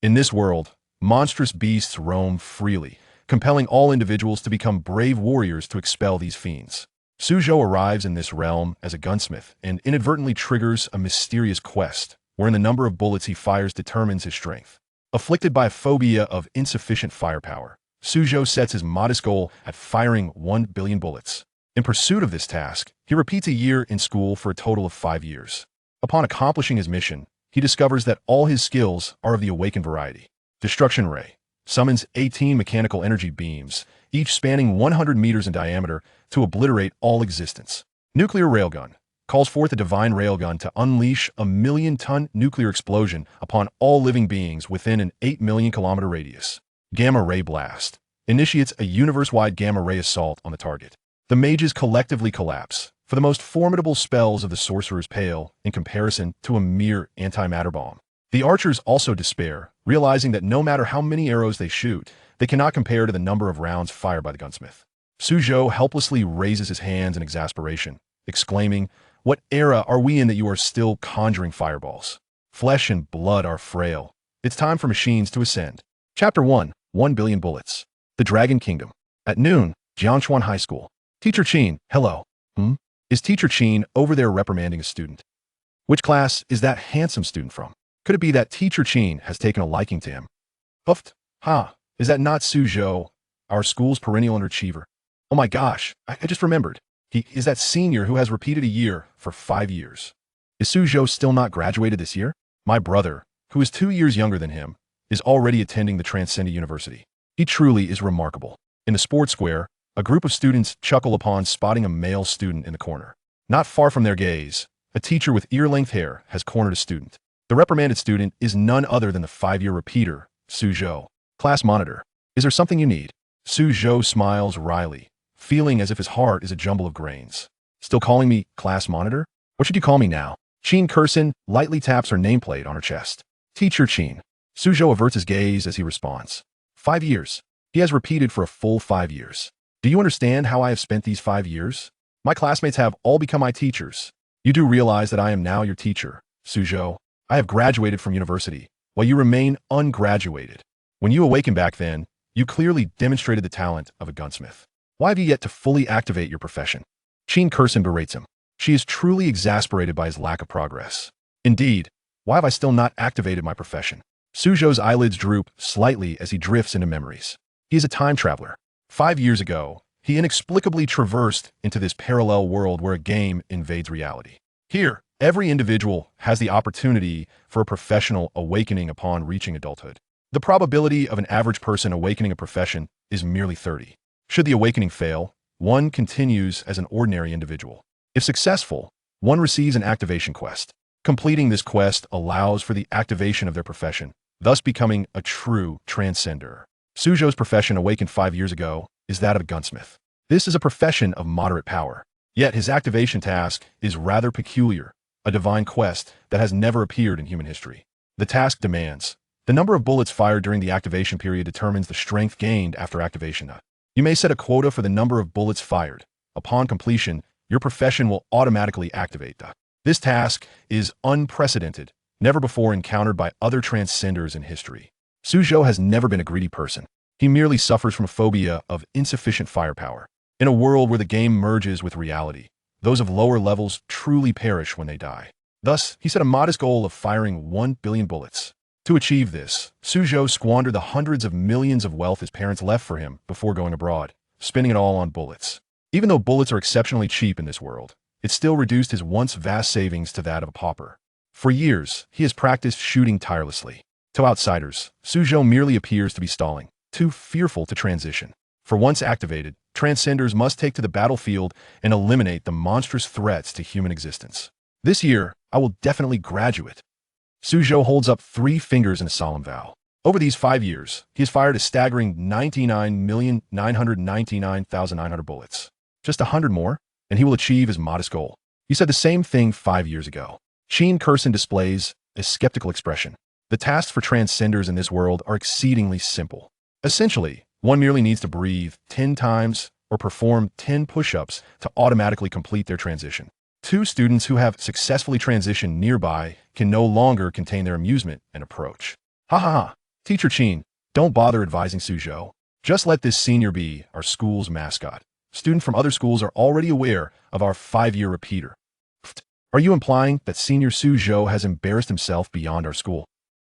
In this world, monstrous beasts roam freely, compelling all individuals to become brave warriors to expel these fiends. Suzhou arrives in this realm as a gunsmith and inadvertently triggers a mysterious quest, wherein the number of bullets he fires determines his strength. Afflicted by a phobia of insufficient firepower, Suzhou sets his modest goal at firing 1 billion bullets. In pursuit of this task, he repeats a year in school for a total of 5 years. Upon accomplishing his mission, he discovers that all his skills are of the awakened variety. Destruction Ray summons 18 mechanical energy beams, each spanning 100 meters in diameter, to obliterate all existence. Nuclear Railgun calls forth a divine railgun to unleash a 1,000,000-ton nuclear explosion upon all living beings within an 8 million kilometer radius. Gamma Ray Blast initiates a universe-wide gamma ray assault on the target. The mages collectively collapse, for the most formidable spells of the sorcerers pale in comparison to a mere antimatter bomb. The archers also despair, realizing that no matter how many arrows they shoot, they cannot compare to the number of rounds fired by the gunsmith. Suzhou helplessly raises his hands in exasperation, exclaiming, "What era are we in that you are still conjuring fireballs? Flesh and blood are frail. It's time for machines to ascend." Chapter 1, 1 billion bullets. The Dragon Kingdom. At noon, Jiangchuan High School. Teacher Qin, hello. Is Teacher Qin over there reprimanding a student? Which class is that handsome student from? Could it be that Teacher Qin has taken a liking to him? Puffed. Is that not Suzhou, our school's perennial underachiever? Oh my gosh, I just remembered. He is that senior who has repeated a year for 5 years. Is Suzhou still not graduated this year? My brother, who is 2 years younger than him, is already attending the Transcendent University. He truly is remarkable. In the sports square, a group of students chuckle upon spotting a male student in the corner. Not far from their gaze, a teacher with ear-length hair has cornered a student. The reprimanded student is none other than the 5-year repeater, Suzhou. Class monitor. Is there something you need? Suzhou smiles wryly, feeling as if his heart is a jumble of grains. Still calling me class monitor? What should you call me now? Qin Kursin lightly taps her nameplate on her chest. Teacher Qin. Suzhou averts his gaze as he responds. 5 years. He has repeated for a full 5 years. Do you understand how I have spent these 5 years? My classmates have all become my teachers. You do realize that I am now your teacher, Suzhou. I have graduated from university, while you remain ungraduated. When you awakened back then, you clearly demonstrated the talent of a gunsmith. Why have you yet to fully activate your profession? Qin Kursin berates him. She is truly exasperated by his lack of progress. Indeed, why have I still not activated my profession? Suzhou's eyelids droop slightly as he drifts into memories. He is a time traveler. 5 years ago, he inexplicably traversed into this parallel world where a game invades reality. Here, every individual has the opportunity for a professional awakening upon reaching adulthood. The probability of an average person awakening a profession is merely 30. Should the awakening fail, one continues as an ordinary individual. If successful, one receives an activation quest. Completing this quest allows for the activation of their profession, thus becoming a true transcender. Suzhou's profession awakened 5 years ago is that of a gunsmith. This is a profession of moderate power. Yet his activation task is rather peculiar, a divine quest that has never appeared in human history. The task demands the number of bullets fired during the activation period determines the strength gained after activation. You may set a quota for the number of bullets fired. Upon completion, your profession will automatically activate. This task is unprecedented, never before encountered by other transcenders in history. Suzhou has never been a greedy person. He merely suffers from a phobia of insufficient firepower. In a world where the game merges with reality, those of lower levels truly perish when they die. Thus, he set a modest goal of firing 1 billion bullets. To achieve this, Suzhou squandered the hundreds of millions of wealth his parents left for him before going abroad, spending it all on bullets. Even though bullets are exceptionally cheap in this world, it still reduced his once vast savings to that of a pauper. For years, he has practiced shooting tirelessly. To outsiders, Suzhou merely appears to be stalling, too fearful to transition. For once activated, transcenders must take to the battlefield and eliminate the monstrous threats to human existence. This year, I will definitely graduate. Suzhou holds up 3 fingers in a solemn vow. Over these 5 years, he has fired a staggering 99,999,900 bullets. Just 100 more, and he will achieve his modest goal. He said the same thing 5 years ago. Qin Kursin displays a skeptical expression. The tasks for transcenders in this world are exceedingly simple. Essentially, one merely needs to breathe 10 times or perform 10 push-ups to automatically complete their transition. 2 students who have successfully transitioned nearby can no longer contain their amusement and approach. Ha ha ha, Teacher Chin, don't bother advising Suzhou. Just let this senior be our school's mascot. Students from other schools are already aware of our 5-year repeater. Are you implying that Senior Suzhou has embarrassed himself beyond our school?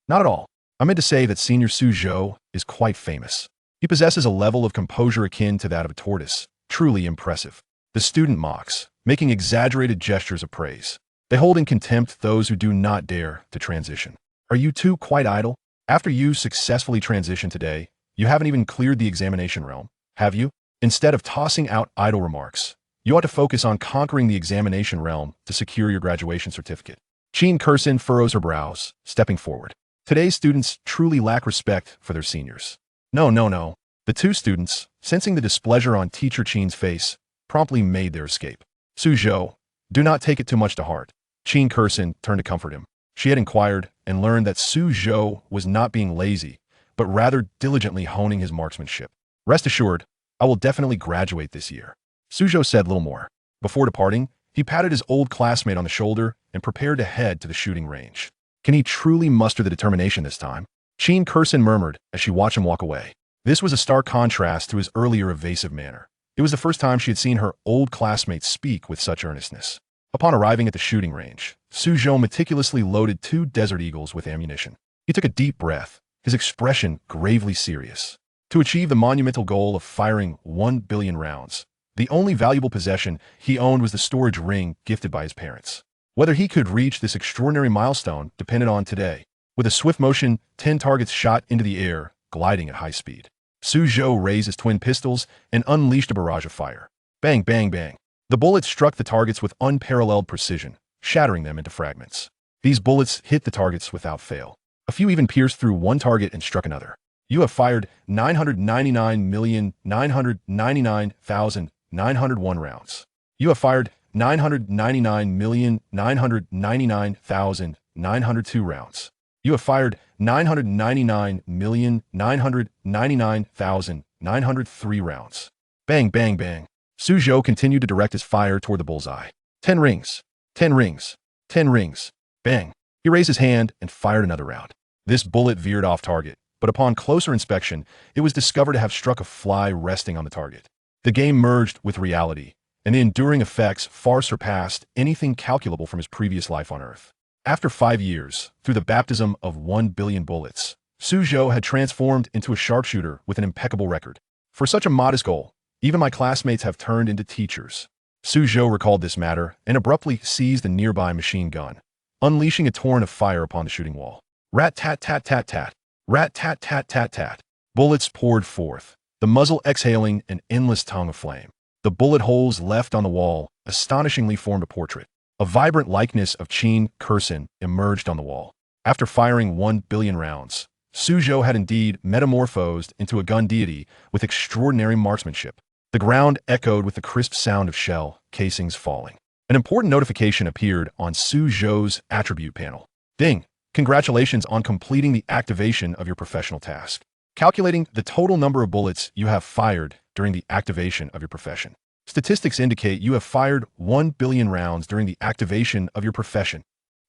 Not at all. I meant to say that Senior Suzhou is quite famous. He possesses a level of composure akin to that of a tortoise, truly impressive. The student mocks, making exaggerated gestures of praise. They hold in contempt those who do not dare to transition. Are you two quite idle? After you successfully transitioned today, you haven't even cleared the examination realm, have you? Instead of tossing out idle remarks, you ought to focus on conquering the examination realm to secure your graduation certificate. Chin Kursin furrows her brows, stepping forward. Today's students truly lack respect for their seniors. No. The two students, sensing the displeasure on Teacher Chin's face, promptly made their escape. Suzhou, do not take it too much to heart. Chin Kursin turned to comfort him. She had inquired and learned that Suzhou was not being lazy, but rather diligently honing his marksmanship. Rest assured, I will definitely graduate this year. Suzhou said little more. Before departing, he patted his old classmate on the shoulder and prepared to head to the shooting range. Can he truly muster the determination this time? Chin Kursin murmured as she watched him walk away. This was a stark contrast to his earlier evasive manner. It was the first time she had seen her old classmate speak with such earnestness. Upon arriving at the shooting range, Suzhou meticulously loaded 2 Desert Eagles with ammunition. He took a deep breath, his expression gravely serious. To achieve the monumental goal of firing 1 billion rounds, the only valuable possession he owned was the storage ring gifted by his parents. Whether he could reach this extraordinary milestone depended on today. With a swift motion, 10 targets shot into the air, gliding at high speed. Suzhou raised his twin pistols and unleashed a barrage of fire. Bang, bang, bang. The bullets struck the targets with unparalleled precision, shattering them into fragments. These bullets hit the targets without fail. A few even pierced through one target and struck another. You have fired 999,999,901 rounds. You have fired 999,999,902 rounds. You have fired 999,999,903 rounds. Bang, bang, bang. Suzhou continued to direct his fire toward the bullseye. 10 rings. 10 rings. 10 rings. Bang. He raised his hand and fired another round. This bullet veered off target, but upon closer inspection, it was discovered to have struck a fly resting on the target. The game merged with reality, and the enduring effects far surpassed anything calculable from his previous life on Earth. After 5 years, through the baptism of 1 billion bullets, Suzhou had transformed into a sharpshooter with an impeccable record. For such a modest goal, even my classmates have turned into teachers. Suzhou recalled this matter and abruptly seized a nearby machine gun, unleashing a torrent of fire upon the shooting wall. Rat-tat-tat-tat-tat. Rat-tat-tat-tat-tat. Bullets poured forth, the muzzle exhaling an endless tongue of flame. The bullet holes left on the wall astonishingly formed a portrait. A vibrant likeness of Chin Kursin emerged on the wall. After firing 1 billion rounds, Suzhou had indeed metamorphosed into a gun deity with extraordinary marksmanship. The ground echoed with the crisp sound of shell casings falling. An important notification appeared on Suzhou's attribute panel. Ding! Congratulations on completing the activation of your professional task. Calculating the total number of bullets you have fired during the activation of your profession. Statistics indicate you have fired 1 billion rounds during the activation of your profession.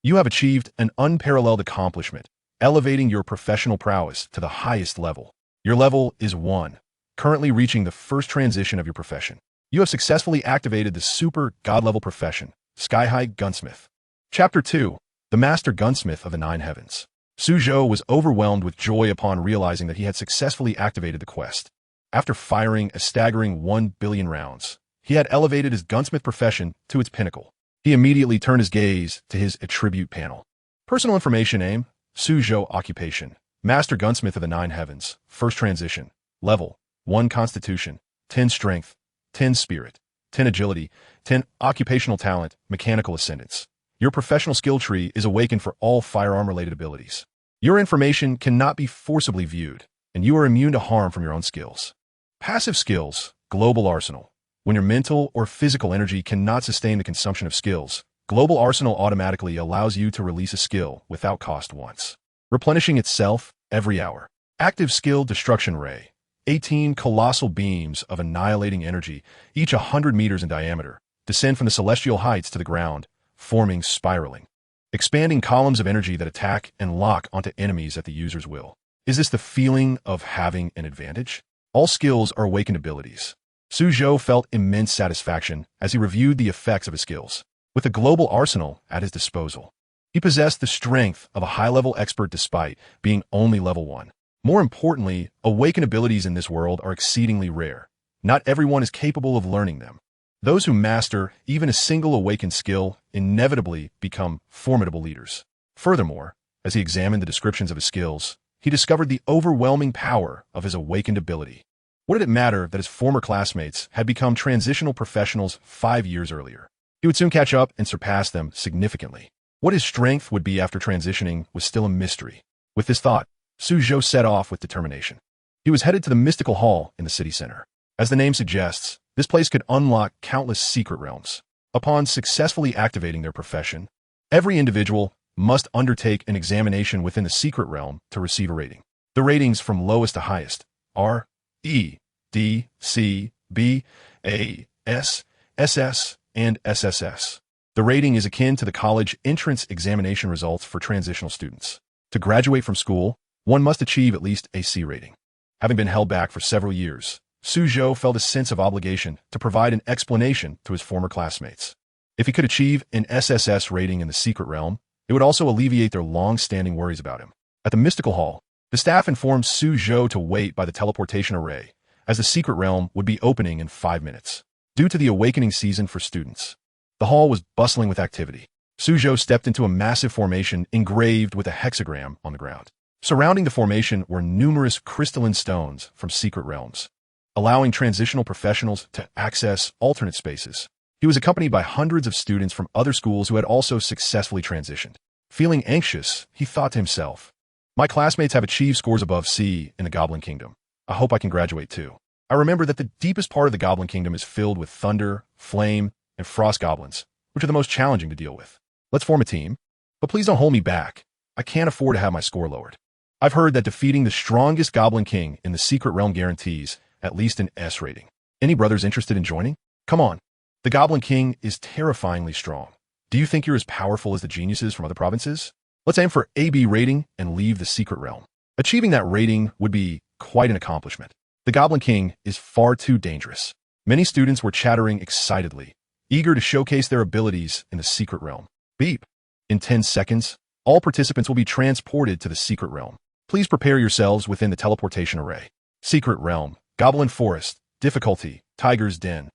You have achieved an unparalleled accomplishment, elevating your professional prowess to the highest level. Your level is 1, currently reaching the first transition of your profession. You have successfully activated the super god-level profession, Sky-High Gunsmith. Chapter 2. The Master Gunsmith of the Nine Heavens. Suzhou was overwhelmed with joy upon realizing that he had successfully activated the quest. After firing a staggering 1 billion rounds, he had elevated his gunsmith profession to its pinnacle. He immediately turned his gaze to his attribute panel. Personal information aim, Suzhou occupation, Master Gunsmith of the Nine Heavens, first transition, level, 1 constitution, 10 strength, 10 spirit, 10 agility, 10 occupational talent, mechanical ascendance. Your professional skill tree is awakened for all firearm-related abilities. Your information cannot be forcibly viewed, and you are immune to harm from your own skills. Passive skills, global arsenal. When your mental or physical energy cannot sustain the consumption of skills, global arsenal automatically allows you to release a skill without cost once, replenishing itself every hour. Active skill destruction ray. 18 colossal beams of annihilating energy, each 100 meters in diameter, descend from the celestial heights to the ground, forming spiraling, expanding columns of energy that attack and lock onto enemies at the user's will. Is this the feeling of having an advantage? All skills are awakened abilities. Suzhou felt immense satisfaction as he reviewed the effects of his skills. With a global arsenal at his disposal, he possessed the strength of a high-level expert despite being only level 1. More importantly, awakened abilities in this world are exceedingly rare. Not everyone is capable of learning them. Those who master even a single awakened skill inevitably become formidable leaders. Furthermore, as he examined the descriptions of his skills, he discovered the overwhelming power of his awakened ability. What did it matter that his former classmates had become transitional professionals 5 years earlier? He would soon catch up and surpass them significantly. What his strength would be after transitioning was still a mystery. With this thought, Suzhou set off with determination. He was headed to the mystical hall in the city center. As the name suggests, this place could unlock countless secret realms. Upon successfully activating their profession, every individual must undertake an examination within the secret realm to receive a rating. The ratings from lowest to highest are E, D, C, B, A, S, SS, and SSS. The rating is akin to the college entrance examination results for transitional students. To graduate from school, one must achieve at least a C rating. Having been held back for several years, Suzhou felt a sense of obligation to provide an explanation to his former classmates. If he could achieve an SSS rating in the secret realm, it would also alleviate their long-standing worries about him. At the mystical hall, the staff informed Suzhou to wait by the teleportation array, as the secret realm would be opening in 5 minutes. Due to the awakening season for students, the hall was bustling with activity. Suzhou stepped into a massive formation engraved with a hexagram on the ground. Surrounding the formation were numerous crystalline stones from secret realms, allowing transitional professionals to access alternate spaces. He was accompanied by hundreds of students from other schools who had also successfully transitioned. Feeling anxious, he thought to himself, "My classmates have achieved scores above C in the Goblin Kingdom. I hope I can graduate too." I remember that the deepest part of the Goblin Kingdom is filled with thunder, flame, and frost goblins, which are the most challenging to deal with. Let's form a team, but please don't hold me back. I can't afford to have my score lowered. I've heard that defeating the strongest Goblin King in the secret realm guarantees at least an S rating. Any brothers interested in joining? Come on. The Goblin King is terrifyingly strong. Do you think you're as powerful as the geniuses from other provinces? Let's aim for AB rating and leave the secret realm. Achieving that rating would be quite an accomplishment. The Goblin King is far too dangerous. Many students were chattering excitedly, eager to showcase their abilities in the secret realm. Beep. In 10 seconds, all participants will be transported to the secret realm. Please prepare yourselves within the teleportation array. Secret realm, Goblin Forest, difficulty, Tiger's Den.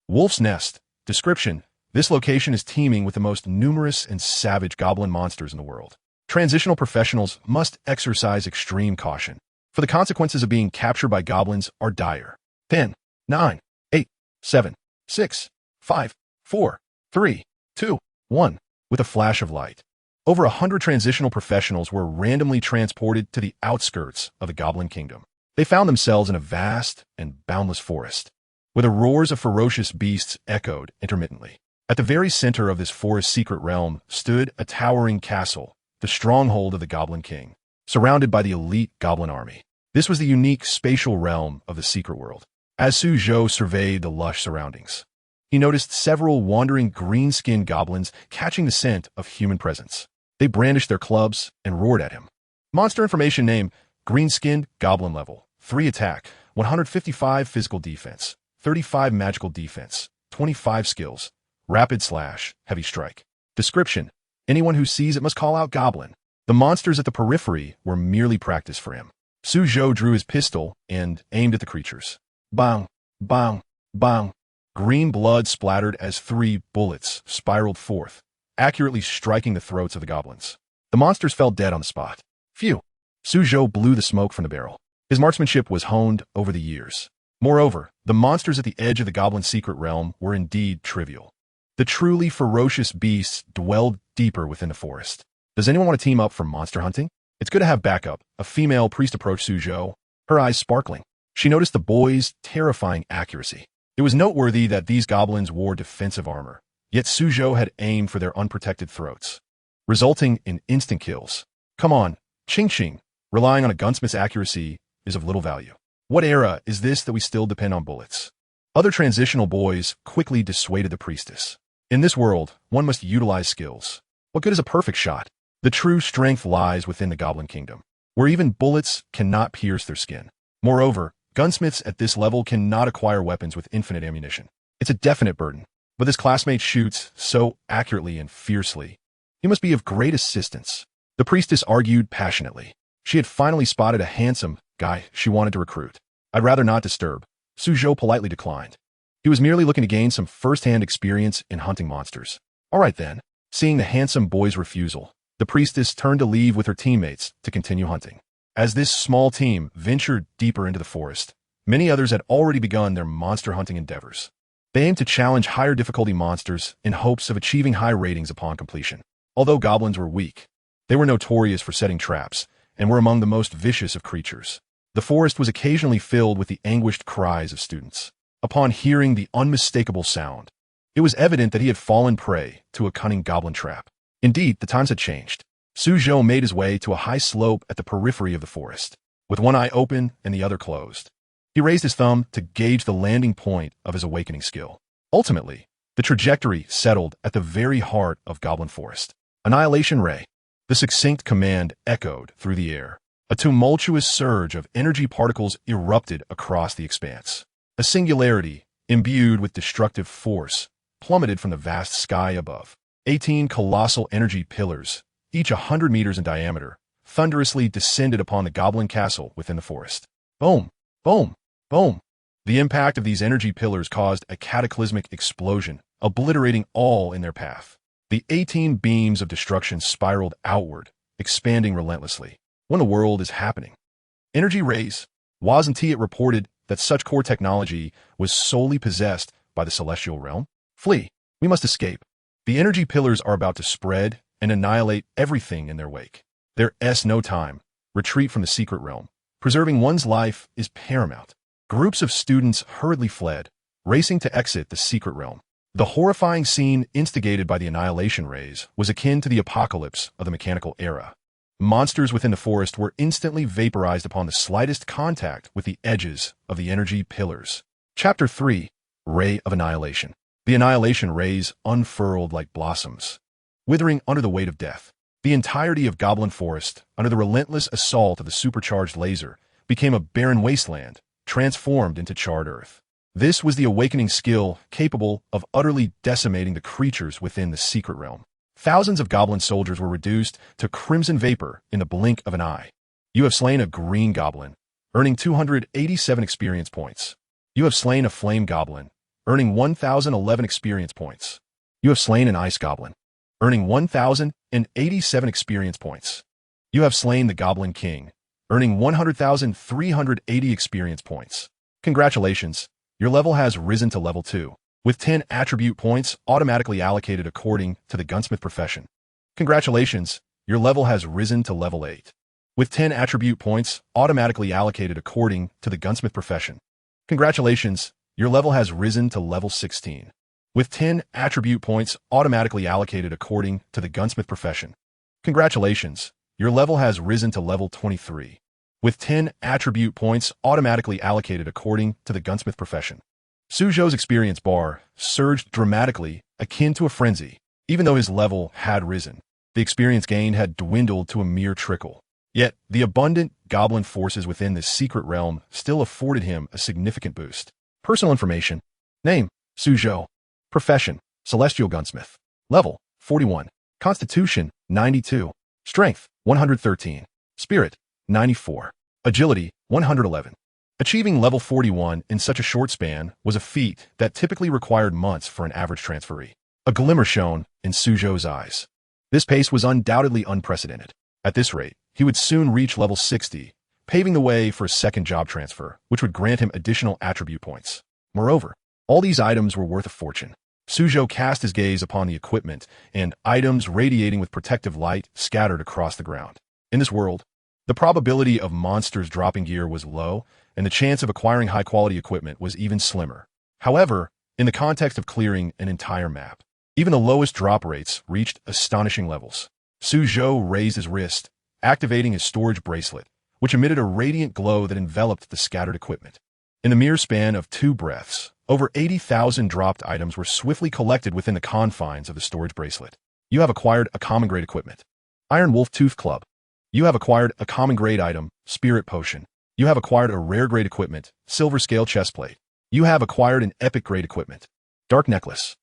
Wolf's Nest, description. This location is teeming with the most numerous and savage goblin monsters in the world. Transitional professionals must exercise extreme caution, for the consequences of being captured by goblins are dire. 10, 9, 8, 7, 6, 5, 4, 3, 2, 1. With a flash of light, over 100 transitional professionals were randomly transported to the outskirts of the Goblin Kingdom. They found themselves in a vast and boundless forest, where the roars of ferocious beasts echoed intermittently. At the very center of this forest secret realm stood a towering castle, the stronghold of the Goblin King, surrounded by the elite goblin army. This was the unique spatial realm of the secret world. As Suzhou surveyed the lush surroundings, he noticed several wandering green-skinned goblins catching the scent of human presence. They brandished their clubs and roared at him. Monster information name, green-skinned, goblin level, 3 attack, 155 physical defense, 35 magical defense, 25 skills, rapid slash, heavy strike. Description, anyone who sees it must call out goblin. The monsters at the periphery were merely practice for him. Suzhou drew his pistol and aimed at the creatures. Bang, bang, bang. Green blood splattered as 3 bullets spiraled forth, accurately striking the throats of the goblins. The monsters fell dead on the spot. Phew! Suzhou blew the smoke from the barrel. His marksmanship was honed over the years. Moreover, the monsters at the edge of the goblin secret realm were indeed trivial. The truly ferocious beasts dwelled deeper within the forest. Does anyone want to team up for monster hunting? It's good to have backup. A female priest approached Suzhou, her eyes sparkling. She noticed the boy's terrifying accuracy. It was noteworthy that these goblins wore defensive armor, yet Suzhou had aimed for their unprotected throats, resulting in instant kills. Come on, Ching Ching, relying on a gunsmith's accuracy is of little value. What era is this that we still depend on bullets? Other transitional boys quickly dissuaded the priestess. In this world, one must utilize skills. What good is a perfect shot? The true strength lies within the Goblin Kingdom. where even bullets cannot pierce their skin. Moreover, gunsmiths at this level cannot acquire weapons with infinite ammunition. It's a definite burden. But this classmate shoots so accurately and fiercely. He must be of great assistance. The priestess argued passionately. She had finally spotted a handsome guy she wanted to recruit. I'd rather not disturb. Suzhou politely declined. He was merely looking to gain some first-hand experience in hunting monsters. All right then. Seeing the handsome boy's refusal, the priestess turned to leave with her teammates to continue hunting. As this small team ventured deeper into the forest, many others had already begun their monster hunting endeavors. They aimed to challenge higher difficulty monsters in hopes of achieving high ratings upon completion. Although goblins were weak, they were notorious for setting traps and were among the most vicious of creatures. The forest was occasionally filled with the anguished cries of students. Upon hearing the unmistakable sound, it was evident that he had fallen prey to a cunning goblin trap. Indeed, the times had changed. Suzhou made his way to a high slope at the periphery of the forest, with one eye open and the other closed. He raised his thumb to gauge the landing point of his awakening skill. Ultimately, the trajectory settled at the very heart of Goblin Forest. Annihilation Ray. The succinct command echoed through the air. A tumultuous surge of energy particles erupted across the expanse. A singularity, imbued with destructive force, plummeted from the vast sky above. 18 colossal energy pillars, each 100 meters in diameter, thunderously descended upon the goblin castle within the forest. Boom! Boom! Boom! The impact of these energy pillars caused a cataclysmic explosion, obliterating all in their path. The 18 beams of destruction spiraled outward, expanding relentlessly. What in the world is happening? Energy rays. Wasn't it reported that such core technology was solely possessed by the celestial realm? Flee. We must escape. The energy pillars are about to spread and annihilate everything in their wake. There's no time. Retreat from the secret realm. Preserving one's life is paramount. Groups of students hurriedly fled, racing to exit the secret realm. The horrifying scene instigated by the annihilation rays was akin to the apocalypse of the mechanical era. Monsters within the forest were instantly vaporized upon the slightest contact with the edges of the energy pillars. Chapter 3. Ray of Annihilation. The annihilation rays unfurled like blossoms, withering under the weight of death. The entirety of Goblin Forest, under the relentless assault of the supercharged laser, became a barren wasteland, transformed into charred earth. This was the awakening skill capable of utterly decimating the creatures within the secret realm. Thousands of goblin soldiers were reduced to crimson vapor in the blink of an eye. You have slain a green goblin, earning 287 experience points. You have slain a flame goblin, earning 1,011 experience points. You have slain an ice goblin, earning 1,087 experience points. You have slain the Goblin King, earning 100,380 experience points. Congratulations, your level has risen to level 2, with 10 attribute points automatically allocated according to the gunsmith profession. Congratulations, your level has risen to level 8, with 10 attribute points automatically allocated according to the gunsmith profession. Congratulations, your level has risen to level 16, with 10 attribute points automatically allocated according to the gunsmith profession. Congratulations, your level has risen to level 23, with 10 attribute points automatically allocated according to the gunsmith profession. Suzhou's experience bar surged dramatically, akin to a frenzy. Even though his level had risen, the experience gained had dwindled to a mere trickle. Yet, the abundant goblin forces within this secret realm still afforded him a significant boost. Personal information. Name, Suzhou. Profession, Celestial Gunsmith. Level, 41. Constitution, 92. Strength, 113. Spirit, 94. Agility, 111. Achieving level 41 in such a short span was a feat that typically required months for an average transferee. A glimmer shone in Suzhou's eyes. This pace was undoubtedly unprecedented. At this rate, he would soon reach level 60, paving the way for a second job transfer, which would grant him additional attribute points. Moreover, all these items were worth a fortune. Suzhou cast his gaze upon the equipment and items radiating with protective light scattered across the ground. In this world, the probability of monsters dropping gear was low, and the chance of acquiring high-quality equipment was even slimmer. However, in the context of clearing an entire map, even the lowest drop rates reached astonishing levels. Suzhou raised his wrist, activating his storage bracelet, which emitted a radiant glow that enveloped the scattered equipment. In the mere span of 2 breaths, over 80,000 dropped items were swiftly collected within the confines of the storage bracelet. You have acquired a common grade equipment. Iron Wolf Tooth Club. You have acquired a common grade item, Spirit Potion. You have acquired a rare grade equipment, Silver Scale Chestplate. You have acquired an epic grade equipment, Dark Necklace.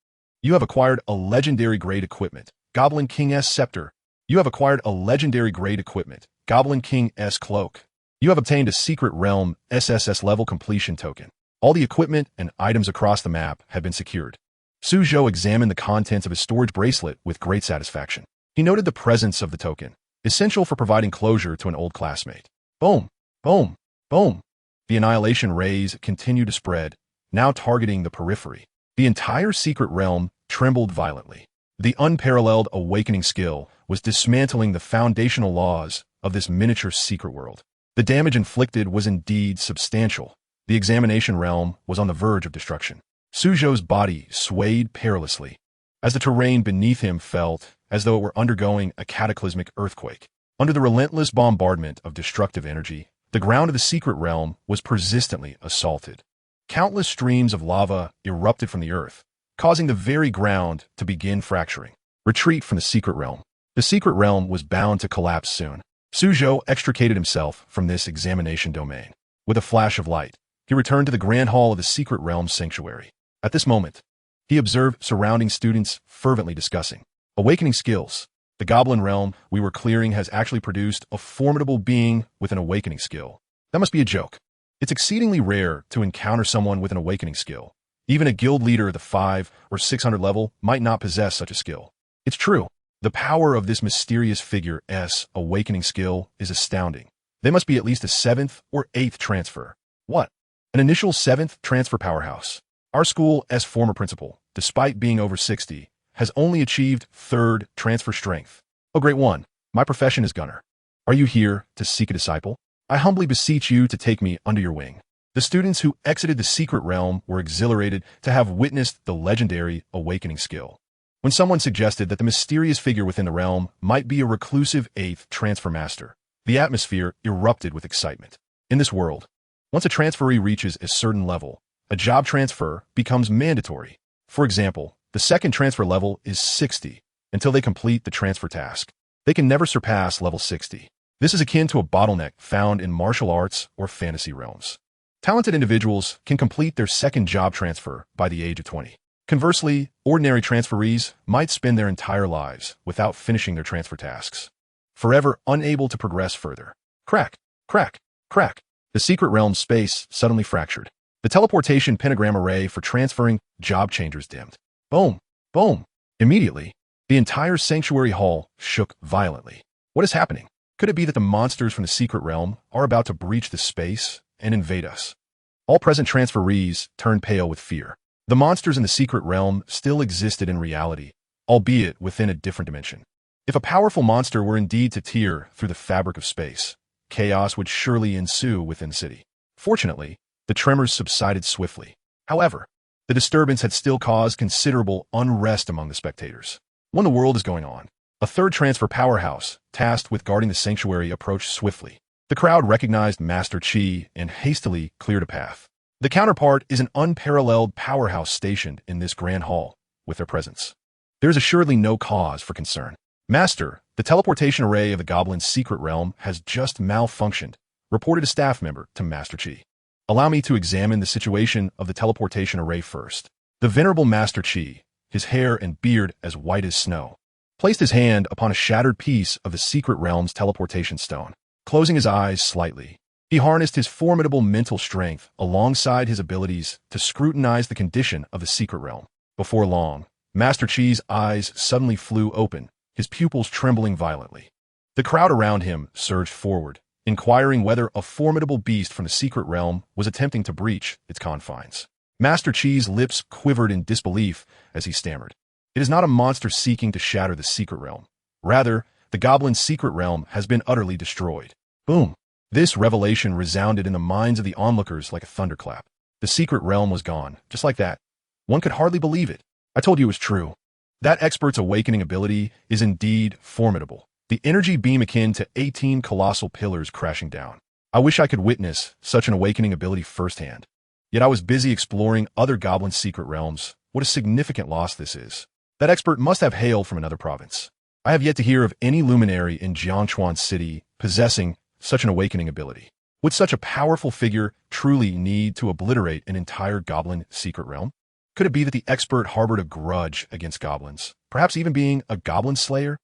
You have acquired a legendary grade equipment, Goblin King's Scepter. You have acquired a legendary grade equipment, Goblin King's Cloak. You have obtained a Secret Realm SSS level completion token. All the equipment and items across the map have been secured. Suzhou examined the contents of his storage bracelet with great satisfaction. He noted the presence of the token, essential for providing closure to an old classmate. Boom, boom, boom. The annihilation rays continued to spread, now targeting the periphery. The entire secret realm trembled violently. The unparalleled awakening skill was dismantling the foundational laws of this miniature secret world. The damage inflicted was indeed substantial. The examination realm was on the verge of destruction. Suzhou's body swayed perilously, as the terrain beneath him felt as though it were undergoing a cataclysmic earthquake. Under the relentless bombardment of destructive energy, the ground of the secret realm was persistently assaulted. Countless streams of lava erupted from the earth, causing the very ground to begin fracturing. Retreat from the secret realm. The secret realm was bound to collapse soon. Suzhou extricated himself from this examination domain. With a flash of light, he returned to the grand hall of the secret realm sanctuary. At this moment, he observed surrounding students fervently discussing awakening skills. The goblin realm we were clearing has actually produced a formidable being with an awakening skill. That must be a joke. It's exceedingly rare to encounter someone with an awakening skill. Even a guild leader at the 500 or 600 level might not possess such a skill. It's true. The power of this mysterious figure's awakening skill is astounding. They must be at least a 7th or 8th transfer. What? An initial 7th transfer powerhouse. Our school's former principal, despite being over 60, has only achieved 3rd transfer strength. Oh, great one. My profession is gunner. Are you here to seek a disciple? I humbly beseech you to take me under your wing. The students who exited the secret realm were exhilarated to have witnessed the legendary awakening skill. When someone suggested that the mysterious figure within the realm might be a reclusive 8th transfer master, the atmosphere erupted with excitement. In this world, once a transferee reaches a certain level, a job transfer becomes mandatory. For example, the 2nd transfer level is 60 until they complete the transfer task. They can never surpass level 60. This is akin to a bottleneck found in martial arts or fantasy realms. Talented individuals can complete their 2nd job transfer by the age of 20. Conversely, ordinary transferees might spend their entire lives without finishing their transfer tasks, forever unable to progress further. Crack, crack, crack. The secret realm's space suddenly fractured. The teleportation pentagram array for transferring job changers dimmed. Boom, boom. Immediately, the entire sanctuary hall shook violently. What is happening? Could it be that the monsters from the secret realm are about to breach the space and invade us? All present transferees turned pale with fear. The monsters in the secret realm still existed in reality, albeit within a different dimension. If a powerful monster were indeed to tear through the fabric of space, chaos would surely ensue within the city. Fortunately, the tremors subsided swiftly. However, the disturbance had still caused considerable unrest among the spectators. When the world is going on, a 3rd transfer powerhouse, tasked with guarding the sanctuary, approached swiftly. The crowd recognized Master Qi and hastily cleared a path. The counterpart is an unparalleled powerhouse stationed in this grand hall. With their presence, there is assuredly no cause for concern. Master, the teleportation array of the Goblin's secret realm has just malfunctioned, reported a staff member to Master Qi. Allow me to examine the situation of the teleportation array first. The venerable Master Qi, his hair and beard as white as snow, placed his hand upon a shattered piece of the secret realm's teleportation stone. Closing his eyes slightly, he harnessed his formidable mental strength alongside his abilities to scrutinize the condition of the secret realm. Before long, Master Qi's eyes suddenly flew open, his pupils trembling violently. The crowd around him surged forward, inquiring whether a formidable beast from the secret realm was attempting to breach its confines. Master Qi's lips quivered in disbelief as he stammered. It is not a monster seeking to shatter the secret realm. Rather, the Goblin's secret realm has been utterly destroyed. Boom! This revelation resounded in the minds of the onlookers like a thunderclap. The secret realm was gone, just like that. One could hardly believe it. I told you it was true. That expert's awakening ability is indeed formidable. The energy beam akin to 18 colossal pillars crashing down. I wish I could witness such an awakening ability firsthand. Yet I was busy exploring other Goblin secret realms. What a significant loss this is. That expert must have hailed from another province. I have yet to hear of any luminary in Jiangchuan City possessing such an awakening ability. Would such a powerful figure truly need to obliterate an entire goblin secret realm? Could it be that the expert harbored a grudge against goblins, perhaps even being a goblin slayer?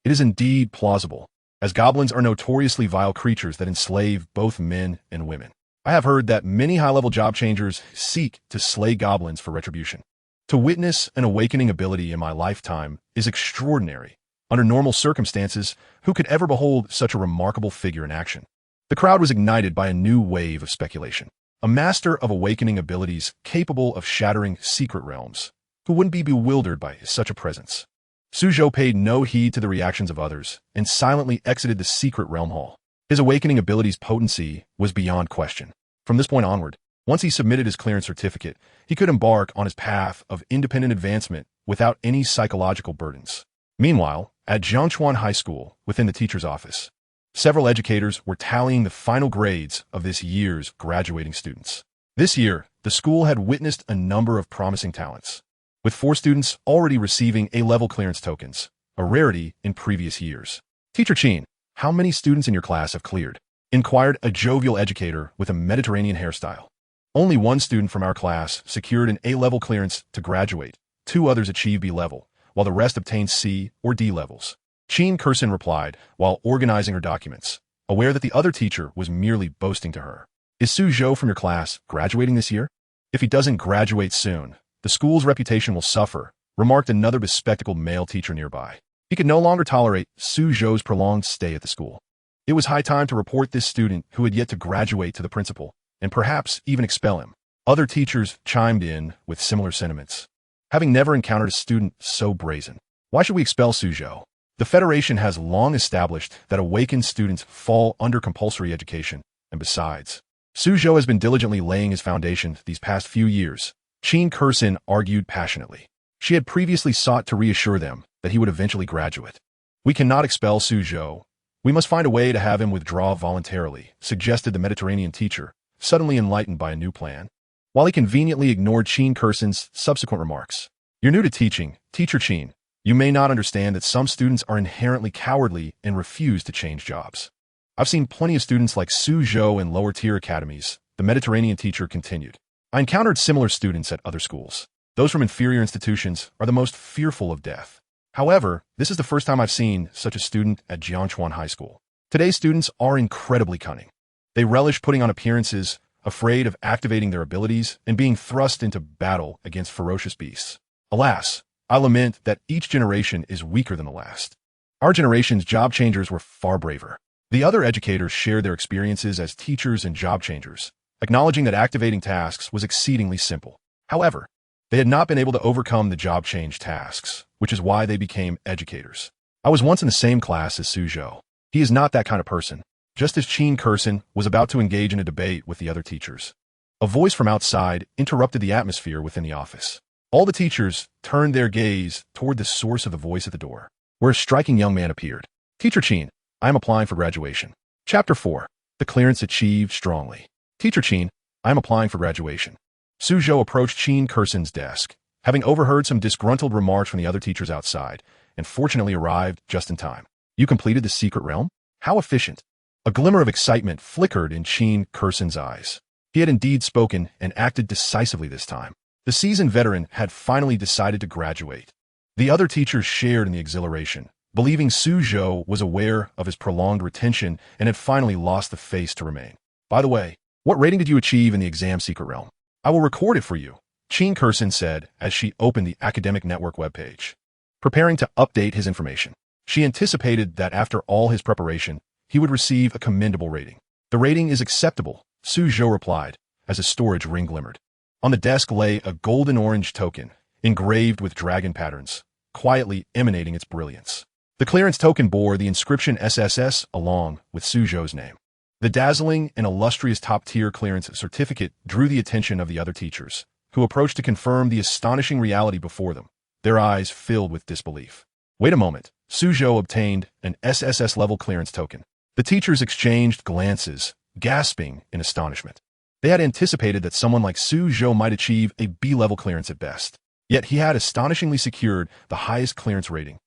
It is indeed plausible, as goblins are notoriously vile creatures that enslave both men and women. I have heard that many high-level job changers seek to slay goblins for retribution. To witness an awakening ability in my lifetime is extraordinary. Under normal circumstances, who could ever behold such a remarkable figure in action? The crowd was ignited by a new wave of speculation. A master of awakening abilities capable of shattering secret realms, who wouldn't be bewildered by such a presence? Suzhou paid no heed to the reactions of others and silently exited the secret realm hall. His awakening ability's potency was beyond question. From this point onward, once he submitted his clearance certificate, he could embark on his path of independent advancement without any psychological burdens. Meanwhile, at Jiangchuan High School, within the teacher's office, several educators were tallying the final grades of this year's graduating students. This year, the school had witnessed a number of promising talents, with 4 students already receiving A-level clearance tokens, a rarity in previous years. "Teacher Chin, how many students in your class have cleared?" inquired a jovial educator with a Mediterranean hairstyle. "Only 1 student from our class secured an A-level clearance to graduate. 2 others achieved B-level, while the rest obtained C or D levels." Chin Kursin replied while organizing her documents, aware that the other teacher was merely boasting to her. "Is Suzhou from your class graduating this year? If he doesn't graduate soon, the school's reputation will suffer," remarked another bespectacled male teacher nearby. He could no longer tolerate Suzhou's prolonged stay at the school. It was high time to report this student who had yet to graduate to the principal, and perhaps even expel him. Other teachers chimed in with similar sentiments, having never encountered a student so brazen. "Why should we expel Suzhou? The Federation has long established that awakened students fall under compulsory education, and besides, Suzhou has been diligently laying his foundation these past few years." Chin Kursin argued passionately. She had previously sought to reassure them that he would eventually graduate. "We cannot expel Suzhou. We must find a way to have him withdraw voluntarily," suggested the Mediterranean teacher, suddenly enlightened by a new plan. While he conveniently ignored Chin Kursin's subsequent remarks. "You're new to teaching, Teacher Chin. You may not understand that some students are inherently cowardly and refuse to change jobs. I've seen plenty of students like Suzhou in lower-tier academies," the Mediterranean teacher continued. "I encountered similar students at other schools. Those from inferior institutions are the most fearful of death. However, this is the first time I've seen such a student at Jiangchuan High School. Today's students are incredibly cunning. They relish putting on appearances, afraid of activating their abilities and being thrust into battle against ferocious beasts. Alas, I lament that each generation is weaker than the last. Our generation's job changers were far braver." The other educators shared their experiences as teachers and job changers, acknowledging that activating tasks was exceedingly simple. However, they had not been able to overcome the job change tasks, which is why they became educators. "I was once in the same class as Suzhou. He is not that kind of person." Just as Chin Kursin was about to engage in a debate with the other teachers, a voice from outside interrupted the atmosphere within the office. All the teachers turned their gaze toward the source of the voice at the door, where a striking young man appeared. "Teacher Chin, I am applying for graduation." Chapter 4. The Clearance Achieved Strongly. "Teacher Chin, I am applying for graduation." Suzhou approached Chin Kursin's desk, having overheard some disgruntled remarks from the other teachers outside, and fortunately arrived just in time. "You completed the secret realm? How efficient." A glimmer of excitement flickered in Chin Kursin's eyes. He had indeed spoken and acted decisively this time. The seasoned veteran had finally decided to graduate. The other teachers shared in the exhilaration, believing Suzhou was aware of his prolonged retention and had finally lost the face to remain. "By the way, what rating did you achieve in the exam secret realm? I will record it for you," Chin Kursin said as she opened the academic network webpage, preparing to update his information. She anticipated that after all his preparation, he would receive a commendable rating. "The rating is acceptable," Suzhou replied, as a storage ring glimmered. On the desk lay a golden-orange token, engraved with dragon patterns, quietly emanating its brilliance. The clearance token bore the inscription SSS along with Suzhou's name. The dazzling and illustrious top-tier clearance certificate drew the attention of the other teachers, who approached to confirm the astonishing reality before them, their eyes filled with disbelief. "Wait a moment." Suzhou obtained an SSS-level clearance token. The teachers exchanged glances, gasping in astonishment. They had anticipated that someone like Suzhou might achieve a B-level clearance at best. Yet he had astonishingly secured the highest clearance rating.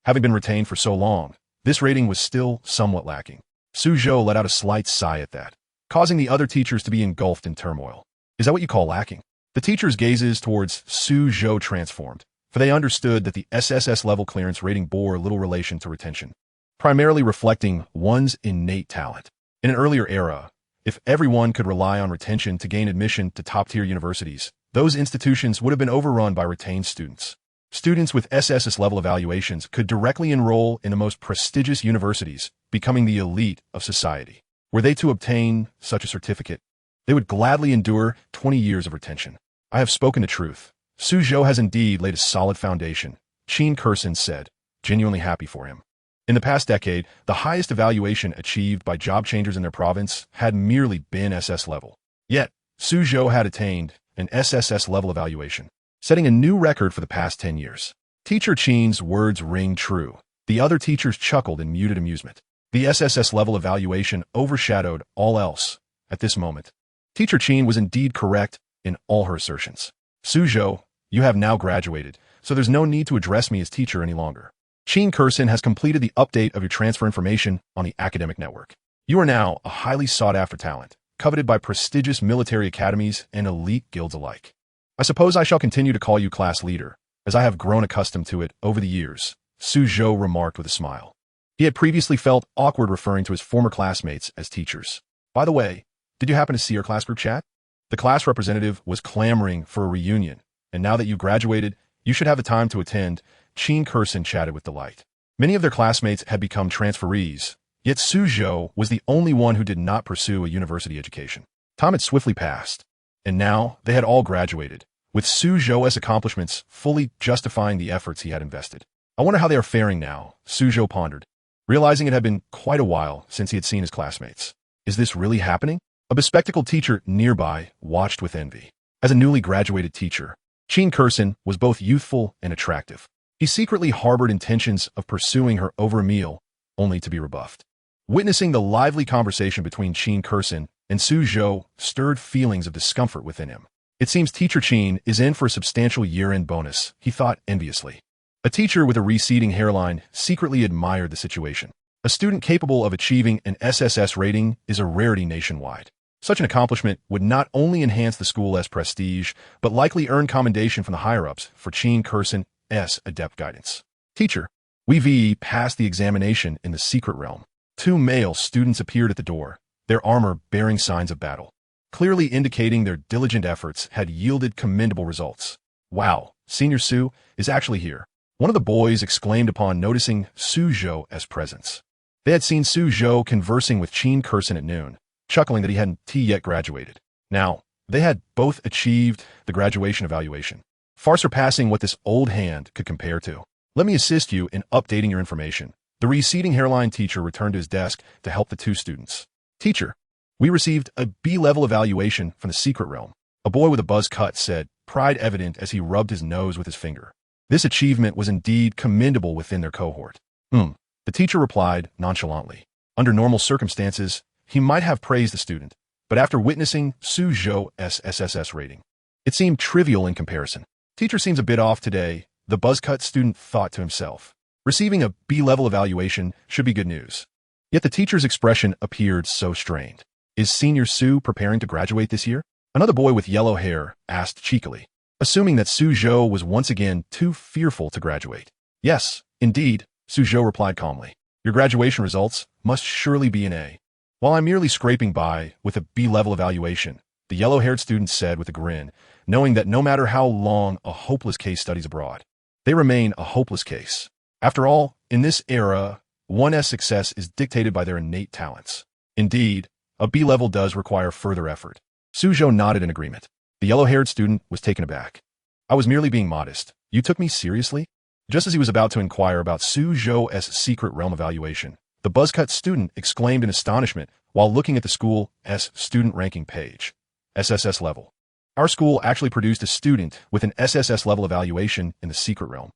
Having been retained for so long, this rating was still somewhat lacking. Suzhou let out a slight sigh at that, causing the other teachers to be engulfed in turmoil. Is that what you call lacking? The teachers' gazes towards Suzhou transformed, for they understood that the SSS level clearance rating bore little relation to retention, primarily reflecting one's innate talent. In an earlier era, if everyone could rely on retention to gain admission to top-tier universities, those institutions would have been overrun by retained students. Students with SSS level evaluations could directly enroll in the most prestigious universities, becoming the elite of society. Were they to obtain such a certificate, they would gladly endure 20 years of retention. I have spoken the truth. Suzhou has indeed laid a solid foundation, Qin Kursin said, genuinely happy for him. In the past decade, the highest evaluation achieved by job changers in their province had merely been SS level. Yet, Suzhou had attained an SSS level evaluation, setting a new record for the past 10 years. Teacher Qin's words ring true. The other teachers chuckled in muted amusement. The SSS level evaluation overshadowed all else at this moment. Teacher Qin was indeed correct in all her assertions. Suzhou, you have now graduated, so there's no need to address me as teacher any longer. Qin Kursin has completed the update of your transfer information on the academic network. You are now a highly sought-after talent, coveted by prestigious military academies and elite guilds alike. I suppose I shall continue to call you class leader, as I have grown accustomed to it over the years, Suzhou remarked with a smile. He had previously felt awkward referring to his former classmates as teachers. By the way, did you happen to see our class group chat? The class representative was clamoring for a reunion, and now that you graduated, you should have the time to attend. Qin Kursin chatted with delight. Many of their classmates had become transferees, yet Suzhou was the only one who did not pursue a university education. Time had swiftly passed, and now they had all graduated, with Suzhou's accomplishments fully justifying the efforts he had invested. I wonder how they are faring now, Suzhou pondered, realizing it had been quite a while since he had seen his classmates. Is this really happening? A bespectacled teacher nearby watched with envy. As a newly graduated teacher, Qin Kursin was both youthful and attractive. He secretly harbored intentions of pursuing her over a meal, only to be rebuffed. Witnessing the lively conversation between Qin Kursin and Suzhou stirred feelings of discomfort within him. It seems Teacher Qin is in for a substantial year-end bonus, he thought enviously. A teacher with a receding hairline secretly admired the situation. A student capable of achieving an SSS rating is a rarity nationwide. Such an accomplishment would not only enhance the school's prestige, but likely earn commendation from the higher-ups for Qin Kursin's adept guidance. Teacher, we passed the examination in the secret realm. 2 male students appeared at the door, their armor bearing signs of battle, clearly indicating their diligent efforts had yielded commendable results. Wow, Senior Su is actually here, one of the boys exclaimed upon noticing Suzhou's presence. They had seen Suzhou conversing with Qin Kursin at noon, chuckling that he hadn't yet graduated. Now, they had both achieved the graduation evaluation, far surpassing what this old hand could compare to. Let me assist you in updating your information. The receding hairline teacher returned to his desk to help the 2 students. Teacher, we received a B-level evaluation from the secret realm. A boy with a buzz cut said, pride evident as he rubbed his nose with his finger. This achievement was indeed commendable within their cohort. The teacher replied nonchalantly. Under normal circumstances, he might have praised the student, but after witnessing Suzhou's SSS rating, it seemed trivial in comparison. Teacher seems a bit off today, the buzz-cut student thought to himself. Receiving a B-level evaluation should be good news. Yet the teacher's expression appeared so strained. Is Senior Su preparing to graduate this year? Another boy with yellow hair asked cheekily, assuming that Suzhou was once again too fearful to graduate. Yes, indeed, Suzhou replied calmly. Your graduation results must surely be an A. While I'm merely scraping by with a B-level evaluation, the yellow-haired student said with a grin, knowing that no matter how long a hopeless case studies abroad, they remain a hopeless case. After all, in this era, one's success is dictated by their innate talents. Indeed, a B-level does require further effort. Suzhou nodded in agreement. The yellow-haired student was taken aback. I was merely being modest. You took me seriously? Just as he was about to inquire about Suzhou's secret realm evaluation, the buzz-cut student exclaimed in astonishment while looking at the school's student ranking page. SSS level. Our school actually produced a student with an SSS level evaluation in the secret realm.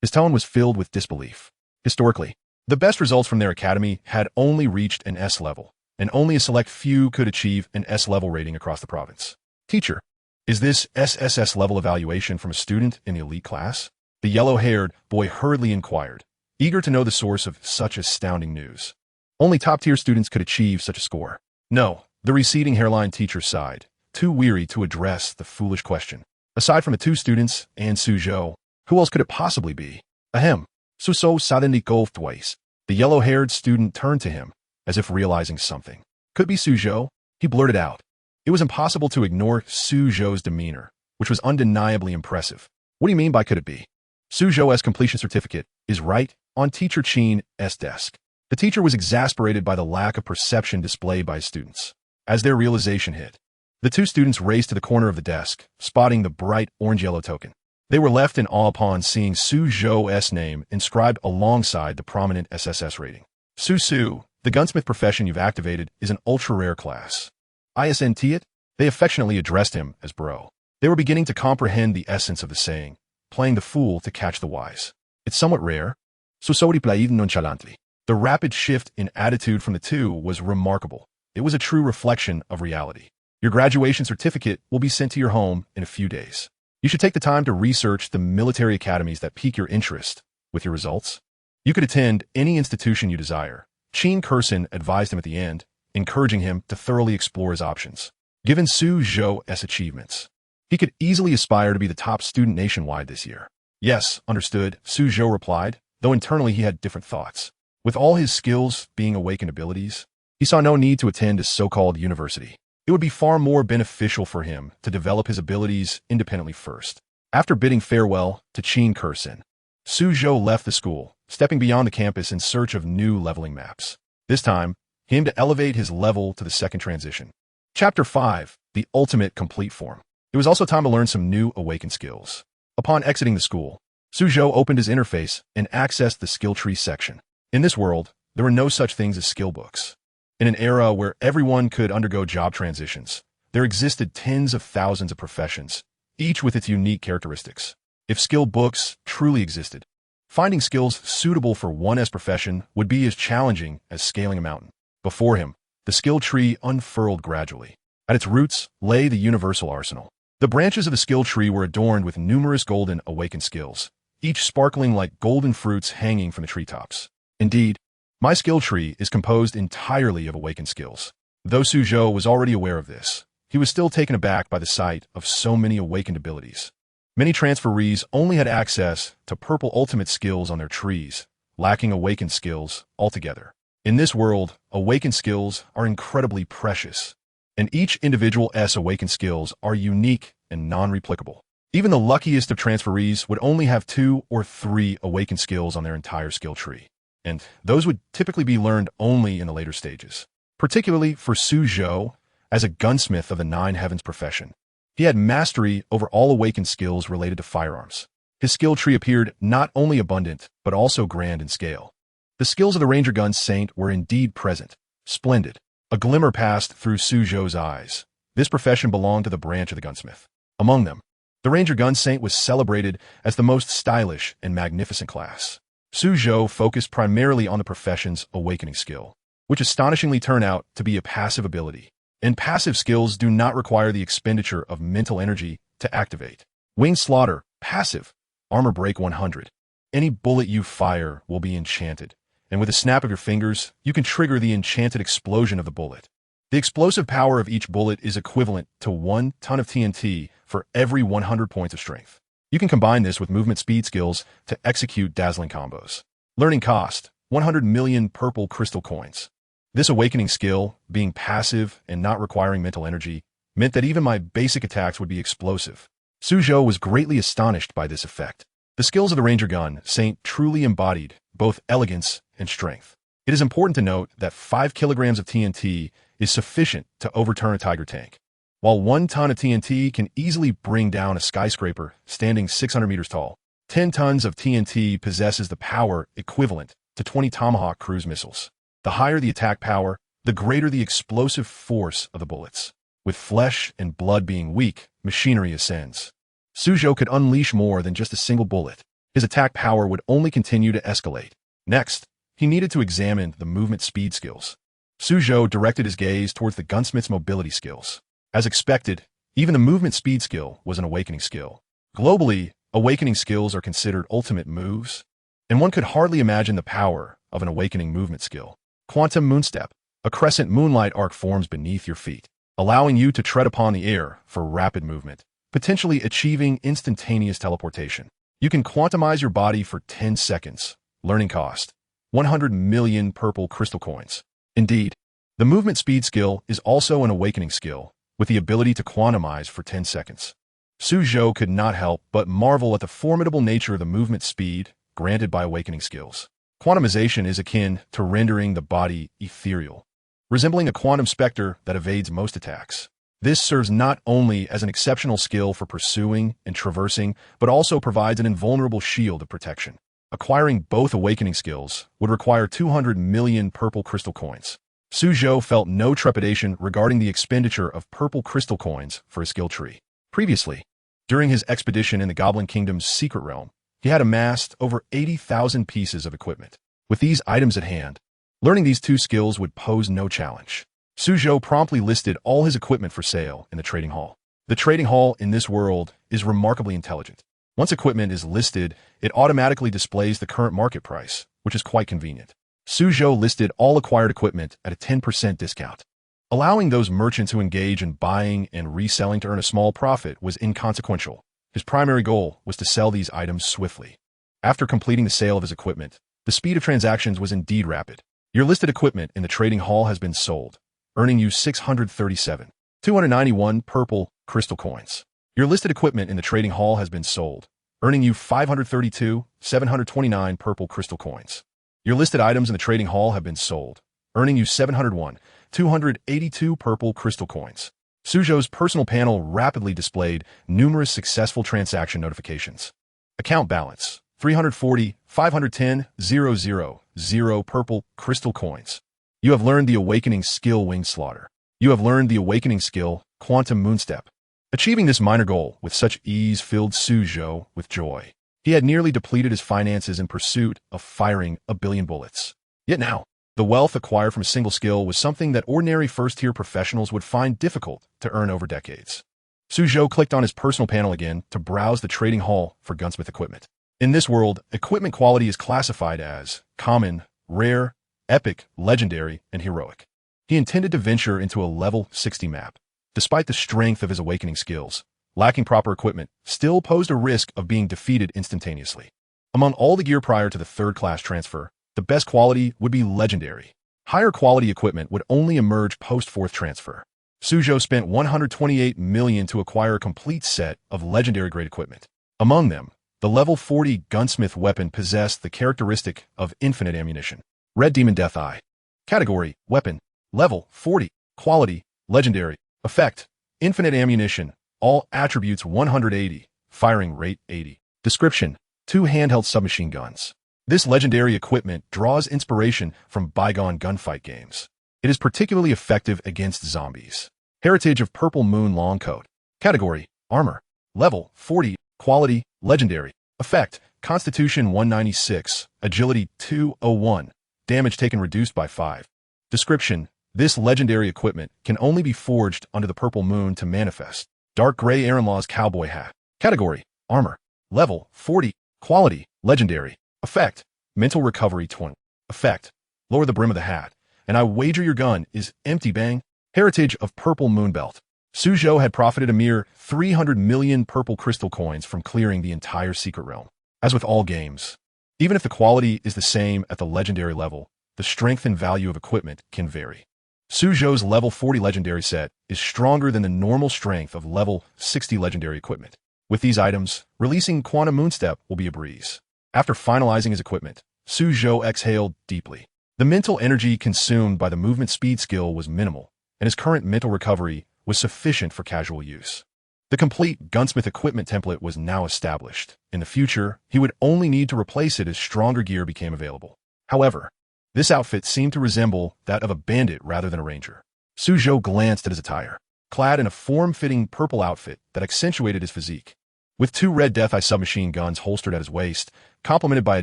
His tone was filled with disbelief. Historically, the best results from their academy had only reached an S level, and only a select few could achieve an S level rating across the province. Teacher, is this SSS level evaluation from a student in the elite class? The yellow-haired boy hurriedly inquired, eager to know the source of such astounding news. Only top-tier students could achieve such a score. No, the receding hairline teacher sighed, too weary to address the foolish question. Aside from the two students and Suzhou, who else could it possibly be? Ahem. Suso suddenly golfed twice. The yellow-haired student turned to him, as if realizing something. Could be Suzhou, he blurted out. It was impossible to ignore Suzhou's demeanor, which was undeniably impressive. What do you mean by could it be? Suzhou's completion certificate is right on Teacher Chen's desk. The teacher was exasperated by the lack of perception displayed by his students. As their realization hit, the two students raced to the corner of the desk, spotting the bright orange-yellow token. They were left in awe upon seeing Suzhou's name inscribed alongside the prominent SSS rating. Su, the gunsmith profession you've activated is an ultra-rare class. Isn't it? They affectionately addressed him as bro. They were beginning to comprehend the essence of the saying, playing the fool to catch the wise. It's somewhat rare. So replied nonchalantly. The rapid shift in attitude from the two was remarkable. It was a true reflection of reality. Your graduation certificate will be sent to your home in a few days. You should take the time to research the military academies that pique your interest. With your results, you could attend any institution you desire. Chen Kursin advised him at the end, encouraging him to thoroughly explore his options. Given Suzhou's achievements, he could easily aspire to be the top student nationwide this year. Yes, understood, Suzhou replied, though internally he had different thoughts. With all his skills being awakened abilities, he saw no need to attend a so-called university. It would be far more beneficial for him to develop his abilities independently first. After bidding farewell to Chen Kursin, Suzhou left the school, stepping beyond the campus in search of new leveling maps. This time, he aimed to elevate his level to the second transition. Chapter 5, The Ultimate Complete Form. It was also time to learn some new awakened skills. Upon exiting the school, Suzhou opened his interface and accessed the skill tree section. In this world, there were no such things as skill books. In an era where everyone could undergo job transitions, there existed tens of thousands of professions, each with its unique characteristics. If skill books truly existed, finding skills suitable for one's profession would be as challenging as scaling a mountain. Before him, the skill tree unfurled gradually. At its roots lay the universal arsenal. The branches of the skill tree were adorned with numerous golden awakened skills, each sparkling like golden fruits hanging from the treetops. Indeed, my skill tree is composed entirely of awakened skills. Though Suzhou was already aware of this, he was still taken aback by the sight of so many awakened abilities. Many transferees only had access to purple ultimate skills on their trees, lacking awakened skills altogether. In this world, awakened skills are incredibly precious, and each individual's awakened skills are unique and non-replicable. Even the luckiest of transferees would only have 2 or 3 awakened skills on their entire skill tree, and those would typically be learned only in the later stages. Particularly for Suzhou, as a gunsmith of the Nine Heavens profession, he had mastery over all awakened skills related to firearms. His skill tree appeared not only abundant, but also grand in scale. The skills of the Ranger Gun Saint were indeed present, splendid. A glimmer passed through Suzhou's eyes. This profession belonged to the branch of the gunsmith. Among them, the Ranger Gun Saint was celebrated as the most stylish and magnificent class. Suzhou focused primarily on the profession's awakening skill, which astonishingly turned out to be a passive ability. And passive skills do not require the expenditure of mental energy to activate. Wing Slaughter, passive. Armor Break 100. Any bullet you fire will be enchanted, and with a snap of your fingers, you can trigger the enchanted explosion of the bullet. The explosive power of each bullet is equivalent to 1 ton of TNT for every 100 points of strength. You can combine this with movement speed skills to execute dazzling combos. Learning cost, 100 million purple crystal coins. This awakening skill, being passive and not requiring mental energy, meant that even my basic attacks would be explosive. Suzhou was greatly astonished by this effect. The skills of the Ranger Gun Saint truly embodied both elegance and strength. It is important to note that 5 kilograms of TNT is sufficient to overturn a Tiger tank, while 1 ton of TNT can easily bring down a skyscraper standing 600 meters tall. 10 tons of TNT possesses the power equivalent to 20 Tomahawk cruise missiles. The higher the attack power, the greater the explosive force of the bullets. With flesh and blood being weak, machinery ascends. Suzhou could unleash more than just a single bullet. His attack power would only continue to escalate. Next, he needed to examine the movement speed skills. Suzhou directed his gaze towards the gunsmith's mobility skills. As expected, even the movement speed skill was an awakening skill. Globally, awakening skills are considered ultimate moves, and one could hardly imagine the power of an awakening movement skill. Quantum Moonstep. A crescent moonlight arc forms beneath your feet, allowing you to tread upon the air for rapid movement, potentially achieving instantaneous teleportation. You can quantumize your body for 10 seconds. Learning cost: 100 million purple crystal coins. Indeed, the movement speed skill is also an awakening skill, with the ability to quantumize for 10 seconds. Suzhou could not help but marvel at the formidable nature of the movement speed granted by awakening skills. Quantumization is akin to rendering the body ethereal, resembling a quantum specter that evades most attacks. This serves not only as an exceptional skill for pursuing and traversing, but also provides an invulnerable shield of protection. Acquiring both awakening skills would require 200 million purple crystal coins. Suzhou felt no trepidation regarding the expenditure of purple crystal coins for his skill tree. Previously, during his expedition in the Goblin Kingdom's secret realm, he had amassed over 80,000 pieces of equipment. With these items at hand, learning these two skills would pose no challenge. Suzhou promptly listed all his equipment for sale in the trading hall. The trading hall in this world is remarkably intelligent. Once equipment is listed, it automatically displays the current market price, which is quite convenient. Suzhou listed all acquired equipment at a 10% discount. Allowing those merchants who engage in buying and reselling to earn a small profit was inconsequential. His primary goal was to sell these items swiftly. After completing the sale of his equipment, the speed of transactions was indeed rapid. Your listed equipment in the trading hall has been sold, earning you 637,291 purple crystal coins. Your listed equipment in the trading hall has been sold, earning you 532,729 purple crystal coins. Your listed items in the trading hall have been sold, earning you 701,282 purple crystal coins. Suzhou's personal panel rapidly displayed numerous successful transaction notifications. Account balance: 340,510,000 purple crystal coins. You have learned the awakening skill Winged Slaughter. You have learned the awakening skill Quantum Moonstep. Achieving this minor goal with such ease filled Suzhou with joy. He had nearly depleted his finances in pursuit of firing 1 billion bullets. Yet now, the wealth acquired from a single skill was something that ordinary first-tier professionals would find difficult to earn over decades. Suzhou clicked on his personal panel again to browse the trading hall for gunsmith equipment. In this world, equipment quality is classified as common, rare, epic, legendary, and heroic. He intended to venture into a level 60 map. Despite the strength of his awakening skills, lacking proper equipment still posed a risk of being defeated instantaneously. Among all the gear prior to the third-class transfer, the best quality would be legendary. Higher quality equipment would only emerge post-fourth transfer. Suzhou spent 128 million to acquire a complete set of legendary-grade equipment. Among them, the level 40 gunsmith weapon possessed the characteristic of infinite ammunition. Red Demon Death Eye. Category: Weapon. Level 40. Quality: Legendary. Effect: Infinite ammunition. All attributes 180. Firing rate 80. Description: 2 handheld submachine guns. This legendary equipment draws inspiration from bygone gunfight games. It is particularly effective against zombies. Heritage of Purple Moon Long Coat. Category: Armor. Level 40. Quality: Legendary. Effect: Constitution 196. Agility 201. Damage taken reduced by 5. Description: This legendary equipment can only be forged under the purple moon to manifest. Dark Gray Aaron Law's Cowboy Hat. Category: Armor. Level 40. Quality: Legendary. Effect: Mental Recovery 20. Effect: Lower the brim of the hat, and I wager your gun is empty. Bang. Heritage of Purple Moon Belt. Suzhou had profited a mere 300 million purple crystal coins from clearing the entire secret realm. As with all games, even if the quality is the same at the legendary level, the strength and value of equipment can vary. Suzhou's level 40 legendary set is stronger than the normal strength of level 60 legendary equipment. With these items, releasing Quantum Moonstep will be a breeze. After finalizing his equipment, Suzhou exhaled deeply. The mental energy consumed by the movement speed skill was minimal, and his current mental recovery was sufficient for casual use. The complete gunsmith equipment template was now established. In the future, he would only need to replace it as stronger gear became available. However, this outfit seemed to resemble that of a bandit rather than a ranger. Suzhou glanced at his attire, clad in a form-fitting purple outfit that accentuated his physique. With 2 red Death Eye submachine guns holstered at his waist, complemented by a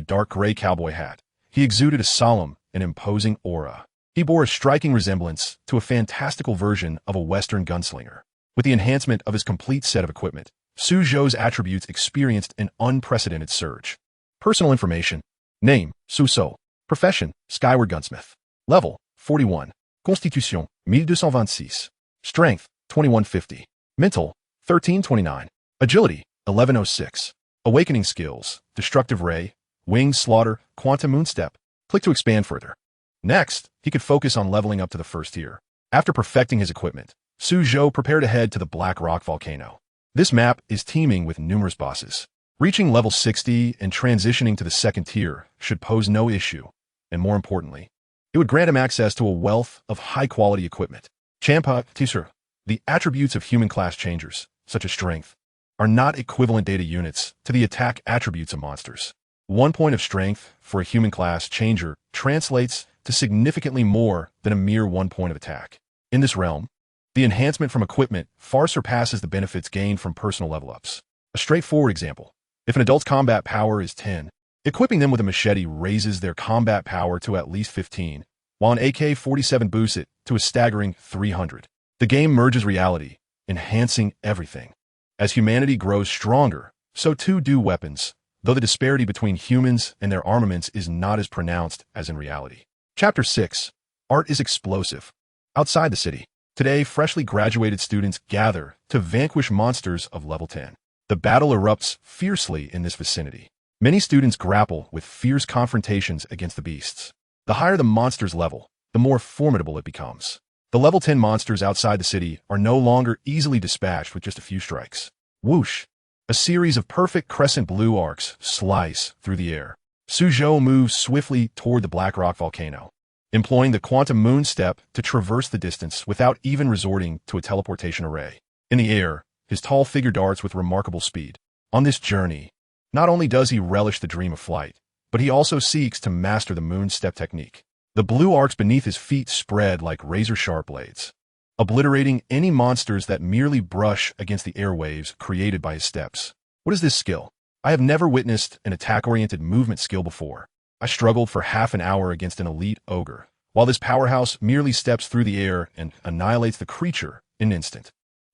dark gray cowboy hat, he exuded a solemn and imposing aura. He bore a striking resemblance to a fantastical version of a Western gunslinger. With the enhancement of his complete set of equipment, Suzhou's attributes experienced an unprecedented surge. Personal information. Name, Suzhou. Profession, skyward gunsmith. Level, 41. Constitution, 1226. Strength, 2150. Mental, 1329. Agility, 1106. Awakening skills, destructive ray, wing slaughter, quantum moonstep. Click to expand further. Next, he could focus on leveling up to the first tier. After perfecting his equipment, Suzhou prepared to head to the Black Rock volcano. This map is teeming with numerous bosses. Reaching level 60 and transitioning to the second tier should pose no issue, and more importantly, it would grant him access to a wealth of high-quality equipment. Champa, Tisur, the attributes of human class changers, such as strength, are not equivalent data units to the attack attributes of monsters. 1 point of strength for a human class changer translates to significantly more than a mere 1 point of attack. In this realm, the enhancement from equipment far surpasses the benefits gained from personal level-ups. A straightforward example. If an adult's combat power is 10, equipping them with a machete raises their combat power to at least 15, while an AK-47 boosts it to a staggering 300. The game merges reality, enhancing everything. As humanity grows stronger, so too do weapons, though the disparity between humans and their armaments is not as pronounced as in reality. Chapter 6. Art is explosive. Outside the city, today freshly graduated students gather to vanquish monsters of level 10. The battle erupts fiercely in this vicinity. Many students grapple with fierce confrontations against the beasts. The higher the monster's level, the more formidable it becomes. The level 10 monsters outside the city are no longer easily dispatched with just a few strikes. Whoosh! A series of perfect crescent blue arcs slice through the air. Suzhou moves swiftly toward the Black Rock volcano, employing the quantum moon step to traverse the distance without even resorting to a teleportation array. In the air, his tall figure darts with remarkable speed. On this journey, not only does he relish the dream of flight, but he also seeks to master the moon step technique. The blue arcs beneath his feet spread like razor-sharp blades, obliterating any monsters that merely brush against the airwaves created by his steps. What is this skill? I have never witnessed an attack-oriented movement skill before. I struggled for half an hour against an elite ogre, while this powerhouse merely steps through the air and annihilates the creature in an instant.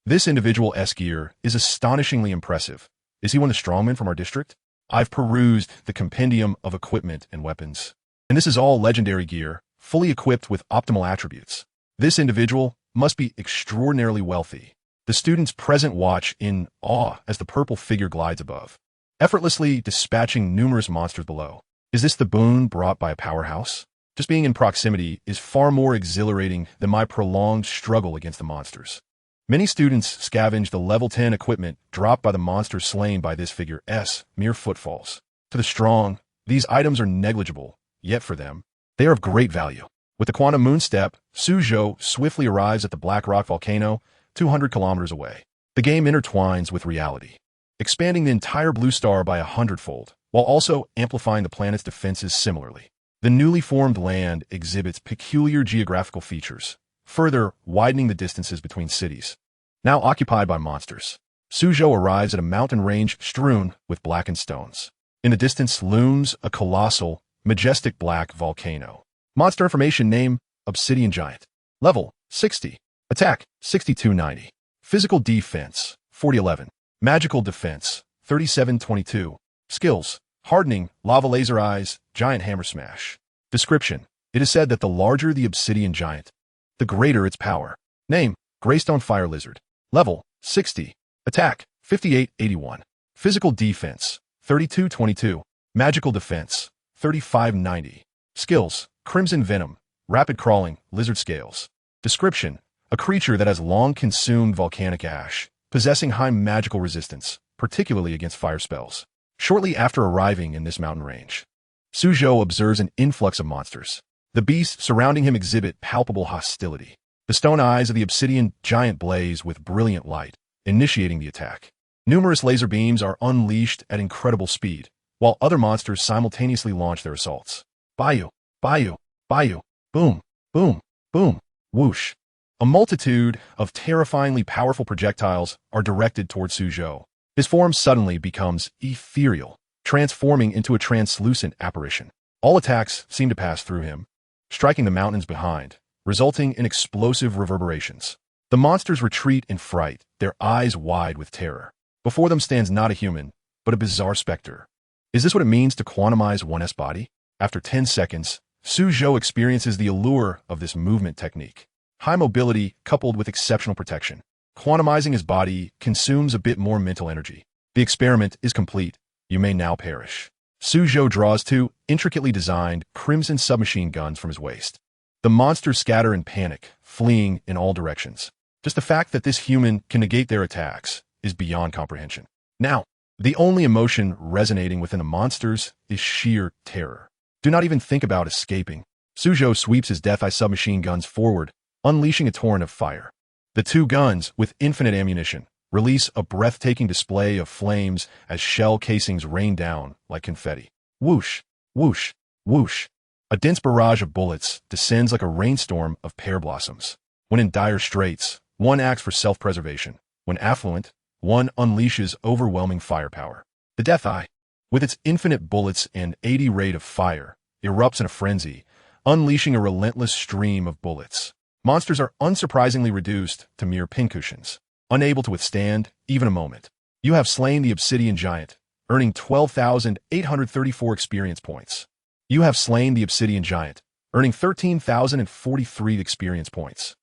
This individual's gear is astonishingly impressive. Is he one of the strongmen from our district? I've perused the compendium of equipment and weapons, and this is all legendary gear, fully equipped with optimal attributes. This individual must be extraordinarily wealthy. The students present watch in awe as the purple figure glides above, effortlessly dispatching numerous monsters below. Is this the boon brought by a powerhouse? Just being in proximity is far more exhilarating than my prolonged struggle against the monsters. Many students scavenge the level 10 equipment dropped by the monsters slain by this figure's mere footfalls. To the strong, these items are negligible, yet for them, they are of great value. With the quantum moon step, Suzhou swiftly arrives at the Black Rock volcano, 200 kilometers away. The game intertwines with reality, expanding the entire blue star by 100-fold, while also amplifying the planet's defenses similarly. The newly formed land exhibits peculiar geographical features, further widening the distances between cities. Now occupied by monsters, Suzhou arrives at a mountain range strewn with blackened stones. In the distance looms a colossal, majestic black volcano. Monster information: name, Obsidian Giant. Level, 60. Attack, 6290. Physical defense, 4011. Magical defense, 3722. Skills, hardening, lava laser eyes, giant hammer smash. Description: it is said that the larger the Obsidian Giant, the greater its power. Name, Greystone Fire Lizard. Level, 60. Attack, 5881. Physical defense, 3222. Magical defense, 3590. Skills, Crimson Venom, Rapid Crawling, Lizard Scales. Description: a creature that has long consumed volcanic ash, possessing high magical resistance, particularly against fire spells. Shortly after arriving in this mountain range, Suzhou observes an influx of monsters. The beasts surrounding him exhibit palpable hostility. The stone eyes of the Obsidian Giant blaze with brilliant light, initiating the attack. Numerous laser beams are unleashed at incredible speed, while other monsters simultaneously launch their assaults. Bayou, bayou, bayou, boom, boom, boom, whoosh. A multitude of terrifyingly powerful projectiles are directed toward Suzhou. His form suddenly becomes ethereal, transforming into a translucent apparition. All attacks seem to pass through him, striking the mountains behind, resulting in explosive reverberations. The monsters retreat in fright, their eyes wide with terror. Before them stands not a human, but a bizarre specter. Is this what it means to quantumize one's body? After 10 seconds, Suzhou experiences the allure of this movement technique. High mobility coupled with exceptional protection. Quantumizing his body consumes a bit more mental energy. The experiment is complete. You may now perish. Suzhou draws two intricately designed crimson submachine guns from his waist. The monsters scatter in panic, fleeing in all directions. Just the fact that this human can negate their attacks is beyond comprehension. Now, the only emotion resonating within the monsters is sheer terror. Do not even think about escaping. Suzhou sweeps his death eye submachine guns forward, unleashing a torrent of fire. The two guns, with infinite ammunition, release a breathtaking display of flames as shell casings rain down like confetti. Whoosh, whoosh, whoosh. A dense barrage of bullets descends like a rainstorm of pear blossoms. When in dire straits, one acts for self-preservation. When affluent, one unleashes overwhelming firepower. The Death Eye, with its infinite bullets and 80 rate of fire, erupts in a frenzy, unleashing a relentless stream of bullets. Monsters are unsurprisingly reduced to mere pincushions, unable to withstand even a moment. You have slain the Obsidian Giant, earning 12,834 experience points. You have slain the Obsidian Giant, earning 13,043 experience points.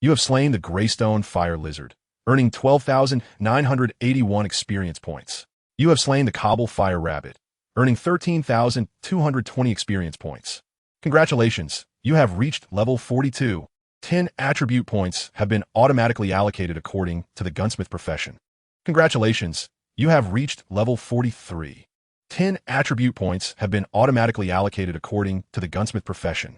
You have slain the Greystone Fire Lizard, earning 12,981 experience points. You have slain the Cobble Fire Rabbit, earning 13,220 experience points. Congratulations, you have reached level 42. 10 attribute points have been automatically allocated according to the gunsmith profession. Congratulations, you have reached level 43. 10 attribute points have been automatically allocated according to the gunsmith profession.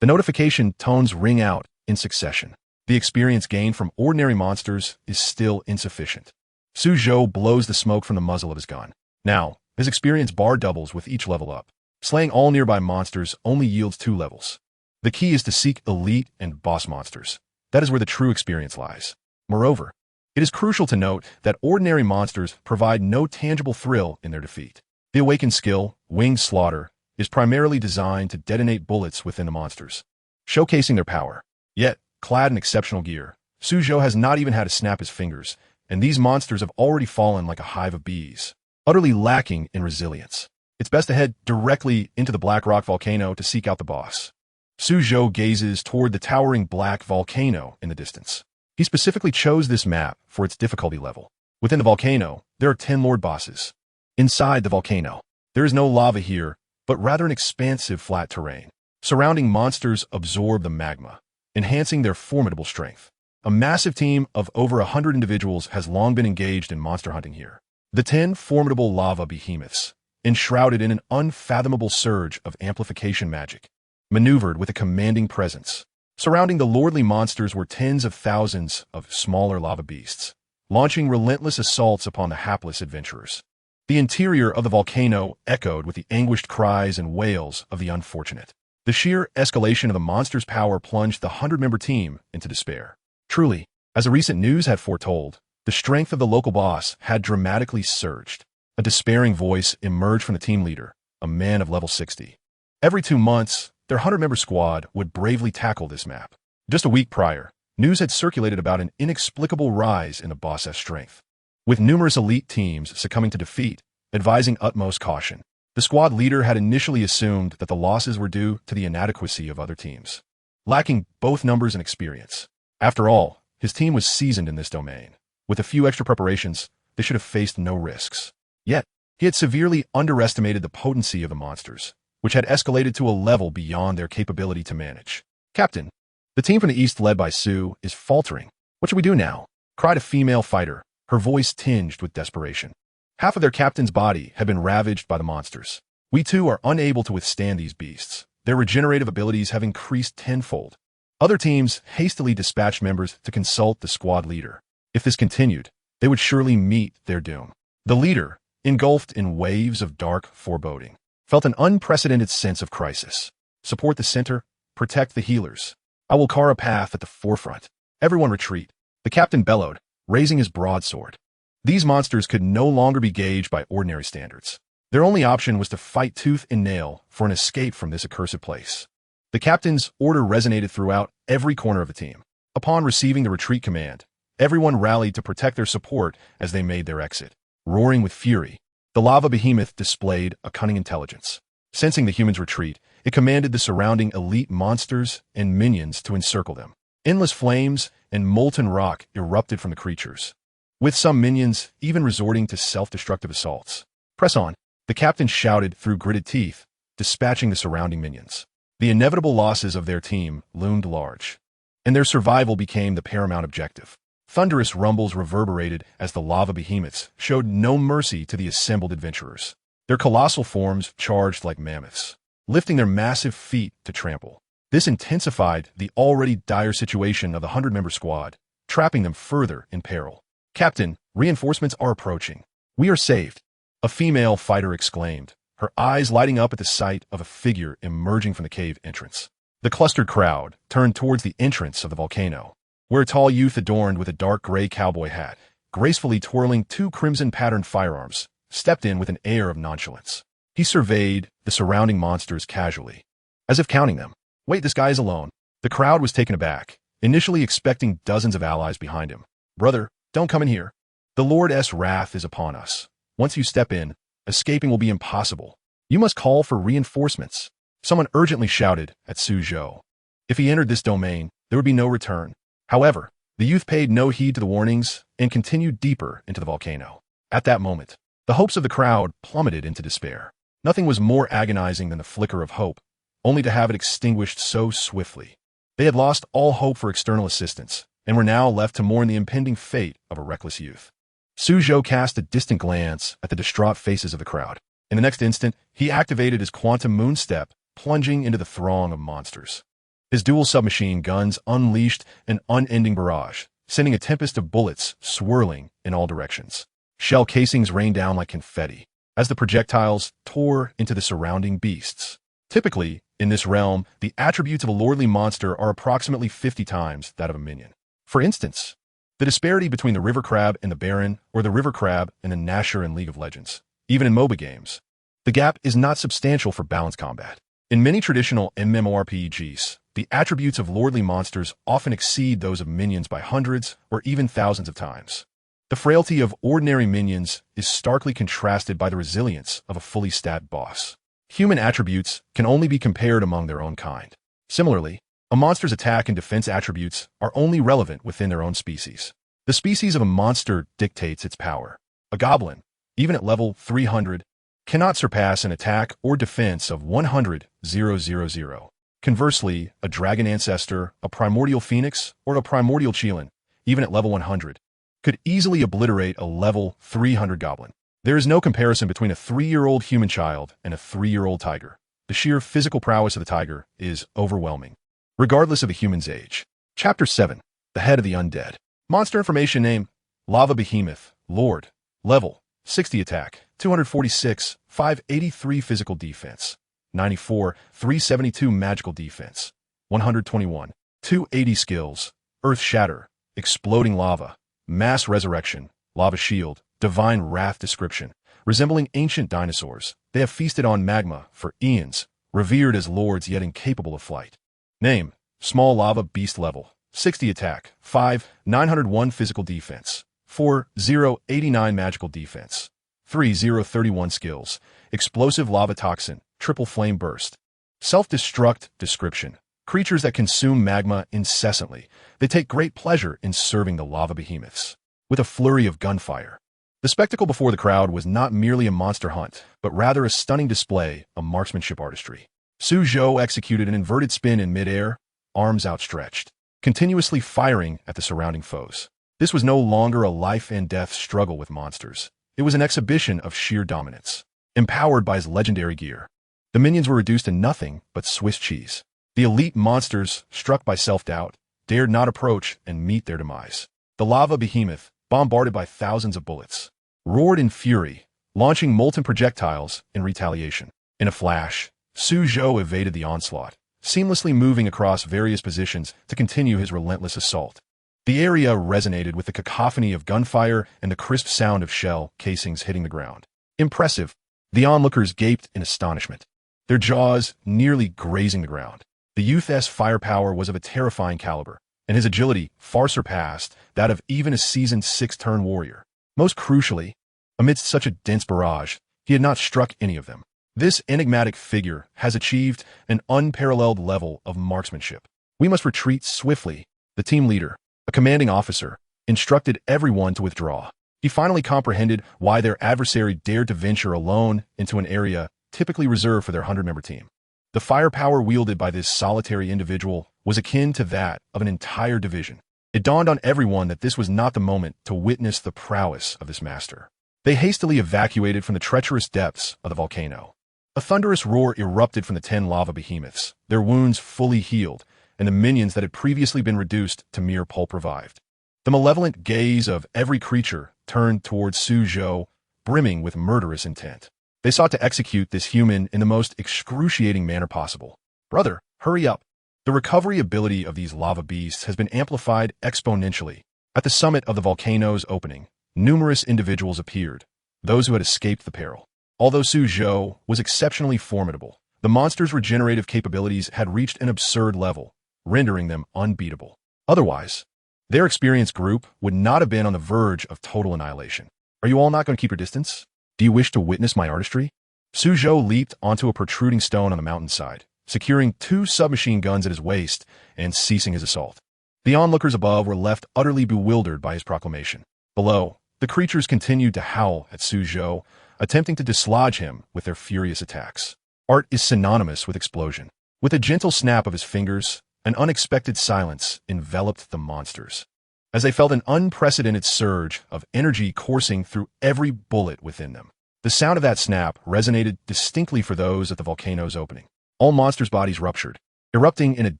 The notification tones ring out in succession. The experience gained from ordinary monsters is still insufficient. Suzhou blows the smoke from the muzzle of his gun. Now, his experience bar doubles with each level up. Slaying all nearby monsters only yields 2 levels. The key is to seek elite and boss monsters. That is where the true experience lies. Moreover, it is crucial to note that ordinary monsters provide no tangible thrill in their defeat. The awakened skill, Winged Slaughter, is primarily designed to detonate bullets within the monsters, showcasing their power. Yet, clad in exceptional gear, Suzhou has not even had to snap his fingers, and these monsters have already fallen like a hive of bees, utterly lacking in resilience. It's best to head directly into the Black Rock volcano to seek out the boss. Suzhou gazes toward the towering black volcano in the distance. He specifically chose this map for its difficulty level. Within the volcano, there are 10 Lord bosses. Inside the volcano, there is no lava here, but rather an expansive flat terrain. Surrounding monsters absorb the magma, enhancing their formidable strength. A massive team of over 100 individuals has long been engaged in monster hunting here. The 10 formidable lava behemoths, enshrouded in an unfathomable surge of amplification magic, maneuvered with a commanding presence. Surrounding the lordly monsters were tens of thousands of smaller lava beasts, launching relentless assaults upon the hapless adventurers. The interior of the volcano echoed with the anguished cries and wails of the unfortunate. The sheer escalation of the monster's power plunged the 100-member team into despair. Truly, as the recent news had foretold, the strength of the local boss had dramatically surged. A despairing voice emerged from the team leader, a man of level 60. Every 2 months, their 100-member squad would bravely tackle this map. Just a week prior, news had circulated about an inexplicable rise in the boss's strength, with numerous elite teams succumbing to defeat, advising utmost caution. The squad leader had initially assumed that the losses were due to the inadequacy of other teams, lacking both numbers and experience. After all, his team was seasoned in this domain. With a few extra preparations, they should have faced no risks. Yet, he had severely underestimated the potency of the monsters, which had escalated to a level beyond their capability to manage. Captain, the team from the east led by Sue is faltering. What should we do now? Cried a female fighter, her voice tinged with desperation. Half of their captain's body had been ravaged by the monsters. We too are unable to withstand these beasts. Their regenerative abilities have increased tenfold. Other teams hastily dispatched members to consult the squad leader. If this continued, they would surely meet their doom. The leader, engulfed in waves of dark foreboding, felt an unprecedented sense of crisis. Support the center, protect the healers. I will carve a path at the forefront. Everyone retreat. The captain bellowed, raising his broadsword. These monsters could no longer be gauged by ordinary standards. Their only option was to fight tooth and nail for an escape from this accursed place. The captain's order resonated throughout every corner of the team. Upon receiving the retreat command, everyone rallied to protect their support as they made their exit. Roaring with fury, the lava behemoth displayed a cunning intelligence. Sensing the humans' retreat, it commanded the surrounding elite monsters and minions to encircle them. Endless flames and molten rock erupted from the creatures, with some minions even resorting to self-destructive assaults. "Press on," the captain shouted through gritted teeth, dispatching the surrounding minions. The inevitable losses of their team loomed large, and their survival became the paramount objective. Thunderous rumbles reverberated as the lava behemoths showed no mercy to the assembled adventurers. Their colossal forms charged like mammoths, lifting their massive feet to trample. This intensified the already dire situation of the 100-member squad, trapping them further in peril. "Captain, reinforcements are approaching. We are saved," a female fighter exclaimed, her eyes lighting up at the sight of a figure emerging from the cave entrance. The clustered crowd turned towards the entrance of the volcano, where a tall youth adorned with a dark gray cowboy hat, gracefully twirling two crimson-patterned firearms, stepped in with an air of nonchalance. He surveyed the surrounding monsters casually, as if counting them. "Wait, this guy is alone." The crowd was taken aback, initially expecting dozens of allies behind him. "Brother, don't come in here. The Lord's wrath is upon us. Once you step in, escaping will be impossible. You must call for reinforcements." Someone urgently shouted at Suzhou. If he entered this domain, there would be no return. However, the youth paid no heed to the warnings and continued deeper into the volcano. At that moment, the hopes of the crowd plummeted into despair. Nothing was more agonizing than the flicker of hope, only to have it extinguished so swiftly. They had lost all hope for external assistance, and were now left to mourn the impending fate of a reckless youth. Suzhou cast a distant glance at the distraught faces of the crowd. In the next instant, he activated his quantum moonstep, plunging into the throng of monsters. His dual submachine guns unleashed an unending barrage, sending a tempest of bullets swirling in all directions. Shell casings rained down like confetti, as the projectiles tore into the surrounding beasts. Typically, in this realm, the attributes of a lordly monster are approximately 50 times that of a minion. For instance, the disparity between the river crab and the baron, or the river crab and the Nashor in League of Legends. Even in MOBA games, the gap is not substantial for balanced combat. In many traditional MMORPGs, the attributes of lordly monsters often exceed those of minions by hundreds or even thousands of times. The frailty of ordinary minions is starkly contrasted by the resilience of a fully stat boss. Human attributes can only be compared among their own kind. Similarly, a monster's attack and defense attributes are only relevant within their own species. The species of a monster dictates its power. A goblin, even at level 300, cannot surpass an attack or defense of 100,000. Conversely, a dragon ancestor, a primordial phoenix, or a primordial Qilin, even at level 100, could easily obliterate a level 300 goblin. There is no comparison between a 3-year-old human child and a 3-year-old tiger. The sheer physical prowess of the tiger is overwhelming, regardless of a human's age. Chapter 7. The Head of the Undead. Monster information name: Lava Behemoth, Lord. Level: 60 attack, 246, 583 physical defense, 94, 372 magical defense, 121, 280 skills: Earth Shatter, Exploding Lava, Mass Resurrection, Lava Shield, Divine Wrath. Description: resembling ancient dinosaurs, they have feasted on magma for eons, revered as lords yet incapable of flight. Name: Small Lava Beast. Level: 60 attack, 5, 901 physical defense, 4, 089 magical defense, 3, 031 skills: Explosive Lava Toxin, Triple Flame Burst. Self-destruct. Description: creatures that consume magma incessantly. They take great pleasure in serving the lava behemoths with a flurry of gunfire. The spectacle before the crowd was not merely a monster hunt, but rather a stunning display of marksmanship artistry. Suzhou executed an inverted spin in midair, arms outstretched, continuously firing at the surrounding foes. This was no longer a life-and-death struggle with monsters. It was an exhibition of sheer dominance. Empowered by his legendary gear, the minions were reduced to nothing but Swiss cheese. The elite monsters, struck by self-doubt, dared not approach and meet their demise. The lava behemoth, bombarded by thousands of bullets, roared in fury, launching molten projectiles in retaliation. In a flash, Suzhou evaded the onslaught, seamlessly moving across various positions to continue his relentless assault. The area resonated with the cacophony of gunfire and the crisp sound of shell casings hitting the ground. Impressive. The onlookers gaped in astonishment, their jaws nearly grazing the ground. The youth's firepower was of a terrifying caliber, and his agility far surpassed that of even a seasoned 6-turn warrior. Most crucially, amidst such a dense barrage, he had not struck any of them. This enigmatic figure has achieved an unparalleled level of marksmanship. We must retreat swiftly. The team leader, a commanding officer, instructed everyone to withdraw. He finally comprehended why their adversary dared to venture alone into an area typically reserved for their 100-member team. The firepower wielded by this solitary individual was akin to that of an entire division. It dawned on everyone that this was not the moment to witness the prowess of this master. They hastily evacuated from the treacherous depths of the volcano. A thunderous roar erupted from the 10 lava behemoths, their wounds fully healed, and the minions that had previously been reduced to mere pulp revived. The malevolent gaze of every creature turned towards Suzhou, brimming with murderous intent. They sought to execute this human in the most excruciating manner possible. Brother, hurry up. The recovery ability of these lava beasts has been amplified exponentially. At the summit of the volcano's opening, numerous individuals appeared, those who had escaped the peril. Although Suzhou was exceptionally formidable, the monster's regenerative capabilities had reached an absurd level, rendering them unbeatable. Otherwise, their experienced group would not have been on the verge of total annihilation. Are you all not going to keep your distance? Do you wish to witness my artistry? Suzhou leaped onto a protruding stone on the mountainside, securing 2 submachine guns at his waist and ceasing his assault. The onlookers above were left utterly bewildered by his proclamation. Below, the creatures continued to howl at Suzhou, attempting to dislodge him with their furious attacks. Art is synonymous with explosion. With a gentle snap of his fingers, an unexpected silence enveloped the monsters, as they felt an unprecedented surge of energy coursing through every bullet within them. The sound of that snap resonated distinctly for those at the volcano's opening. All monsters' bodies ruptured, erupting in a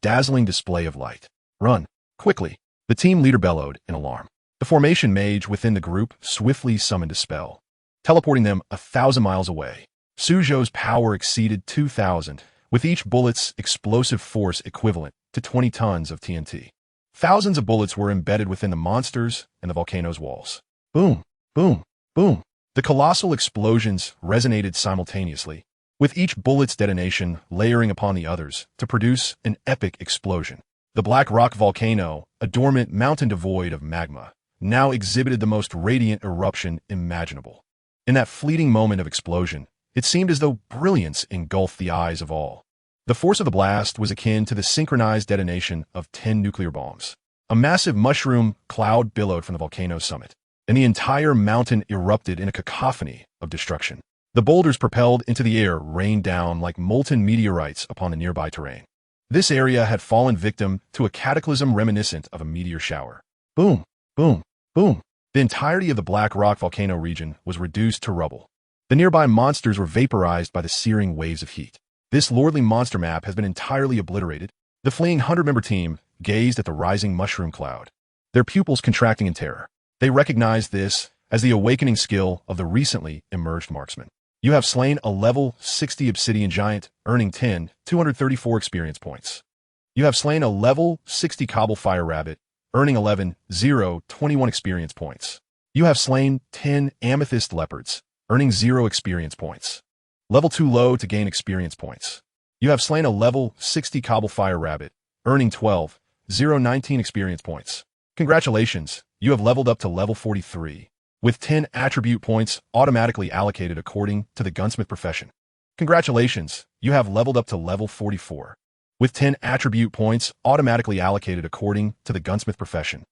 dazzling display of light. Run, quickly, the team leader bellowed in alarm. The formation mage within the group swiftly summoned a spell, teleporting them 1,000 miles away. Suzhou's power exceeded 2,000, with each bullet's explosive force equivalent to 20 tons of TNT. Thousands of bullets were embedded within the monsters and the volcano's walls. Boom, boom, boom. The colossal explosions resonated simultaneously, with each bullet's detonation layering upon the others to produce an epic explosion. The Black Rock volcano, a dormant mountain devoid of magma, now exhibited the most radiant eruption imaginable. In that fleeting moment of explosion, it seemed as though brilliance engulfed the eyes of all. The force of the blast was akin to the synchronized detonation of 10 nuclear bombs. A massive mushroom cloud billowed from the volcano's summit, and the entire mountain erupted in a cacophony of destruction. The boulders propelled into the air rained down like molten meteorites upon the nearby terrain. This area had fallen victim to a cataclysm reminiscent of a meteor shower. Boom, boom, boom. The entirety of the Black Rock volcano region was reduced to rubble. The nearby monsters were vaporized by the searing waves of heat. This lordly monster map has been entirely obliterated. The fleeing 100-member team gazed at the rising mushroom cloud, their pupils contracting in terror. They recognized this as the awakening skill of the recently emerged marksman. You have slain a level 60 obsidian giant, earning 234 experience points. You have slain a level 60 cobble fire rabbit, earning 21 experience points. You have slain 10 amethyst leopards, earning 0 experience points. Level 2 low to gain experience points. You have slain a level 60 cobble fire rabbit, earning 19 experience points. Congratulations, you have leveled up to level 43, with 10 attribute points automatically allocated according to the gunsmith profession. Congratulations, you have leveled up to level 44, with 10 attribute points automatically allocated according to the gunsmith profession.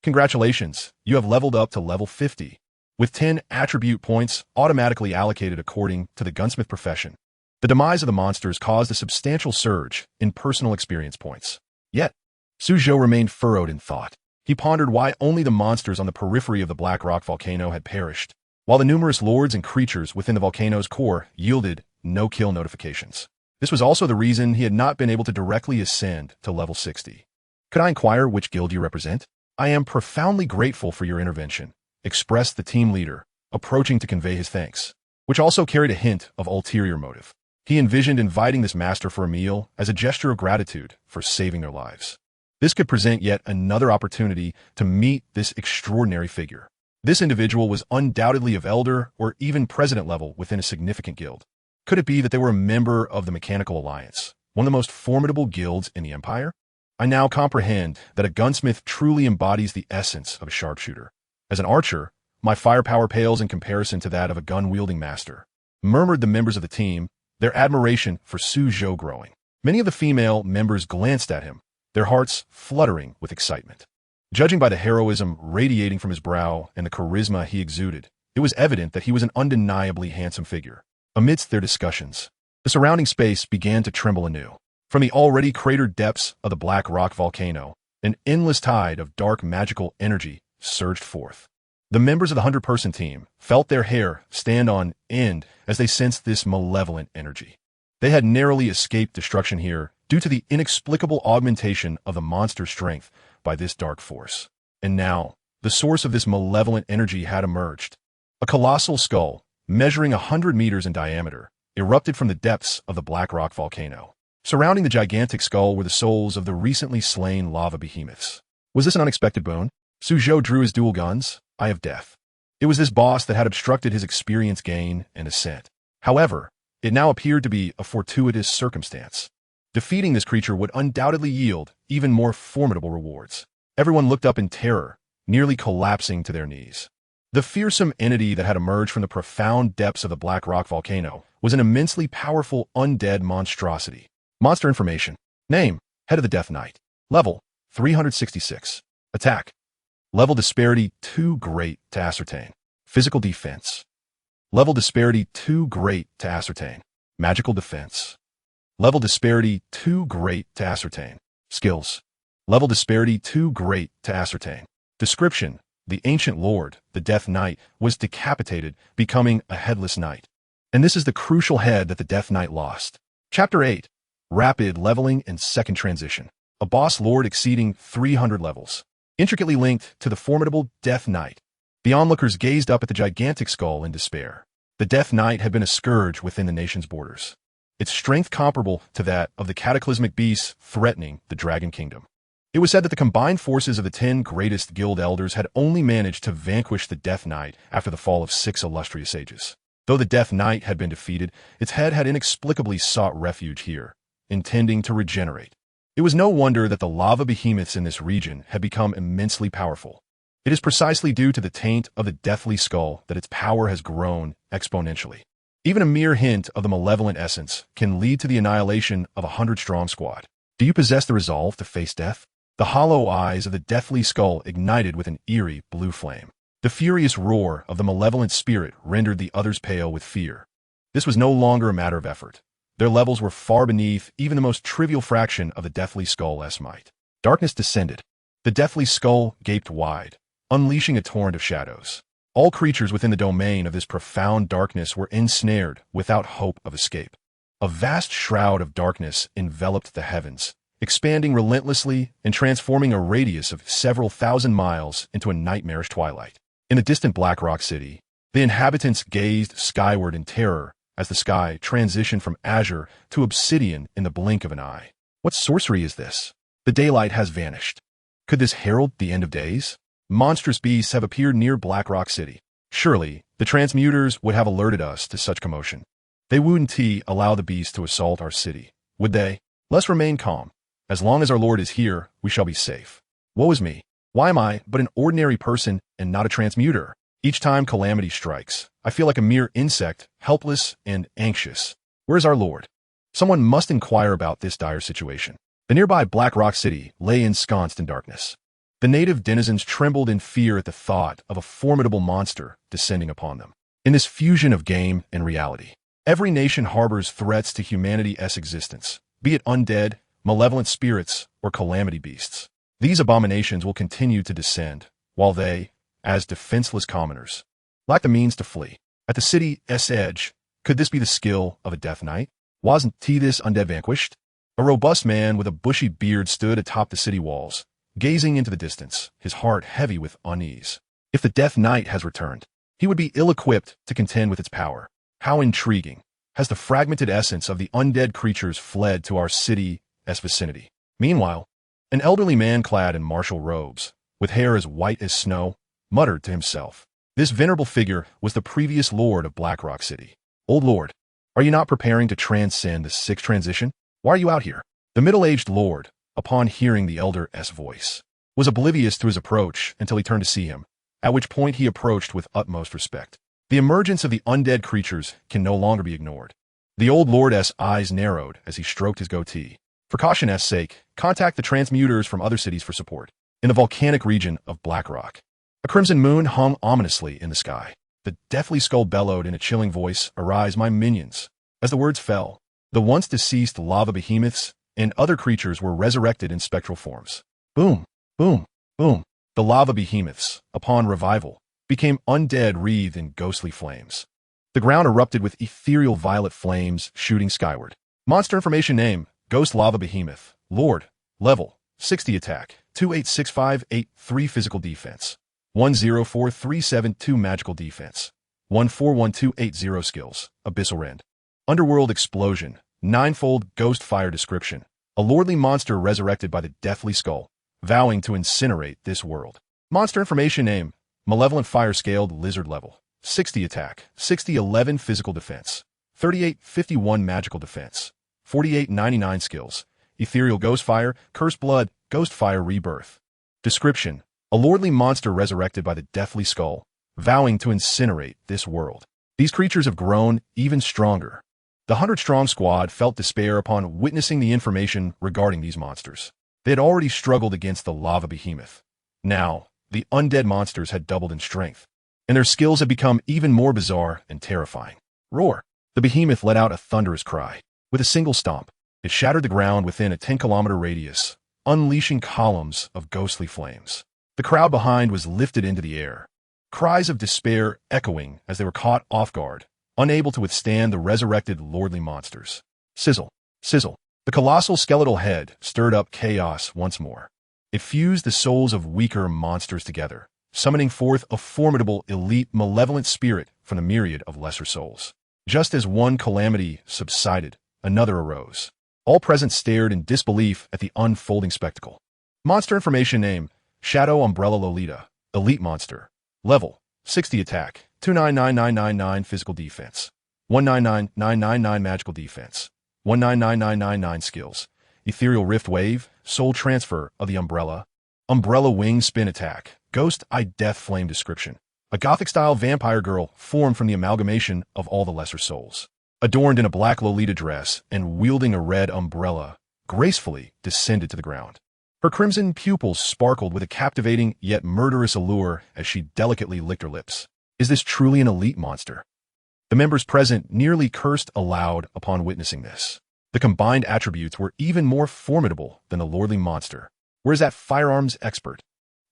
Congratulations, you have leveled up to level 50, with 10 attribute points automatically allocated according to the gunsmith profession. The demise of the monsters caused a substantial surge in personal experience points. Yet, Suzhou remained furrowed in thought. He pondered why only the monsters on the periphery of the Black Rock volcano had perished, while the numerous lords and creatures within the volcano's core yielded no-kill notifications. This was also the reason he had not been able to directly ascend to level 60. Could I inquire which guild you represent? I am profoundly grateful for your intervention, expressed the team leader, approaching to convey his thanks, which also carried a hint of ulterior motive. He envisioned inviting this master for a meal as a gesture of gratitude for saving their lives. This could present yet another opportunity to meet this extraordinary figure. This individual was undoubtedly of elder or even president level within a significant guild. Could it be that they were a member of the Mechanical Alliance, one of the most formidable guilds in the Empire? I now comprehend that a gunsmith truly embodies the essence of a sharpshooter. As an archer, my firepower pales in comparison to that of a gun-wielding master, murmured the members of the team, their admiration for Suzhou growing. Many of the female members glanced at him, their hearts fluttering with excitement. Judging by the heroism radiating from his brow and the charisma he exuded, it was evident that he was an undeniably handsome figure. Amidst their discussions, the surrounding space began to tremble anew. From the already cratered depths of the Black Rock volcano, an endless tide of dark magical energy surged forth. The members of the 100-person team felt their hair stand on end as they sensed this malevolent energy. They had narrowly escaped destruction here due to the inexplicable augmentation of the monster's strength by this dark force. And now, the source of this malevolent energy had emerged. A colossal skull, measuring 100 meters in diameter, erupted from the depths of the Black Rock volcano. Surrounding the gigantic skull were the souls of the recently slain lava behemoths. Was this an unexpected boon? Suzhou drew his dual guns, Eye of Death. It was this boss that had obstructed his experience gain and ascent. However, it now appeared to be a fortuitous circumstance. Defeating this creature would undoubtedly yield even more formidable rewards. Everyone looked up in terror, nearly collapsing to their knees. The fearsome entity that had emerged from the profound depths of the Black Rock volcano was an immensely powerful undead monstrosity. Monster information. Name, Head of the Death Knight. Level, 366. Attack. Level disparity too great to ascertain. Physical defense. Level disparity too great to ascertain. Magical defense. Level disparity too great to ascertain. Skills. Level disparity too great to ascertain. Description. The ancient lord, the Death Knight, was decapitated, becoming a headless knight. And this is the crucial head that the Death Knight lost. Chapter 8. Rapid leveling and second transition. A boss lord exceeding 300 levels. Intricately linked to the formidable Death Knight. The onlookers gazed up at the gigantic skull in despair. The Death Knight had been a scourge within the nation's borders, its strength comparable to that of the cataclysmic beasts threatening the Dragon Kingdom. It was said that the combined forces of the 10 greatest guild elders had only managed to vanquish the Death Knight after the fall of 6 illustrious ages. Though the Death Knight had been defeated, its head had inexplicably sought refuge here, intending to regenerate. It was no wonder that the lava behemoths in this region had become immensely powerful. It is precisely due to the taint of the deathly skull that its power has grown exponentially. Even a mere hint of the malevolent essence can lead to the annihilation of a 100-strong squad. Do you possess the resolve to face death? The hollow eyes of the deathly skull ignited with an eerie blue flame. The furious roar of the malevolent spirit rendered the others pale with fear. This was no longer a matter of effort. Their levels were far beneath even the most trivial fraction of the deathly skull's might. Darkness descended. The deathly skull gaped wide, unleashing a torrent of shadows. All creatures within the domain of this profound darkness were ensnared without hope of escape. A vast shroud of darkness enveloped the heavens, expanding relentlessly and transforming a radius of several thousand miles into a nightmarish twilight. In the distant Black Rock City, the inhabitants gazed skyward in terror as the sky transitioned from azure to obsidian in the blink of an eye. What sorcery is this? The daylight has vanished. Could this herald the end of days? Monstrous beasts have appeared near Black Rock City. Surely, the transmuters would have alerted us to such commotion. They wouldn't allow the beasts to assault our city, would they? Let's remain calm. As long as our Lord is here, we shall be safe. Woe is me. Why am I but an ordinary person and not a transmuter? Each time calamity strikes, I feel like a mere insect, helpless and anxious. Where is our Lord? Someone must inquire about this dire situation. The nearby Black Rock City lay ensconced in darkness. The native denizens trembled in fear at the thought of a formidable monster descending upon them. In this fusion of game and reality, every nation harbors threats to humanity's existence, be it undead, malevolent spirits, or calamity beasts. These abominations will continue to descend, while they, as defenseless commoners, lack the means to flee. At the city's edge, could this be the skill of a Death Knight? Wasn't this undead vanquished? A robust man with a bushy beard stood atop the city walls, gazing into the distance, his heart heavy with unease. If the Death Knight has returned, he would be ill-equipped to contend with its power. How intriguing. Has the fragmented essence of the undead creatures fled to our city's vicinity? Meanwhile, an elderly man clad in martial robes, with hair as white as snow, muttered to himself. This venerable figure was the previous lord of Black Rock City. Old Lord, are you not preparing to transcend the sixth transition? Why are you out here? The middle-aged lord, upon hearing the elder's voice, was oblivious to his approach until he turned to see him, at which point he approached with utmost respect. The emergence of the undead creatures can no longer be ignored. The old lord's eyes narrowed as he stroked his goatee. For caution's sake, contact the transmuters from other cities for support. In the volcanic region of Blackrock, a crimson moon hung ominously in the sky. The deathly skull bellowed in a chilling voice, "Arise, my minions." As the words fell, the once deceased lava behemoths and other creatures were resurrected in spectral forms. Boom, boom, boom. The lava behemoths, upon revival, became undead wreathed in ghostly flames. The ground erupted with ethereal violet flames shooting skyward. Monster information name, Ghost Lava Behemoth. Lord. Level, 60 attack, 28658 physical defense, 104372 magical defense, 141280 skills, Abyssal Rend. Underworld explosion, 9-fold ghost fire description. A lordly monster resurrected by the deathly skull, vowing to incinerate this world. Monster information name, Malevolent Fire Scaled Lizard Level, 60 attack, 6011 physical defense, 3851 magical defense, 4899 skills, Ethereal Ghost Fire, Cursed Blood, Ghost Fire Rebirth. Description, a lordly monster resurrected by the deathly skull, vowing to incinerate this world. These creatures have grown even stronger. The 100-strong squad felt despair upon witnessing the information regarding these monsters. They had already struggled against the lava behemoth. Now, the undead monsters had doubled in strength, and their skills had become even more bizarre and terrifying. Roar! The behemoth let out a thunderous cry. With a single stomp, it shattered the ground within a 10-kilometer radius, unleashing columns of ghostly flames. The crowd behind was lifted into the air, cries of despair echoing as they were caught off guard, unable to withstand the resurrected lordly monsters. Sizzle, sizzle. The colossal skeletal head stirred up chaos once more. It fused the souls of weaker monsters together, summoning forth a formidable, elite, malevolent spirit from the myriad of lesser souls. Just as one calamity subsided, another arose. All present stared in disbelief at the unfolding spectacle. Monster information name, Shadow Umbrella Lolita, Elite Monster. Level, 60 attack, 299999 physical defense, 199999 magical defense, 199999 skills, Ethereal Rift Wave, Soul Transfer of the Umbrella, Umbrella Wing Spin Attack, Ghost Eye Death Flame Description. A Gothic-style vampire girl formed from the amalgamation of all the lesser souls. Adorned in a black Lolita dress and wielding a red umbrella, gracefully descended to the ground. Her crimson pupils sparkled with a captivating yet murderous allure as she delicately licked her lips. Is this truly an elite monster? The members present nearly cursed aloud upon witnessing this. The combined attributes were even more formidable than the lordly monster. Where's that firearms expert?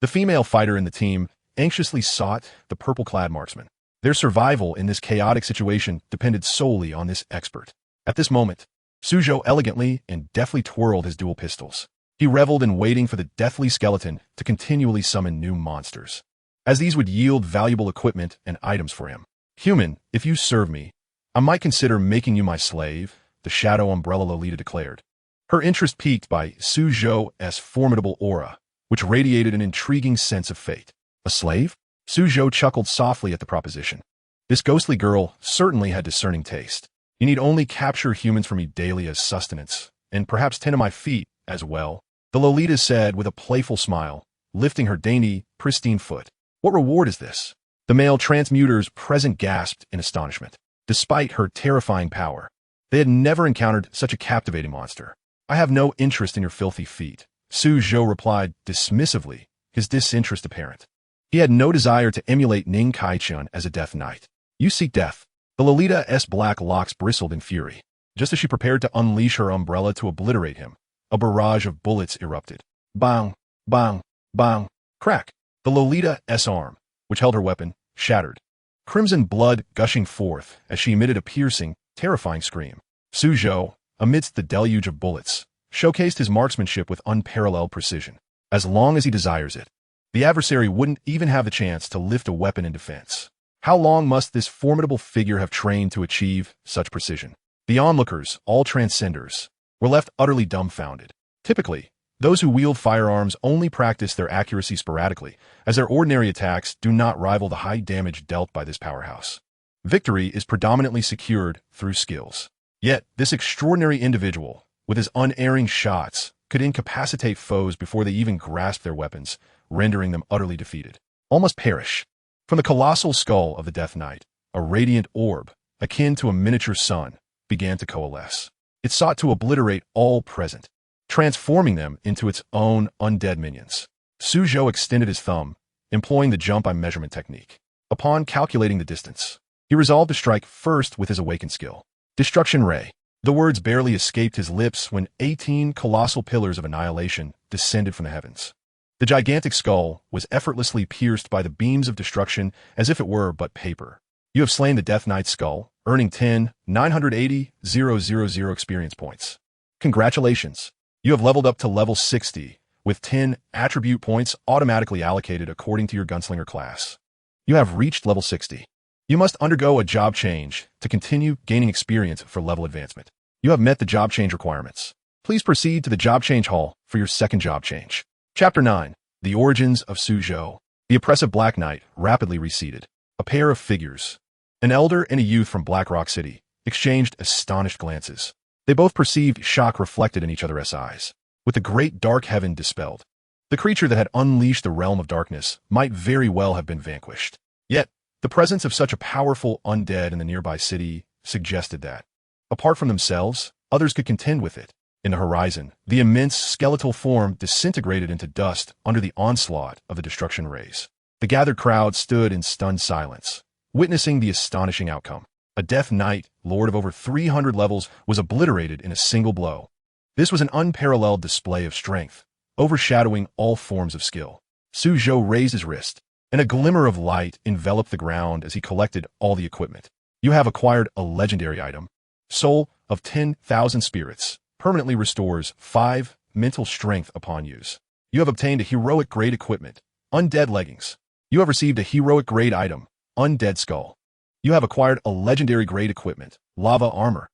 The female fighter in the team anxiously sought the purple-clad marksman. Their survival in this chaotic situation depended solely on this expert. At this moment, Suzhou elegantly and deftly twirled his dual pistols. He reveled in waiting for the deathly skeleton to continually summon new monsters, as these would yield valuable equipment and items for him. Human, if you serve me, I might consider making you my slave, the Shadow Umbrella Lolita declared. Her interest piqued by Suzhou's formidable aura, which radiated an intriguing sense of fate. A slave? Suzhou chuckled softly at the proposition. This ghostly girl certainly had discerning taste. You need only capture humans for me daily as sustenance, and perhaps tend to my feet as well, the Lolita said with a playful smile, lifting her dainty, pristine foot. What reward is this? The male transmuters present gasped in astonishment. Despite her terrifying power, they had never encountered such a captivating monster. I have no interest in your filthy feet, Suzhou replied dismissively, his disinterest apparent. He had no desire to emulate Ning Kaichun as a death knight. You seek death. The Lolita's black locks bristled in fury. Just as she prepared to unleash her umbrella to obliterate him, a barrage of bullets erupted. Bang, bang, bang, crack. The Lolita's arm, which held her weapon, shattered. Crimson blood gushing forth as she emitted a piercing, terrifying scream. Suzhou, amidst the deluge of bullets, showcased his marksmanship with unparalleled precision. As long as he desires it, the adversary wouldn't even have the chance to lift a weapon in defense. How long must this formidable figure have trained to achieve such precision? The onlookers, all transcenders, were left utterly dumbfounded. Typically, those who wield firearms only practice their accuracy sporadically, as their ordinary attacks do not rival the high damage dealt by this powerhouse. Victory is predominantly secured through skills. Yet, this extraordinary individual, with his unerring shots, could incapacitate foes before they even grasped their weapons, rendering them utterly defeated. Almost perish. From the colossal skull of the Death Knight, a radiant orb, akin to a miniature sun, began to coalesce. It sought to obliterate all present, transforming them into its own undead minions. Suzhou extended his thumb, employing the jump-by-measurement technique. Upon calculating the distance, he resolved to strike first with his awakened skill. Destruction Ray. The words barely escaped his lips when 18 colossal pillars of annihilation descended from the heavens. The gigantic skull was effortlessly pierced by the beams of destruction as if it were but paper. You have slain the Death Knight's skull, earning 10,980,000 experience points. Congratulations! You have leveled up to level 60, with 10 attribute points automatically allocated according to your gunslinger class. You have reached level 60. You must undergo a job change to continue gaining experience for level advancement. You have met the job change requirements. Please proceed to the job change hall for your second job change. Chapter 9. The Origins of Suzhou. The oppressive Black Knight rapidly receded. A pair of figures, an elder and a youth from Black Rock City, exchanged astonished glances. They both perceived shock reflected in each other's eyes. With the great dark heaven dispelled, the creature that had unleashed the realm of darkness might very well have been vanquished. Yet, the presence of such a powerful undead in the nearby city suggested that, apart from themselves, others could contend with it. In the horizon, the immense skeletal form disintegrated into dust under the onslaught of the destruction rays. The gathered crowd stood in stunned silence, witnessing the astonishing outcome. A Death Knight, lord of over 300 levels, was obliterated in a single blow. This was an unparalleled display of strength, overshadowing all forms of skill. Suzhou raised his wrist, and a glimmer of light enveloped the ground as he collected all the equipment. You have acquired a legendary item. Soul of 10,000 spirits permanently restores 5 mental strength upon use. You have obtained a heroic grade equipment, Undead Leggings. You have received a heroic grade item, Undead Skull. You have acquired a legendary grade equipment, Lava Armor.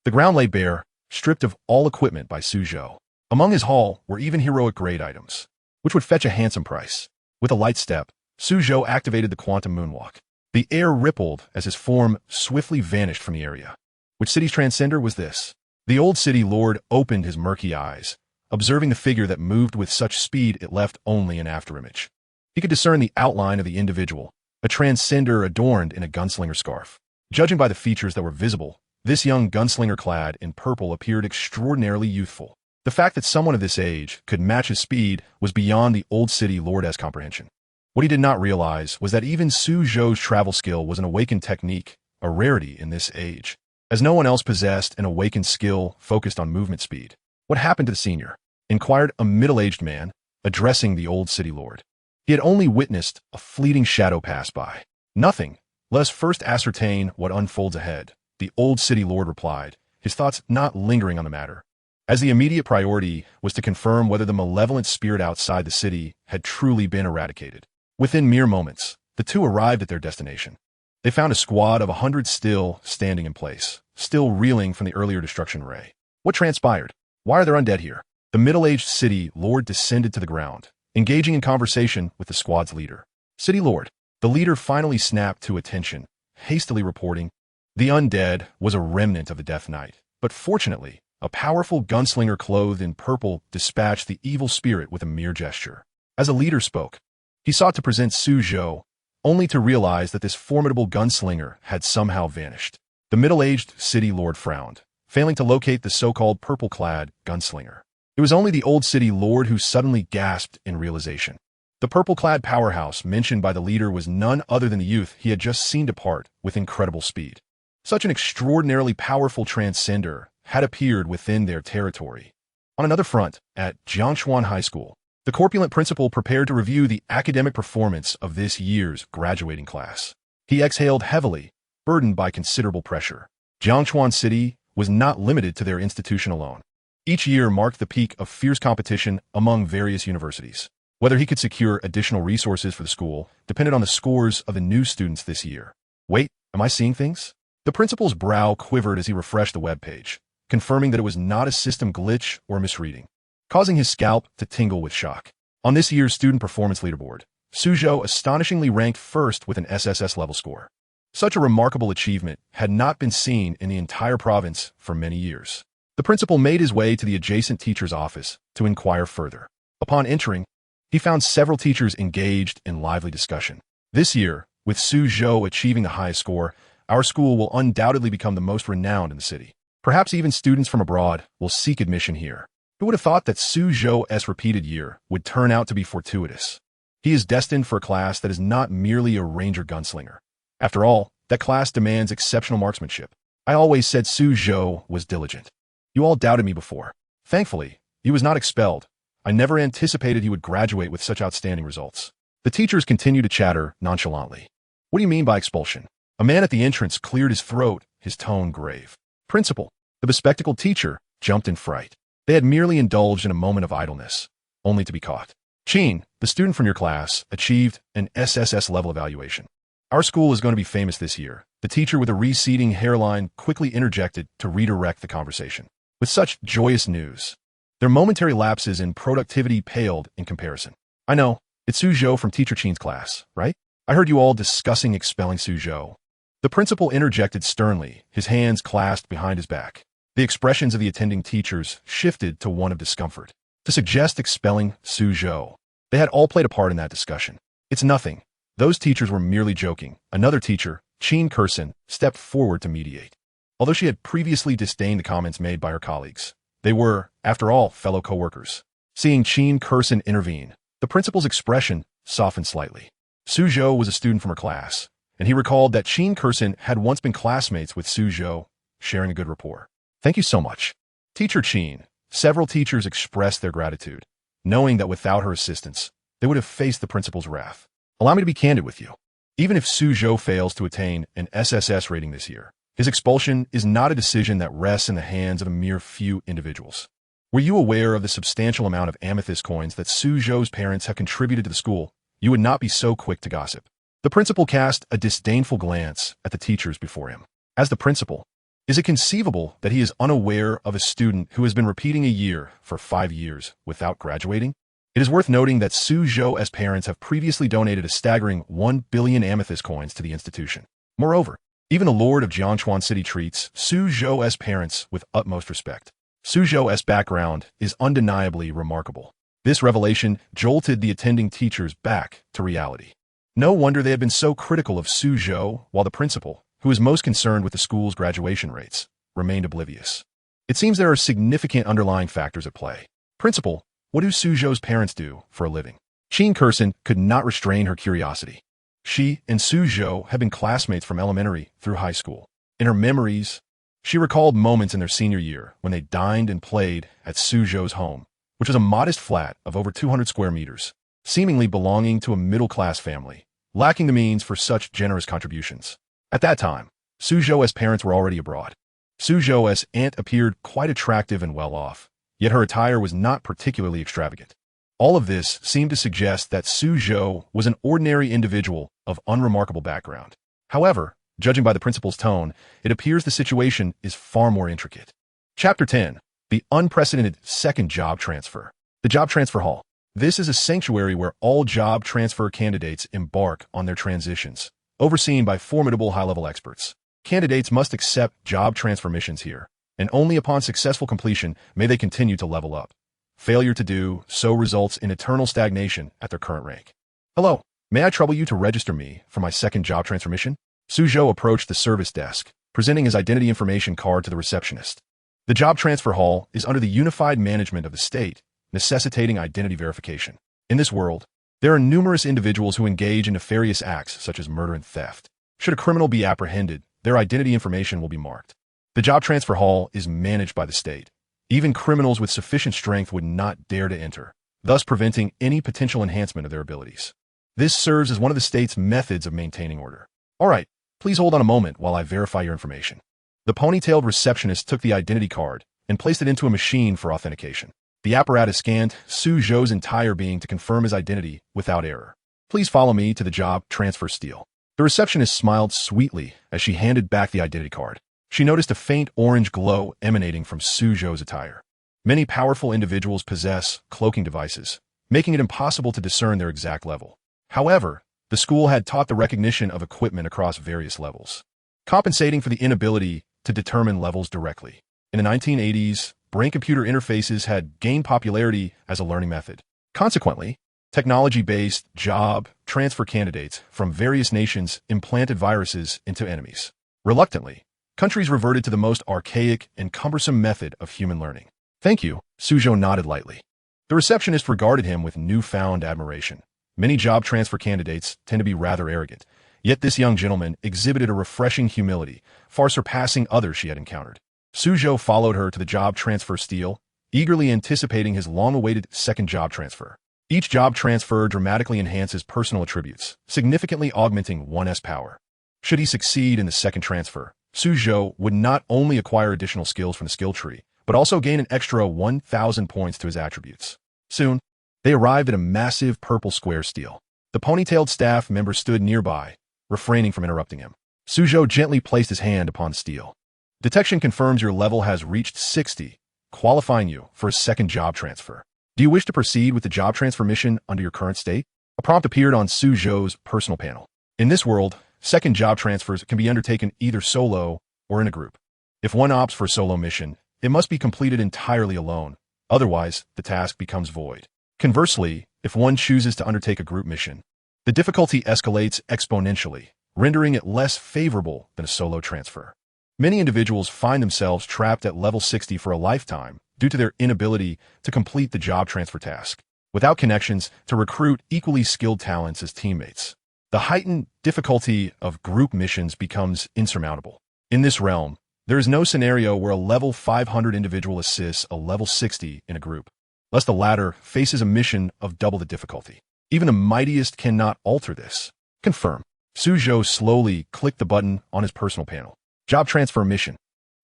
The ground lay bare, stripped of all equipment by Suzhou. Among his haul were even heroic grade items, which would fetch a handsome price. With a light step, Suzhou activated the quantum moonwalk. The air rippled as his form swiftly vanished from the area. Which city's transcender was this? The old city lord opened his murky eyes, observing the figure that moved with such speed it left only an afterimage. He could discern the outline of the individual, a transcender adorned in a gunslinger scarf. Judging by the features that were visible, this young gunslinger clad in purple appeared extraordinarily youthful. The fact that someone of this age could match his speed was beyond the old city lord's comprehension. What he did not realize was that even Suzhou's travel skill was an awakened technique, a rarity in this age, as no one else possessed an awakened skill focused on movement speed. What happened to the senior? Inquired a middle-aged man, addressing the old city lord. He had only witnessed a fleeting shadow pass by. Nothing. Let us first ascertain what unfolds ahead, the old city lord replied, his thoughts not lingering on the matter, as the immediate priority was to confirm whether the malevolent spirit outside the city had truly been eradicated. Within mere moments, the two arrived at their destination. They found a squad of 100 still standing in place, still reeling from the earlier destruction ray. What transpired? Why are there undead here? The middle-aged city lord descended to the ground, engaging in conversation with the squad's leader. City lord. The leader finally snapped to attention, hastily reporting, the undead was a remnant of the Death Knight, but fortunately, a powerful gunslinger clothed in purple dispatched the evil spirit with a mere gesture. As a leader spoke, he sought to present Suzhou, only to realize that this formidable gunslinger had somehow vanished. The middle-aged city lord frowned, failing to locate the so-called purple-clad gunslinger. It was only the old city lord who suddenly gasped in realization. The purple-clad powerhouse mentioned by the leader was none other than the youth he had just seen depart with incredible speed. Such an extraordinarily powerful transcender had appeared within their territory. On another front, at Jiangshuan High School, the corpulent principal prepared to review the academic performance of this year's graduating class. He exhaled heavily, burdened by considerable pressure. Jiangshuan City was not limited to their institution alone. Each year marked the peak of fierce competition among various universities. Whether he could secure additional resources for the school depended on the scores of the new students this year. Wait, am I seeing things? The principal's brow quivered as he refreshed the web page, confirming that it was not a system glitch or misreading, causing his scalp to tingle with shock. On this year's student performance leaderboard, Suzhou astonishingly ranked first with an SSS level score. Such a remarkable achievement had not been seen in the entire province for many years. The principal made his way to the adjacent teacher's office to inquire further. Upon entering, he found several teachers engaged in lively discussion. This year, with Suzhou achieving the highest score, our school will undoubtedly become the most renowned in the city. Perhaps even students from abroad will seek admission here. Who would have thought that Suzhou's repeated year would turn out to be fortuitous? He is destined for a class that is not merely a ranger gunslinger. After all, that class demands exceptional marksmanship. I always said Suzhou was diligent. You all doubted me before. Thankfully, he was not expelled. I never anticipated he would graduate with such outstanding results. The teachers continued to chatter nonchalantly. What do you mean by expulsion? A man at the entrance cleared his throat, his tone grave. Principal, the bespectacled teacher, jumped in fright. They had merely indulged in a moment of idleness, only to be caught. Chin, the student from your class, achieved an SSS level evaluation. Our school is going to be famous this year. The teacher with a receding hairline quickly interjected to redirect the conversation. With such joyous news, their momentary lapses in productivity paled in comparison. I know, it's Suzhou from Teacher Chin's class, right? I heard you all discussing expelling Suzhou. The principal interjected sternly, his hands clasped behind his back. The expressions of the attending teachers shifted to one of discomfort. To suggest expelling Suzhou, they had all played a part in that discussion. It's nothing. Those teachers were merely joking. Another teacher, Chin Kursin, stepped forward to mediate. Although she had previously disdained the comments made by her colleagues, they were, after all, fellow co-workers. Seeing Chin Kursin intervene, the principal's expression softened slightly. Suzhou was a student from her class, and he recalled that Chin Kursin had once been classmates with Suzhou, sharing a good rapport. Thank you so much. Teacher Chin. Several teachers expressed their gratitude, knowing that without her assistance, they would have faced the principal's wrath. Allow me to be candid with you. Even if Suzhou fails to attain an SSS rating this year, his expulsion is not a decision that rests in the hands of a mere few individuals. Were you aware of the substantial amount of amethyst coins that Suzhou's parents have contributed to the school, you would not be so quick to gossip. The principal cast a disdainful glance at the teachers before him. As the principal, is it conceivable that he is unaware of a student who has been repeating a year for 5 years without graduating? It is worth noting that Suzhou's parents have previously donated a staggering 1 billion amethyst coins to the institution. Moreover, even the Lord of Jiangchuan City treats Suzhou's parents with utmost respect. Suzhou's background is undeniably remarkable. This revelation jolted the attending teachers back to reality. No wonder they had been so critical of Suzhou, while the principal, who is most concerned with the school's graduation rates, remained oblivious. It seems there are significant underlying factors at play. Principal, what do Suzhou's parents do for a living? Chin Kursin could not restrain her curiosity. She and Suzhou had been classmates from elementary through high school. In her memories, she recalled moments in their senior year when they dined and played at Suzhou's home, which was a modest flat of over 200 square meters, seemingly belonging to a middle-class family, lacking the means for such generous contributions. At that time, Suzhou's parents were already abroad. Suzhou's aunt appeared quite attractive and well-off, yet her attire was not particularly extravagant. All of this seemed to suggest that Suzhou was an ordinary individual of unremarkable background. However, judging by the principal's tone, it appears the situation is far more intricate. Chapter 10. The unprecedented second job transfer. The job transfer hall. This is a sanctuary where all job transfer candidates embark on their transitions, overseen by formidable high-level experts. Candidates must accept job transfer missions here, and only upon successful completion may they continue to level up. Failure to do so results in eternal stagnation at their current rank. Hello, may I trouble you to register me for my second job transfer mission? Suzhou approached the service desk, presenting his identity information card to the receptionist. The job transfer hall is under the unified management of the state, necessitating identity verification. In this world, there are numerous individuals who engage in nefarious acts such as murder and theft. Should a criminal be apprehended, their identity information will be marked. The job transfer hall is managed by the state. Even criminals with sufficient strength would not dare to enter, thus preventing any potential enhancement of their abilities. This serves as one of the state's methods of maintaining order. All right, please hold on a moment while I verify your information. The ponytailed receptionist took the identity card and placed it into a machine for authentication. The apparatus scanned Suzhou's entire being to confirm his identity without error. Please follow me to the job transfer stele. The receptionist smiled sweetly as she handed back the identity card. She noticed a faint orange glow emanating from Suzhou's attire. Many powerful individuals possess cloaking devices, making it impossible to discern their exact level. However, the school had taught the recognition of equipment across various levels, compensating for the inability to determine levels directly. In the 1980s, brain-computer interfaces had gained popularity as a learning method. Consequently, technology-based job transfer candidates from various nations implanted viruses into enemies. Reluctantly, Countries reverted to the most archaic and cumbersome method of human learning. Thank you, Suzhou nodded lightly. The receptionist regarded him with newfound admiration. Many job transfer candidates tend to be rather arrogant, yet this young gentleman exhibited a refreshing humility, far surpassing others she had encountered. Suzhou followed her to the job transfer stele, eagerly anticipating his long-awaited second job transfer. Each job transfer dramatically enhances personal attributes, significantly augmenting one's power. Should he succeed in the second transfer, Suzhou would not only acquire additional skills from the skill tree, but also gain an extra 1,000 points to his attributes. Soon, they arrived at a massive purple square stele. The ponytailed staff member stood nearby, refraining from interrupting him. Suzhou gently placed his hand upon the stele. Detection confirms your level has reached 60, qualifying you for a second job transfer. Do you wish to proceed with the job transfer mission under your current state? A prompt appeared on Suzhou's personal panel. In this world, second job transfers can be undertaken either solo or in a group. If one opts for a solo mission, it must be completed entirely alone. Otherwise, the task becomes void. Conversely, if one chooses to undertake a group mission, the difficulty escalates exponentially, rendering it less favorable than a solo transfer. Many individuals find themselves trapped at level 60 for a lifetime due to their inability to complete the job transfer task, without connections to recruit equally skilled talents as teammates. The heightened difficulty of group missions becomes insurmountable. In this realm, there is no scenario where a level 500 individual assists a level 60 in a group, lest the latter faces a mission of double the difficulty. Even the mightiest cannot alter this. Confirm. Suzhou slowly clicked the button on his personal panel. Job transfer mission.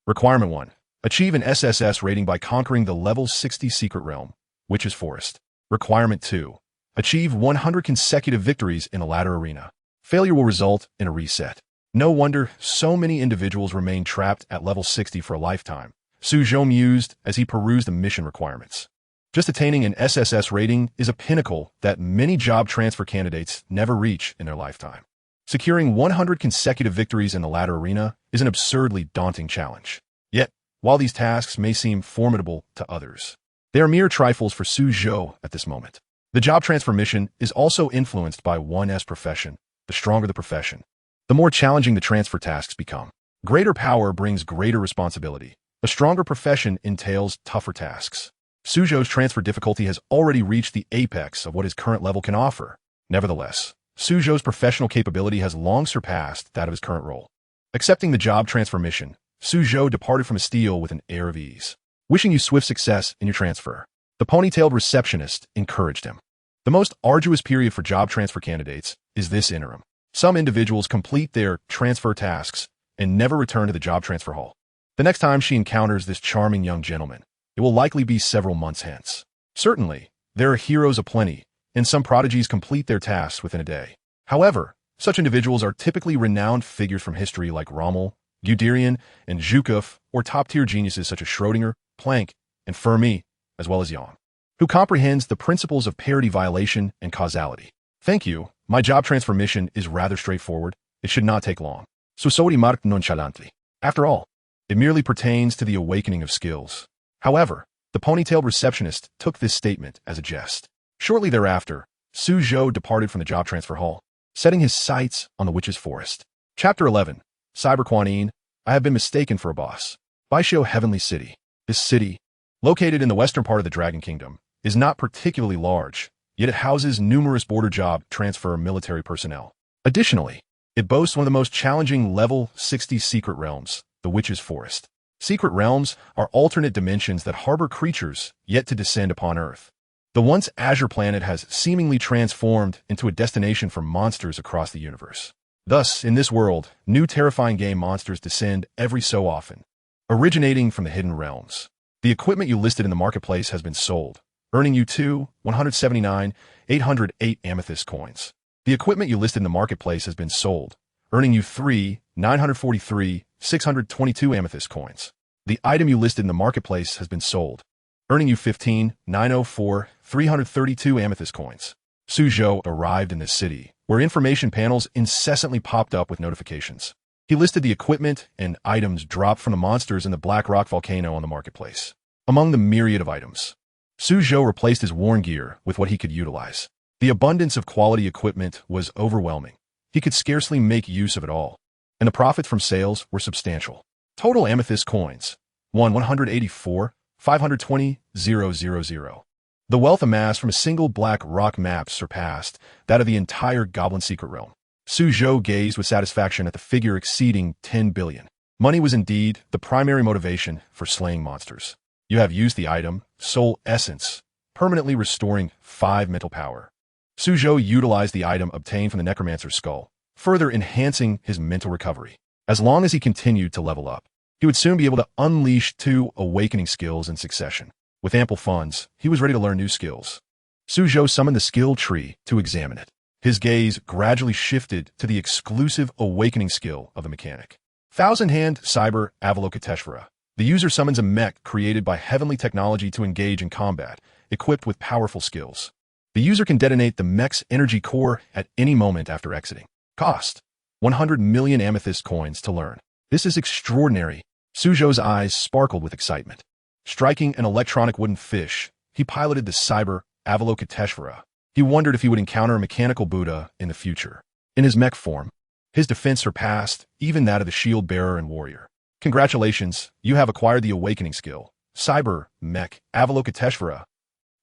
Requirement 1. Achieve an SSS rating by conquering the level 60 secret realm, Witch's Forest. Requirement 2. Achieve 100 consecutive victories in the ladder arena. Failure will result in a reset. No wonder so many individuals remain trapped at level 60 for a lifetime. Suzhou mused as he perused the mission requirements. Just attaining an SSS rating is a pinnacle that many job transfer candidates never reach in their lifetime. Securing 100 consecutive victories in the ladder arena is an absurdly daunting challenge. Yet, while these tasks may seem formidable to others, they are mere trifles for Suzhou at this moment. The job transfer mission is also influenced by one's profession. The stronger the profession, the more challenging the transfer tasks become. Greater power brings greater responsibility. A stronger profession entails tougher tasks. Suzhou's transfer difficulty has already reached the apex of what his current level can offer. Nevertheless, Suzhou's professional capability has long surpassed that of his current role. Accepting the job transfer mission, Suzhou departed from his stele with an air of ease. Wishing you swift success in your transfer. The ponytailed receptionist encouraged him. The most arduous period for job transfer candidates is this interim. Some individuals complete their transfer tasks and never return to the job transfer hall. The next time she encounters this charming young gentleman, it will likely be several months hence. Certainly, there are heroes aplenty, and some prodigies complete their tasks within a day. However, such individuals are typically renowned figures from history like Rommel, Guderian, and Zhukov, or top-tier geniuses such as Schrödinger, Planck, and Fermi, as well as Young, who comprehends the principles of parity violation and causality. Thank you. My job transfer mission is rather straightforward. It should not take long. Susodi marked nonchalantly. After all, it merely pertains to the awakening of skills. However, the ponytailed receptionist took this statement as a jest. Shortly thereafter, Suzhou departed from the job transfer hall, setting his sights on the Witch's Forest. Chapter 11. Cyber Quanine, I have been mistaken for a boss. Baishio Heavenly City. This city, located in the western part of the Dragon Kingdom, is not particularly large, yet it houses numerous border job transfer military personnel. Additionally, it boasts one of the most challenging level 60 secret realms, the Witch's Forest. Secret realms are alternate dimensions that harbor creatures yet to descend upon Earth. The once azure planet has seemingly transformed into a destination for monsters across the universe. Thus, in this world, new terrifying game monsters descend every so often, originating from the hidden realms. The equipment you listed in the marketplace has been sold, earning you 179,808 amethyst coins. The equipment you listed in the marketplace has been sold, earning you 943,622 amethyst coins. The item you listed in the marketplace has been sold, earning you 15,904,332 amethyst coins. Suzhou arrived in this city, where information panels incessantly popped up with notifications. He listed the equipment and items dropped from the monsters in the Black Rock volcano on the marketplace. Among the myriad of items, Suzhou replaced his worn gear with what he could utilize. The abundance of quality equipment was overwhelming. He could scarcely make use of it all, and the profits from sales were substantial. Total amethyst coins. 184, 520, 000. The wealth amassed from a single black rock map surpassed that of the entire Goblin Secret Realm. Su Zhou gazed with satisfaction at the figure exceeding 10 billion. Money was indeed the primary motivation for slaying monsters. You have used the item, Soul Essence, permanently restoring 5 mental power. Su Zhou utilized the item obtained from the Necromancer's skull, further enhancing his mental recovery. As long as he continued to level up, he would soon be able to unleash 2 awakening skills in succession. With ample funds, he was ready to learn new skills. Su Zhou summoned the skill tree to examine it. His gaze gradually shifted to the exclusive awakening skill of the mechanic. Thousand-Hand Cyber Avalokiteshvara. The user summons a mech created by heavenly technology to engage in combat, equipped with powerful skills. The user can detonate the mech's energy core at any moment after exiting. Cost: 100 million amethyst coins to learn. This is extraordinary. Su Zhou's eyes sparkled with excitement. Striking an electronic wooden fish, he piloted the Cyber Avalokiteshvara. He wondered if he would encounter a mechanical Buddha in the future. In his mech form, his defense surpassed even that of the shield bearer and warrior. Congratulations, you have acquired the awakening skill, Cyber Mech Avalokiteshvara.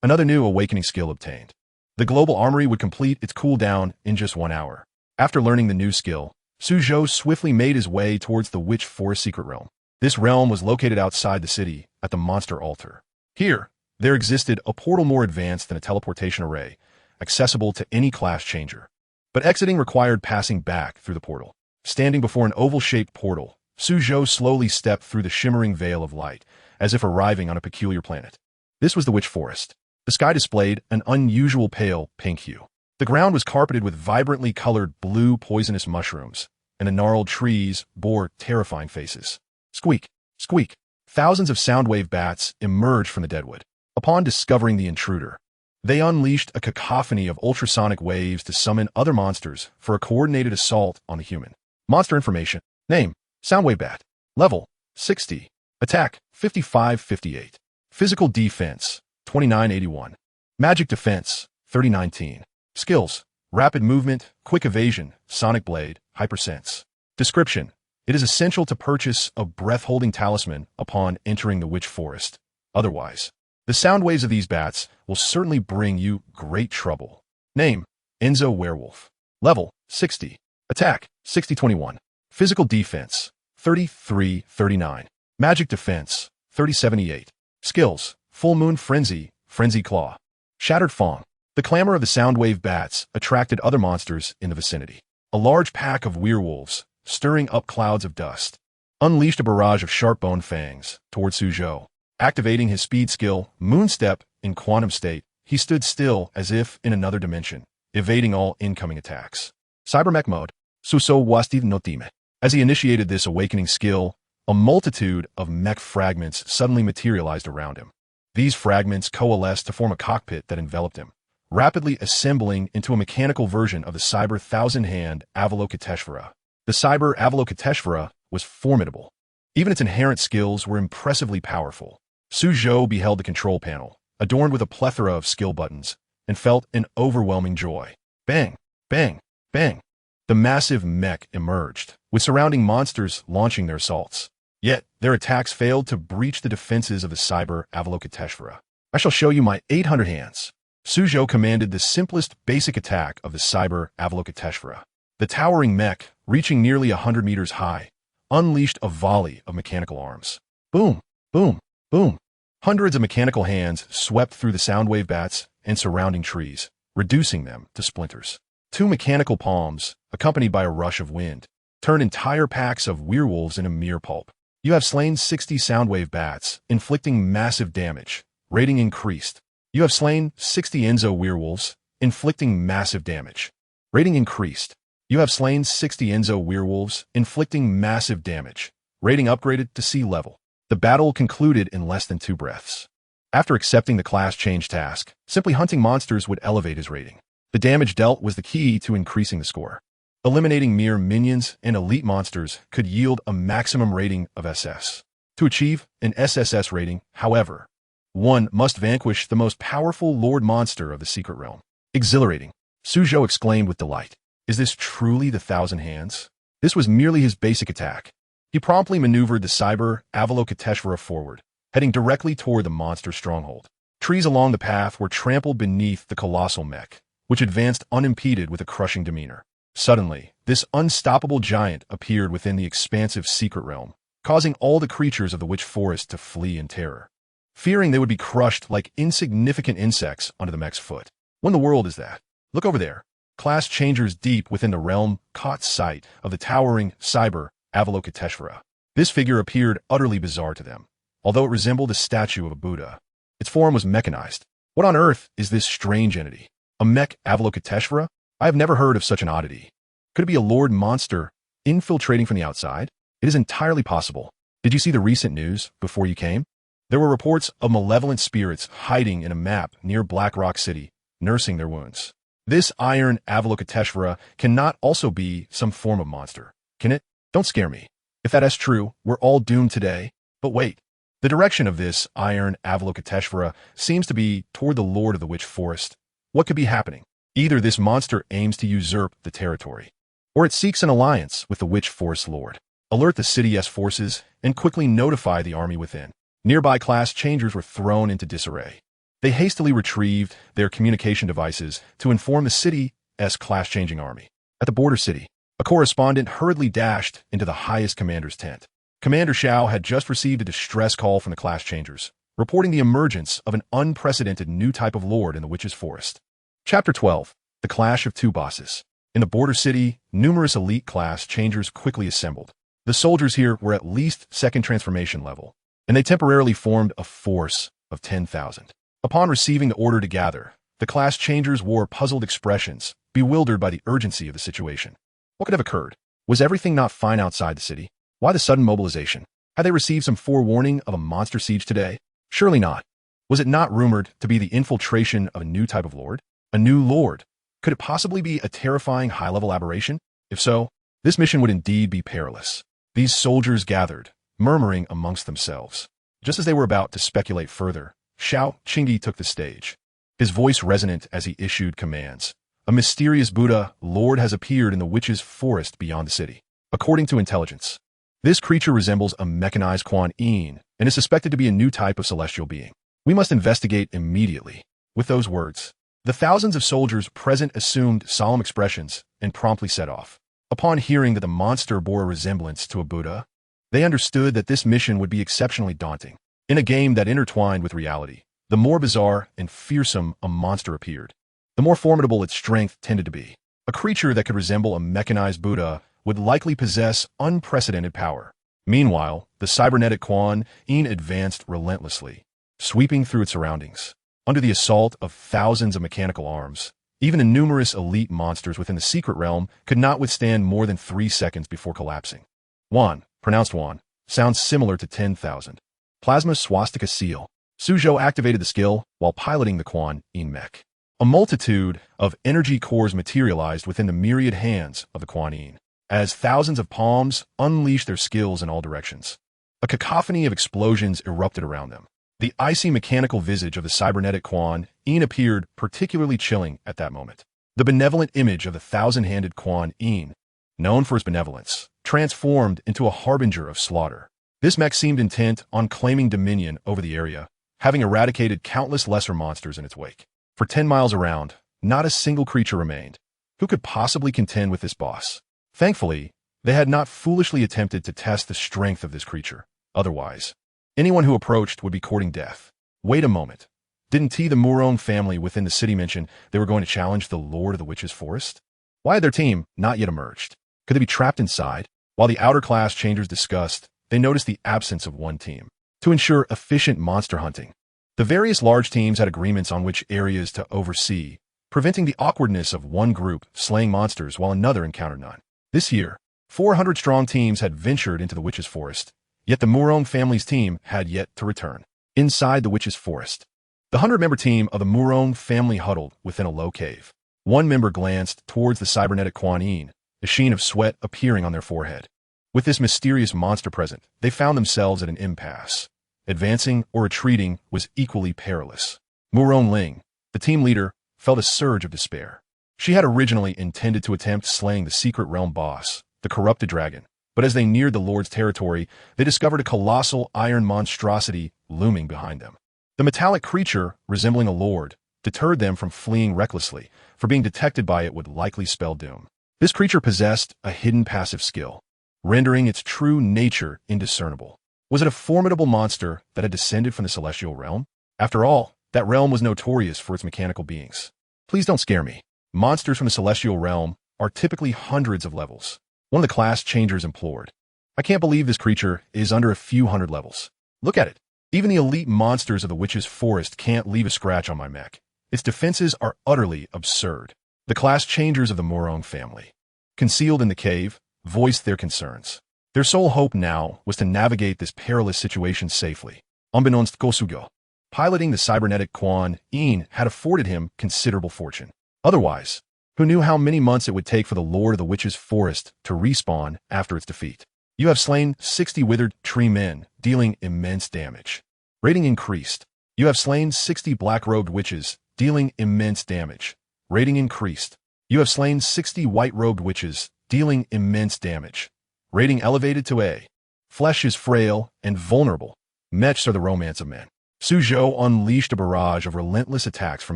Another new awakening skill obtained. The global armory would complete its cooldown in just 1 hour. After learning the new skill, Su Zhou swiftly made his way towards the Witch Forest Secret Realm. This realm was located outside the city at the Monster Altar. Here, there existed a portal more advanced than a teleportation array, accessible to any class changer. But exiting required passing back through the portal. Standing before an oval-shaped portal, Su Zhou slowly stepped through the shimmering veil of light, as if arriving on a peculiar planet. This was the Witch Forest. The sky displayed an unusual pale pink hue. The ground was carpeted with vibrantly colored blue poisonous mushrooms, and the gnarled trees bore terrifying faces. Squeak, squeak. Thousands of soundwave bats emerged from the deadwood. Upon discovering the intruder, they unleashed a cacophony of ultrasonic waves to summon other monsters for a coordinated assault on the human. Monster information. Name: Soundwave Bat. Level: 60. Attack: 5558. Physical defense: 2981. Magic defense: 3019. Skills: Rapid movement, quick evasion, sonic blade, hypersense. Description: It is essential to purchase a breath-holding talisman upon entering the Witch Forest. Otherwise, the sound waves of these bats will certainly bring you great trouble. Name: Enzo Werewolf. Level: 60. Attack: 6021. Physical defense: 3339. Magic defense: 3078. Skills: Full Moon Frenzy, Frenzy Claw. Shattered Fong. The clamor of the soundwave bats attracted other monsters in the vicinity. A large pack of werewolves, stirring up clouds of dust, unleashed a barrage of sharp-boned fangs toward Su Zhou. Activating his speed skill, Moonstep, in quantum state, he stood still as if in another dimension, evading all incoming attacks. Cybermech mode. Suso Wasti no Time. As he initiated this awakening skill, a multitude of mech fragments suddenly materialized around him. These fragments coalesced to form a cockpit that enveloped him, rapidly assembling into a mechanical version of the Cyber Thousand-Hand Avalokiteshvara. The Cyber Avalokiteshvara was formidable. Even its inherent skills were impressively powerful. Su Zhou beheld the control panel, adorned with a plethora of skill buttons, and felt an overwhelming joy. Bang, bang, bang. The massive mech emerged, with surrounding monsters launching their assaults. Yet, their attacks failed to breach the defenses of the Cyber Avalokiteshvara. I shall show you my 800 hands. Su Zhou commanded the simplest basic attack of the Cyber Avalokiteshvara. The towering mech, reaching nearly 100 meters high, unleashed a volley of mechanical arms. Boom, boom, boom. Hundreds of mechanical hands swept through the soundwave bats and surrounding trees, reducing them to splinters. 2 mechanical palms, accompanied by a rush of wind, turned entire packs of werewolves into mere pulp. You have slain 60 soundwave bats, inflicting massive damage. Rating increased. You have slain 60 Enzo werewolves, inflicting massive damage. Rating increased. You have slain 60 Enzo werewolves, inflicting massive damage. Rating upgraded to C level. The battle concluded in less than 2 breaths. After accepting the class change task, simply hunting monsters would elevate his rating. The damage dealt was the key to increasing the score. Eliminating mere minions and elite monsters could yield a maximum rating of SS. To achieve an SSS rating, however, one must vanquish the most powerful Lord Monster of the Secret Realm. Exhilarating. Su Zhou exclaimed with delight. Is this truly the Thousand Hands? This was merely his basic attack. He promptly maneuvered the cyber Avalokiteshvara forward, heading directly toward the monster stronghold. Trees along the path were trampled beneath the colossal mech, which advanced unimpeded with a crushing demeanor. Suddenly, this unstoppable giant appeared within the expansive secret realm, causing all the creatures of the Witch Forest to flee in terror, fearing they would be crushed like insignificant insects under the mech's foot. What in the world is that? Look over there. Class changers deep within the realm caught sight of the towering cyber Avalokiteshvara. This figure appeared utterly bizarre to them, although it resembled a statue of a Buddha. Its form was mechanized. What on earth is this strange entity? A mech Avalokiteshvara? I have never heard of such an oddity. Could it be a lord monster infiltrating from the outside? It is entirely possible. Did you see the recent news before you came? There were reports of malevolent spirits hiding in a map near Black Rock City, nursing their wounds. This iron Avalokiteshvara cannot also be some form of monster, can it? Don't scare me. If that is true, we're all doomed today. But wait, the direction of this iron Avalokiteshvara seems to be toward the Lord of the Witch Forest. What could be happening? Either this monster aims to usurp the territory, or it seeks an alliance with the Witch Forest Lord. Alert the city's forces and quickly notify the army within. Nearby class changers were thrown into disarray. They hastily retrieved their communication devices to inform the city's class-changing army. At the border city, a correspondent hurriedly dashed into the highest commander's tent. Commander Xiao had just received a distress call from the class changers, reporting the emergence of an unprecedented new type of lord in the Witch's Forest. Chapter 12. The Clash of Two Bosses. In the border city, numerous elite class changers quickly assembled. The soldiers here were at least second transformation level, and they temporarily formed a force of 10,000. Upon receiving the order to gather, the class changers wore puzzled expressions, bewildered by the urgency of the situation. What could have occurred? Was everything not fine outside the city? Why the sudden mobilization? Had they received some forewarning of a monster siege today? Surely not. Was it not rumored to be the infiltration of a new type of lord? A new lord? Could it possibly be a terrifying high-level aberration? If so, this mission would indeed be perilous. These soldiers gathered, murmuring amongst themselves. Just as they were about to speculate further, Xiao Qingyi took the stage, his voice resonant as he issued commands. A mysterious Buddha lord has appeared in the Witch's Forest beyond the city. According to intelligence, this creature resembles a mechanized Kuan Yin and is suspected to be a new type of celestial being. We must investigate immediately. With those words, the thousands of soldiers present assumed solemn expressions and promptly set off. Upon hearing that the monster bore a resemblance to a Buddha, they understood that this mission would be exceptionally daunting. In a game that intertwined with reality, the more bizarre and fearsome a monster appeared, the more formidable its strength tended to be. A creature that could resemble a mechanized Buddha would likely possess unprecedented power. Meanwhile, the cybernetic Kuan Yin advanced relentlessly, sweeping through its surroundings. Under the assault of thousands of mechanical arms, even the numerous elite monsters within the secret realm could not withstand more than 3 seconds before collapsing. Wan, pronounced Wan, sounds similar to 10,000. Plasma Swastika Seal. Suzhou activated the skill while piloting the Kuan Yin mech. A multitude of energy cores materialized within the myriad hands of the Kuan Yin, as thousands of palms unleashed their skills in all directions. A cacophony of explosions erupted around them. The icy mechanical visage of the cybernetic Kuan Yin appeared particularly chilling at that moment. The benevolent image of the thousand-handed Kuan Yin, known for its benevolence, transformed into a harbinger of slaughter. This mech seemed intent on claiming dominion over the area, having eradicated countless lesser monsters in its wake. For 10 miles around, not a single creature remained. Who could possibly contend with this boss? Thankfully, they had not foolishly attempted to test the strength of this creature. Otherwise, anyone who approached would be courting death. Wait a moment. Didn't the Murong family within the city mention they were going to challenge the Lord of the Witch's Forest? Why had their team not yet emerged? Could they be trapped inside? While the outer class changers discussed, they noticed the absence of one team. To ensure efficient monster hunting, the various large teams had agreements on which areas to oversee, preventing the awkwardness of one group slaying monsters while another encountered none. This year, 400-strong teams had ventured into the Witch's Forest, yet the Murong family's team had yet to return. Inside the Witch's Forest, the 100-member team of the Murong family huddled within a low cave. One member glanced towards the cybernetic Kuan Yin, a sheen of sweat appearing on their forehead. With this mysterious monster present, they found themselves at an impasse. Advancing or retreating was equally perilous. Murong Ling, the team leader, felt a surge of despair. She had originally intended to attempt slaying the secret realm boss, the corrupted dragon, But as they neared the Lord's territory, they discovered a colossal iron monstrosity looming behind them. The metallic creature, resembling a lord, deterred them from fleeing recklessly, for being detected by it would likely spell doom. This creature possessed a hidden passive skill, rendering its true nature indiscernible. Was it a formidable monster that had descended from the celestial realm? After all, that realm was notorious for its mechanical beings. Please don't scare me. Monsters from the celestial realm are typically hundreds of levels. One of the class changers implored. I can't believe this creature is under a few hundred levels. Look at it. Even the elite monsters of the witch's forest can't leave a scratch on my mech. Its defenses are utterly absurd. The class changers of the Morong family, concealed in the cave, voiced their concerns. Their sole hope now was to navigate this perilous situation safely. Unbeknownst Kosugo, piloting the cybernetic Quan Yin had afforded him considerable fortune. Otherwise, who knew how many months it would take for the Lord of the Witch's Forest to respawn after its defeat? You have slain 60 withered tree men, dealing immense damage. Rating increased. You have slain 60 black-robed witches, dealing immense damage. Rating increased. You have slain 60 white-robed witches, dealing immense damage. Rating elevated to A. Flesh is frail and vulnerable. Mechs are the romance of men. Suzhou unleashed a barrage of relentless attacks from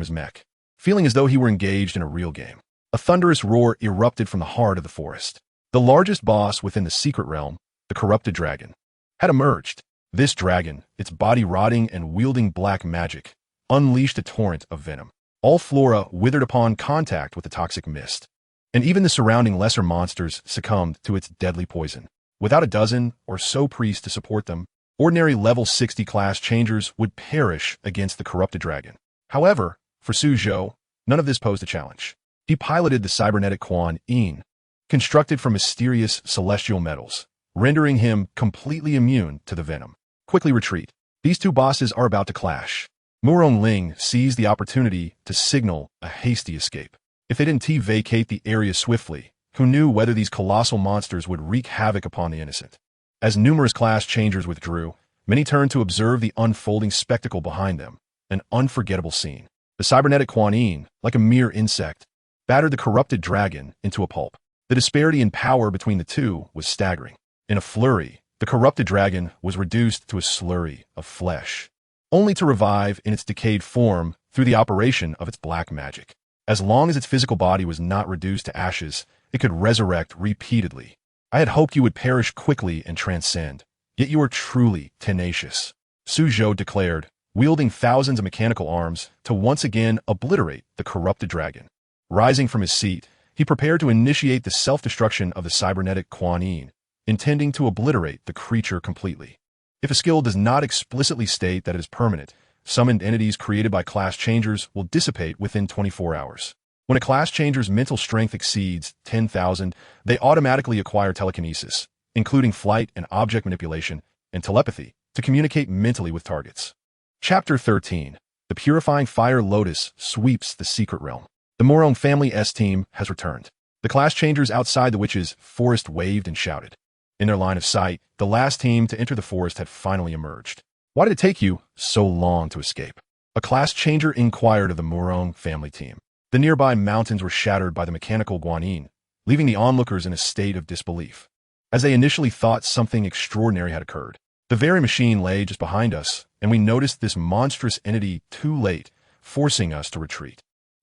his mech, feeling as though he were engaged in a real game. A thunderous roar erupted from the heart of the forest. The largest boss within the secret realm, the corrupted dragon, had emerged. This dragon, its body rotting and wielding black magic, unleashed a torrent of venom. All flora withered upon contact with the toxic mist, and even the surrounding lesser monsters succumbed to its deadly poison. Without a dozen or so priests to support them, ordinary level 60 class changers would perish against the corrupted dragon. However, for Suzhou, none of this posed a challenge. He piloted the cybernetic Quan Yin, constructed from mysterious celestial metals, rendering him completely immune to the venom. Quickly retreat. These two bosses are about to clash. Murong Ling seized the opportunity to signal a hasty escape. If they didn't vacate the area swiftly, who knew whether these colossal monsters would wreak havoc upon the innocent? As numerous class changers withdrew, many turned to observe the unfolding spectacle behind them, an unforgettable scene. The cybernetic Quan Yin, like a mere insect, battered the corrupted dragon into a pulp. The disparity in power between the two was staggering. In a flurry, the corrupted dragon was reduced to a slurry of flesh, only to revive in its decayed form through the operation of its black magic. As long as its physical body was not reduced to ashes, it could resurrect repeatedly. I had hoped you would perish quickly and transcend, yet you are truly tenacious, Suzhou declared, wielding thousands of mechanical arms to once again obliterate the corrupted dragon. Rising from his seat, he prepared to initiate the self-destruction of the cybernetic Quan Yin, intending to obliterate the creature completely. If a skill does not explicitly state that it is permanent, summoned entities created by class changers will dissipate within 24 hours. When a class changer's mental strength exceeds 10,000, they automatically acquire telekinesis, including flight and object manipulation, and telepathy, to communicate mentally with targets. Chapter 13. The Purifying Fire Lotus sweeps the secret realm. The Morong family S-team has returned. The class changers outside the witch's forest waved and shouted. In their line of sight, the last team to enter the forest had finally emerged. Why did it take you so long to escape? A class changer inquired of the Morong family team. The nearby mountains were shattered by the mechanical Guanyin, leaving the onlookers in a state of disbelief. As they initially thought something extraordinary had occurred, the very machine lay just behind us, and we noticed this monstrous entity too late, forcing us to retreat.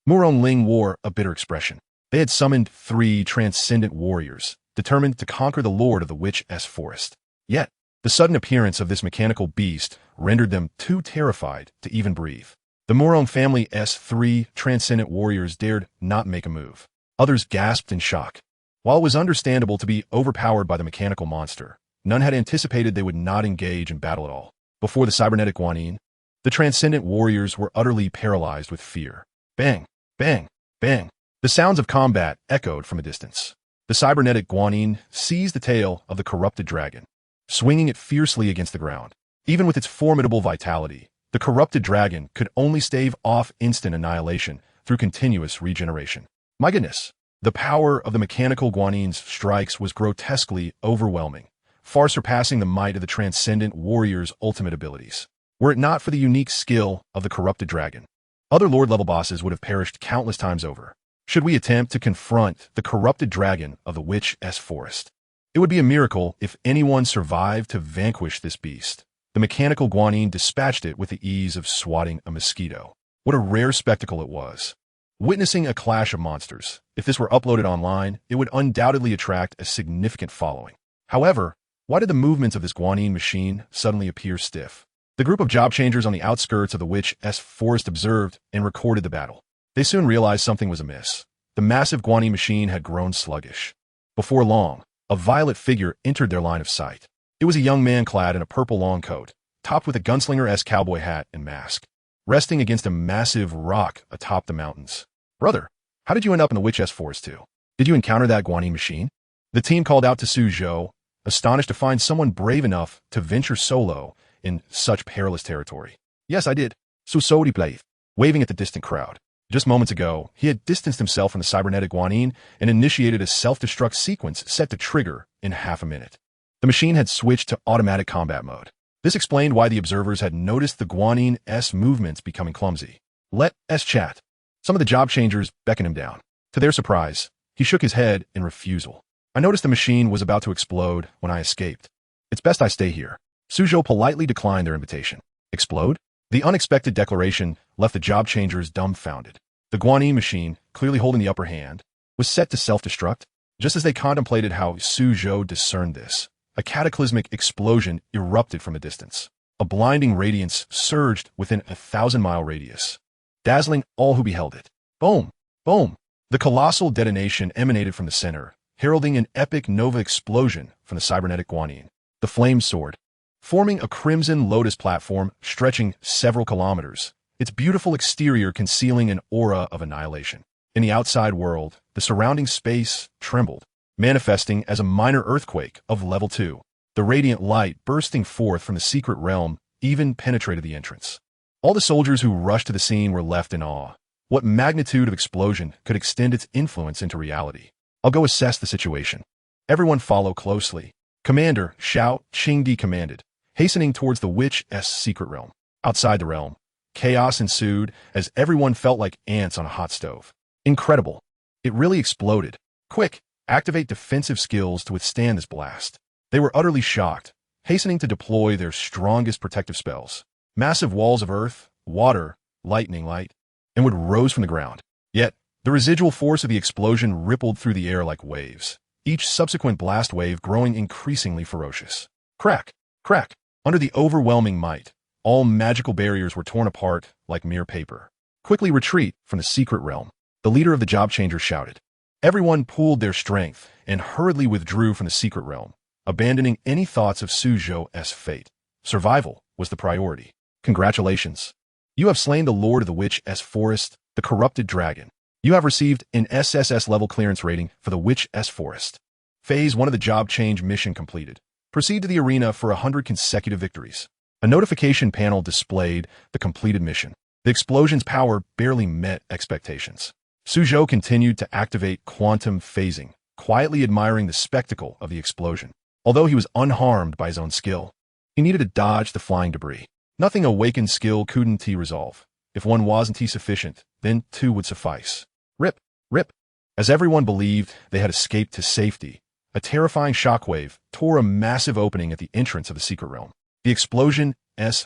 Murong Ling wore a bitter expression. They had summoned 3 transcendent warriors, determined to conquer the Lord of the Witch's Forest. Yet, the sudden appearance of this mechanical beast rendered them too terrified to even breathe. The Morong family's 3 transcendent warriors dared not make a move. Others gasped in shock. While it was understandable to be overpowered by the mechanical monster, none had anticipated they would not engage in battle at all. Before the cybernetic Guanyin, the transcendent warriors were utterly paralyzed with fear. Bang, bang, bang. The sounds of combat echoed from a distance. The cybernetic Guanyin seized the tail of the corrupted dragon, swinging it fiercely against the ground. Even with its formidable vitality, the corrupted dragon could only stave off instant annihilation through continuous regeneration. My goodness, the power of the mechanical Guanyin's strikes was grotesquely overwhelming, far surpassing the might of the transcendent warrior's ultimate abilities. Were it not for the unique skill of the corrupted dragon, other Lord-level bosses would have perished countless times over. Should we attempt to confront the corrupted dragon of the Witch's Forest? It would be a miracle if anyone survived to vanquish this beast. The mechanical guanine dispatched it with the ease of swatting a mosquito. What a rare spectacle it was. Witnessing a clash of monsters. If this were uploaded online, it would undoubtedly attract a significant following. However, why did the movements of this guanine machine suddenly appear stiff? The group of job changers on the outskirts of the witch's forest observed and recorded the battle. They soon realized something was amiss. The massive guanine machine had grown sluggish. Before long, a violet figure entered their line of sight. It was a young man clad in a purple long coat, topped with a gunslinger-esque cowboy hat and mask, resting against a massive rock atop the mountains. "Brother, how did you end up in the witch's forest too? Did you encounter that guanine machine?" The team called out to Suzhou, astonished to find someone brave enough to venture solo in such perilous territory. "Yes, I did," Susodi played, waving at the distant crowd. Just moments ago, he had distanced himself from the cybernetic guanine and initiated a self-destruct sequence set to trigger in half a minute. The machine had switched to automatic combat mode. This explained why the observers had noticed the guanine's movements becoming clumsy. "Let us chat." Some of the job changers beckoned him down. To their surprise, he shook his head in refusal. "I noticed the machine was about to explode when I escaped. It's best I stay here." Suzhou politely declined their invitation. "Explode?" The unexpected declaration left the job changers dumbfounded. The guanine machine, clearly holding the upper hand, was set to self-destruct. Just as they contemplated how Suzhou discerned this, a cataclysmic explosion erupted from a distance. A blinding radiance surged within a 1,000-mile radius, dazzling all who beheld it. Boom! Boom! The colossal detonation emanated from the center, heralding an epic nova explosion from the cybernetic guanine. The flames soared, forming a crimson lotus platform stretching several kilometers, its beautiful exterior concealing an aura of annihilation. In the outside world, the surrounding space trembled, manifesting as a minor earthquake of level 2. The radiant light bursting forth from the secret realm even penetrated the entrance. All the soldiers who rushed to the scene were left in awe. What magnitude of explosion could extend its influence into reality? "I'll go assess the situation. Everyone follow closely," Commander Xiao Qingdi commanded, hastening towards the witch's secret realm. Outside the realm, chaos ensued as everyone felt like ants on a hot stove. Incredible. It really exploded. "Quick, activate defensive skills to withstand this blast." They were utterly shocked, hastening to deploy their strongest protective spells. Massive walls of earth, water, lightning light, and wood rose from the ground. Yet, the residual force of the explosion rippled through the air like waves, each subsequent blast wave growing increasingly ferocious. Crack! Crack! Under the overwhelming might, all magical barriers were torn apart like mere paper. "Quickly retreat from the secret realm," the leader of the job changers shouted. Everyone pooled their strength and hurriedly withdrew from the secret realm, abandoning any thoughts of Suzhou's fate. Survival was the priority. "Congratulations. You have slain the Lord of the Witch's Forest, the corrupted dragon. You have received an SSS level clearance rating for the Witch's Forest. Phase 1 of the job change mission completed. Proceed to the arena for 100 consecutive victories." A notification panel displayed the completed mission. The explosion's power barely met expectations. Suzhou continued to activate quantum phasing, quietly admiring the spectacle of the explosion. Although he was unharmed by his own skill, he needed to dodge the flying debris. Nothing awakened skill couldn't he resolve. If one wasn't sufficient, then 2 would suffice. Rip, rip. As everyone believed they had escaped to safety, a terrifying shockwave tore a massive opening at the entrance of the secret realm. The explosion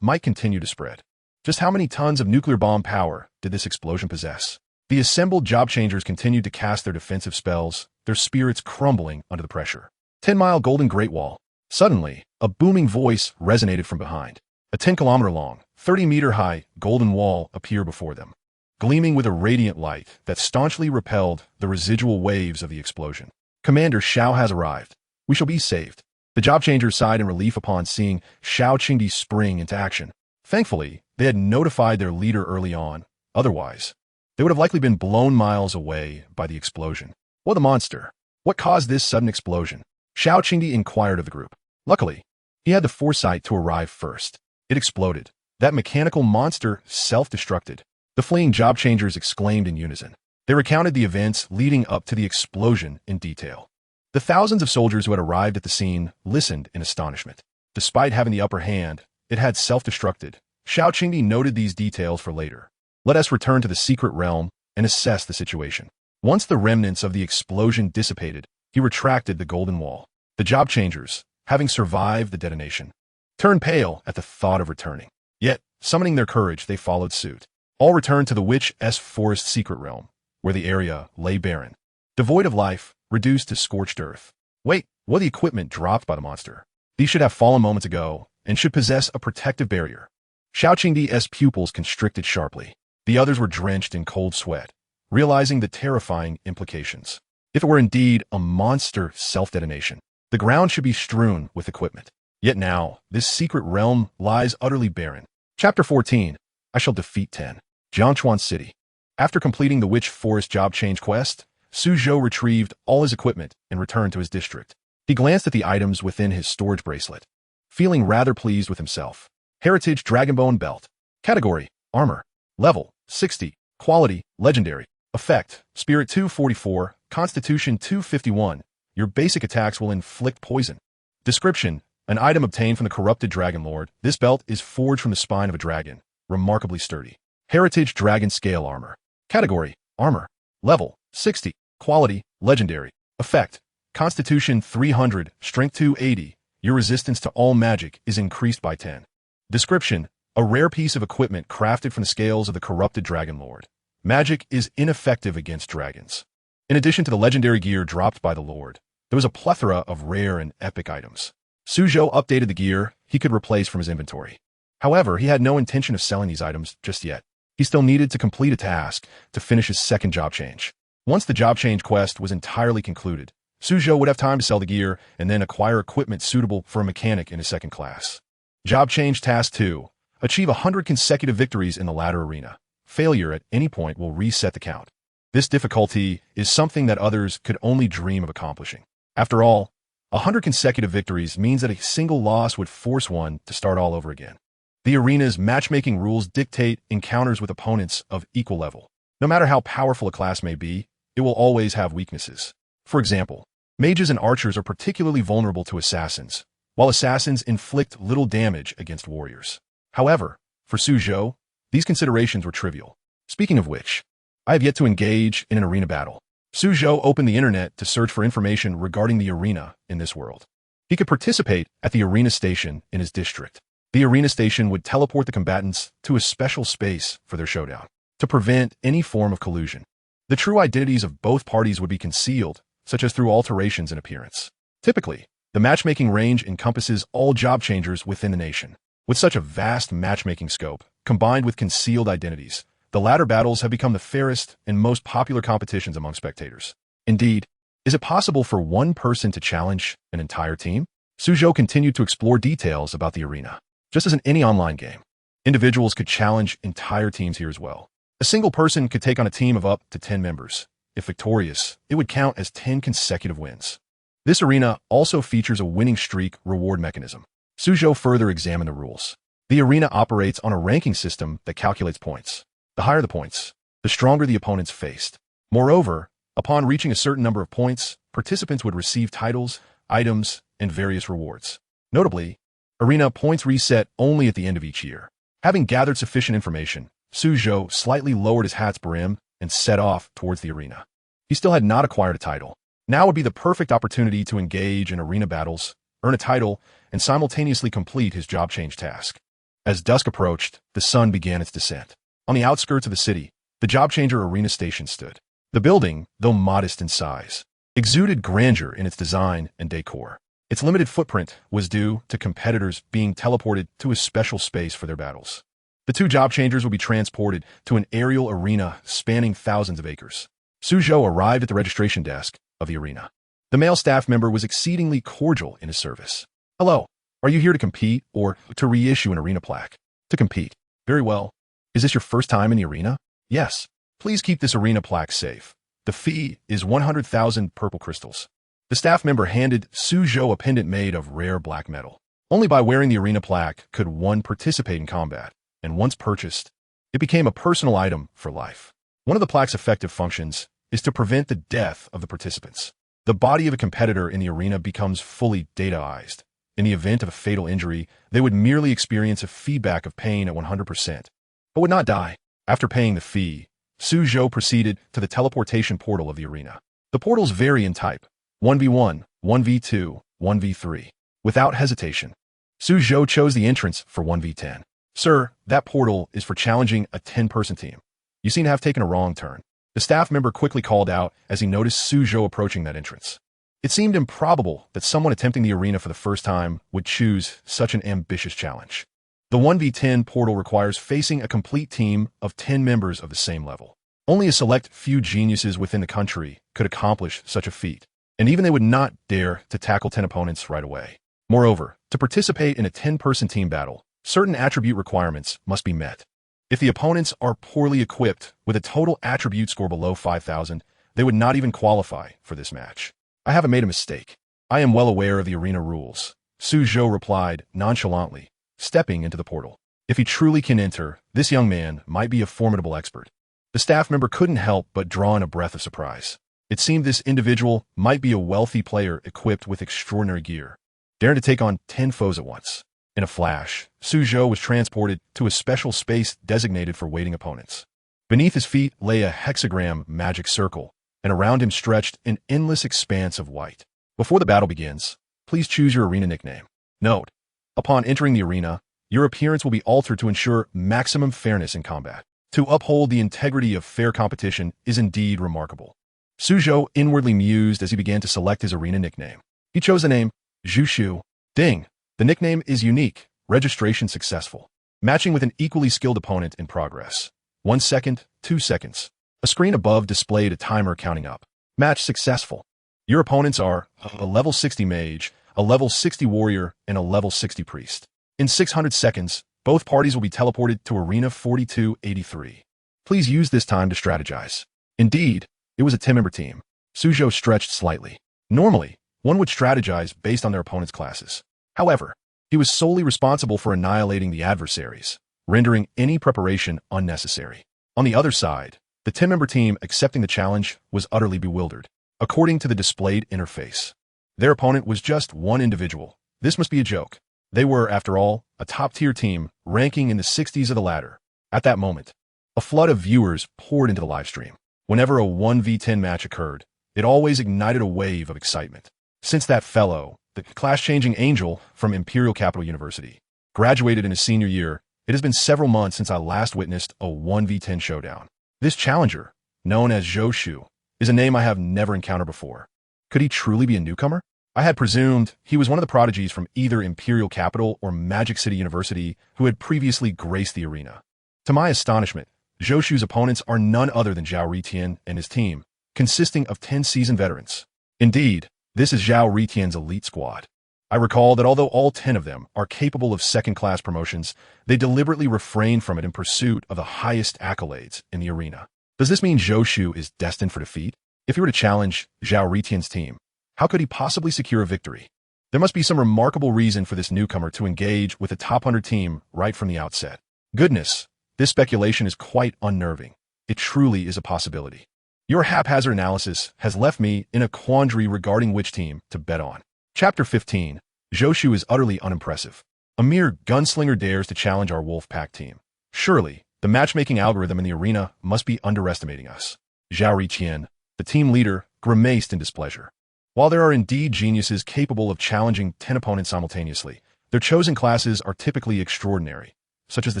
might continue to spread. Just how many tons of nuclear bomb power did this explosion possess? The assembled job changers continued to cast their defensive spells, their spirits crumbling under the pressure. 10-mile golden great wall. Suddenly, a booming voice resonated from behind. A 10-kilometer-long, 30-meter-high golden wall appeared before them, gleaming with a radiant light that staunchly repelled the residual waves of the explosion. "Commander Xiao has arrived. We shall be saved." The job changers sighed in relief upon seeing Xiao Qingdi spring into action. Thankfully, they had notified their leader early on. Otherwise, they would have likely been blown miles away by the explosion. "What a monster! What caused this sudden explosion?" Xiao Qingdi inquired of the group. Luckily, he had the foresight to arrive first. It exploded. That mechanical monster self-destructed. The fleeing job changers exclaimed in unison. They recounted the events leading up to the explosion in detail. The thousands of soldiers who had arrived at the scene listened in astonishment. Despite having the upper hand, it had self-destructed. Xiao Qingdi noted these details for later. "Let us return to the secret realm and assess the situation." Once the remnants of the explosion dissipated, he retracted the golden wall. The job changers, having survived the detonation, turned pale at the thought of returning. Yet, summoning their courage, they followed suit. All returned to the witch's forest secret realm, where the area lay barren, devoid of life, reduced to scorched earth. Wait, what the equipment dropped by the monster? These should have fallen moments ago, and should possess a protective barrier. Xiaoqingdi's pupils constricted sharply. The others were drenched in cold sweat, realizing the terrifying implications. If it were indeed a monster self-detonation, the ground should be strewn with equipment. Yet now, this secret realm lies utterly barren. Chapter 14. I shall defeat 10. Jiangchuan City. After completing the Witch Forest job change quest, Suzhou retrieved all his equipment and returned to his district. He glanced at the items within his storage bracelet, feeling rather pleased with himself. Heritage Dragonbone Belt. Category: Armor. Level: 60. Quality: Legendary. Effect: Spirit 244, Constitution 251. Your basic attacks will inflict poison. Description: An item obtained from the corrupted Dragon Lord. This belt is forged from the spine of a dragon, remarkably sturdy. Heritage Dragon Scale Armor. Category: Armor. Level: 60. Quality: Legendary. Effect: Constitution 300, Strength 280. Your resistance to all magic is increased by 10. Description: A rare piece of equipment crafted from the scales of the corrupted Dragon Lord. Magic is ineffective against dragons. In addition to the legendary gear dropped by the Lord, there was a plethora of rare and epic items. Suzhou updated the gear he could replace from his inventory. However, he had no intention of selling these items just yet. He still needed to complete a task to finish his second job change. Once the job change quest was entirely concluded, Suzhou would have time to sell the gear and then acquire equipment suitable for a mechanic in his second class. Job change task 2. Achieve 100 consecutive victories in the ladder arena. Failure at any point will reset the count. This difficulty is something that others could only dream of accomplishing. After all, 100 consecutive victories means that a single loss would force one to start all over again. The arena's matchmaking rules dictate encounters with opponents of equal level. No matter how powerful a class may be, it will always have weaknesses. For example, mages and archers are particularly vulnerable to assassins, while assassins inflict little damage against warriors. However, for Suzhou, these considerations were trivial. Speaking of which, I have yet to engage in an arena battle. Suzhou opened the internet to search for information regarding the arena in this world. He could participate at the arena station in his district. The arena station would teleport the combatants to a special space for their showdown, to prevent any form of collusion. The true identities of both parties would be concealed, such as through alterations in appearance. Typically, the matchmaking range encompasses all job changers within the nation. With such a vast matchmaking scope, combined with concealed identities, the ladder battles have become the fairest and most popular competitions among spectators. Indeed, is it possible for one person to challenge an entire team? Suzhou continued to explore details about the arena. Just as in any online game, individuals could challenge entire teams here as well. A single person could take on a team of up to 10 members. If victorious, it would count as 10 consecutive wins. This arena also features a winning streak reward mechanism. Suzhou further examined the rules. The arena operates on a ranking system that calculates points. The higher the points, the stronger the opponents faced. Moreover, upon reaching a certain number of points, participants would receive titles, items, and various rewards. Notably, arena points reset only at the end of each year. Having gathered sufficient information, Suzhou slightly lowered his hat's brim and set off towards the arena. He still had not acquired a title. Now would be the perfect opportunity to engage in arena battles, earn a title, and simultaneously complete his job change task. As dusk approached, the sun began its descent. On the outskirts of the city, the job changer arena station stood. The building, though modest in size, exuded grandeur in its design and decor. Its limited footprint was due to competitors being teleported to a special space for their battles. The two job changers would be transported to an aerial arena spanning thousands of acres. Suzhou arrived at the registration desk of the arena. The male staff member was exceedingly cordial in his service. Hello, are you here to compete or to reissue an arena plaque? To compete. Very well. Is this your first time in the arena? Yes. Please keep this arena plaque safe. The fee is 100,000 purple crystals. The staff member handed Suzhou a pendant made of rare black metal. Only by wearing the arena plaque could one participate in combat, and once purchased, it became a personal item for life. One of the plaque's effective functions is to prevent the death of the participants. The body of a competitor in the arena becomes fully dataized. In the event of a fatal injury, they would merely experience a feedback of pain at 100%, but would not die. After paying the fee, Suzhou proceeded to the teleportation portal of the arena. The portals vary in type: 1v1, 1v2, 1v3. Without hesitation, Su Zhou chose the entrance for 1v10. Sir, that portal is for challenging a 10-person team. You seem to have taken a wrong turn. The staff member quickly called out as he noticed Su Zhou approaching that entrance. It seemed improbable that someone attempting the arena for the first time would choose such an ambitious challenge. The 1v10 portal requires facing a complete team of 10 members of the same level. Only a select few geniuses within the country could accomplish such a feat, and even they would not dare to tackle 10 opponents right away. Moreover, to participate in a 10-person team battle, certain attribute requirements must be met. If the opponents are poorly equipped with a total attribute score below 5,000, they would not even qualify for this match. I haven't made a mistake. I am well aware of the arena rules, Su Zhou replied nonchalantly, stepping into the portal. If he truly can enter, this young man might be a formidable expert. The staff member couldn't help but draw in a breath of surprise. It seemed this individual might be a wealthy player equipped with extraordinary gear, daring to take on 10 foes at once. In a flash, Su Zhou was transported to a special space designated for waiting opponents. Beneath his feet lay a hexagram magic circle, and around him stretched an endless expanse of white. Before the battle begins, please choose your arena nickname. Note: upon entering the arena, your appearance will be altered to ensure maximum fairness in combat. To uphold the integrity of fair competition is indeed remarkable. Su Zhou inwardly mused as he began to select his arena nickname. He chose the name Zhu Shu. Ding! The nickname is unique. Registration successful. Matching with an equally skilled opponent in progress. 1 second, 2 seconds. A screen above displayed a timer counting up. Match successful. Your opponents are a level 60 mage, a level 60 warrior, and a level 60 priest. In 600 seconds, both parties will be teleported to Arena 4283. Please use this time to strategize. Indeed, it was a 10-member team. Su Zhou stretched slightly. Normally, one would strategize based on their opponent's classes. However, he was solely responsible for annihilating the adversaries, rendering any preparation unnecessary. On the other side, the 10-member team accepting the challenge was utterly bewildered. According to the displayed interface, their opponent was just one individual. This must be a joke. They were, after all, a top-tier team, ranking in the 60s of the ladder. At that moment, a flood of viewers poured into the livestream. Whenever a 1v10 match occurred, it always ignited a wave of excitement. Since that fellow, the class-changing angel from Imperial Capital University, graduated in his senior year, it has been several months since I last witnessed a 1v10 showdown. This challenger, known as Zhou Shu, is a name I have never encountered before. Could he truly be a newcomer? I had presumed he was one of the prodigies from either Imperial Capital or Magic City University who had previously graced the arena. To my astonishment, Zhou Shu's opponents are none other than Zhao Ritian and his team, consisting of 10 seasoned veterans. Indeed, this is Zhao Ritian's elite squad. I recall that although all 10 of them are capable of second-class promotions, they deliberately refrain from it in pursuit of the highest accolades in the arena. Does this mean Zhou Shu is destined for defeat? If he were to challenge Zhao Ritian's team, how could he possibly secure a victory? There must be some remarkable reason for this newcomer to engage with a top 100 team right from the outset. Goodness, this speculation is quite unnerving. It truly is a possibility. Your haphazard analysis has left me in a quandary regarding which team to bet on. Chapter 15. Zhou Shu is utterly unimpressive. A mere gunslinger dares to challenge our wolf pack team. Surely, the matchmaking algorithm in the arena must be underestimating us. Zhao Ritian, the team leader, grimaced in displeasure. While there are indeed geniuses capable of challenging 10 opponents simultaneously, their chosen classes are typically extraordinary, such as the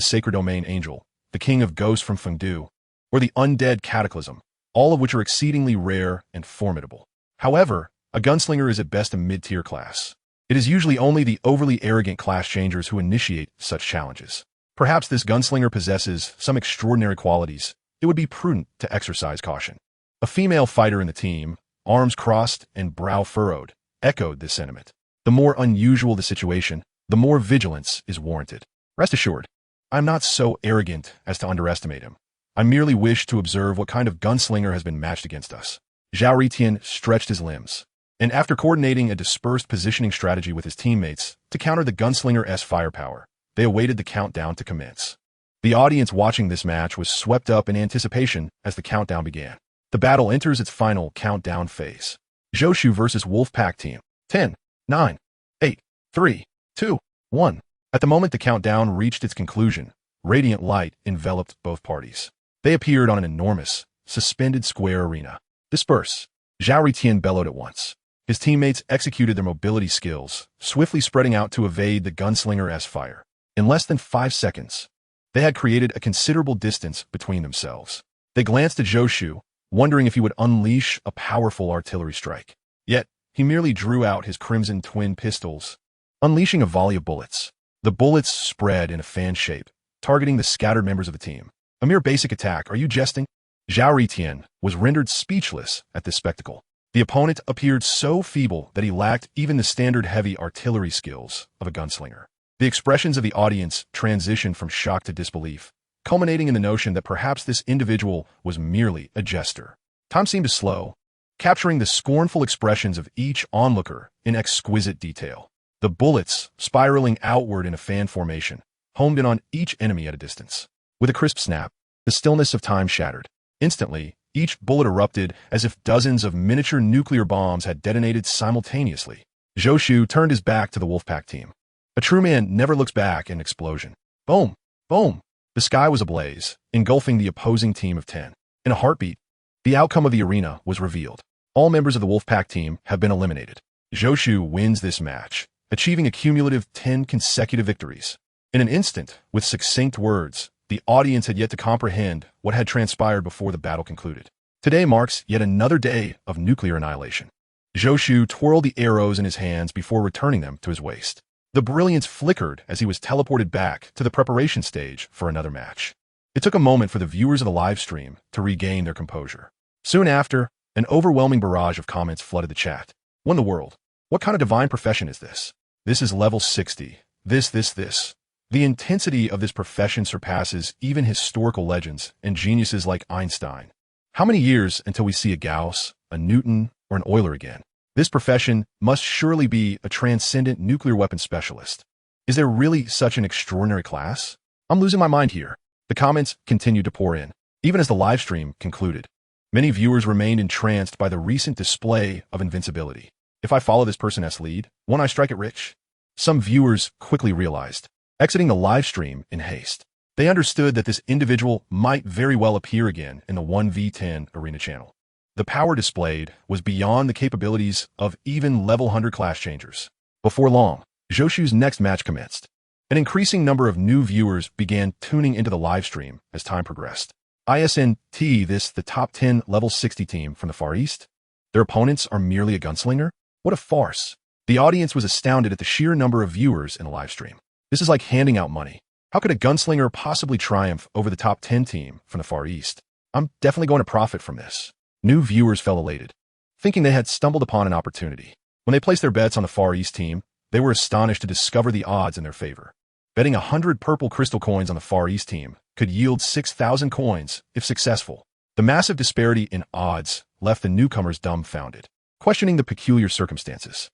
Sacred Domain Angel, the King of Ghosts from Fengdu, or the Undead Cataclysm, all of which are exceedingly rare and formidable. However, a gunslinger is at best a mid-tier class. It is usually only the overly arrogant class changers who initiate such challenges. Perhaps this gunslinger possesses some extraordinary qualities. It would be prudent to exercise caution. A female fighter in the team, arms crossed and brow furrowed, echoed this sentiment. The more unusual the situation, the more vigilance is warranted. Rest assured, I'm not so arrogant as to underestimate him. I merely wish to observe what kind of gunslinger has been matched against us. Zhao Ritian stretched his limbs, and after coordinating a dispersed positioning strategy with his teammates to counter the gunslinger's firepower, they awaited the countdown to commence. The audience watching this match was swept up in anticipation as the countdown began. The battle enters its final countdown phase. Zhou Shu versus Wolfpack Team. 10, 9, 8, 3, 2, 1. At the moment the countdown reached its conclusion, radiant light enveloped both parties. They appeared on an enormous, suspended square arena. Disperse! Zhao Ritian bellowed at once. His teammates executed their mobility skills, swiftly spreading out to evade the gunslinger's fire. In less than 5 seconds, they had created a considerable distance between themselves. They glanced at Zhou Shu, wondering if he would unleash a powerful artillery strike. Yet, he merely drew out his crimson twin pistols, unleashing a volley of bullets. The bullets spread in a fan shape, targeting the scattered members of the team. A mere basic attack, are you jesting? Zhao Ritian was rendered speechless at this spectacle. The opponent appeared so feeble that he lacked even the standard heavy artillery skills of a gunslinger. The expressions of the audience transitioned from shock to disbelief, culminating in the notion that perhaps this individual was merely a jester. Time seemed to slow, capturing the scornful expressions of each onlooker in exquisite detail. The bullets, spiraling outward in a fan formation, homed in on each enemy at a distance. With a crisp snap, the stillness of time shattered. Instantly, each bullet erupted as if dozens of miniature nuclear bombs had detonated simultaneously. Zhou Shu turned his back to the Wolfpack team. A true man never looks back in an explosion. Boom! Boom! The sky was ablaze, engulfing the opposing team of 10. In a heartbeat, the outcome of the arena was revealed. All members of the Wolfpack team have been eliminated. Zhou Shu wins this match, achieving a cumulative 10 consecutive victories. In an instant, with succinct words, the audience had yet to comprehend what had transpired before the battle concluded. Today marks yet another day of nuclear annihilation. Zhou Shu twirled the arrows in his hands before returning them to his waist. The brilliance flickered as he was teleported back to the preparation stage for another match. It took a moment for the viewers of the live stream to regain their composure. Soon after, an overwhelming barrage of comments flooded the chat. What in the world? What kind of divine profession is this? This is level 60. This. The intensity of this profession surpasses even historical legends and geniuses like Einstein. How many years until we see a Gauss, a Newton, or an Euler again? This profession must surely be a transcendent nuclear weapons specialist. Is there really such an extraordinary class? I'm losing my mind here. The comments continued to pour in, even as the live stream concluded. Many viewers remained entranced by the recent display of invincibility. If I follow this person's lead, won't I strike it rich? Some viewers quickly realized, exiting the live stream in haste. They understood that this individual might very well appear again in the 1v10 arena channel. The power displayed was beyond the capabilities of even level 100 class changers. Before long, Zhou Shu's next match commenced. An increasing number of new viewers began tuning into the live stream as time progressed. ISNT, the top 10 level 60 team from the Far East? Their opponents are merely a gunslinger? What a farce. The audience was astounded at the sheer number of viewers in a live stream. This is like handing out money. How could a gunslinger possibly triumph over the top 10 team from the Far East? I'm definitely going to profit from this. New viewers felt elated, thinking they had stumbled upon an opportunity. When they placed their bets on the Far East team, they were astonished to discover the odds in their favor. Betting 100 purple crystal coins on the Far East team could yield 6,000 coins if successful. The massive disparity in odds left the newcomers dumbfounded, questioning the peculiar circumstances.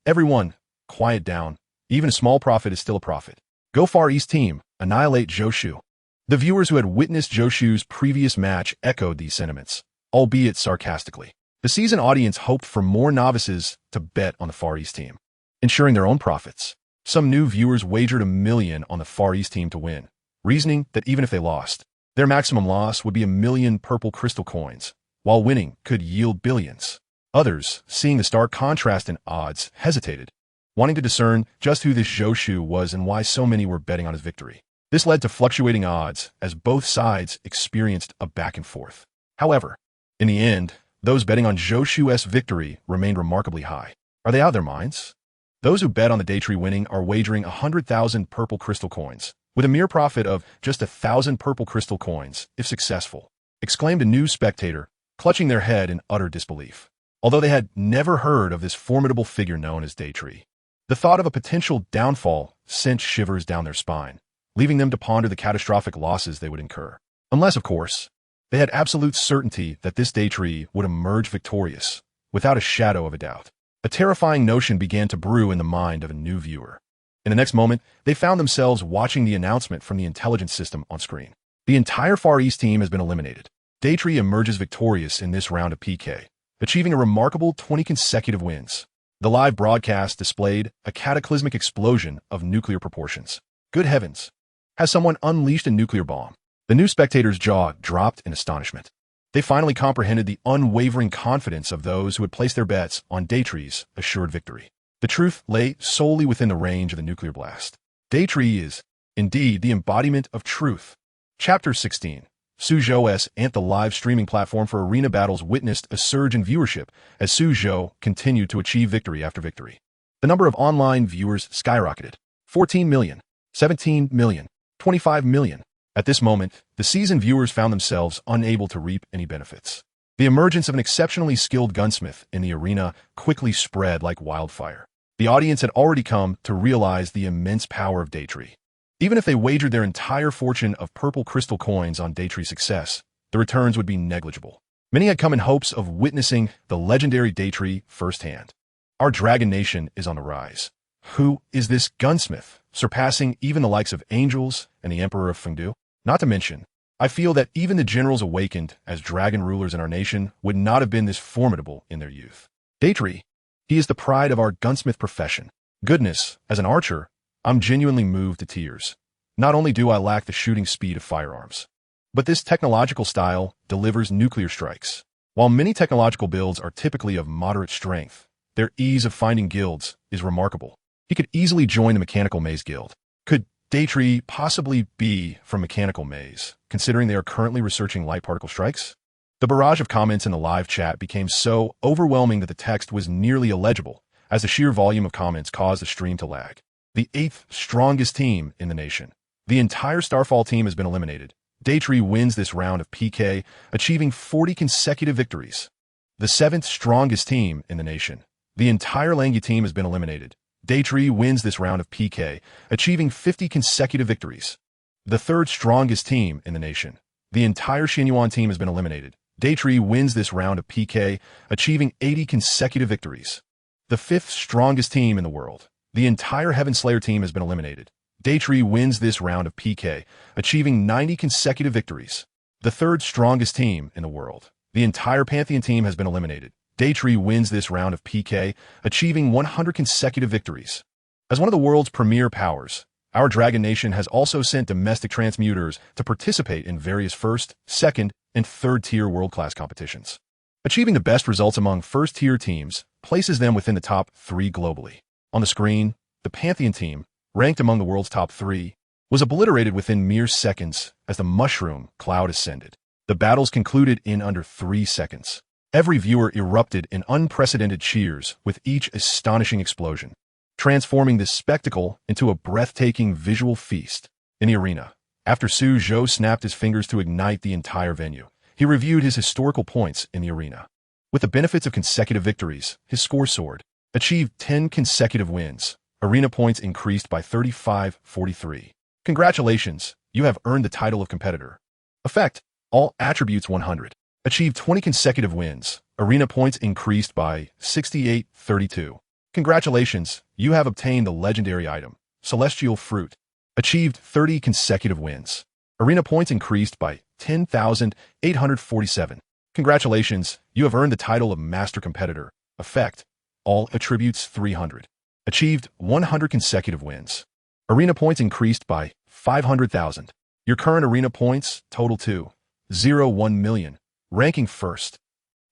Everyone, quiet down. Even a small profit is still a profit. Go Far East team, annihilate Zhou Shu. The viewers who had witnessed Zhou Shu's previous match echoed these sentiments, albeit sarcastically. The seasoned audience hoped for more novices to bet on the Far East team, ensuring their own profits. Some new viewers wagered $1 million on the Far East team to win, reasoning that even if they lost, their maximum loss would be 1 million purple crystal coins, while winning could yield billions. Others, seeing the stark contrast in odds, hesitated, wanting to discern just who this Zhou Shu was and why so many were betting on his victory. This led to fluctuating odds as both sides experienced a back and forth. However, in the end, those betting on Zhou Shu's victory remained remarkably high. Are they out of their minds? Those who bet on the day tree winning are wagering 100,000 purple crystal coins, with a mere profit of just 1,000 purple crystal coins, if successful, exclaimed a new spectator, clutching their head in utter disbelief. Although they had never heard of this formidable figure known as Daytree, the thought of a potential downfall sent shivers down their spine, leaving them to ponder the catastrophic losses they would incur. Unless, of course, they had absolute certainty that this Daytree would emerge victorious, without a shadow of a doubt. A terrifying notion began to brew in the mind of a new viewer. In the next moment, they found themselves watching the announcement from the intelligence system on screen. The entire Far East team has been eliminated. Daytree emerges victorious in this round of PK, achieving a remarkable 20 consecutive wins. The live broadcast displayed a cataclysmic explosion of nuclear proportions. Good heavens! Has someone unleashed a nuclear bomb? The new spectator's jaw dropped in astonishment. They finally comprehended the unwavering confidence of those who had placed their bets on Daytree's assured victory. The truth lay solely within the range of the nuclear blast. Daytree is, indeed, the embodiment of truth. Chapter 16. Suzhou's and the live streaming platform for arena battles witnessed a surge in viewership as Suzhou continued to achieve victory after victory. The number of online viewers skyrocketed. 14 million, 17 million, 25 million. At this moment, the seasoned viewers found themselves unable to reap any benefits. The emergence of an exceptionally skilled gunsmith in the arena quickly spread like wildfire. The audience had already come to realize the immense power of Daytree. Even if they wagered their entire fortune of purple crystal coins on Daytree's success, the returns would be negligible. Many had come in hopes of witnessing the legendary Daytree firsthand. Our Dragon Nation is on the rise. Who is this gunsmith, surpassing even the likes of Angels and the Emperor of Fengdu? Not to mention, I feel that even the generals awakened as dragon rulers in our nation would not have been this formidable in their youth. Daytree, he is the pride of our gunsmith profession. Goodness, as an archer, I'm genuinely moved to tears. Not only do I lack the shooting speed of firearms, but this technological style delivers nuclear strikes. While many technological builds are typically of moderate strength, their ease of finding guilds is remarkable. He could easily join the Mechanical Maze Guild. Could Daytree possibly be from Mechanical Maze, considering they are currently researching light particle strikes? The barrage of comments in the live chat became so overwhelming that the text was nearly illegible, as the sheer volume of comments caused the stream to lag. The 8th strongest team in the nation. The entire Starfall team has been eliminated. Daytree wins this round of PK, achieving 40 consecutive victories. The 7th strongest team in the nation. The entire Langya team has been eliminated. Daytree wins this round of PK, achieving 50 consecutive victories. The 3rd strongest team in the nation. The entire Xinyuan team has been eliminated. Daytree wins this round of PK, achieving 80 consecutive victories. The 5th strongest team in the world. The entire Heaven Slayer team has been eliminated. Daytree wins this round of PK, achieving 90 consecutive victories. The 3rd strongest team in the world. The entire Pantheon team has been eliminated. Daytree wins this round of PK, achieving 100 consecutive victories. As one of the world's premier powers, our Dragon Nation has also sent domestic transmuters to participate in various 1st, 2nd, and 3rd-tier world-class competitions. Achieving the best results among 1st-tier teams places them within the top 3 globally. On the screen, the Pantheon team, ranked among the world's top 3, was obliterated within mere seconds as the mushroom cloud ascended. The battles concluded in under 3 seconds. Every viewer erupted in unprecedented cheers with each astonishing explosion, transforming this spectacle into a breathtaking visual feast. In the arena, after Suzhou snapped his fingers to ignite the entire venue, he reviewed his historical points in the arena. With the benefits of consecutive victories, his score soared. Achieved 10 consecutive wins. Arena points increased by 35-43. Congratulations, you have earned the title of competitor. Effect, all attributes 100. Achieved 20 consecutive wins. Arena points increased by 68-32. Congratulations, you have obtained the legendary item, Celestial Fruit. Achieved 30 consecutive wins. Arena points increased by 10,847. Congratulations, you have earned the title of Master Competitor. Effect, all attributes 300. Achieved 100 consecutive wins. Arena points increased by 500,000. Your current arena points total to 1 million, ranking 1st.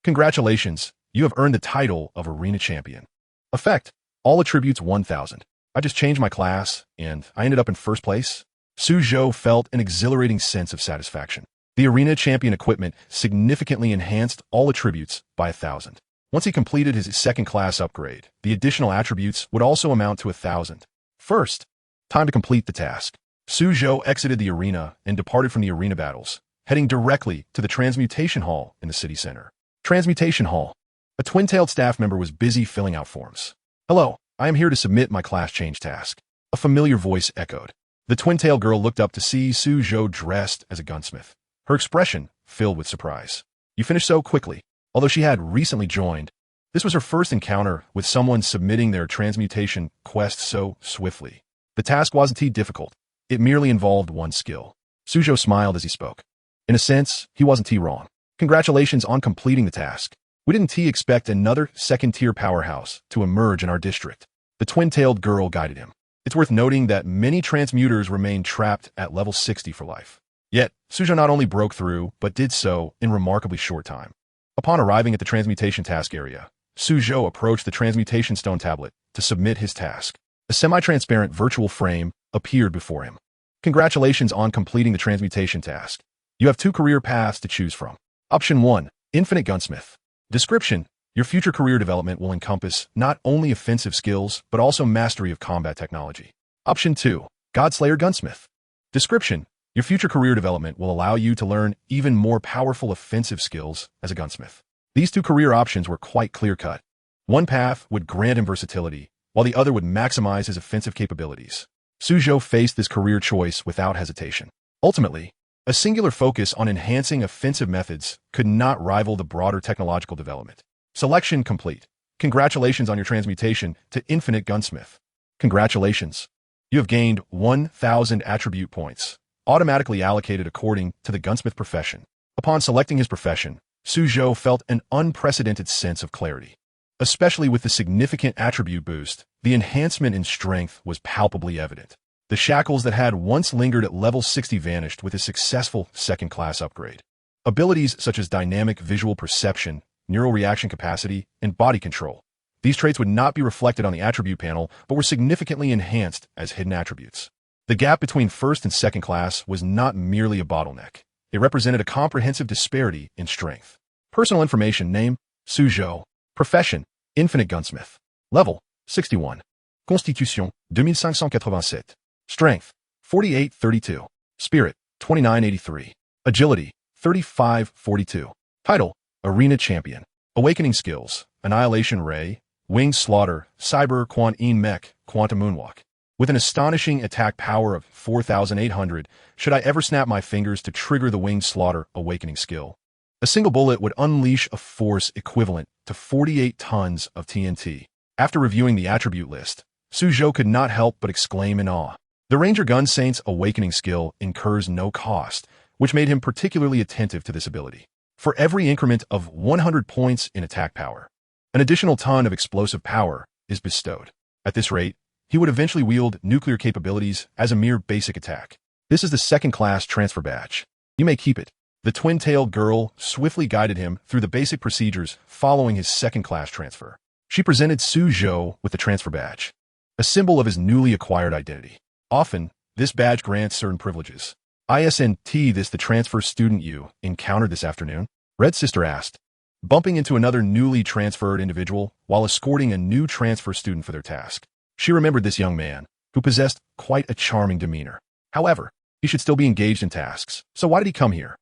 Congratulations, you have earned the title of Arena Champion. Effect, all attributes 1,000. I just changed my class, and I ended up in 1st place. Suzhou felt an exhilarating sense of satisfaction. The Arena Champion equipment significantly enhanced all attributes by 1,000. Once he completed his 2nd class upgrade, the additional attributes would also amount to 1,000. First, time to complete the task. Suzhou exited the arena and departed from the arena battles, heading directly to the Transmutation Hall in the city center. Transmutation Hall. A twin-tailed staff member was busy filling out forms. Hello, I am here to submit my class change task. A familiar voice echoed. The twin-tailed girl looked up to see Suzhou dressed as a gunsmith. Her expression filled with surprise. You finished so quickly. Although she had recently joined, this was her first encounter with someone submitting their transmutation quest so swiftly. The task wasn't too difficult. It merely involved one skill. Suzhou smiled as he spoke. In a sense, he wasn't too wrong. Congratulations on completing the task. We didn't expect another 2nd-tier powerhouse to emerge in our district. The twin-tailed girl guided him. It's worth noting that many transmuters remain trapped at level 60 for life. Yet, Suzhou not only broke through, but did so in remarkably short time. Upon arriving at the transmutation task area, Suzhou approached the transmutation stone tablet to submit his task. A semi-transparent virtual frame appeared before him. Congratulations on completing the transmutation task. You have two career paths to choose from. Option 1. Infinite Gunsmith. Description: your future career development will encompass not only offensive skills, but also mastery of combat technology. Option 2. Godslayer Gunsmith. Description: your future career development will allow you to learn even more powerful offensive skills as a gunsmith. These two career options were quite clear-cut. One path would grant him versatility, while the other would maximize his offensive capabilities. Suzhou faced this career choice without hesitation. Ultimately, a singular focus on enhancing offensive methods could not rival the broader technological development. Selection complete. Congratulations on your transmutation to Infinite Gunsmith. Congratulations. You have gained 1,000 attribute points, automatically allocated according to the gunsmith profession. Upon selecting his profession, Suzhou felt an unprecedented sense of clarity. Especially with the significant attribute boost, the enhancement in strength was palpably evident. The shackles that had once lingered at level 60 vanished with a successful second-class upgrade. Abilities such as dynamic visual perception, neural reaction capacity, and body control. These traits would not be reflected on the attribute panel, but were significantly enhanced as hidden attributes. The gap between first and second class was not merely a bottleneck. It represented a comprehensive disparity in strength. Personal information: name, Suzhou. Profession, Infinite Gunsmith. Level, 61. Constitution, 2587. Strength, 4832. Spirit, 2983. Agility, 3542. Title, Arena Champion. Awakening Skills, Annihilation Ray, Winged Slaughter, Cyber Quantum Mech, Quantum Moonwalk. With an astonishing attack power of 4,800, should I ever snap my fingers to trigger the Winged Slaughter Awakening skill, a single bullet would unleash a force equivalent to 48 tons of TNT. After reviewing the attribute list, Suzhou could not help but exclaim in awe. The Ranger Gun Saint's Awakening skill incurs no cost, which made him particularly attentive to this ability. For every increment of 100 points in attack power, an additional ton of explosive power is bestowed. At this rate, he would eventually wield nuclear capabilities as a mere basic attack. This is the second-class transfer badge. You may keep it. The twin-tailed girl swiftly guided him through the basic procedures following his second-class transfer. She presented Suzhou with the transfer badge, a symbol of his newly acquired identity. Often, this badge grants certain privileges. Isn't this the transfer student you encountered this afternoon? Red Sister asked, bumping into another newly transferred individual while escorting a new transfer student for their task. She remembered this young man, who possessed quite a charming demeanor. However, he should still be engaged in tasks, so why did he come here?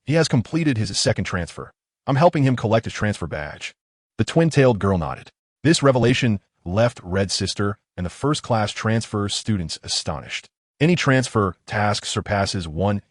He has completed his second transfer. I'm helping him collect his transfer badge. The twin-tailed girl nodded. This revelation left Red Sister and the first-class transfer students astonished. Any transfer task surpasses one's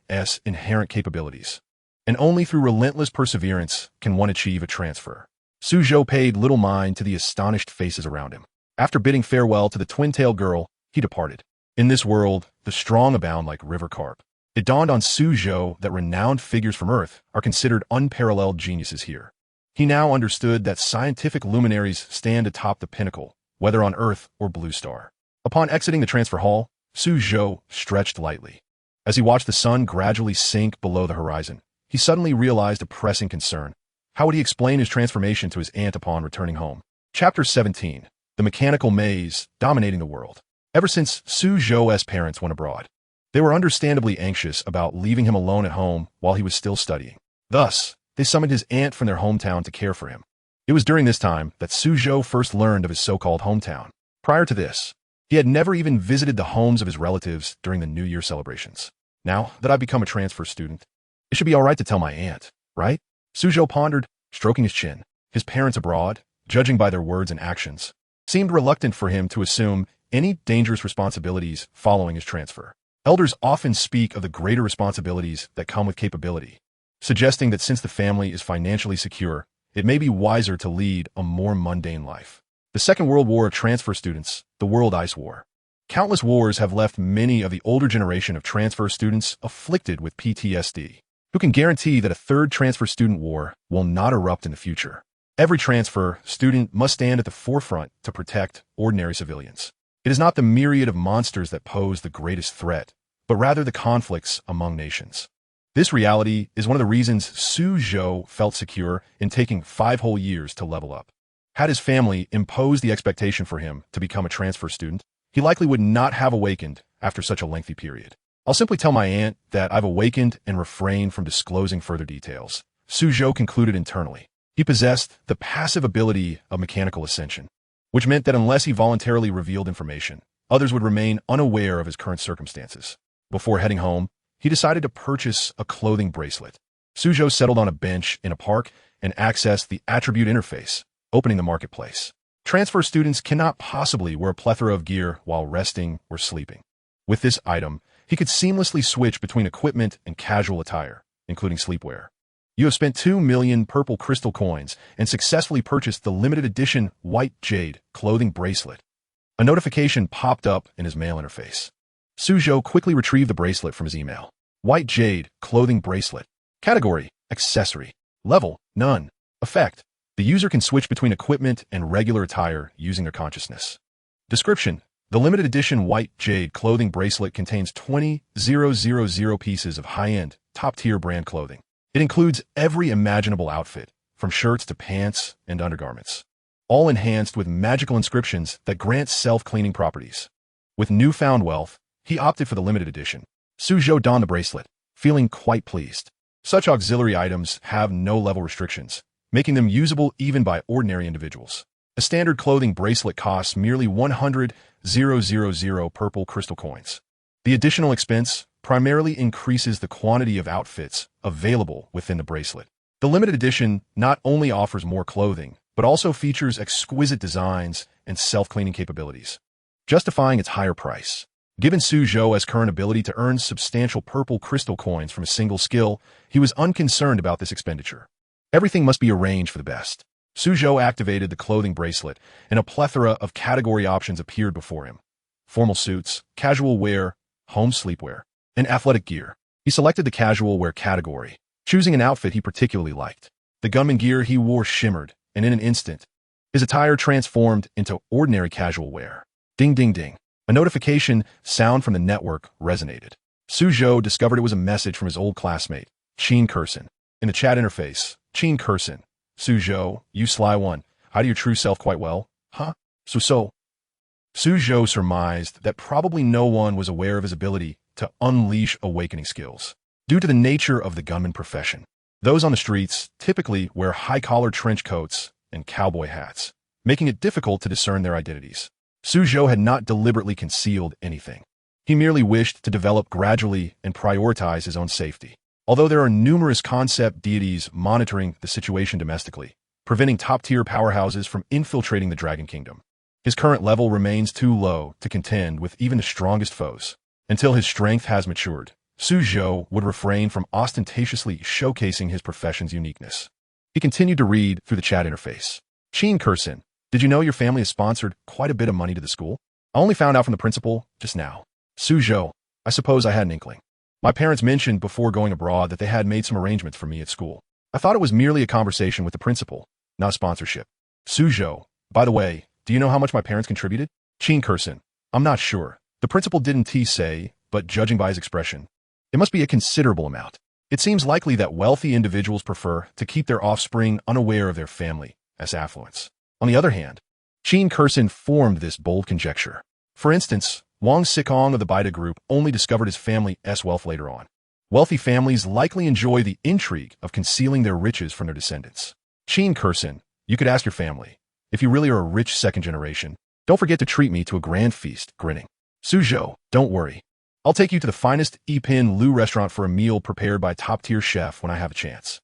inherent capabilities, and only through relentless perseverance can one achieve a transfer. Suzhou paid little mind to the astonished faces around him. After bidding farewell to the twin-tailed girl, he departed. In this world, the strong abound like river carp. It dawned on Suzhou that renowned figures from Earth are considered unparalleled geniuses here. He now understood that scientific luminaries stand atop the pinnacle, whether on Earth or Blue Star. Upon exiting the transfer hall, Suzhou stretched lightly. As he watched the sun gradually sink below the horizon, he suddenly realized a pressing concern. How would he explain his transformation to his aunt upon returning home? Chapter 17. The Mechanical Maze Dominating the World. Ever since Suzhou's parents went abroad, they were understandably anxious about leaving him alone at home while he was still studying. Thus, they summoned his aunt from their hometown to care for him. It was during this time that Suzhou first learned of his so-called hometown. Prior to this, he had never even visited the homes of his relatives during the New Year celebrations. Now that I've become a transfer student, it should be all right to tell my aunt, right? Suzhou pondered, stroking his chin. His parents abroad, judging by their words and actions, seemed reluctant for him to assume any dangerous responsibilities following his transfer. Elders often speak of the greater responsibilities that come with capability, suggesting that since the family is financially secure, it may be wiser to lead a more mundane life. The Second World War of transfer students, the World Ice War. Countless wars have left many of the older generation of transfer students afflicted with PTSD. Who can guarantee that a third transfer student war will not erupt in the future? Every transfer student must stand at the forefront to protect ordinary civilians. It is not the myriad of monsters that pose the greatest threat, but but rather the conflicts among nations. This reality is one of the reasons Suzhou felt secure in taking 5 whole years to level up. Had his family imposed the expectation for him to become a transfer student, he likely would not have awakened after such a lengthy period. I'll simply tell my aunt that I've awakened and refrain from disclosing further details, Suzhou concluded internally. He possessed the passive ability of mechanical ascension, which meant that unless he voluntarily revealed information, others would remain unaware of his current circumstances. Before heading home, he decided to purchase a clothing bracelet. Suzhou settled on a bench in a park and accessed the attribute interface, opening the marketplace. Transfer students cannot possibly wear a plethora of gear while resting or sleeping. With this item, he could seamlessly switch between equipment and casual attire, including sleepwear. You have spent 2 million purple crystal coins and successfully purchased the limited edition white jade clothing bracelet. A notification popped up in his mail interface. Suzhou quickly retrieved the bracelet from his email. White jade clothing bracelet. Category: accessory. Level: none. Effect: the user can switch between equipment and regular attire using their consciousness. Description: the limited edition white jade clothing bracelet contains 20,000 pieces of high-end, top-tier brand clothing. It includes every imaginable outfit, from shirts to pants and undergarments, all enhanced with magical inscriptions that grant self-cleaning properties. With newfound wealth, he opted for the limited edition. Suzhou donned the bracelet, feeling quite pleased. Such auxiliary items have no level restrictions, making them usable even by ordinary individuals. A standard clothing bracelet costs merely 100,000 purple crystal coins. The additional expense primarily increases the quantity of outfits available within the bracelet. The limited edition not only offers more clothing, but also features exquisite designs and self-cleaning capabilities, justifying its higher price. Given Suzhou's current ability to earn substantial purple crystal coins from a single skill, he was unconcerned about this expenditure. Everything must be arranged for the best. Suzhou activated the clothing bracelet, and a plethora of category options appeared before him. Formal suits, casual wear, home sleepwear, and athletic gear. He selected the casual wear category, choosing an outfit he particularly liked. The gunman gear he wore shimmered, and in an instant, his attire transformed into ordinary casual wear. Ding ding ding. A notification sound from the network resonated. Suzhou discovered it was a message from his old classmate, Qin Kursin. In the chat interface, Qin Kursin: Suzhou, you sly one, hide your true self quite well, huh? So. Suzhou surmised that probably no one was aware of his ability to unleash awakening skills. Due to the nature of the gunman profession, those on the streets typically wear high-collar trench coats and cowboy hats, making it difficult to discern their identities. Suzhou had not deliberately concealed anything. He merely wished to develop gradually and prioritize his own safety. Although there are numerous concept deities monitoring the situation domestically, preventing top-tier powerhouses from infiltrating the Dragon Kingdom, his current level remains too low to contend with even the strongest foes. Until his strength has matured, Suzhou would refrain from ostentatiously showcasing his profession's uniqueness. He continued to read through the chat interface. Qin Kursin: did you know your family has sponsored quite a bit of money to the school? I only found out from the principal just now. Suzhou: I suppose I had an inkling. My parents mentioned before going abroad that they had made some arrangements for me at school. I thought it was merely a conversation with the principal, not sponsorship. Suzhou: by the way, do you know how much my parents contributed? Qin Kursin: I'm not sure. The principal didn't say, but judging by his expression, it must be a considerable amount. It seems likely that wealthy individuals prefer to keep their offspring unaware of their family as affluence. On the other hand, Qin Kursin formed this bold conjecture. For instance, Wang Sikong of the Baida Group only discovered his family's wealth later on. Wealthy families likely enjoy the intrigue of concealing their riches from their descendants. Qin Kursin: you could ask your family. If you really are a rich second generation, don't forget to treat me to a grand feast, grinning. Suzhou: don't worry. I'll take you to the finest Epin Lu restaurant for a meal prepared by a top-tier chef when I have a chance.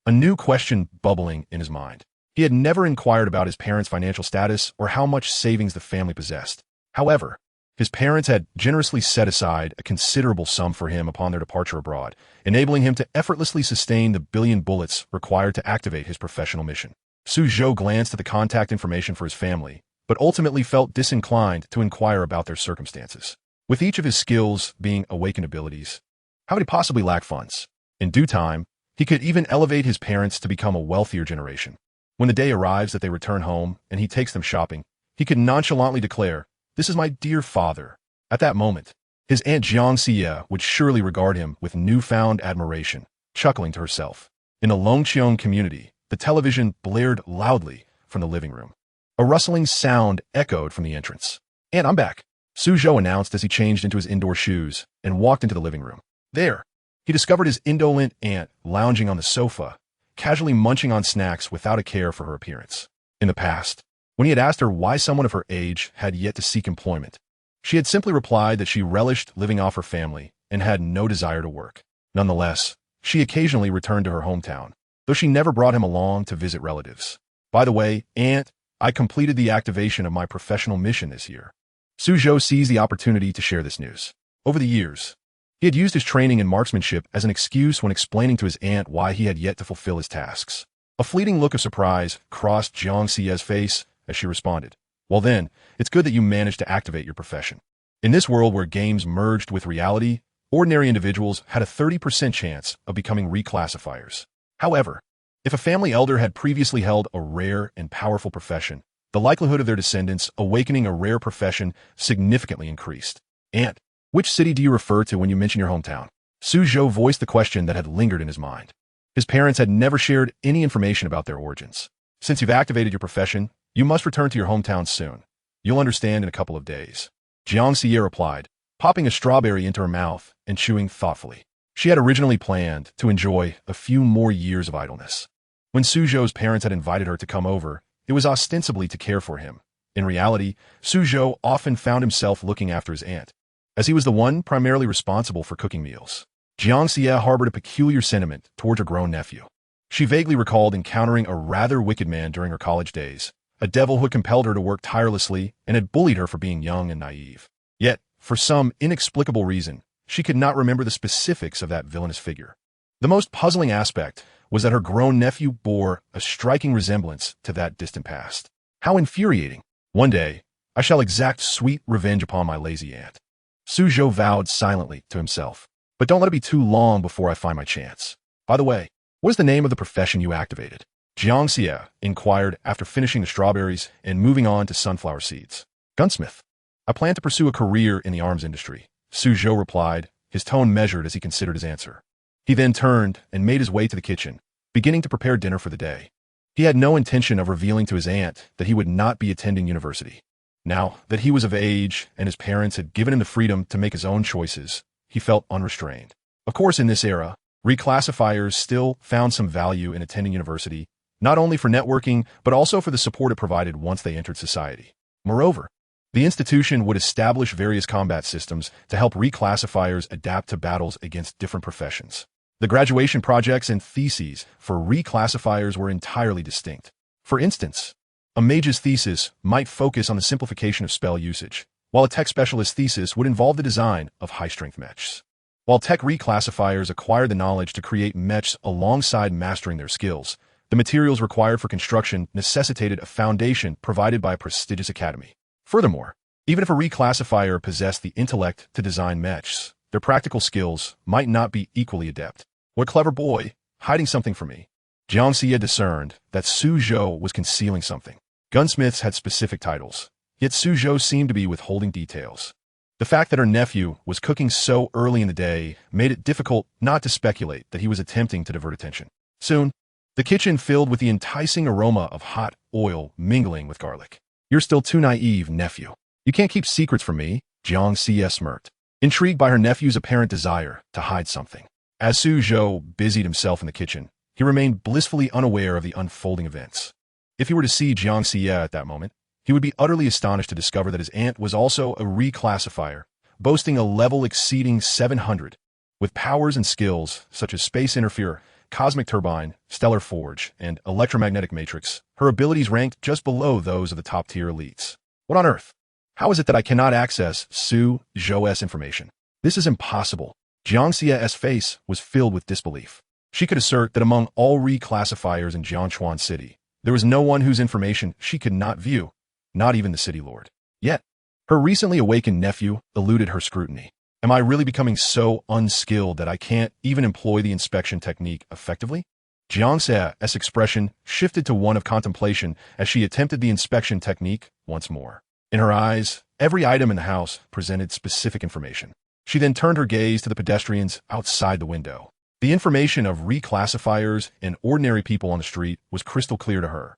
A new question bubbling in his mind. He had never inquired about his parents' financial status or how much savings the family possessed. However, his parents had generously set aside a considerable sum for him upon their departure abroad, enabling him to effortlessly sustain the 1 billion bullets required to activate his professional mission. Suzhou glanced at the contact information for his family, but ultimately felt disinclined to inquire about their circumstances. With each of his skills being awakened abilities, how could he possibly lack funds? In due time, he could even elevate his parents to become a wealthier generation. When the day arrives that they return home and he takes them shopping, he could nonchalantly declare, "This is my dear father." At that moment, His aunt Jiang Xie would surely regard him with newfound admiration, chuckling to herself. In the Longqiang community, the television blared loudly from the living room. A rustling sound echoed from the entrance. "Aunt, I'm back," Su Zhou announced as he changed into his indoor shoes and walked into the living room. There, he discovered his indolent aunt lounging on the sofa, casually munching on snacks without a care for her appearance. In the past, when he had asked her why someone of her age had yet to seek employment, she had simply replied that she relished living off her family and had no desire to work. Nonetheless, she occasionally returned to her hometown, though she never brought him along to visit relatives. "By the way, Aunt, I completed the activation of my professional mission this year." Su Zhou seized the opportunity to share this news. Over the years, he had used his training in marksmanship as an excuse when explaining to his aunt why he had yet to fulfill his tasks. A fleeting look of surprise crossed Jiang Xie's face as she responded, "Well then, it's good that you managed to activate your profession." In this world where games merged with reality, ordinary individuals had a 30% chance of becoming reclassifiers. However, if a family elder had previously held a rare and powerful profession, the likelihood of their descendants awakening a rare profession significantly increased. "Aunt, which city do you refer to when you mention your hometown?" Su Zhou voiced the question that had lingered in his mind. His parents had never shared any information about their origins. "Since you've activated your profession, you must return to your hometown soon. You'll understand in a couple of days," Jiang Xie replied, popping a strawberry into her mouth and chewing thoughtfully. She had originally planned to enjoy a few more years of idleness. When Su Zhou's parents had invited her to come over, it was ostensibly to care for him. In reality, Su Zhou often found himself looking after his aunt, as he was the one primarily responsible for cooking meals. Jiang Xie harbored a peculiar sentiment towards her grown nephew. She vaguely recalled encountering a rather wicked man during her college days, a devil who had compelled her to work tirelessly and had bullied her for being young and naive. Yet, for some inexplicable reason, she could not remember the specifics of that villainous figure. The most puzzling aspect was that her grown nephew bore a striking resemblance to that distant past. How infuriating! "One day, I shall exact sweet revenge upon my lazy aunt," Su Zhou vowed silently to himself. "But don't let it be too long before I find my chance. By the way, what is the name of the profession you activated?" Jiang Xie inquired after finishing the strawberries and moving on to sunflower seeds. "Gunsmith. I plan to pursue a career in the arms industry," Su Zhou replied, his tone measured as he considered his answer. He then turned and made his way to the kitchen, beginning to prepare dinner for the day. He had no intention of revealing to his aunt that he would not be attending university. Now that he was of age and his parents had given him the freedom to make his own choices, he felt unrestrained. Of course, in this era, reclassifiers still found some value in attending university, not only for networking, but also for the support it provided once they entered society. Moreover, the institution would establish various combat systems to help reclassifiers adapt to battles against different professions. The graduation projects and theses for reclassifiers were entirely distinct. For instance, a mage's thesis might focus on the simplification of spell usage, while a tech specialist thesis would involve the design of high-strength mechs. While tech reclassifiers acquired the knowledge to create mechs alongside mastering their skills, the materials required for construction necessitated a foundation provided by a prestigious academy. Furthermore, even if a reclassifier possessed the intellect to design mechs, their practical skills might not be equally adept. "What clever boy, hiding something from me." Jiang Xie discerned that Su Zhou was concealing something. Gunsmiths had specific titles, yet Su Zhou seemed to be withholding details. The fact that her nephew was cooking so early in the day made it difficult not to speculate that he was attempting to divert attention. Soon, the kitchen filled with the enticing aroma of hot oil mingling with garlic. "You're still too naive, nephew. You can't keep secrets from me," Jiang Xie smirked, intrigued by her nephew's apparent desire to hide something. As Su Zhou busied himself in the kitchen, he remained blissfully unaware of the unfolding events. If he were to see Jiang Xie at that moment, he would be utterly astonished to discover that his aunt was also a reclassifier, boasting a level exceeding 700, with powers and skills such as space interferer, cosmic turbine, stellar forge, and electromagnetic matrix. Her abilities ranked just below those of the top-tier elites. What on earth? How is it that I cannot access Su Zhou's information? This is impossible. Jiang Xie's face was filled with disbelief. She could assert that among all reclassifiers in Jiangchuan City, there was no one whose information she could not view, not even the city lord. Yet, her recently awakened nephew eluded her scrutiny. Am I really becoming so unskilled that I can't even employ the inspection technique effectively? Jiang Xie's expression shifted to one of contemplation as she attempted the inspection technique once more. In her eyes, every item in the house presented specific information. She then turned her gaze to the pedestrians outside the window. The information of reclassifiers and ordinary people on the street was crystal clear to her.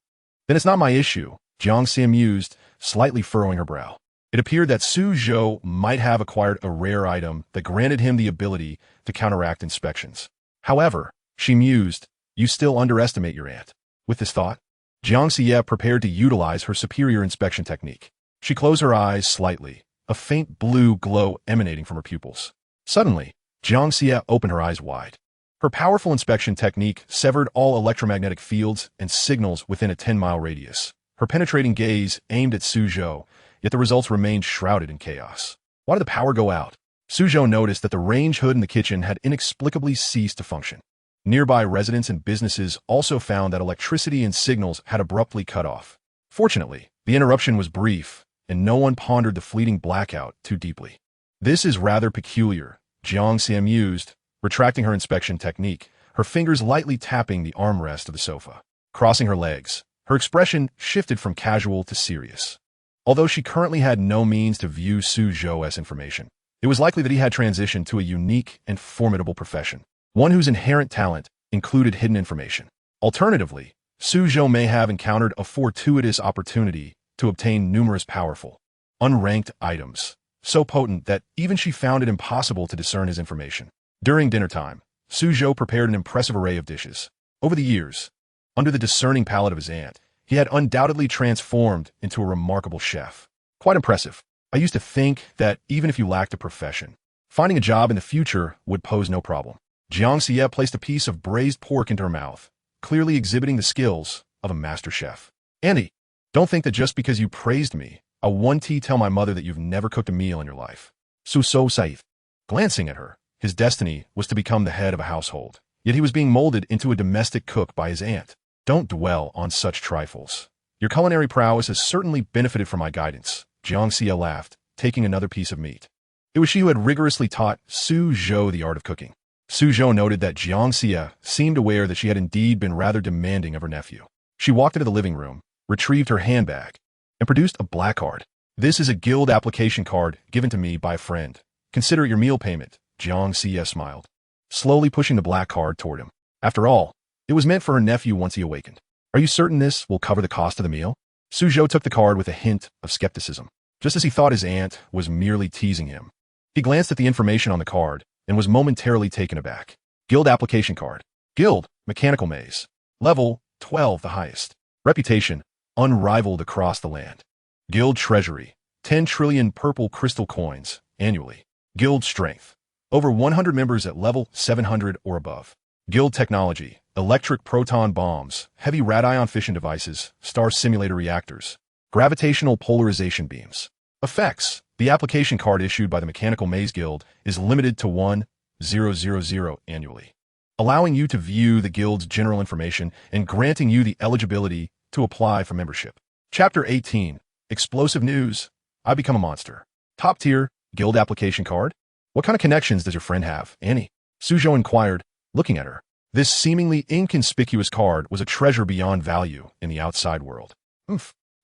Then it's not my issue, Jiangxia mused, slightly furrowing her brow. It appeared that Su Zhou might have acquired a rare item that granted him the ability to counteract inspections. However, she mused, you still underestimate your aunt. With this thought, Jiangxia prepared to utilize her superior inspection technique. She closed her eyes slightly, a faint blue glow emanating from her pupils. Suddenly, Jiangxia opened her eyes wide. Her powerful inspection technique severed all electromagnetic fields and signals within a 10-mile radius. Her penetrating gaze aimed at Su Zhou, yet the results remained shrouded in chaos. Why did the power go out? Su Zhou noticed that the range hood in the kitchen had inexplicably ceased to function. Nearby residents and businesses also found that electricity and signals had abruptly cut off. Fortunately, the interruption was brief, and no one pondered the fleeting blackout too deeply. This is rather peculiar, Jiangxia mused, retracting her inspection technique, her fingers lightly tapping the armrest of the sofa. Crossing her legs, her expression shifted from casual to serious. Although she currently had no means to view Su Zhou as information, it was likely that he had transitioned to a unique and formidable profession, one whose inherent talent included hidden information. Alternatively, Su Zhou may have encountered a fortuitous opportunity to obtain numerous powerful, unranked items, so potent that even she found it impossible to discern his information. During dinner time, Su Zhou prepared an impressive array of dishes. Over the years, under the discerning palate of his aunt, he had undoubtedly transformed into a remarkable chef. Quite impressive. I used to think that even if you lacked a profession, finding a job in the future would pose no problem. Jiangxia placed a piece of braised pork into her mouth, clearly exhibiting the skills of a master chef. Andy, don't think that just because you praised me, I'll tell my mother that you've never cooked a meal in your life. Su Saith. Glancing at her, his destiny was to become the head of a household, yet he was being molded into a domestic cook by his aunt. Don't dwell on such trifles. Your culinary prowess has certainly benefited from my guidance, Jiangxia laughed, taking another piece of meat. It was she who had rigorously taught Su Zhou the art of cooking. Su Zhou noted that Jiangxia seemed aware that she had indeed been rather demanding of her nephew. She walked into the living room, retrieved her handbag, and produced a black card. This is a guild application card given to me by a friend. Consider it your meal payment, Jiangxia smiled, slowly pushing the black card toward him. After all, it was meant for her nephew once he awakened. Are you certain this will cover the cost of the meal? Su Zhou took the card with a hint of skepticism, just as he thought his aunt was merely teasing him. He glanced at the information on the card and was momentarily taken aback. Guild application card. Guild, mechanical maze. Level, 12, the highest. Reputation, unrivaled across the land. Guild treasury, 10 trillion purple crystal coins, annually. Guild strength, over 100 members at level 700 or above. Guild technology, electric proton bombs, heavy radion fission devices, star simulator reactors, gravitational polarization beams. Effects. The application card issued by the Mechanical Maze Guild is limited to 1,000 annually, allowing you to view the guild's general information and granting you the eligibility to apply for membership. Chapter 18. Explosive news. I become a monster. Top tier, guild application card? What kind of connections does your friend have, Annie? Su Zhou inquired, looking at her. This seemingly inconspicuous card was a treasure beyond value in the outside world.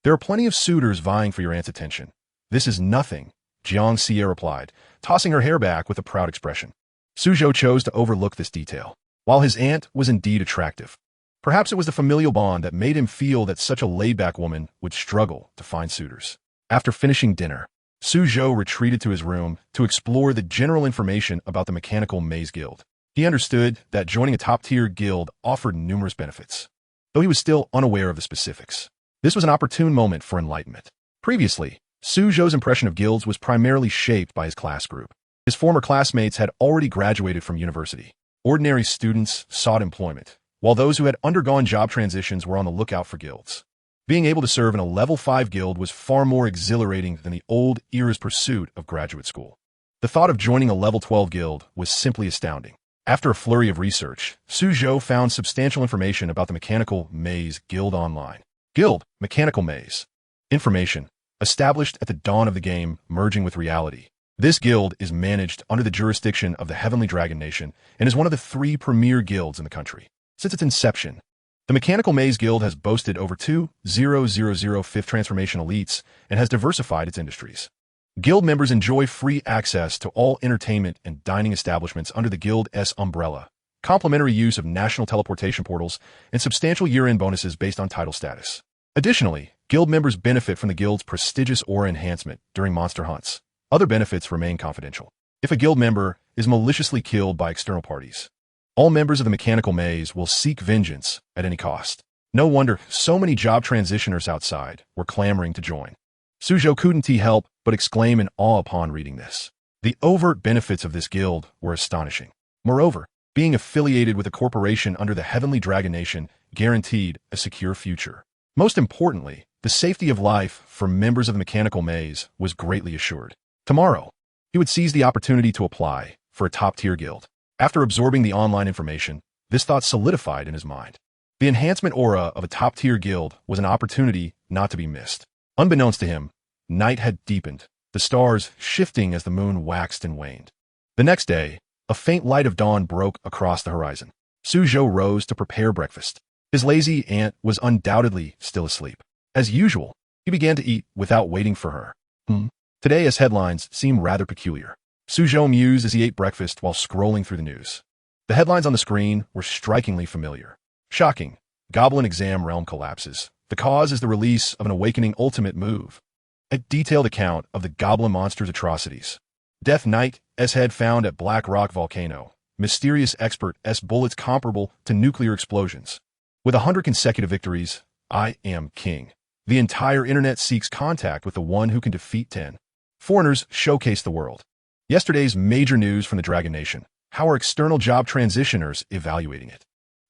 There are plenty of suitors vying for your aunt's attention. This is nothing, Jiangxia replied, tossing her hair back with a proud expression. Su Zhou chose to overlook this detail. While his aunt was indeed attractive, perhaps it was the familial bond that made him feel that such a laid-back woman would struggle to find suitors. After finishing dinner, Su Zhou retreated to his room to explore the general information about the Mechanical Maze Guild. He understood that joining a top-tier guild offered numerous benefits, though he was still unaware of the specifics. This was an opportune moment for enlightenment. Previously, Su Zhou's impression of guilds was primarily shaped by his class group. His former classmates had already graduated from university. Ordinary students sought employment, while those who had undergone job transitions were on the lookout for guilds. Being able to serve in a level 5 guild was far more exhilarating than the old era's pursuit of graduate school. The thought of joining a level 12 guild was simply astounding. After a flurry of research, Su Zhou found substantial information about the Mechanical Maze Guild online. Guild, Mechanical Maze. Information. Established at the dawn of the game, merging with reality. This guild is managed under the jurisdiction of the Heavenly Dragon Nation and is one of the 3 premier guilds in the country. Since its inception, the Mechanical Maze Guild has boasted over 2,000 fifth transformation elites and has diversified its industries. Guild members enjoy free access to all entertainment and dining establishments under the Guild's umbrella, complimentary use of national teleportation portals, and substantial year-end bonuses based on title status. Additionally, Guild members benefit from the Guild's prestigious aura enhancement during monster hunts. Other benefits remain confidential. If a Guild member is maliciously killed by external parties, all members of the Mechanical Maze will seek vengeance at any cost. No wonder so many job transitioners outside were clamoring to join. Suzhou couldn't help but exclaim in awe upon reading this. The overt benefits of this guild were astonishing. Moreover, being affiliated with a corporation under the Heavenly Dragon Nation guaranteed a secure future. Most importantly, the safety of life for members of the Mechanical Maze was greatly assured. Tomorrow, he would seize the opportunity to apply for a top-tier guild. After absorbing the online information, this thought solidified in his mind. The enhancement aura of a top-tier guild was an opportunity not to be missed. Unbeknownst to him, night had deepened, the stars shifting as the moon waxed and waned. The next day, a faint light of dawn broke across the horizon. Suzhou rose to prepare breakfast. His lazy aunt was undoubtedly still asleep. As usual, he began to eat without waiting for her. Today's headlines seem rather peculiar. Suzhou mused as he ate breakfast while scrolling through the news. The headlines on the screen were strikingly familiar. Shocking. Goblin exam realm collapses. The cause is the release of an awakening ultimate move. A detailed account of the goblin monster's atrocities. Death Knight's head found at Black Rock volcano. Mysterious expert's bullets comparable to nuclear explosions. With 100 consecutive victories, I am king. The entire internet seeks contact with the one who can defeat 10. Foreigners showcase the world. Yesterday's major news from the Dragon Nation. How are external job transitioners evaluating it?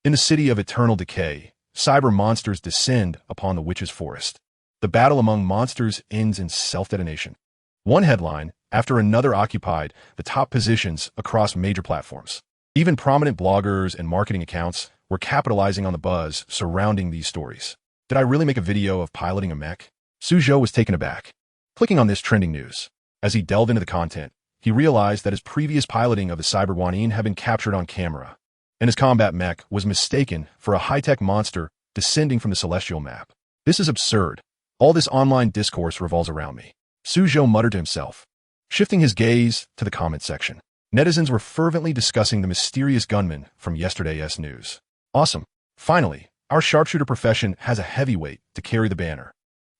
In the city of eternal decay, cyber monsters descend upon the witch's forest. The battle among monsters ends in self-detonation. One headline after another occupied the top positions across major platforms. Even prominent bloggers and marketing accounts were capitalizing on the buzz surrounding these stories. Did I really make a video of piloting a mech? Suzhou was taken aback. Clicking on this trending news, as he delved into the content, he realized that his previous piloting of the Cyber Guanyin had been captured on camera, and his combat mech was mistaken for a high-tech monster descending from the celestial map. This is absurd. All this online discourse revolves around me. Suzhou muttered to himself, shifting his gaze to the comment section. Netizens were fervently discussing the mysterious gunman from yesterday's news. Awesome. Finally, our sharpshooter profession has a heavyweight to carry the banner.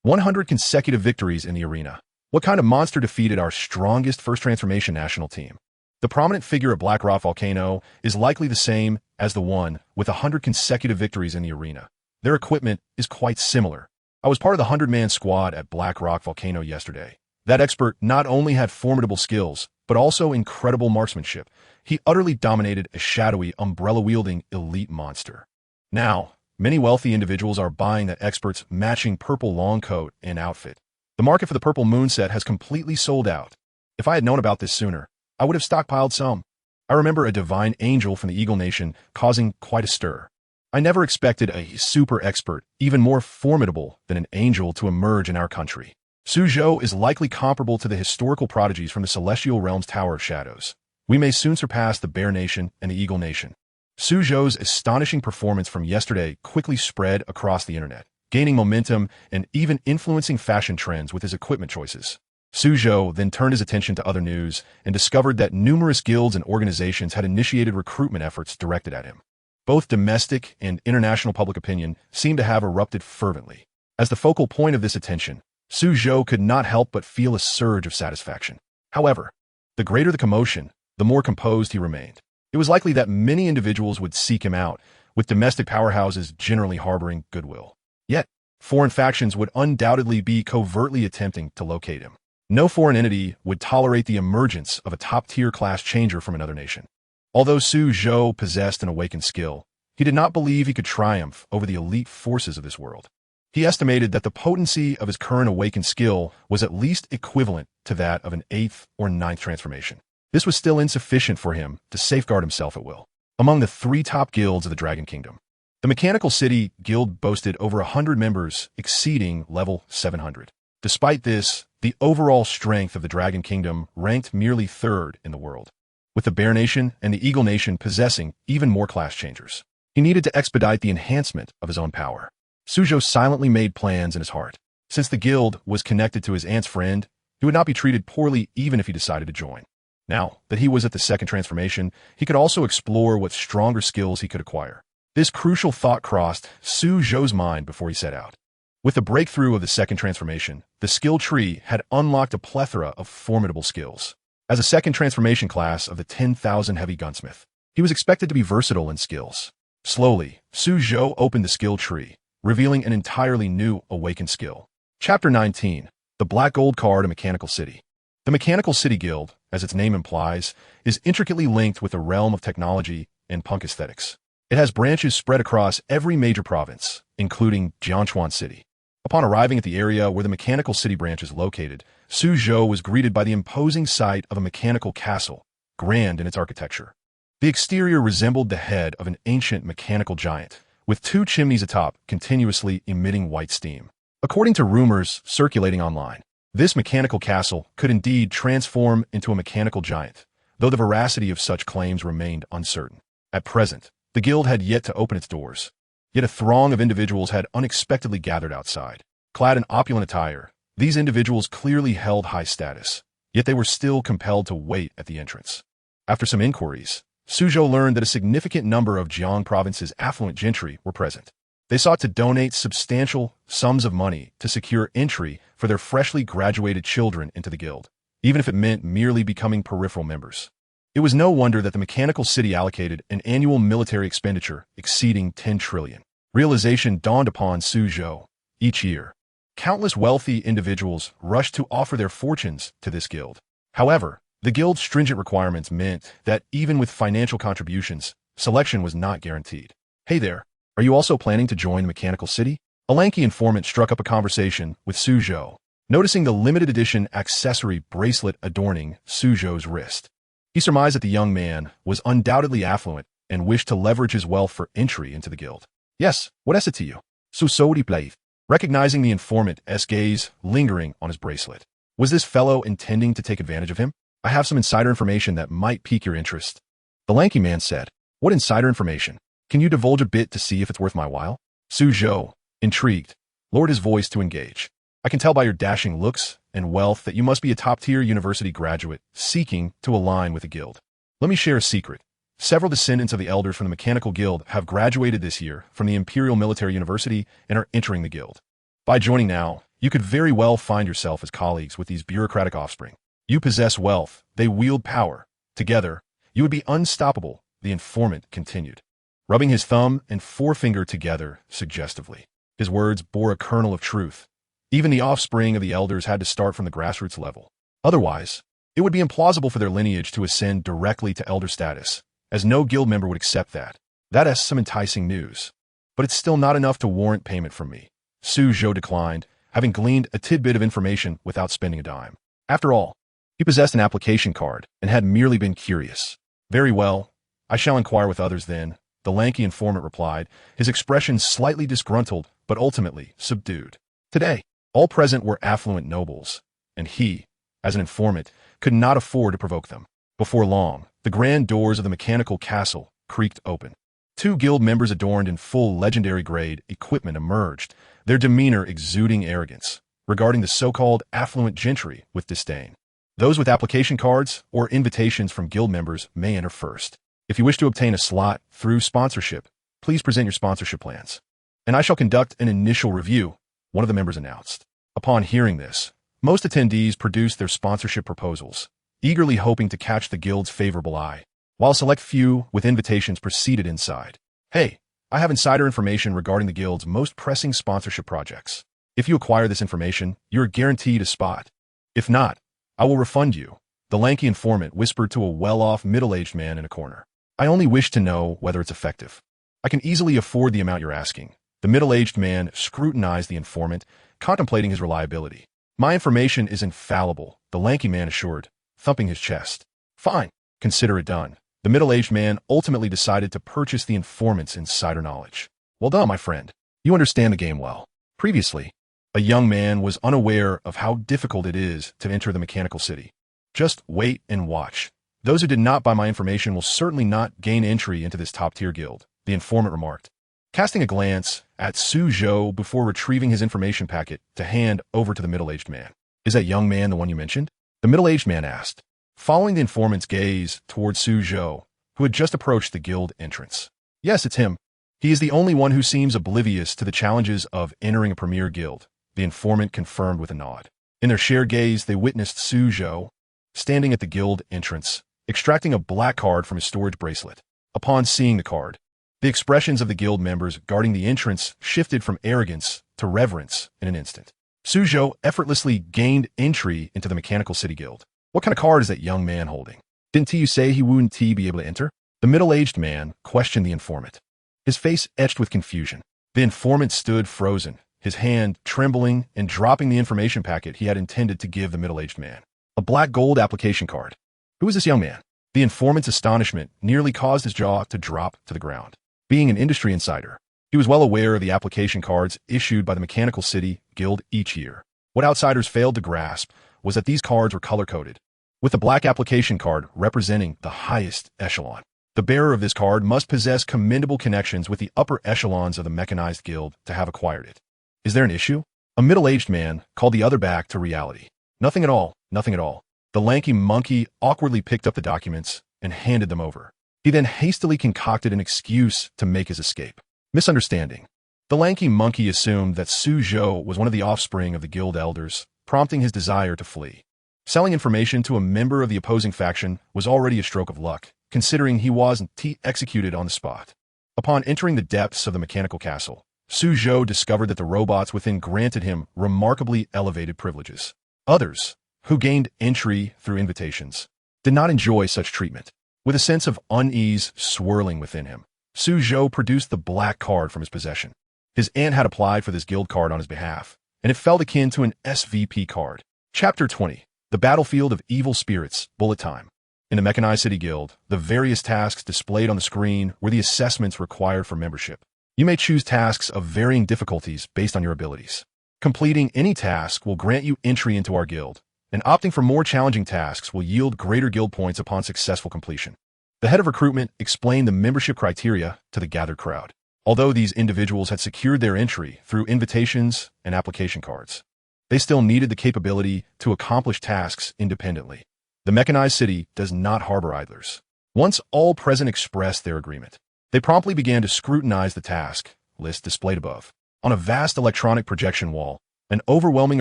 100 consecutive victories in the arena. What kind of monster defeated our strongest first transformation national team? The prominent figure at Black Rock Volcano is likely the same as the one with 100 consecutive victories in the arena. Their equipment is quite similar. I was part of the 100-man squad at Black Rock Volcano yesterday. That expert not only had formidable skills, but also incredible marksmanship. He utterly dominated a shadowy, umbrella-wielding elite monster. Now, many wealthy individuals are buying that expert's matching purple long coat and outfit. The market for the purple moon set has completely sold out. If I had known about this sooner, I would have stockpiled some. I remember a divine angel from the Eagle Nation causing quite a stir. I never expected a super expert, even more formidable than an angel, to emerge in our country. Suzhou is likely comparable to the historical prodigies from the Celestial Realm's Tower of Shadows. We may soon surpass the Bear Nation and the Eagle Nation. Suzhou's astonishing performance from yesterday quickly spread across the internet, gaining momentum and even influencing fashion trends with his equipment choices. Suzhou then turned his attention to other news and discovered that numerous guilds and organizations had initiated recruitment efforts directed at him. Both domestic and international public opinion seemed to have erupted fervently. As the focal point of this attention, Suzhou could not help but feel a surge of satisfaction. However, the greater the commotion, the more composed he remained. It was likely that many individuals would seek him out, with domestic powerhouses generally harboring goodwill. Yet, foreign factions would undoubtedly be covertly attempting to locate him. No foreign entity would tolerate the emergence of a top-tier class changer from another nation. Although Suzhou possessed an awakened skill, he did not believe he could triumph over the elite forces of this world. He estimated that the potency of his current awakened skill was at least equivalent to that of an 8th or 9th transformation. This was still insufficient for him to safeguard himself at will. Among the 3 top guilds of the Dragon Kingdom, the Mechanical City Guild boasted over 100 members exceeding level 700. Despite this, the overall strength of the Dragon Kingdom ranked merely 3rd in the world, with the Bear Nation and the Eagle Nation possessing even more class changers. He needed to expedite the enhancement of his own power. Suzhou silently made plans in his heart. Since the guild was connected to his aunt's friend, He would not be treated poorly even if he decided to join. Now that he was at the second transformation, he could also explore what stronger skills he could acquire. This crucial thought crossed Su Zhou's mind before he set out. With the breakthrough of the second transformation, the skill tree had unlocked a plethora of formidable skills. As a second transformation class of the 10,000 heavy gunsmith, he was expected to be versatile in skills. Slowly, Su Zhou opened the skill tree, revealing an entirely new awakened skill. Chapter 19. The Black Gold Card of Mechanical City. The Mechanical City Guild, as its name implies, is intricately linked with the realm of technology and punk aesthetics. It has branches spread across every major province, including Jianchuan City. Upon arriving at the area where the Mechanical City branch is located, Su Zhou was greeted by the imposing sight of a mechanical castle, grand in its architecture. The exterior resembled the head of an ancient mechanical giant, with two chimneys atop continuously emitting white steam. According to rumors circulating online, this mechanical castle could indeed transform into a mechanical giant, though the veracity of such claims remained uncertain. At present, the guild had yet to open its doors, yet a throng of individuals had unexpectedly gathered outside. Clad in opulent attire, these individuals clearly held high status, yet they were still compelled to wait at the entrance. After some inquiries, Su Zhou learned that a significant number of Jiang province's affluent gentry were present. They sought to donate substantial sums of money to secure entry for their freshly graduated children into the guild, even if it meant merely becoming peripheral members. It was no wonder that the Mechanical City allocated an annual military expenditure exceeding 10 trillion. Realization dawned upon Su Zhou. Each year, countless wealthy individuals rushed to offer their fortunes to this guild. However, the guild's stringent requirements meant that even with financial contributions, selection was not guaranteed. Hey there, are you also planning to join the Mechanical City? A lanky informant struck up a conversation with Su Zhou, noticing the limited edition accessory bracelet adorning Su Zhou's wrist. He surmised that the young man was undoubtedly affluent and wished to leverage his wealth for entry into the guild. Yes, what is it to you? Su Zhou played. Recognizing the informant's gaze lingering on his bracelet. Was this fellow intending to take advantage of him? I have some insider information that might pique your interest. The lanky man said, What insider information? Can you divulge a bit to see if it's worth my while? Su Zhou, intrigued, lowered his voice to engage. I can tell by your dashing looks and wealth that you must be a top-tier university graduate seeking to align with the guild. Let me share a secret. Several descendants of the elders from the Mechanical Guild have graduated this year from the Imperial Military University and are entering the guild. By joining now, you could very well find yourself as colleagues with these bureaucratic offspring. You possess wealth, they wield power. Together, you would be unstoppable, the informant continued, rubbing his thumb and forefinger together suggestively. His words bore a kernel of truth. Even the offspring of the elders had to start from the grassroots level. Otherwise, it would be implausible for their lineage to ascend directly to elder status, as no guild member would accept that. That is some enticing news. But it's still not enough to warrant payment from me. Su Zhou declined, having gleaned a tidbit of information without spending a dime. After all, he possessed an application card and had merely been curious. Very well, I shall inquire with others then, the lanky informant replied, his expression slightly disgruntled but ultimately subdued. Today, all present were affluent nobles, and he, as an informant, could not afford to provoke them. Before long, the grand doors of the mechanical castle creaked open. Two guild members adorned in full legendary-grade equipment emerged, their demeanor exuding arrogance, regarding the so-called affluent gentry with disdain. Those with application cards or invitations from guild members may enter first. If you wish to obtain a slot through sponsorship, please present your sponsorship plans, and I shall conduct an initial review, one of the members announced. Upon hearing this, most attendees produced their sponsorship proposals, eagerly hoping to catch the guild's favorable eye, while a select few with invitations proceeded inside. Hey, I have insider information regarding the guild's most pressing sponsorship projects. If you acquire this information, you are guaranteed a spot. If not, I will refund you, the lanky informant whispered to a well-off middle-aged man in a corner. I only wish to know whether it's effective. I can easily afford the amount you're asking. The middle-aged man scrutinized the informant, contemplating his reliability. My information is infallible, the lanky man assured, thumping his chest. Fine, consider it done. The middle-aged man ultimately decided to purchase the informant's insider knowledge. Well done, my friend. You understand the game well. Previously, a young man was unaware of how difficult it is to enter the Mechanical City. Just wait and watch. Those who did not buy my information will certainly not gain entry into this top-tier guild, the informant remarked, casting a glance at Su Zhou before retrieving his information packet to hand over to the middle-aged man. Is that young man the one you mentioned? The middle-aged man asked, following the informant's gaze towards Suzhou, who had just approached the guild entrance. Yes, it's him. He is the only one who seems oblivious to the challenges of entering a premier guild, the informant confirmed with a nod. In their shared gaze, they witnessed Suzhou, standing at the guild entrance, extracting a black card from his storage bracelet. Upon seeing the card, the expressions of the guild members guarding the entrance shifted from arrogance to reverence in an instant. Suzhou effortlessly gained entry into the Mechanical City Guild. What kind of card is that young man holding? Didn't you say he wouldn't be able to enter? The middle-aged man questioned the informant, his face etched with confusion. The informant stood frozen, his hand trembling and dropping the information packet he had intended to give the middle-aged man. A black gold application card. Who is this young man? The informant's astonishment nearly caused his jaw to drop to the ground. Being an industry insider, he was well aware of the application cards issued by the Mechanical City Guild each year. What outsiders failed to grasp was that these cards were color-coded, with the black application card representing the highest echelon. The bearer of this card must possess commendable connections with the upper echelons of the mechanized guild to have acquired it. Is there an issue? A middle-aged man called the other back to reality. Nothing at all, nothing at all. The lanky monkey awkwardly picked up the documents and handed them over. He then hastily concocted an excuse to make his escape. Misunderstanding. The lanky monkey assumed that Suzhou was one of the offspring of the guild elders, prompting his desire to flee. Selling information to a member of the opposing faction was already a stroke of luck, considering he wasn't executed on the spot. Upon entering the depths of the mechanical castle, Suzhou discovered that the robots within granted him remarkably elevated privileges. Others, who gained entry through invitations, did not enjoy such treatment. With a sense of unease swirling within him, Suzhou produced the black card from his possession. His aunt had applied for this guild card on his behalf, and it felt akin to an SVP card. Chapter 20. The Battlefield of Evil Spirits, Bullet Time. In the Mechanized City Guild, the various tasks displayed on the screen were the assessments required for membership. You may choose tasks of varying difficulties based on your abilities. Completing any task will grant you entry into our guild, and opting for more challenging tasks will yield greater guild points upon successful completion. The head of recruitment explained the membership criteria to the gathered crowd. Although these individuals had secured their entry through invitations and application cards, they still needed the capability to accomplish tasks independently. The Mechanized City does not harbor idlers. Once all present expressed their agreement, they promptly began to scrutinize the task list displayed above. On a vast electronic projection wall, an overwhelming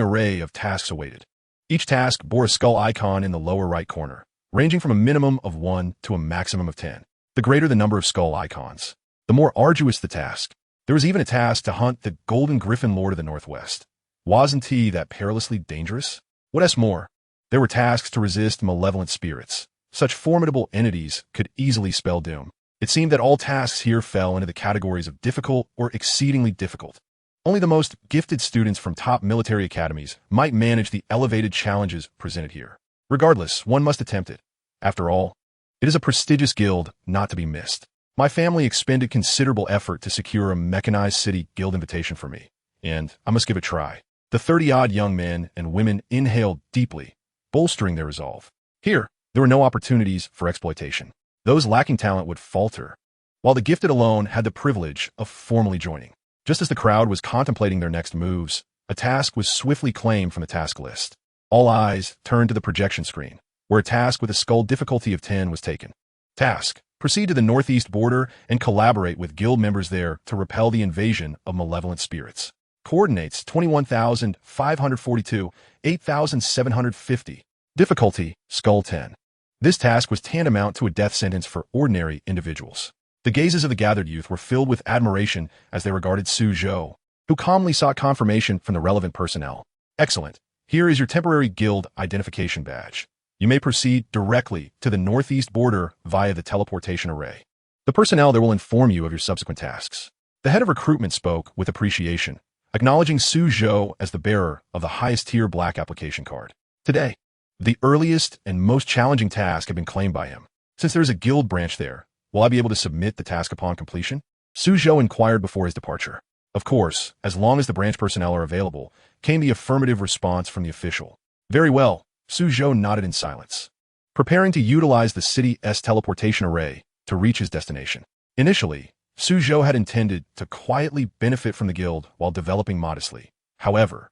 array of tasks awaited. Each task bore a skull icon in the lower right corner, ranging from a minimum of 1 to a maximum of 10. The greater the number of skull icons, the more arduous the task. There was even a task to hunt the Golden Griffin Lord of the Northwest. Wasn't he that perilously dangerous? What else more? There were tasks to resist malevolent spirits. Such formidable entities could easily spell doom. It seemed that all tasks here fell into the categories of difficult or exceedingly difficult. Only the most gifted students from top military academies might manage the elevated challenges presented here. Regardless, one must attempt it. After all, it is a prestigious guild not to be missed. My family expended considerable effort to secure a Mechanized City Guild invitation for me, and I must give it a try. The 30-odd young men and women inhaled deeply, bolstering their resolve. Here, there were no opportunities for exploitation. Those lacking talent would falter, while the gifted alone had the privilege of formally joining. Just as the crowd was contemplating their next moves, a task was swiftly claimed from the task list. All eyes turned to the projection screen, where a task with a skull difficulty of 10 was taken. Task: proceed to the northeast border and collaborate with guild members there to repel the invasion of malevolent spirits. Coordinates 21,542, 8,750. Difficulty: skull 10. This task was tantamount to a death sentence for ordinary individuals. The gazes of the gathered youth were filled with admiration as they regarded Suzhou, who calmly sought confirmation from the relevant personnel. Excellent. Here is your temporary guild identification badge. You may proceed directly to the northeast border via the teleportation array. The personnel there will inform you of your subsequent tasks. The head of recruitment spoke with appreciation, acknowledging Suzhou as the bearer of the highest tier black application card. Today, the earliest and most challenging task had been claimed by him. Since there is a guild branch there, will I be able to submit the task upon completion? Suzhou inquired before his departure. Of course, as long as the branch personnel are available, came the affirmative response from the official. Very well, Suzhou nodded in silence, preparing to utilize the city's teleportation array to reach his destination. Initially, Suzhou had intended to quietly benefit from the guild while developing modestly. However,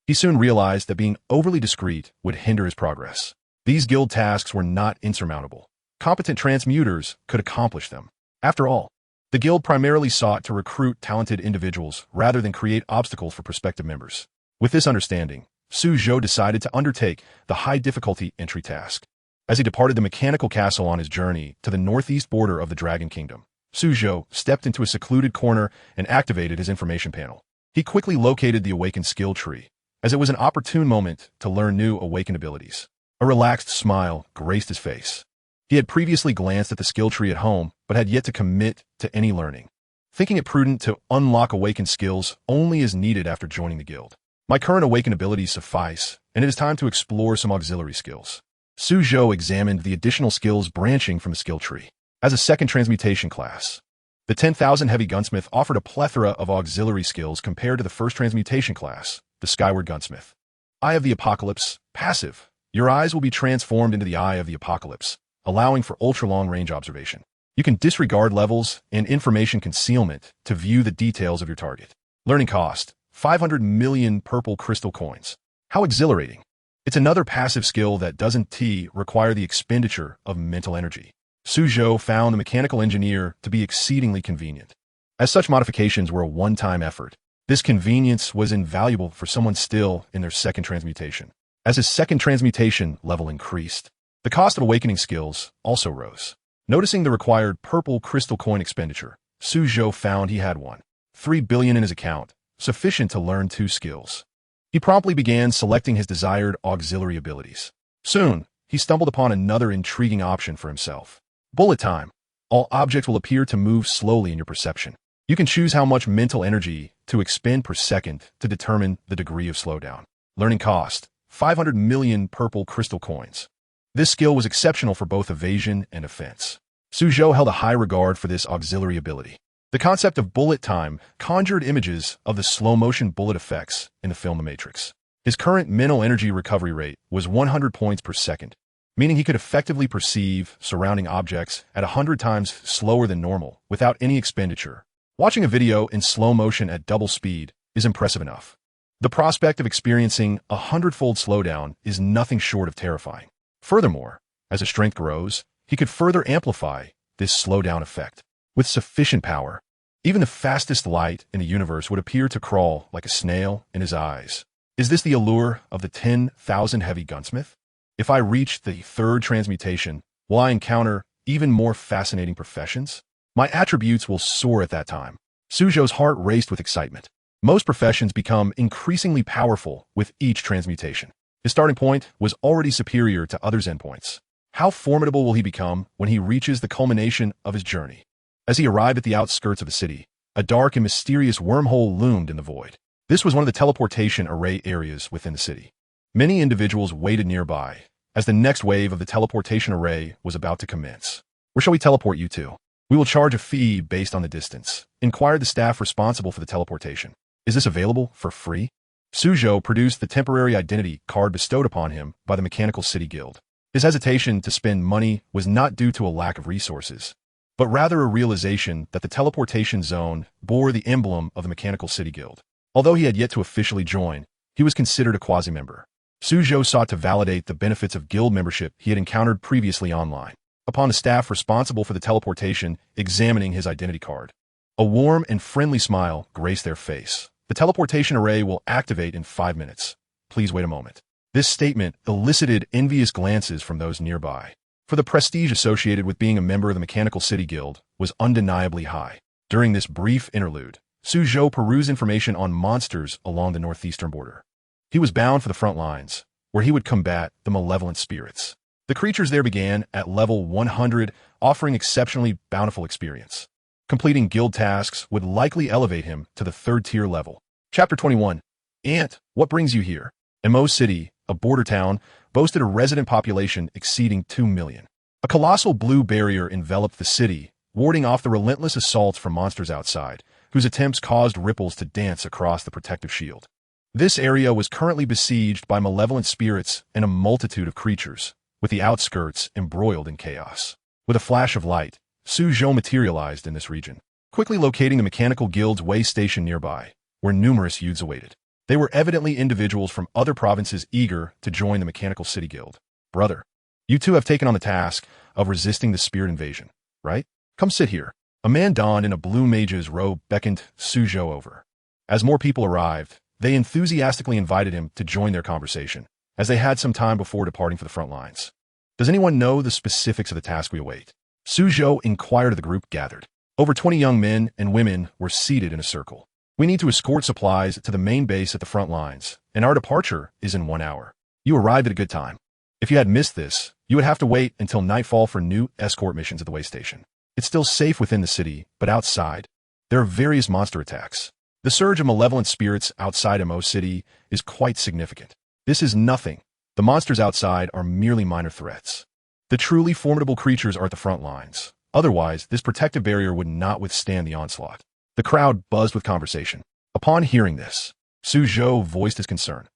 He soon realized that being overly discreet would hinder his progress. These guild tasks were not insurmountable. Competent transmuters could accomplish them. After all, the guild primarily sought to recruit talented individuals rather than create obstacles for prospective members. With this understanding, Su Zhou decided to undertake the high-difficulty entry task. As he departed the mechanical castle on his journey to the northeast border of the Dragon Kingdom, Su Zhou stepped into a secluded corner and activated his information panel. He quickly located the awakened skill tree, as it was an opportune moment to learn new awakened abilities. A relaxed smile graced his face. He had previously glanced at the skill tree at home, but had yet to commit to any learning, thinking it prudent to unlock awakened skills only as needed after joining the guild. My current awakened abilities suffice, and it is time to explore some auxiliary skills. Su Zhou examined the additional skills branching from the skill tree. As a second transmutation class, the 10,000 Heavy Gunsmith offered a plethora of auxiliary skills compared to the first transmutation class, the Skyward Gunsmith. Eye of the Apocalypse, passive. Your eyes will be transformed into the Eye of the Apocalypse, allowing for ultra-long range observation. You can disregard levels and information concealment to view the details of your target. Learning cost, 500 million purple crystal coins. How exhilarating. It's another passive skill that doesn't require the expenditure of mental energy. Su Zhou found the mechanical engineer to be exceedingly convenient. As such modifications were a one-time effort, this convenience was invaluable for someone still in their second transmutation. As his second transmutation level increased, the cost of awakening skills also rose. Noticing the required purple crystal coin expenditure, Su Zhou found he had 1.3 billion in his account, sufficient to learn 2 skills. He promptly began selecting his desired auxiliary abilities. Soon, he stumbled upon another intriguing option for himself. Bullet time. All objects will appear to move slowly in your perception. You can choose how much mental energy to expend per second to determine the degree of slowdown. Learning cost, 500 million purple crystal coins. This skill was exceptional for both evasion and offense. Su Zhou held a high regard for this auxiliary ability. The concept of bullet time conjured images of the slow-motion bullet effects in the film The Matrix. His current mental energy recovery rate was 100 points per second, meaning he could effectively perceive surrounding objects at 100 times slower than normal without any expenditure. Watching a video in slow motion at double speed is impressive enough. The prospect of experiencing a 100-fold slowdown is nothing short of terrifying. Furthermore, as his strength grows, he could further amplify this slowdown effect. With sufficient power, even the fastest light in the universe would appear to crawl like a snail in his eyes. Is this the allure of the 10,000 Heavy Gunsmith? If I reach the third transmutation, will I encounter even more fascinating professions? My attributes will soar at that time. Su Zhou's heart raced with excitement. Most professions become increasingly powerful with each transmutation. His starting point was already superior to others' endpoints. How formidable will he become when he reaches the culmination of his journey? As he arrived at the outskirts of the city, a dark and mysterious wormhole loomed in the void. This was one of the teleportation array areas within the city. Many individuals waited nearby, as the next wave of the teleportation array was about to commence. Where shall we teleport you to? We will charge a fee based on the distance, inquired the staff responsible for the teleportation. Is this available for free? Su Zhou produced the temporary identity card bestowed upon him by the Mechanical City Guild. His hesitation to spend money was not due to a lack of resources, but rather a realization that the teleportation zone bore the emblem of the Mechanical City Guild. Although he had yet to officially join, he was considered a quasi-member. Su Zhou sought to validate the benefits of guild membership he had encountered previously online. Upon the staff responsible for the teleportation examining his identity card, a warm and friendly smile graced their face. The teleportation array will activate in 5 minutes. Please wait a moment. This statement elicited envious glances from those nearby, for the prestige associated with being a member of the Mechanical City Guild was undeniably high. During this brief interlude, Su Zhou perused information on monsters along the northeastern border. He was bound for the front lines, where he would combat the malevolent spirits. The creatures there began at level 100, offering exceptionally bountiful experience. Completing guild tasks would likely elevate him to the 3rd tier level. Chapter 21. Ant, what brings you here? Mo City, a border town, boasted a resident population exceeding 2 million. A colossal blue barrier enveloped the city, warding off the relentless assaults from monsters outside, whose attempts caused ripples to dance across the protective shield. This area was currently besieged by malevolent spirits and a multitude of creatures, with the outskirts embroiled in chaos. With a flash of light, Su Zhou materialized in this region, quickly locating the Mechanical Guild's way station nearby, where numerous youths awaited. They were evidently individuals from other provinces eager to join the Mechanical City Guild. Brother, you two have taken on the task of resisting the spirit invasion, right? Come sit here. A man donned in a blue mage's robe beckoned Suzhou over. As more people arrived, they enthusiastically invited him to join their conversation, as they had some time before departing for the front lines. Does anyone know the specifics of the task we await? Suzhou inquired of the group gathered. Over 20 young men and women were seated in a circle. We need to escort supplies to the main base at the front lines, and our departure is in 1 hour. You arrived at a good time. If you had missed this, you would have to wait until nightfall for new escort missions at the way station. It's still safe within the city, but outside, there are various monster attacks. The surge of malevolent spirits outside Mo City is quite significant. This is nothing. The monsters outside are merely minor threats. The truly formidable creatures are at the front lines. Otherwise, this protective barrier would not withstand the onslaught. The crowd buzzed with conversation. Upon hearing this, Suzhou voiced his concern.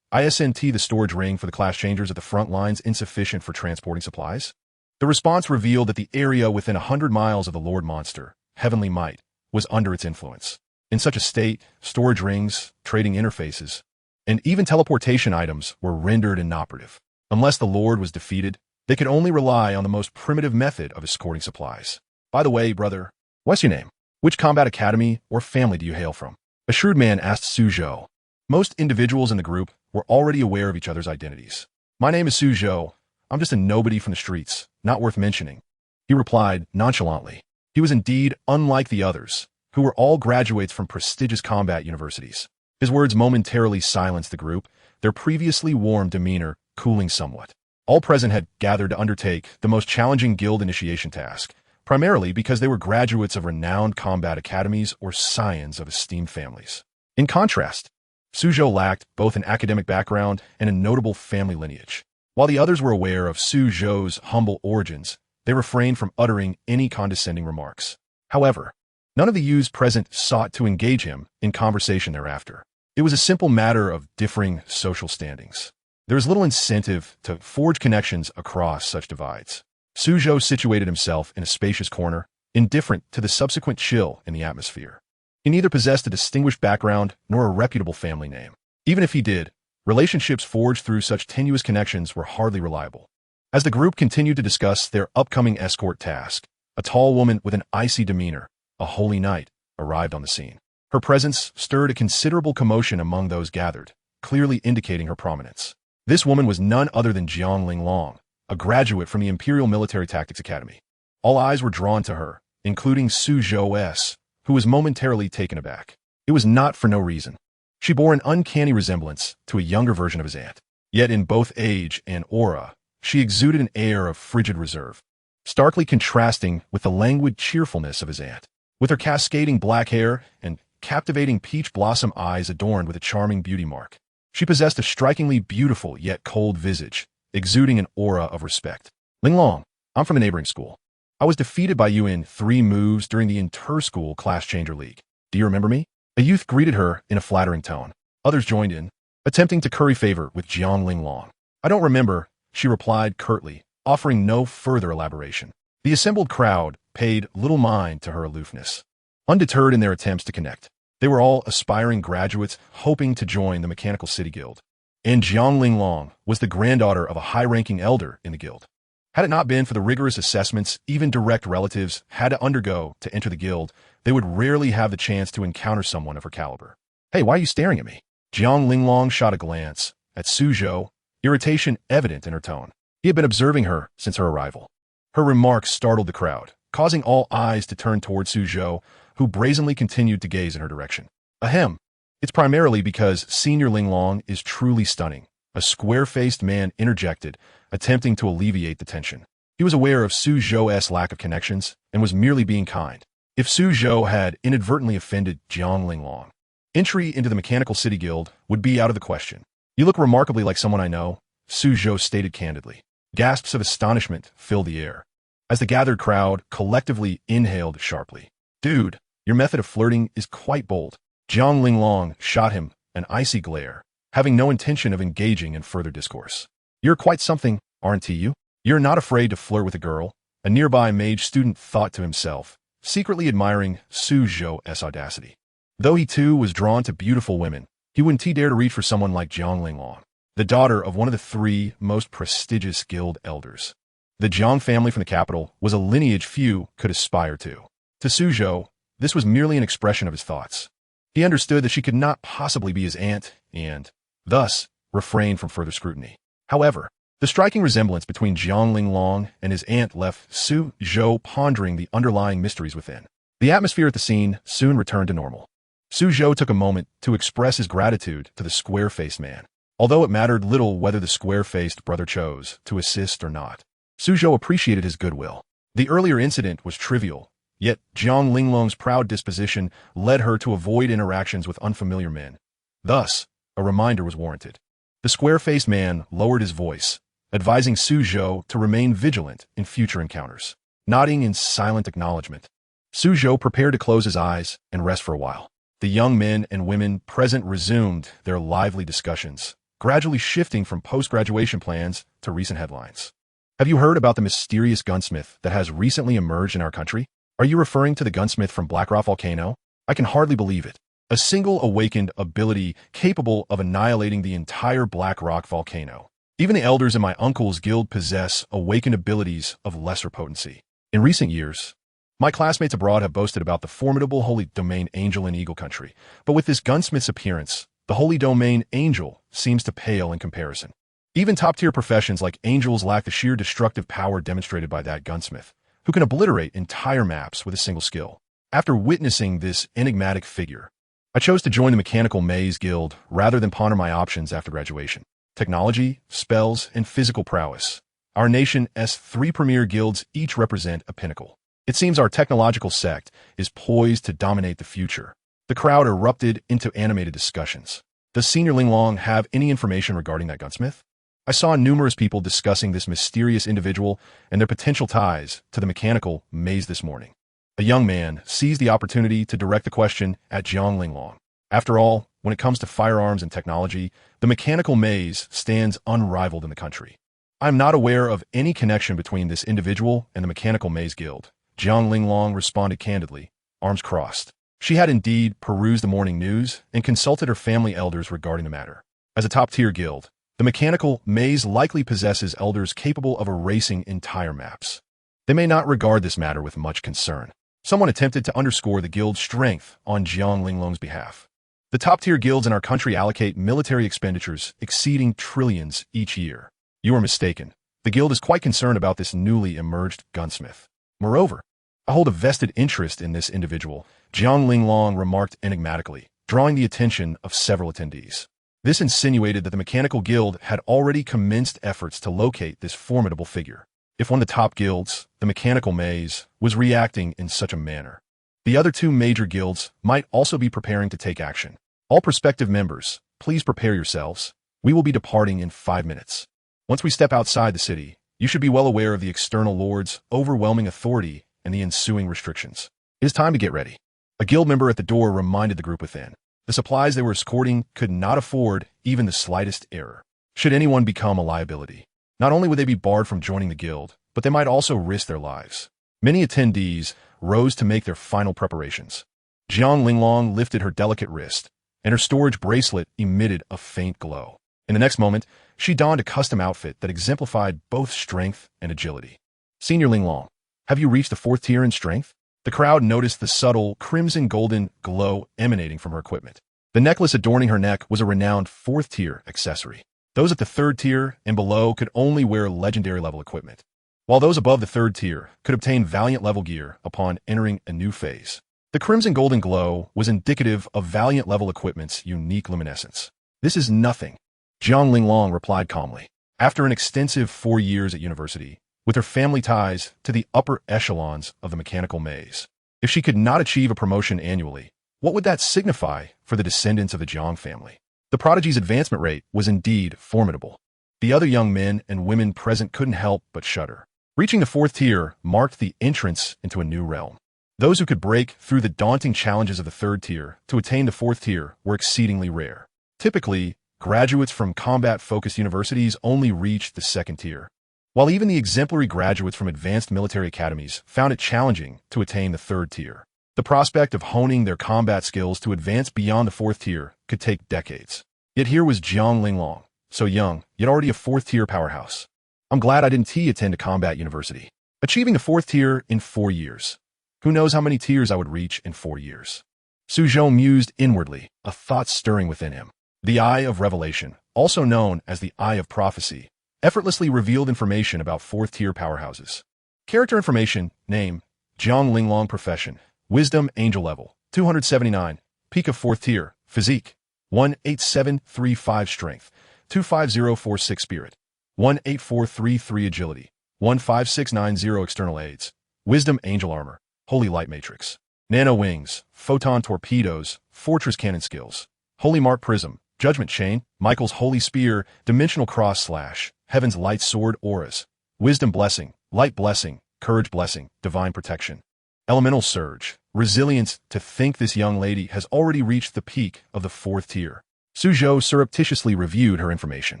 Isn't the storage ring for the class changers at the front lines insufficient for transporting supplies? The response revealed that the area within 100 miles of the Lord Monster, Heavenly Might, was under its influence. In such a state, storage rings, trading interfaces, and even teleportation items were rendered inoperative. Unless the Lord was defeated, they could only rely on the most primitive method of escorting supplies. By the way, brother, what's your name? Which combat academy or family do you hail from? A shrewd man asked Suzhou. Most individuals in the group were already aware of each other's identities. My name is Suzhou. I'm just a nobody from the streets, not worth mentioning. He replied nonchalantly. He was indeed unlike the others, who were all graduates from prestigious combat universities. His words momentarily silenced the group, their previously warm demeanor cooling somewhat. All present had gathered to undertake the most challenging guild initiation task, primarily because they were graduates of renowned combat academies or scions of esteemed families. In contrast, Suzhou lacked both an academic background and a notable family lineage. While the others were aware of Suzhou's humble origins, they refrained from uttering any condescending remarks. However, none of the youths present sought to engage him in conversation thereafter. It was a simple matter of differing social standings. There is little incentive to forge connections across such divides. Suzhou situated himself in a spacious corner, indifferent to the subsequent chill in the atmosphere. He neither possessed a distinguished background nor a reputable family name. Even if he did, relationships forged through such tenuous connections were hardly reliable. As the group continued to discuss their upcoming escort task, a tall woman with an icy demeanor, a holy knight, arrived on the scene. Her presence stirred a considerable commotion among those gathered, clearly indicating her prominence. This woman was none other than Jiang Linglong, a graduate from the Imperial Military Tactics Academy. All eyes were drawn to her, including Suzhou S., who was momentarily taken aback. It was not for no reason. She bore an uncanny resemblance to a younger version of his aunt. Yet in both age and aura, she exuded an air of frigid reserve, starkly contrasting with the languid cheerfulness of his aunt. With her cascading black hair and captivating peach blossom eyes adorned with a charming beauty mark, she possessed a strikingly beautiful yet cold visage, exuding an aura of respect. Linglong, I'm from a neighboring school. I was defeated by you in 3 moves during the inter-school class changer league. Do you remember me? A youth greeted her in a flattering tone. Others joined in, attempting to curry favor with Jiang Linglong. I don't remember, she replied curtly, offering no further elaboration. The assembled crowd paid little mind to her aloofness. Undeterred in their attempts to connect, they were all aspiring graduates hoping to join the Mechanical City Guild. And Jiang Linglong was the granddaughter of a high-ranking elder in the guild. Had it not been for the rigorous assessments even direct relatives had to undergo to enter the guild, they would rarely have the chance to encounter someone of her caliber. Hey, why are you staring at me? Jiang Linglong shot a glance at Suzhou, irritation evident in her tone. He had been observing her since her arrival. Her remarks startled the crowd, causing all eyes to turn toward Suzhou, who brazenly continued to gaze in her direction. Ahem. It's primarily because Senior Linglong is truly stunning, a square-faced man interjected, attempting to alleviate the tension. He was aware of Suzhou's lack of connections and was merely being kind. If Suzhou had inadvertently offended Jiang Linglong, entry into the Mechanical City Guild would be out of the question. You look remarkably like someone I know, Suzhou stated candidly. Gasps of astonishment filled the air, as the gathered crowd collectively inhaled sharply. Dude, your method of flirting is quite bold. Jiang Linglong shot him an icy glare, having no intention of engaging in further discourse. You're quite something, aren't you? You're not afraid to flirt with a girl, a nearby mage student thought to himself, secretly admiring Suzhou's audacity. Though he too was drawn to beautiful women, He wouldn't dare to reach for someone like Jiang Linglong, the daughter of one of the three most prestigious guild elders. The Jiang family from the capital was a lineage few could aspire to. To Suzhou, this was merely an expression of his thoughts. He understood that she could not possibly be his aunt and, thus, refrained from further scrutiny. However, the striking resemblance between Jiang Linglong and his aunt left Suzhou pondering the underlying mysteries within. The atmosphere at the scene soon returned to normal. Suzhou took a moment to express his gratitude to the square-faced man. Although it mattered little whether the square-faced brother chose to assist or not, Suzhou appreciated his goodwill. The earlier incident was trivial, yet Jiang Linglong's proud disposition led her to avoid interactions with unfamiliar men. Thus, a reminder was warranted. The square-faced man lowered his voice, advising Suzhou to remain vigilant in future encounters. Nodding in silent acknowledgement, Suzhou prepared to close his eyes and rest for a while. The young men and women present resumed their lively discussions, gradually shifting from post-graduation plans to recent headlines. Have you heard about the mysterious gunsmith that has recently emerged in our country? Are you referring to the gunsmith from Black Rock Volcano? I can hardly believe it. A single awakened ability capable of annihilating the entire Black Rock Volcano. Even the elders in my uncle's guild possess awakened abilities of lesser potency. In recent years, my classmates abroad have boasted about the formidable Holy Domain Angel in Eagle Country, but with this gunsmith's appearance, the Holy Domain Angel seems to pale in comparison. Even top-tier professions like angels lack the sheer destructive power demonstrated by that gunsmith, who can obliterate entire maps with a single skill. After witnessing this enigmatic figure, I chose to join the Mechanical Maze Guild rather than ponder my options after graduation. Technology, spells, and physical prowess. Our nation's three premier guilds each represent a pinnacle. It seems our technological sect is poised to dominate the future. The crowd erupted into animated discussions. Does Senior Linglong have any information regarding that gunsmith? I saw numerous people discussing this mysterious individual and their potential ties to the Mechanical Maze this morning. A young man seized the opportunity to direct the question at Jiang Linglong. After all, when it comes to firearms and technology, the Mechanical Maze stands unrivaled in the country. I am not aware of any connection between this individual and the Mechanical Maze Guild. Jiang Linglong responded candidly, arms crossed. She had indeed perused the morning news and consulted her family elders regarding the matter. As a top-tier guild, the Mechanical Maze likely possesses elders capable of erasing entire maps. They may not regard this matter with much concern. Someone attempted to underscore the guild's strength on Jiang Linglong's behalf. The top-tier guilds in our country allocate military expenditures exceeding trillions each year. You are mistaken. The guild is quite concerned about this newly emerged gunsmith. Moreover, I hold a vested interest in this individual, Jiang Linglong remarked enigmatically, drawing the attention of several attendees. This insinuated that the Mechanical Guild had already commenced efforts to locate this formidable figure. If one of the top guilds, the Mechanical Maze, was reacting in such a manner, the other two major guilds might also be preparing to take action. All prospective members, please prepare yourselves. We will be departing in 5 minutes. Once we step outside the city, you should be well aware of the external lord's overwhelming authority and the ensuing restrictions. It is time to get ready. A guild member at the door reminded the group within. The supplies they were escorting could not afford even the slightest error. Should anyone become a liability, not only would they be barred from joining the guild, but they might also risk their lives. Many attendees rose to make their final preparations. Jiang Linglong lifted her delicate wrist, and her storage bracelet emitted a faint glow. In the next moment, she donned a custom outfit that exemplified both strength and agility. Senior Linglong, have you reached the 4th tier in strength? The crowd noticed the subtle crimson-golden glow emanating from her equipment. The necklace adorning her neck was a renowned 4th tier accessory. Those at the 3rd tier and below could only wear legendary-level equipment, while those above the 3rd tier could obtain Valiant-level gear upon entering a new phase. The crimson-golden glow was indicative of Valiant-level equipment's unique luminescence. This is nothing, Jiang Linglong replied calmly. After an extensive 4 years at university, with her family ties to the upper echelons of the Mechanical Maze, if she could not achieve a promotion annually, what would that signify for the descendants of the Jiang family? The prodigy's advancement rate was indeed formidable. The other young men and women present couldn't help but shudder. Reaching the 4th tier marked the entrance into a new realm. Those who could break through the daunting challenges of the 3rd tier to attain the 4th tier were exceedingly rare. Typically, graduates from combat-focused universities only reached the 2nd tier, while even the exemplary graduates from advanced military academies found it challenging to attain the 3rd tier. The prospect of honing their combat skills to advance beyond the 4th tier could take decades. Yet here was Jiang Linglong, so young, yet already a 4th tier powerhouse. I'm glad I didn't attend a combat university. Achieving the 4th tier in 4 years. Who knows how many tiers I would reach in 4 years? Suzhou mused inwardly, a thought stirring within him. The Eye of Revelation, also known as the Eye of Prophecy, effortlessly revealed information about 4th tier powerhouses. Character information, name, Jiang Linglong, profession, wisdom, angel level, 279, peak of 4th tier, physique, 18735 strength, 25046 spirit, 18433 agility, 15690 external aids, wisdom, angel armor, holy light matrix, nano wings, photon torpedoes, fortress cannon skills, holy mark prism, judgment chain, Michael's holy spear, dimensional cross slash, heaven's light sword auras, wisdom blessing, light blessing, courage blessing, divine protection, elemental surge, resilience. To think this young lady has already reached the peak of the 4th tier. Suzhou surreptitiously reviewed her information.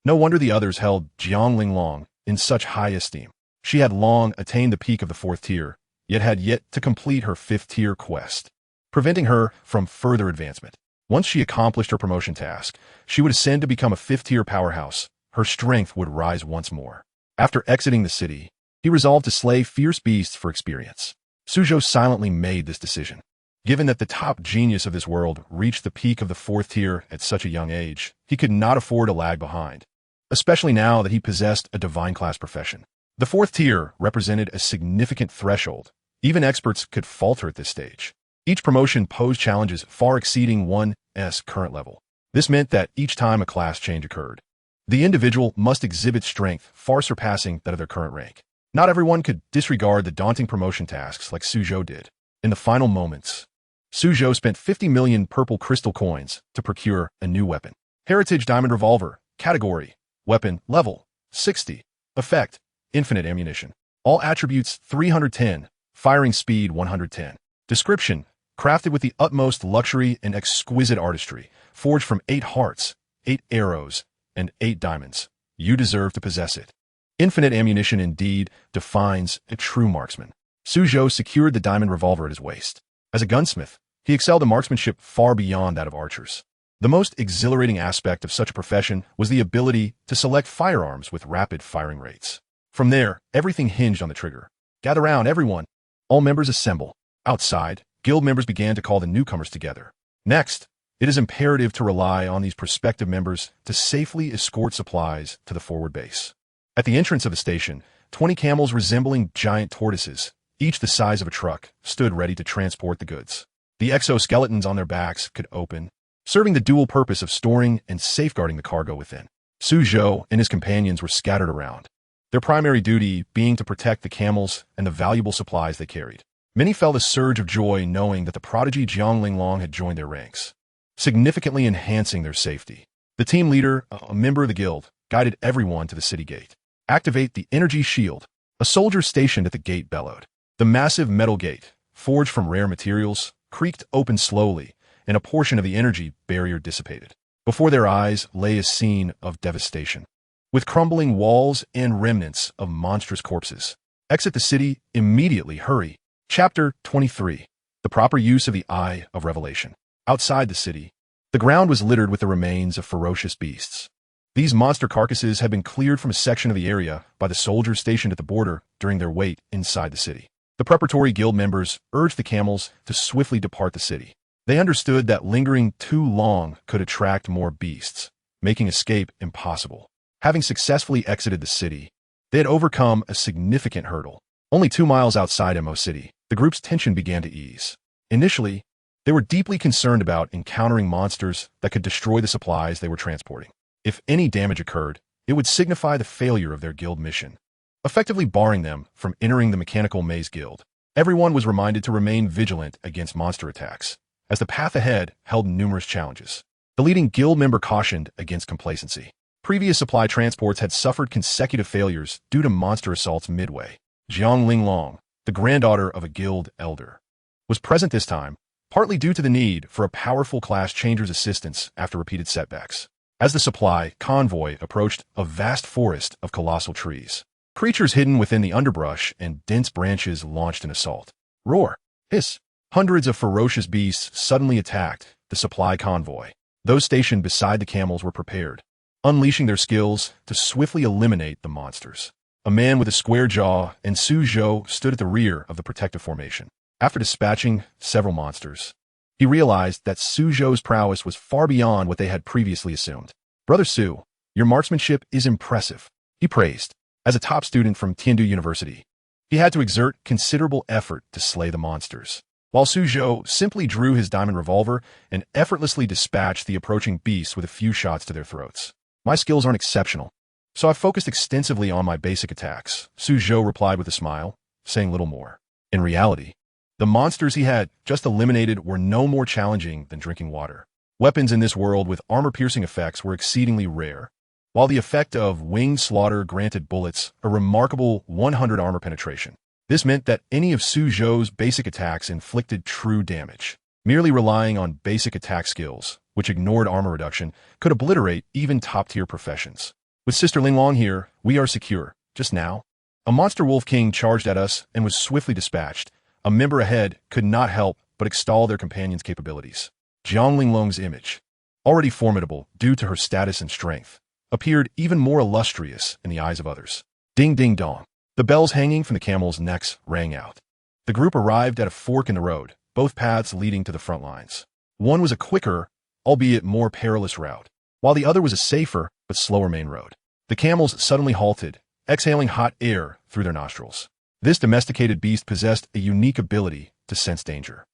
No wonder the others held Jiang Linglong in such high esteem. She had long attained the peak of the 4th tier, yet had yet to complete her 5th tier quest, preventing her from further advancement. Once she accomplished her promotion task, she would ascend to become a 5th tier powerhouse. Her strength would rise once more. After exiting the city, he resolved to slay fierce beasts for experience. Suzhou silently made this decision. Given that the top genius of this world reached the peak of the 4th tier at such a young age, he could not afford to lag behind, especially now that he possessed a divine class profession. The 4th tier represented a significant threshold. Even experts could falter at this stage. Each promotion posed challenges far exceeding one's current level. This meant that each time a class change occurred, the individual must exhibit strength far surpassing that of their current rank. Not everyone could disregard the daunting promotion tasks like Suzhou did. In the final moments, Suzhou spent 50 million purple crystal coins to procure a new weapon. Heritage Diamond Revolver, category, weapon, level, 60, effect, infinite ammunition. All attributes 310, firing speed 110. Description, crafted with the utmost luxury and exquisite artistry, forged from 8 hearts, 8 arrows, and 8 diamonds. You deserve to possess it. Infinite ammunition indeed defines a true marksman. Suzhou secured the diamond revolver at his waist. As a gunsmith, he excelled in marksmanship far beyond that of archers. The most exhilarating aspect of such a profession was the ability to select firearms with rapid firing rates. From there, everything hinged on the trigger. Gather round, everyone. All members assemble. Outside, guild members began to call the newcomers together. Next, it is imperative to rely on these prospective members to safely escort supplies to the forward base. At the entrance of the station, 20 camels resembling giant tortoises, each the size of a truck, stood ready to transport the goods. The exoskeletons on their backs could open, serving the dual purpose of storing and safeguarding the cargo within. Suzhou and his companions were scattered around, their primary duty being to protect the camels and the valuable supplies they carried. Many felt a surge of joy knowing that the prodigy Jiang Linglong had joined their ranks, significantly enhancing their safety. The team leader, a member of the guild, guided everyone to the city gate. Activate the energy shield. A soldier stationed at the gate bellowed. The massive metal gate, forged from rare materials, creaked open slowly, and a portion of the energy barrier dissipated. Before their eyes lay a scene of devastation, with crumbling walls and remnants of monstrous corpses. Exit the city immediately. Hurry. Chapter 23. The proper use of the Eye of Revelation. Outside the city, the ground was littered with the remains of ferocious beasts. These monster carcasses had been cleared from a section of the area by the soldiers stationed at the border during their wait inside the city. The preparatory guild members urged the camels to swiftly depart the city. They understood that lingering too long could attract more beasts, making escape impossible. Having successfully exited the city, they had overcome a significant hurdle. Only 2 miles outside Mo City, the group's tension began to ease. Initially, they were deeply concerned about encountering monsters that could destroy the supplies they were transporting. If any damage occurred, it would signify the failure of their guild mission, effectively barring them from entering the Mechanical Maze Guild. Everyone was reminded to remain vigilant against monster attacks, as the path ahead held numerous challenges. The leading guild member cautioned against complacency. Previous supply transports had suffered consecutive failures due to monster assaults midway. Jiang Linglong, the granddaughter of a guild elder, was present this time, partly due to the need for a powerful class changer's assistance after repeated setbacks. As the supply convoy approached a vast forest of colossal trees, creatures hidden within the underbrush and dense branches launched an assault. Roar, hiss, Hundreds of ferocious beasts suddenly attacked the supply convoy. Those stationed beside the camels were prepared, unleashing their skills to swiftly eliminate the monsters. A man with a square jaw and Suzhou stood at the rear of the protective formation. After dispatching several monsters, he realized that Suzhou's prowess was far beyond what they had previously assumed. "Brother Su, your marksmanship is impressive," he praised. As a top student from Tiandu University, he had to exert considerable effort to slay the monsters, while Suzhou simply drew his diamond revolver and effortlessly dispatched the approaching beasts with a few shots to their throats. "My skills aren't exceptional, so I've focused extensively on my basic attacks," Suzhou replied with a smile, saying little more. In reality, the monsters he had just eliminated were no more challenging than drinking water. Weapons in this world with armor-piercing effects were exceedingly rare, while the effect of winged slaughter granted bullets a remarkable 100 armor penetration. This meant that any of Suzhou's basic attacks inflicted true damage. Merely relying on basic attack skills, which ignored armor reduction, could obliterate even top-tier professions. "With Sister Linglong here, we are secure. Just now, a monster wolf king charged at us and was swiftly dispatched. A member ahead could not help but extol their companion's capabilities." Jiang Linglong's image, already formidable due to her status and strength, appeared even more illustrious in the eyes of others. Ding ding dong. The bells hanging from the camels' necks rang out. The group arrived at a fork in the road, both paths leading to the front lines. One was a quicker, albeit more perilous route, while the other was a safer but slower main road. The camels suddenly halted, exhaling hot air through their nostrils. This domesticated beast possessed a unique ability to sense danger.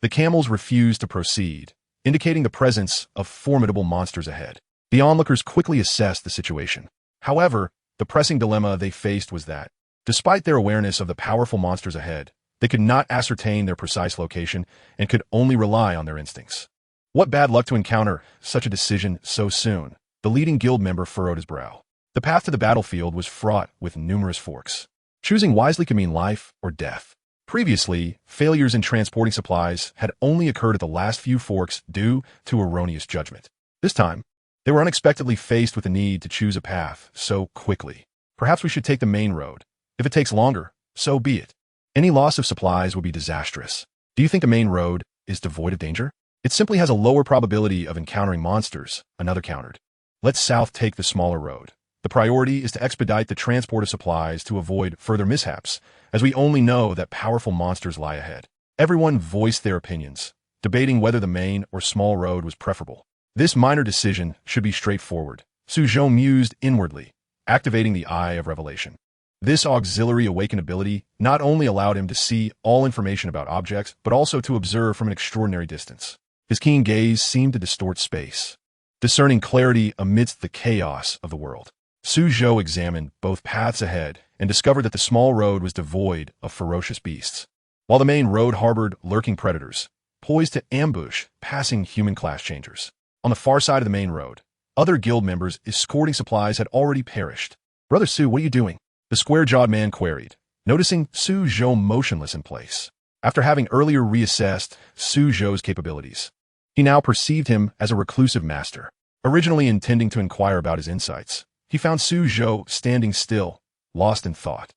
The camels refused to proceed, indicating the presence of formidable monsters ahead. The onlookers quickly assessed the situation. However, the pressing dilemma they faced was that, despite their awareness of the powerful monsters ahead, they could not ascertain their precise location and could only rely on their instincts. What bad luck to encounter such a decision so soon. The leading guild member furrowed his brow. The path to the battlefield was fraught with numerous forks. Choosing wisely could mean life or death. Previously, failures in transporting supplies had only occurred at the last few forks due to erroneous judgment. This time, they were unexpectedly faced with the need to choose a path so quickly. "Perhaps we should take the main road. If it takes longer, so be it. Any loss of supplies would be disastrous. Do you think a main road is devoid of danger? It simply has a lower probability of encountering monsters," another countered. "Let's south take the smaller road. The priority is to expedite the transport of supplies to avoid further mishaps, as we only know that powerful monsters lie ahead." Everyone voiced their opinions, debating whether the main or small road was preferable. This minor decision should be straightforward, Suzhou mused inwardly, activating the Eye of Revelation. This auxiliary awakened ability not only allowed him to see all information about objects, but also to observe from an extraordinary distance. His keen gaze seemed to distort space, discerning clarity amidst the chaos of the world. Suzhou examined both paths ahead and discovered that the small road was devoid of ferocious beasts, while the main road harbored lurking predators, poised to ambush passing human class changers. On the far side of the main road, other guild members escorting supplies had already perished. "Brother Su, what are you doing?" the square-jawed man queried, noticing Suzhou motionless in place. After having earlier reassessed Suzhou's capabilities, he now perceived him as a reclusive master. Originally intending to inquire about his insights, he found Suzhou standing still, lost in thought.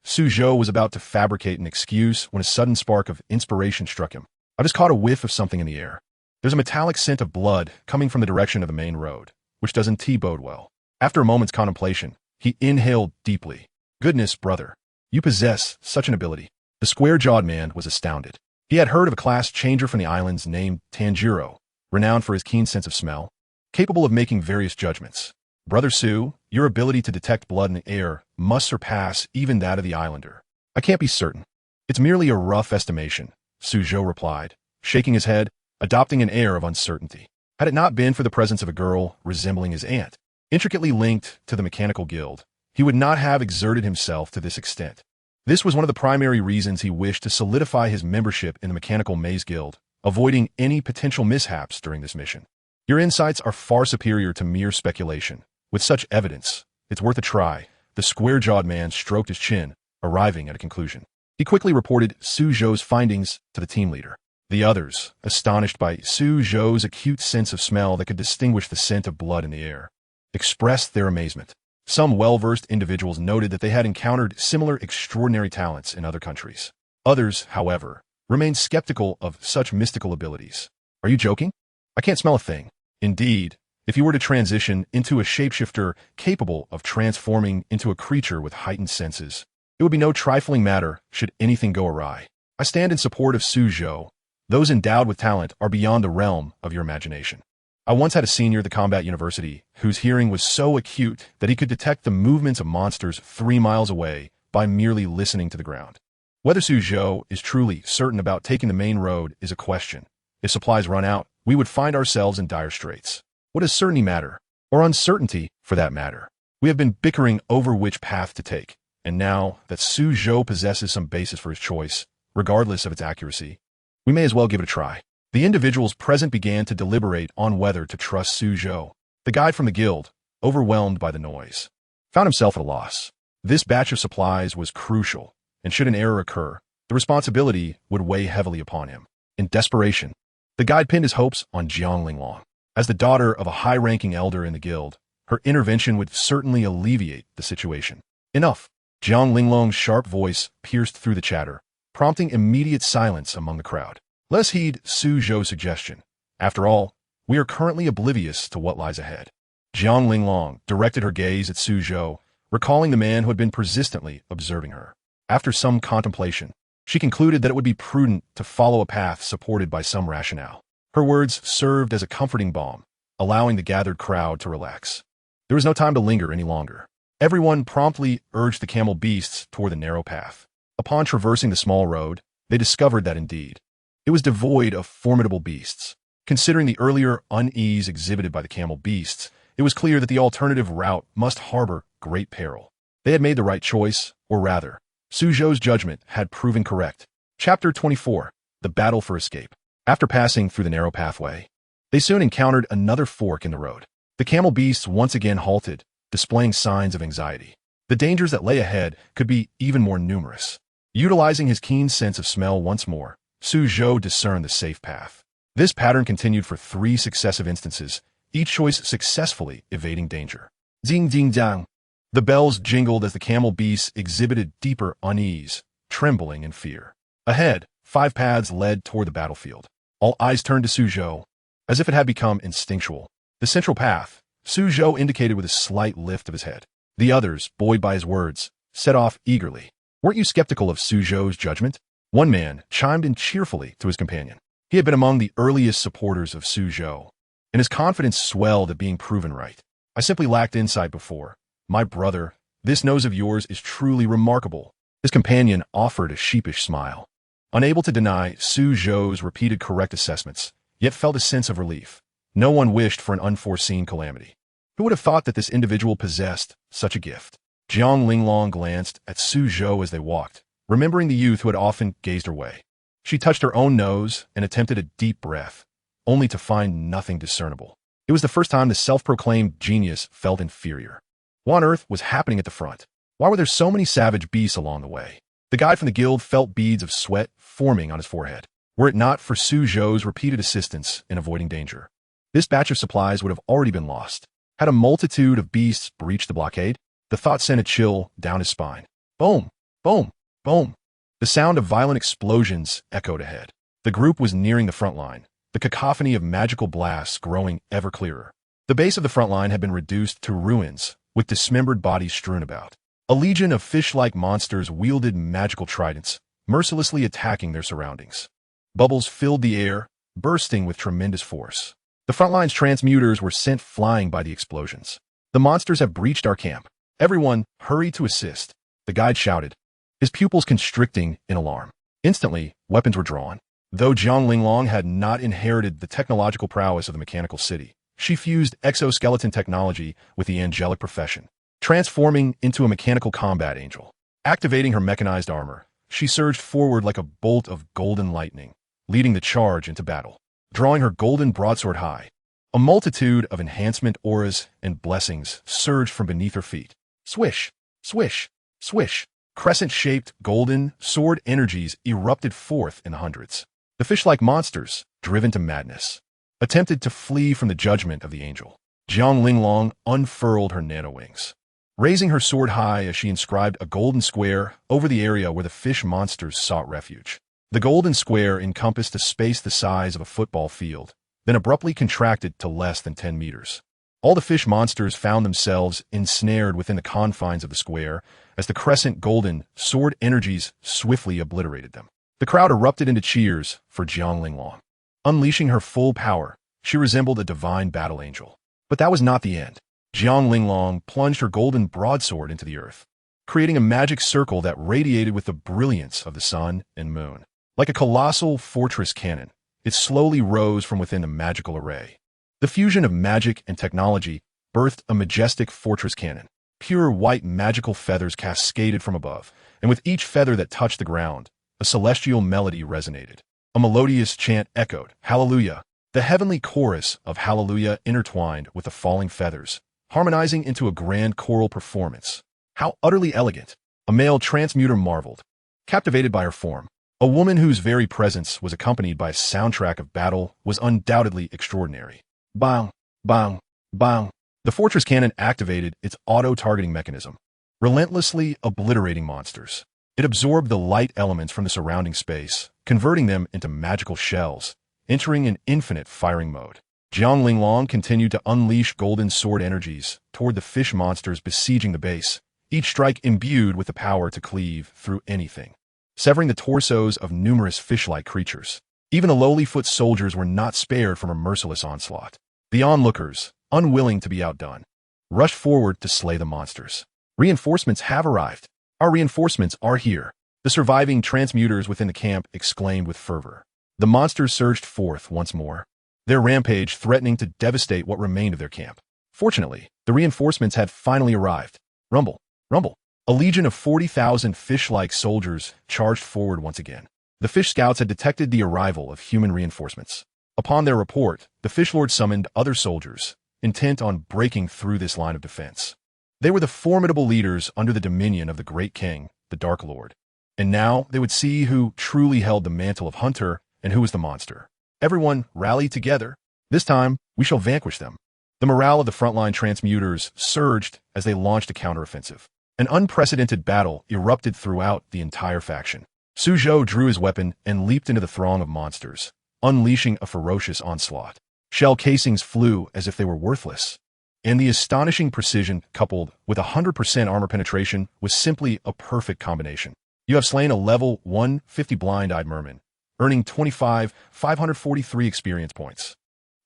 Suzhou was about to fabricate an excuse when a sudden spark of inspiration struck him. "I just caught a whiff of something in the air. There's a metallic scent of blood coming from the direction of the main road, which doesn't bode well." After a moment's contemplation, he inhaled deeply. "Goodness, brother, you possess such an ability." The square-jawed man was astounded. He had heard of a class changer from the islands named Tanjiro, renowned for his keen sense of smell, capable of making various judgments. "Brother Su, your ability to detect blood in the air must surpass even that of the islander." "I can't be certain. It's merely a rough estimation," Suzhou replied, shaking his head, adopting an air of uncertainty. Had it not been for the presence of a girl resembling his aunt, intricately linked to the mechanical guild, he would not have exerted himself to this extent. This was one of the primary reasons he wished to solidify his membership in the Mechanical Maze Guild, avoiding any potential mishaps during this mission. "Your insights are far superior to mere speculation. With such evidence, it's worth a try." The square-jawed man stroked his chin, arriving at a conclusion. He quickly reported Suzhou's findings to the team leader. The others, astonished by Suzhou's acute sense of smell that could distinguish the scent of blood in the air, expressed their amazement. Some well-versed individuals noted that they had encountered similar extraordinary talents in other countries. Others, however, remained skeptical of such mystical abilities. Are you joking? I can't smell a thing. Indeed, if you were to transition into a shapeshifter capable of transforming into a creature with heightened senses, it would be no trifling matter should anything go awry. I stand in support of Suzhou. Those endowed with talent are beyond the realm of your imagination. I once had a senior at the combat university whose hearing was so acute that he could detect the movements of monsters 3 miles away by merely listening to the ground. Whether Suzhou is truly certain about taking the main road is a question. If supplies run out, we would find ourselves in dire straits. What does certainty matter? Or uncertainty, for that matter? We have been bickering over which path to take, and now that Suzhou possesses some basis for his choice, regardless of its accuracy, we may as well give it a try. The individuals present began to deliberate on whether to trust Suzhou. The guide from the guild, overwhelmed by the noise, found himself at a loss. This batch of supplies was crucial, and should an error occur, the responsibility would weigh heavily upon him. In desperation, the guide pinned his hopes on Jiang Linglong. As the daughter of a high-ranking elder in the guild, her intervention would certainly alleviate the situation. Enough! Jiang Linglong's sharp voice pierced through the chatter, prompting immediate silence among the crowd. Let us heed Suzhou's suggestion. After all, we are currently oblivious to what lies ahead. Jiang Linglong directed her gaze at Suzhou, recalling the man who had been persistently observing her. After some contemplation, she concluded that it would be prudent to follow a path supported by some rationale. Her words served as a comforting balm, allowing the gathered crowd to relax. There was no time to linger any longer. Everyone promptly urged the camel beasts toward the narrow path. Upon traversing the small road, they discovered that indeed, it was devoid of formidable beasts. Considering the earlier unease exhibited by the camel beasts, it was clear that the alternative route must harbor great peril. They had made the right choice, or rather, Suzhou's judgment had proven correct. Chapter 24. The Battle for Escape. After passing through the narrow pathway, they soon encountered another fork in the road. The camel beasts once again halted, displaying signs of anxiety. The dangers that lay ahead could be even more numerous. Utilizing his keen sense of smell once more, Suzhou discerned the safe path. This pattern continued for 3 successive instances, each choice successfully evading danger. Ding ding dang. The bells jingled as the camel beasts exhibited deeper unease, trembling in fear. Ahead, 5 paths led toward the battlefield. All eyes turned to Suzhou, as if it had become instinctual. The central path, Suzhou indicated with a slight lift of his head. The others, buoyed by his words, set off eagerly. Weren't you skeptical of Suzhou's judgment? One man chimed in cheerfully to his companion. He had been among the earliest supporters of Suzhou, and his confidence swelled at being proven right. I simply lacked insight before. My brother, this nose of yours is truly remarkable. His companion offered a sheepish smile. Unable to deny Suzhou's repeated correct assessments, yet felt a sense of relief. No one wished for an unforeseen calamity. Who would have thought that this individual possessed such a gift? Jiang Linglong glanced at Suzhou as they walked, remembering the youth who had often gazed her way. She touched her own nose and attempted a deep breath, only to find nothing discernible. It was the first time the self-proclaimed genius felt inferior. What on earth was happening at the front? Why were there so many savage beasts along the way? The guide from the guild felt beads of sweat forming on his forehead. Were it not for Suzhou's repeated assistance in avoiding danger, this batch of supplies would have already been lost. Had a multitude of beasts breached the blockade? The thought sent a chill down his spine. Boom! Boom! Boom! The sound of violent explosions echoed ahead. The group was nearing the front line, the cacophony of magical blasts growing ever clearer. The base of the front line had been reduced to ruins, with dismembered bodies strewn about. A legion of fish-like monsters wielded magical tridents, mercilessly attacking their surroundings. Bubbles filled the air, bursting with tremendous force. The front line's transmuters were sent flying by the explosions. The monsters have breached our camp. Everyone, hurry to assist, the guide shouted, his pupils constricting in alarm. Instantly, weapons were drawn. Though Jiang Linglong had not inherited the technological prowess of the mechanical city, she fused exoskeleton technology with the angelic profession, transforming into a mechanical combat angel. Activating her mechanized armor, she surged forward like a bolt of golden lightning, leading the charge into battle. Drawing her golden broadsword high, a multitude of enhancement auras and blessings surged from beneath her feet. Swish, swish, swish. Crescent-shaped golden sword energies erupted forth in the hundreds. The fish-like monsters, driven to madness, attempted to flee from the judgment of the angel. Jiang Linglong unfurled her nano-wings, raising her sword high as she inscribed a golden square over the area where the fish monsters sought refuge. The golden square encompassed a space the size of a football field, then abruptly contracted to less than 10 meters. All the fish monsters found themselves ensnared within the confines of the square as the crescent golden sword energies swiftly obliterated them. The crowd erupted into cheers for Jiang Linglong. Unleashing her full power, she resembled a divine battle angel. But that was not the end. Jiang Linglong plunged her golden broadsword into the earth, creating a magic circle that radiated with the brilliance of the sun and moon. Like a colossal fortress cannon, it slowly rose from within the magical array. The fusion of magic and technology birthed a majestic fortress cannon. Pure white magical feathers cascaded from above, and with each feather that touched the ground, a celestial melody resonated. A melodious chant echoed, Hallelujah. The heavenly chorus of Hallelujah intertwined with the falling feathers, harmonizing into a grand choral performance. How utterly elegant! A male transmuter marveled, captivated by her form. A woman whose very presence was accompanied by a soundtrack of battle was undoubtedly extraordinary. Bang, bang, bang. The fortress cannon activated its auto-targeting mechanism, relentlessly obliterating monsters. It absorbed the light elements from the surrounding space, converting them into magical shells, entering an infinite firing mode. Jiang Linglong continued to unleash golden sword energies toward the fish monsters besieging the base, each strike imbued with the power to cleave through anything, severing the torsos of numerous fish-like creatures. Even the lowly foot soldiers were not spared from a merciless onslaught. The onlookers, unwilling to be outdone, rushed forward to slay the monsters. Reinforcements have arrived. Our reinforcements are here. The surviving transmuters within the camp exclaimed with fervor. The monsters surged forth once more, their rampage threatening to devastate what remained of their camp. Fortunately, the reinforcements had finally arrived. Rumble, rumble. A legion of 40,000 fish-like soldiers charged forward once again. The fish scouts had detected the arrival of human reinforcements. Upon their report, the fish lord summoned other soldiers, intent on breaking through this line of defense. They were the formidable leaders under the dominion of the great king, the Dark Lord. And now they would see who truly held the mantle of hunter and who was the monster. Everyone rallied together. This time, we shall vanquish them. The morale of the frontline transmuters surged as they launched a counteroffensive. An unprecedented battle erupted throughout the entire faction. Suzhou drew his weapon and leaped into the throng of monsters, unleashing a ferocious onslaught. Shell casings flew as if they were worthless. And the astonishing precision, coupled with 100% armor penetration, was simply a perfect combination. You have slain a level 150 blind-eyed merman, earning 543 experience points.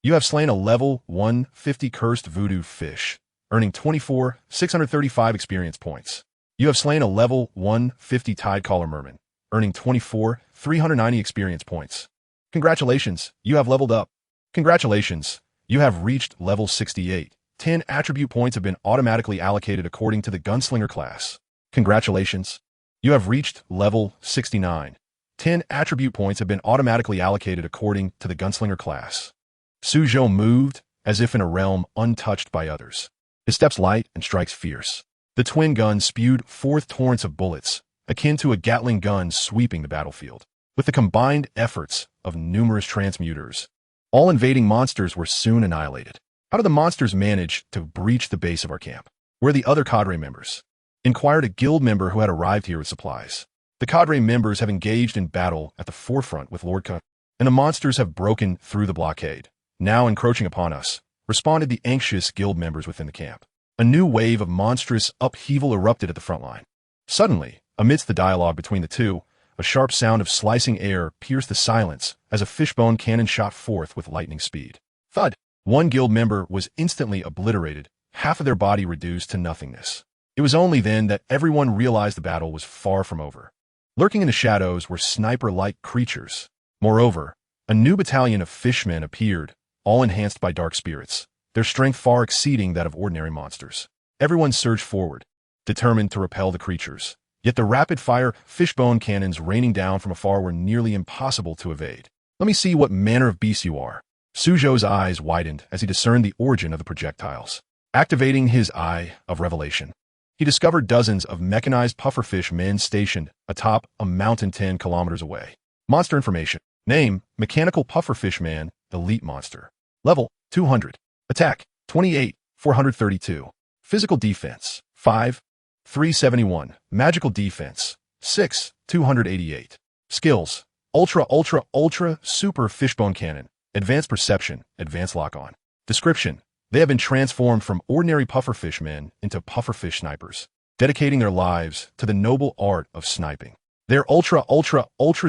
You have slain a level 150 cursed voodoo fish, earning 635 experience points. You have slain a level 150 tide collar merman, earning 390 experience points. Congratulations, you have leveled up. Congratulations, you have reached level 68. 10 attribute points have been automatically allocated according to the gunslinger class. Congratulations, you have reached level 69. 10 attribute points have been automatically allocated according to the gunslinger class. Suzhou moved as if in a realm untouched by others. His steps light and strikes fierce. The twin guns spewed forth torrents of bullets, akin to a Gatling gun sweeping the battlefield. With the combined efforts of numerous transmuters, all invading monsters were soon annihilated. How did the monsters manage to breach the base of our camp? Where are the other cadre members? Inquired a guild member who had arrived here with supplies. The cadre members have engaged in battle at the forefront with Lord Ka, and the monsters have broken through the blockade, now encroaching upon us, responded the anxious guild members within the camp. A new wave of monstrous upheaval erupted at the front line. Suddenly, amidst the dialogue between the two, a sharp sound of slicing air pierced the silence as a fishbone cannon shot forth with lightning speed. Thud! One guild member was instantly obliterated, half of their body reduced to nothingness. It was only then that everyone realized the battle was far from over. Lurking in the shadows were sniper-like creatures. Moreover, a new battalion of fishmen appeared, all enhanced by dark spirits, their strength far exceeding that of ordinary monsters. Everyone surged forward, determined to repel the creatures. Yet the rapid-fire fishbone cannons raining down from afar were nearly impossible to evade. Let me see what manner of beast you are. Suzhou's eyes widened as he discerned the origin of the projectiles. Activating his eye of revelation, he discovered dozens of mechanized pufferfish men stationed atop a mountain 10 kilometers away. Monster information. Name, Mechanical Pufferfish Man, Elite Monster. Level, 200. Attack, 28, 432. Physical Defense, 5, 371. Magical Defense, 6, 288. Skills, Ultra super fishbone cannon. Advanced perception, advanced lock-on. Description: they have been transformed from ordinary pufferfish men into pufferfish snipers, dedicating their lives to the noble art of sniping. Their ultra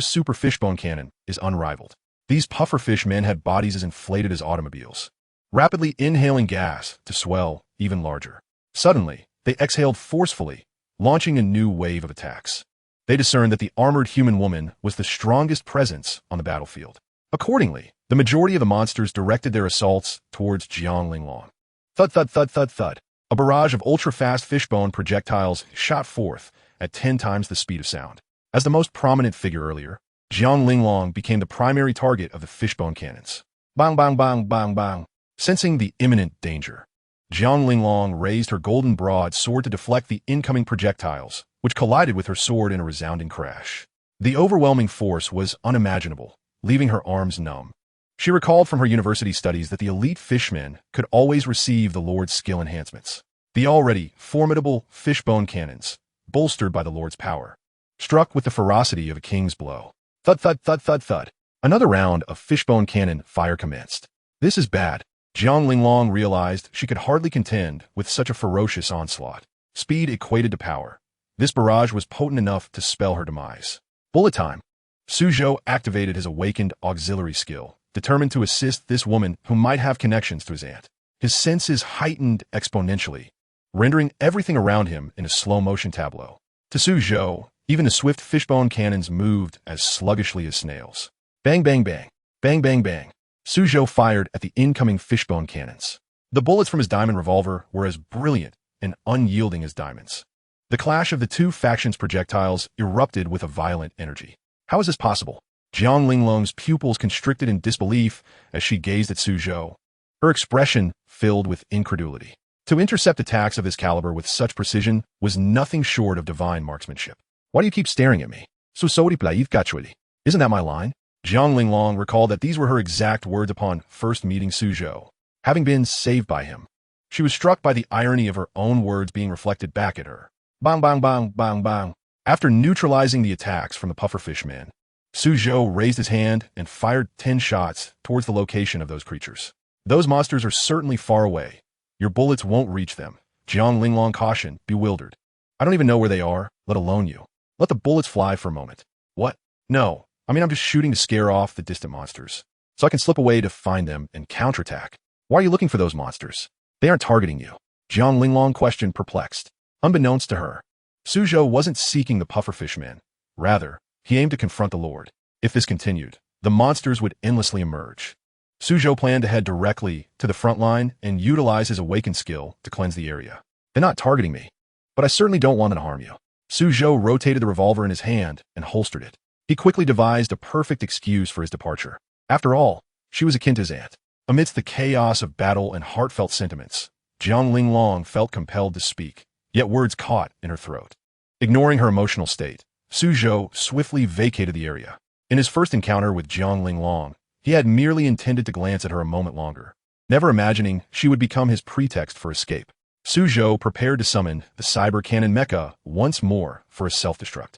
super fishbone cannon is unrivaled. These pufferfish men had bodies as inflated as automobiles, rapidly inhaling gas to swell even larger. Suddenly, they exhaled forcefully, launching a new wave of attacks. They discerned that the armored human woman was the strongest presence on the battlefield. Accordingly, the majority of the monsters directed their assaults towards Jiang Linglong. Thud, thud, thud, thud, thud. A barrage of ultra-fast fishbone projectiles shot forth at 10 times the speed of sound. As the most prominent figure earlier, Jiang Linglong became the primary target of the fishbone cannons. Bang, bang, bang, bang, bang. Sensing the imminent danger, Jiang Linglong raised her golden broadsword to deflect the incoming projectiles, which collided with her sword in a resounding crash. The overwhelming force was unimaginable, leaving her arms numb. She recalled from her university studies that the elite fishmen could always receive the Lord's skill enhancements. The already formidable fishbone cannons, bolstered by the Lord's power, struck with the ferocity of a king's blow. Thud, thud, thud, thud, thud. Another round of fishbone cannon fire commenced. This is bad. Jiang Linglong realized she could hardly contend with such a ferocious onslaught. Speed equated to power. This barrage was potent enough to spell her demise. Bullet time. Suzhou activated his awakened auxiliary skill, determined to assist this woman who might have connections to his aunt. His senses heightened exponentially, rendering everything around him in a slow-motion tableau. To Suzhou, even the swift fishbone cannons moved as sluggishly as snails. Bang, bang, bang. Bang, bang, bang. Suzhou fired at the incoming fishbone cannons. The bullets from his diamond revolver were as brilliant and unyielding as diamonds. The clash of the two factions' projectiles erupted with a violent energy. How is this possible? Jiang Linglong's pupils constricted in disbelief as she gazed at Suzhou, her expression filled with incredulity. To intercept attacks of this caliber with such precision was nothing short of divine marksmanship. Why do you keep staring at me? Isn't that my line? Jiang Linglong recalled that these were her exact words upon first meeting Suzhou, having been saved by him. She was struck by the irony of her own words being reflected back at her. Bang, bang, bang, bang, bang. After neutralizing the attacks from the pufferfish men, Suzhou raised his hand and fired 10 shots towards the location of those creatures. Those monsters are certainly far away. Your bullets won't reach them, Jiang Linglong cautioned, bewildered. I don't even know where they are, let alone you. Let the bullets fly for a moment. What? No. I'm just shooting to scare off the distant monsters, so I can slip away to find them and counterattack. Why are you looking for those monsters? They aren't targeting you. Jiang Linglong questioned, perplexed. Unbeknownst to her, Suzhou wasn't seeking the pufferfish men. Rather, he aimed to confront the Lord. If this continued, the monsters would endlessly emerge. Suzhou planned to head directly to the front line and utilize his awakened skill to cleanse the area. They're not targeting me, but I certainly don't want to harm you. Suzhou rotated the revolver in his hand and holstered it. He quickly devised a perfect excuse for his departure. After all, she was akin to his aunt. Amidst the chaos of battle and heartfelt sentiments, Jiang Linglong felt compelled to speak, yet words caught in her throat. Ignoring her emotional state, Suzhou swiftly vacated the area. In his first encounter with Jiang Linglong, he had merely intended to glance at her a moment longer, never imagining she would become his pretext for escape. Suzhou prepared to summon the cyber cannon mecha once more for a self-destruct,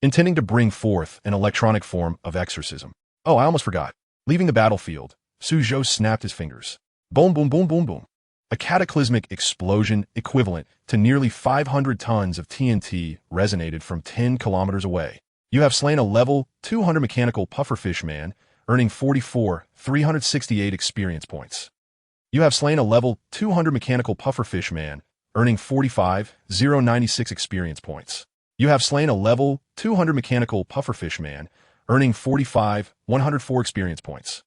intending to bring forth an electronic form of exorcism. Oh, I almost forgot. Leaving the battlefield, Suzhou snapped his fingers. Boom, boom, boom, boom, boom. A cataclysmic explosion equivalent to nearly 500 tons of TNT resonated from 10 kilometers away. You have slain a level 200 mechanical pufferfish man, earning 368 experience points. You have slain a level 200 mechanical pufferfish man, earning 96 experience points. You have slain a level 200 mechanical pufferfish man, earning 104 experience points.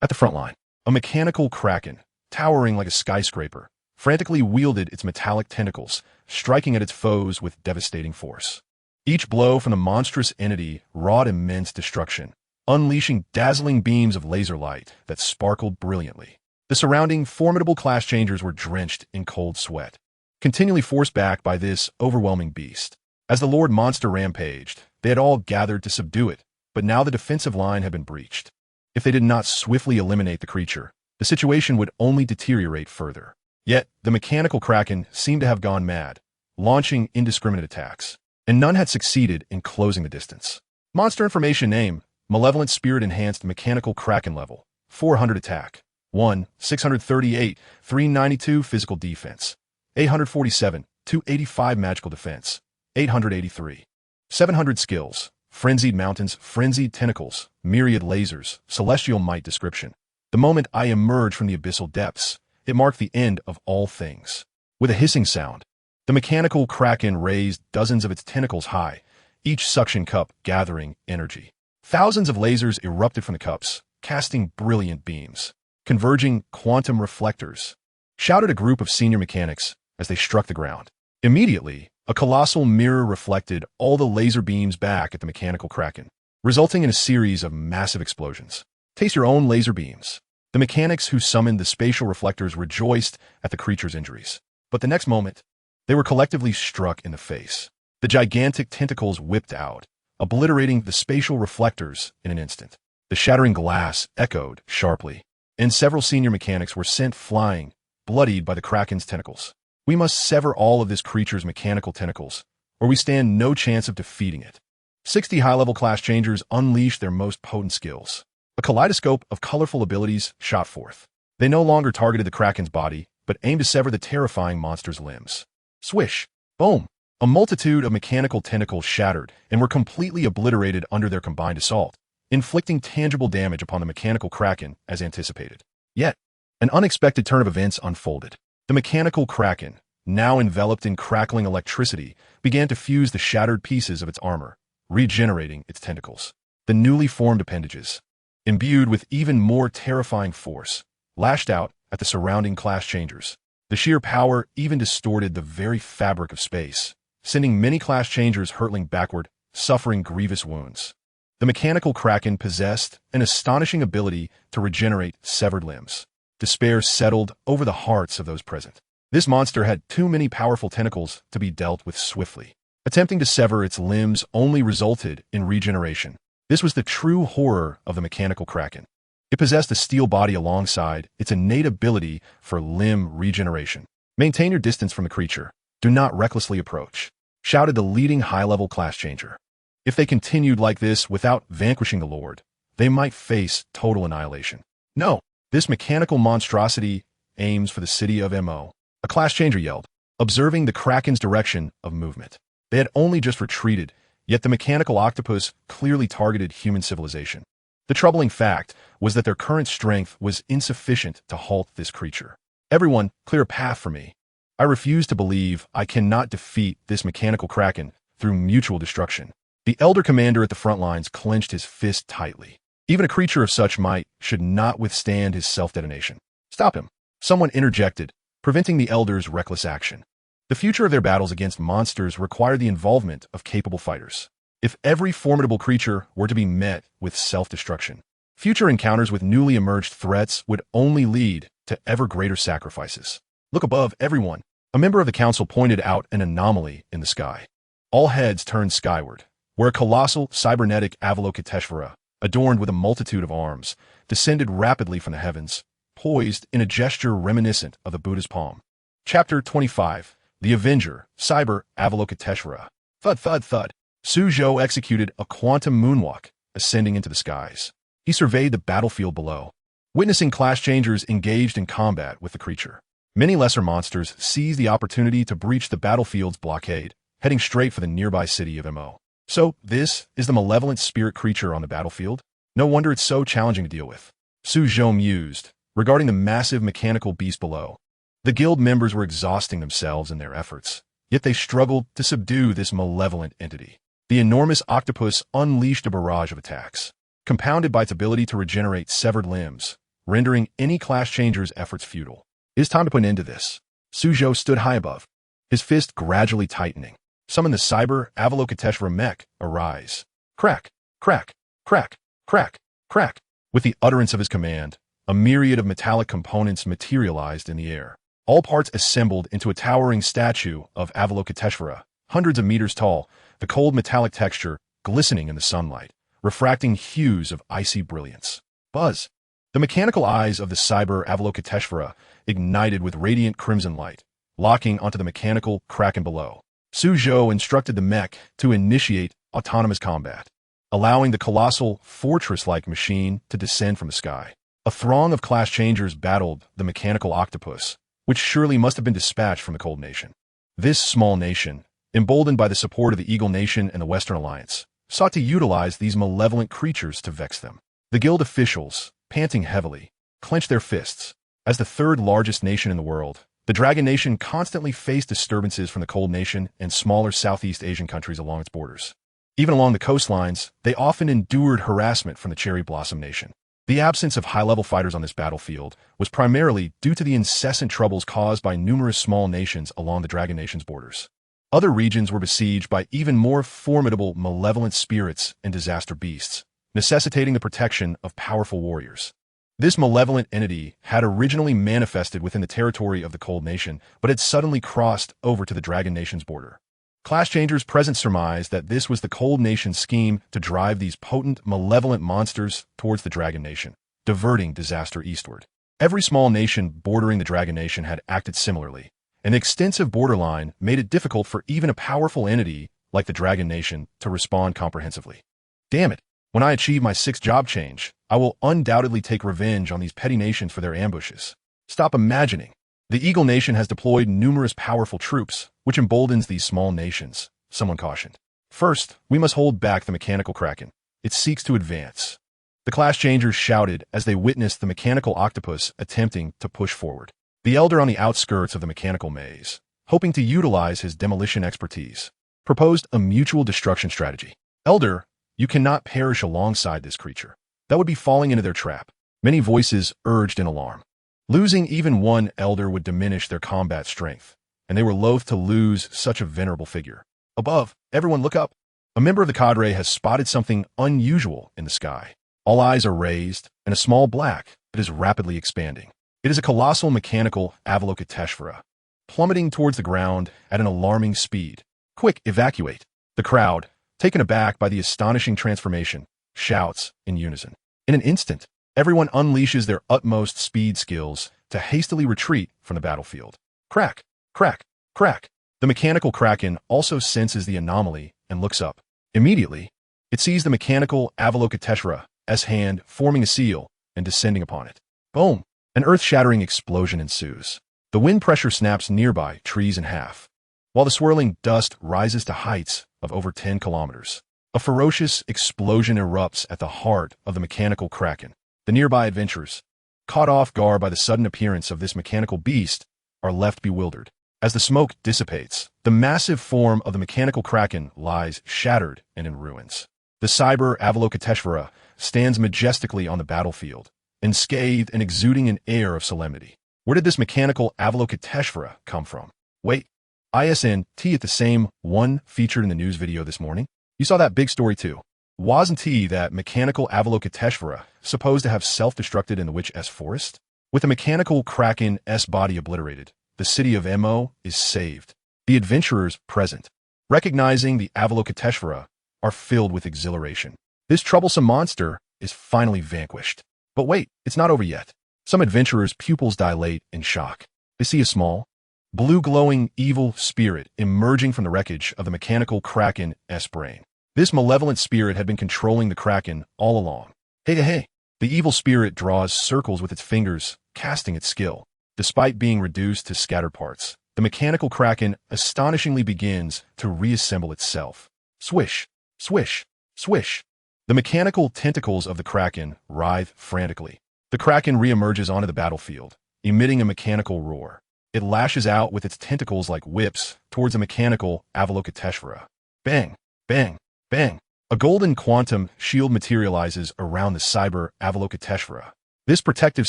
At the front line, a mechanical kraken, towering like a skyscraper, frantically wielded its metallic tentacles, striking at its foes with devastating force. Each blow from the monstrous entity wrought immense destruction, unleashing dazzling beams of laser light that sparkled brilliantly. The surrounding formidable class changers were drenched in cold sweat, continually forced back by this overwhelming beast. As the Lord Monster rampaged, they had all gathered to subdue it, but now the defensive line had been breached. If they did not swiftly eliminate the creature, the situation would only deteriorate further. Yet, the mechanical kraken seemed to have gone mad, launching indiscriminate attacks, and none had succeeded in closing the distance. Monster information name, Malevolent Spirit Enhanced Mechanical Kraken Level, 400 Attack, 1, 638, 392 Physical Defense, 847, 285 Magical Defense, 883. 700 Skills, Frenzied Mountains, Frenzied Tentacles, Myriad Lasers, Celestial Might Description. The moment I emerged from the abyssal depths, it marked the end of all things. With a hissing sound, the mechanical kraken raised dozens of its tentacles high, each suction cup gathering energy. Thousands of lasers erupted from the cups, casting brilliant beams. Converging quantum reflectors, shouted a group of senior mechanics as they struck the ground. Immediately, a colossal mirror reflected all the laser beams back at the mechanical kraken, resulting in a series of massive explosions. Taste your own laser beams. The mechanics who summoned the spatial reflectors rejoiced at the creature's injuries. But the next moment, they were collectively struck in the face. The gigantic tentacles whipped out, obliterating the spatial reflectors in an instant. The shattering glass echoed sharply, and several senior mechanics were sent flying, bloodied by the kraken's tentacles. We must sever all of this creature's mechanical tentacles, or we stand no chance of defeating it. 60 high-level class changers unleashed their most potent skills. A kaleidoscope of colorful abilities shot forth. They no longer targeted the kraken's body, but aimed to sever the terrifying monster's limbs. Swish! Boom! A multitude of mechanical tentacles shattered and were completely obliterated under their combined assault, inflicting tangible damage upon the mechanical kraken as anticipated. Yet, an unexpected turn of events unfolded. The mechanical kraken, now enveloped in crackling electricity, began to fuse the shattered pieces of its armor, regenerating its tentacles. The newly formed appendages, imbued with even more terrifying force, lashed out at the surrounding class changers. The sheer power even distorted the very fabric of space, sending many class changers hurtling backward, suffering grievous wounds. The mechanical kraken possessed an astonishing ability to regenerate severed limbs. Despair settled over the hearts of those present. This monster had too many powerful tentacles to be dealt with swiftly. Attempting to sever its limbs only resulted in regeneration. This was the true horror of the mechanical kraken. It possessed a steel body alongside its innate ability for limb regeneration. Maintain your distance from the creature. Do not recklessly approach, shouted the leading high-level class changer. If they continued like this without vanquishing the Lord, they might face total annihilation. No, this mechanical monstrosity aims for the city of Mo. A class changer yelled, observing the kraken's direction of movement. They had only just retreated, yet the mechanical octopus clearly targeted human civilization. The troubling fact was that their current strength was insufficient to halt this creature. Everyone, clear a path for me. I refuse to believe I cannot defeat this mechanical kraken through mutual destruction. The elder commander at the front lines clenched his fist tightly. Even a creature of such might should not withstand his self-detonation. Stop him. Someone interjected, preventing the elder's reckless action. The future of their battles against monsters required the involvement of capable fighters. If every formidable creature were to be met with self-destruction, future encounters with newly emerged threats would only lead to ever greater sacrifices. Look above, everyone. A member of the council pointed out an anomaly in the sky. All heads turned skyward, where a colossal cybernetic Avalokiteshvara, adorned with a multitude of arms, descended rapidly from the heavens, poised in a gesture reminiscent of the Buddha's palm. Chapter 25. The Avenger, Cyber Avalokiteshvara. Thud, thud, thud. Suzhou executed a quantum moonwalk, ascending into the skies. He surveyed the battlefield below, witnessing class changers engaged in combat with the creature. Many lesser monsters seized the opportunity to breach the battlefield's blockade, heading straight for the nearby city of Mo. So, this is the malevolent spirit creature on the battlefield? No wonder it's so challenging to deal with. Suzhou mused, regarding the massive mechanical beast below. The guild members were exhausting themselves in their efforts, yet they struggled to subdue this malevolent entity. The enormous octopus unleashed a barrage of attacks, compounded by its ability to regenerate severed limbs, rendering any class changer's efforts futile. It is time to put an end to this. Suzhou stood high above, his fist gradually tightening. Summon the Cyber Avalokiteshvara mech, arise. Crack, crack, crack, crack, crack. With the utterance of his command, a myriad of metallic components materialized in the air. All parts assembled into a towering statue of Avalokiteshvara, hundreds of meters tall, the cold metallic texture glistening in the sunlight, refracting hues of icy brilliance. Buzz! The mechanical eyes of the Cyber Avalokiteshvara ignited with radiant crimson light, locking onto the mechanical kraken below. Suzhou instructed the mech to initiate autonomous combat. allowing the colossal fortress-like machine to descend from the sky. A throng of class changers battled the mechanical octopus, which surely must have been dispatched from the Cold Nation. This small nation, emboldened by the support of the Eagle Nation and the Western Alliance, sought to utilize these malevolent creatures to vex them. The guild officials, panting heavily, clenched their fists. As the third largest nation in the world, the Dragon Nation constantly faced disturbances from the Cold Nation and smaller Southeast Asian countries along its borders. Even along the coastlines, they often endured harassment from the Cherry Blossom Nation. The absence of high-level fighters on this battlefield was primarily due to the incessant troubles caused by numerous small nations along the Dragon Nation's borders. Other regions were besieged by even more formidable malevolent spirits and disaster beasts, necessitating the protection of powerful warriors. This malevolent entity had originally manifested within the territory of the Cold Nation, but had suddenly crossed over to the Dragon Nation's border. Class Changers present surmised that this was the Cold Nation's scheme to drive these potent, malevolent monsters towards the Dragon Nation, diverting disaster eastward. Every small nation bordering the Dragon Nation had acted similarly, and the extensive borderline made it difficult for even a powerful entity like the Dragon Nation to respond comprehensively. Damn it, when I achieve my 6th job change, I will undoubtedly take revenge on these petty nations for their ambushes. Stop imagining. The Eagle Nation has deployed numerous powerful troops, which emboldens these small nations, someone cautioned. First, we must hold back the mechanical kraken. It seeks to advance. The class changers shouted as they witnessed the mechanical octopus attempting to push forward. The elder on the outskirts of the mechanical maze, hoping to utilize his demolition expertise, proposed a mutual destruction strategy. Elder, you cannot perish alongside this creature. That would be falling into their trap. Many voices urged in alarm. Losing even one elder would diminish their combat strength, and they were loath to lose such a venerable figure. Above, everyone look up. A member of the cadre has spotted something unusual in the sky. All eyes are raised, and a small black that is rapidly expanding. It is a colossal mechanical Avalokiteshvara, plummeting towards the ground at an alarming speed. Quick, evacuate. The crowd, taken aback by the astonishing transformation, shouts in unison. In an instant, everyone unleashes their utmost speed skills to hastily retreat from the battlefield. Crack, crack, crack. The mechanical kraken also senses the anomaly and looks up. Immediately, it sees the mechanical Avalokiteshvara's hand forming a seal and descending upon it. Boom! An earth-shattering explosion ensues. The wind pressure snaps nearby trees in half, while the swirling dust rises to heights of over 10 kilometers. A ferocious explosion erupts at the heart of the mechanical kraken. The nearby adventurers, caught off guard by the sudden appearance of this mechanical beast, are left bewildered. As the smoke dissipates, the massive form of the mechanical kraken lies shattered and in ruins. The cyber Avalokiteshvara stands majestically on the battlefield, unscathed and exuding an air of solemnity. Where did this mechanical Avalokiteshvara come from? Wait, ISNT at the same one featured in the news video this morning? You saw that big story too. Wasn't he that mechanical Avalokiteshvara supposed to have self-destructed in the Witch-S forest? With the mechanical Kraken-S body obliterated, the city of Mo is saved. The adventurers present, recognizing the Avalokiteshvara, are filled with exhilaration. This troublesome monster is finally vanquished. But wait, it's not over yet. Some adventurers' pupils dilate in shock. They see a small, blue-glowing evil spirit emerging from the wreckage of the mechanical Kraken-S brain. This malevolent spirit had been controlling the Kraken all along. Hey. The evil spirit draws circles with its fingers, casting its skill. Despite being reduced to scattered parts, the mechanical Kraken astonishingly begins to reassemble itself. Swish, swish, swish. The mechanical tentacles of the Kraken writhe frantically. The Kraken reemerges onto the battlefield, emitting a mechanical roar. It lashes out with its tentacles like whips towards a mechanical Avalokiteshvara. Bang, bang, bang. A golden quantum shield materializes around the cyber Avalokiteshvara. This protective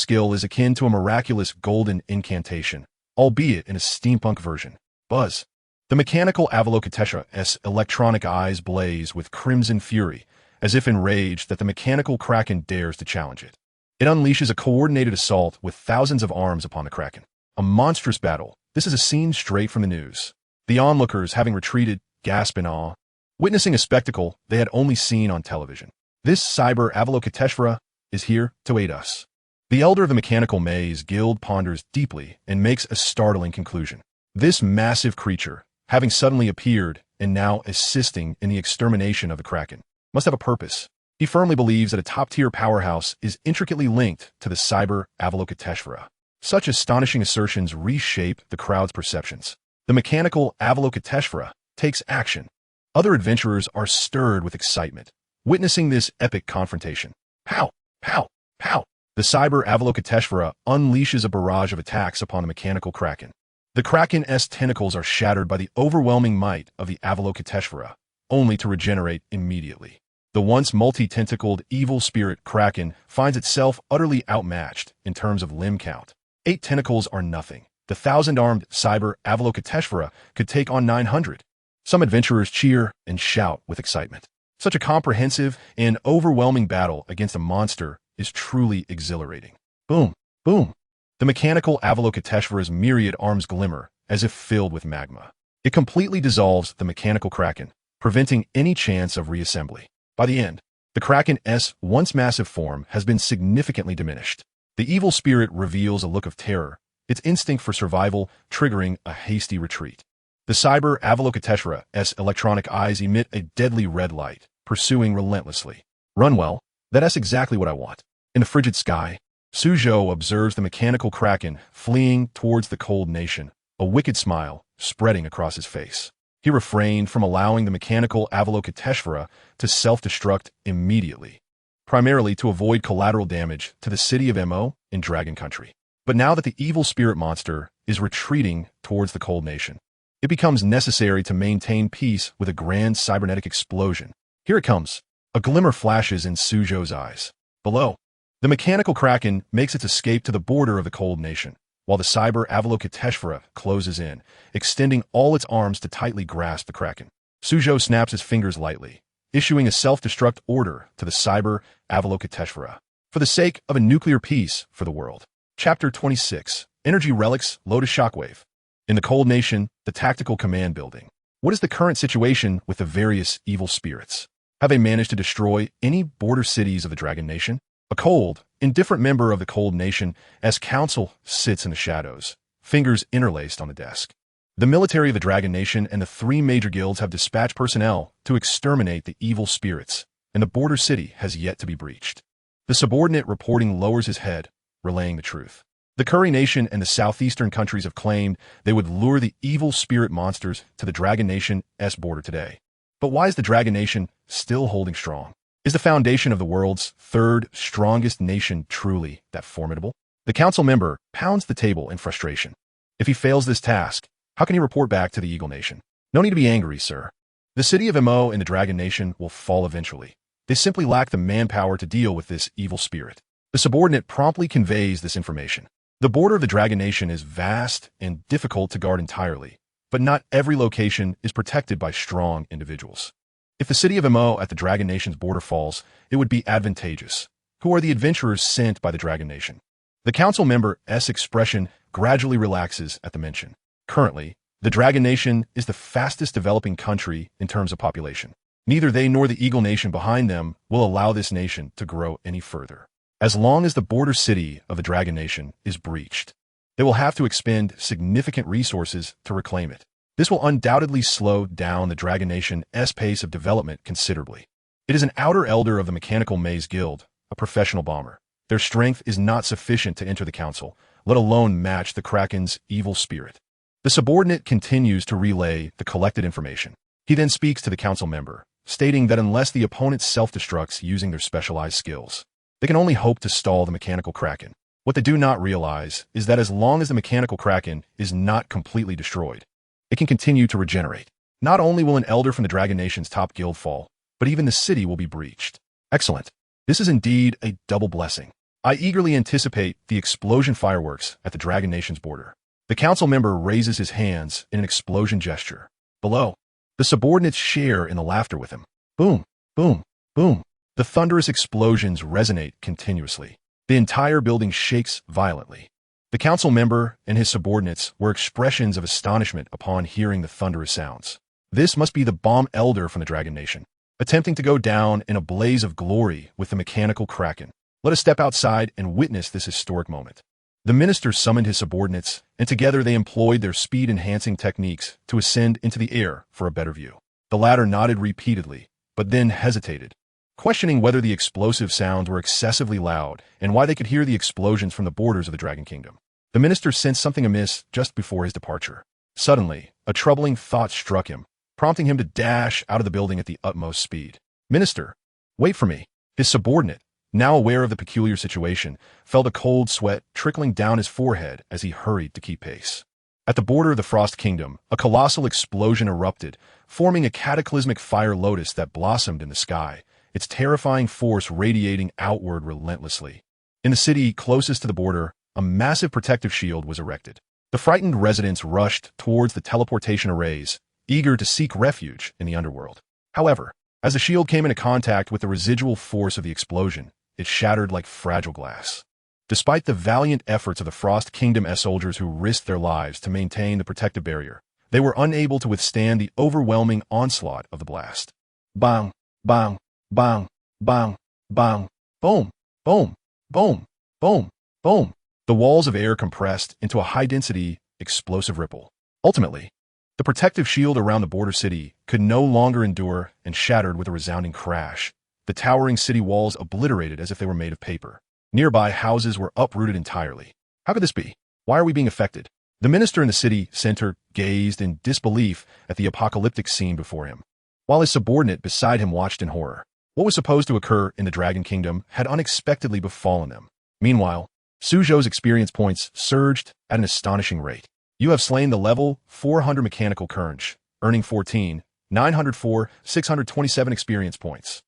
skill is akin to a miraculous golden incantation, albeit in a steampunk version. Buzz. The mechanical Avalokiteshvara's electronic eyes blaze with crimson fury, as if enraged that the mechanical Kraken dares to challenge it. It unleashes a coordinated assault with thousands of arms upon the Kraken. A monstrous battle. This is a scene straight from the news. The onlookers, having retreated, gasp in awe, witnessing a spectacle they had only seen on television. This cyber Avalokiteshvara is here to aid us. The elder of the mechanical maze guild ponders deeply and makes a startling conclusion. This massive creature, having suddenly appeared and now assisting in the extermination of the Kraken, must have a purpose. He firmly believes that a top-tier powerhouse is intricately linked to the cyber Avalokiteshvara. Such astonishing assertions reshape the crowd's perceptions. The mechanical Avalokiteshvara takes action. Other adventurers are stirred with excitement, witnessing this epic confrontation. Pow! Pow! Pow! The cyber Avalokiteshvara unleashes a barrage of attacks upon the mechanical kraken. The kraken's tentacles are shattered by the overwhelming might of the Avalokiteshvara, only to regenerate immediately. The once multi-tentacled evil spirit kraken finds itself utterly outmatched in terms of limb count. 8 tentacles are nothing. The 1,000-armed cyber Avalokiteshvara could take on 900. Some adventurers cheer and shout with excitement. Such a comprehensive and overwhelming battle against a monster is truly exhilarating. Boom! Boom! The mechanical Avalokiteshvara's myriad arms glimmer as if filled with magma. It completely dissolves the mechanical kraken, preventing any chance of reassembly. By the end, the kraken's once massive form has been significantly diminished. The evil spirit reveals a look of terror, its instinct for survival triggering a hasty retreat. The cyber Avalokiteshvara's electronic eyes emit a deadly red light, pursuing relentlessly. Run well, that's exactly what I want. In the frigid sky, Suzhou observes the mechanical kraken fleeing towards the cold nation, a wicked smile spreading across his face. He refrained from allowing the mechanical Avalokiteshvara to self-destruct immediately, primarily to avoid collateral damage to the city of Mo in Dragon Country. But now that the evil spirit monster is retreating towards the cold nation, it becomes necessary to maintain peace with a grand cybernetic explosion. Here it comes. A glimmer flashes in Suzhou's eyes. Below, the mechanical kraken makes its escape to the border of the cold nation, while the cyber Avalokiteshvara closes in, extending all its arms to tightly grasp the kraken. Suzhou snaps his fingers lightly, issuing a self-destruct order to the cyber Avalokiteshvara, for the sake of a nuclear peace for the world. Chapter 26. Energy Relics, Lotus Shockwave. In the Cold Nation, the Tactical Command Building. What is the current situation with the various evil spirits? Have they managed to destroy any border cities of the Dragon Nation? A cold, indifferent member of the Cold Nation as council sits in the shadows, fingers interlaced on the desk. The military of the Dragon Nation and the 3 major guilds have dispatched personnel to exterminate the evil spirits, and the border city has yet to be breached. The subordinate reporting lowers his head, relaying the truth. The Curry Nation and the southeastern countries have claimed they would lure the evil spirit monsters to the Dragon Nation's border today. But why is the Dragon Nation still holding strong? Is the foundation of the world's 3rd strongest nation truly that formidable? The council member pounds the table in frustration. If he fails this task, how can he report back to the Eagle Nation? No need to be angry, sir. The city of Mo and the Dragon Nation will fall eventually. They simply lack the manpower to deal with this evil spirit. The subordinate promptly conveys this information. The border of the Dragon Nation is vast and difficult to guard entirely, but not every location is protected by strong individuals. If the city of Mo at the Dragon Nation's border falls, it would be advantageous. Who are the adventurers sent by the Dragon Nation? The council member's expression gradually relaxes at the mention. Currently, the Dragon Nation is the fastest developing country in terms of population. Neither they nor the Eagle Nation behind them will allow this nation to grow any further. As long as the border city of the Dragon Nation is breached, they will have to expend significant resources to reclaim it. This will undoubtedly slow down the Dragon Nation's pace of development considerably. It is an outer elder of the Mechanical Maze Guild, a professional bomber. Their strength is not sufficient to enter the council, let alone match the Kraken's evil spirit. The subordinate continues to relay the collected information. He then speaks to the council member, stating that unless the opponent self-destructs using their specialized skills, they can only hope to stall the Mechanical Kraken. What they do not realize is that as long as the Mechanical Kraken is not completely destroyed, it can continue to regenerate. Not only will an elder from the Dragon Nation's top guild fall, but even the city will be breached. Excellent. This is indeed a double blessing. I eagerly anticipate the explosion fireworks at the Dragon Nation's border. The council member raises his hands in an explosion gesture. Below, the subordinates share in the laughter with him. Boom, boom, boom. The thunderous explosions resonate continuously. The entire building shakes violently. The council member and his subordinates were expressions of astonishment upon hearing the thunderous sounds. This must be the bomb elder from the Dragon Nation, attempting to go down in a blaze of glory with the Mechanical Kraken. Let us step outside and witness this historic moment. The minister summoned his subordinates, and together they employed their speed-enhancing techniques to ascend into the air for a better view. The latter nodded repeatedly, but then hesitated, questioning whether the explosive sounds were excessively loud and why they could hear the explosions from the borders of the Dragon Kingdom. The minister sensed something amiss just before his departure. Suddenly, a troubling thought struck him, prompting him to dash out of the building at the utmost speed. "Minister, wait for me." His subordinate, now aware of the peculiar situation, felt a cold sweat trickling down his forehead as he hurried to keep pace. At the border of the Frost Kingdom, a colossal explosion erupted, forming a cataclysmic fire lotus that blossomed in the sky, its terrifying force radiating outward relentlessly. In the city closest to the border, a massive protective shield was erected. The frightened residents rushed towards the teleportation arrays, eager to seek refuge in the underworld. However, as the shield came into contact with the residual force of the explosion, it shattered like fragile glass. Despite the valiant efforts of the Frost Kingdom soldiers who risked their lives to maintain the protective barrier, they were unable to withstand the overwhelming onslaught of the blast. Bang, bang, bang, bang, bang, boom, boom, boom, boom, boom. The walls of air compressed into a high-density, explosive ripple. Ultimately, the protective shield around the border city could no longer endure and shattered with a resounding crash. The towering city walls obliterated as if they were made of paper. Nearby houses were uprooted entirely. How could this be? Why are we being affected? The minister in the city center gazed in disbelief at the apocalyptic scene before him, while his subordinate beside him watched in horror. What was supposed to occur in the Dragon Kingdom had unexpectedly befallen them. Meanwhile, Suzhou's experience points surged at an astonishing rate. You have slain the level 400 mechanical Kernch, earning 14,904, 627 experience points.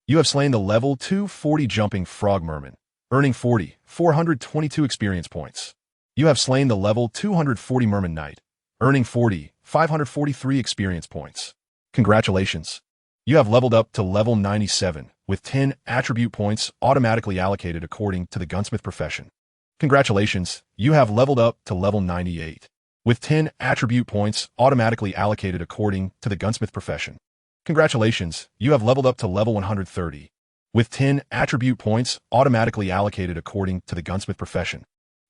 You have slain the level 240 jumping frog merman, earning 40,422 experience points. You have slain the level 240 merman knight, earning 40,543 experience points. Congratulations. You have leveled up to level 97, with 10 attribute points automatically allocated according to the gunsmith profession. Congratulations, you have leveled up to level 98, with 10 attribute points automatically allocated according to the gunsmith profession. Congratulations, you have leveled up to level 130, with 10 attribute points automatically allocated according to the gunsmith profession.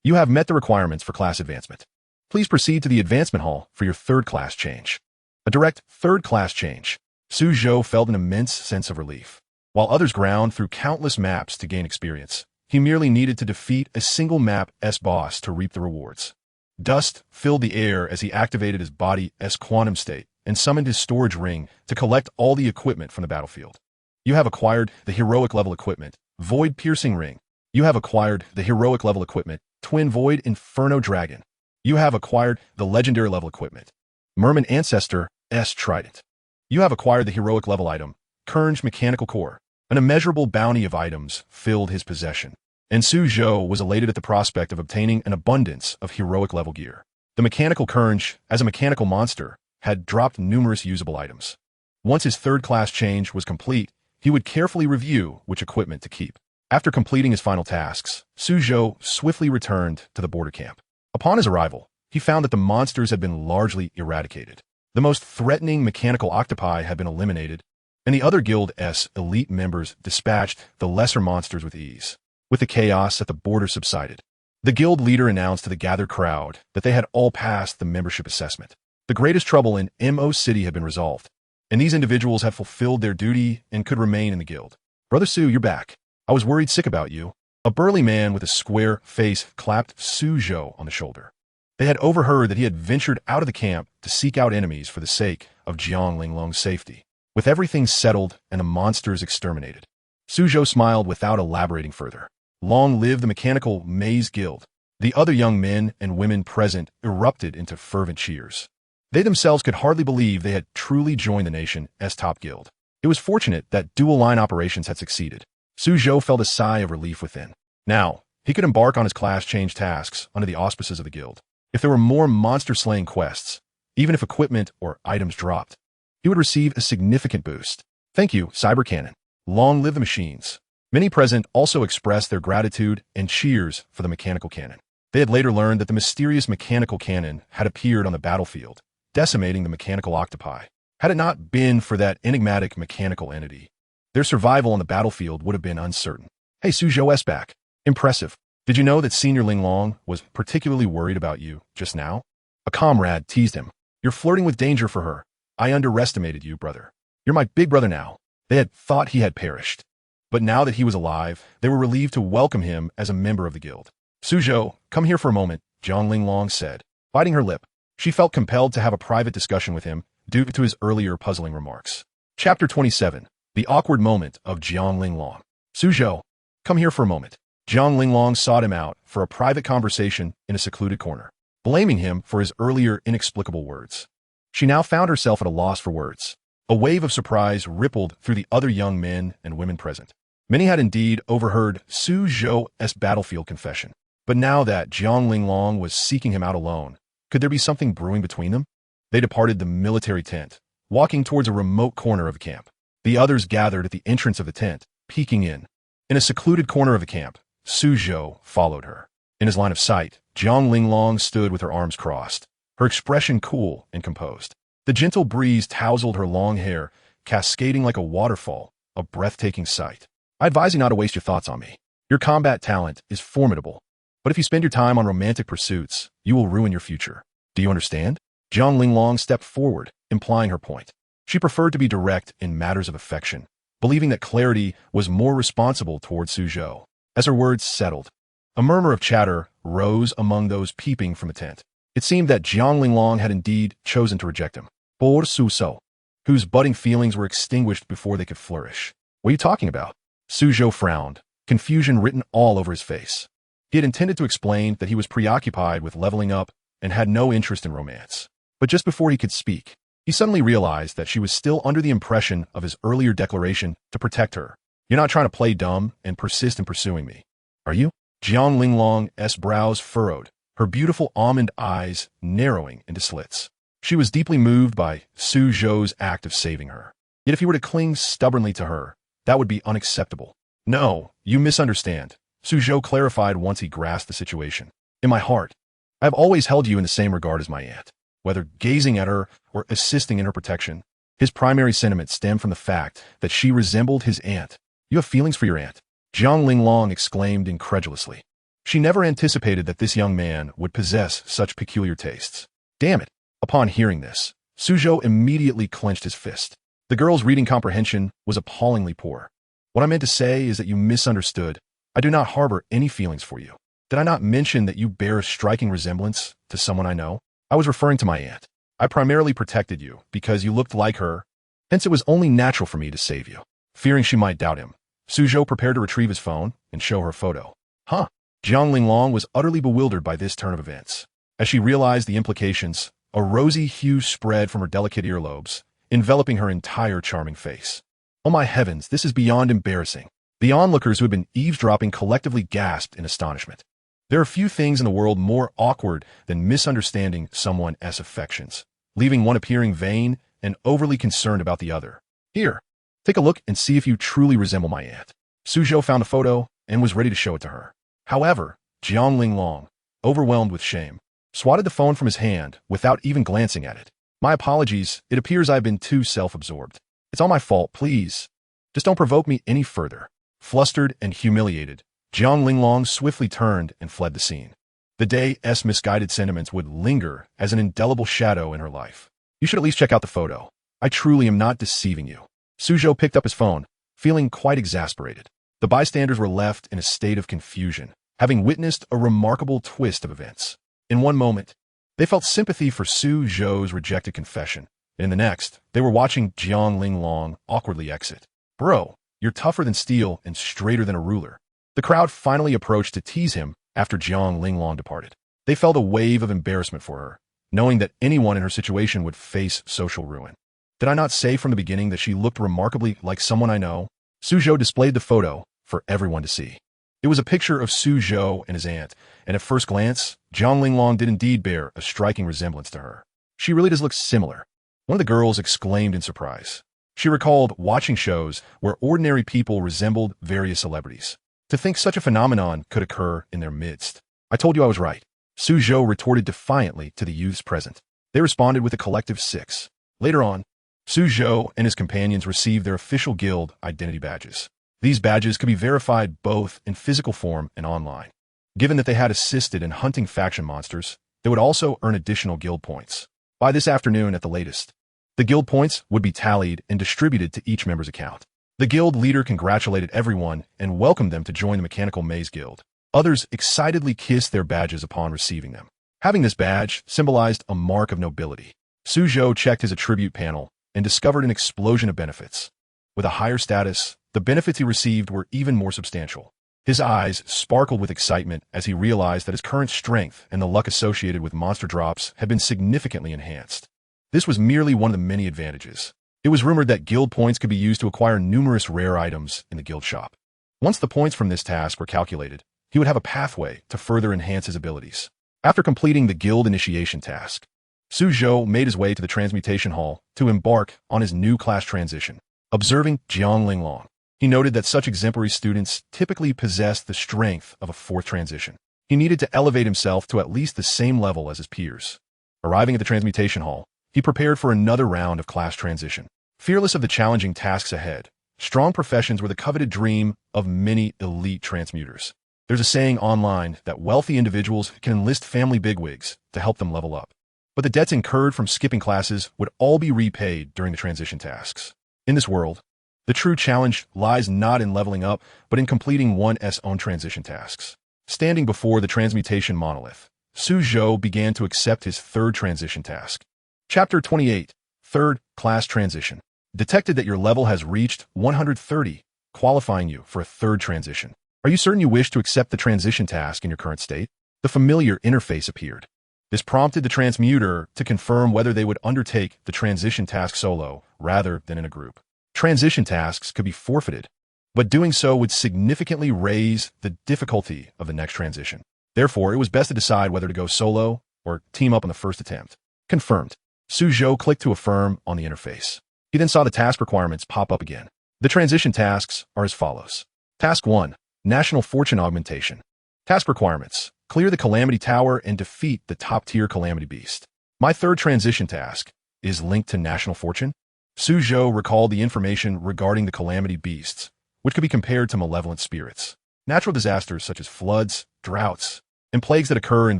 You have met the requirements for class advancement. Please proceed to the advancement hall for your third class change. A direct third class change. Suzhou felt an immense sense of relief. While others ground through countless maps to gain experience, he merely needed to defeat a single map's boss to reap the rewards. Dust filled the air as he activated his body's quantum state and summoned his storage ring to collect all the equipment from the battlefield. You have acquired the heroic level equipment, Void Piercing Ring. You have acquired the heroic level equipment, Twin Void Inferno Dragon. You have acquired the legendary level equipment, Merman Ancestor's Trident. You have acquired the heroic level item, Kern's Mechanical Core. An immeasurable bounty of items filled his possession, and Suzhou was elated at the prospect of obtaining an abundance of heroic level gear. The mechanical Kernch, as a mechanical monster, had dropped numerous usable items. Once his third class change was complete, he would carefully review which equipment to keep. After completing his final tasks, Suzhou swiftly returned to the border camp. Upon his arrival, he found that the monsters had been largely eradicated. The most threatening mechanical octopi had been eliminated, and the other guild's elite members dispatched the lesser monsters with ease. With the chaos at the border subsided, the guild leader announced to the gathered crowd that they had all passed the membership assessment. The greatest trouble in Mo City had been resolved, and these individuals had fulfilled their duty and could remain in the guild. "Brother Su, you're back. I was worried sick about you." A burly man with a square face clapped Suzhou on the shoulder. They had overheard that he had ventured out of the camp to seek out enemies for the sake of Jiang Linglong's safety. With everything settled and the monsters exterminated, Suzhou smiled without elaborating further. Long live the Mechanical Maze Guild. The other young men and women present erupted into fervent cheers. They themselves could hardly believe they had truly joined the nation's top guild. It was fortunate that dual-line operations had succeeded. Suzhou felt a sigh of relief within. Now, he could embark on his class change tasks under the auspices of the guild. If there were more monster-slaying quests, even if equipment or items dropped, he would receive a significant boost. "Thank you, Cyber Cannon. Long live the machines." Many present also expressed their gratitude and cheers for the mechanical cannon. They had later learned that the mysterious mechanical cannon had appeared on the battlefield, decimating the mechanical octopi. Had it not been for that enigmatic mechanical entity, their survival on the battlefield would have been uncertain. "Hey, Suzhou's back. Impressive. Did you know that Senior Linglong was particularly worried about you just now?" A comrade teased him. "You're flirting with danger for her. I underestimated you, brother. You're my big brother now." They had thought he had perished. But now that he was alive, they were relieved to welcome him as a member of the guild. "Suzhou, come here for a moment," Jiang Linglong said. Biting her lip, she felt compelled to have a private discussion with him due to his earlier puzzling remarks. Chapter 27. The Awkward Moment of Jiang Linglong. "Suzhou, come here for a moment." Jiang Linglong sought him out for a private conversation in a secluded corner, blaming him for his earlier inexplicable words. She now found herself at a loss for words. A wave of surprise rippled through the other young men and women present. Many had indeed overheard Suzhou's battlefield confession. But now that Jiang Linglong was seeking him out alone, could there be something brewing between them? They departed the military tent, walking towards a remote corner of the camp. The others gathered at the entrance of the tent, peeking in. In a secluded corner of the camp, Suzhou followed her. In his line of sight, Jiang Linglong stood with her arms crossed, her expression cool and composed. The gentle breeze tousled her long hair, cascading like a waterfall, a breathtaking sight. "I advise you not to waste your thoughts on me. Your combat talent is formidable, but if you spend your time on romantic pursuits, you will ruin your future. Do you understand?" Jiang Linglong stepped forward, implying her point. She preferred to be direct in matters of affection, believing that clarity was more responsible toward Suzhou. As her words settled, a murmur of chatter rose among those peeping from the tent. It seemed that Jiang Linglong had indeed chosen to reject him. Poor Suzhou, whose budding feelings were extinguished before they could flourish. "What are you talking about?" Suzhou frowned, confusion written all over his face. He had intended to explain that he was preoccupied with leveling up and had no interest in romance. But just before he could speak, he suddenly realized that she was still under the impression of his earlier declaration to protect her. "You're not trying to play dumb and persist in pursuing me, are you?" Jiang Linglong's brows furrowed, her beautiful almond eyes narrowing into slits. She was deeply moved by Suzhou's act of saving her. Yet if he were to cling stubbornly to her, that would be unacceptable. "No, you misunderstand," Suzhou clarified once he grasped the situation. "In my heart, I have always held you in the same regard as my aunt. Whether gazing at her or assisting in her protection, his primary sentiment stemmed from the fact that she resembled his aunt. "You have feelings for your aunt?" Jiang Linglong exclaimed incredulously. She never anticipated that this young man would possess such peculiar tastes. Damn it! Upon hearing this, Suzhou immediately clenched his fist. The girl's reading comprehension was appallingly poor. "What I meant to say is that you misunderstood. I do not harbor any feelings for you. Did I not mention that you bear a striking resemblance to someone I know? I was referring to my aunt. I primarily protected you because you looked like her, hence it was only natural for me to save you." Fearing she might doubt him, Suzhou prepared to retrieve his phone and show her a photo. "Huh?" Jiang Linglong was utterly bewildered by this turn of events. As she realized the implications, a rosy hue spread from her delicate earlobes, enveloping her entire charming face. "Oh my heavens, this is beyond embarrassing." The onlookers who had been eavesdropping collectively gasped in astonishment. There are few things in the world more awkward than misunderstanding someone's affections, leaving one appearing vain and overly concerned about the other. "Here, take a look and see if you truly resemble my aunt." Suzhou found a photo and was ready to show it to her. However, Jiang Linglong, overwhelmed with shame, swatted the phone from his hand without even glancing at it. "My apologies, it appears I've been too self-absorbed. It's all my fault, please. Just don't provoke me any further." Flustered and humiliated, Jiang Linglong swiftly turned and fled the scene. The day's misguided sentiments would linger as an indelible shadow in her life. "You should at least check out the photo. I truly am not deceiving you." Suzhou picked up his phone, feeling quite exasperated. The bystanders were left in a state of confusion, having witnessed a remarkable twist of events. In one moment, they felt sympathy for Suzhou's rejected confession. In the next, they were watching Jiang Linglong awkwardly exit. "Bro, you're tougher than steel and straighter than a ruler." The crowd finally approached to tease him after Jiang Linglong departed. They felt a wave of embarrassment for her, knowing that anyone in her situation would face social ruin. "Did I not say from the beginning that she looked remarkably like someone I know?" Suzhou displayed the photo for everyone to see. It was a picture of Suzhou and his aunt, and at first glance, Jiang Linglong did indeed bear a striking resemblance to her. "She really does look similar," one of the girls exclaimed in surprise. She recalled watching shows where ordinary people resembled various celebrities. To think such a phenomenon could occur in their midst. "I told you I was right," Suzhou retorted defiantly to the youths present. They responded with a collective 6. Later on, Suzhou and his companions received their official guild identity badges. These badges could be verified both in physical form and online. Given that they had assisted in hunting faction monsters, they would also earn additional guild points. By this afternoon at the latest, the guild points would be tallied and distributed to each member's account. The guild leader congratulated everyone and welcomed them to join the Mechanical Maze Guild. Others excitedly kissed their badges upon receiving them. Having this badge symbolized a mark of nobility. Suzhou checked his attribute panel and discovered an explosion of benefits. With a higher status, the benefits he received were even more substantial. His eyes sparkled with excitement as he realized that his current strength and the luck associated with monster drops had been significantly enhanced. This was merely one of the many advantages. It was rumored that guild points could be used to acquire numerous rare items in the guild shop. Once the points from this task were calculated, he would have a pathway to further enhance his abilities. After completing the guild initiation task, Suzhou made his way to the transmutation hall to embark on his new class transition. Observing Jiang Linglong, he noted that such exemplary students typically possessed the strength of a fourth transition. He needed to elevate himself to at least the same level as his peers. Arriving at the transmutation hall, he prepared for another round of class transition. Fearless of the challenging tasks ahead, strong professions were the coveted dream of many elite transmuters. There's a saying online that wealthy individuals can enlist family bigwigs to help them level up. But the debts incurred from skipping classes would all be repaid during the transition tasks. In this world, the true challenge lies not in leveling up, but in completing one's own transition tasks. Standing before the transmutation monolith, Suzhou began to accept his third transition task. Chapter 28, Third Class Transition. Detected that your level has reached 130, qualifying you for a third transition. Are you certain you wish to accept the transition task in your current state? The familiar interface appeared. This prompted the transmuter to confirm whether they would undertake the transition task solo rather than in a group. Transition tasks could be forfeited, but doing so would significantly raise the difficulty of the next transition. Therefore, it was best to decide whether to go solo or team up on the first attempt. Confirmed. Suzhou clicked to affirm on the interface. He then saw the task requirements pop up again. The transition tasks are as follows. Task 1. National Fortune Augmentation. Task requirements. Clear the Calamity Tower and defeat the top-tier Calamity Beast. My third transition task is linked to National Fortune. Suzhou recalled the information regarding the Calamity Beasts, which could be compared to malevolent spirits. Natural disasters such as floods, droughts, and plagues that occur in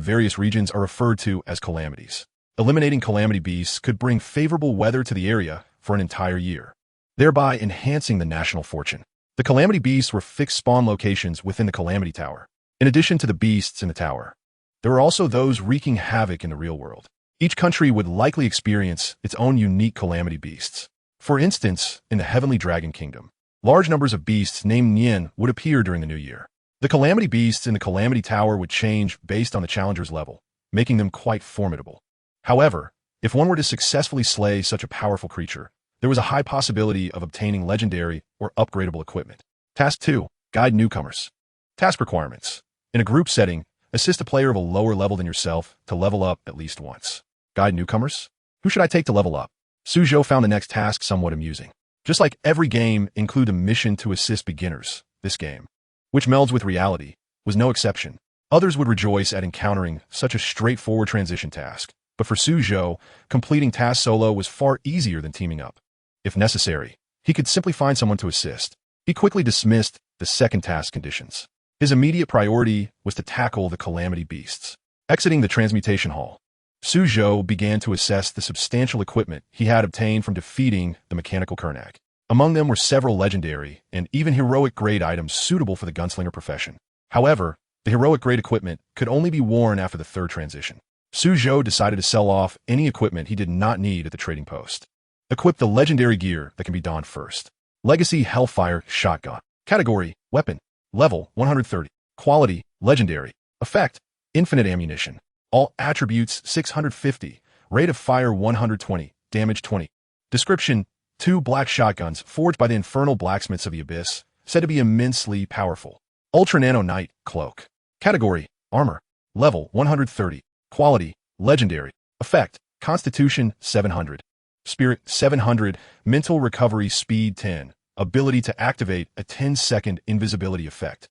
various regions are referred to as calamities. Eliminating Calamity Beasts could bring favorable weather to the area for an entire year, thereby enhancing the national fortune. The Calamity Beasts were fixed spawn locations within the Calamity Tower. In addition to the beasts in the tower, there were also those wreaking havoc in the real world. Each country would likely experience its own unique Calamity Beasts. For instance, in the Heavenly Dragon Kingdom, large numbers of beasts named Nian would appear during the new year. The Calamity Beasts in the Calamity Tower would change based on the challenger's level, making them quite formidable. However, if one were to successfully slay such a powerful creature, there was a high possibility of obtaining legendary or upgradable equipment. Task 2. Guide newcomers. Task requirements. In a group setting, assist a player of a lower level than yourself to level up at least once. Guide newcomers? Who should I take to level up? Suzhou found the next task somewhat amusing. Just like every game include a mission to assist beginners, this game, which melds with reality, was no exception. Others would rejoice at encountering such a straightforward transition task, but for Suzhou, completing tasks solo was far easier than teaming up. If necessary, he could simply find someone to assist. He quickly dismissed the second task conditions. His immediate priority was to tackle the Calamity Beasts. Exiting the transmutation hall, Suzhou began to assess the substantial equipment he had obtained from defeating the mechanical Kernak. Among them were several legendary and even heroic-grade items suitable for the gunslinger profession. However, the heroic-grade equipment could only be worn after the third transition. Suzhou decided to sell off any equipment he did not need at the trading post. Equip the legendary gear that can be donned first. Legacy Hellfire Shotgun. Category, Weapon. Level, 130. Quality, Legendary. Effect, Infinite Ammunition. All attributes, 650. Rate of fire, 120. Damage, 20. Description, 2 black shotguns forged by the infernal blacksmiths of the abyss, said to be immensely powerful. Ultra Nano Knight Cloak. Category, Armor. Level, 130. Quality, Legendary. Effect, Constitution, 700. Spirit, 700. Mental Recovery Speed, 10. Ability to activate a 10-second invisibility effect.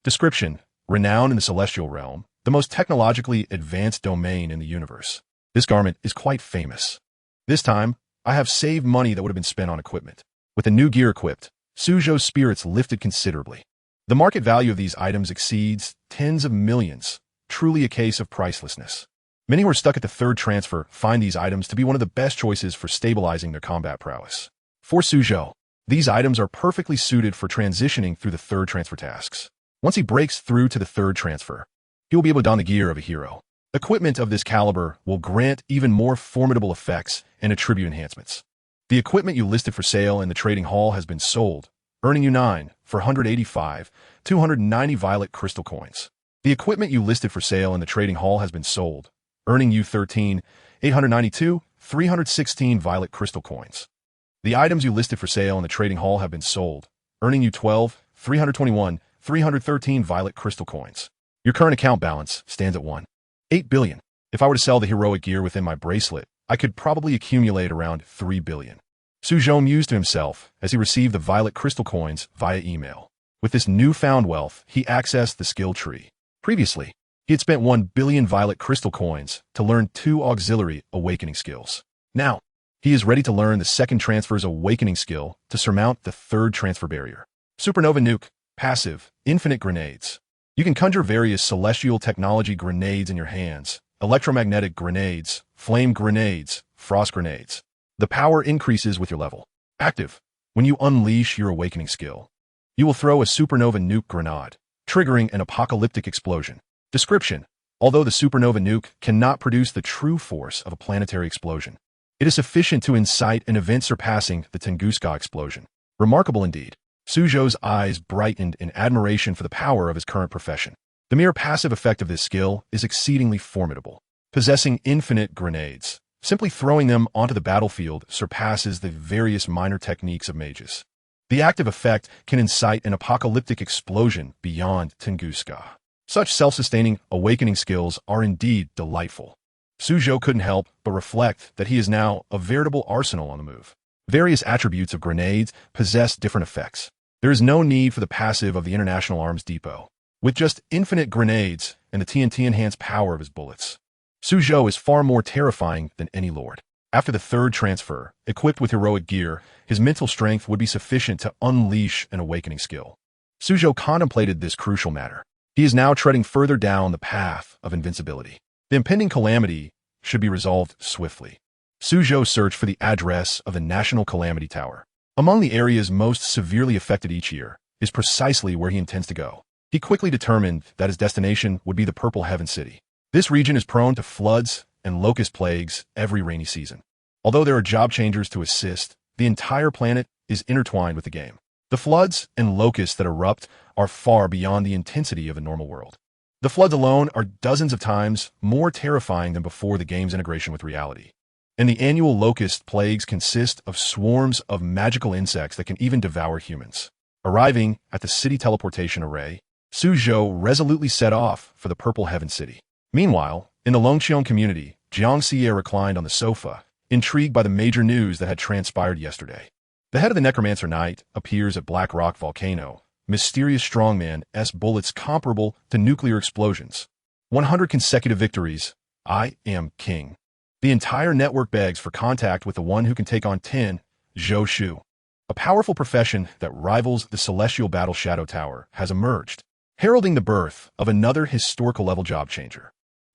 Description, renowned in the celestial realm, the most technologically advanced domain in the universe. This garment is quite famous. This time, I have saved money that would have been spent on equipment. With the new gear equipped, Suzhou's spirits lifted considerably. The market value of these items exceeds tens of millions, truly a case of pricelessness. Many who are stuck at the third transfer find these items to be one of the best choices for stabilizing their combat prowess. For Suzhou, These items are perfectly suited for transitioning through the third transfer tasks. Once he breaks through to the third transfer, he will be able to don the gear of a hero. Equipment of this caliber will grant even more formidable effects and attribute enhancements. The equipment you listed for sale in the trading hall has been sold, earning you 9 for 185, 290 violet crystal coins. The equipment you listed for sale in the trading hall has been sold, earning you 13, 892, 316 violet crystal coins. The items you listed for sale in the trading hall have been sold, earning you 12, 321, 313 violet crystal coins. Your current account balance stands at 1.8 billion. If I were to sell the heroic gear within my bracelet, I could probably accumulate around 3 billion. Suzhou mused to himself as he received the violet crystal coins via email. With this newfound wealth, he accessed the skill tree. Previously, he had spent 1 billion violet crystal coins to learn 2 auxiliary awakening skills. Now, he is ready to learn the second transfer's awakening skill to surmount the third transfer barrier. Supernova Nuke, passive, infinite grenades. You can conjure various celestial technology grenades in your hands, electromagnetic grenades, flame grenades, frost grenades. The power increases with your level. Active. When you unleash your awakening skill, you will throw a supernova nuke grenade, triggering an apocalyptic explosion. Description. Although the supernova nuke cannot produce the true force of a planetary explosion, it is sufficient to incite an event surpassing the Tunguska explosion. Remarkable indeed. Suzhou's eyes brightened in admiration for the power of his current profession. The mere passive effect of this skill is exceedingly formidable. Possessing infinite grenades, simply throwing them onto the battlefield surpasses the various minor techniques of mages. The active effect can incite an apocalyptic explosion beyond Tunguska. Such self-sustaining awakening skills are indeed delightful. Suzhou couldn't help but reflect that he is now a veritable arsenal on the move. Various attributes of grenades possess different effects. There is no need for the passive of the International Arms Depot. With just infinite grenades and the TNT-enhanced power of his bullets, Suzhou is far more terrifying than any lord. After the third transfer, equipped with heroic gear, his mental strength would be sufficient to unleash an awakening skill. Suzhou contemplated this crucial matter. He is now treading further down the path of invincibility. The impending calamity should be resolved swiftly. Suzhou searched for the address of the National Calamity Tower. Among the areas most severely affected each year is precisely where he intends to go. He quickly determined that his destination would be the Purple Heaven City. This region is prone to floods and locust plagues every rainy season. Although there are job changers to assist, the entire planet is intertwined with the game. The floods and locusts that erupt are far beyond the intensity of a normal world. The floods alone are dozens of times more terrifying than before the game's integration with reality. And the annual locust plagues consist of swarms of magical insects that can even devour humans. Arriving at the city teleportation array, Suzhou resolutely set off for the Purple Heaven City. Meanwhile, in the Longqiang community, Jiang Xie reclined on the sofa, intrigued by the major news that had transpired yesterday. The head of the Necromancer Knight appears at Black Rock Volcano, mysterious strongman-s bullets comparable to nuclear explosions. 100 consecutive victories. I am king. The entire network begs for contact with the one who can take on 10, Zhou Shu. A powerful profession that rivals the celestial battle Shadow Tower has emerged, heralding the birth of another historical-level job changer.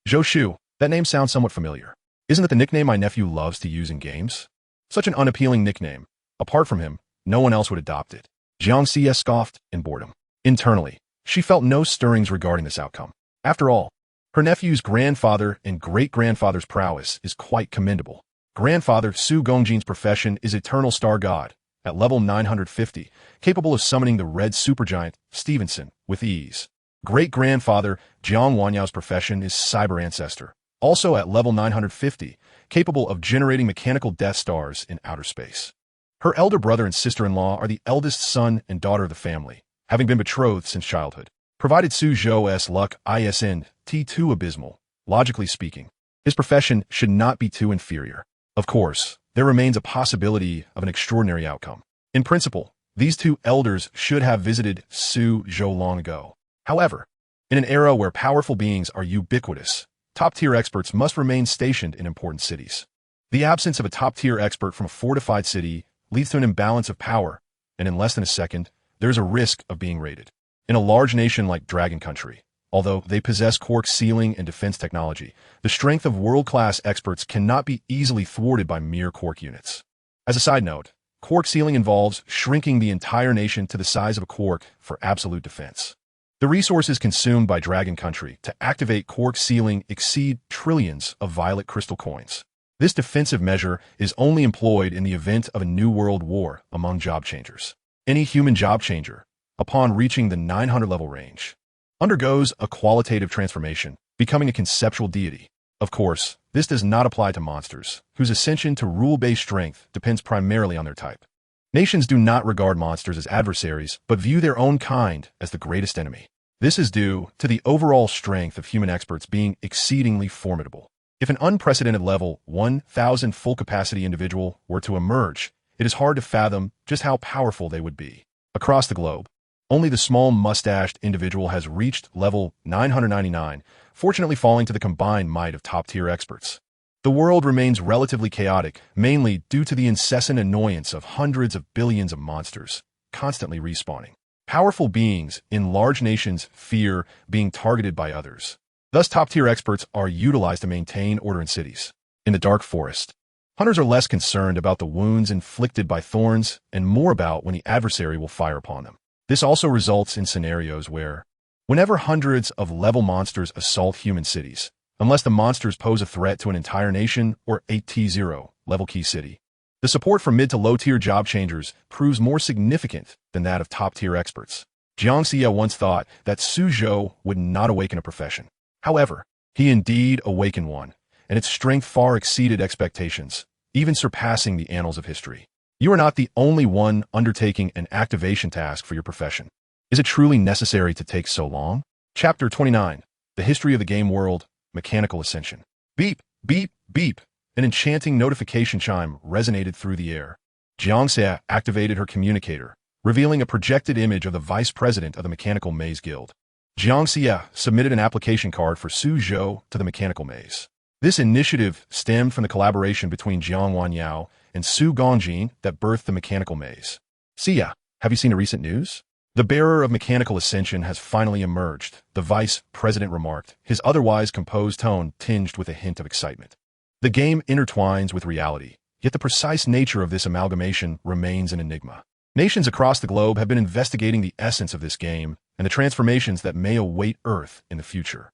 Zhou Shu, that name sounds somewhat familiar. Isn't that the nickname my nephew loves to use in games? Such an unappealing nickname. Apart from him, no one else would adopt it. Jiang Xie scoffed in boredom. Internally, she felt no stirrings regarding this outcome. After all, her nephew's grandfather and great-grandfather's prowess is quite commendable. Grandfather Su Gongjin's profession is Eternal Star God, at level 950, capable of summoning the red supergiant, Stevenson, with ease. Great-grandfather Jiang Wanyao's profession is Cyber Ancestor, also at level 950, capable of generating mechanical Death Stars in outer space. Her elder brother and sister-in-law are the eldest son and daughter of the family, having been betrothed since childhood. Provided Suzhou's luck isn't too abysmal, logically speaking, his profession should not be too inferior. Of course, there remains a possibility of an extraordinary outcome. In principle, these two elders should have visited Suzhou long ago. However, in an era where powerful beings are ubiquitous, top-tier experts must remain stationed in important cities. The absence of a top-tier expert from a fortified city leads to an imbalance of power, and in less than a second, there is a risk of being raided. In a large nation like Dragon Country, although they possess quark sealing and defense technology, the strength of world-class experts cannot be easily thwarted by mere quark units. As a side note, Quark sealing involves shrinking the entire nation to the size of a quark for absolute defense. The resources consumed by Dragon Country to activate quark sealing exceed trillions of violet crystal coins. This defensive measure is only employed in the event of a new world war among job changers. Any human job changer, upon reaching the 900 level range, undergoes a qualitative transformation, becoming a conceptual deity. Of course, this does not apply to monsters, whose ascension to rule-based strength depends primarily on their type. Nations do not regard monsters as adversaries, but view their own kind as the greatest enemy. This is due to the overall strength of human experts being exceedingly formidable. If an unprecedented level 1,000 full-capacity individual were to emerge, it is hard to fathom just how powerful they would be. Across the globe, only the small mustached individual has reached level 999, fortunately falling to the combined might of top-tier experts. The world remains relatively chaotic, mainly due to the incessant annoyance of hundreds of billions of monsters, constantly respawning. Powerful beings in large nations fear being targeted by others. Thus, top-tier experts are utilized to maintain order in cities. In the dark forest, hunters are less concerned about the wounds inflicted by thorns and more about when the adversary will fire upon them. This also results in scenarios where, whenever hundreds of level monsters assault human cities, unless the monsters pose a threat to an entire nation or a T0 level key city, the support from mid to low tier job changers proves more significant than that of top tier experts. Jiang Xia once thought that Suzhou would not awaken a profession. However, he indeed awakened one, and its strength far exceeded expectations, even surpassing the annals of history. You are not the only one undertaking an activation task for your profession. Is it truly necessary to take so long? Chapter 29. The History of the Game World, Mechanical Ascension. Beep, beep, beep. An enchanting notification chime resonated through the air. Jiang Xia activated her communicator, revealing a projected image of the vice president of the Mechanical Maze Guild. Jiang Xia submitted an application card for Su Zhou to the Mechanical Maze. This initiative stemmed from the collaboration between Jiang Wanyao and Su Gongjin that birthed the Mechanical Maze. Xia, have you seen the recent news? The bearer of Mechanical Ascension has finally emerged, the vice president remarked, his otherwise composed tone tinged with a hint of excitement. The game intertwines with reality, yet the precise nature of this amalgamation remains an enigma. Nations across the globe have been investigating the essence of this game and the transformations that may await Earth in the future.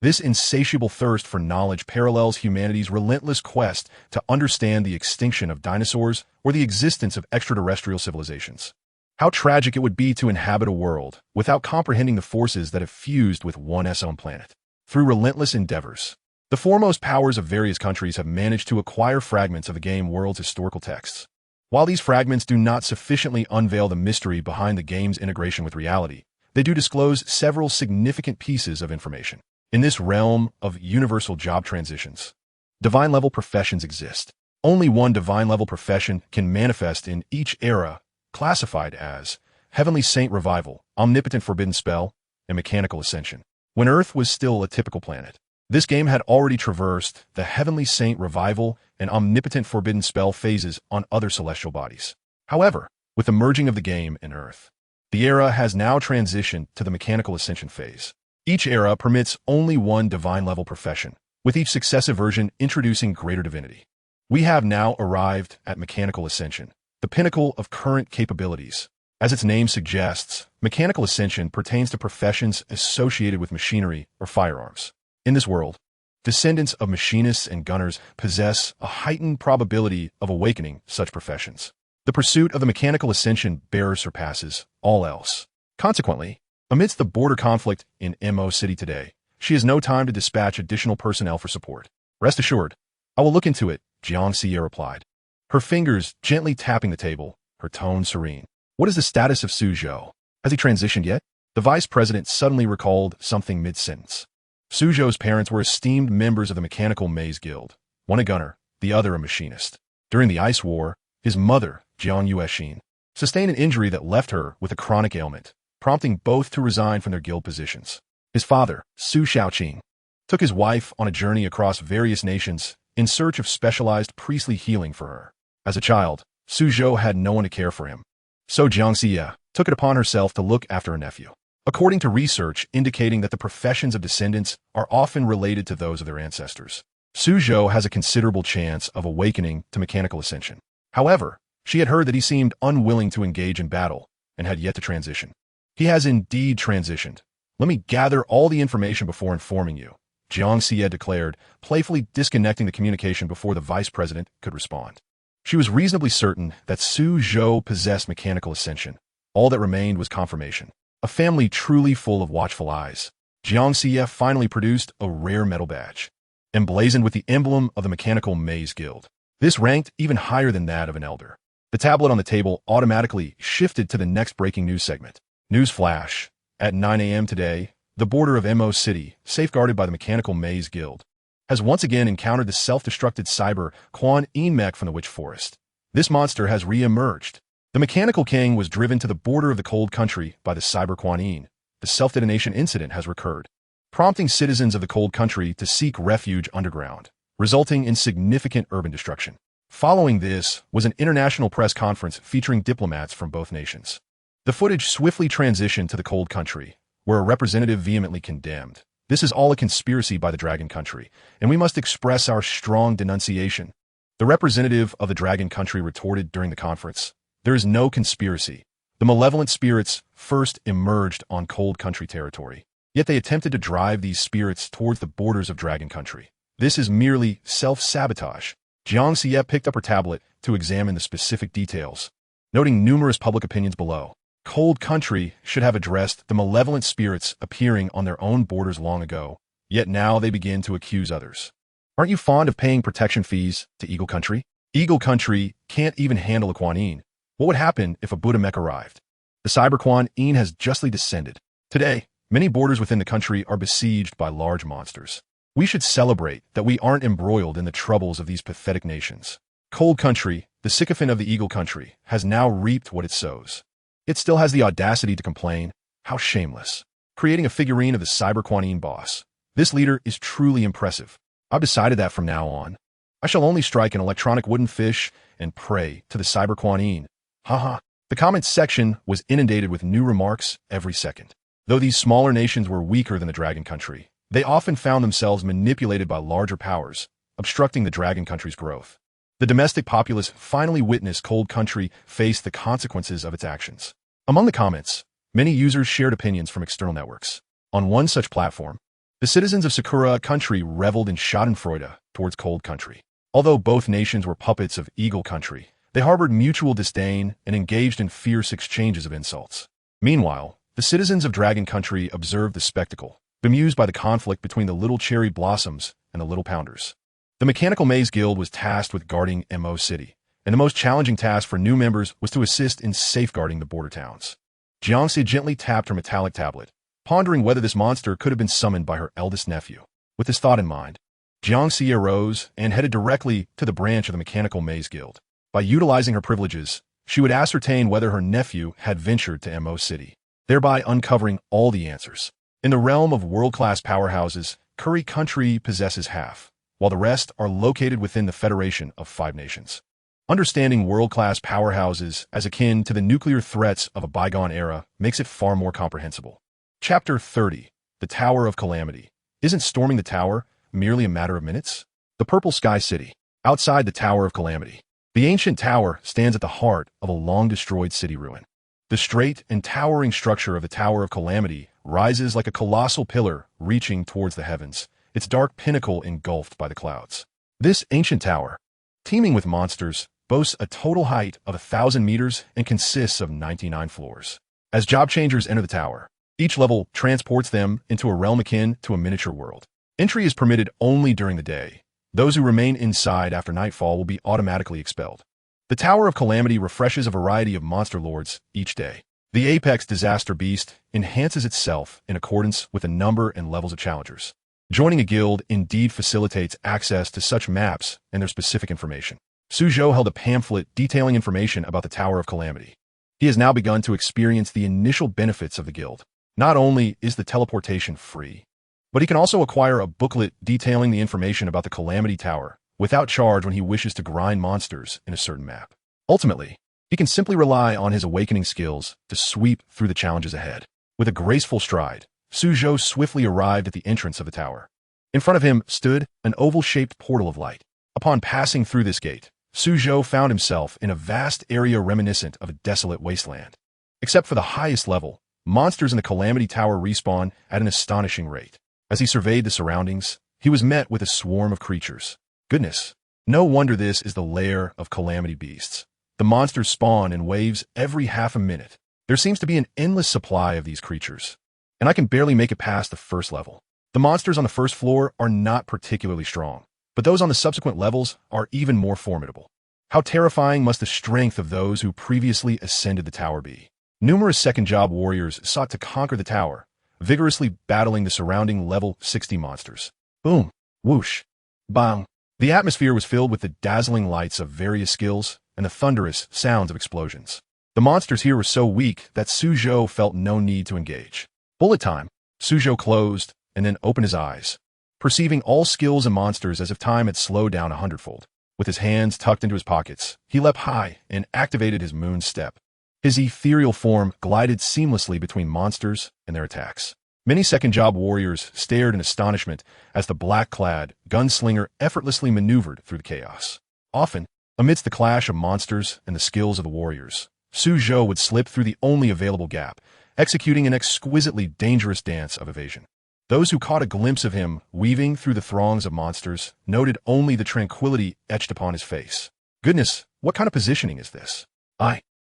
This insatiable thirst for knowledge parallels humanity's relentless quest to understand the extinction of dinosaurs or the existence of extraterrestrial civilizations. How tragic it would be to inhabit a world without comprehending the forces that have fused with one's own planet. Through relentless endeavors, the foremost powers of various countries have managed to acquire fragments of the game world's historical texts. While these fragments do not sufficiently unveil the mystery behind the game's integration with reality, they do disclose several significant pieces of information. In this realm of universal job transitions, divine-level professions exist. Only one divine-level profession can manifest in each era, classified as Heavenly Saint Revival, Omnipotent Forbidden Spell, and Mechanical Ascension. When Earth was still a typical planet, this game had already traversed the Heavenly Saint Revival and Omnipotent Forbidden Spell phases on other celestial bodies. However, with the merging of the game and Earth, the era has now transitioned to the Mechanical Ascension phase. Each era permits only one divine-level profession, with each successive version introducing greater divinity. We have now arrived at Mechanical Ascension, the pinnacle of current capabilities. As its name suggests, Mechanical Ascension pertains to professions associated with machinery or firearms. In this world, descendants of machinists and gunners possess a heightened probability of awakening such professions. The pursuit of the Mechanical Ascension bearer surpasses all else. Consequently, amidst the border conflict in Mo City today, she has no time to dispatch additional personnel for support. Rest assured, I will look into it, Jiang Xia replied, her fingers gently tapping the table, her tone serene. What is the status of Su Zhou? Has he transitioned yet? The vice president suddenly recalled something mid-sentence. Su Zhou's parents were esteemed members of the Mechanical Maze Guild, one a gunner, the other a machinist. During the Ice War, his mother, Jiang Yuexin, sustained an injury that left her with a chronic ailment, prompting both to resign from their guild positions. His father, Su Shaoqing, took his wife on a journey across various nations in search of specialized priestly healing for her. As a child, Su Zhou had no one to care for him, so Jiang Xia took it upon herself to look after her nephew. According to research indicating that the professions of descendants are often related to those of their ancestors, Su Zhou has a considerable chance of awakening to Mechanical Ascension. However, She had heard that he seemed unwilling to engage in battle and had yet to transition. He has indeed transitioned. Let me gather all the information before informing you, Jiang Xie declared, playfully disconnecting the communication before the vice president could respond. She was reasonably certain that Su Zhou possessed mechanical ascension. All that remained was confirmation. A family truly full of watchful eyes. Jiang Xie finally produced a rare metal badge, emblazoned with the emblem of the Mechanical Maze Guild. This ranked even higher than that of an elder. The tablet on the table automatically shifted to the next breaking news segment. News flash. At 9 a.m. today, the border of Mo City, safeguarded by the Mechanical Maze Guild, has once again encountered the self-destructed cyber Quan Yin mech from the Witch Forest. This monster has re-emerged. The Mechanical King was driven to the border of the Cold Country by the cyber Quan Yin. The self-detonation incident has recurred, prompting citizens of the Cold Country to seek refuge underground, resulting in significant urban destruction. Following this was an international press conference featuring diplomats from both nations. The footage swiftly transitioned to the Cold Country, where a representative vehemently condemned. This is all a conspiracy by the Dragon Country, and we must express our strong denunciation. The representative of the Dragon Country retorted during the conference, "There is no conspiracy. The malevolent spirits first emerged on Cold Country territory, yet they attempted to drive these spirits towards the borders of Dragon Country. This is merely self-sabotage." Jiang Xie picked up her tablet to examine the specific details, noting numerous public opinions below. Cold Country should have addressed the malevolent spirits appearing on their own borders long ago, yet now they begin to accuse others. Aren't you fond of paying protection fees to Eagle Country? Eagle Country can't even handle a Quan Yin. What would happen if a Buddha mech arrived? The cyber Quan Yin has justly descended. Today, many borders within the country are besieged by large monsters. We should celebrate that we aren't embroiled in the troubles of these pathetic nations. Cold Country, the sycophant of the Eagle Country, has now reaped what it sows. It still has the audacity to complain. How shameless. Creating a figurine of the cyber Quan Yin boss. This leader is truly impressive. I've decided that from now on, I shall only strike an electronic wooden fish and pray to the cyber Quan Yin. Haha. The comments section was inundated with new remarks every second. Though these smaller nations were weaker than the Dragon Country, they often found themselves manipulated by larger powers, obstructing the Dragon Country's growth. The domestic populace finally witnessed Cold Country face the consequences of its actions. Among the comments, many users shared opinions from external networks. On one such platform, the citizens of Sakura Country reveled in schadenfreude towards Cold Country. Although both nations were puppets of Eagle Country, they harbored mutual disdain and engaged in fierce exchanges of insults. Meanwhile, the citizens of Dragon Country observed the spectacle, bemused by the conflict between the Little Cherry Blossoms and the Little Pounders. The Mechanical Maze Guild was tasked with guarding Mo City, and the most challenging task for new members was to assist in safeguarding the border towns. Jiang Xie gently tapped her metallic tablet, pondering whether this monster could have been summoned by her eldest nephew. With this thought in mind, Jiang Xie arose and headed directly to the branch of the Mechanical Maze Guild. By utilizing her privileges, she would ascertain whether her nephew had ventured to Mo City, thereby uncovering all the answers. In the realm of world-class powerhouses, Curry Country possesses half, while the rest are located within the Federation of 5 nations. Understanding world-class powerhouses as akin to the nuclear threats of a bygone era makes it far more comprehensible. Chapter 30. The Tower of Calamity. Isn't storming the tower merely a matter of minutes? The Purple Sky City. Outside the Tower of Calamity, the ancient tower stands at the heart of a long-destroyed city ruin. The straight and towering structure of the Tower of Calamity rises like a colossal pillar reaching towards the heavens, its dark pinnacle engulfed by the clouds. This ancient tower, teeming with monsters, boasts a total height of 1,000 meters and consists of 99 floors. As job changers enter the tower, each level transports them into a realm akin to a miniature world. Entry is permitted only during the day. Those who remain inside after nightfall will be automatically expelled. The Tower of Calamity refreshes a variety of monster lords each day. The Apex Disaster Beast enhances itself in accordance with the number and levels of challengers. Joining a guild indeed facilitates access to such maps and their specific information. Su Zhou held a pamphlet detailing information about the Tower of Calamity. He has now begun to experience the initial benefits of the guild. Not only is the teleportation free, but he can also acquire a booklet detailing the information about the Calamity Tower without charge when he wishes to grind monsters in a certain map. Ultimately, he can simply rely on his awakening skills to sweep through the challenges ahead. With a graceful stride, Su Zhou swiftly arrived at the entrance of the tower. In front of him stood an oval-shaped portal of light. Upon passing through this gate, Suzhou found himself in a vast area reminiscent of a desolate wasteland. Except for the highest level, monsters in the Calamity Tower respawn at an astonishing rate. As he surveyed the surroundings, he was met with a swarm of creatures. Goodness, no wonder this is the lair of Calamity Beasts. The monsters spawn in waves every half a minute. There seems to be an endless supply of these creatures, and I can barely make it past the first level. The monsters on the first floor are not particularly strong, but those on the subsequent levels are even more formidable. How terrifying must the strength of those who previously ascended the tower be? Numerous second-job warriors sought to conquer the tower, vigorously battling the surrounding level 60 monsters. Boom, whoosh, bang. The atmosphere was filled with the dazzling lights of various skills and the thunderous sounds of explosions. The monsters here were so weak that Suzhou felt no need to engage. Bullet time. Suzhou closed and then opened his eyes, perceiving all skills and monsters as if time had slowed down 100-fold. With his hands tucked into his pockets, he leapt high and activated his moon step. His ethereal form glided seamlessly between monsters and their attacks. Many second-job warriors stared in astonishment as the black-clad gunslinger effortlessly maneuvered through the chaos. Often, amidst the clash of monsters and the skills of the warriors, Suzhou would slip through the only available gap, executing an exquisitely dangerous dance of evasion. Those who caught a glimpse of him weaving through the throngs of monsters noted only the tranquility etched upon his face. Goodness, what kind of positioning is this?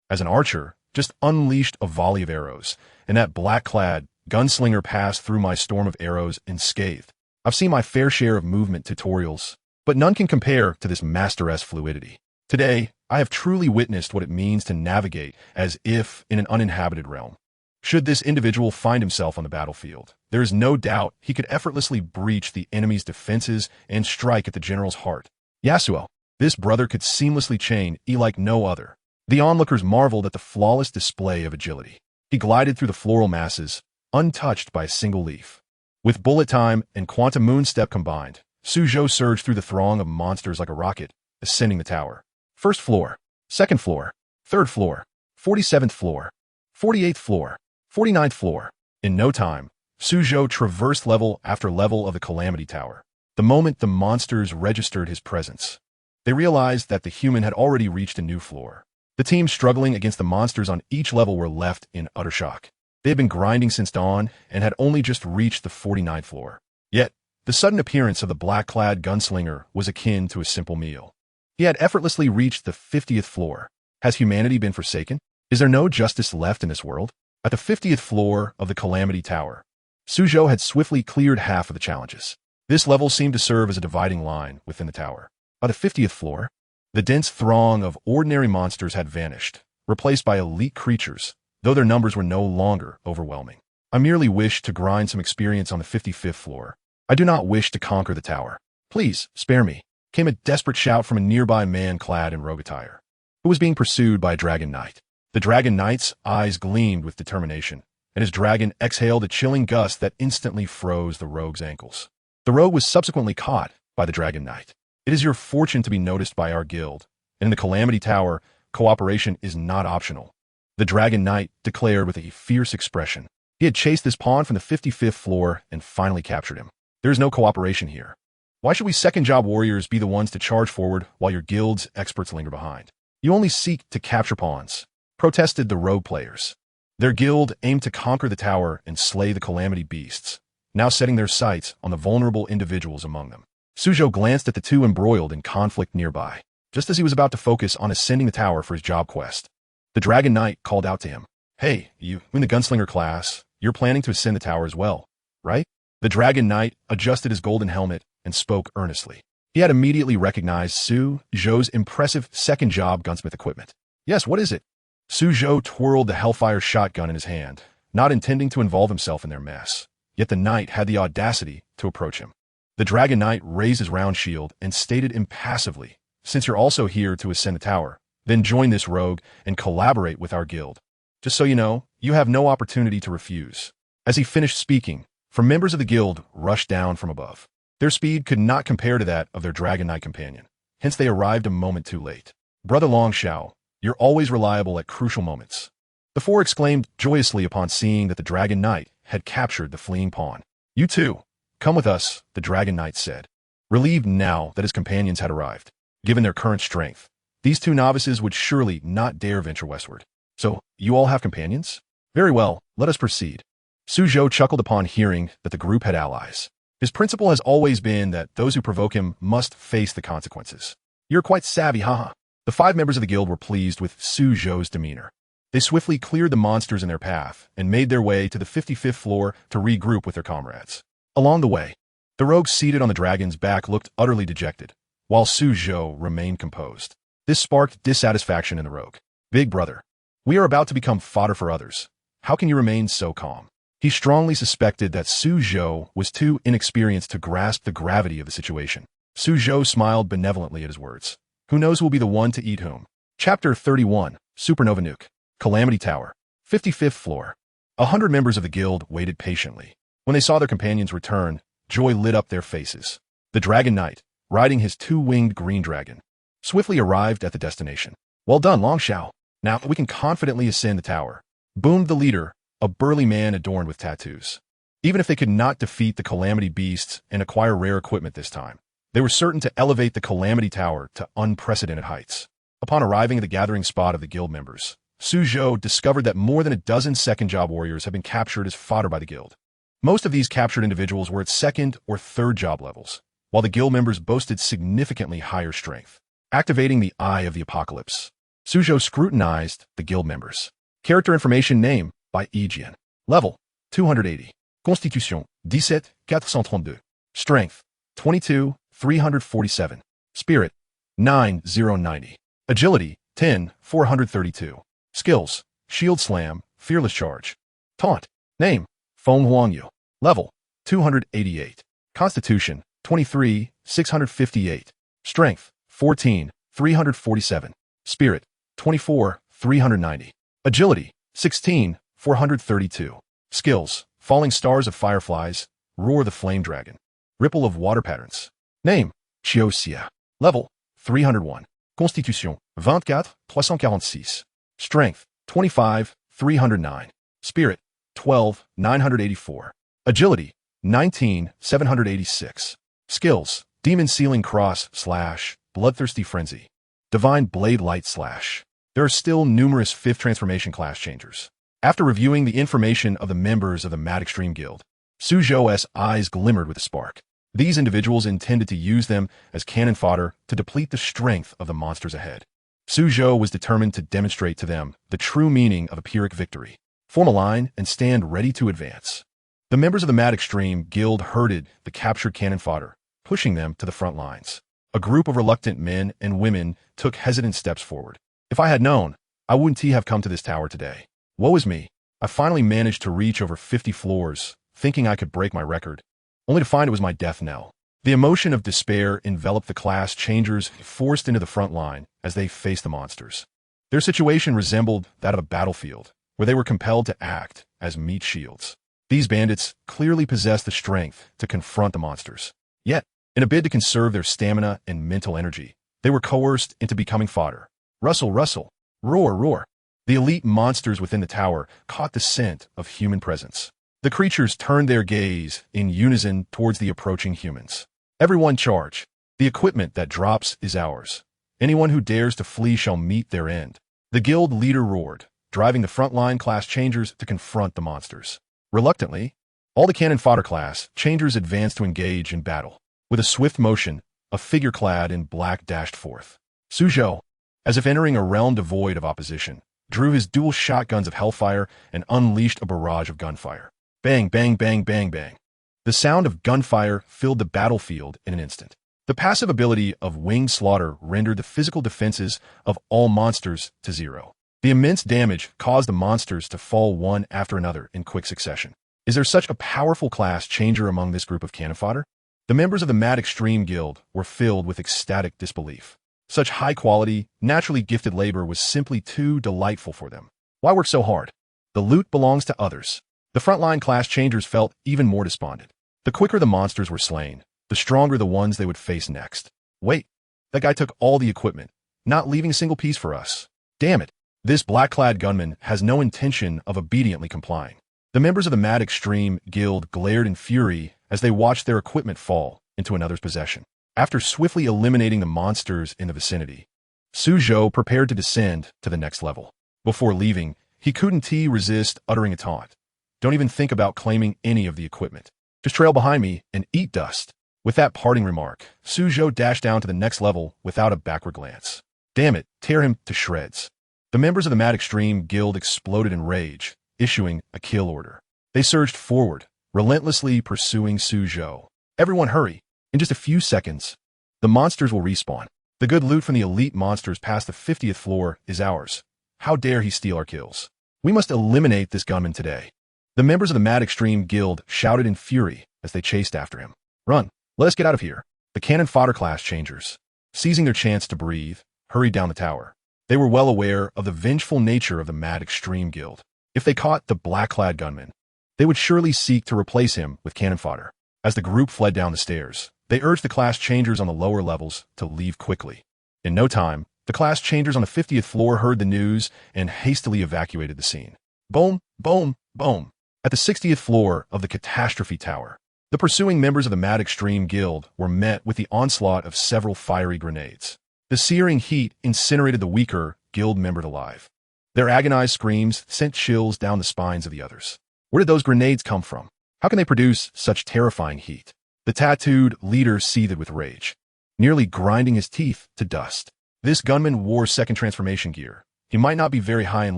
As an archer, just unleashed a volley of arrows, and that black-clad gunslinger passed through my storm of arrows unscathed. I've seen my fair share of movement tutorials, but none can compare to this master-esque fluidity. Today, I have truly witnessed what it means to navigate as if in an uninhabited realm. Should this individual find himself on the battlefield, there is no doubt he could effortlessly breach the enemy's defenses and strike at the general's heart. Yasuo, this brother could seamlessly chain E like no other. The onlookers marveled at the flawless display of agility. He glided through the floral masses, untouched by a single leaf. With bullet time and quantum moon step combined, Suzhou surged through the throng of monsters like a rocket, ascending the tower. First floor, second floor, third floor, 47th floor, 48th floor, 49th floor. In no time, Suzhou traversed level after level of the Calamity Tower. The moment the monsters registered his presence, they realized that the human had already reached a new floor. The teams struggling against the monsters on each level were left in utter shock. They had been grinding since dawn and had only just reached the 49th floor. Yet, the sudden appearance of the black-clad gunslinger was akin to a simple meal. He had effortlessly reached the 50th floor. Has humanity been forsaken? Is there no justice left in this world? At the 50th floor of the Calamity Tower, Suzhou had swiftly cleared half of the challenges. This level seemed to serve as a dividing line within the tower. By the 50th floor, the dense throng of ordinary monsters had vanished, replaced by elite creatures, though their numbers were no longer overwhelming. I merely wish to grind some experience on the 55th floor. I do not wish to conquer the tower. Please, spare me, came a desperate shout from a nearby man clad in rogue attire, who was being pursued by a dragon knight. The dragon knight's eyes gleamed with determination, and his dragon exhaled a chilling gust that instantly froze the rogue's ankles. The rogue was subsequently caught by the dragon knight. It is your fortune to be noticed by our guild, and in the Calamity Tower, cooperation is not optional, the dragon knight declared with a fierce expression. He had chased this pawn from the 55th floor and finally captured him. There is no cooperation here. Why should we second-job warriors be the ones to charge forward while your guild's experts linger behind? You only seek to capture pawns, protested the rogue players. Their guild aimed to conquer the tower and slay the Calamity Beasts, now setting their sights on the vulnerable individuals among them. Suzhou glanced at the two embroiled in conflict nearby, just as he was about to focus on ascending the tower for his job quest. The Dragon Knight called out to him. Hey, you in the gunslinger class, you're planning to ascend the tower as well, right? The Dragon Knight adjusted his golden helmet and spoke earnestly. He had immediately recognized Suzhou's impressive second-job gunsmith equipment. Yes, what is it? Suzhou twirled the Hellfire shotgun in his hand, not intending to involve himself in their mess. Yet the knight had the audacity to approach him. The Dragon Knight raised his round shield and stated impassively, since you're also here to ascend the tower, then join this rogue and collaborate with our guild. Just so you know, you have no opportunity to refuse. As he finished speaking, four members of the guild rushed down from above. Their speed could not compare to that of their Dragon Knight companion, hence they arrived a moment too late. Brother Longshao, you're always reliable at crucial moments. The four exclaimed joyously upon seeing that the Dragon Knight had captured the fleeing pawn. You too, come with us, the Dragon Knight said, relieved now that his companions had arrived. Given their current strength, these two novices would surely not dare venture westward. So, you all have companions? Very well, let us proceed. Suzhou chuckled upon hearing that the group had allies. His principle has always been that those who provoke him must face the consequences. You're quite savvy, haha. The 5 members of the guild were pleased with Suzhou's demeanor. They swiftly cleared the monsters in their path and made their way to the 55th floor to regroup with their comrades. Along the way, the rogue seated on the dragon's back looked utterly dejected, while Suzhou remained composed. This sparked dissatisfaction in the rogue. Big brother, we are about to become fodder for others. How can you remain so calm? He strongly suspected that Suzhou was too inexperienced to grasp the gravity of the situation. Suzhou smiled benevolently at his words. Who knows who will be the one to eat whom? Chapter 31, Supernova Nuke. Calamity Tower. 55th floor. 100 members of the guild waited patiently. When they saw their companions return, joy lit up their faces. The Dragon Knight, riding his 2-winged green dragon, swiftly arrived at the destination. Well done, Longshao. Now we can confidently ascend the tower, boomed the leader, a burly man adorned with tattoos. Even if they could not defeat the Calamity Beasts and acquire rare equipment this time, they were certain to elevate the Calamity Tower to unprecedented heights. Upon arriving at the gathering spot of the guild members, Suzhou discovered that more than a dozen second-job warriors had been captured as fodder by the guild. Most of these captured individuals were at second or third job levels, while the guild members boasted significantly higher strength. Activating the Eye of the Apocalypse, Suzhou scrutinized the guild members. Character information: name by Ejian. Level 280. Constitution 17,432. Strength 22,347. Spirit 9,090. Agility 10,432. Skills: Shield Slam, Fearless Charge. Taunt. Name: Feng Huangyu. Level 288. Constitution 23,658. Strength 14,347. Spirit 24,390. Agility 16,432. Skills: Falling Stars of Fireflies, Roar the Flame Dragon. Ripple of Water Patterns. Name: Chioxia. Level 301. Constitution 24,346. Strength 25,309. Spirit 12,984. Agility 19,786. Skills: Demon Sealing Cross / Bloodthirsty Frenzy. Divine Blade Light / There are still numerous 5th transformation class changers. After reviewing the information of the members of the Mad Extreme Guild, Suzhou's eyes glimmered with a spark. These individuals intended to use them as cannon fodder to deplete the strength of the monsters ahead. Suzhou was determined to demonstrate to them the true meaning of a Pyrrhic victory. Form a line and stand ready to advance. The members of the Mad Extreme Guild herded the captured cannon fodder, pushing them to the front lines. A group of reluctant men and women took hesitant steps forward. If I had known, I wouldn't have come to this tower today. Woe is me. I finally managed to reach over 50 floors, thinking I could break my record, only to find it was my death knell. The emotion of despair enveloped the class changers forced into the front line as they faced the monsters. Their situation resembled that of a battlefield, where they were compelled to act as meat shields. These bandits clearly possessed the strength to confront the monsters. Yet, in a bid to conserve their stamina and mental energy, they were coerced into becoming fodder. Rustle, rustle, roar, roar. The elite monsters within the tower caught the scent of human presence. The creatures turned their gaze in unison towards the approaching humans. Everyone charge. The equipment that drops is ours. Anyone who dares to flee shall meet their end. The guild leader roared, driving the frontline class changers to confront the monsters. Reluctantly, all the cannon fodder class changers advanced to engage in battle. With a swift motion, a figure clad in black dashed forth. Suzhou, as if entering a realm devoid of opposition, drew his dual shotguns of hellfire and unleashed a barrage of gunfire. Bang, bang, bang, bang, bang. The sound of gunfire filled the battlefield in an instant. The passive ability of Winged Slaughter rendered the physical defenses of all monsters to 0. The immense damage caused the monsters to fall one after another in quick succession. Is there such a powerful class changer among this group of cannon fodder? The members of the Mad Extreme Guild were filled with ecstatic disbelief. Such high-quality, naturally gifted labor was simply too delightful for them. Why work so hard? The loot belongs to others. The frontline class changers felt even more despondent. The quicker the monsters were slain, the stronger the ones they would face next. Wait, that guy took all the equipment, not leaving a single piece for us. Damn it, this black-clad gunman has no intention of obediently complying. The members of the Mad Extreme Guild glared in fury as they watched their equipment fall into another's possession. After swiftly eliminating the monsters in the vicinity, Suzhou prepared to descend to the next level. Before leaving, he couldn't resist uttering a taunt. Don't even think about claiming any of the equipment. Just trail behind me and eat dust. With that parting remark, Suzhou dashed down to the next level without a backward glance. Damn it, tear him to shreds. The members of the Mad Extreme Guild exploded in rage, issuing a kill order. They surged forward, relentlessly pursuing Suzhou. Everyone hurry. In just a few seconds, the monsters will respawn. The good loot from the elite monsters past the 50th floor is ours. How dare he steal our kills? We must eliminate this gunman today. The members of the Mad Extreme Guild shouted in fury as they chased after him. Run, let us get out of here. The cannon fodder class changers, seizing their chance to breathe, hurried down the tower. They were well aware of the vengeful nature of the Mad Extreme Guild. If they caught the black-clad gunman, they would surely seek to replace him with cannon fodder. As the group fled down the stairs, they urged the class changers on the lower levels to leave quickly. In no time, the class changers on the 50th floor heard the news and hastily evacuated the scene. Boom, boom, boom. At the 60th floor of the Catastrophe Tower, the pursuing members of the Mad Extreme Guild were met with the onslaught of several fiery grenades. The searing heat incinerated the weaker guild member alive. Their agonized screams sent chills down the spines of the others. Where did those grenades come from? How can they produce such terrifying heat? The tattooed leader seethed with rage, nearly grinding his teeth to dust. This gunman wore second transformation gear. He might not be very high in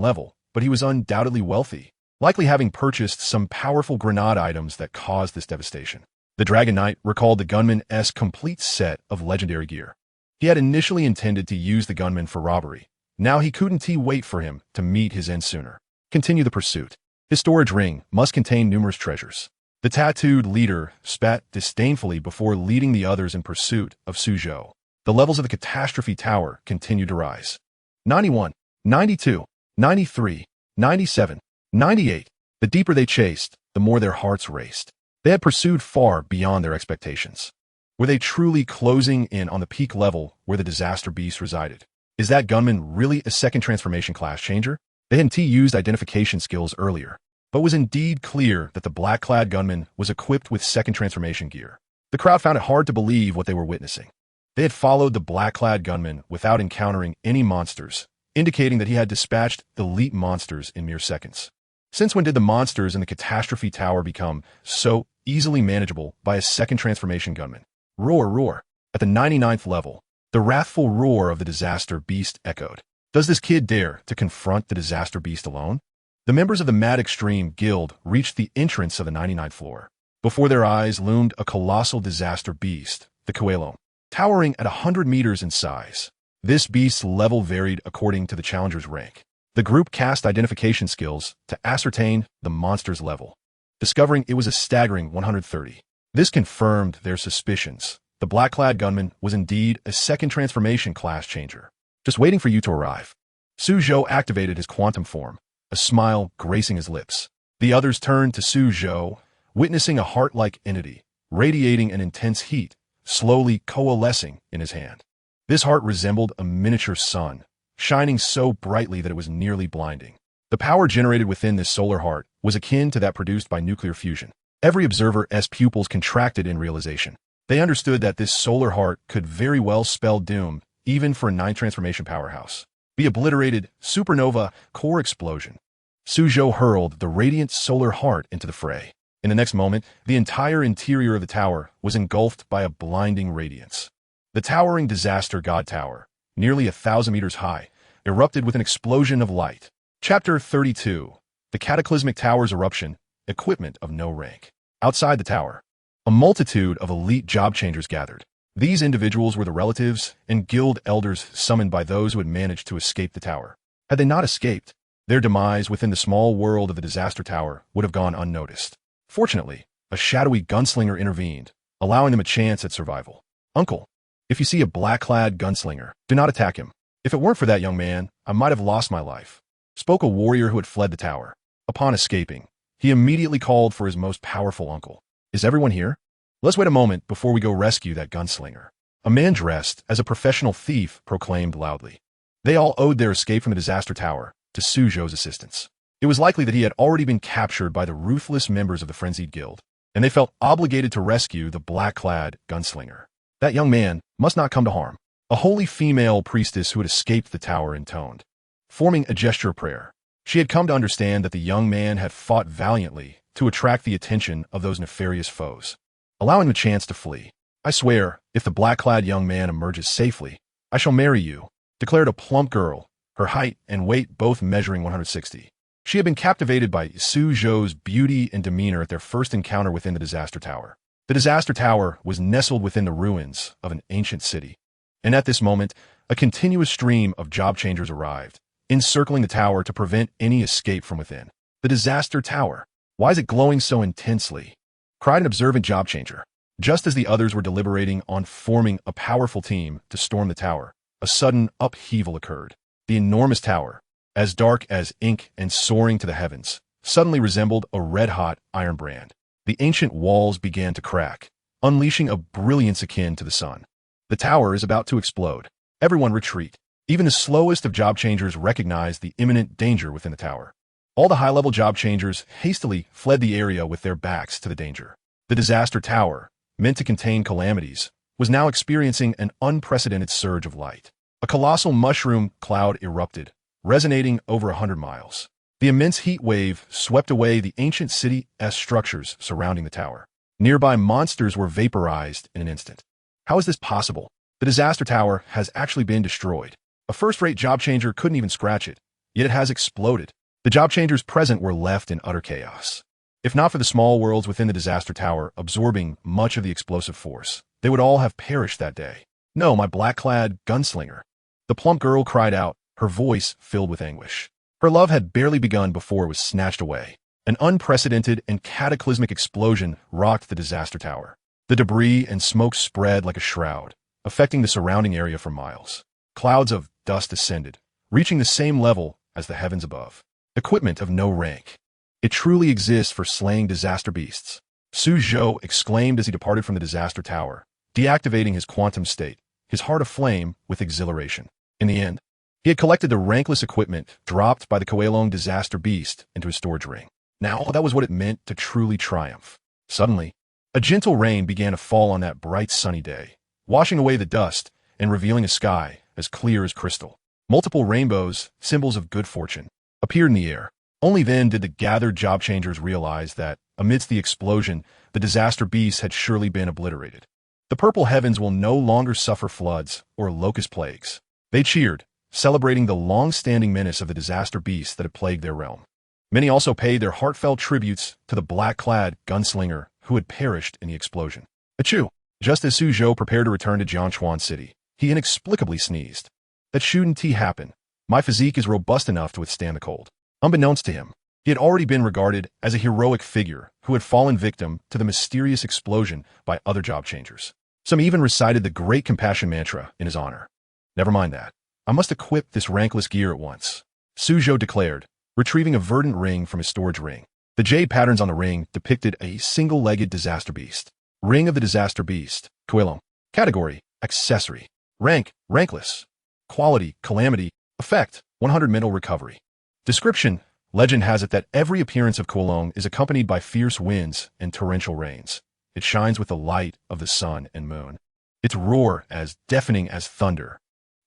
level, but he was undoubtedly wealthy, likely having purchased some powerful grenade items that caused this devastation. The Dragon Knight recalled the gunman's complete set of legendary gear. He had initially intended to use the gunman for robbery. Now he couldn't wait for him to meet his end sooner. Continue the pursuit. His storage ring must contain numerous treasures. The tattooed leader spat disdainfully before leading the others in pursuit of Suzhou. The levels of the Catastrophe Tower continued to rise. 91, 92, 93, 97, 98. The deeper they chased, the more their hearts raced. They had pursued far beyond their expectations. Were they truly closing in on the peak level where the disaster beast resided? Is that gunman really a second transformation class changer? They hadn't used identification skills earlier, but was indeed clear that the black-clad gunman was equipped with second transformation gear. The crowd found it hard to believe what they were witnessing. They had followed the black-clad gunman without encountering any monsters, indicating that he had dispatched elite monsters in mere seconds. Since when did the monsters in the Catastrophe Tower become so easily manageable by a second transformation gunman? Roar, roar. At the 99th level, the wrathful roar of the disaster beast echoed. Does this kid dare to confront the disaster beast alone? The members of the Mad Extreme Guild reached the entrance of the 99th floor. Before their eyes loomed a colossal disaster beast, the Coelho, towering at 100 meters in size. This beast's level varied according to the challenger's rank. The group cast identification skills to ascertain the monster's level, discovering it was a staggering 130. This confirmed their suspicions. The black-clad gunman was indeed a second transformation class changer, just waiting for you to arrive. Suzhou activated his quantum form, a smile gracing his lips. The others turned to Suzhou, witnessing a heart-like entity, radiating an intense heat, slowly coalescing in his hand. This heart resembled a miniature sun, shining so brightly that it was nearly blinding. The power generated within this solar heart was akin to that produced by nuclear fusion. Every observer's pupils contracted in realization. They understood that this solar heart could very well spell doom, even for a 9 transformation powerhouse. The obliterated supernova core explosion. Suzhou hurled the radiant solar heart into the fray. In the next moment, the entire interior of the tower was engulfed by a blinding radiance. The towering disaster god tower, nearly 1,000 meters high, erupted with an explosion of light. Chapter 32. The Cataclysmic Tower's Eruption, Equipment of No Rank. Outside the tower, a multitude of elite job changers gathered. These individuals were the relatives and guild elders summoned by those who had managed to escape the tower. Had they not escaped, their demise within the small world of the disaster tower would have gone unnoticed. Fortunately, a shadowy gunslinger intervened, allowing them a chance at survival. Uncle, if you see a black-clad gunslinger, do not attack him. If it weren't for that young man, I might have lost my life, spoke a warrior who had fled the tower. Upon escaping, he immediately called for his most powerful uncle. Is everyone here? Let's wait a moment before we go rescue that gunslinger. A man dressed as a professional thief proclaimed loudly. They all owed their escape from the disaster tower to Suzhou's assistance. It was likely that he had already been captured by the ruthless members of the Frenzied Guild, and they felt obligated to rescue the black-clad gunslinger. That young man must not come to harm. A holy female priestess who had escaped the tower intoned, forming a gesture of prayer. She had come to understand that the young man had fought valiantly to attract the attention of those nefarious foes, allowing him a chance to flee. I swear, if the black-clad young man emerges safely, I shall marry you, declared a plump girl, her height and weight both measuring 160. She had been captivated by Su Zhou's beauty and demeanor at their first encounter within the Disaster Tower. The Disaster Tower was nestled within the ruins of an ancient city, and at this moment, a continuous stream of job changers arrived, encircling the tower to prevent any escape from within. The Disaster Tower. Why is it glowing so intensely? Cried an observant job changer. Just as the others were deliberating on forming a powerful team to storm the tower, a sudden upheaval occurred. The enormous tower, as dark as ink and soaring to the heavens, suddenly resembled a red-hot iron brand. The ancient walls began to crack, unleashing a brilliance akin to the sun. The tower is about to explode. Everyone retreat. Even the slowest of job changers recognized the imminent danger within the tower. All the high-level job changers hastily fled the area with their backs to the danger. The Disaster Tower, meant to contain calamities, was now experiencing an unprecedented surge of light. A colossal mushroom cloud erupted, resonating over 100 miles. The immense heat wave swept away the ancient city's structures surrounding the tower. Nearby monsters were vaporized in an instant. How is this possible? The Disaster Tower has actually been destroyed. A first-rate job changer couldn't even scratch it, yet it has exploded. The job changers present were left in utter chaos. If not for the small worlds within the Disaster Tower absorbing much of the explosive force, they would all have perished that day. No, my black-clad gunslinger. The plump girl cried out, her voice filled with anguish. Her love had barely begun before it was snatched away. An unprecedented and cataclysmic explosion rocked the Disaster Tower. The debris and smoke spread like a shroud, affecting the surrounding area for miles. Clouds of dust ascended, reaching the same level as the heavens above. Equipment of no rank. It truly exists for slaying disaster beasts. Su Zhou exclaimed as he departed from the Disaster Tower, deactivating his quantum state, his heart aflame with exhilaration. In the end, he had collected the rankless equipment dropped by the Kuelong disaster beast into his storage ring. Now that was what it meant to truly triumph. Suddenly, a gentle rain began to fall on that bright sunny day, washing away the dust and revealing a sky as clear as crystal. Multiple rainbows, symbols of good fortune, appeared in the air. Only then did the gathered job changers realize that, amidst the explosion, the disaster beast had surely been obliterated. The purple heavens will no longer suffer floods or locust plagues. They cheered, celebrating the long-standing menace of the disaster beast that had plagued their realm. Many also paid their heartfelt tributes to the black-clad gunslinger who had perished in the explosion. Achoo! Just as Su Zhou prepared to return to Jianchuan City, he inexplicably sneezed. That shouldn't happen. My physique is robust enough to withstand the cold. Unbeknownst to him, he had already been regarded as a heroic figure who had fallen victim to the mysterious explosion by other job changers. Some even recited the Great Compassion mantra in his honor. Never mind that. I must equip this rankless gear at once, Su Zhou declared, retrieving a verdant ring from his storage ring. The jade patterns on the ring depicted a single-legged disaster beast. Ring of the Disaster Beast, Kuelong. Category, accessory. Rank, rankless. Quality, calamity. Effect, 100 mental recovery. Description, legend has it that every appearance of Kuelong is accompanied by fierce winds and torrential rains. It shines with the light of the sun and moon. Its roar as deafening as thunder.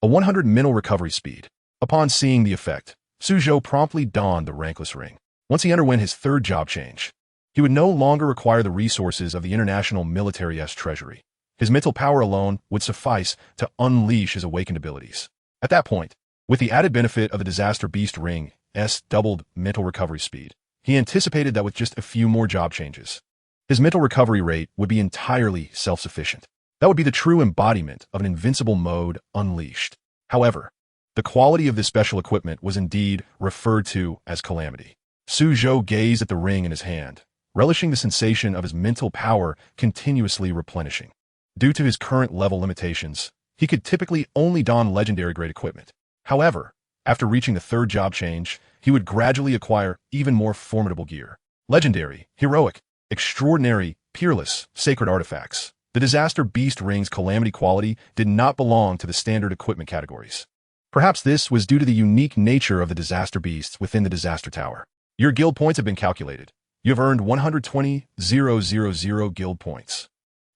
A 100 mental recovery speed. Upon seeing the effect, Su Zhou promptly donned the rankless ring. Once he underwent his third job change, he would no longer require the resources of the international military's treasury. His mental power alone would suffice to unleash his awakened abilities. At that point, with the added benefit of the Disaster Beast Ring's doubled mental recovery speed, he anticipated that with just a few more job changes, his mental recovery rate would be entirely self-sufficient. That would be the true embodiment of an invincible mode unleashed. However, the quality of this special equipment was indeed referred to as calamity. Su Zhou gazed at the ring in his hand, relishing the sensation of his mental power continuously replenishing. Due to his current level limitations, he could typically only don legendary-grade equipment. However, after reaching the third job change, he would gradually acquire even more formidable gear. Legendary, heroic, extraordinary, peerless, sacred artifacts. The Disaster Beast Ring's calamity quality did not belong to the standard equipment categories. Perhaps this was due to the unique nature of the disaster beasts within the Disaster Tower. Your guild points have been calculated. You have earned 120,000 guild points.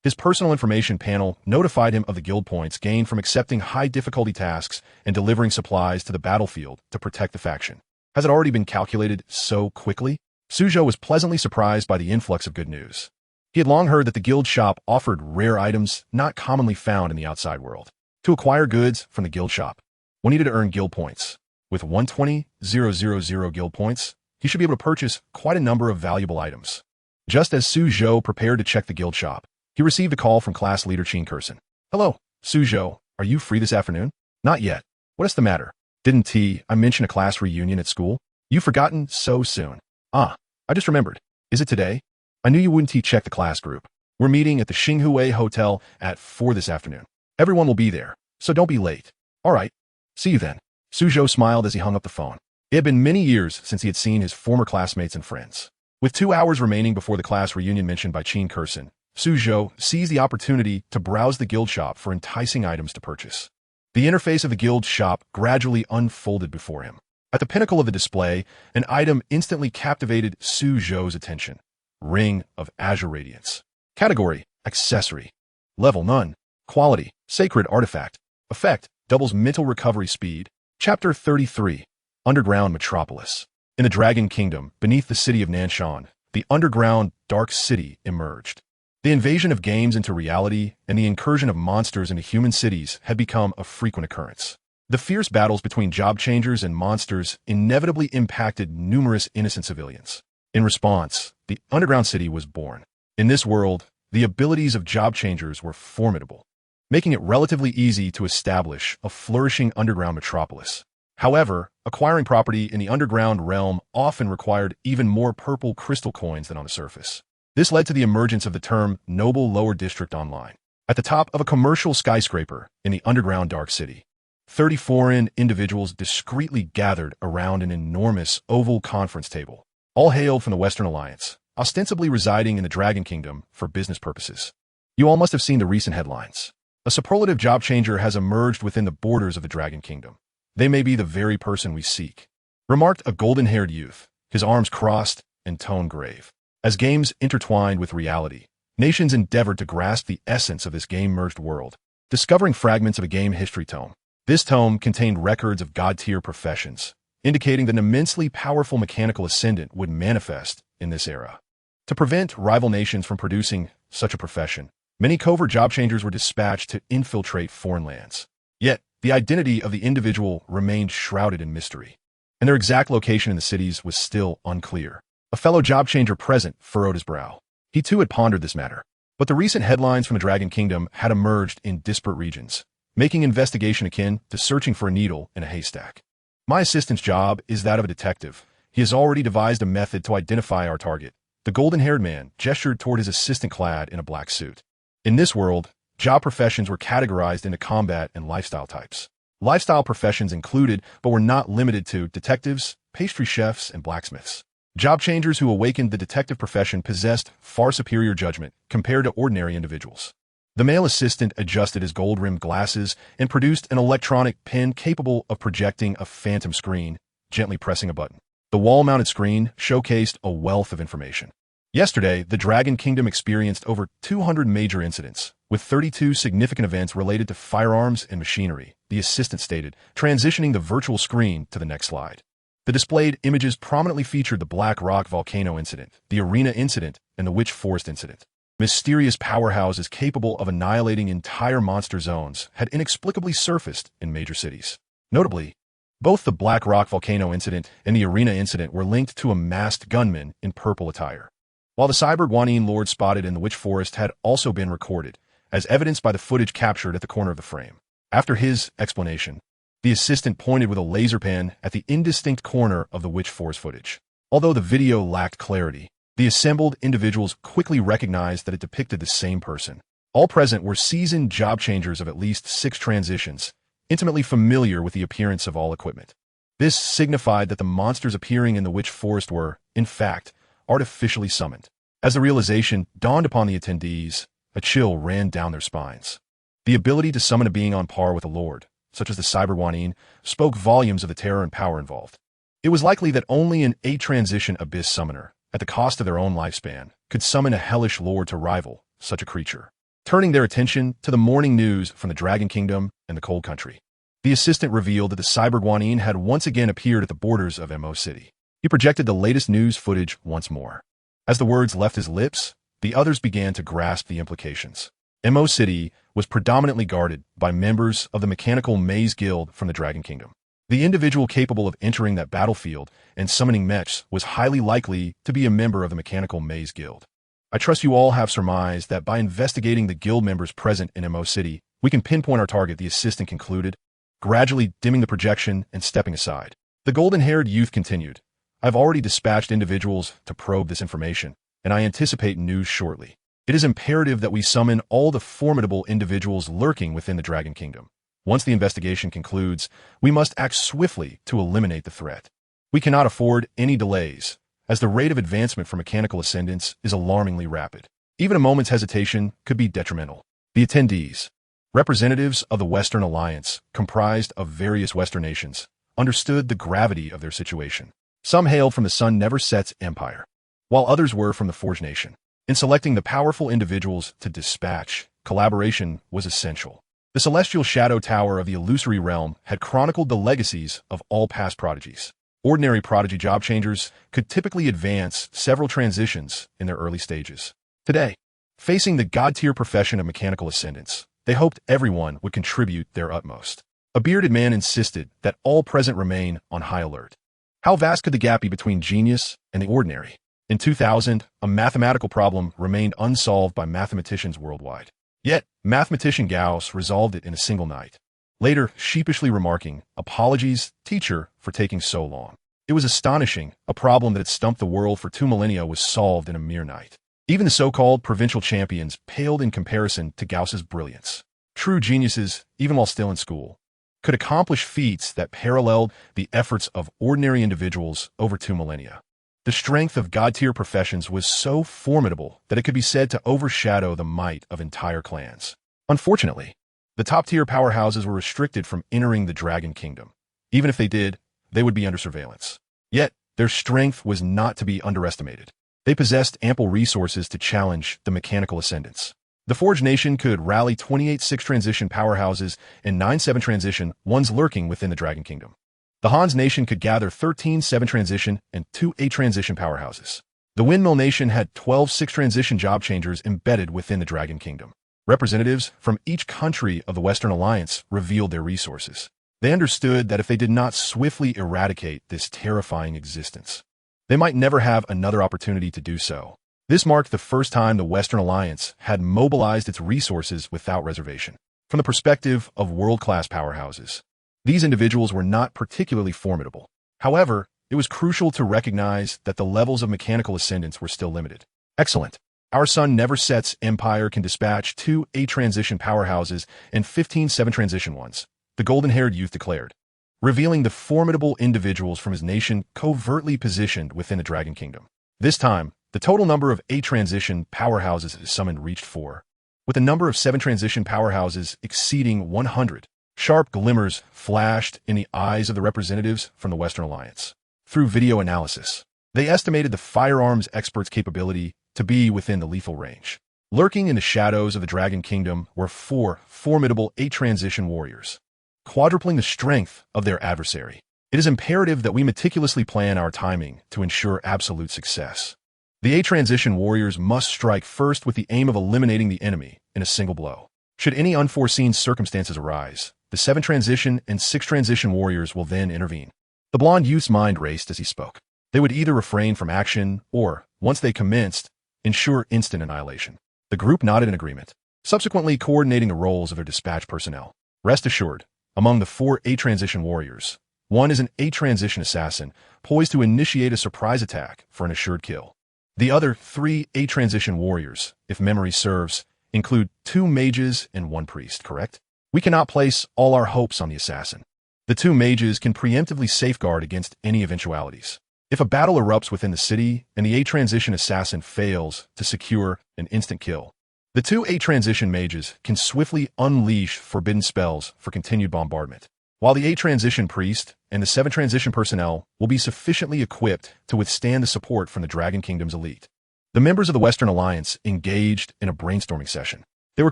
His personal information panel notified him of the guild points gained from accepting high-difficulty tasks and delivering supplies to the battlefield to protect the faction. Has it already been calculated so quickly? Suzhou was pleasantly surprised by the influx of good news. He had long heard that the guild shop offered rare items not commonly found in the outside world. To acquire goods from the guild shop, one needed to earn guild points. With 120,000 guild points, he should be able to purchase quite a number of valuable items. Just as Suzhou prepared to check the guild shop, he received a call from class leader Qin Kurson. "Hello, Suzhou, are you free this afternoon?" "Not yet. What is the matter? Didn't I mention a class reunion at school? You've forgotten so soon." "Ah, I just remembered. Is it today? I knew you wouldn't check the class group. We're meeting at the Xinghui Hotel at 4 this afternoon. Everyone will be there, so don't be late." "All right. See you then." Suzhou smiled as he hung up the phone. It had been many years since he had seen his former classmates and friends. With 2 hours remaining before the class reunion mentioned by Qin Kurson, Suzhou seized the opportunity to browse the guild shop for enticing items to purchase. The interface of the guild shop gradually unfolded before him. At the pinnacle of the display, an item instantly captivated Suzhou's attention. Ring of Azure Radiance. Category: Accessory. Level: None. Quality: Sacred Artifact. Effect: Doubles mental recovery speed. Chapter 33. Underground Metropolis. In the Dragon Kingdom, beneath the city of Nanshan, the underground Dark City emerged. The invasion of games into reality and the incursion of monsters into human cities had become a frequent occurrence. The fierce battles between job changers and monsters inevitably impacted numerous innocent civilians. In response, the underground city was born. In this world, the abilities of job changers were formidable, making it relatively easy to establish a flourishing underground metropolis. However, acquiring property in the underground realm often required even more purple crystal coins than on the surface. This led to the emergence of the term Noble Lower District Online. At the top of a commercial skyscraper in the underground Dark City, 30 foreign individuals discreetly gathered around an enormous oval conference table. All hailed from the Western Alliance, ostensibly residing in the Dragon Kingdom for business purposes. You all must have seen the recent headlines. A superlative job changer has emerged within the borders of the Dragon Kingdom. They may be the very person we seek, remarked a golden-haired youth, his arms crossed and tone grave. As games intertwined with reality, nations endeavored to grasp the essence of this game-merged world, discovering fragments of a game history tome. This tome contained records of god-tier professions, indicating that an immensely powerful mechanical ascendant would manifest in this era. To prevent rival nations from producing such a profession, many covert job changers were dispatched to infiltrate foreign lands. Yet, the identity of the individual remained shrouded in mystery, and their exact location in the cities was still unclear. A fellow job changer present furrowed his brow. He too had pondered this matter. But the recent headlines from the Dragon Kingdom had emerged in disparate regions, making investigation akin to searching for a needle in a haystack. "My assistant's job is that of a detective. He has already devised a method to identify our target." The golden-haired man gestured toward his assistant clad in a black suit. In this world, job professions were categorized into combat and lifestyle types. Lifestyle professions included, but were not limited to, detectives, pastry chefs, and blacksmiths. Job changers who awakened the detective profession possessed far superior judgment compared to ordinary individuals. The male assistant adjusted his gold-rimmed glasses and produced an electronic pen capable of projecting a phantom screen, gently pressing a button. The wall-mounted screen showcased a wealth of information. Yesterday, the Dragon Kingdom experienced over 200 major incidents, with 32 significant events related to firearms and machinery, the assistant stated, transitioning the virtual screen to the next slide. The displayed images prominently featured the Black Rock Volcano Incident, the Arena Incident, and the Witch Forest Incident. Mysterious powerhouses capable of annihilating entire monster zones had inexplicably surfaced in major cities. Notably, both the Black Rock Volcano Incident and the Arena Incident were linked to a masked gunman in purple attire, while the Cyber Guanyin Lord spotted in the Witch Forest had also been recorded, as evidenced by the footage captured at the corner of the frame. After his explanation, the assistant pointed with a laser pen at the indistinct corner of the Witch Forest footage. Although the video lacked clarity, the assembled individuals quickly recognized that it depicted the same person. All present were seasoned job changers of at least 6 transitions, intimately familiar with the appearance of all equipment. This signified that the monsters appearing in the Witch Forest were, in fact, artificially summoned. As the realization dawned upon the attendees, a chill ran down their spines. The ability to summon a being on par with a lord, such as the Cyber Guanyin, spoke volumes of the terror and power involved. It was likely that only an 8-transition Abyss Summoner, at the cost of their own lifespan, could summon a hellish lord to rival such a creature. turning their attention to the morning news from the Dragon Kingdom and the Cold Country. The assistant revealed that the cyber Guanine had once again appeared at the borders of Mo City. He projected the latest news footage once more. As the words left his lips, the others began to grasp the implications. Mo City was predominantly guarded by members of the Mechanical Maze Guild from the Dragon Kingdom. The individual capable of entering that battlefield and summoning mechs was highly likely to be a member of the Mechanical Maze Guild. I trust you all have surmised that by investigating the guild members present in Mo City, we can pinpoint our target, the assistant concluded, gradually dimming the projection and stepping aside. The golden-haired youth continued. I've already dispatched individuals to probe this information, and I anticipate news shortly. It is imperative that we summon all the formidable individuals lurking within the Dragon Kingdom. Once the investigation concludes, we must act swiftly to eliminate the threat. We cannot afford any delays, as the rate of advancement for mechanical ascendants is alarmingly rapid. Even a moment's hesitation could be detrimental. The attendees, representatives of the Western Alliance, comprised of various Western nations, understood the gravity of their situation. Some hailed from the Sun Never Sets Empire, while others were from the Forge Nation. In selecting the powerful individuals to dispatch, collaboration was essential. The celestial shadow tower of the illusory realm had chronicled the legacies of all past prodigies. Ordinary prodigy job changers could typically advance several transitions in their early stages. Today, facing the god-tier profession of mechanical ascendants, they hoped everyone would contribute their utmost. A bearded man insisted that all present remain on high alert. How vast could the gap be between genius and the ordinary? In 2000, a mathematical problem remained unsolved by mathematicians worldwide. Yet, mathematician Gauss resolved it in a single night. Later, sheepishly remarking, "Apologies, teacher, for taking so long." It was astonishing. A problem that had stumped the world for 2 millennia was solved in a mere night. Even the so-called provincial champions paled in comparison to Gauss's brilliance. True geniuses, even while still in school, could accomplish feats that paralleled the efforts of ordinary individuals over 2 millennia. The strength of god-tier professions was so formidable that it could be said to overshadow the might of entire clans. Unfortunately, the top-tier powerhouses were restricted from entering the Dragon Kingdom. Even if they did, they would be under surveillance. Yet, their strength was not to be underestimated. They possessed ample resources to challenge the mechanical ascendants. The Forge Nation could rally 28 6-transition powerhouses and 9 7-transition ones lurking within the Dragon Kingdom. The Hans Nation could gather 13 7-transition and 2 8-transition powerhouses. The Windmill Nation had 12 6-transition job changers embedded within the Dragon Kingdom. Representatives from each country of the Western Alliance revealed their resources. They understood that if they did not swiftly eradicate this terrifying existence, they might never have another opportunity to do so. This marked the first time the Western Alliance had mobilized its resources without reservation. From the perspective of world-class powerhouses, these individuals were not particularly formidable. However, it was crucial to recognize that the levels of mechanical ascendance were still limited. Excellent. Our Sun Never Sets Empire can dispatch 2 8-transition powerhouses and 15 7-transition ones, the golden-haired youth declared, revealing the formidable individuals from his nation covertly positioned within the Dragon Kingdom. This time, the total number of 8-transition powerhouses summoned reached 4, with the number of 7-transition powerhouses exceeding 100. Sharp glimmers flashed in the eyes of the representatives from the Western Alliance. Through video analysis, they estimated the firearms expert's capability to be within the lethal range. Lurking in the shadows of the Dragon Kingdom were 4 formidable 8-transition warriors, quadrupling the strength of their adversary. It is imperative that we meticulously plan our timing to ensure absolute success. The 8-transition warriors must strike first with the aim of eliminating the enemy in a single blow. Should any unforeseen circumstances arise, the 7-transition and 6-transition warriors will then intervene. The blonde youth's mind raced as he spoke. They would either refrain from action or, once they commenced, ensure instant annihilation. The group nodded in agreement, subsequently coordinating the roles of their dispatch personnel. Rest assured, among the 4 8-transition warriors, one is an 8-transition assassin poised to initiate a surprise attack for an assured kill. The other 3 8-transition warriors, if memory serves, include 2 mages and 1 priest, correct? We cannot place all our hopes on the assassin. The 2 mages can preemptively safeguard against any eventualities. If a battle erupts within the city and the 8-transition assassin fails to secure an instant kill, the 2 8-transition mages can swiftly unleash forbidden spells for continued bombardment, while the 8-transition priest and the 7-transition personnel will be sufficiently equipped to withstand the support from the Dragon Kingdom's elite. The members of the Western Alliance engaged in a brainstorming session. They were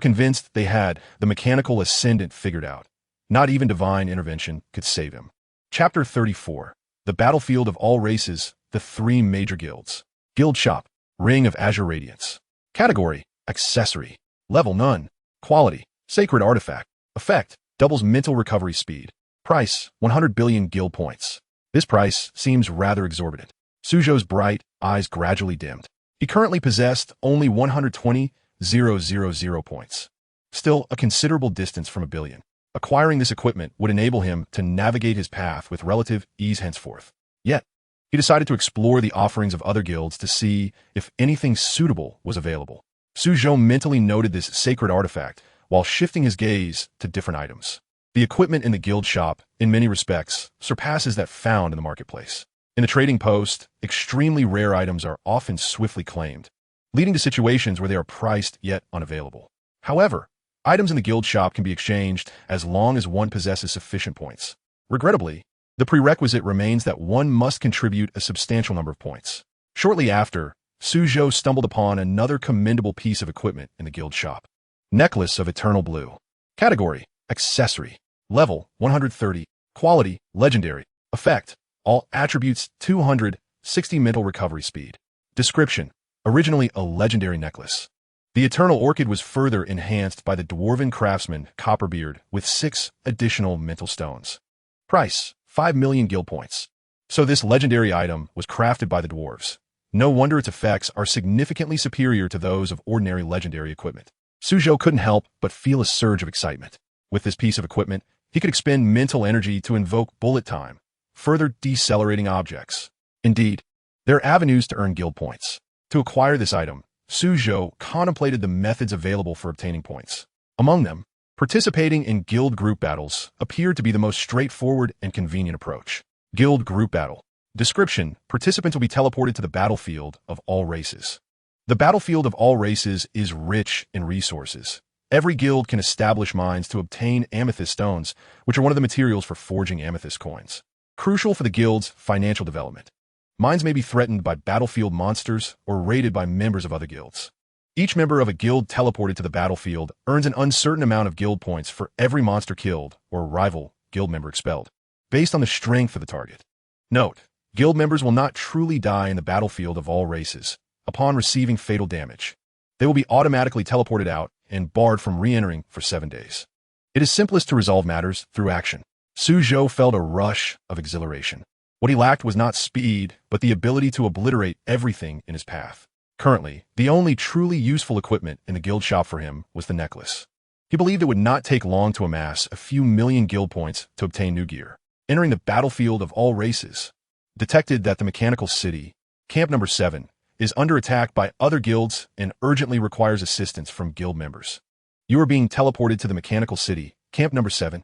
convinced they had the mechanical ascendant figured out. Not even divine intervention could save him. Chapter 34. The Battlefield of All Races, the Three Major Guilds. Guild Shop, Ring of Azure Radiance. Category, Accessory. Level, None. Quality, Sacred Artifact. Effect, doubles mental recovery speed. Price, 100 billion guild points. This price seems rather exorbitant. Suzhou's bright eyes gradually dimmed. He currently possessed only 120,000 points. Still a considerable distance from a billion. Acquiring this equipment would enable him to navigate his path with relative ease henceforth. Yet, he decided to explore the offerings of other guilds to see if anything suitable was available. Suzhou mentally noted this sacred artifact while shifting his gaze to different items. The equipment in the guild shop, in many respects, surpasses that found in the marketplace. In a trading post, extremely rare items are often swiftly claimed, leading to situations where they are priced yet unavailable. However, items in the guild shop can be exchanged as long as one possesses sufficient points. Regrettably, the prerequisite remains that one must contribute a substantial number of points. Shortly after, Suzhou stumbled upon another commendable piece of equipment in the guild shop. Necklace of Eternal Blue. Category, Accessory. Level, 130. Quality, Legendary. Effect, all attributes 260 mental recovery speed. Description, originally a legendary necklace. The Eternal Orchid was further enhanced by the dwarven craftsman Copperbeard with 6 additional mental stones. Price, 5 million guild points. So this legendary item was crafted by the dwarves. No wonder its effects are significantly superior to those of ordinary legendary equipment. Suzhou couldn't help but feel a surge of excitement. With this piece of equipment, he could expend mental energy to invoke bullet time, further decelerating objects. Indeed, there are avenues to earn guild points. To acquire this item, Suzhou contemplated the methods available for obtaining points. Among them, participating in guild group battles appeared to be the most straightforward and convenient approach. Guild group battle. Description, participants will be teleported to the battlefield of all races. The battlefield of all races is rich in resources. Every guild can establish mines to obtain amethyst stones, which are one of the materials for forging amethyst coins. Crucial for the guild's financial development. Mines may be threatened by battlefield monsters or raided by members of other guilds. Each member of a guild teleported to the battlefield earns an uncertain amount of guild points for every monster killed or rival guild member expelled, based on the strength of the target. Note, guild members will not truly die in the battlefield of all races upon receiving fatal damage. They will be automatically teleported out and barred from re-entering for 7 days. It is simplest to resolve matters through action. Suzhou felt a rush of exhilaration. What he lacked was not speed, but the ability to obliterate everything in his path. Currently, the only truly useful equipment in the guild shop for him was the necklace. He believed it would not take long to amass a few million guild points to obtain new gear. Entering the battlefield of all races, detected that the mechanical city, Camp Number 7, is under attack by other guilds and urgently requires assistance from guild members. You are being teleported to the mechanical city, Camp Number 7.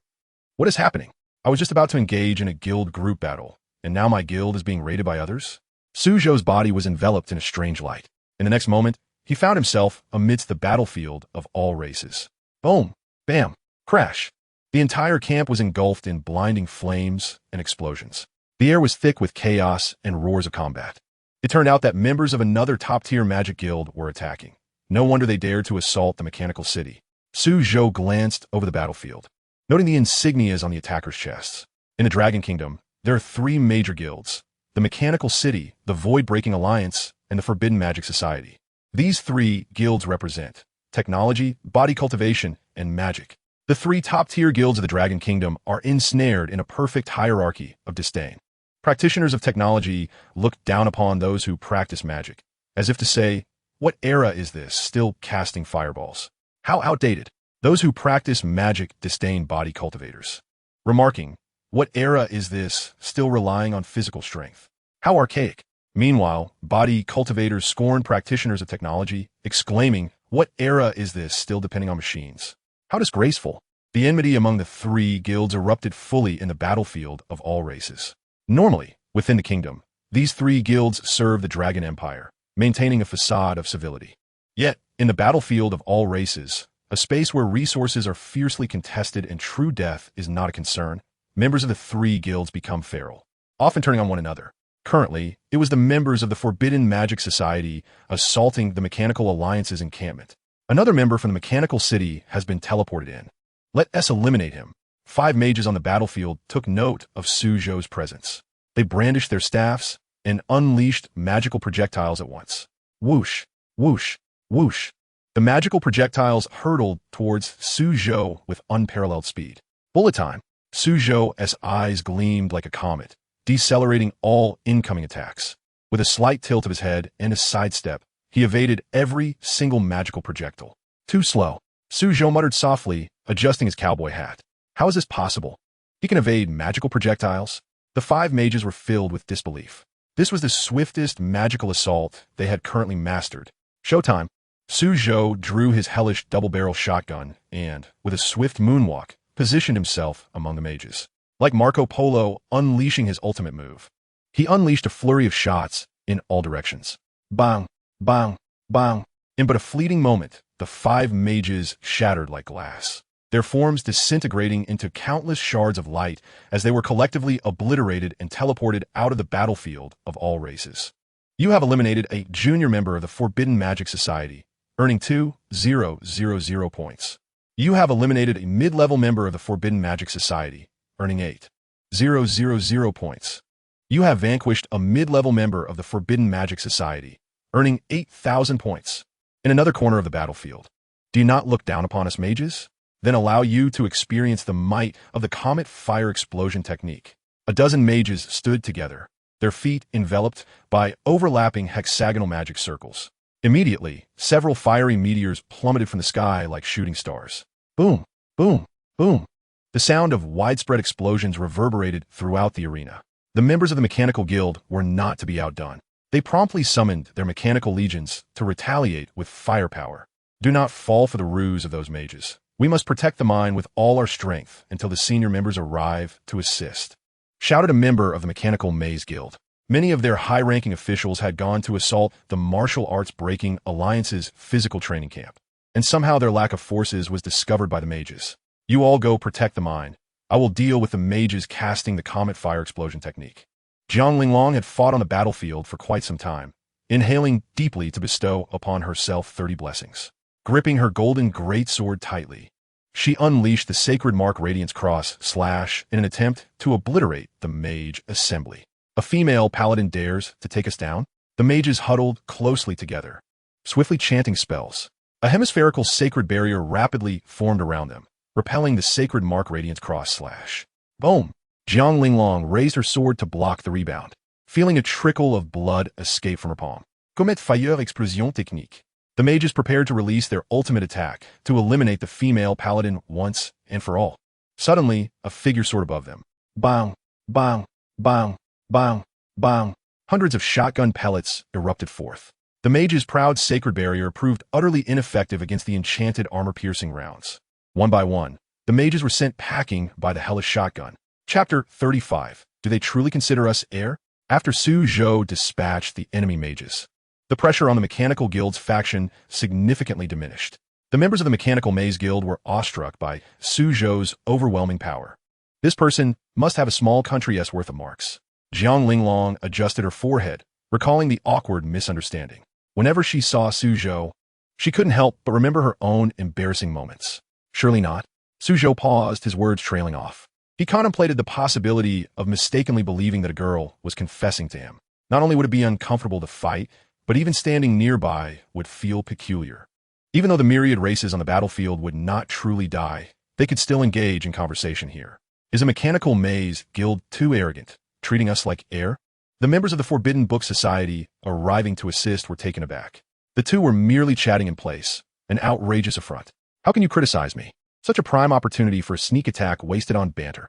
What is happening? I was just about to engage in a guild group battle, and now my guild is being raided by others? Suzhou's body was enveloped in a strange light. In the next moment, he found himself amidst the battlefield of all races. Boom! Bam! Crash! The entire camp was engulfed in blinding flames and explosions. The air was thick with chaos and roars of combat. It turned out that members of another top-tier magic guild were attacking. No wonder they dared to assault the mechanical city. Suzhou glanced over the battlefield, noting the insignias on the attackers' chests. In the Dragon Kingdom, there are 3 major guilds: the Mechanical City, the Void-Breaking Alliance, and the Forbidden Magic Society. These 3 guilds represent technology, body cultivation, and magic. The 3 top-tier guilds of the Dragon Kingdom are ensnared in a perfect hierarchy of disdain. Practitioners of technology look down upon those who practice magic, as if to say, what era is this, still casting fireballs? How outdated. Those who practice magic disdain body cultivators, remarking, what era is this, still relying on physical strength? How archaic. Meanwhile, body cultivators scorn practitioners of technology, exclaiming, what era is this, still depending on machines? How disgraceful. The enmity among the 3 guilds erupted fully in the battlefield of all races. Normally, within the kingdom, these 3 guilds serve the Dragon Empire, maintaining a facade of civility. Yet, in the battlefield of all races, a space where resources are fiercely contested and true death is not a concern, members of the 3 guilds become feral, often turning on one another. Currently, it was the members of the Forbidden Magic Society assaulting the Mechanical Alliance's encampment. Another member from the mechanical city has been teleported in. Let us eliminate him. 5 mages on the battlefield took note of Suzhou's presence. They brandished their staffs and unleashed magical projectiles at once. Whoosh, whoosh, whoosh. The magical projectiles hurtled towards Suzhou with unparalleled speed. Bullet time. Suzhou's eyes gleamed like a comet, decelerating all incoming attacks. With a slight tilt of his head and a sidestep, he evaded every single magical projectile. Too slow. Suzhou muttered softly, adjusting his cowboy hat. How is this possible? He can evade magical projectiles? The 5 mages were filled with disbelief. This was the swiftest magical assault they had currently mastered. Showtime. Suzhou drew his hellish double-barrel shotgun and, with a swift moonwalk, positioned himself among the mages. Like Marco Polo unleashing his ultimate move, he unleashed a flurry of shots in all directions. Bang, bang, bang. In but a fleeting moment, the 5 mages shattered like glass, their forms disintegrating into countless shards of light as they were collectively obliterated and teleported out of the battlefield of all races. You have eliminated a junior member of the Forbidden Magic Society, earning 2,000 points. You have eliminated a mid-level member of the Forbidden Magic Society, earning 8,000 points. You have vanquished a mid-level member of the Forbidden Magic Society, earning 8,000 points. In another corner of the battlefield, do you not look down upon us mages? Then allow you to experience the might of the Comet Fire Explosion technique. A dozen mages stood together, their feet enveloped by overlapping hexagonal magic circles. Immediately, several fiery meteors plummeted from the sky like shooting stars. Boom, boom, boom. The sound of widespread explosions reverberated throughout the arena. The members of the Mechanical Guild were not to be outdone. They promptly summoned their mechanical legions to retaliate with firepower. Do not fall for the ruse of those mages. We must protect the mine with all our strength until the senior members arrive to assist, shouted a member of the Mechanical Maze Guild. Many of their high-ranking officials had gone to assault the Martial Arts Breaking Alliance's physical training camp, and somehow their lack of forces was discovered by the mages. You all go protect the mine. I will deal with the mages casting the Comet Fire Explosion technique. Jiang Linglong had fought on the battlefield for quite some time, inhaling deeply to bestow upon herself 30 blessings. Gripping her golden greatsword tightly, she unleashed the Sacred Mark Radiance Cross / in an attempt to obliterate the mage assembly. A female paladin dares to take us down? The mages huddled closely together, swiftly chanting spells. A hemispherical sacred barrier rapidly formed around them, repelling the Sacred Mark Radiance Cross / Boom! Jiang Linglong raised her sword to block the rebound, feeling a trickle of blood escape from her palm. Comet Fire Explosion technique. The mages prepared to release their ultimate attack to eliminate the female paladin once and for all. Suddenly, a figure soared above them. Bang, bang, bang, bang, bang. Hundreds of shotgun pellets erupted forth. The mage's proud sacred barrier proved utterly ineffective against the enchanted armor-piercing rounds. One by one, the mages were sent packing by the hellish shotgun. Chapter 35. Do they truly consider us heir? After Suzhou dispatched the enemy mages, the pressure on the Mechanical Guild's faction significantly diminished. The members of the Mechanical Maze Guild were awestruck by Suzhou's overwhelming power. This person must have a small country's worth of marks. Jiang Linglong adjusted her forehead, recalling the awkward misunderstanding. Whenever she saw Suzhou, she couldn't help but remember her own embarrassing moments. Surely not. Suzhou paused, his words trailing off. He contemplated the possibility of mistakenly believing that a girl was confessing to him. Not only would it be uncomfortable to fight, but even standing nearby would feel peculiar. Even though the myriad races on the battlefield would not truly die, they could still engage in conversation here. Is a Mechanical Maze Guild too arrogant, treating us like air? The members of the Forbidden Book Society arriving to assist were taken aback. The two were merely chatting in place, an outrageous affront. How can you criticize me? Such a prime opportunity for a sneak attack wasted on banter.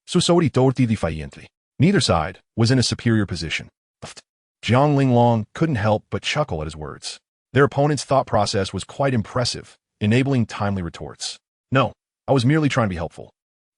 Susori torti defiantly. Neither side was in a superior position. Jiang Linglong couldn't help but chuckle at his words. Their opponent's thought process was quite impressive, enabling timely retorts. No, I was merely trying to be helpful.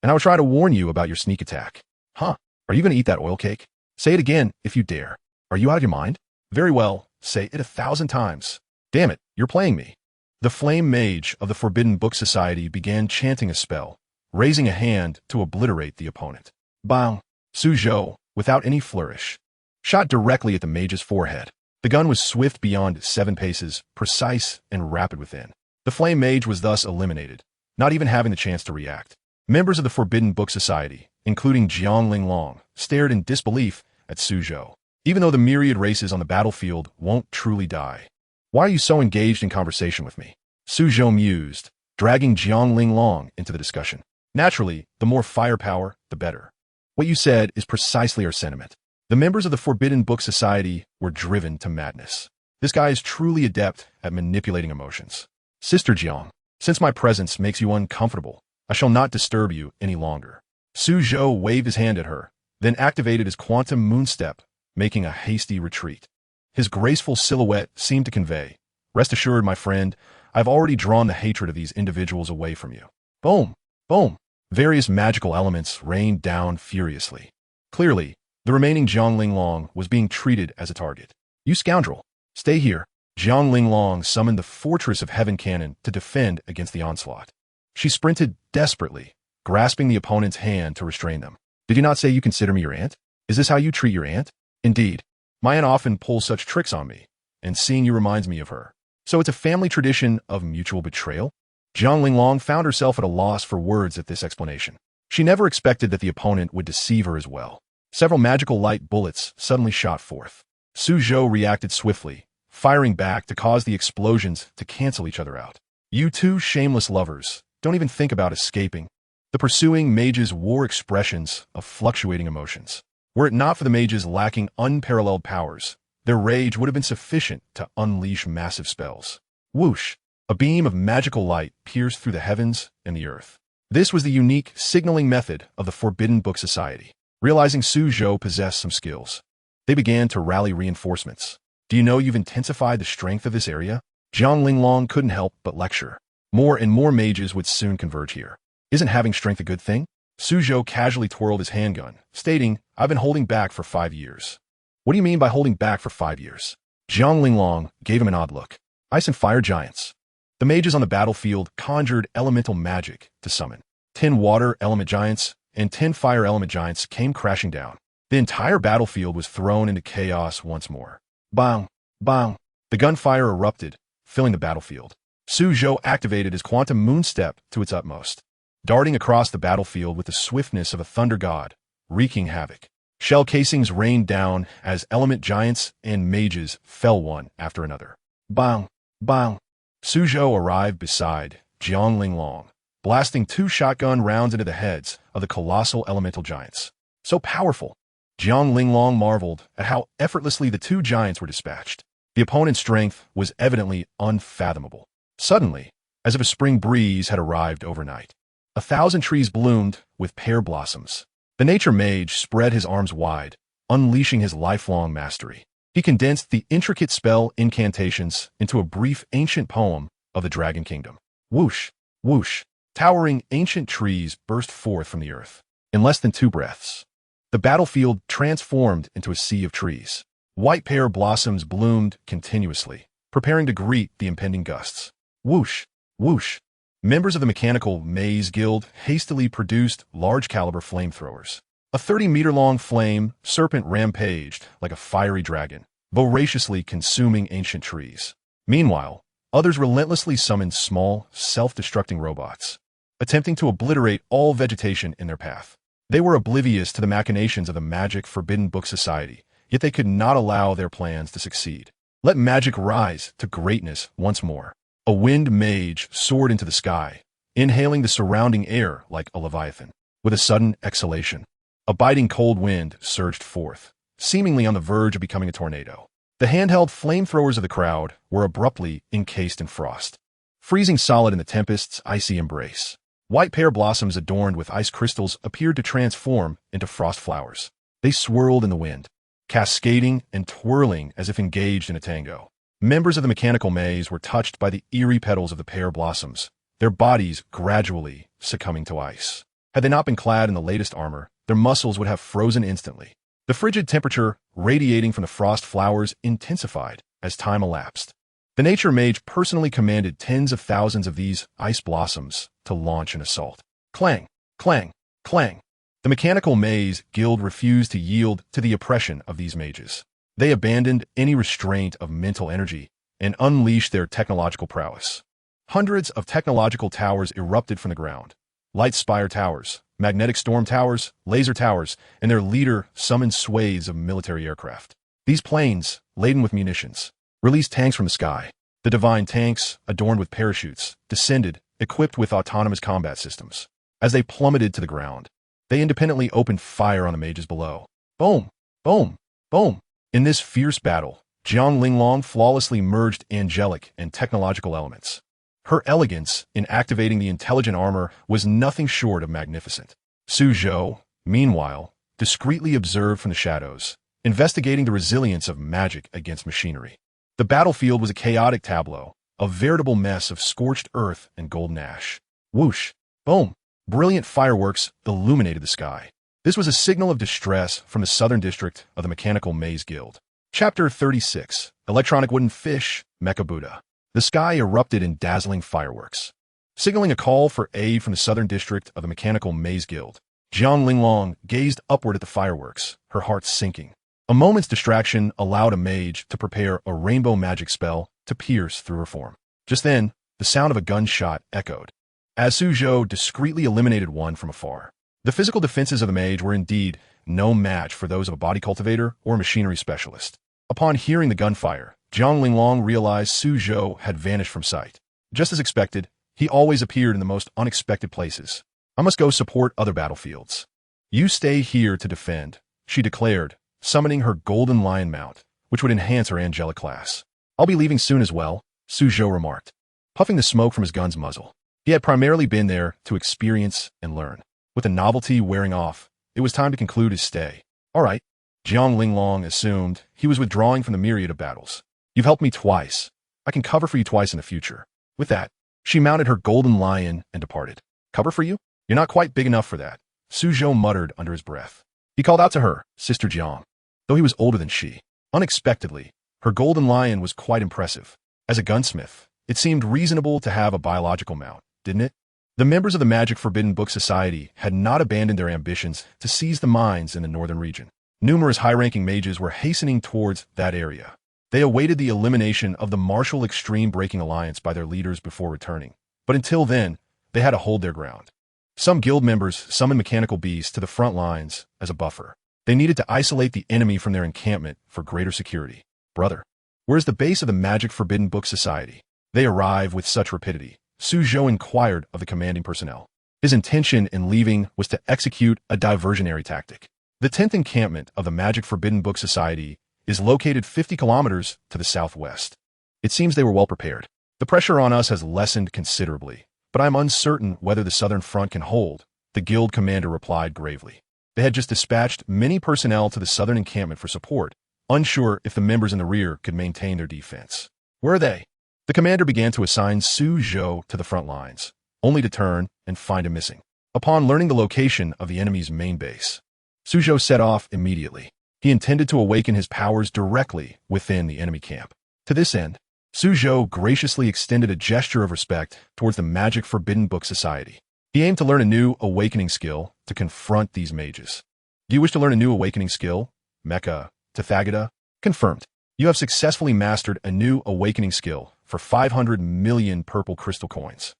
And I would try to warn you about your sneak attack. Huh? Are you going to eat that oil cake? Say it again, if you dare. Are you out of your mind? Very well, say it 1,000 times. Damn it, you're playing me. The Flame Mage of the Forbidden Book Society began chanting a spell, raising a hand to obliterate the opponent. Bang! Suzhou, without any flourish, shot directly at the mage's forehead. The gun was swift beyond 7 paces, precise and rapid within. The The flame mage was thus eliminated, not even having the chance to react. Members of the Forbidden Book Society, including Jiang Linglong, stared in disbelief at Suzhou. Even though the myriad races on the battlefield won't truly die. Why are you so engaged in conversation with me? Suzhou mused, dragging Jiang Linglong into the discussion. Naturally, the more firepower, the better. What you said is precisely our sentiment. The members of the Forbidden Book Society were driven to madness. This guy is truly adept at manipulating emotions. Sister Jiang, since my presence makes you uncomfortable, I shall not disturb you any longer. Suzhou waved his hand at her, then activated his quantum moonstep, making a hasty retreat. His graceful silhouette seemed to convey, "Rest assured, my friend, I've already drawn the hatred of these individuals away from you." Boom! Boom! Various magical elements rained down furiously. Clearly, the remaining Jiang Linglong was being treated as a target. "You scoundrel! Stay here." Jiang Linglong summoned the Fortress of Heaven cannon to defend against the onslaught. She sprinted desperately, grasping the opponent's hand to restrain them. "Did you not say you consider me your aunt? Is this how you treat your aunt?" "Indeed. My aunt often pulls such tricks on me, and seeing you reminds me of her. So it's a family tradition of mutual betrayal?" Jiang Linglong found herself at a loss for words at this explanation. She never expected that the opponent would deceive her as well. Several magical light bullets suddenly shot forth. Suzhou reacted swiftly, firing back to cause the explosions to cancel each other out. "You two shameless lovers, don't even think about escaping." The pursuing mages wore expressions of fluctuating emotions. Were it not for the mages lacking unparalleled powers, their rage would have been sufficient to unleash massive spells. Whoosh! A beam of magical light pierced through the heavens and the earth. This was the unique signaling method of the Forbidden Book Society. Realizing Suzhou possessed some skills, they began to rally reinforcements. "Do you know you've intensified the strength of this area?" Jiang Linglong couldn't help but lecture. More and more mages would soon converge here. "Isn't having strength a good thing?" Suzhou casually twirled his handgun, stating, "I've been holding back for 5 years." "What do you mean by holding back for 5 years?" Jiang Linglong gave him an odd look. "Ice and fire giants." The mages on the battlefield conjured elemental magic to summon. 10 water element giants and 10 fire element giants came crashing down. The entire battlefield was thrown into chaos once more. Bang! Bang! The gunfire erupted, filling the battlefield. Suzhou activated his quantum moonstep to its utmost, darting across the battlefield with the swiftness of a thunder god, wreaking havoc. Shell casings rained down as element giants and mages fell one after another. Bang! Bang! Suzhou arrived beside Jiang Linglong, blasting 2 shotgun rounds into the heads of the colossal elemental giants. So powerful! Jiang Linglong marveled at how effortlessly the 2 giants were dispatched. The opponent's strength was evidently unfathomable. Suddenly, as if a spring breeze had arrived overnight, 1,000 trees bloomed with pear blossoms. The nature mage spread his arms wide, unleashing his lifelong mastery. He condensed the intricate spell incantations into a brief ancient poem of the Dragon Kingdom. Whoosh! Whoosh! Towering ancient trees burst forth from the earth. In less than 2 breaths, the battlefield transformed into a sea of trees. White pear blossoms bloomed continuously, preparing to greet the impending gusts. Whoosh! Whoosh! Members of the Mechanical Maze Guild hastily produced large-caliber flamethrowers. A 30-meter-long flame serpent rampaged like a fiery dragon, voraciously consuming ancient trees. Meanwhile, others relentlessly summoned small, self-destructing robots, attempting to obliterate all vegetation in their path. They were oblivious to the machinations of the Magic Forbidden Book Society, yet they could not allow their plans to succeed. Let magic rise to greatness once more. A wind mage soared into the sky, inhaling the surrounding air like a leviathan. With a sudden exhalation, a biting cold wind surged forth, seemingly on the verge of becoming a tornado. The handheld flamethrowers of the crowd were abruptly encased in frost, freezing solid in the tempest's icy embrace. White pear blossoms adorned with ice crystals appeared to transform into frost flowers. They swirled in the wind, cascading and twirling as if engaged in a tango. Members of the mechanical maze were touched by the eerie petals of the pear blossoms, their bodies gradually succumbing to ice. Had they not been clad in the latest armor, their muscles would have frozen instantly. The frigid temperature radiating from the frost flowers intensified as time elapsed. The nature mage personally commanded tens of thousands of these ice blossoms to launch an assault. Clang! Clang! Clang! The Mechanical Maze Guild refused to yield to the oppression of these mages. They abandoned any restraint of mental energy and unleashed their technological prowess. Hundreds of technological towers erupted from the ground. Light spire towers, magnetic storm towers, laser towers, and their leader summoned swathes of military aircraft. These planes, laden with munitions, released tanks from the sky. The divine tanks, adorned with parachutes, descended, equipped with autonomous combat systems. As they plummeted to the ground, they independently opened fire on the mages below. Boom! Boom! Boom! In this fierce battle, Jiang Linglong flawlessly merged angelic and technological elements. Her elegance in activating the intelligent armor was nothing short of magnificent. Su Zhou, meanwhile, discreetly observed from the shadows, investigating the resilience of magic against machinery. The battlefield was a chaotic tableau, a veritable mess of scorched earth and golden ash. Whoosh! Boom! Brilliant fireworks illuminated the sky. This was a signal of distress from the Southern District of the Mechanical Maze Guild. Chapter 36, Electronic Wooden Fish, Mecha Buddha. The sky erupted in dazzling fireworks, signaling a call for aid from the Southern District of the Mechanical Maze Guild. Jiang Linglong gazed upward at the fireworks, her heart sinking. A moment's distraction allowed a mage to prepare a rainbow magic spell to pierce through her form. Just then, the sound of a gunshot echoed, as Su Zhou discreetly eliminated one from afar. The physical defenses of the mage were indeed no match for those of a body cultivator or machinery specialist. Upon hearing the gunfire, Jiang Linglong realized Su Zhou had vanished from sight. Just as expected, he always appeared in the most unexpected places. I must go support other battlefields. You stay here to defend, she declared, summoning her golden lion mount, which would enhance her angelic class. I'll be leaving soon as well, Su Zhou remarked, puffing the smoke from his gun's muzzle. He had primarily been there to experience and learn. With the novelty wearing off, it was time to conclude his stay. All right, Jiang Linglong assumed he was withdrawing from the myriad of battles. You've helped me twice. I can cover for you twice in the future. With that, she mounted her golden lion and departed. Cover for you? You're not quite big enough for that, Su Zhou muttered under his breath. He called out to her, Sister Jiang. Though he was older than she, unexpectedly, her golden lion was quite impressive. As a gunsmith, it seemed reasonable to have a biological mount, didn't it? The members of the Magic Forbidden Book Society had not abandoned their ambitions to seize the mines in the northern region. Numerous high-ranking mages were hastening towards that area. They awaited the elimination of the Martial Extreme Breaking Alliance by their leaders before returning. But until then, they had to hold their ground. Some guild members summoned mechanical beasts to the front lines as a buffer. They needed to isolate the enemy from their encampment for greater security. Brother, where's the base of the Magic Forbidden Book Society? They arrive with such rapidity. Su Zhou inquired of the commanding personnel. His intention in leaving was to execute a diversionary tactic. The 10th encampment of the Magic Forbidden Book Society is located 50 kilometers to the southwest. It seems they were well prepared. The pressure on us has lessened considerably, but I'm uncertain whether the southern front can hold, the guild commander replied gravely. They had just dispatched many personnel to the southern encampment for support, unsure if the members in the rear could maintain their defense. Where are they? The commander began to assign Su Zhou to the front lines, only to turn and find him missing. Upon learning the location of the enemy's main base, Su Zhou set off immediately. He intended to awaken his powers directly within the enemy camp. To this end, Su Zhou graciously extended a gesture of respect towards the Magic Forbidden Book Society. He aimed to learn a new awakening skill to confront these mages. Do you wish to learn a new awakening skill? Mecha, Tathagata? Confirmed. You have successfully mastered a new awakening skill for 500 million purple crystal coins.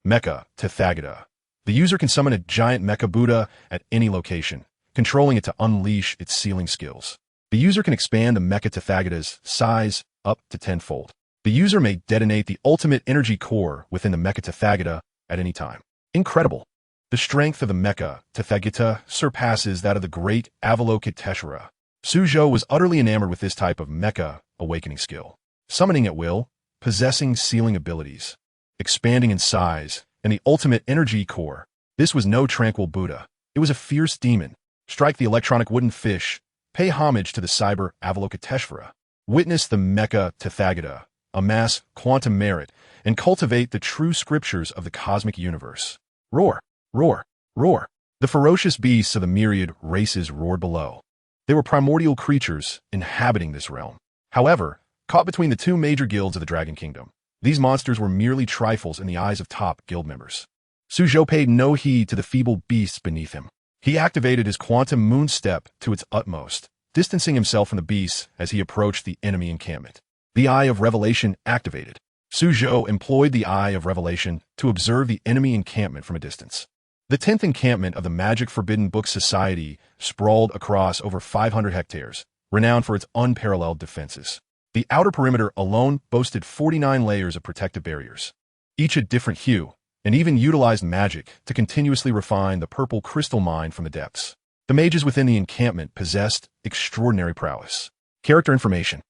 Mecha, Tathagata. The user can summon a giant Mecha Buddha at any location, controlling it to unleash its sealing skills. The user can expand the Mecha Tathagata's size up to 10-fold. The user may detonate the ultimate energy core within the Mecha Tathagata at any time. Incredible! The strength of the Mecha Tathagata surpasses that of the great Avalokiteshvara. Su Zhou was utterly enamored with this type of Mecha awakening skill. Summoning at will, possessing sealing abilities, expanding in size, and the ultimate energy core. This was no tranquil Buddha. It was a fierce demon. Strike the electronic wooden fish. Pay homage to the cyber Avalokiteshvara. Witness the Mecha Tathagata. Amass quantum merit, and cultivate the true scriptures of the cosmic universe. Roar, roar, roar. The ferocious beasts of the myriad races roared below. They were primordial creatures inhabiting this realm. However, caught between the two major guilds of the Dragon Kingdom, these monsters were merely trifles in the eyes of top guild members. Su Zhou paid no heed to the feeble beasts beneath him. He activated his quantum moon step to its utmost, distancing himself from the beasts as he approached the enemy encampment. The Eye of Revelation activated. Suzhou employed the Eye of Revelation to observe the enemy encampment from a distance. The 10th encampment of the Magic Forbidden Book Society sprawled across over 500 hectares, renowned for its unparalleled defenses. The outer perimeter alone boasted 49 layers of protective barriers, each a different hue, and even utilized magic to continuously refine the purple crystal mine from the depths. The mages within the encampment possessed extraordinary prowess. Character information.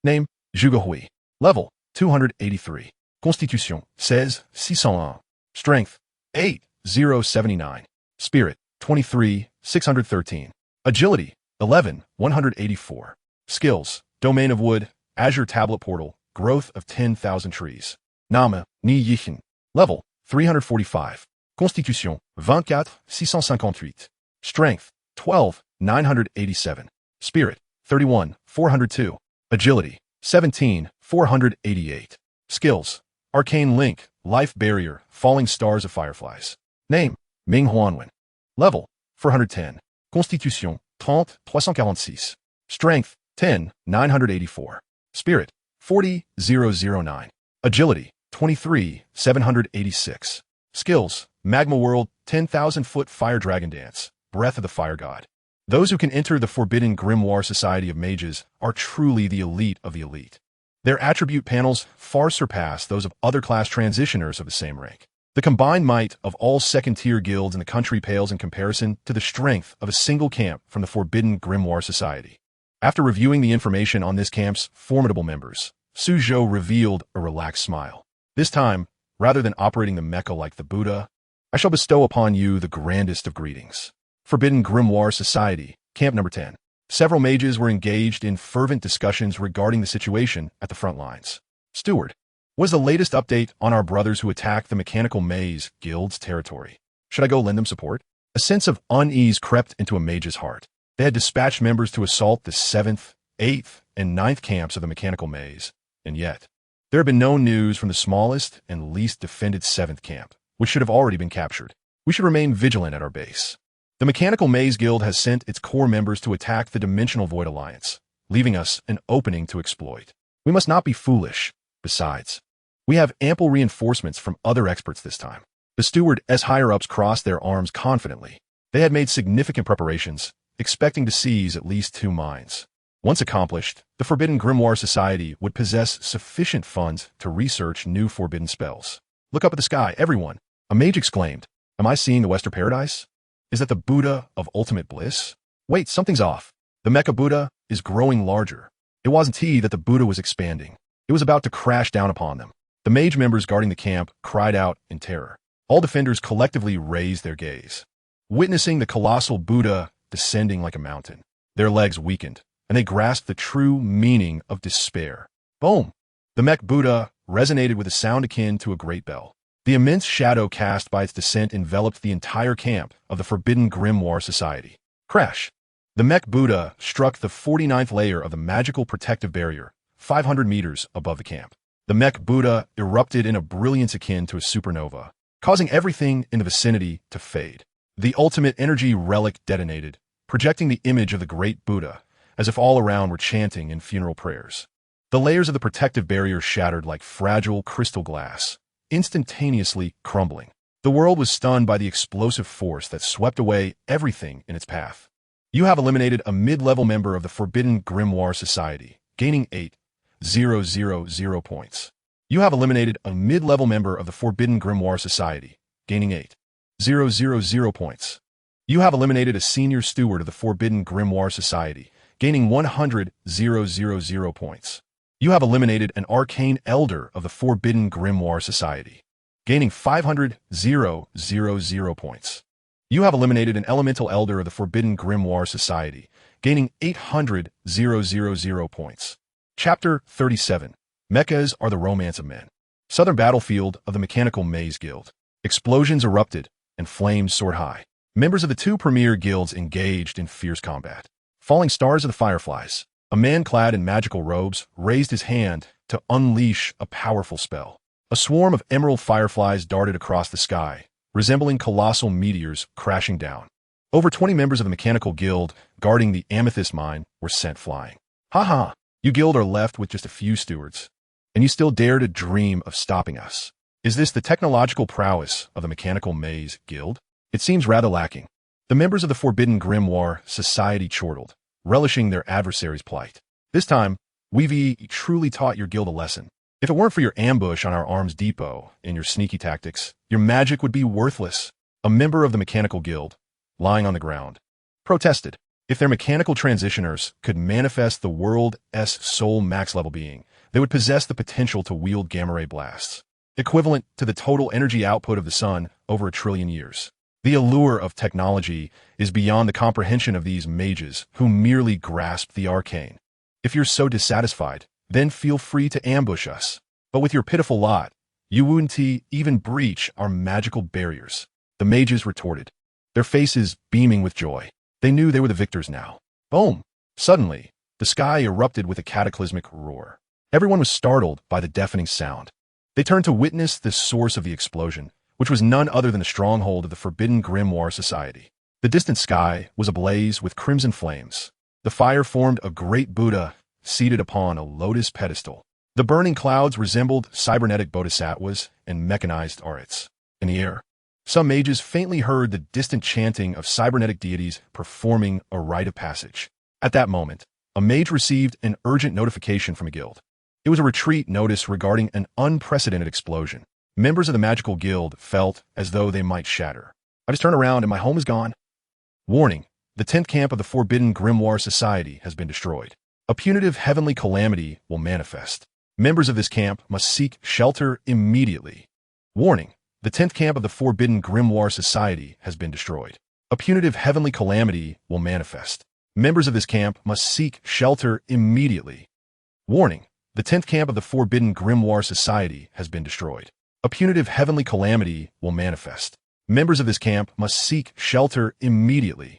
Name, Zhuge Hui. Level, 283. Constitution, 16,601. Strength, 8,079. Spirit, 23,613. Agility, 11,184. Skills, Domain of Wood, Azure Tablet Portal, Growth of 10,000 Trees. Name, Ni Yichin. Level, 345. Constitution, 24,658. Strength, 12,987. Spirit, 31,402. Agility, 17,488. Skills, Arcane Link, Life Barrier, Falling Stars of Fireflies. Name, Ming Huanwen. Level, 410. Constitution, 30,346. Strength, 10,984. Spirit, 40,009. Agility, 23,786. Skills, Magma World, 10,000-foot Fire Dragon Dance, Breath of the Fire God. Those who can enter the Forbidden Grimoire Society of Mages are truly the elite of the elite. Their attribute panels far surpass those of other class transitioners of the same rank. The combined might of all second-tier guilds in the country pales in comparison to the strength of a single camp from the Forbidden Grimoire Society. After reviewing the information on this camp's formidable members, Suzhou revealed a relaxed smile. This time, rather than operating the mecha like the Buddha, I shall bestow upon you the grandest of greetings. Forbidden Grimoire Society, Camp Number 10. Several mages were engaged in fervent discussions regarding the situation at the front lines. Steward, what is the latest update on our brothers who attacked the Mechanical Maze Guild's territory? Should I go lend them support? A sense of unease crept into a mage's heart. They had dispatched members to assault the 7th, 8th, and 9th camps of the Mechanical Maze, and yet, there had been no news from the smallest and least defended 7th camp, which should have already been captured. We should remain vigilant at our base. The Mechanical Maze Guild has sent its core members to attack the Dimensional Void Alliance, leaving us an opening to exploit. We must not be foolish. Besides, we have ample reinforcements from other experts this time. The steward's higher-ups crossed their arms confidently. They had made significant preparations, expecting to seize at least 2 mines. Once accomplished, the Forbidden Grimoire Society would possess sufficient funds to research new forbidden spells. Look up at the sky, everyone! A mage exclaimed. Am I seeing the Western Paradise? Is that the Buddha of ultimate bliss? Wait, something's off. The Mecha Buddha is growing larger. It wasn't he that the Buddha was expanding. It was about to crash down upon them. The mage members guarding the camp cried out in terror. All defenders collectively raised their gaze, witnessing the colossal Buddha descending like a mountain. Their legs weakened, and they grasped the true meaning of despair. Boom! The Mech Buddha resonated with a sound akin to a great bell. The immense shadow cast by its descent enveloped the entire camp of the Forbidden Grimoire Society. Crash! The Mech Buddha struck the 49th layer of the magical protective barrier, 500 meters above the camp. The Mech Buddha erupted in a brilliance akin to a supernova, causing everything in the vicinity to fade. The ultimate energy relic detonated, projecting the image of the great Buddha, as if all around were chanting in funeral prayers. The layers of the protective barrier shattered like fragile crystal glass, instantaneously crumbling. The world was stunned by the explosive force that swept away everything in its path. You have eliminated a mid-level member of the Forbidden Grimoire Society, gaining 8,000 points. You have eliminated a mid-level member of the Forbidden Grimoire Society, gaining 8,000 points. You have eliminated a senior steward of the Forbidden Grimoire Society, gaining 100,000 points. You have eliminated an arcane elder of the Forbidden Grimoire Society, gaining 500,000 points. You have eliminated an elemental elder of the Forbidden Grimoire Society, gaining 800,000 points. Chapter 37. Mechas are the romance of men. Southern battlefield of the Mechanical Maze Guild. Explosions erupted, and flames soared high. Members of the 2 premier guilds engaged in fierce combat. Falling Stars of the Fireflies. A man clad in magical robes raised his hand to unleash a powerful spell. A swarm of emerald fireflies darted across the sky, resembling colossal meteors crashing down. Over 20 members of the Mechanical Guild guarding the Amethyst Mine were sent flying. Ha ha! You guild are left with just a few stewards. and you still dare to dream of stopping us. Is this the technological prowess of the Mechanical Maze Guild? It seems rather lacking. The members of the Forbidden Grimoire Society chortled, relishing their adversary's plight. This time, we've truly taught your guild a lesson. If it weren't for your ambush on our arms depot and your sneaky tactics, your magic would be worthless. A member of the Mechanical Guild, lying on the ground, protested. If their mechanical transitioners could manifest the world's sole max-level being, they would possess the potential to wield gamma-ray blasts, equivalent to the total energy output of the sun over 1 trillion years. The allure of technology is beyond the comprehension of these mages who merely grasp the arcane. If you're so dissatisfied, then feel free to ambush us. But with your pitiful lot, you wouldn't even breach our magical barriers. The mages retorted, their faces beaming with joy. They knew they were the victors now. Boom! Suddenly, the sky erupted with a cataclysmic roar. Everyone was startled by the deafening sound. They turned to witness the source of the explosion, which was none other than the stronghold of the Forbidden Grimoire Society. The distant sky was ablaze with crimson flames. The fire formed a great Buddha seated upon a lotus pedestal. The burning clouds resembled cybernetic bodhisattvas and mechanized arhats. In the air, some mages faintly heard the distant chanting of cybernetic deities performing a rite of passage. At that moment, a mage received an urgent notification from a guild. It was a retreat notice regarding an unprecedented explosion. Members of the magical guild felt as though they might shatter. I just turned around and my home is gone. Warning, the 10th camp of the Forbidden Grimoire Society has been destroyed. A punitive heavenly calamity will manifest. Members of this camp must seek shelter immediately. Warning, the 10th camp of the Forbidden Grimoire Society has been destroyed. A punitive heavenly calamity will manifest. Members of this camp must seek shelter immediately. Warning, the 10th camp of the Forbidden Grimoire Society has been destroyed. A punitive heavenly calamity will manifest. Members of this camp must seek shelter immediately.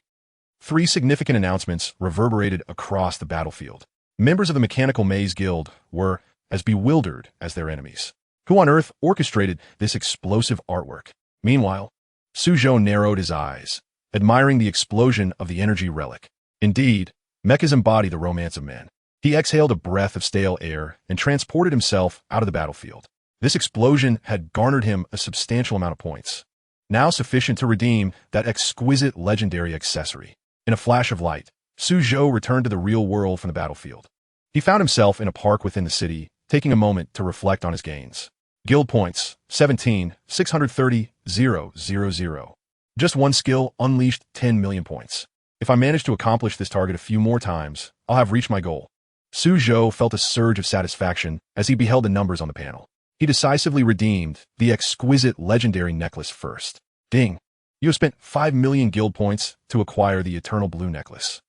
3 significant announcements reverberated across the battlefield. Members of the Mechanical Maze Guild were as bewildered as their enemies. Who on earth orchestrated this explosive artwork? Meanwhile, Suzhou narrowed his eyes, admiring the explosion of the energy relic. Indeed, mechas embody the romance of man. He exhaled a breath of stale air and transported himself out of the battlefield. This explosion had garnered him a substantial amount of points, now sufficient to redeem that exquisite legendary accessory. In a flash of light, Suzhou returned to the real world from the battlefield. He found himself in a park within the city, taking a moment to reflect on his gains. Guild points, 17,630,000. Just one skill unleashed 10 million points. If I manage to accomplish this target a few more times, I'll have reached my goal. Suzhou felt a surge of satisfaction as he beheld the numbers on the panel. He decisively redeemed the exquisite legendary necklace first. Ding! You have spent 5 million guild points to acquire the Eternal Blue Necklace.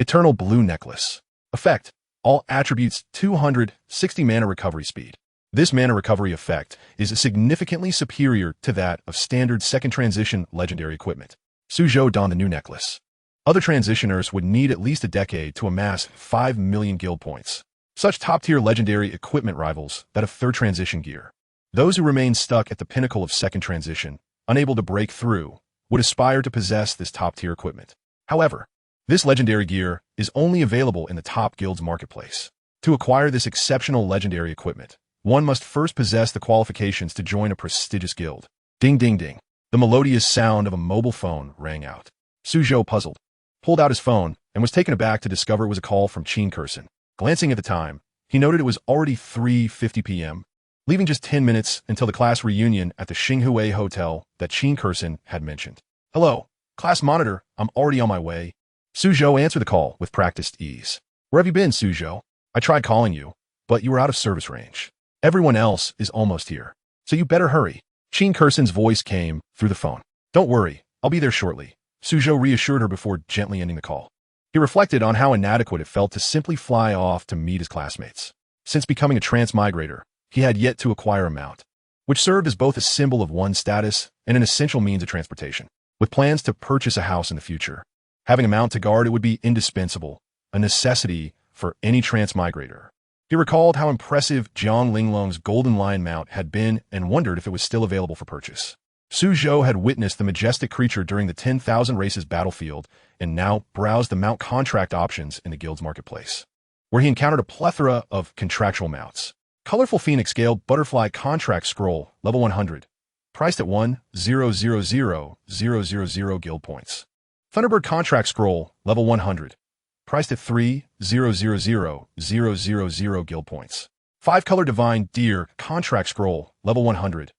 Eternal Blue Necklace. Effect. All attributes 260 mana recovery speed. This mana recovery effect is significantly superior to that of standard second transition legendary equipment. Suzhou donned the new necklace. Other transitioners would need at least a decade to amass 5 million guild points. Such top-tier legendary equipment rivals that of third transition gear. Those who remain stuck at the pinnacle of second transition, unable to break through, would aspire to possess this top-tier equipment. However, this legendary gear is only available in the top guild's marketplace. To acquire this exceptional legendary equipment, one must first possess the qualifications to join a prestigious guild. Ding ding ding. The melodious sound of a mobile phone rang out. Suzhou, puzzled, pulled out his phone and was taken aback to discover it was a call from Qin Kursen. Glancing at the time, he noted it was already 3:50 p.m., leaving just 10 minutes until the class reunion at the Xinghui Hotel that Qin Kursen had mentioned. Hello, class monitor, I'm already on my way. Suzhou answered the call with practiced ease. Where have you been, Suzhou? I tried calling you, but you were out of service range. Everyone else is almost here, so you better hurry. Qin Kursen's voice came through the phone. Don't worry, I'll be there shortly. Suzhou reassured her before gently ending the call. He reflected on how inadequate it felt to simply fly off to meet his classmates. Since becoming a transmigrator, he had yet to acquire a mount, which served as both a symbol of one's status and an essential means of transportation. With plans to purchase a house in the future, having a mount to guard it would be indispensable, a necessity for any transmigrator. He recalled how impressive Jiang Linglong's Golden Lion mount had been and wondered if it was still available for purchase. Suzhou had witnessed the majestic creature during the 10,000 races battlefield and now browsed the mount contract options in the guild's marketplace, where he encountered a plethora of contractual mounts. Colorful Phoenix Scale Butterfly Contract Scroll, level 100. Priced at 1,000,000 guild points. Thunderbird Contract Scroll, level 100. Priced at 3,000,000 guild points. 5-Color Divine Deer Contract Scroll, level 100.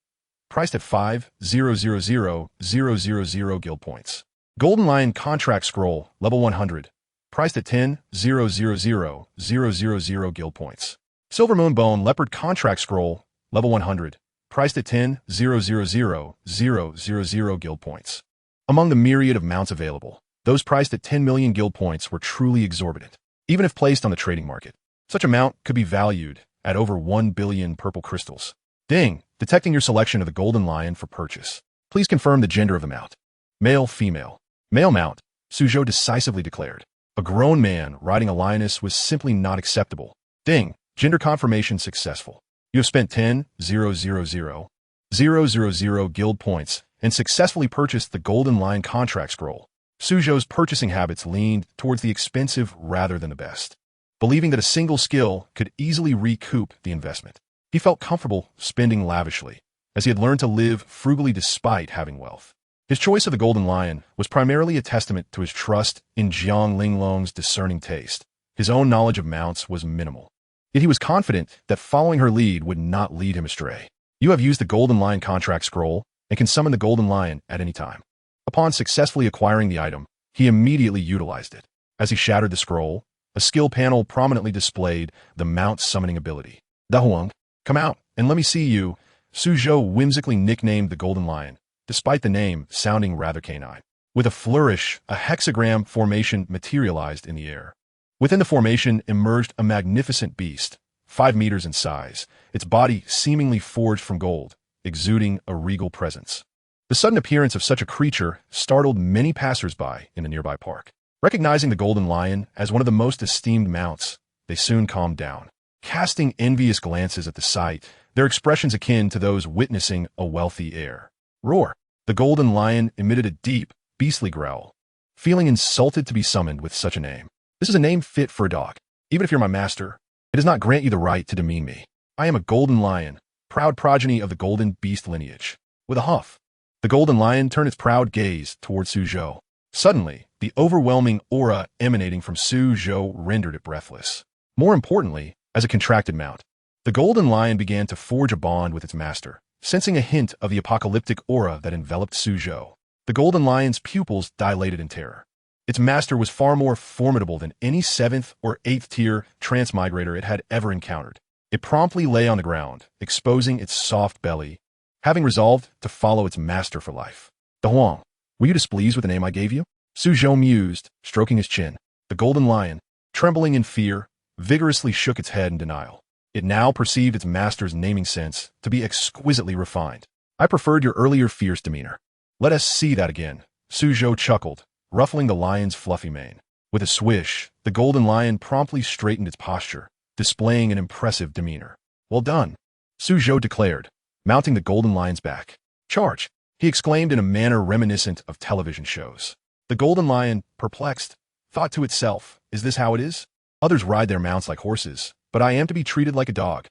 Priced at 5,000,000 guild points. Golden Lion Contract Scroll, level 100. Priced at 10,000,000 guild points. Silver Moon Bone Leopard Contract Scroll, level 100. Priced at 10,000,000 guild points. Among the myriad of mounts available, those priced at 10 million guild points were truly exorbitant. Even if placed on the trading market, such a mount could be valued at over 1 billion purple crystals. Ding! Detecting your selection of the Golden Lion for purchase. Please confirm the gender of the mount. Male, female. Male mount, Suzhou decisively declared. A grown man riding a lioness was simply not acceptable. Ding! Gender confirmation successful. You have spent 10,000,000 guild points and successfully purchased the Golden Lion Contract Scroll. Suzhou's purchasing habits leaned towards the expensive rather than the best. Believing that a single skill could easily recoup the investment, he felt comfortable spending lavishly, as he had learned to live frugally despite having wealth. His choice of the Golden Lion was primarily a testament to his trust in Jiang Linglong's discerning taste. His own knowledge of mounts was minimal. Yet he was confident that following her lead would not lead him astray. You have used the Golden Lion Contract Scroll and can summon the Golden Lion at any time. Upon successfully acquiring the item, he immediately utilized it. As he shattered the scroll, a skill panel prominently displayed the mount's summoning ability. Dahuang, come out and let me see you, Suzhou whimsically nicknamed the Golden Lion, despite the name sounding rather canine. With a flourish, a hexagram formation materialized in the air. Within the formation emerged a magnificent beast, 5 meters in size, its body seemingly forged from gold, exuding a regal presence. The sudden appearance of such a creature startled many passers-by in the nearby park. Recognizing the Golden Lion as one of the most esteemed mounts, they soon calmed down, casting envious glances at the sight, their expressions akin to those witnessing a wealthy heir. Roar! The Golden Lion emitted a deep, beastly growl, feeling insulted to be summoned with such a name. This is a name fit for a dog. Even if you're my master, it does not grant you the right to demean me. I am a Golden Lion, proud progeny of the Golden Beast lineage. With a huff, the Golden Lion turned its proud gaze toward Suzhou. Suddenly, the overwhelming aura emanating from Suzhou rendered it breathless. More importantly, as a contracted mount, the Golden Lion began to forge a bond with its master, sensing a hint of the apocalyptic aura that enveloped Suzhou. The Golden Lion's pupils dilated in terror. Its master was far more formidable than any 7th or 8th tier transmigrator it had ever encountered. It promptly lay on the ground, exposing its soft belly, having resolved to follow its master for life. Dahuang, were you displeased with the name I gave you? Suzhou mused, stroking his chin. The Golden Lion, trembling in fear, vigorously shook its head in denial. It now perceived its master's naming sense to be exquisitely refined. I preferred your earlier fierce demeanor. Let us see that again. Suzhou chuckled, ruffling the lion's fluffy mane. With a swish, the Golden Lion promptly straightened its posture, displaying an impressive demeanor. Well done, Suzhou declared, mounting the Golden Lion's back. Charge, he exclaimed in a manner reminiscent of television shows. The Golden Lion, perplexed, thought to itself, is this how it is? Others ride their mounts like horses, but I am to be treated like a dog.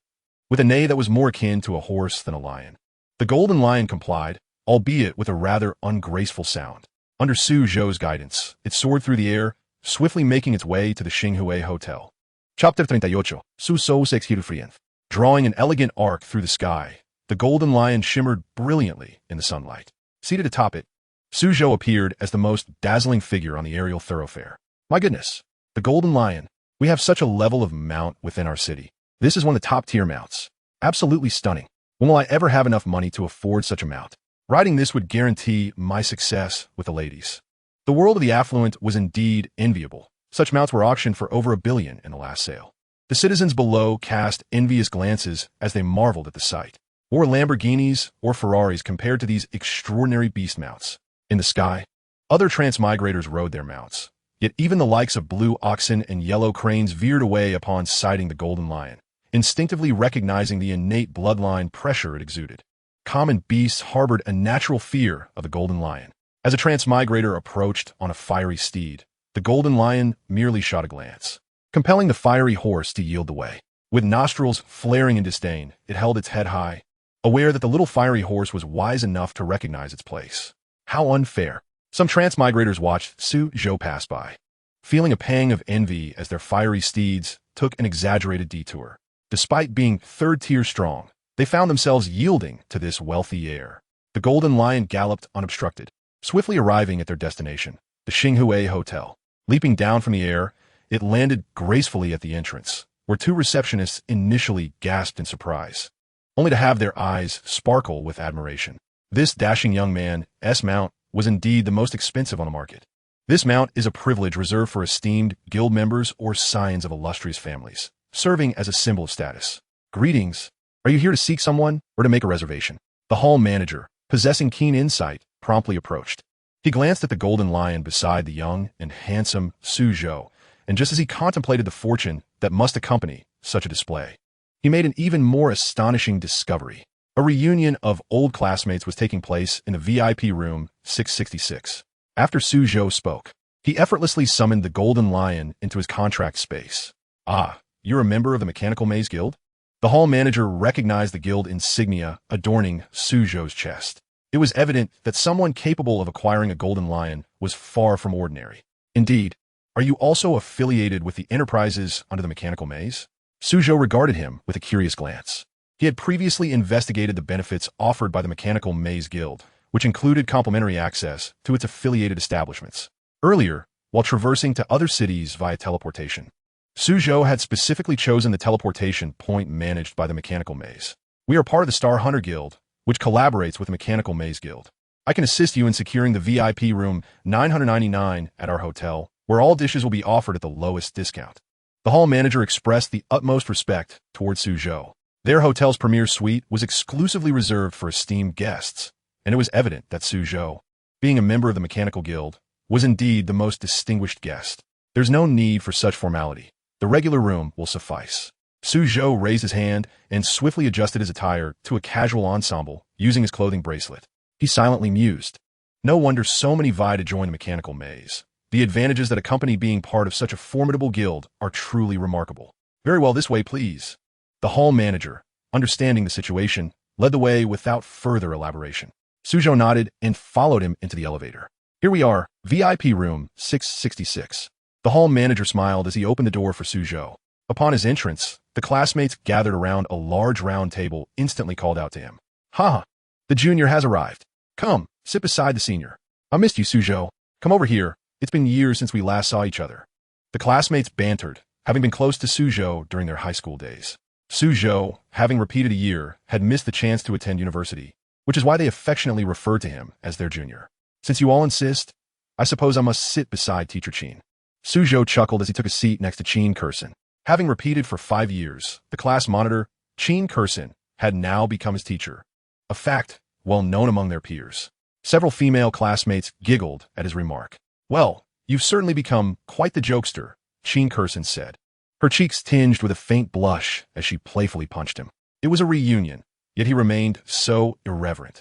With a neigh that was more akin to a horse than a lion. The Golden Lion complied, albeit with a rather ungraceful sound. Under Suzhou's guidance, it soared through the air, swiftly making its way to the Xinghue Hotel. Chapter 38. Suzhou se exhibe. Drawing an elegant arc through the sky, the Golden Lion shimmered brilliantly in the sunlight. Seated atop it, Suzhou appeared as the most dazzling figure on the aerial thoroughfare. My goodness, the Golden Lion. We have such a level of mount within our city. This is one of the top-tier mounts. Absolutely stunning. When will I ever have enough money to afford such a mount? Riding this would guarantee my success with the ladies. The world of the affluent was indeed enviable. Such mounts were auctioned for over $1 billion in the last sale. The citizens below cast envious glances as they marveled at the sight. Or Lamborghinis or Ferraris compared to these extraordinary beast mounts. In the sky, other transmigrators rode their mounts. Yet even the likes of blue oxen and yellow cranes veered away upon sighting the Golden Lion, instinctively recognizing the innate bloodline pressure it exuded. Common beasts harbored a natural fear of the Golden Lion. As a transmigrator approached on a fiery steed, the Golden Lion merely shot a glance, compelling the fiery horse to yield the way. With nostrils flaring in disdain, it held its head high, aware that the little fiery horse was wise enough to recognize its place. How unfair. Some transmigrators watched Su Zhou pass by, feeling a pang of envy as their fiery steeds took an exaggerated detour. Despite being third-tier strong, they found themselves yielding to this wealthy heir. The Golden Lion galloped unobstructed, swiftly arriving at their destination, the Xinghue Hotel. Leaping down from the air, it landed gracefully at the entrance, where two receptionists initially gasped in surprise, only to have their eyes sparkle with admiration. This dashing young man's mount was indeed the most expensive on the market. This mount is a privilege reserved for esteemed guild members or scions of illustrious families, serving as a symbol of status. Greetings. Are you here to seek someone or to make a reservation? The hall manager, possessing keen insight, promptly approached. He glanced at the Golden Lion beside the young and handsome Su Zhou, and just as he contemplated the fortune that must accompany such a display, he made an even more astonishing discovery. A reunion of old classmates was taking place in the VIP room 666. After Su Zhou spoke, he effortlessly summoned the Golden Lion into his contract space. Ah, you're a member of the Mechanical Maze Guild? The hall manager recognized the guild insignia adorning Su Zhou's chest. It was evident that someone capable of acquiring a Golden Lion was far from ordinary. Indeed, are you also affiliated with the enterprises under the Mechanical Maze? Su Zhou regarded him with a curious glance. He had previously investigated the benefits offered by the Mechanical Maze Guild, which included complimentary access to its affiliated establishments. Earlier, while traversing to other cities via teleportation, Su Zhou had specifically chosen the teleportation point managed by the Mechanical Maze. We are part of the Star Hunter Guild, which collaborates with the Mechanical Maze Guild. I can assist you in securing the VIP room 999 at our hotel, where all dishes will be offered at the lowest discount. The hall manager expressed the utmost respect towards Su Zhou. Their hotel's premier suite was exclusively reserved for esteemed guests, and it was evident that Su Zhou, being a member of the Mechanical Guild, was indeed the most distinguished guest. There's no need for such formality. The regular room will suffice. Su Zhou raised his hand and swiftly adjusted his attire to a casual ensemble using his clothing bracelet. He silently mused. No wonder so many vie to join the Mechanical Maze. The advantages that accompany being part of such a formidable guild are truly remarkable. Very well, this way, please. The hall manager, understanding the situation, led the way without further elaboration. Su Zhou nodded and followed him into the elevator. Here we are, VIP room 666. The hall manager smiled as he opened the door for Su Zhou. Upon his entrance, the classmates gathered around a large round table instantly called out to him. Ha! The junior has arrived. Come, sit beside the senior. I missed you, Su Zhou. Come over here. It's been years since we last saw each other. The classmates bantered, having been close to Su Zhou during their high school days. Su Zhou, having repeated a year, had missed the chance to attend university, which is why they affectionately referred to him as their junior. Since you all insist, I suppose I must sit beside Teacher Qin. Su Zhou chuckled as he took a seat next to Qin Kursin. Having repeated for 5 years, the class monitor, Qin Kursin, had now become his teacher, a fact well known among their peers. Several female classmates giggled at his remark. Well, you've certainly become quite the jokester, Qin Kursin said. Her cheeks tinged with a faint blush as she playfully punched him. It was a reunion, yet he remained so irreverent.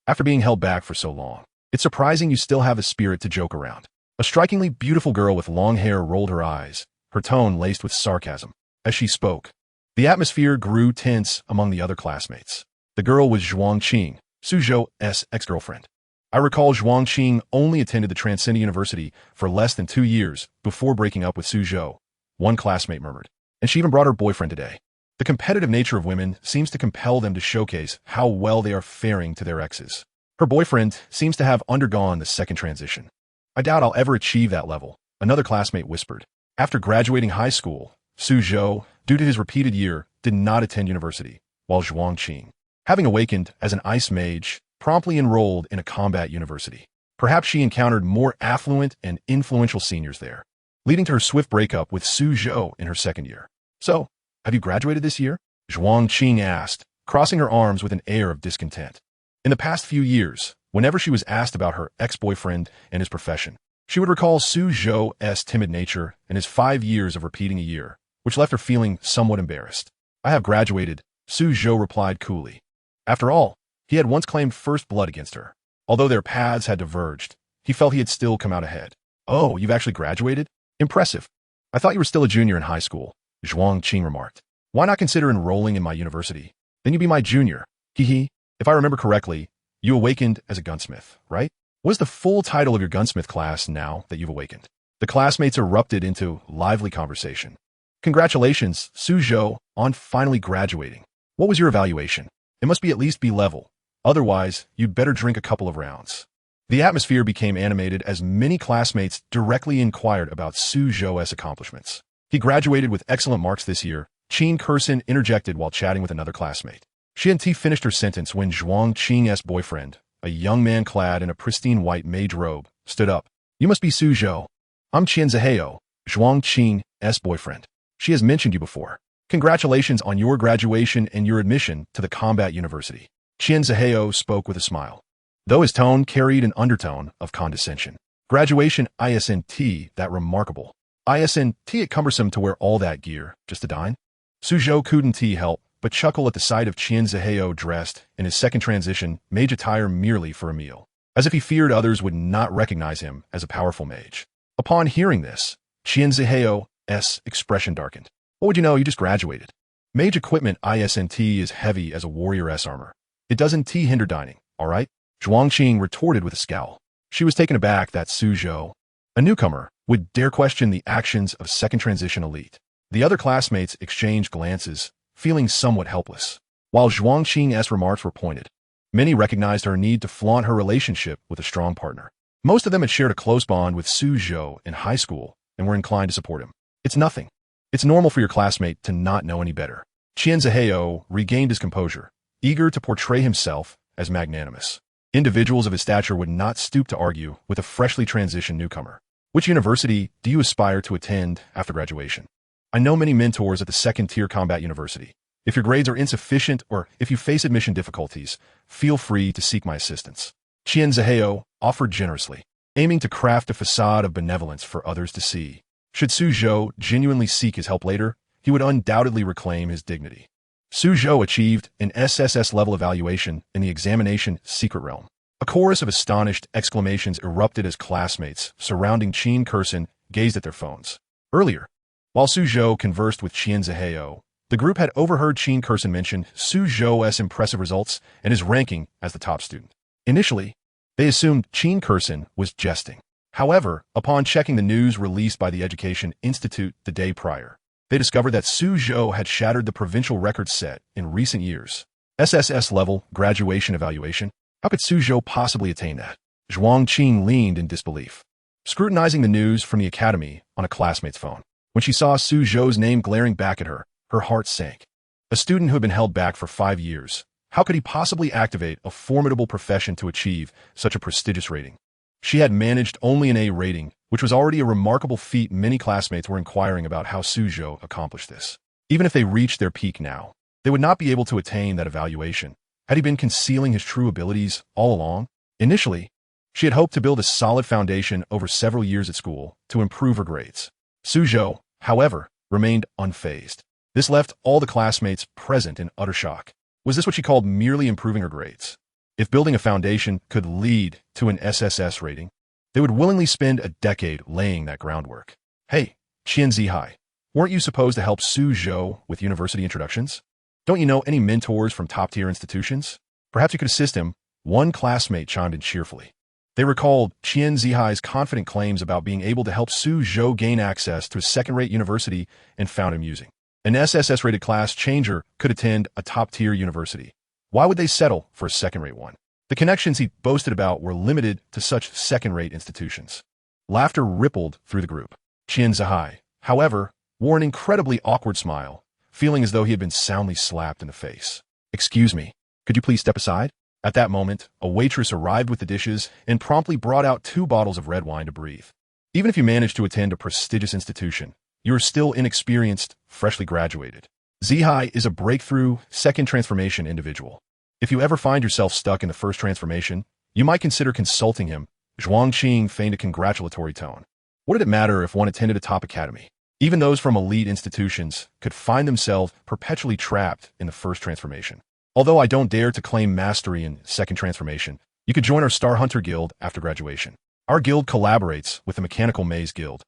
After being held back for so long, it's surprising you still have the spirit to joke around. A strikingly beautiful girl with long hair rolled her eyes, her tone laced with sarcasm. As she spoke, the atmosphere grew tense among the other classmates. The girl was Zhuang Qing, Su Zhou's ex-girlfriend. I recall Zhuang Qing only attended the Transcendent University for less than 2 years before breaking up with Su Zhou, one classmate murmured. And she even brought her boyfriend today. The competitive nature of women seems to compel them to showcase how well they are faring to their exes. Her boyfriend seems to have undergone the second transition. I doubt I'll ever achieve that level, another classmate whispered. After graduating high school, Su Zhou, due to his repeated year, did not attend university, while Zhuang Qing, having awakened as an ice mage, promptly enrolled in a combat university. Perhaps she encountered more affluent and influential seniors there, leading to her swift breakup with Su Zhou in her second year. So, have you graduated this year? Zhuang Qing asked, crossing her arms with an air of discontent. In the past few years, whenever she was asked about her ex-boyfriend and his profession, she would recall Su Zhou's timid nature and his 5 years of repeating a year, which left her feeling somewhat embarrassed. I have graduated, Su Zhou replied coolly. After all, he had once claimed first blood against her. Although their paths had diverged, he felt he had still come out ahead. Oh, you've actually graduated? Impressive. I thought you were still a junior in high school, Zhuang Qing remarked. Why not consider enrolling in my university? Then you'd be my junior. Hee. If I remember correctly, you awakened as a gunsmith, right? What is the full title of your gunsmith class now that you've awakened? The classmates erupted into lively conversation. Congratulations, Suzhou, on finally graduating. What was your evaluation? It must be at least B-level. Otherwise, you'd better drink a couple of rounds. The atmosphere became animated as many classmates directly inquired about Suzhou's accomplishments. He graduated with excellent marks this year. Qin Kursin interjected while chatting with another classmate. Xianti finished her sentence when Zhuang Qing's boyfriend, a young man clad in a pristine white mage robe, stood up. You must be Suzhou. I'm Qian Zihao, Zhuang Qing's boyfriend. She has mentioned you before. Congratulations on your graduation and your admission to the combat university. Qian Zihao spoke with a smile, though his tone carried an undertone of condescension. Graduation isn't that remarkable. Isn't it cumbersome to wear all that gear just to dine? Suzhou couldn't help but chuckle at the sight of Qian Zihao dressed in his second transition mage attire merely for a meal, as if he feared others would not recognize him as a powerful mage. Upon hearing this, Qian Zihao's expression darkened. What would you know, you just graduated. Mage equipment isn't as heavy as a warrior's armor. It doesn't hinder dining, all right? Zhuang Qing retorted with a scowl. She was taken aback that Suzhou, a newcomer, would dare question the actions of second transition elite. The other classmates exchanged glances, feeling somewhat helpless. While Zhuang Qing's remarks were pointed, many recognized her need to flaunt her relationship with a strong partner. Most of them had shared a close bond with Suzhou in high school and were inclined to support him. It's nothing. It's normal for your classmate to not know any better. Qian Zihao regained his composure, eager to portray himself as magnanimous. Individuals of his stature would not stoop to argue with a freshly transitioned newcomer. Which university do you aspire to attend after graduation? I know many mentors at the second-tier combat university. If your grades are insufficient or if you face admission difficulties, feel free to seek my assistance. Qian Zihao offered generously, aiming to craft a facade of benevolence for others to see. Should Suzhou genuinely seek his help later, he would undoubtedly reclaim his dignity. Suzhou achieved an SSS-level evaluation in the examination secret realm. A chorus of astonished exclamations erupted as classmates surrounding Qin Kursin gazed at their phones. Earlier, while Suzhou conversed with Qian Zihao, the group had overheard Qin Kursin mention Suzhou's impressive results and his ranking as the top student. Initially, they assumed Qin Kursin was jesting. However, upon checking the news released by the Education Institute the day prior, they discovered that Suzhou had shattered the provincial record set in recent years. SSS-level graduation evaluation? How could Suzhou possibly attain that? Zhuang Qing leaned in disbelief, scrutinizing the news from the academy on a classmate's phone. When she saw Suzhou's name glaring back at her, her heart sank. A student who had been held back for 5 years, how could he possibly activate a formidable profession to achieve such a prestigious rating? She had managed only an A rating, which was already a remarkable feat. Many classmates were inquiring about how Suzhou accomplished this. Even if they reached their peak now, they would not be able to attain that evaluation. Had he been concealing his true abilities all along? Initially, she had hoped to build a solid foundation over several years at school to improve her grades. Suzhou, however, remained unfazed. This left all the classmates present in utter shock. Was this what she called merely improving her grades? If building a foundation could lead to an SSS rating, they would willingly spend a decade laying that groundwork. Hey, Qian Zihai, weren't you supposed to help Suzhou with university introductions? Don't you know any mentors from top-tier institutions? Perhaps you could assist him. One classmate chimed in cheerfully. They recalled Qian Zihai's confident claims about being able to help Suzhou gain access to a second-rate university and found amusing. An SSS-rated class changer could attend a top-tier university. Why would they settle for a second-rate one? The connections he boasted about were limited to such second-rate institutions. Laughter rippled through the group. Qian Zihai, however, wore an incredibly awkward smile, feeling as though he had been soundly slapped in the face. Excuse me, could you please step aside? At that moment, a waitress arrived with the dishes and promptly brought out 2 bottles of red wine to breathe. Even if you managed to attend a prestigious institution, you are still inexperienced, freshly graduated. Zihai is a breakthrough, second transformation individual. If you ever find yourself stuck in the first transformation, you might consider consulting him. Zhuang Qing feigned a congratulatory tone. What did it matter if one attended a top academy? Even those from elite institutions could find themselves perpetually trapped in the first transformation. Although I don't dare to claim mastery in second transformation, you could join our Star Hunter Guild after graduation. Our guild collaborates with the Mechanical Maze Guild,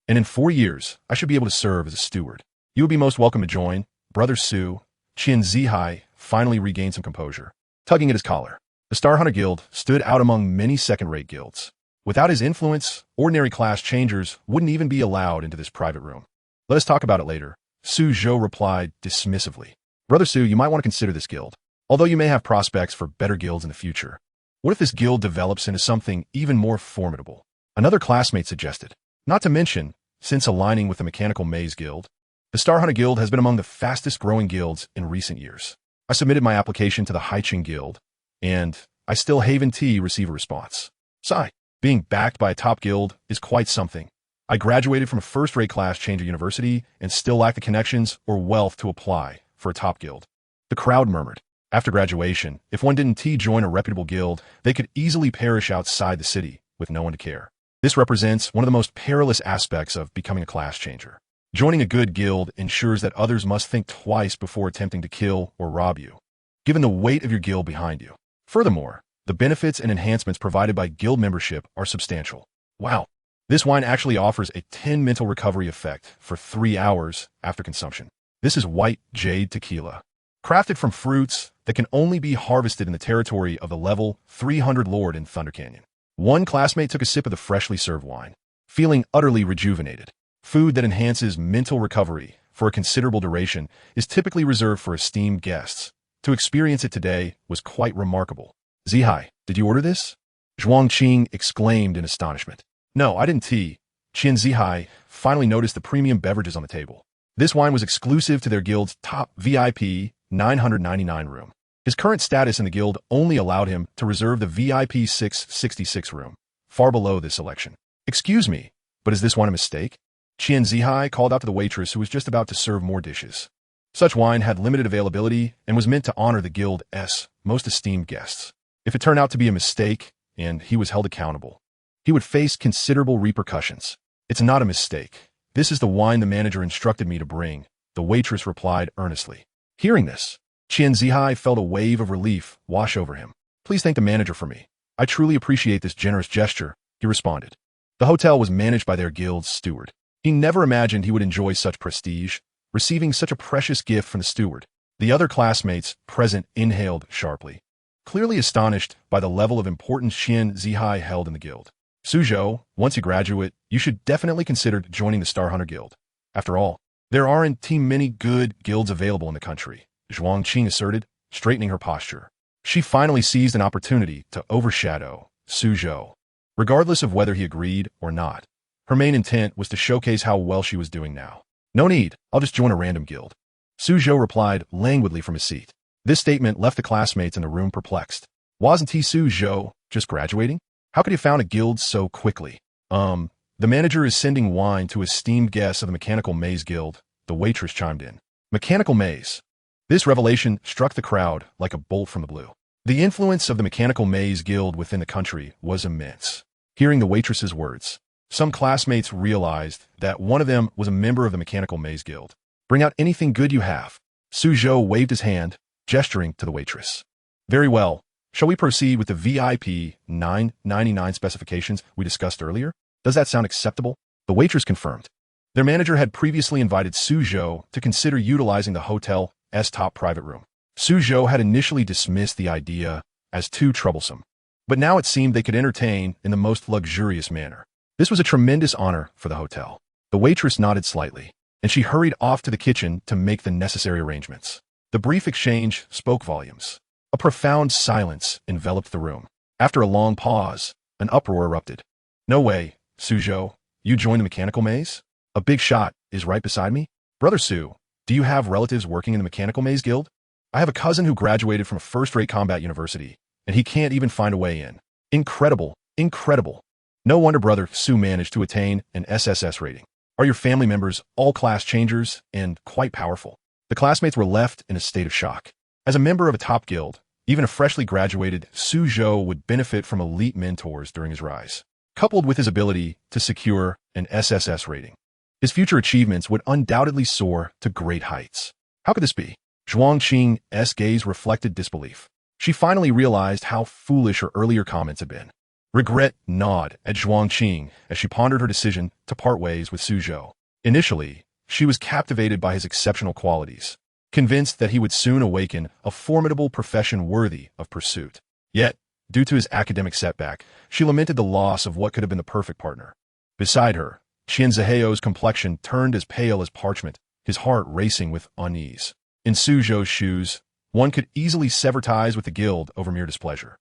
and in 4 years, I should be able to serve as a steward. You would be most welcome to join. Brother Su, Qin Zihai, finally regained some composure, tugging at his collar. The Star Hunter Guild stood out among many second-rate guilds. Without his influence, ordinary class changers wouldn't even be allowed into this private room. Let us talk about it later, Su Zhou replied dismissively. Brother Su, you might want to consider this guild, although you may have prospects for better guilds in the future. What if this guild develops into something even more formidable? Another classmate suggested. Not to mention, since aligning with the Mechanical Maze Guild, the Star Hunter Guild has been among the fastest-growing guilds in recent years. I submitted my application to the Haiqing Guild, and I still haven't received a response. Sigh. Being backed by a top guild is quite something. I graduated from a first-rate class changer university and still lack the connections or wealth to apply for a top guild. The crowd murmured. After graduation, if one didn't join a reputable guild, they could easily perish outside the city with no one to care. This represents one of the most perilous aspects of becoming a class changer. Joining a good guild ensures that others must think twice before attempting to kill or rob you, given the weight of your guild behind you. Furthermore, the benefits and enhancements provided by guild membership are substantial. Wow. This wine actually offers a 10 mental recovery effect for 3 hours after consumption. This is white jade tequila, crafted from fruits that can only be harvested in the territory of the level 300 Lord in Thunder Canyon. One classmate took a sip of the freshly served wine, feeling utterly rejuvenated. Food that enhances mental recovery for a considerable duration is typically reserved for esteemed guests. To experience it today was quite remarkable. Zihai, did you order this? Zhuangqing exclaimed in astonishment. No, I didn't. Qin Zihai finally noticed the premium beverages on the table. This wine was exclusive to their guild's top VIP 999 room. His current status in the guild only allowed him to reserve the VIP 666 room, far below this selection. Excuse me, but is this wine a mistake? Qin Zihai called out to the waitress who was just about to serve more dishes. Such wine had limited availability and was meant to honor the guild's most esteemed guests. If it turned out to be a mistake, and he was held accountable, he would face considerable repercussions. It's not a mistake. This is the wine the manager instructed me to bring, the waitress replied earnestly. Hearing this, Qin Zihai felt a wave of relief wash over him. Please thank the manager for me. I truly appreciate this generous gesture, he responded. The hotel was managed by their guild's steward. He never imagined he would enjoy such prestige, receiving such a precious gift from the steward. The other classmates present inhaled sharply, clearly astonished by the level of importance Qin Zihai held in the guild. Suzhou, once a graduate, you should definitely consider joining the Star Hunter Guild. After all, there aren't too many good guilds available in the country, Zhuangqing asserted, straightening her posture. She finally seized an opportunity to overshadow Suzhou. Regardless of whether he agreed or not, her main intent was to showcase how well she was doing now. No need, I'll just join a random guild. Suzhou replied languidly from his seat. This statement left the classmates in the room perplexed. Wasn't he Suzhou just graduating? How could he have found a guild so quickly? The manager is sending wine to esteemed guests of the Mechanical Maze Guild, the waitress chimed in. Mechanical Maze. This revelation struck the crowd like a bolt from the blue. The influence of the Mechanical Maze Guild within the country was immense. Hearing the waitress's words, some classmates realized that one of them was a member of the Mechanical Maze Guild. Bring out anything good you have. Suzhou waved his hand, gesturing to the waitress. Very well. Shall we proceed with the VIP 999 specifications we discussed earlier? Does that sound acceptable? The waitress confirmed. Their manager had previously invited Suzhou to consider utilizing the hotel's top private room. Suzhou had initially dismissed the idea as too troublesome, but now it seemed they could entertain in the most luxurious manner. This was a tremendous honor for the hotel. The waitress nodded slightly, and she hurried off to the kitchen to make the necessary arrangements. The brief exchange spoke volumes. A profound silence enveloped the room. After a long pause, an uproar erupted. No way, Suzhou, you joined the Mechanical Maze? A big shot is right beside me? Brother Su, do you have relatives working in the Mechanical Maze Guild? I have a cousin who graduated from a first-rate combat university, and he can't even find a way in. Incredible, incredible. No wonder Brother Su managed to attain an SSS rating. Are your family members all class changers and quite powerful? The classmates were left in a state of shock. As a member of a top guild, even a freshly graduated Suzhou would benefit from elite mentors during his rise, coupled with his ability to secure an SSS rating. His future achievements would undoubtedly soar to great heights. How could this be? Zhuangqing's gaze reflected disbelief. She finally realized how foolish her earlier comments had been. Regret gnawed at Zhuangqing as she pondered her decision to part ways with Suzhou. Initially, she was captivated by his exceptional qualities, convinced that he would soon awaken a formidable profession worthy of pursuit. Yet, due to his academic setback, she lamented the loss of what could have been the perfect partner. Beside her, Qianziheo's complexion turned as pale as parchment, his heart racing with unease. In Suzhou's shoes, one could easily sever ties with the guild over mere displeasure.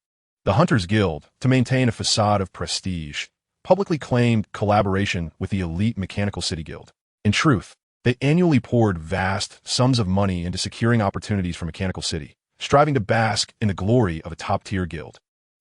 The Hunters Guild, to maintain a facade of prestige, publicly claimed collaboration with the elite Mechanical City Guild. In truth, they annually poured vast sums of money into securing opportunities for Mechanical City, striving to bask in the glory of a top-tier guild.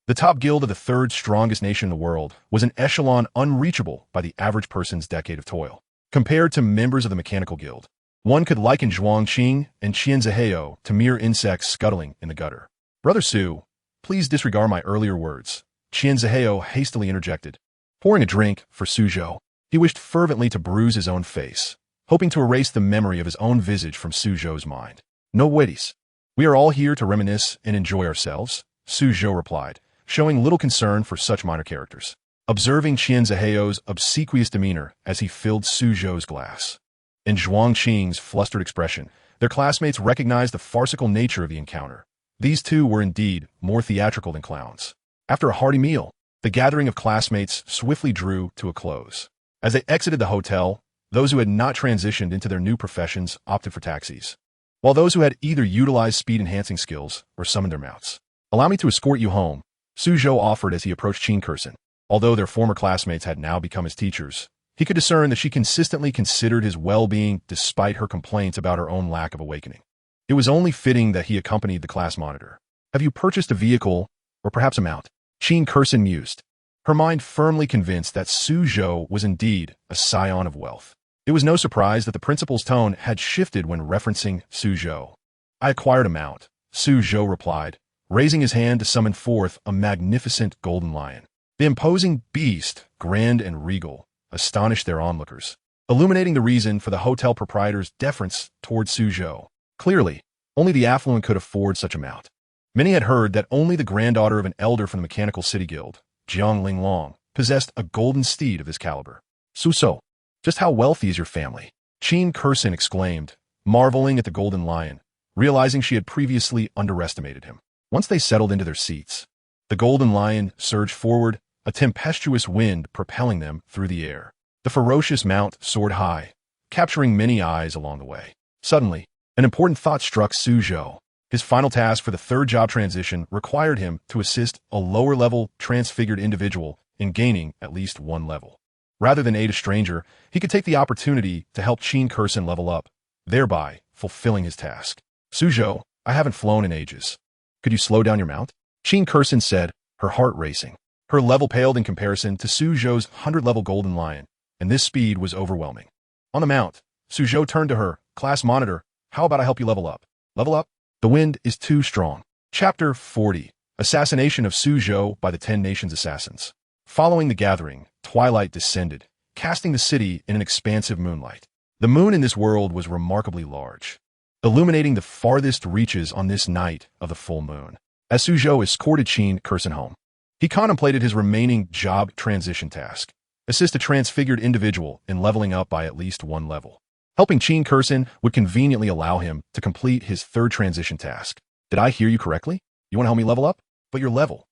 The top guild of the third strongest nation in the world was an echelon unreachable by the average person's decade of toil. Compared to members of the Mechanical Guild, one could liken Zhuangqing and Qianziheo to mere insects scuttling in the gutter. Brother Su, please disregard my earlier words, Qianziheo hastily interjected. Pouring a drink for Suzhou, he wished fervently to bruise his own face, hoping to erase the memory of his own visage from Suzhou's mind. No worries. We are all here to reminisce and enjoy ourselves, Suzhou replied, showing little concern for such minor characters. Observing Qianziheo's obsequious demeanor as he filled Suzhou's glass, and Zhuangqing's flustered expression, their classmates recognized the farcical nature of the encounter. These two were indeed more theatrical than clowns. After a hearty meal, the gathering of classmates swiftly drew to a close. As they exited the hotel, those who had not transitioned into their new professions opted for taxis, while those who had either utilized speed-enhancing skills or summoned their mounts. Allow me to escort you home, Suzhou offered as he approached Qin Kursen. Although their former classmates had now become his teachers, he could discern that she consistently considered his well-being despite her complaints about her own lack of awakening. It was only fitting that he accompanied the class monitor. Have you purchased a vehicle, or perhaps a mount? Qin Kursen mused, her mind firmly convinced that Suzhou was indeed a scion of wealth. It was no surprise that the principal's tone had shifted when referencing Suzhou. I acquired a mount, Suzhou replied, raising his hand to summon forth a magnificent golden lion. The imposing beast, grand and regal, astonished their onlookers, illuminating the reason for the hotel proprietor's deference toward Suzhou. Clearly, only the affluent could afford such a mount. Many had heard that only the granddaughter of an elder from the Mechanical City Guild, Jiang Linglong, possessed a golden steed of this caliber. Suzhou, just how wealthy is your family? Qin Kursen exclaimed, marveling at the golden lion, realizing she had previously underestimated him. Once they settled into their seats, the golden lion surged forward, a tempestuous wind propelling them through the air. The ferocious mount soared high, capturing many eyes along the way. Suddenly, an important thought struck Suzhou. His final task for the third job transition required him to assist a lower-level transfigured individual in gaining at least one level. Rather than aid a stranger, he could take the opportunity to help Qin Kursen level up, thereby fulfilling his task. Suzhou, I haven't flown in ages. Could you slow down your mount? Qin Kursen said, her heart racing. Her level paled in comparison to Suzhou's 100-level golden lion, and this speed was overwhelming. On the mount, Suzhou turned to her, class monitor, how about I help you level up? Level up? The wind is too strong. Chapter 40. Assassination of Suzhou by the 10 Nations Assassins. Following the gathering, twilight descended, casting the city in an expansive moonlight. The moon in this world was remarkably large, illuminating the farthest reaches on this night of the full moon. As Suzhou escorted Qin Kursen home, he contemplated his remaining job transition task: assist a transfigured individual in leveling up by at least one level. Helping Qin Kursen would conveniently allow him to complete his third transition task. Did I hear you correctly? You want to help me level up? But your level.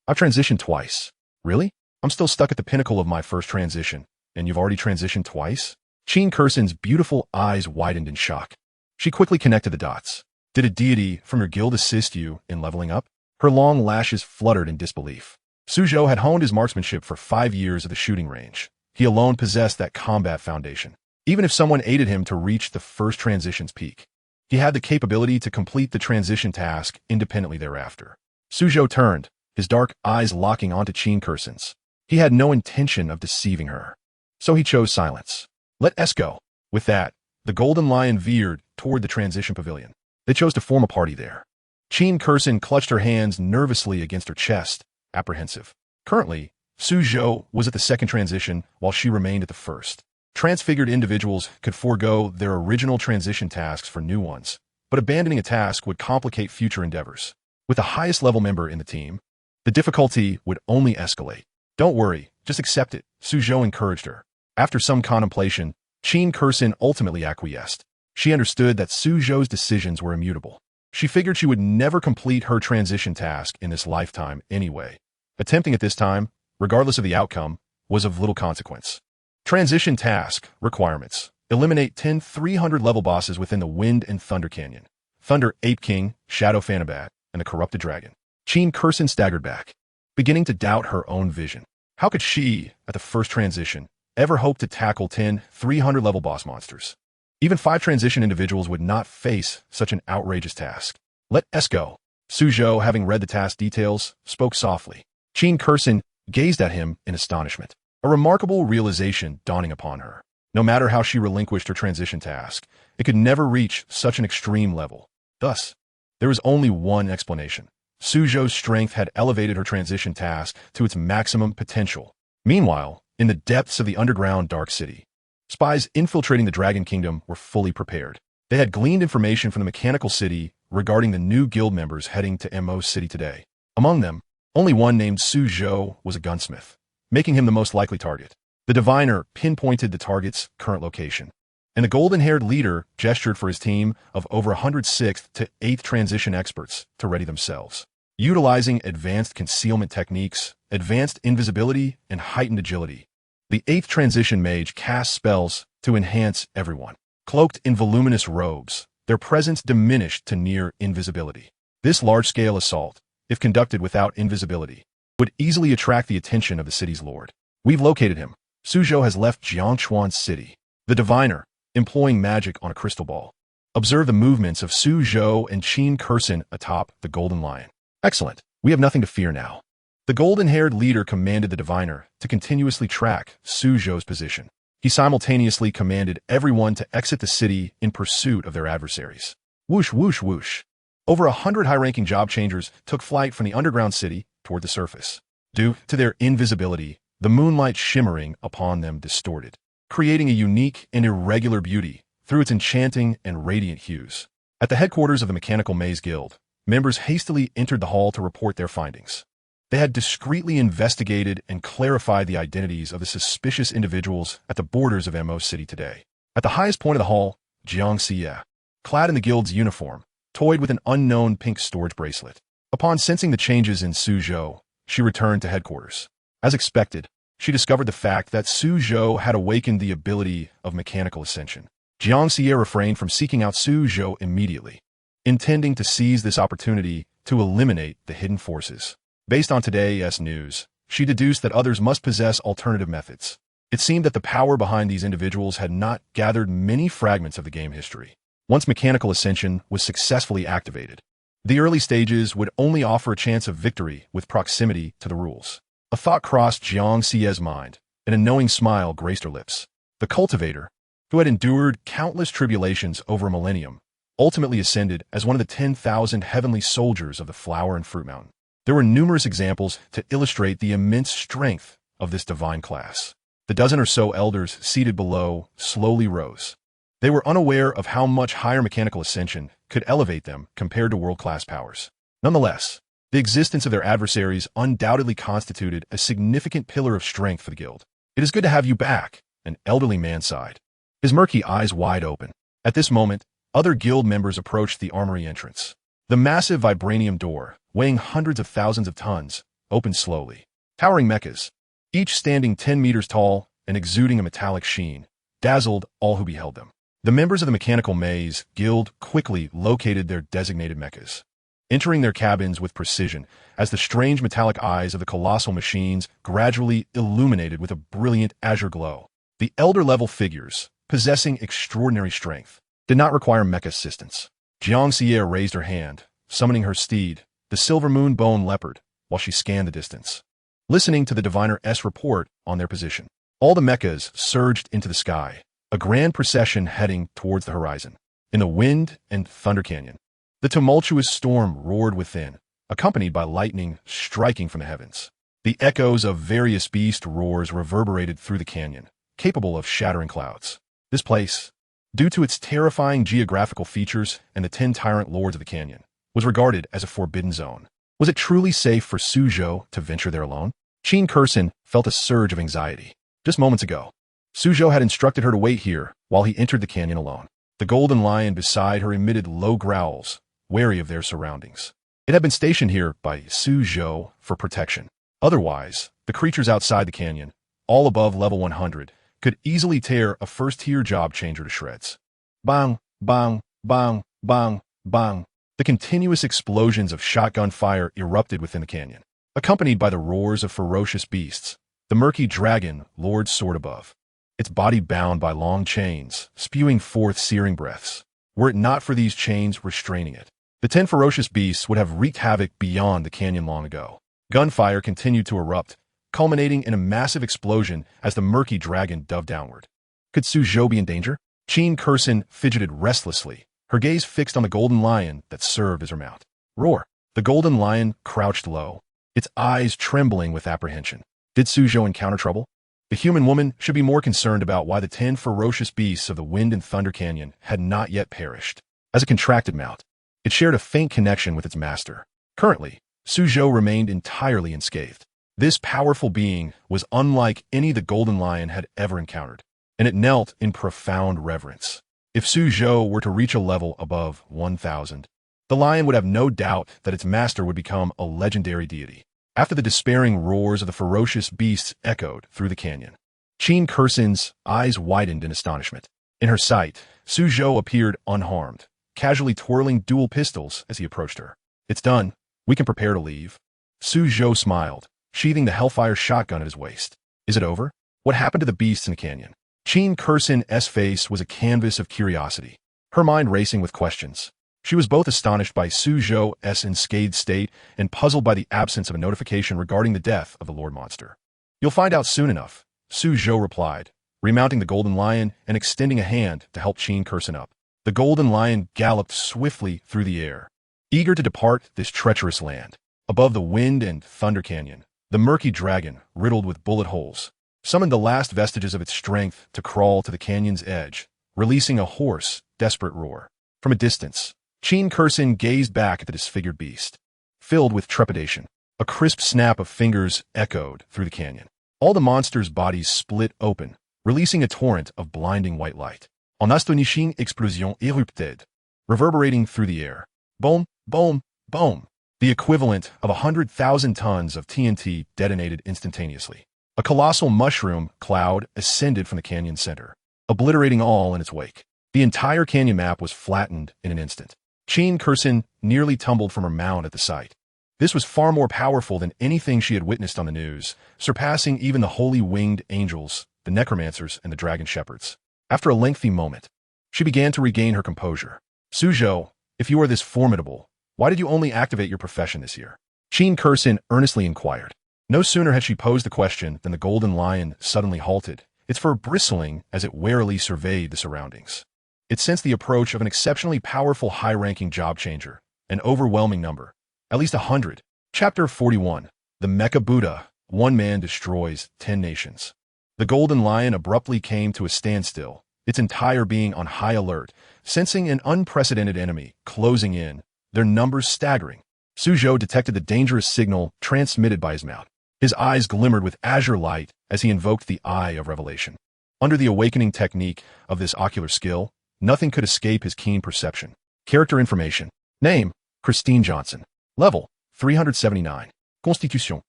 I've transitioned twice. Really? I'm still stuck at the pinnacle of my first transition, and you've already transitioned twice? Qin Kursen's beautiful eyes widened in shock. She quickly connected the dots. Did a deity from your guild assist you in leveling up? Her long lashes fluttered in disbelief. Suzhou had honed his marksmanship for 5 years at the shooting range. He alone possessed that combat foundation. Even if someone aided him to reach the first transition's peak, he had the capability to complete the transition task independently thereafter. Suzhou turned, his dark eyes locking onto Qin Kursen's. He had no intention of deceiving her, so he chose silence. Let us go. With that, the golden lion veered toward the transition pavilion. They chose to form a party there. Qin Kursen clutched her hands nervously against her chest, apprehensive. Currently, Suzhou was at the second transition while she remained at the first. Transfigured individuals could forego their original transition tasks for new ones, but abandoning a task would complicate future endeavors. With the highest level member in the team, the difficulty would only escalate. Don't worry, just accept it, Suzhou encouraged her. After some contemplation, Qin Kursen ultimately acquiesced. She understood that Suzhou's decisions were immutable. She figured she would never complete her transition task in this lifetime anyway. Attempting it this time, regardless of the outcome, was of little consequence. Transition task requirements. Eliminate 10 300-level bosses within the Wind and Thunder Canyon. Thunder Ape King, Shadow Fanabat, and the Corrupted Dragon. Qin Kurson staggered back, beginning to doubt her own vision. How could she, at the first transition, ever hope to tackle 10 300-level boss monsters? Even 5 transition individuals would not face such an outrageous task. Let us go. Suzhou, having read the task details, spoke softly. Qin Kurson gazed at him in astonishment, a remarkable realization dawning upon her. No matter how she relinquished her transition task, it could never reach such an extreme level. Thus, there was only one explanation. Suzhou's strength had elevated her transition task to its maximum potential. Meanwhile, in the depths of the underground Dark City, spies infiltrating the Dragon Kingdom were fully prepared. They had gleaned information from the Mechanical City regarding the new guild members heading to Mo City today. Among them, only one named Suzhou was a gunsmith, making him the most likely target. The diviner pinpointed the target's current location, and the golden-haired leader gestured for his team of over 106th to 8th transition experts to ready themselves. Utilizing advanced concealment techniques, advanced invisibility, and heightened agility, the 8th transition mage cast spells to enhance everyone. Cloaked in voluminous robes, their presence diminished to near invisibility. This large-scale assault, if conducted without invisibility, would easily attract the attention of the city's lord. We've located him. Suzhou has left Jiangchuan City. The diviner, employing magic on a crystal ball, observed the movements of Suzhou and Qin Kurson atop the Golden Lion. Excellent. We have nothing to fear now. The golden-haired leader commanded the diviner to continuously track Suzhou's position. He simultaneously commanded everyone to exit the city in pursuit of their adversaries. Whoosh, whoosh, whoosh. Over 100 high-ranking job changers took flight from the underground city toward the surface. Due to their invisibility, the moonlight shimmering upon them distorted, creating a unique and irregular beauty through its enchanting and radiant hues. At the headquarters of the Mechanical Maze Guild, members hastily entered the hall to report their findings. They had discreetly investigated and clarified the identities of the suspicious individuals at the borders of Mo City today. At the highest point of the hall, Jiang Xie, clad in the guild's uniform, toyed with an unknown pink storage bracelet. Upon sensing the changes in Suzhou, she returned to headquarters. As expected, she discovered the fact that Suzhou had awakened the ability of mechanical ascension. Jiang Xie refrained from seeking out Suzhou immediately, intending to seize this opportunity to eliminate the hidden forces. Based on today's news, she deduced that others must possess alternative methods. It seemed that the power behind these individuals had not gathered many fragments of the game history. Once mechanical ascension was successfully activated, the early stages would only offer a chance of victory with proximity to the rules. A thought crossed Jiang Xie's mind, and a knowing smile graced her lips. The cultivator, who had endured countless tribulations over a millennium, ultimately ascended as one of the 10,000 heavenly soldiers of the Flower and Fruit Mountain. There were numerous examples to illustrate the immense strength of this divine class. The dozen or so elders seated below slowly rose. They were unaware of how much higher mechanical ascension could elevate them compared to world-class powers. Nonetheless, the existence of their adversaries undoubtedly constituted a significant pillar of strength for the guild. "It is good to have you back," an elderly man sighed, his murky eyes wide open. At this moment, other guild members approached the armory entrance. The massive vibranium door, weighing hundreds of thousands of tons, opened slowly. Towering mechas, each standing 10 meters tall and exuding a metallic sheen, dazzled all who beheld them. The members of the Mechanical Maze Guild quickly located their designated mechas, entering their cabins with precision as the strange metallic eyes of the colossal machines gradually illuminated with a brilliant azure glow. The elder-level figures, possessing extraordinary strength, did not require mecha assistance. Jiang Xie raised her hand, summoning her steed, the silver moon-bone leopard, while she scanned the distance, listening to the diviner's report on their position. All the mechas surged into the sky, a grand procession heading towards the horizon. In the Wind and Thunder Canyon, the tumultuous storm roared within, accompanied by lightning striking from the heavens. The echoes of various beast roars reverberated through the canyon, capable of shattering clouds. This place, due to its terrifying geographical features and the 10 tyrant lords of the canyon, was regarded as a forbidden zone. Was it truly safe for Suzhou to venture there alone? Qin Kurson felt a surge of anxiety. Just moments ago, Suzhou had instructed her to wait here while he entered the canyon alone. The golden lion beside her emitted low growls, wary of their surroundings. It had been stationed here by Suzhou for protection. Otherwise, the creatures outside the canyon, all above level 100, could easily tear a first-tier job changer to shreds. Bang, bang, bang, bang, bang. The continuous explosions of shotgun fire erupted within the canyon, accompanied by the roars of ferocious beasts. The murky dragon lord soared above, its body bound by long chains, spewing forth searing breaths. Were it not for these chains restraining it, the 10 ferocious beasts would have wreaked havoc beyond the canyon long ago. Gunfire continued to erupt, culminating in a massive explosion as the murky dragon dove downward. Could Suzhou be in danger? Qin Kursin fidgeted restlessly, her gaze fixed on the golden lion that served as her mount. Roar! The golden lion crouched low, its eyes trembling with apprehension. Did Suzhou encounter trouble? The human woman should be more concerned about why the 10 ferocious beasts of the Wind and Thunder Canyon had not yet perished. As a contracted mount, it shared a faint connection with its master. Currently, Suzhou remained entirely unscathed. This powerful being was unlike any the golden lion had ever encountered, and it knelt in profound reverence. If Suzhou were to reach a level above 1,000, the lion would have no doubt that its master would become a legendary deity. After the despairing roars of the ferocious beasts echoed through the canyon, Qin Kursin's eyes widened in astonishment. In her sight, Suzhou appeared unharmed, casually twirling dual pistols as he approached her. It's done. We can prepare to leave. Suzhou smiled, sheathing the Hellfire shotgun at his waist. Is it over? What happened to the beasts in the canyon? Qin Kursin's face was a canvas of curiosity, her mind racing with questions. She was both astonished by Suzhou's unscathed state and puzzled by the absence of a notification regarding the death of the Lord Monster. You'll find out soon enough, Suzhou replied, remounting the golden lion and extending a hand to help Qin Kursin up. The golden lion galloped swiftly through the air, eager to depart this treacherous land. Above the Wind and Thunder Canyon, the murky dragon, riddled with bullet holes, summoned the last vestiges of its strength to crawl to the canyon's edge, releasing a hoarse, desperate roar. From a distance, Qin Kursin gazed back at the disfigured beast, filled with trepidation. A crisp snap of fingers echoed through the canyon. All the monster's bodies split open, releasing a torrent of blinding white light. En astonishing explosion érupted, reverberating through the air. Boom, boom, boom. The equivalent of 100,000 tons of TNT detonated instantaneously. A colossal mushroom cloud ascended from the canyon's center, obliterating all in its wake. The entire canyon map was flattened in an instant. Qin Kursin nearly tumbled from her mount at the sight. This was far more powerful than anything she had witnessed on the news, surpassing even the holy winged angels, the necromancers, and the dragon shepherds. After a lengthy moment, she began to regain her composure. Suzhou, if you are this formidable, why did you only activate your profession this year? Qin Kursin earnestly inquired. No sooner had she posed the question than the golden lion suddenly halted, its fur bristling as it warily surveyed the surroundings. It sensed the approach of an exceptionally powerful high-ranking job changer, an overwhelming number, at least 100. Chapter 41. The Mecha Buddha, one man destroys 10 nations. The golden lion abruptly came to a standstill, its entire being on high alert, sensing an unprecedented enemy closing in, their numbers staggering. Suzhou detected the dangerous signal transmitted by his mount. His eyes glimmered with azure light as he invoked the Eye of Revelation. Under the awakening technique of this ocular skill, nothing could escape his keen perception. Character information. Name, Christine Johnson. Level, 379. Constitution,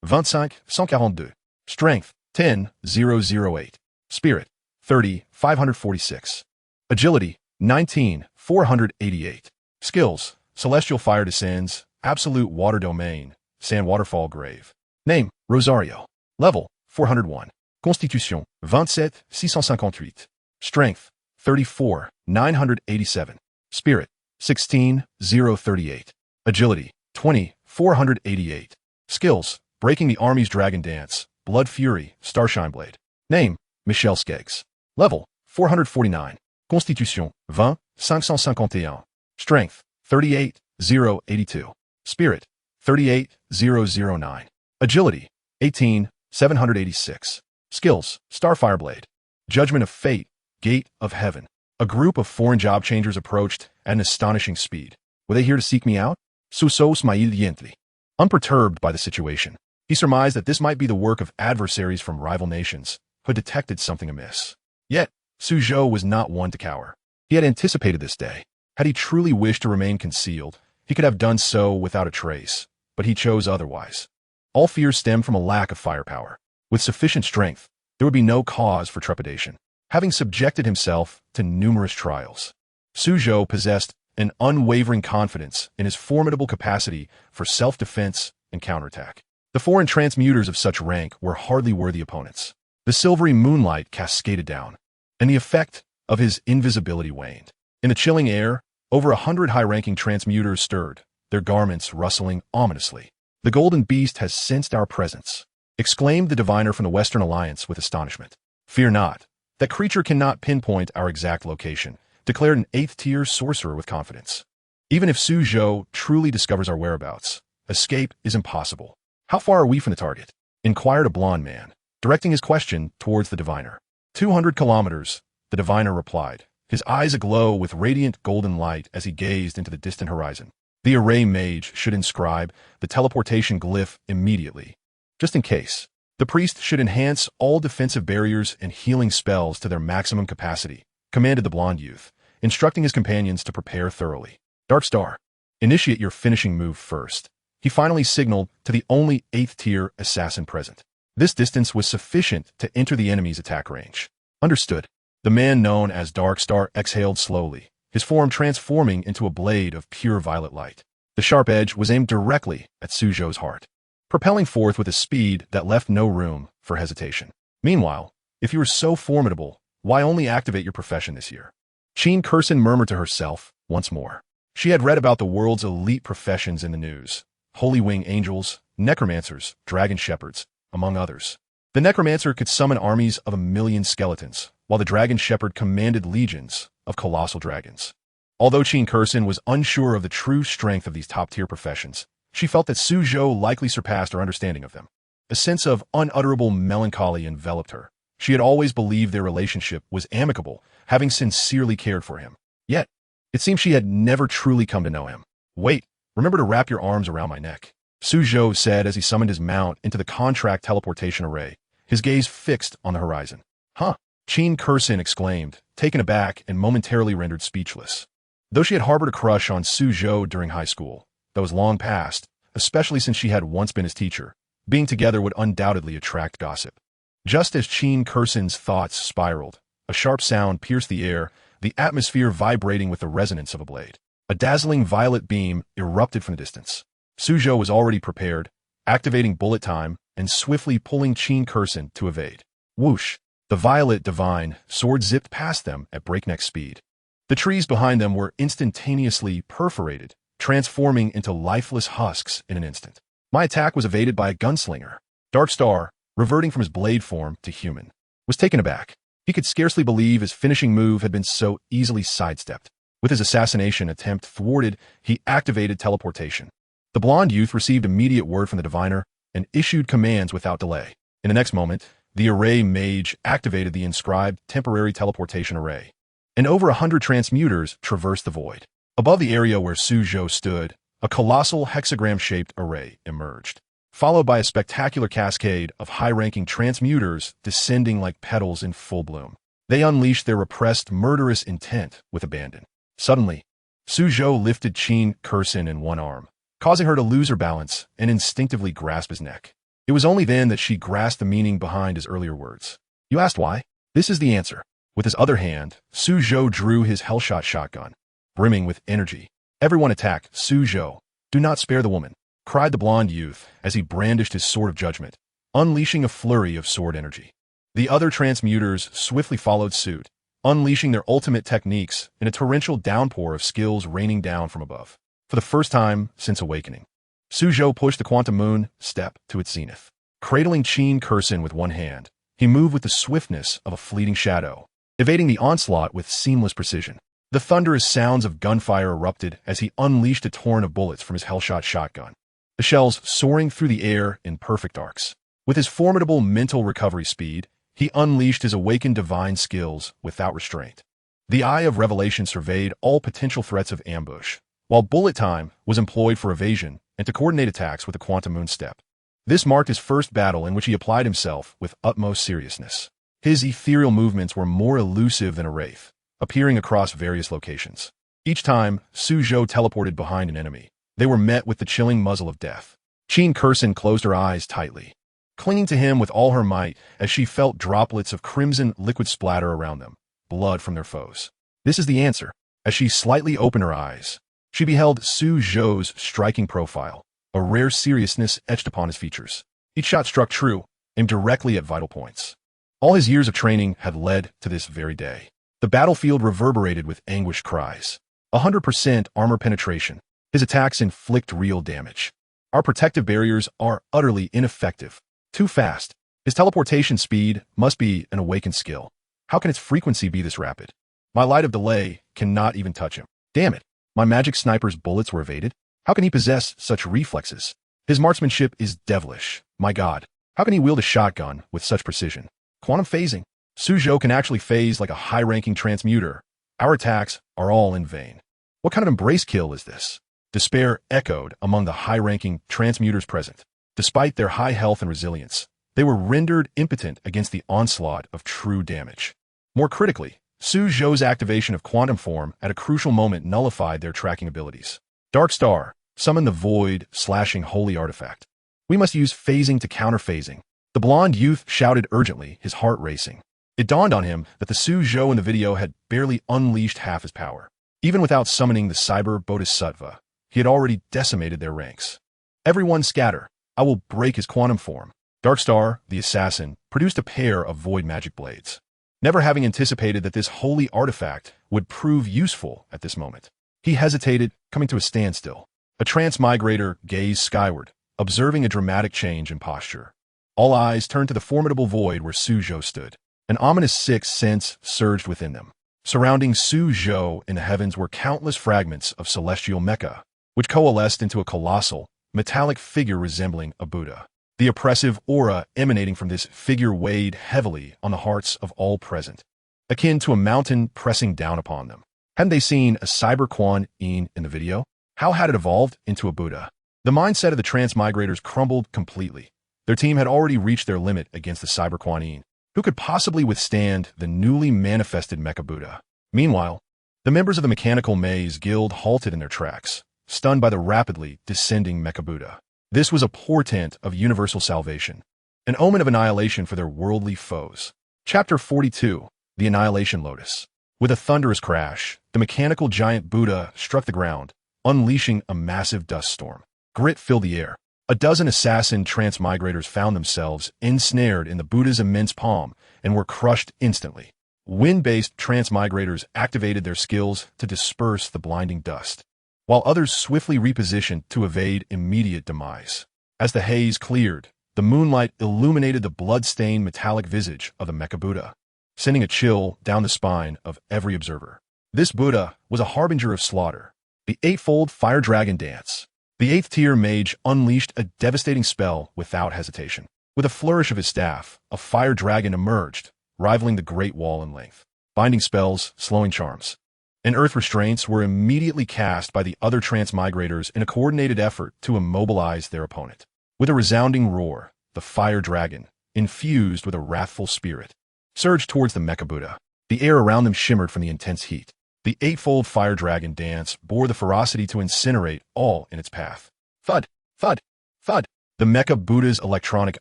25,142. Strength, 10,008. Spirit, 30,546. Agility, 19,488. Skills, Celestial Fire Descends, Absolute Water Domain, Sand Waterfall Grave. Name, Rosario. Level, 401. Constitution, 27,658. Strength, 34,987. Spirit, 16,038. Agility, 20,488. Skills, Breaking the Army's Dragon Dance, Blood Fury, Starshine Blade. Name, Michelle Skeggs. Level, 449. Constitution, 20,551. Strength, 38,082. Spirit, 38,009. Agility, 18,786. Skills, Starfire Blade. Judgment of Fate, Gate of Heaven. A group of foreign job changers approached at an astonishing speed. Were they here to seek me out? Susou smiled gently. Unperturbed by the situation, he surmised that this might be the work of adversaries from rival nations who had detected something amiss. Yet, Suzhou was not one to cower. He had anticipated this day. Had he truly wished to remain concealed, he could have done so without a trace, but he chose otherwise. All fears stemmed from a lack of firepower. With sufficient strength, there would be no cause for trepidation. Having subjected himself to numerous trials, Suzhou possessed an unwavering confidence in his formidable capacity for self-defense and counterattack. The foreign transmuters of such rank were hardly worthy opponents. The silvery moonlight cascaded down, and the effect of his invisibility waned. In the chilling air, over 100 high-ranking transmuters stirred, their garments rustling ominously. "The golden beast has sensed our presence," exclaimed the diviner from the Western Alliance with astonishment. "Fear not. That creature cannot pinpoint our exact location," declared an 8th-tier sorcerer with confidence. "Even if Suzhou truly discovers our whereabouts, escape is impossible." "How far are we from the target?" inquired a blond man, directing his question towards the diviner. 200 kilometers, the diviner replied, his eyes aglow with radiant golden light as he gazed into the distant horizon. The array mage should inscribe the teleportation glyph immediately, just in case. The priest should enhance all defensive barriers and healing spells to their maximum capacity, commanded the blond youth, instructing his companions to prepare thoroughly. Dark Star, initiate your finishing move first. He finally signaled to the only 8th-tier assassin present. This distance was sufficient to enter the enemy's attack range. Understood. The man known as Dark Star exhaled slowly, his form transforming into a blade of pure violet light. The sharp edge was aimed directly at Suzhou's heart, propelling forth with a speed that left no room for hesitation. Meanwhile, if you were so formidable, why only activate your profession this year? Qin Kursin murmured to herself once more. She had read about the world's elite professions in the news. Holy wing angels, necromancers, dragon shepherds, among others. The necromancer could summon armies of 1,000,000 skeletons, while the dragon shepherd commanded legions of colossal dragons. Although Qin Kursin was unsure of the true strength of these top-tier professions, she felt that Suzhou likely surpassed her understanding of them. A sense of unutterable melancholy enveloped her. She had always believed their relationship was amicable, having sincerely cared for him. Yet, it seemed she had never truly come to know him. "Wait, remember to wrap your arms around my neck," Suzhou said as he summoned his mount into the contract teleportation array, his gaze fixed on the horizon. "Huh?" Qin Kursin exclaimed, taken aback and momentarily rendered speechless. Though she had harbored a crush on Suzhou during high school, that was long past, especially since she had once been his teacher, being together would undoubtedly attract gossip. Just as Qin Kursin's thoughts spiraled, a sharp sound pierced the air, the atmosphere vibrating with the resonance of a blade. A dazzling violet beam erupted from the distance. Suzhou was already prepared, activating bullet time and swiftly pulling Qin Kursin to evade. Whoosh! The violet divine sword zipped past them at breakneck speed. The trees behind them were instantaneously perforated, transforming into lifeless husks in an instant. My attack was evaded by a gunslinger. Dark Star, reverting from his blade form to human, was taken aback. He could scarcely believe his finishing move had been so easily sidestepped. With his assassination attempt thwarted, he activated teleportation. The blond youth received immediate word from the diviner and issued commands without delay. In the next moment, the array mage activated the inscribed temporary teleportation array, and over 100 transmuters traversed the void. Above the area where Suzhou stood, a colossal hexagram-shaped array emerged, followed by a spectacular cascade of high-ranking transmuters descending like petals in full bloom. They unleashed their repressed, murderous intent with abandon. Suddenly, Suzhou lifted Qin Kursin in one arm, causing her to lose her balance and instinctively grasp his neck. It was only then that she grasped the meaning behind his earlier words. "You asked why? This is the answer." With his other hand, Suzhou drew his Hellshot shotgun, brimming with energy. "Everyone attack, Suzhou. Do not spare the woman," cried the blond youth as he brandished his sword of judgment, unleashing a flurry of sword energy. The other transmuters swiftly followed suit, unleashing their ultimate techniques in a torrential downpour of skills raining down from above. For the first time since awakening, Suzhou pushed the quantum moon step to its zenith. Cradling Qin Kursin with one hand, he moved with the swiftness of a fleeting shadow, evading the onslaught with seamless precision. The thunderous sounds of gunfire erupted as he unleashed a torrent of bullets from his Hellshot shotgun, the shells soaring through the air in perfect arcs. With his formidable mental recovery speed, he unleashed his awakened divine skills without restraint. The Eye of Revelation surveyed all potential threats of ambush, while bullet time was employed for evasion and to coordinate attacks with the quantum moon step. This marked his first battle in which he applied himself with utmost seriousness. His ethereal movements were more elusive than a wraith, appearing across various locations. Each time, Suzhou teleported behind an enemy, they were met with the chilling muzzle of death. Qin Kursen closed her eyes tightly, clinging to him with all her might as she felt droplets of crimson liquid splatter around them, blood from their foes. This is the answer. As she slightly opened her eyes, she beheld Suzhou's striking profile, a rare seriousness etched upon his features. Each shot struck true, aimed directly at vital points. All his years of training had led to this very day. The battlefield reverberated with anguished cries. 100% armor penetration. His attacks inflict real damage. Our protective barriers are utterly ineffective. Too fast. His teleportation speed must be an awakened skill. How can its frequency be this rapid? My light of delay cannot even touch him. Damn it. My magic sniper's bullets were evaded? How can he possess such reflexes? His marksmanship is devilish. My god. How can he wield a shotgun with such precision? Quantum phasing. Suzhou can actually phase like a high-ranking transmuter. Our attacks are all in vain. What kind of embrace kill is this? Despair echoed among the high-ranking transmuters present. Despite their high health and resilience, they were rendered impotent against the onslaught of true damage. More critically, Suzhou's activation of quantum form at a crucial moment nullified their tracking abilities. Dark Star, summon the void, slashing holy artifact. We must use phasing to counter phasing. The blonde youth shouted urgently, his heart racing. It dawned on him that the Suzhou in the video had barely unleashed half his power. Even without summoning the cyber bodhisattva, he had already decimated their ranks. Everyone scatter. I will break his quantum form. Darkstar, the assassin, produced a pair of void magic blades. Never having anticipated that this holy artifact would prove useful at this moment, he hesitated, coming to a standstill. A transmigrator gazed skyward, observing a dramatic change in posture. All eyes turned to the formidable void where Suzhou stood. An ominous sixth sense surged within them. Surrounding Suzhou in the heavens were countless fragments of celestial mecha, which coalesced into a colossal, metallic figure resembling a Buddha. The oppressive aura emanating from this figure weighed heavily on the hearts of all present, akin to a mountain pressing down upon them. Hadn't they seen a cyber Quan Yin in the video? How had it evolved into a Buddha? The mindset of the transmigrators crumbled completely. Their team had already reached their limit against the cyber Quan Yin. Who could possibly withstand the newly manifested Mecha Buddha? Meanwhile, the members of the Mechanical Maze Guild halted in their tracks, stunned by the rapidly descending Mecha Buddha. This was a portent of universal salvation, an omen of annihilation for their worldly foes. Chapter 42, The Annihilation Lotus. With a thunderous crash, the mechanical giant Buddha struck the ground, unleashing a massive dust storm. Grit filled the air. A dozen assassin transmigrators found themselves ensnared in the Buddha's immense palm and were crushed instantly. Wind-based transmigrators activated their skills to disperse the blinding dust, while others swiftly repositioned to evade immediate demise. As the haze cleared, the moonlight illuminated the blood-stained metallic visage of the Mecha Buddha, sending a chill down the spine of every observer. This Buddha was a harbinger of slaughter. The eightfold fire dragon dance. The 8th tier mage unleashed a devastating spell without hesitation. With a flourish of his staff, a fire dragon emerged, rivaling the Great Wall in length. Binding spells, slowing charms, and earth restraints were immediately cast by the other transmigrators in a coordinated effort to immobilize their opponent. With a resounding roar, the fire dragon, infused with a wrathful spirit, surged towards the Mecha Buddha. The air around them shimmered from the intense heat. The eightfold fire dragon dance bore the ferocity to incinerate all in its path. Thud, thud, thud. The Mecha Buddha's electronic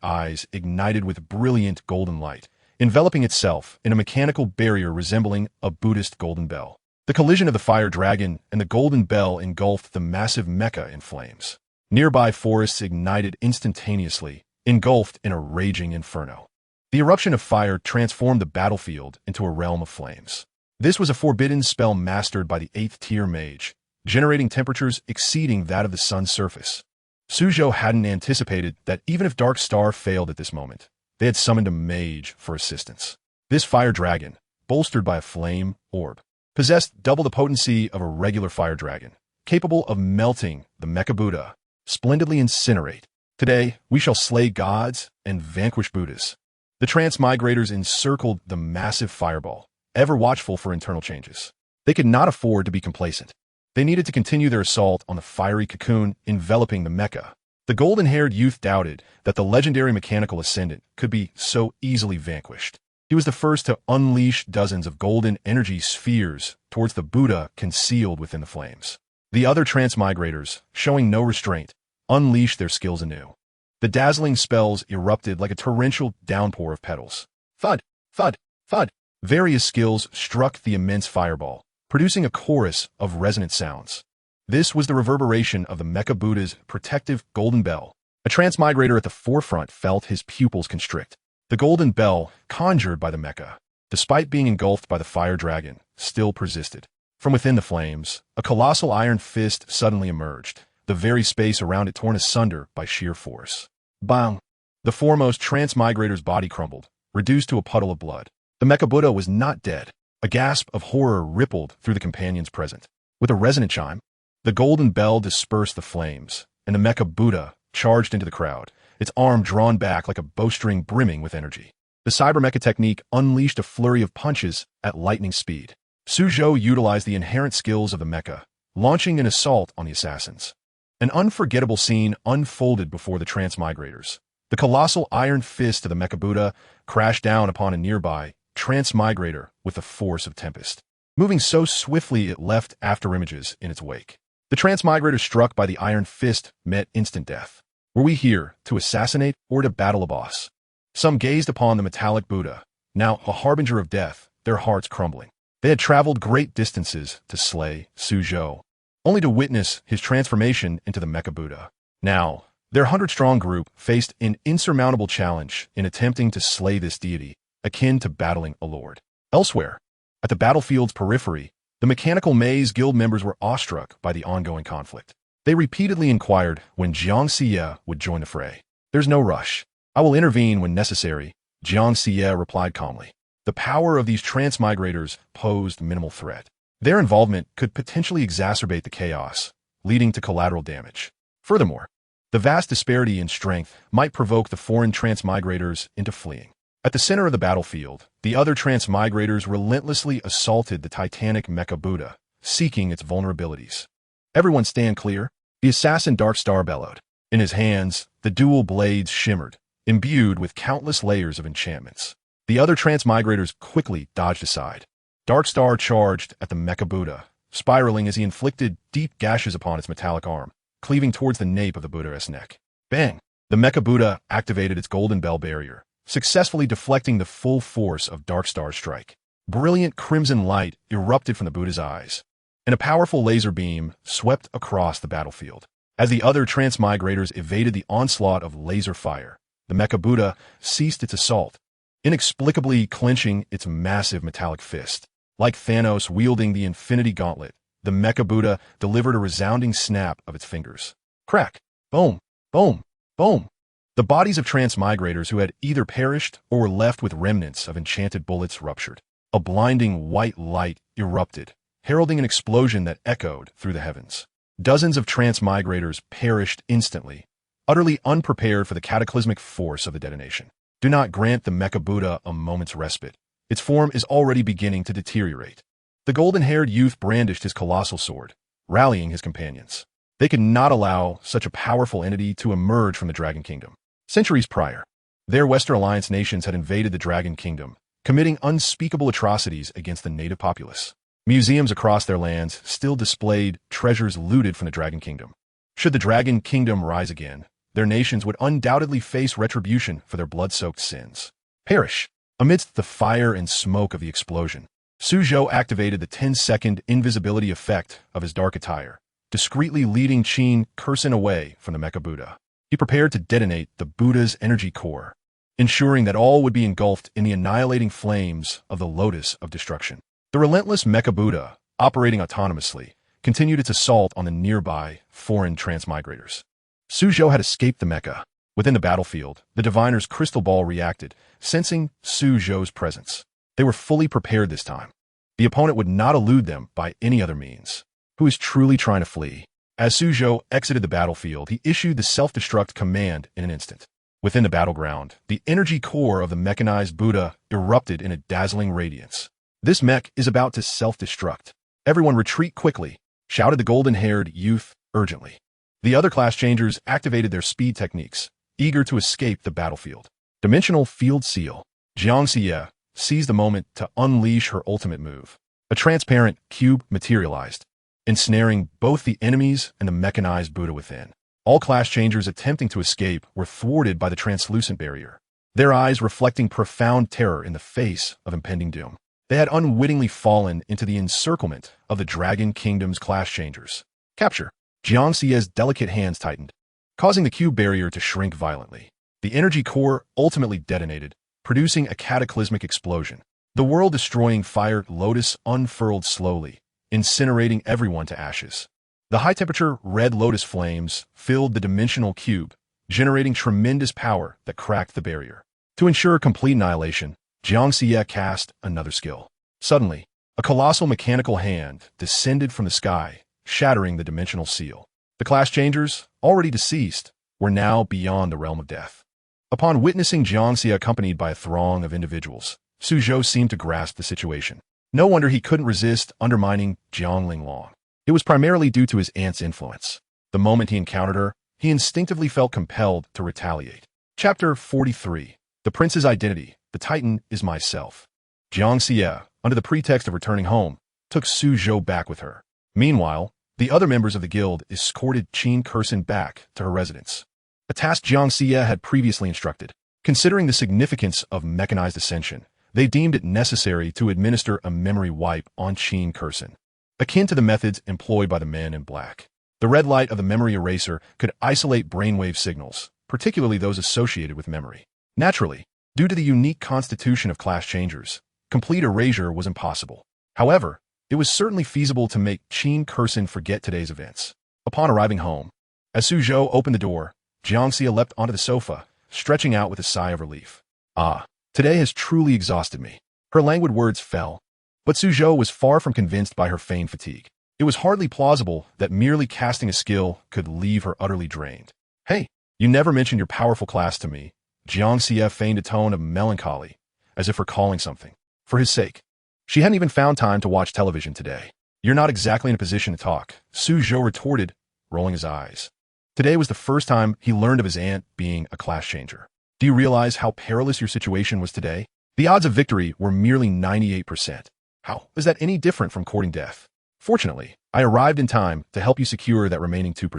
eyes ignited with brilliant golden light, enveloping itself in a mechanical barrier resembling a Buddhist golden bell. The collision of the fire dragon and the golden bell engulfed the massive mecha in flames. Nearby forests ignited instantaneously, engulfed in a raging inferno. The eruption of fire transformed the battlefield into a realm of flames. This was a forbidden spell mastered by the 8th tier mage, generating temperatures exceeding that of the sun's surface. Suzhou hadn't anticipated that even if Dark Star failed at this moment, they had summoned a mage for assistance. This fire dragon, bolstered by a flame orb, possessed double the potency of a regular fire dragon, capable of melting the Mecha Buddha, splendidly incinerate. Today, we shall slay gods and vanquish Buddhas. The transmigrators encircled the massive fireball, ever watchful for internal changes. They could not afford to be complacent. They needed to continue their assault on the fiery cocoon enveloping the mecha. The golden-haired youth doubted that the legendary mechanical ascendant could be so easily vanquished. He was the first to unleash dozens of golden energy spheres towards the Buddha concealed within the flames. The other transmigrators, showing no restraint, unleashed their skills anew. The dazzling spells erupted like a torrential downpour of petals. Thud, thud, thud. Various skills struck the immense fireball, producing a chorus of resonant sounds. This was the reverberation of the Mecha Buddha's protective golden bell. A transmigrator at the forefront felt his pupils constrict. The golden bell, conjured by the Mecha, despite being engulfed by the fire dragon, still persisted. From within the flames, a colossal iron fist suddenly emerged, the very space around it torn asunder by sheer force. Bang! The foremost transmigrator's body crumbled, reduced to a puddle of blood. The Mecha Buddha was not dead. A gasp of horror rippled through the companions present. With a resonant chime, the golden bell dispersed the flames, and the Mecha Buddha charged into the crowd, its arm drawn back like a bowstring brimming with energy. The cybermecha technique unleashed a flurry of punches at lightning speed. Suzhou utilized the inherent skills of the mecha, launching an assault on the assassins. An unforgettable scene unfolded before the transmigrators. The colossal iron fist of the Mecha Buddha crashed down upon a nearby transmigrator with the force of tempest. Moving so swiftly it left afterimages in its wake. The transmigrator struck by the iron fist met instant death. Were we here to assassinate or to battle a boss? Some gazed upon the metallic Buddha, now a harbinger of death, their hearts crumbling. They had traveled great distances to slay Suzhou, only to witness his transformation into the Mecha Buddha. Now, their 100-strong group faced an insurmountable challenge in attempting to slay this deity, akin to battling a lord. Elsewhere, at the battlefield's periphery, the Mechanical Maze Guild members were awestruck by the ongoing conflict. They repeatedly inquired when Jiang Xie would join the fray. There's no rush. I will intervene when necessary, Jiang Xie replied calmly. The power of these transmigrators posed minimal threat. Their involvement could potentially exacerbate the chaos, leading to collateral damage. Furthermore, the vast disparity in strength might provoke the foreign transmigrators into fleeing. At the center of the battlefield, the other transmigrators relentlessly assaulted the titanic Mecha Buddha, seeking its vulnerabilities. Everyone stand clear, the assassin Darkstar bellowed. In his hands, the dual blades shimmered, imbued with countless layers of enchantments. The other transmigrators quickly dodged aside. Darkstar charged at the Mecha Buddha, spiraling as he inflicted deep gashes upon its metallic arm, cleaving towards the nape of the Buddha's neck. Bang! The Mecha Buddha activated its golden bell barrier, successfully deflecting the full force of Darkstar's strike. Brilliant crimson light erupted from the Buddha's eyes, and a powerful laser beam swept across the battlefield. As the other transmigrators evaded the onslaught of laser fire, the Mecha Buddha ceased its assault, inexplicably clenching its massive metallic fist. Like Thanos wielding the Infinity Gauntlet, the Mecha Buddha delivered a resounding snap of its fingers. Crack! Boom! Boom! Boom! The bodies of transmigrators who had either perished or were left with remnants of enchanted bullets ruptured. A blinding white light erupted, heralding an explosion that echoed through the heavens. Dozens of transmigrators perished instantly, utterly unprepared for the cataclysmic force of the detonation. Do not grant the Mecha Buddha a moment's respite. Its form is already beginning to deteriorate. The golden-haired youth brandished his colossal sword, rallying his companions. They could not allow such a powerful entity to emerge from the Dragon Kingdom. Centuries prior, their Western Alliance nations had invaded the Dragon Kingdom, committing unspeakable atrocities against the native populace. Museums across their lands still displayed treasures looted from the Dragon Kingdom. Should the Dragon Kingdom rise again, their nations would undoubtedly face retribution for their blood-soaked sins. Perish! Amidst the fire and smoke of the explosion, Suzhou activated the 10-second invisibility effect of his dark attire, discreetly leading Qin Kursin away from the Mecha Buddha. He prepared to detonate the Buddha's energy core, ensuring that all would be engulfed in the annihilating flames of the Lotus of Destruction. The relentless Mecha Buddha, operating autonomously, continued its assault on the nearby foreign transmigrators. Suzhou had escaped the Mecha. Within the battlefield, the diviner's crystal ball reacted, sensing Suzhou's presence. They were fully prepared this time. The opponent would not elude them by any other means. Who is truly trying to flee? As Suzhou exited the battlefield, he issued the self-destruct command in an instant. Within the battleground, the energy core of the mechanized Buddha erupted in a dazzling radiance. This mech is about to self-destruct. Everyone retreat quickly, shouted the golden-haired youth urgently. The other class changers activated their speed techniques, eager to escape the battlefield. Dimensional Field Seal. Jiang Xie, seized the moment to unleash her ultimate move. A transparent cube materialized, ensnaring both the enemies and the mechanized Buddha within. All class changers attempting to escape were thwarted by the translucent barrier, their eyes reflecting profound terror in the face of impending doom. They had unwittingly fallen into the encirclement of the Dragon Kingdom's class changers. Capture. Jiang Xie's delicate hands tightened, causing the cube barrier to shrink violently. The energy core ultimately detonated, producing a cataclysmic explosion. The world-destroying fire lotus unfurled slowly, incinerating everyone to ashes. The high-temperature red lotus flames filled the dimensional cube, generating tremendous power that cracked the barrier. To ensure complete annihilation, Jiang Xie cast another skill. Suddenly, a colossal mechanical hand descended from the sky, shattering the dimensional seal. The class changers, already deceased, were now beyond the realm of death. Upon witnessing Jiang Xie accompanied by a throng of individuals, Suzhou seemed to grasp the situation. No wonder he couldn't resist undermining Jiang Linglong. It was primarily due to his aunt's influence. The moment he encountered her, he instinctively felt compelled to retaliate. Chapter 43. The Prince's Identity. The Titan is myself. Jiang Xie, under the pretext of returning home, took Suzhou back with her. Meanwhile, the other members of the guild escorted Qin Kursin back to her residence, a task Jiang Xie had previously instructed. Considering the significance of mechanized ascension, they deemed it necessary to administer a memory wipe on Qin Kursin, akin to the methods employed by the man in black. The red light of the memory eraser could isolate brainwave signals, particularly those associated with memory. Naturally, due to the unique constitution of class changers, complete erasure was impossible. However, it was certainly feasible to make Qin Kursin forget today's events. Upon arriving home, as Suzhou opened the door, Jiang Xie leapt onto the sofa, stretching out with a sigh of relief. Ah, today has truly exhausted me. Her languid words fell, but Suzhou was far from convinced by her feigned fatigue. It was hardly plausible that merely casting a skill could leave her utterly drained. Hey, you never mentioned your powerful class to me. Jiang Xie feigned a tone of melancholy, as if recalling something. For his sake. She hadn't even found time to watch television today. You're not exactly in a position to talk, Suzhou retorted, rolling his eyes. Today was the first time he learned of his aunt being a class changer. Do you realize how perilous your situation was today? The odds of victory were merely 98%. How is that any different from courting death? Fortunately, I arrived in time to help you secure that remaining 2%.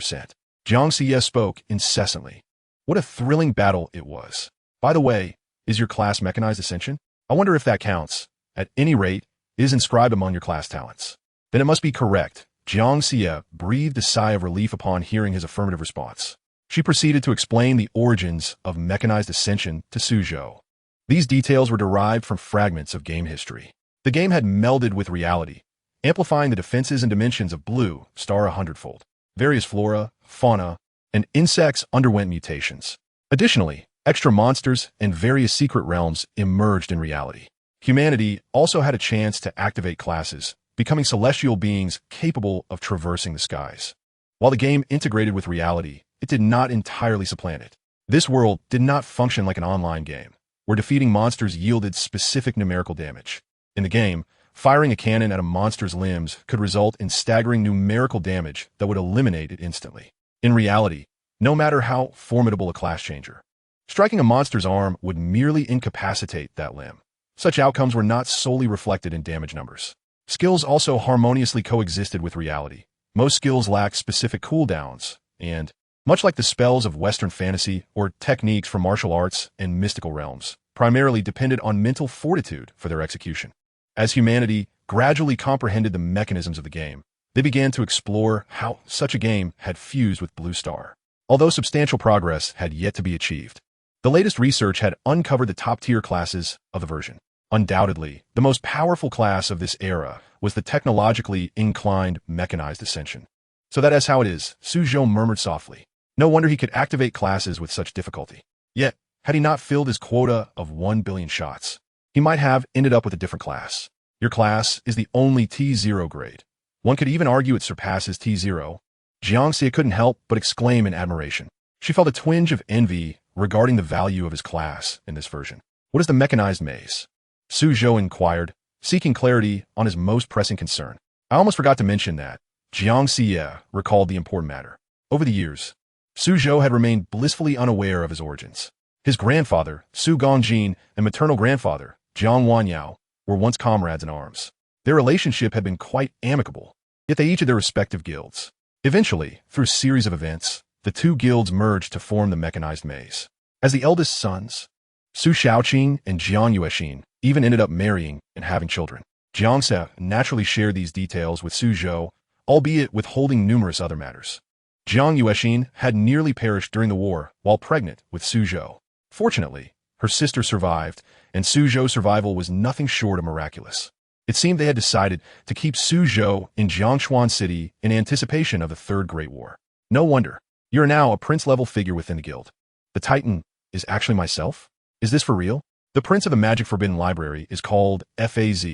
Jiang Xie spoke incessantly. What a thrilling battle it was. By the way, is your class mechanized ascension? I wonder if that counts. At any rate, it is inscribed among your class talents. Then it must be correct. Jiang Xie breathed a sigh of relief upon hearing his affirmative response. She proceeded to explain the origins of mechanized ascension to Suzhou. These details were derived from fragments of game history. The game had melded with reality, amplifying the defenses and dimensions of Blue Star 100-fold. Various flora, fauna, and insects underwent mutations. Additionally, extra monsters and various secret realms emerged in reality. Humanity also had a chance to activate classes, becoming celestial beings capable of traversing the skies. While the game integrated with reality, it did not entirely supplant it. This world did not function like an online game, where defeating monsters yielded specific numerical damage. In the game, firing a cannon at a monster's limbs could result in staggering numerical damage that would eliminate it instantly. In reality, no matter how formidable a class changer, striking a monster's arm would merely incapacitate that limb. Such outcomes were not solely reflected in damage numbers. Skills also harmoniously coexisted with reality. Most skills lacked specific cooldowns, and, much like the spells of Western fantasy or techniques from martial arts and mystical realms, primarily depended on mental fortitude for their execution. As humanity gradually comprehended the mechanisms of the game, they began to explore how such a game had fused with Blue Star. Although substantial progress had yet to be achieved, the latest research had uncovered the top-tier classes of the version. Undoubtedly, the most powerful class of this era was the technologically inclined mechanized ascension. So that is how it is, Suzhou murmured softly. No wonder he could activate classes with such difficulty. Yet, had he not filled his quota of 1 billion shots, he might have ended up with a different class. Your class is the only T0 grade. One could even argue it surpasses T0. Jiang Xie couldn't help but exclaim in admiration. She felt a twinge of envy regarding the value of his class in this version. What is the mechanized maze? Suzhou inquired, seeking clarity on his most pressing concern. I almost forgot to mention that. Jiang Xie recalled the important matter. Over the years, Suzhou had remained blissfully unaware of his origins. His grandfather, Su Gongjin, and maternal grandfather, Jiang Wanyao, were once comrades in arms. Their relationship had been quite amicable, yet they each had their respective guilds. Eventually, through a series of events, the two guilds merged to form the mechanized maze. As the eldest sons, Su Shaoqing and Jiang Yuexin even ended up marrying and having children. Jiang Se naturally shared these details with Su Zhou, albeit withholding numerous other matters. Jiang Yuexin had nearly perished during the war while pregnant with Su Zhou. Fortunately, her sister survived, and Su Zhou's survival was nothing short of miraculous. It seemed they had decided to keep Su Zhou in Jiangshuan City in anticipation of the Third Great War. No wonder. You're now a prince-level figure within the guild. The Titan is actually myself? Is this for real? The Prince of the Magic Forbidden Library is called FAZ.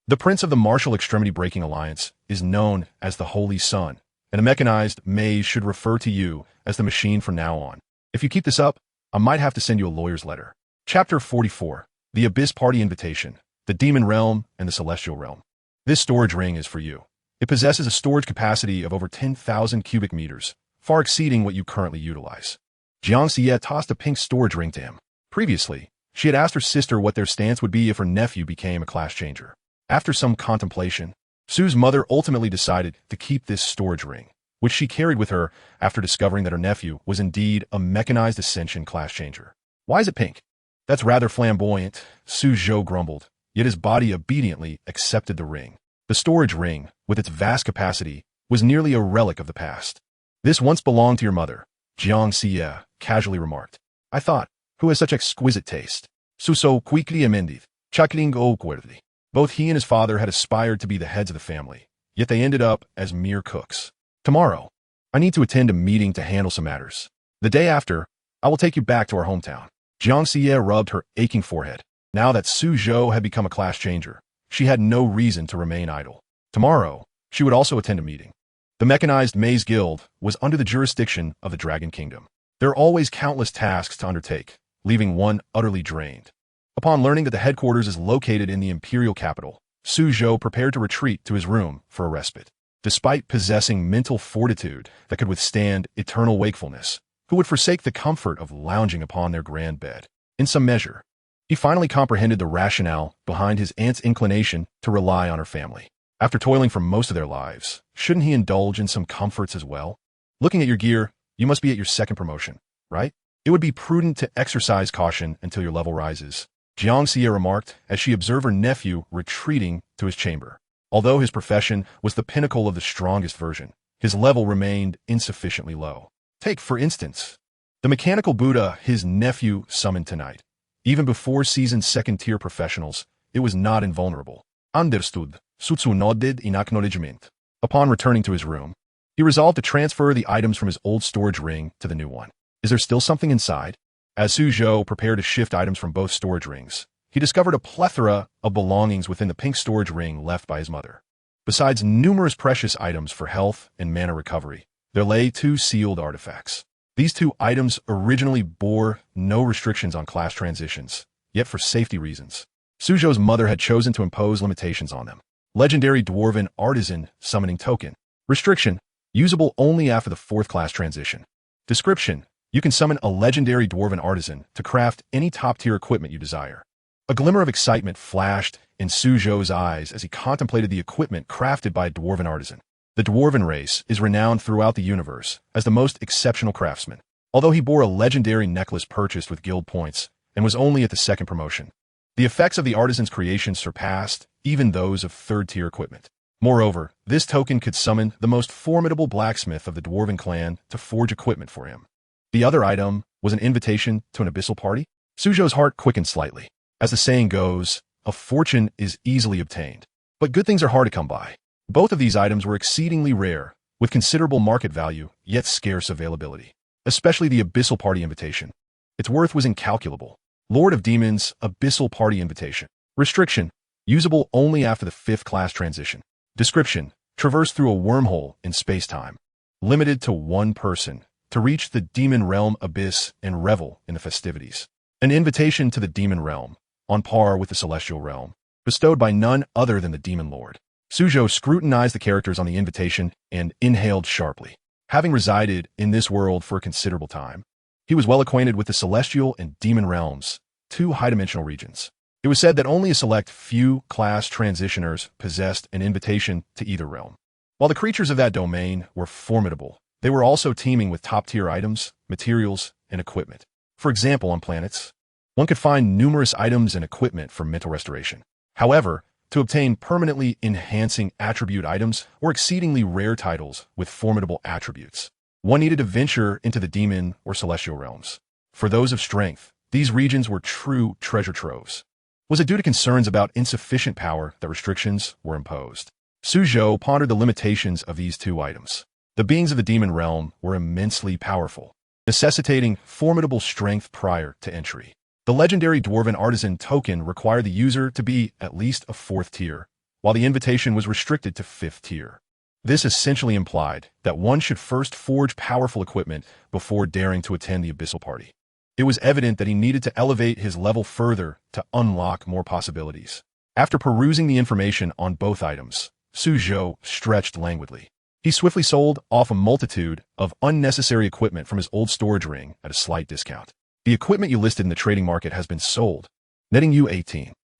The Prince of the Martial Extremity Breaking Alliance is known as the Holy Sun, and a mechanized maze should refer to you as the machine from now on. If you keep this up, I might have to send you a lawyer's letter. Chapter 44. The Abyss Party Invitation, the Demon Realm, and the Celestial Realm. This storage ring is for you. It possesses a storage capacity of over 10,000 cubic meters, far exceeding what you currently utilize. Jiang Xie tossed a pink storage ring to him. Previously, she had asked her sister what their stance would be if her nephew became a class changer. After some contemplation, Su's mother ultimately decided to keep this storage ring, which she carried with her after discovering that her nephew was indeed a mechanized ascension class changer. Why is it pink? That's rather flamboyant, Su Zhou grumbled, yet his body obediently accepted the ring. The storage ring, with its vast capacity, was nearly a relic of the past. This once belonged to your mother, Jiang Xie casually remarked. I thought, who has such exquisite taste? Su so quickly amended, chuckling awkwardly. Both he and his father had aspired to be the heads of the family, yet they ended up as mere cooks. Tomorrow, I need to attend a meeting to handle some matters. The day after, I will take you back to our hometown. Jiang Xie rubbed her aching forehead. Now that Su Zhou had become a class changer, she had no reason to remain idle. Tomorrow, she would also attend a meeting. The Mechanized Maze Guild was under the jurisdiction of the Dragon Kingdom. There are always countless tasks to undertake, leaving one utterly drained. Upon learning that the headquarters is located in the imperial capital, Su Zhou prepared to retreat to his room for a respite. Despite possessing mental fortitude that could withstand eternal wakefulness, who would forsake the comfort of lounging upon their grand bed? In some measure, he finally comprehended the rationale behind his aunt's inclination to rely on her family. After toiling for most of their lives, shouldn't he indulge in some comforts as well? Looking at your gear, you must be at your second promotion, right? It would be prudent to exercise caution until your level rises, Jiang Xie remarked as she observed her nephew retreating to his chamber. Although his profession was the pinnacle of the strongest version, his level remained insufficiently low. Take, for instance, the mechanical Buddha his nephew summoned tonight. Even before seasoned second-tier professionals, it was not invulnerable. Understood, Sutsu nodded in acknowledgement. Upon returning to his room, he resolved to transfer the items from his old storage ring to the new one. Is there still something inside? As Su Zhou prepared to shift items from both storage rings, he discovered a plethora of belongings within the pink storage ring left by his mother. Besides numerous precious items for health and mana recovery, there lay two sealed artifacts. These two items originally bore no restrictions on class transitions, yet for safety reasons, Su Zhou's mother had chosen to impose limitations on them. Legendary Dwarven Artisan Summoning Token. Restriction: usable only after the 4th class transition. Description: you can summon a legendary Dwarven Artisan to craft any top-tier equipment you desire. A glimmer of excitement flashed in Su Zhou's eyes as he contemplated the equipment crafted by a Dwarven Artisan. The Dwarven race is renowned throughout the universe as the most exceptional craftsman, although he bore a legendary necklace purchased with guild points and was only at the 2nd promotion. The effects of the artisan's creation surpassed even those of 3rd-tier equipment. Moreover, this token could summon the most formidable blacksmith of the Dwarven clan to forge equipment for him. The other item was an invitation to an abyssal party. Su Zhou's heart quickened slightly. As the saying goes, a fortune is easily obtained, but good things are hard to come by. Both of these items were exceedingly rare, with considerable market value, yet scarce availability. Especially the abyssal party invitation. Its worth was incalculable. Lord of Demons Abyssal Party Invitation. Restriction: usable only after the 5th class transition. Description: traverse through a wormhole in space-time. Limited to one person to reach the Demon Realm Abyss and revel in the festivities. An invitation to the Demon Realm, on par with the Celestial Realm, bestowed by none other than the Demon Lord. Su Zhou scrutinized the characters on the invitation and inhaled sharply. Having resided in this world for a considerable time, he was well acquainted with the Celestial and Demon Realms, 2 high-dimensional regions. It was said that only a select few class transitioners possessed an invitation to either realm. While the creatures of that domain were formidable, they were also teeming with top-tier items, materials, and equipment. For example, on planets, one could find numerous items and equipment for mental restoration. However, to obtain permanently enhancing attribute items or exceedingly rare titles with formidable attributes, one needed to venture into the demon or celestial realms. For those of strength, these regions were true treasure troves. Was it due to concerns about insufficient power that restrictions were imposed? Suzhou pondered the limitations of these two items. The beings of the demon realm were immensely powerful, necessitating formidable strength prior to entry. The legendary Dwarven Artisan token required the user to be at least a 4th tier, while the invitation was restricted to 5th tier. This essentially implied that one should first forge powerful equipment before daring to attend the Abyssal Party. It was evident that he needed to elevate his level further to unlock more possibilities. After perusing the information on both items, Suzhou stretched languidly. He swiftly sold off a multitude of unnecessary equipment from his old storage ring at a slight discount. The equipment you listed in the trading market has been sold, netting you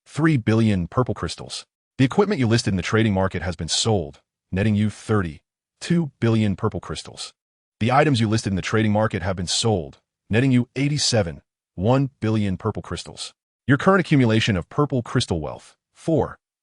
3 billion purple crystals. The equipment you listed in the trading market has been sold, netting you 2 billion purple crystals. The items you listed in the trading market have been sold, netting you 1 billion purple crystals. Your current accumulation of purple crystal wealth,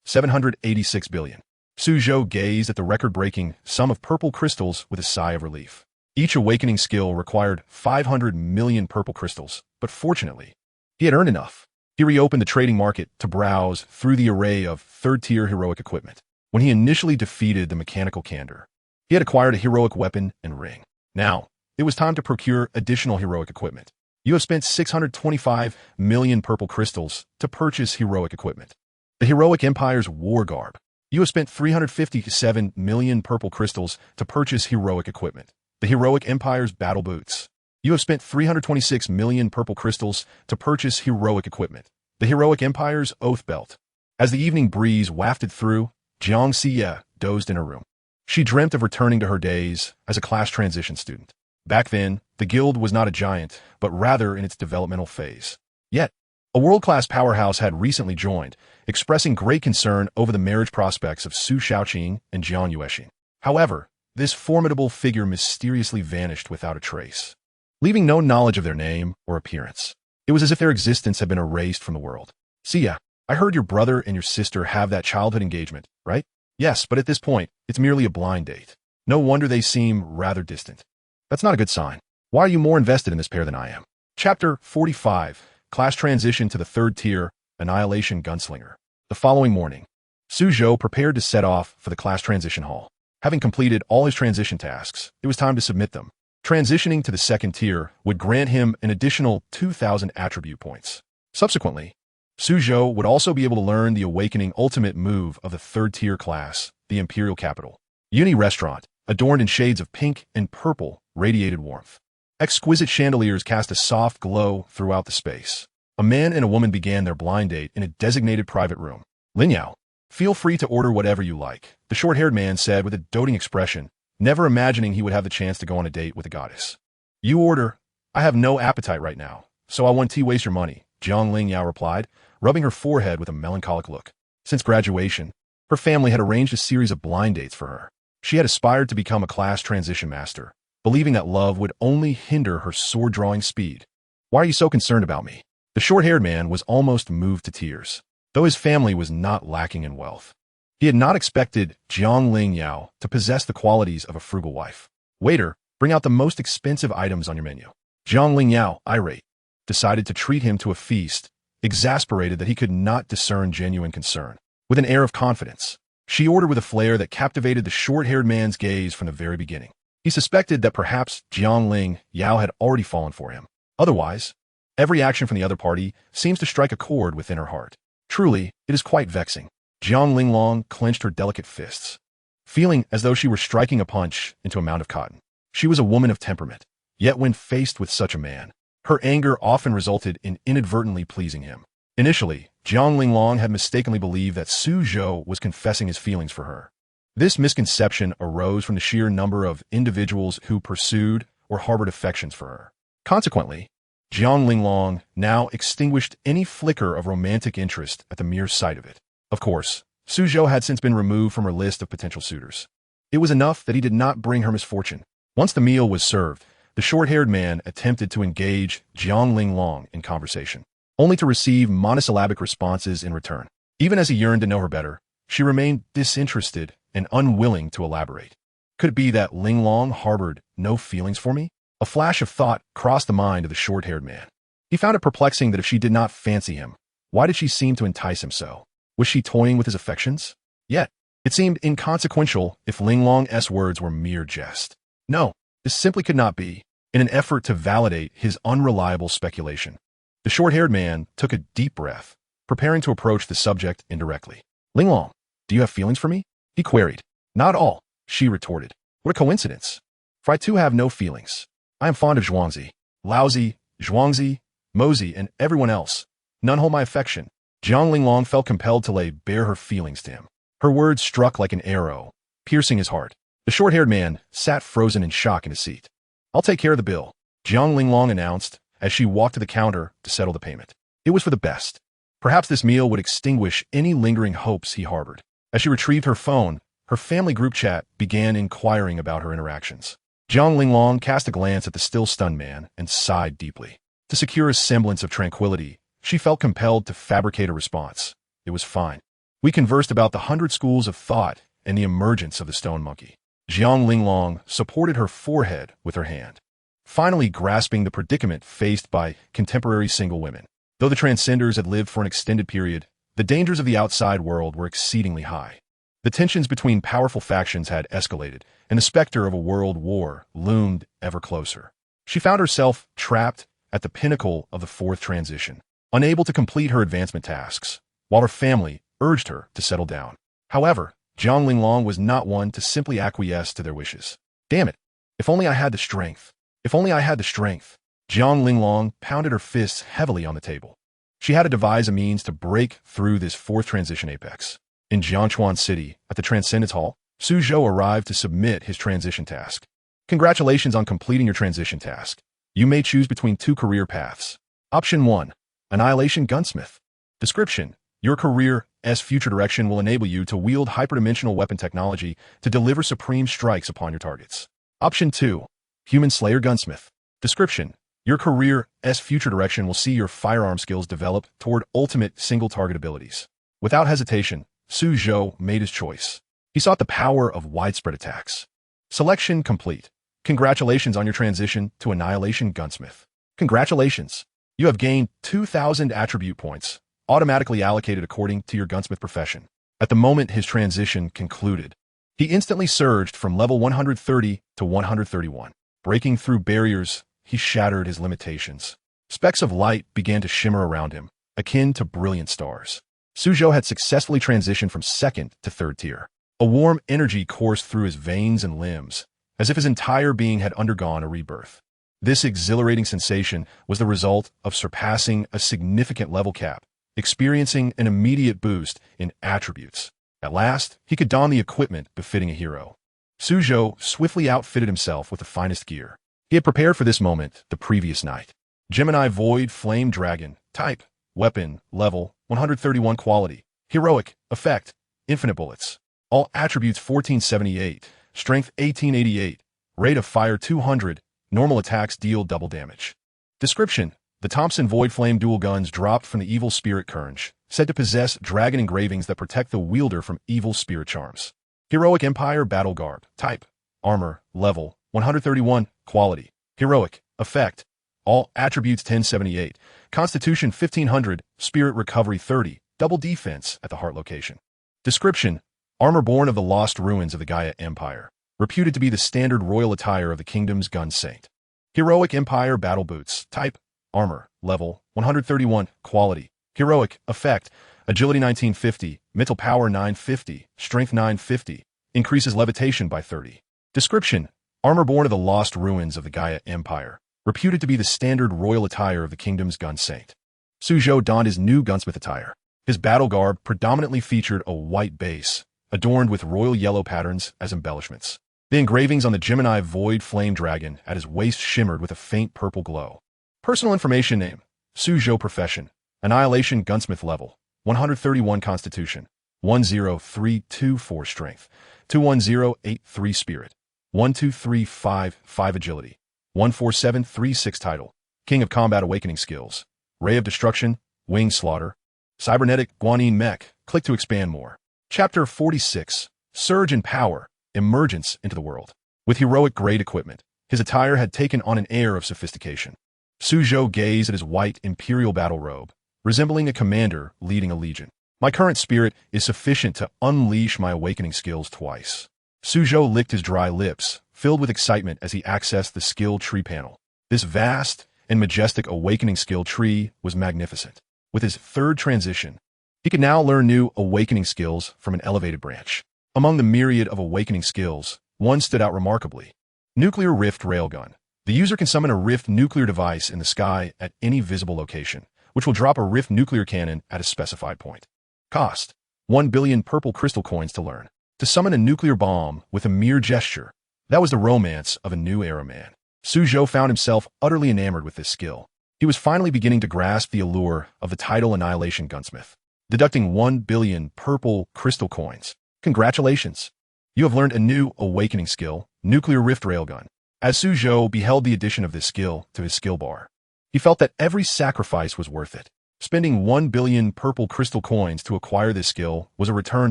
786 billion. Suzhou gazed at the record-breaking sum of purple crystals with a sigh of relief. Each awakening skill required 500 million purple crystals, but fortunately, he had earned enough. He reopened the trading market to browse through the array of 3rd-tier heroic equipment. When he initially defeated the mechanical candor, he had acquired a heroic weapon and ring. Now, it was time to procure additional heroic equipment. You have spent 625 million purple crystals to purchase heroic equipment. The Heroic Empire's war garb. You have spent 357 million purple crystals to purchase heroic equipment. The Heroic Empire's battle boots. You have spent 326 million purple crystals to purchase heroic equipment. The Heroic Empire's oath belt. As the evening breeze wafted through, Jiang Xie dozed in her room. She dreamt of returning to her days as a class transition student. Back then, the guild was not a giant, but rather in its developmental phase. Yet, a world-class powerhouse had recently joined, expressing great concern over the marriage prospects of Su Shaoqing and Jiang Yuexing. However, this formidable figure mysteriously vanished without a trace, leaving no knowledge of their name or appearance. It was as if their existence had been erased from the world. Xie, I heard your brother and your sister have that childhood engagement, right? Yes, but at this point, it's merely a blind date. No wonder they seem rather distant. That's not a good sign. Why are you more invested in this pair than I am? Chapter 45, Class Transition to the 3rd Tier, Annihilation Gunslinger. The following morning, Suzhou prepared to set off for the class transition hall. Having completed all his transition tasks, it was time to submit them. Transitioning to the 2nd tier would grant him an additional 2,000 attribute points. Subsequently, Suzhou would also be able to learn the awakening ultimate move of the 3rd tier class, the Imperial Capital. Uni Restaurant, adorned in shades of pink and purple, radiated warmth. Exquisite chandeliers cast a soft glow throughout the space. A man and a woman began their blind date in a designated private room. Lin Yao, feel free to order whatever you like, the short-haired man said with a doting expression, never imagining he would have the chance to go on a date with a goddess. You order. I have no appetite right now, so I won't waste your money, Jiang Ling Yao replied, rubbing her forehead with a melancholic look. Since graduation, her family had arranged a series of blind dates for her. She had aspired to become a class transition master, believing that love would only hinder her sword-drawing speed. Why are you so concerned about me? The short-haired man was almost moved to tears, though his family was not lacking in wealth. He had not expected Jiang Ling Yao to possess the qualities of a frugal wife. Waiter, bring out the most expensive items on your menu. Jiang Ling Yao, irate, decided to treat him to a feast, exasperated that he could not discern genuine concern. With an air of confidence, she ordered with a flair that captivated the short-haired man's gaze from the very beginning. He suspected that perhaps Jiang Ling Yao had already fallen for him. Otherwise, every action from the other party seems to strike a chord within her heart. Truly, it is quite vexing. Jiang Linglong clenched her delicate fists, feeling as though she were striking a punch into a mound of cotton. She was a woman of temperament, yet when faced with such a man, her anger often resulted in inadvertently pleasing him. Initially, Jiang Linglong had mistakenly believed that Suzhou was confessing his feelings for her. This misconception arose from the sheer number of individuals who pursued or harbored affections for her. Consequently, Jiang Linglong now extinguished any flicker of romantic interest at the mere sight of it. Of course, Su Zhou had since been removed from her list of potential suitors. It was enough that he did not bring her misfortune. Once the meal was served, the short-haired man attempted to engage Jiang Linglong in conversation, only to receive monosyllabic responses in return. Even as he yearned to know her better, she remained disinterested and unwilling to elaborate. Could it be that Linglong harbored no feelings for me? A flash of thought crossed the mind of the short-haired man. He found it perplexing that if she did not fancy him, why did she seem to entice him so? Was she toying with his affections? Yet, it seemed inconsequential if Linglong's words were mere jest. No, this simply could not be. In an effort to validate his unreliable speculation, the short-haired man took a deep breath, preparing to approach the subject indirectly. Linglong, do you have feelings for me? He queried. Not all, she retorted. What a coincidence. For I too have no feelings. I am fond of Zhuangzi, Laozi, Zhuangzi, Mozi, and everyone else. None hold my affection. Jiang Linglong felt compelled to lay bare her feelings to him. Her words struck like an arrow, piercing his heart. The short-haired man sat frozen in shock in his seat. I'll take care of the bill, Jiang Linglong announced as she walked to the counter to settle the payment. It was for the best. Perhaps this meal would extinguish any lingering hopes he harbored. As she retrieved her phone, her family group chat began inquiring about her interactions. Jiang Linglong cast a glance at the still stunned man and sighed deeply. To secure a semblance of tranquility, she felt compelled to fabricate a response. It was fine. We conversed about the 100 schools of thought and the emergence of the stone monkey. Jiang Linglong supported her forehead with her hand, finally grasping the predicament faced by contemporary single women. Though the transcenders had lived for an extended period, the dangers of the outside world were exceedingly high. The tensions between powerful factions had escalated, and the specter of a world war loomed ever closer. She found herself trapped at the pinnacle of the fourth transition, unable to complete her advancement tasks, while her family urged her to settle down. However, Jiang Linglong was not one to simply acquiesce to their wishes. Damn it! If only I had the strength. If only I had the strength. Jiang Linglong pounded her fists heavily on the table. She had to devise a means to break through this fourth transition apex. In Jianchuan City, at the Transcendence Hall, Su Zhou arrived to submit his transition task. Congratulations on completing your transition task. You may choose between two career paths. Option 1. Annihilation Gunsmith. Description: your career's future direction will enable you to wield hyperdimensional weapon technology to deliver supreme strikes upon your targets. Option 2. Human Slayer Gunsmith. Description: your career's future direction will see your firearm skills develop toward ultimate single-target abilities. Without hesitation, Su Zhou made his choice. He sought the power of widespread attacks. Selection complete. Congratulations on your transition to Annihilation Gunsmith. Congratulations. You have gained 2,000 attribute points, automatically allocated according to your gunsmith profession. At the moment his transition concluded, he instantly surged from level 130 to 131. Breaking through barriers, he shattered his limitations. Specks of light began to shimmer around him, akin to brilliant stars. Su Zhou had successfully transitioned from second to third tier. A warm energy coursed through his veins and limbs, as if his entire being had undergone a rebirth. This exhilarating sensation was the result of surpassing a significant level cap, experiencing an immediate boost in attributes. At last, he could don the equipment befitting a hero. Su Zhou swiftly outfitted himself with the finest gear. He had prepared for this moment the previous night. Gemini Void Flame Dragon, type, weapon, level, 131 quality, heroic, effect, infinite bullets. All attributes 1478, strength 1888, rate of fire 200, normal attacks deal double damage. Description: the Thompson Void Flame dual guns dropped from the evil spirit Kernge, said to possess dragon engravings that protect the wielder from evil spirit charms. Heroic Empire Battle Garb, type, armor, level, 131, quality, heroic, effect, all attributes 1078, constitution 1500, spirit recovery 30, double defense at the heart location. Description: armor born of the lost ruins of the Gaia Empire, reputed to be the standard royal attire of the kingdom's gun saint. Heroic Empire Battle Boots, type, armor, level, 131, quality, heroic, effect, agility 1950, mental power 950, strength 950, increases levitation by 30. Description: armor born of the lost ruins of the Gaia Empire, reputed to be the standard royal attire of the kingdom's gun saint. Su Zhou donned his new gunsmith attire. His battle garb predominantly featured a white base, adorned with royal yellow patterns as embellishments. The engravings on the Gemini Void Flame Dragon at his waist shimmered with a faint purple glow. Personal information name: Suzhou. Profession: Annihilation Gunsmith. Level: 131. Constitution: 10324. Strength: 21083. Spirit: 12355. Agility: 14736. Title: King of Combat. Awakening skills: Ray of Destruction, Wing Slaughter, Cybernetic Guanine Mech. Click to expand more. Chapter 46. Surge in Power. Emergence into the world. With heroic grade equipment, his attire had taken on an air of sophistication. Suzhou gazed at his white imperial battle robe, resembling a commander leading a legion. My current spirit is sufficient to unleash my awakening skills twice. Suzhou licked his dry lips, filled with excitement as he accessed the skill tree panel. This vast and majestic awakening skill tree was magnificent. With his third transition, he could now learn new awakening skills from an elevated branch. Among the myriad of awakening skills, one stood out remarkably: Nuclear Rift Railgun. The user can summon a Rift nuclear device in the sky at any visible location, which will drop a Rift nuclear cannon at a specified point. Cost: 1 billion purple crystal coins to learn. To summon a nuclear bomb with a mere gesture, that was the romance of a new era man. Suzhou found himself utterly enamored with this skill. He was finally beginning to grasp the allure of the title Annihilation Gunsmith. Deducting 1 billion purple crystal coins. Congratulations! You have learned a new awakening skill, Nuclear Rift Railgun. As Suzhou beheld the addition of this skill to his skill bar, he felt that every sacrifice was worth it. Spending 1 billion purple crystal coins to acquire this skill was a return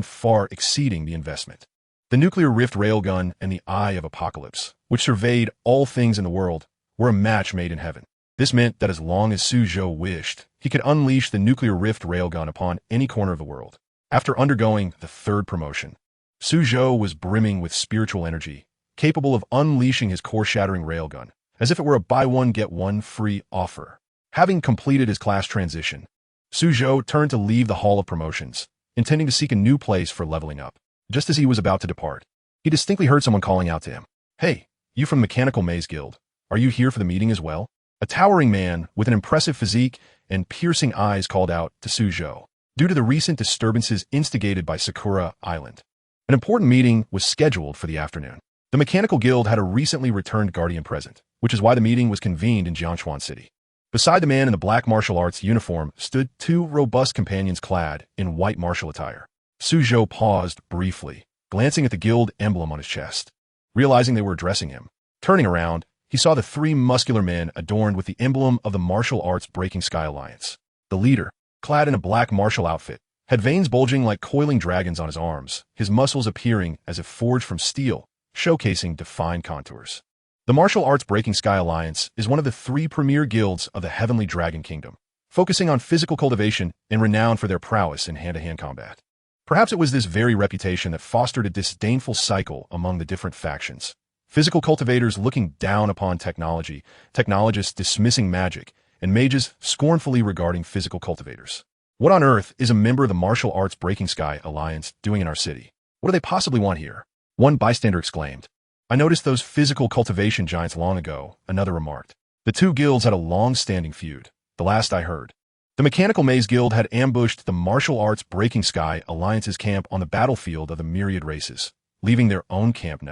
far exceeding the investment. The Nuclear Rift Railgun and the Eye of Apocalypse, which surveyed all things in the world, were a match made in heaven. This meant that as long as Suzhou wished, he could unleash the Nuclear Rift Railgun upon any corner of the world. After undergoing the third promotion, Suzhou was brimming with spiritual energy, capable of unleashing his core-shattering railgun, as if it were a buy-one-get-one-free offer. Having completed his class transition, Suzhou turned to leave the Hall of Promotions, intending to seek a new place for leveling up. Just as he was about to depart, he distinctly heard someone calling out to him. "Hey, you from the Mechanical Maze Guild, are you here for the meeting as well?" A towering man with an impressive physique and piercing eyes called out to Suzhou. Due to the recent disturbances instigated by Sakura Island, an important meeting was scheduled for the afternoon. The Mechanical Guild had a recently returned guardian present, which is why the meeting was convened in Jianshuan City. Beside the man in the black martial arts uniform stood two robust companions clad in white martial attire. Suzhou paused briefly, glancing at the guild emblem on his chest. Realizing they were addressing him, turning around, he saw the three muscular men adorned with the emblem of the Martial Arts Breaking Sky Alliance. The leader, clad in a black martial outfit, had veins bulging like coiling dragons on his arms, his muscles appearing as if forged from steel, showcasing defined contours. The Martial Arts Breaking Sky Alliance is one of the three premier guilds of the Heavenly Dragon Kingdom, focusing on physical cultivation and renowned for their prowess in hand-to-hand combat. Perhaps it was this very reputation that fostered a disdainful cycle among the different factions. Physical cultivators looking down upon technology, technologists dismissing magic, and mages scornfully regarding physical cultivators. What on earth is a member of the Martial Arts Breaking Sky Alliance doing in our city? What do they possibly want here? One bystander exclaimed. I noticed those physical cultivation giants long ago, another remarked. The two guilds had a long-standing feud, the last I heard. The Mechanical Maze Guild had ambushed the Martial Arts Breaking Sky Alliance's camp on the battlefield of the myriad races, leaving their own camp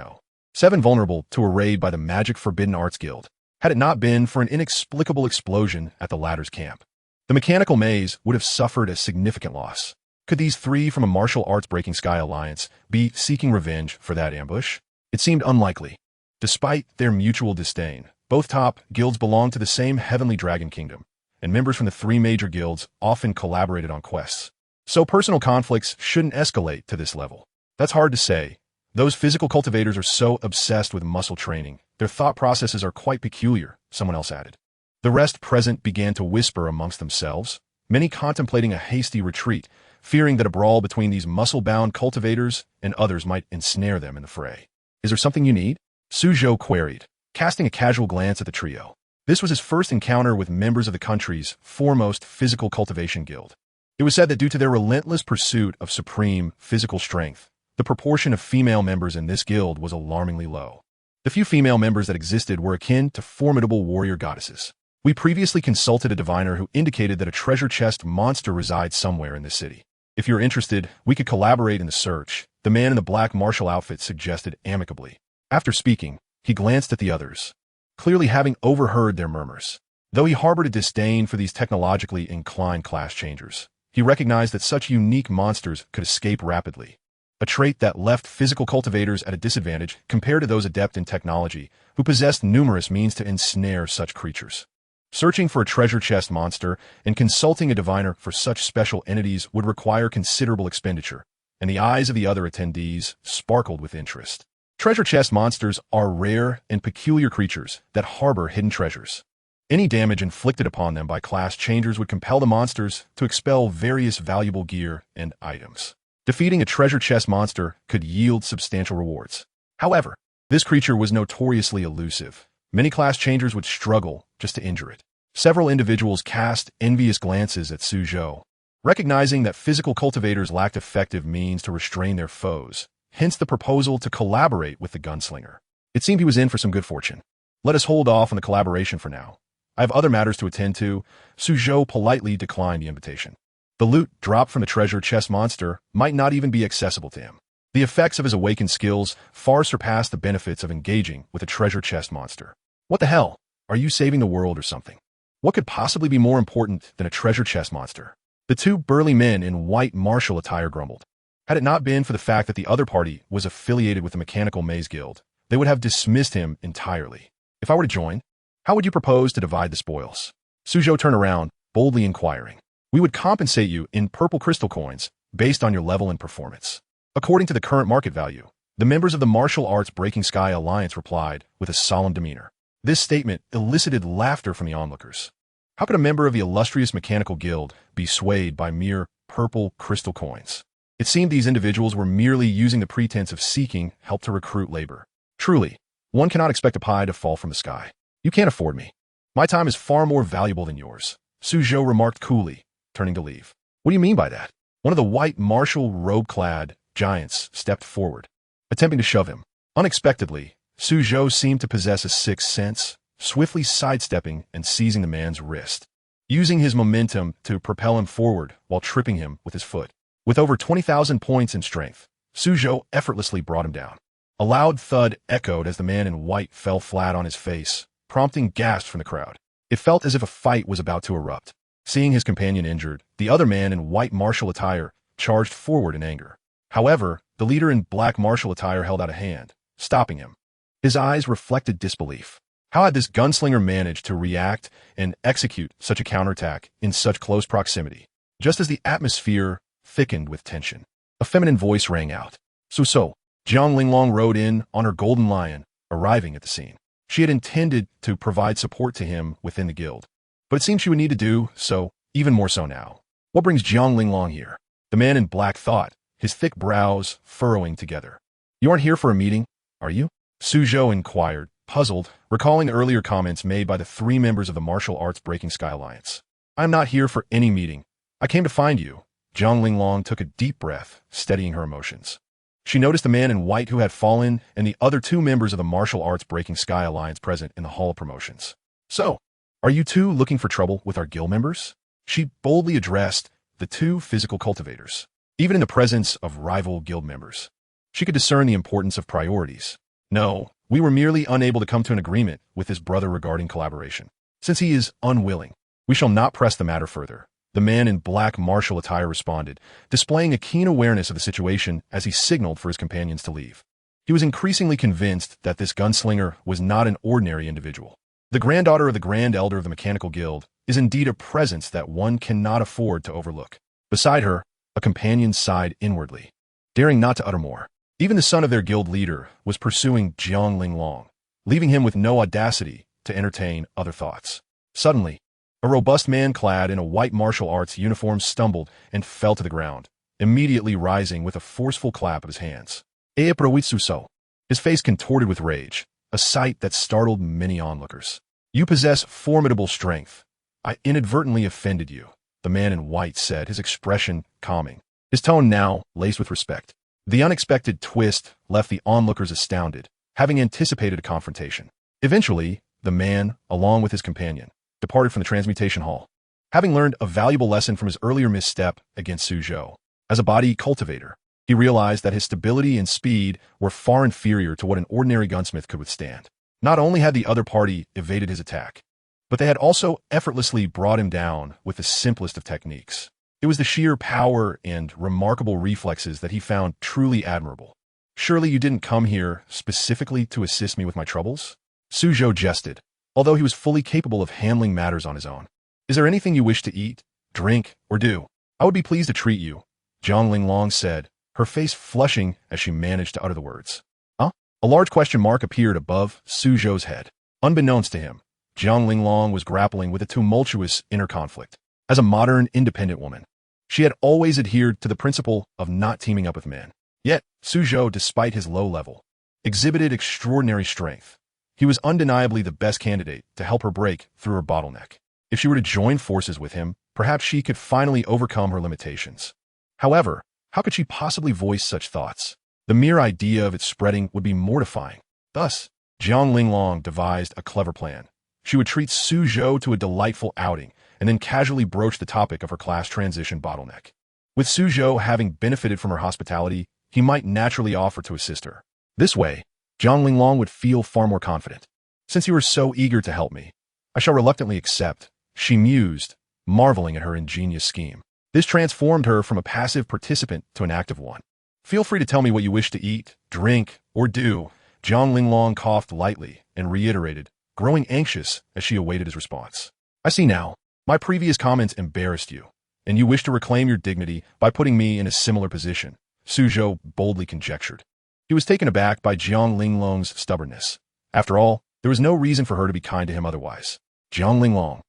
seven vulnerable to a raid by the Magic Forbidden Arts Guild, had it not been for an inexplicable explosion at the latter's camp. The Mechanical Maze would have suffered a significant loss. Could these three from a Martial Arts Breaking Sky Alliance be seeking revenge for that ambush? It seemed unlikely. Despite their mutual disdain, both top guilds belonged to the same Heavenly Dragon Kingdom, and members from the three major guilds often collaborated on quests. So personal conflicts shouldn't escalate to this level. That's hard to say. Those physical cultivators are so obsessed with muscle training, their thought processes are quite peculiar, someone else added. The rest present began to whisper amongst themselves, many contemplating a hasty retreat, fearing that a brawl between these muscle-bound cultivators and others might ensnare them in the fray. Is there something you need? Suzhou queried, casting a casual glance at the trio. This was his first encounter with members of the country's foremost physical cultivation guild. It was said that due to their relentless pursuit of supreme physical strength, the proportion of female members in this guild was alarmingly low. The few female members that existed were akin to formidable warrior goddesses. We previously consulted a diviner who indicated that a treasure chest monster resides somewhere in this city. If you're interested, we could collaborate in the search, the man in the black martial outfit suggested amicably. After speaking, he glanced at the others, clearly having overheard their murmurs. Though he harbored a disdain for these technologically inclined class changers, he recognized that such unique monsters could escape rapidly, a trait that left physical cultivators at a disadvantage compared to those adept in technology who possessed numerous means to ensnare such creatures. Searching for a treasure chest monster and consulting a diviner for such special entities would require considerable expenditure, and the eyes of the other attendees sparkled with interest. Treasure chest monsters are rare and peculiar creatures that harbor hidden treasures. Any damage inflicted upon them by class changers would compel the monsters to expel various valuable gear and items. Defeating a treasure chest monster could yield substantial rewards. However, this creature was notoriously elusive. Many class changers would struggle just to injure it. Several individuals cast envious glances at Suzhou, recognizing that physical cultivators lacked effective means to restrain their foes, hence the proposal to collaborate with the gunslinger. It seemed he was in for some good fortune. Let us hold off on the collaboration for now. I have other matters to attend to. Suzhou politely declined the invitation. The loot dropped from the treasure chest monster might not even be accessible to him. The effects of his awakened skills far surpassed the benefits of engaging with a treasure chest monster. What the hell? Are you saving the world or something? What could possibly be more important than a treasure chest monster? The two burly men in white martial attire grumbled. Had it not been for the fact that the other party was affiliated with the Mechanical Maze Guild, they would have dismissed him entirely. If I were to join, how would you propose to divide the spoils? Suzhou turned around, boldly inquiring. We would compensate you in purple crystal coins based on your level and performance. According to the current market value, the members of the Martial Arts Breaking Sky Alliance replied with a solemn demeanor. This statement elicited laughter from the onlookers. How could a member of the illustrious Mechanical Guild be swayed by mere purple crystal coins? It seemed these individuals were merely using the pretense of seeking help to recruit labor. Truly, one cannot expect a pie to fall from the sky. You can't afford me. My time is far more valuable than yours, Suzhou remarked coolly, turning to leave. What do you mean by that? One of the white martial robe-clad giants stepped forward, attempting to shove him. Unexpectedly, Suzhou seemed to possess a sixth sense, swiftly sidestepping and seizing the man's wrist, using his momentum to propel him forward while tripping him with his foot. With over 20,000 points in strength, Suzhou effortlessly brought him down. A loud thud echoed as the man in white fell flat on his face, prompting gasps from the crowd. It felt as if a fight was about to erupt. Seeing his companion injured, the other man in white martial attire charged forward in anger. However, the leader in black martial attire held out a hand, stopping him. His eyes reflected disbelief. How had this gunslinger managed to react and execute such a counterattack in such close proximity? Just as the atmosphere thickened with tension, a feminine voice rang out. So, Jiang Linglong rode in on her golden lion, arriving at the scene. She had intended to provide support to him within the guild, but it seemed she would need to do so even more so now. What brings Jiang Linglong here? The man in black thought, his thick brows furrowing together. You aren't here for a meeting, are you? Suzhou inquired, puzzled, recalling the earlier comments made by the three members of the Martial Arts Breaking Sky Alliance. I am not here for any meeting. I came to find you. Jiang Linglong took a deep breath, steadying her emotions. She noticed the man in white who had fallen and the other two members of the Martial Arts Breaking Sky Alliance present in the Hall of Promotions. So, are you two looking for trouble with our guild members? She boldly addressed the two physical cultivators. Even in the presence of rival guild members, she could discern the importance of priorities. No, we were merely unable to come to an agreement with his brother regarding collaboration. Since he is unwilling, we shall not press the matter further. The man in black martial attire responded, displaying a keen awareness of the situation as he signaled for his companions to leave. He was increasingly convinced that this gunslinger was not an ordinary individual. The granddaughter of the Grand Elder of the Mechanical Guild is indeed a presence that one cannot afford to overlook. Beside her, a companion sighed inwardly, daring not to utter more. Even the son of their guild leader was pursuing Jiang Linglong, leaving him with no audacity to entertain other thoughts. Suddenly, a robust man clad in a white martial arts uniform stumbled and fell to the ground, immediately rising with a forceful clap of his hands. His face contorted with rage, a sight that startled many onlookers. You possess formidable strength. I inadvertently offended you, the man in white said, his expression calming, his tone now laced with respect. The unexpected twist left the onlookers astounded, having anticipated a confrontation. Eventually, the man, along with his companion, departed from the transmutation hall, having learned a valuable lesson from his earlier misstep against Suzhou. As a body cultivator, he realized that his stability and speed were far inferior to what an ordinary gunsmith could withstand. Not only had the other party evaded his attack, but they had also effortlessly brought him down with the simplest of techniques. It was the sheer power and remarkable reflexes that he found truly admirable. Surely you didn't come here specifically to assist me with my troubles? Suzhou jested, although he was fully capable of handling matters on his own. Is there anything you wish to eat, drink, or do? I would be pleased to treat you, Zhang Linglong said, her face flushing as she managed to utter the words. Huh? A large question mark appeared above Suzhou's head. Unbeknownst to him, Zhang Linglong was grappling with a tumultuous inner conflict. As a modern, independent woman, she had always adhered to the principle of not teaming up with men. Yet, Suzhou, despite his low level, exhibited extraordinary strength. He was undeniably the best candidate to help her break through her bottleneck. If she were to join forces with him, perhaps she could finally overcome her limitations. However, how could she possibly voice such thoughts? The mere idea of it spreading would be mortifying. Thus, Zhang Linglong devised a clever plan. She would treat Suzhou to a delightful outing and then casually broach the topic of her class transition bottleneck. With Suzhou having benefited from her hospitality, he might naturally offer to assist her. This way, Zhang Linglong would feel far more confident. Since you are so eager to help me, I shall reluctantly accept, she mused, marveling at her ingenious scheme. This transformed her from a passive participant to an active one. Feel free to tell me what you wish to eat, drink, or do. Zhang Linglong coughed lightly and reiterated, growing anxious as she awaited his response. I see now. My previous comments embarrassed you, and you wish to reclaim your dignity by putting me in a similar position, Suzhou boldly conjectured. He was taken aback by Zhang Linglong's stubbornness. After all, there was no reason for her to be kind to him otherwise. Zhang Linglong.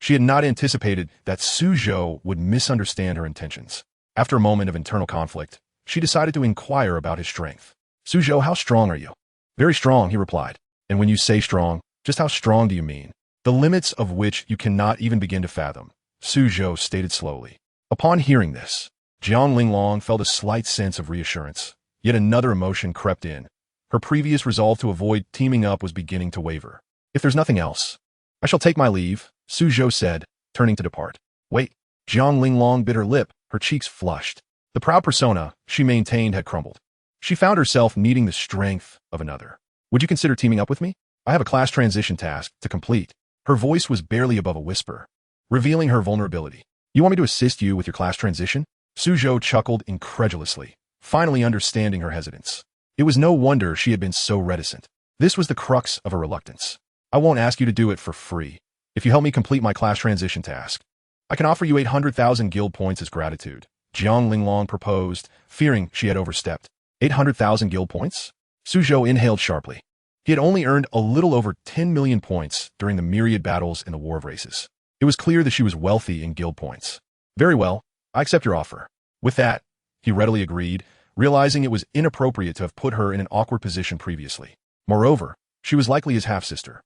She had not anticipated that Suzhou would misunderstand her intentions. After a moment of internal conflict, she decided to inquire about his strength. Suzhou, how strong are you? Very strong, he replied. And when you say strong, just how strong do you mean? The limits of which you cannot even begin to fathom, Suzhou stated slowly. Upon hearing this, Zhang Linglong felt a slight sense of reassurance. Yet another emotion crept in. Her previous resolve to avoid teaming up was beginning to waver. If there's nothing else, I shall take my leave, Suzhou said, turning to depart. Wait, Zhang Linglong bit her lip, her cheeks flushed. The proud persona she maintained had crumbled. She found herself needing the strength of another. Would you consider teaming up with me? I have a class transition task to complete. Her voice was barely above a whisper, revealing her vulnerability. You want me to assist you with your class transition? Suzhou chuckled incredulously, finally understanding her hesitance. It was no wonder she had been so reticent. This was the crux of her reluctance. I won't ask you to do it for free. If you help me complete my class transition task, I can offer you 800,000 guild points as gratitude, Zhang Linglong proposed, fearing she had overstepped. 800,000 guild points? Suzhou inhaled sharply. He had only earned a little over 10 million points during the myriad battles in the War of Races. It was clear that she was wealthy in guild points. Very well, I accept your offer. With that, he readily agreed, realizing it was inappropriate to have put her in an awkward position previously. Moreover, she was likely his half-sister.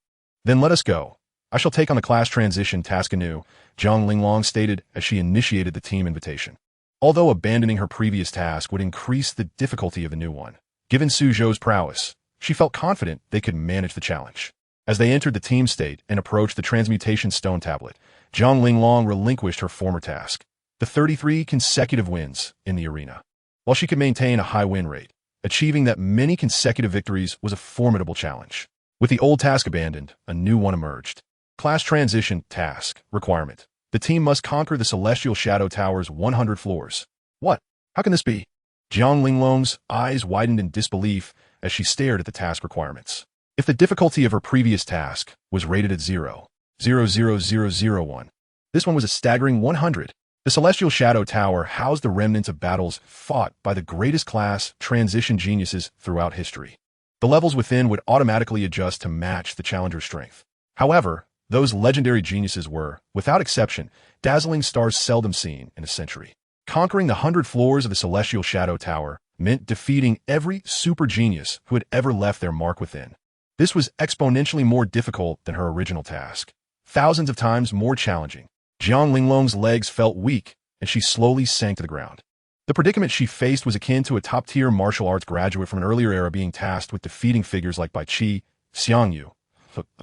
Then let us go. I shall take on the class transition task anew, Zhang Linglong stated as she initiated the team invitation. Although abandoning her previous task would increase the difficulty of the new one, given Suzhou's prowess, she felt confident they could manage the challenge. As they entered the team state and approached the transmutation stone tablet, Zhang Linglong relinquished her former task, the 33 consecutive wins in the arena. While she could maintain a high win rate, achieving that many consecutive victories was a formidable challenge. With the old task abandoned, a new one emerged. Class transition task requirement. The team must conquer the Celestial Shadow Tower's 100 floors. What? How can this be? Zhang Linglong's eyes widened in disbelief as she stared at the task requirements. If the difficulty of her previous task was rated at 0.00001, this one was a staggering 100. The Celestial Shadow Tower housed the remnants of battles fought by the greatest class transition geniuses throughout history. The levels within would automatically adjust to match the challenger's strength. However, those legendary geniuses were, without exception, dazzling stars seldom seen in a century. Conquering the 100 floors of the Celestial Shadow Tower meant defeating every super genius who had ever left their mark within. This was exponentially more difficult than her original task, thousands of times more challenging. Zhang Linglong's legs felt weak, and she slowly sank to the ground. The predicament she faced was akin to a top-tier martial arts graduate from an earlier era being tasked with defeating figures like Bai Qi, Xiangyu,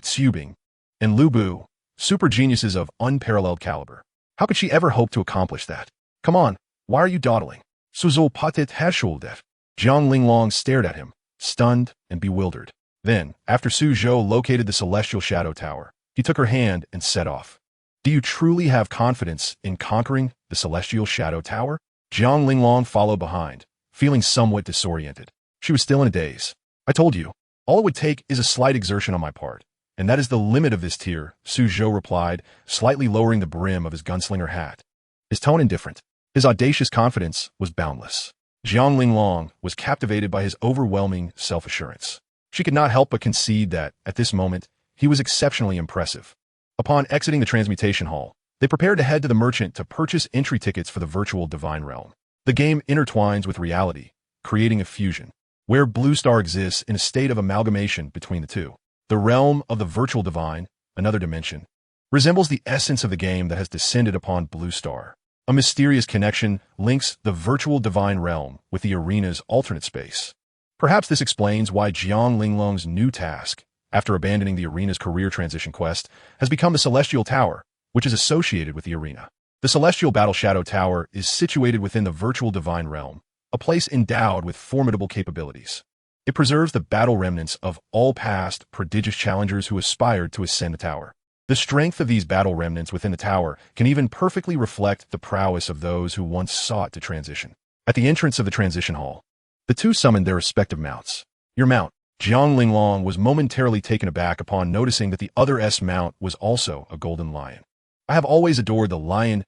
Xubing, and Lu Bu, super geniuses of unparalleled caliber. How could she ever hope to accomplish that? Come on, why are you dawdling? Suzhou patet hashuldet. Zhang Linglong stared at him, stunned and bewildered. Then, after Suzhou located the Celestial Shadow Tower, He took her hand and set off. Do you truly have confidence in conquering the celestial shadow tower? Jiang Linglong followed behind, feeling somewhat disoriented. She was still in a daze. I told you, all it would take is a slight exertion on my part, and that is the limit of this tier, Su Zhou replied, slightly lowering the brim of his gunslinger hat. His tone indifferent. His audacious confidence was boundless. Jiang Linglong was captivated by his overwhelming self-assurance. She could not help but concede that, at this moment, he was exceptionally impressive. Upon exiting the transmutation hall, they prepared to head to the merchant to purchase entry tickets for the virtual divine realm. The game intertwines with reality, creating a fusion, where Blue Star exists in a state of amalgamation between the two. The realm of the virtual divine, another dimension, resembles the essence of the game that has descended upon Blue Star. A mysterious connection links the virtual divine realm with the arena's alternate space. Perhaps this explains why Jiang Linglong's new task, after abandoning the arena's career transition quest, has become the Celestial Tower, which is associated with the arena. The Celestial Battle Shadow Tower is situated within the virtual divine realm, a place endowed with formidable capabilities. It preserves the battle remnants of all past prodigious challengers who aspired to ascend the tower. The strength of these battle remnants within the tower can even perfectly reflect the prowess of those who once sought to transition. At the entrance of the transition hall, the two summoned their respective mounts. Your mount. Jiang Linglong was momentarily taken aback upon noticing that the other S mount was also a golden lion. I have always adored the lion's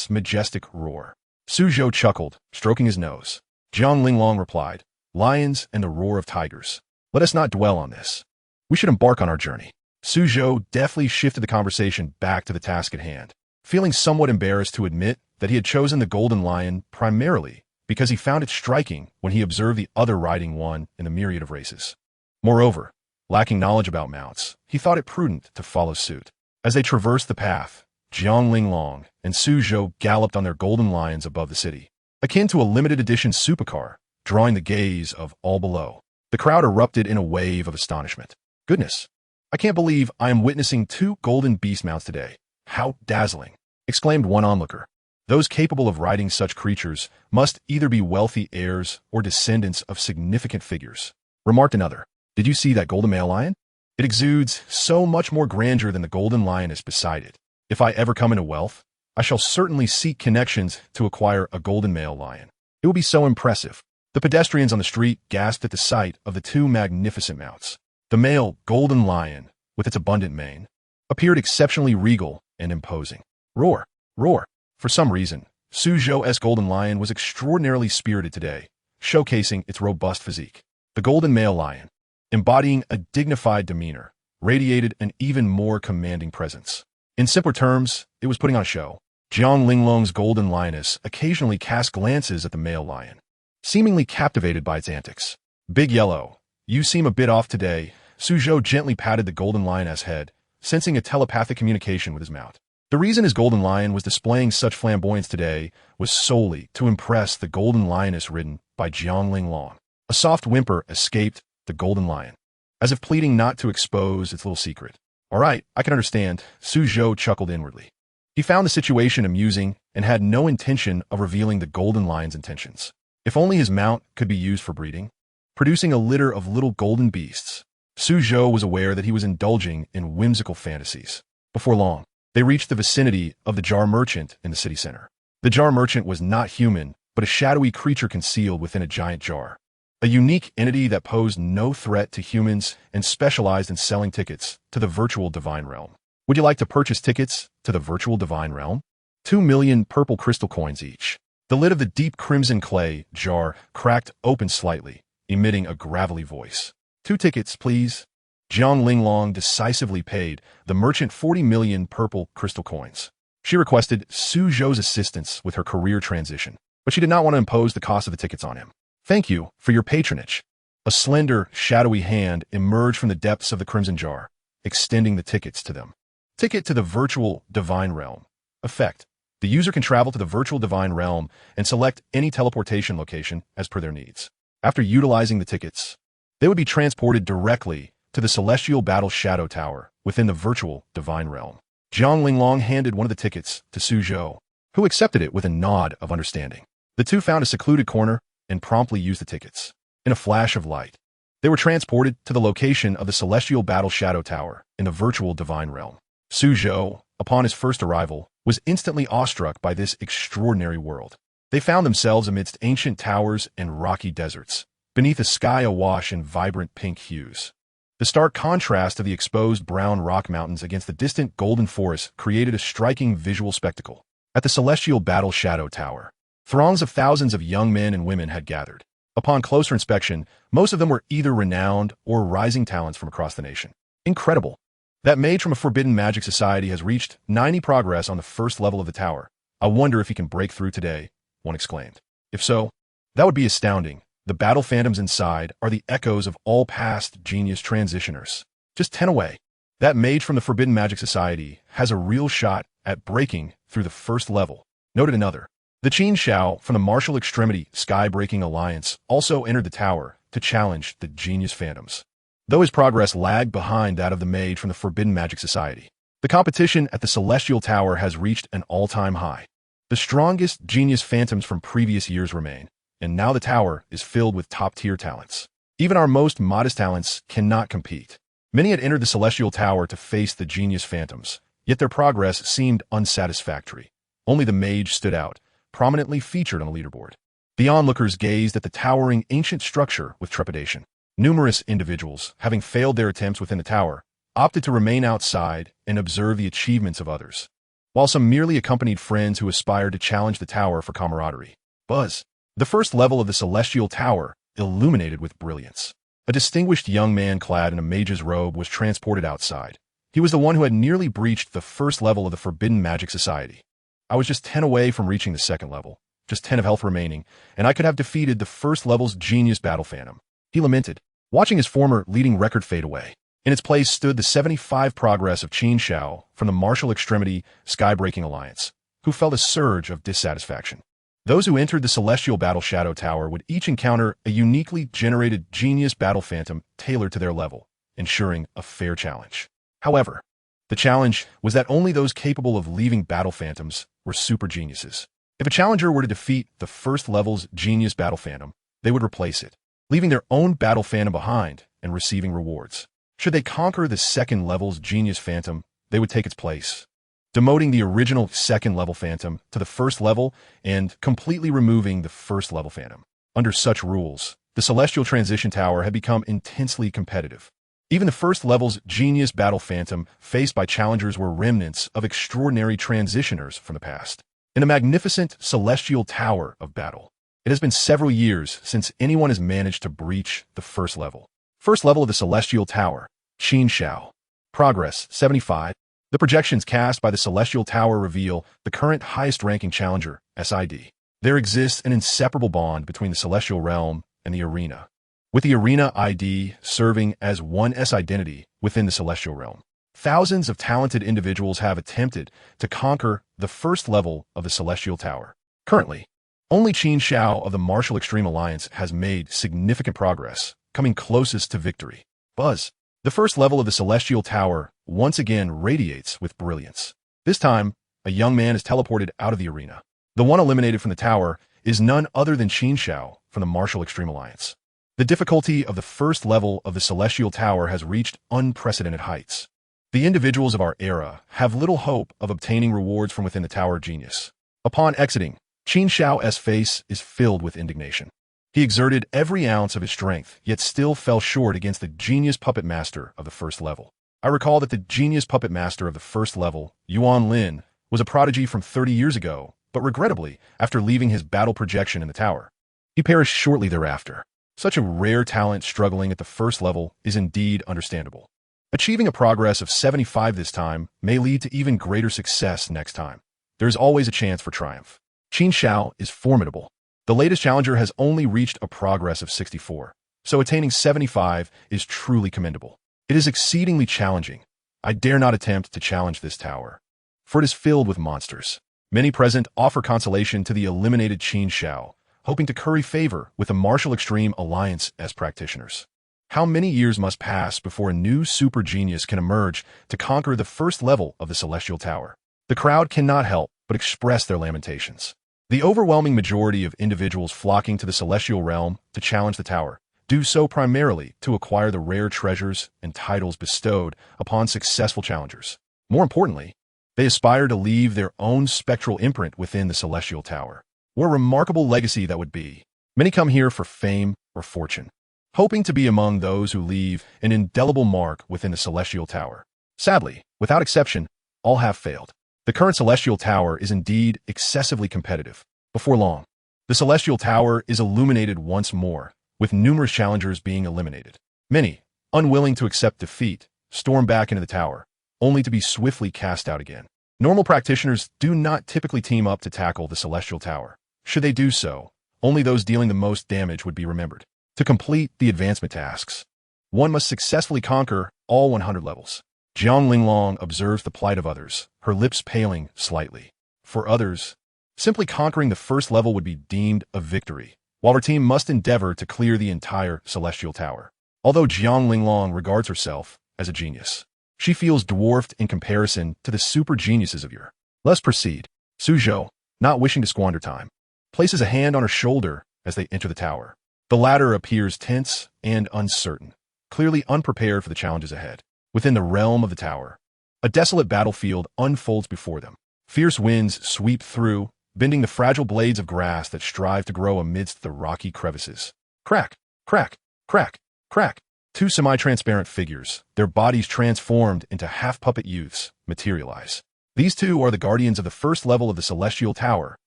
majestic roar. Su Zhou chuckled, stroking his nose. Jiang Linglong replied, lions and the roar of tigers. Let us not dwell on this. We should embark on our journey. Su Zhou deftly shifted the conversation back to the task at hand, feeling somewhat embarrassed to admit that he had chosen the golden lion primarily because he found it striking when he observed the other riding one in the myriad of races. Moreover, lacking knowledge about mounts, he thought it prudent to follow suit. As they traversed the path, Jiang Linglong and Su Zhou galloped on their golden lions above the city, akin to a limited edition supercar, drawing the gaze of all below. The crowd erupted in a wave of astonishment. Goodness! I can't believe I am witnessing two golden beast mounts today. How dazzling! Exclaimed one onlooker. Those capable of riding such creatures must either be wealthy heirs or descendants of significant figures. Remarked another. Did you see that golden male lion? It exudes so much more grandeur than the golden lioness beside it. If I ever come into wealth, I shall certainly seek connections to acquire a golden male lion. It will be so impressive. The pedestrians on the street gasped at the sight of the two magnificent mounts. The male golden lion, with its abundant mane, appeared exceptionally regal and imposing. Roar! Roar! For some reason, Su Zhou's golden lion was extraordinarily spirited today, showcasing its robust physique. The golden male lion, embodying a dignified demeanor, radiated an even more commanding presence. In simpler terms, it was putting on a show. Jiang Linglong's golden lioness occasionally cast glances at the male lion, seemingly captivated by its antics. Big Yellow, you seem a bit off today. Su Zhou gently patted the golden lioness' head, sensing a telepathic communication with his mount. The reason his golden lion was displaying such flamboyance today was solely to impress the golden lioness ridden by Jiang Linglong. A soft whimper escaped the golden lion, as if pleading not to expose its little secret. All right, I can understand, Su Zhou chuckled inwardly. He found the situation amusing and had no intention of revealing the golden lion's intentions. If only his mount could be used for breeding, producing a litter of little golden beasts. Su Zhou was aware that he was indulging in whimsical fantasies. Before long, they reached the vicinity of the jar merchant in the city center. The jar merchant was not human, but a shadowy creature concealed within a giant jar. A unique entity that posed no threat to humans and specialized in selling tickets to the virtual divine realm. Would you like to purchase tickets to the virtual divine realm? 2 million purple crystal coins each. The lid of the deep crimson clay jar cracked open slightly, emitting a gravelly voice. 2 tickets, please. Jiang Linglong decisively paid the merchant 40 million purple crystal coins. She requested Su Zhou's assistance with her career transition, but she did not want to impose the cost of the tickets on him. Thank you for your patronage. A slender, shadowy hand emerged from the depths of the crimson jar, extending the tickets to them. Ticket to the virtual divine realm. Effect. The user can travel to the virtual divine realm and select any teleportation location as per their needs. After utilizing the tickets, they would be transported directly to the Celestial Battle Shadow Tower within the virtual divine realm. Jiang Linglong handed one of the tickets to Su Zhou, who accepted it with a nod of understanding. The two found a secluded corner and promptly used the tickets. In a flash of light, they were transported to the location of the Celestial Battle Shadow Tower in the virtual divine realm. Suzhou, upon his first arrival, was instantly awestruck by this extraordinary world. They found themselves amidst ancient towers and rocky deserts, beneath a sky awash in vibrant pink hues. The stark contrast of the exposed brown rock mountains against the distant golden forest created a striking visual spectacle. At the celestial battle shadow tower, throngs of thousands of young men and women had gathered. Upon closer inspection, most of them were either renowned or rising talents from across the nation. Incredible! That mage from a forbidden magic society has reached 90 progress on the first level of the tower. I wonder if he can break through today, one exclaimed. If so, that would be astounding. The battle phantoms inside are the echoes of all past genius transitioners. Just 10 away. That mage from the Forbidden Magic Society has a real shot at breaking through the first level, noted another. The Qin Xiao from the Martial Extremity Sky-Breaking Alliance also entered the tower to challenge the genius phantoms, though his progress lagged behind that of the mage from the Forbidden Magic Society. The competition at the Celestial Tower has reached an all-time high. The strongest genius phantoms from previous years remain, and now the tower is filled with top-tier talents. Even our most modest talents cannot compete. Many had entered the Celestial Tower to face the genius phantoms, yet their progress seemed unsatisfactory. Only the mage stood out, prominently featured on the leaderboard. The onlookers gazed at the towering ancient structure with trepidation. Numerous individuals, having failed their attempts within the tower, opted to remain outside and observe the achievements of others, while some merely accompanied friends who aspired to challenge the tower for camaraderie. Buzz. The first level of the Celestial Tower illuminated with brilliance. A distinguished young man clad in a mage's robe was transported outside. He was the one who had nearly breached the first level of the Forbidden Magic Society. I was just 10 away from reaching the second level, just 10 of health remaining, and I could have defeated the first level's genius battle phantom. He lamented, watching his former leading record fade away. In its place stood the 75 progress of Qin Xiao from the Martial Extremity Sky-Breaking Alliance, who felt a surge of dissatisfaction. Those who entered the Celestial Battle Shadow Tower would each encounter a uniquely generated genius battle phantom tailored to their level, ensuring a fair challenge. However, the challenge was that only those capable of leaving battle phantoms were super geniuses. If a challenger were to defeat the first level's genius battle phantom, they would replace it, leaving their own battle phantom behind and receiving rewards. Should they conquer the second level's genius phantom, they would take its place, demoting the original second level phantom to the first level and completely removing the first level phantom. Under such rules, the Celestial Transition Tower had become intensely competitive. Even the first level's genius battle phantom faced by challengers were remnants of extraordinary transitioners from the past. In the magnificent Celestial Tower of Battle, it has been several years since anyone has managed to breach the first level. First level of the Celestial Tower, Qin Xiao. Progress, 75. The projections cast by the Celestial Tower reveal the current highest-ranking challenger, SID. There exists an inseparable bond between the Celestial Realm and the arena, with the arena ID serving as one S-identity within the Celestial Realm. Thousands of talented individuals have attempted to conquer the first level of the Celestial Tower. Currently, only Qin Xiao of the Martial Extreme Alliance has made significant progress, coming closest to victory. Buzz. The first level of the Celestial Tower once again radiates with brilliance. This time, a young man is teleported out of the arena. The one eliminated from the tower is none other than Qin Xiao from the Martial Extreme Alliance. The difficulty of the first level of the Celestial Tower has reached unprecedented heights. The individuals of our era have little hope of obtaining rewards from within the Tower of Genius. Upon exiting, Qin Xiao's face is filled with indignation. He exerted every ounce of his strength, yet still fell short against the genius puppet master of the first level. I recall that the genius puppet master of the first level, Yuan Lin, was a prodigy from 30 years ago, but regrettably, after leaving his battle projection in the tower, he perished shortly thereafter. Such a rare talent struggling at the first level is indeed understandable. Achieving a progress of 75 this time may lead to even greater success next time. There is always a chance for triumph. Qin Xiao is formidable. The latest challenger has only reached a progress of 64, so attaining 75 is truly commendable. It is exceedingly challenging. I dare not attempt to challenge this tower, for it is filled with monsters. Many present offer consolation to the eliminated Qin Xiao, hoping to curry favor with the Martial Extreme Alliance as practitioners. How many years must pass before a new super genius can emerge to conquer the first level of the Celestial Tower? The crowd cannot help but express their lamentations. The overwhelming majority of individuals flocking to the Celestial Realm to challenge the tower do so primarily to acquire the rare treasures and titles bestowed upon successful challengers. More importantly, they aspire to leave their own spectral imprint within the Celestial Tower. What a remarkable legacy that would be. Many come here for fame or fortune, hoping to be among those who leave an indelible mark within the Celestial Tower. Sadly, without exception, all have failed. The current Celestial Tower is indeed excessively competitive. Before long, the Celestial Tower is illuminated once more, with numerous challengers being eliminated. Many, unwilling to accept defeat, storm back into the tower, only to be swiftly cast out again. Normal practitioners do not typically team up to tackle the Celestial Tower. Should they do so, only those dealing the most damage would be remembered. To complete the advancement tasks, one must successfully conquer all 100 levels. Jiang Linglong observes the plight of others, her lips paling slightly. For others, simply conquering the first level would be deemed a victory, while her team must endeavor to clear the entire Celestial Tower. Although Jiang Linglong regards herself as a genius, she feels dwarfed in comparison to the super geniuses of yore. Let's proceed. Suzhou, not wishing to squander time, places a hand on her shoulder as they enter the tower. The latter appears tense and uncertain, clearly unprepared for the challenges ahead. Within the realm of the tower, a desolate battlefield unfolds before them. Fierce winds sweep through, bending the fragile blades of grass that strive to grow amidst the rocky crevices. Crack, crack, crack, crack. Two semi-transparent figures, their bodies transformed into half-puppet youths, materialize. These two are the guardians of the first level of the Celestial Tower,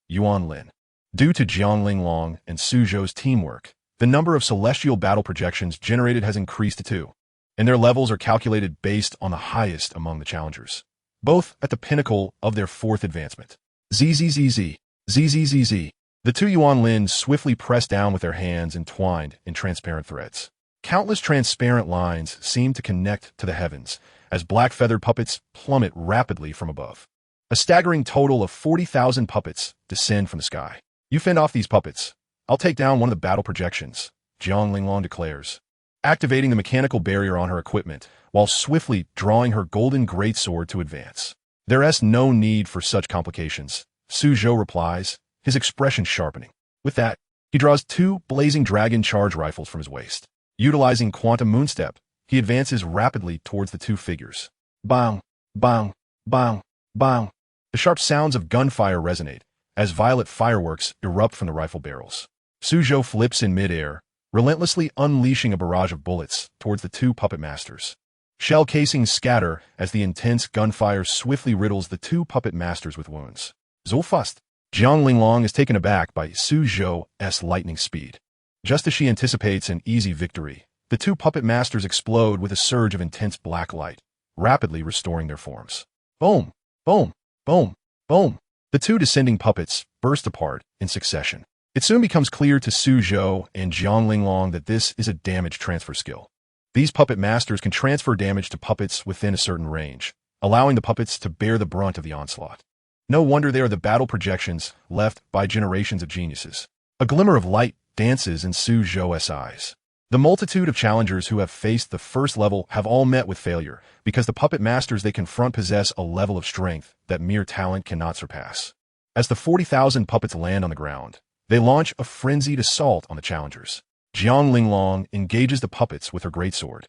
Yuan Lin. Due to Jiang Linglong and Suzhou's teamwork, the number of celestial battle projections generated has increased to 2, and their levels are calculated based on the highest among the challengers, both at the pinnacle of their 4th advancement. ZZZZ, ZZZZ. The two Yuan Lin swiftly press down with their hands entwined in transparent threads. Countless transparent lines seem to connect to the heavens as black-feathered puppets plummet rapidly from above. A staggering total of 40,000 puppets descend from the sky. You fend off these puppets. I'll take down one of the battle projections, Jiang Linglong declares, activating the mechanical barrier on her equipment while swiftly drawing her golden greatsword to advance. There's no need for such complications, Suzhou replies, his expression sharpening. With that, he draws 2 blazing dragon charge rifles from his waist. Utilizing quantum moonstep, he advances rapidly towards the 2 figures. Bang, bang, bang, bang. The sharp sounds of gunfire resonate as violet fireworks erupt from the rifle barrels. Suzhou flips in midair, relentlessly unleashing a barrage of bullets towards the 2 puppet masters. Shell casings scatter as the intense gunfire swiftly riddles the 2 puppet masters with wounds. Zulfust. Jiang Linglong is taken aback by Suzhou's lightning speed. Just as she anticipates an easy victory, the 2 puppet masters explode with a surge of intense black light, rapidly restoring their forms. Boom! Boom! Boom! Boom! The 2 descending puppets burst apart in succession. It soon becomes clear to Suzhou and Jiang Linglong that this is a damage transfer skill. These puppet masters can transfer damage to puppets within a certain range, allowing the puppets to bear the brunt of the onslaught. No wonder they are the battle projections left by generations of geniuses. A glimmer of light dances in Suzhou's eyes. The multitude of challengers who have faced the first level have all met with failure, because the puppet masters they confront possess a level of strength that mere talent cannot surpass. As the 40,000 puppets land on the ground, they launch a frenzied assault on the challengers. Jiang Linglong engages the puppets with her greatsword,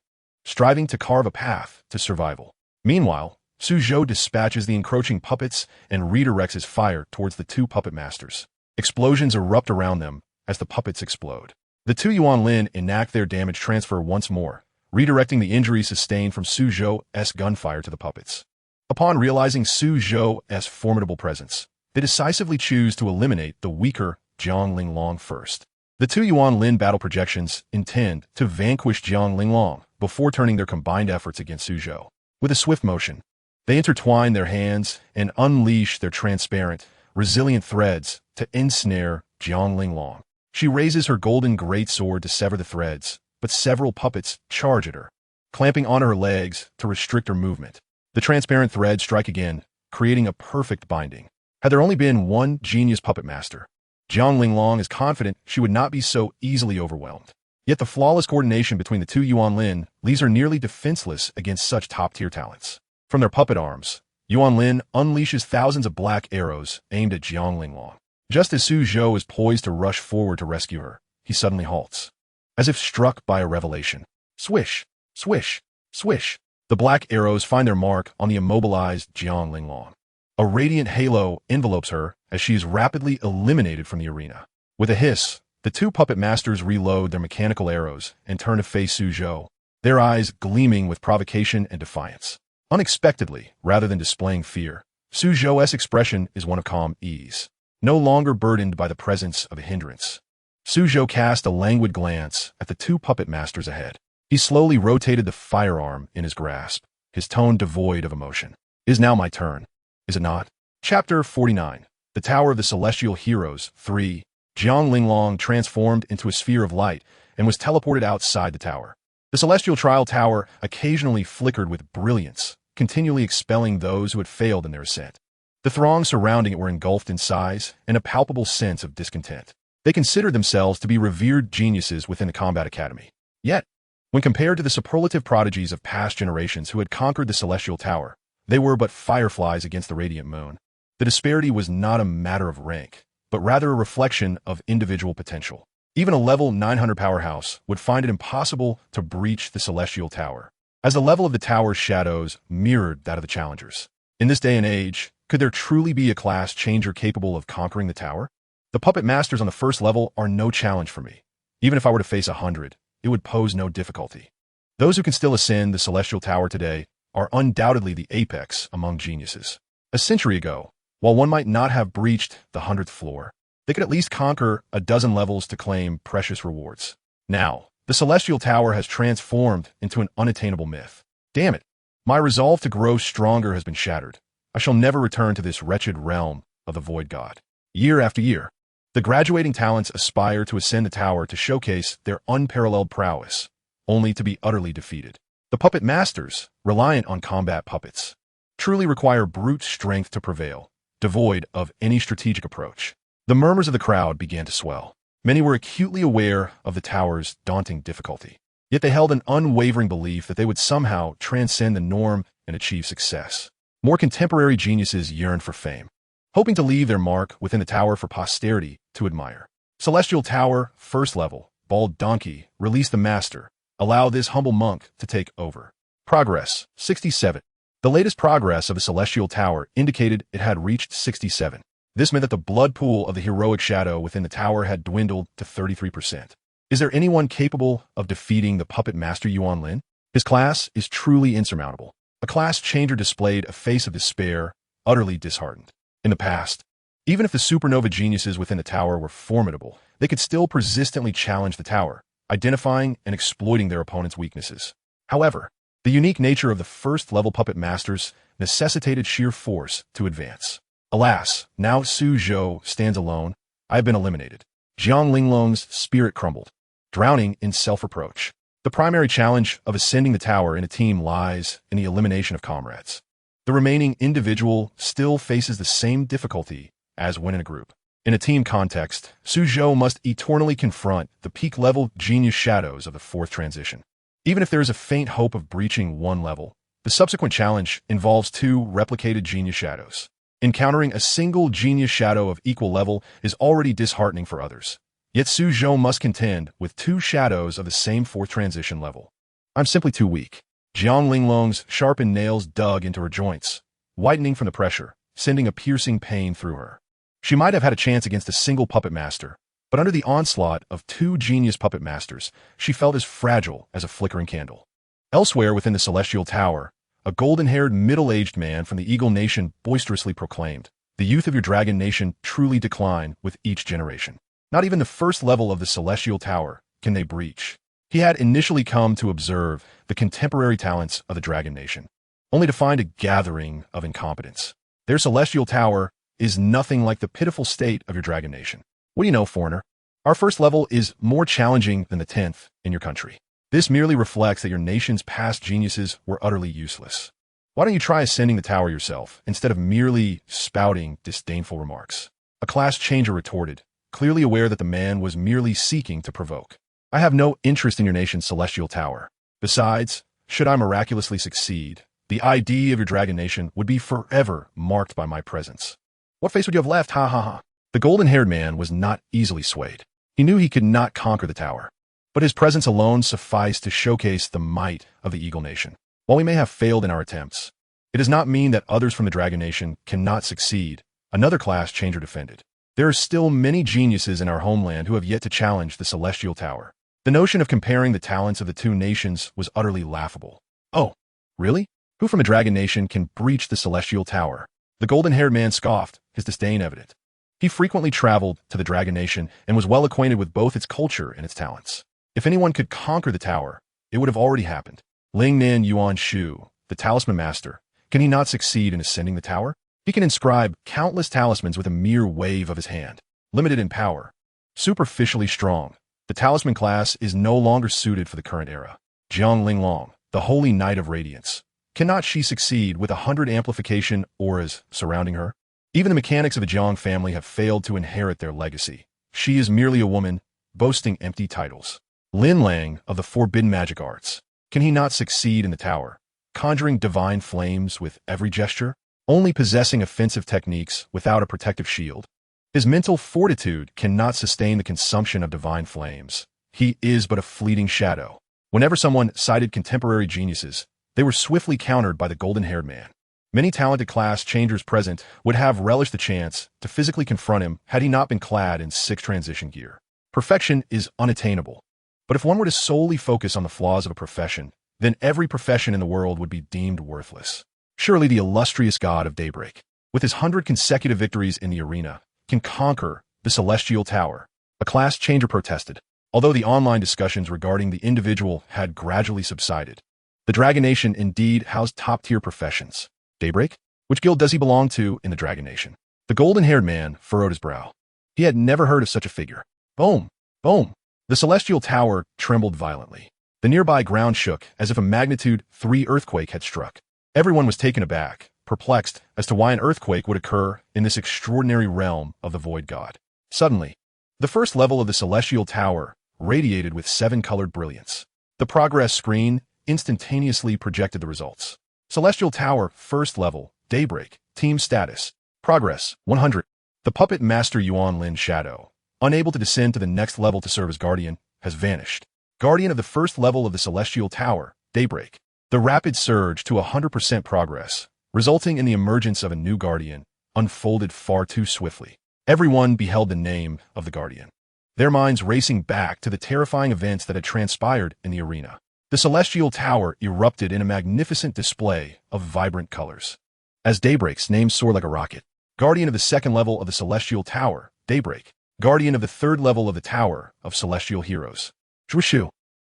striving to carve a path to survival. Meanwhile, Suzhou dispatches the encroaching puppets and redirects his fire towards the 2 puppet masters. Explosions erupt around them as the puppets explode. The 2 Yuan Lin enact their damage transfer once more, redirecting the injuries sustained from Suzhou's gunfire to the puppets. Upon realizing Suzhou's formidable presence, they decisively choose to eliminate the weaker Jiang Linglong first. The 2 Yuan Lin battle projections intend to vanquish Jiang Linglong before turning their combined efforts against Suzhou. With a swift motion, they intertwine their hands and unleash their transparent, resilient threads to ensnare Jiang Linglong. She raises her golden greatsword to sever the threads, but several puppets charge at her, clamping onto her legs to restrict her movement. The transparent threads strike again, creating a perfect binding. Had there only been one genius puppet master, Jiang Linglong is confident she would not be so easily overwhelmed. Yet the flawless coordination between the 2 Yuan Lin leaves her nearly defenseless against such top-tier talents. From their puppet arms, Yuan Lin unleashes thousands of black arrows aimed at Jiang Linglong. Just as Suzhou is poised to rush forward to rescue her, he suddenly halts, as if struck by a revelation. Swish, swish, swish. The black arrows find their mark on the immobilized Jiang Linglong. A radiant halo envelopes her as she is rapidly eliminated from the arena. With a hiss, the two puppet masters reload their mechanical arrows and turn to face Suzhou, their eyes gleaming with provocation and defiance. Unexpectedly, rather than displaying fear, Suzhou's expression is one of calm ease, no longer burdened by the presence of a hindrance. Suzhou cast a languid glance at the two puppet masters ahead. He slowly rotated the firearm in his grasp, his tone devoid of emotion. "It is now my turn, is it not?" Chapter 49. The Tower of the Celestial Heroes 3. Jiang Linglong transformed into a sphere of light and was teleported outside the tower. The Celestial Trial Tower occasionally flickered with brilliance, continually expelling those who had failed in their ascent. The throng surrounding it were engulfed in sighs and a palpable sense of discontent. They considered themselves to be revered geniuses within the combat academy. Yet, when compared to the superlative prodigies of past generations who had conquered the Celestial Tower, they were but fireflies against the radiant moon. The disparity was not a matter of rank, but rather a reflection of individual potential. Even a level 900 powerhouse would find it impossible to breach the Celestial Tower, as the level of the tower's shadows mirrored that of the challengers. In this day and age, could there truly be a class changer capable of conquering the tower? The puppet masters on the first level are no challenge for me. Even if I were to face 100, it would pose no difficulty. Those who can still ascend the Celestial Tower today are undoubtedly the apex among geniuses. A century ago, while one might not have breached the 100th floor, they could at least conquer a dozen levels to claim precious rewards. Now, the Celestial Tower has transformed into an unattainable myth. Damn it, my resolve to grow stronger has been shattered. I shall never return to this wretched realm of the Void God. Year after year, the graduating talents aspire to ascend the tower to showcase their unparalleled prowess, only to be utterly defeated. The puppet masters, reliant on combat puppets, truly require brute strength to prevail, devoid of any strategic approach. The murmurs of the crowd began to swell. Many were acutely aware of the tower's daunting difficulty, yet they held an unwavering belief that they would somehow transcend the norm and achieve success. More contemporary geniuses yearned for fame, hoping to leave their mark within the tower for posterity to admire. Celestial Tower, first level, Bald Donkey, release the master. Allow this humble monk to take over. Progress, 67. The latest progress of the Celestial Tower indicated it had reached 67. This meant that the blood pool of the heroic shadow within the tower had dwindled to 33%. Is there anyone capable of defeating the puppet master Yuan Lin? His class is truly insurmountable. A class changer displayed a face of despair, utterly disheartened. In the past, even if the supernova geniuses within the tower were formidable, they could still persistently challenge the tower, identifying and exploiting their opponent's weaknesses. However, the unique nature of the first-level puppet masters necessitated sheer force to advance. Alas, now Suzhou stands alone. I have been eliminated. Jiang Linglong's spirit crumbled, drowning in self-reproach. The primary challenge of ascending the tower in a team lies in the elimination of comrades. The remaining individual still faces the same difficulty as when in a group. In a team context, Suzhou must eternally confront the peak-level genius shadows of the fourth transition. Even if there is a faint hope of breaching one level, the subsequent challenge involves two replicated genius shadows. Encountering a single genius shadow of equal level is already disheartening for others. Yet Suzhou must contend with two shadows of the same fourth transition level. I'm simply too weak. Jiang Linglong's sharpened nails dug into her joints, whitening from the pressure, sending a piercing pain through her. She might have had a chance against a single puppet master, but under the onslaught of two genius puppet masters, she felt as fragile as a flickering candle. Elsewhere within the Celestial Tower, a golden-haired middle-aged man from the Eagle Nation boisterously proclaimed, "The youth of your Dragon Nation truly decline with each generation. Not even the first level of the Celestial Tower can they breach." He had initially come to observe the contemporary talents of the Dragon Nation, only to find a gathering of incompetence. Their Celestial Tower is nothing like the pitiful state of your Dragon Nation. What do you know, foreigner? Our first level is more challenging than the 10th in your country. This merely reflects that your nation's past geniuses were utterly useless. Why don't you try ascending the tower yourself, instead of merely spouting disdainful remarks? A class changer retorted, clearly aware that the man was merely seeking to provoke. I have no interest in your nation's Celestial Tower. Besides, should I miraculously succeed, the ID of your Dragon Nation would be forever marked by my presence. What face would you have left? Ha ha ha. The golden-haired man was not easily swayed. He knew he could not conquer the tower, but his presence alone sufficed to showcase the might of the Eagle Nation. While we may have failed in our attempts, it does not mean that others from the Dragon Nation cannot succeed, another class changer defended. There are still many geniuses in our homeland who have yet to challenge the Celestial Tower. The notion of comparing the talents of the two nations was utterly laughable. Oh, really? Who from a Dragon Nation can breach the Celestial Tower? The golden-haired man scoffed, his disdain evident. He frequently traveled to the Dragon Nation and was well acquainted with both its culture and its talents. If anyone could conquer the tower, it would have already happened. Ling Nan Yuan Shu, the talisman master, can he not succeed in ascending the tower? He can inscribe countless talismans with a mere wave of his hand. Limited in power, superficially strong, the talisman class is no longer suited for the current era. Jiang Linglong, the holy knight of radiance, cannot she succeed with 100 amplification auras surrounding her? Even the mechanics of the Jiang family have failed to inherit their legacy. She is merely a woman, boasting empty titles. Lin Lang of the forbidden magic arts, can he not succeed in the tower, conjuring divine flames with every gesture? Only possessing offensive techniques without a protective shield. His mental fortitude cannot sustain the consumption of divine flames. He is but a fleeting shadow. Whenever someone cited contemporary geniuses, they were swiftly countered by the golden-haired man. Many talented class changers present would have relished the chance to physically confront him had he not been clad in 6 transition gear. Perfection is unattainable. But if one were to solely focus on the flaws of a profession, then every profession in the world would be deemed worthless. Surely the illustrious god of daybreak, with his 100 consecutive victories in the arena, can conquer the Celestial Tower. A class changer protested, although the online discussions regarding the individual had gradually subsided. The Dragon Nation indeed housed top-tier professions. Daybreak? Which guild does he belong to in the Dragon Nation? The golden-haired man furrowed his brow. He had never heard of such a figure. Boom! Boom! The Celestial Tower trembled violently. The nearby ground shook as if a magnitude 3 earthquake had struck. Everyone was taken aback, perplexed as to why an earthquake would occur in this extraordinary realm of the Void God. Suddenly, the first level of the Celestial Tower radiated with 7-colored brilliance. The progress screen instantaneously projected the results. Celestial Tower, first level, daybreak, team status, progress, 100. The puppet master Yuan Lin Shadow, unable to descend to the next level to serve as guardian, has vanished. Guardian of the first level of the Celestial Tower, daybreak. The rapid surge to 100% progress, resulting in the emergence of a new guardian, unfolded far too swiftly. Everyone beheld the name of the guardian, their minds racing back to the terrifying events that had transpired in the arena. The Celestial Tower erupted in a magnificent display of vibrant colors. As daybreak's name soared like a rocket, guardian of the second level of the Celestial Tower, daybreak. Guardian of the third level of the Tower of Celestial Heroes, Zhuishu.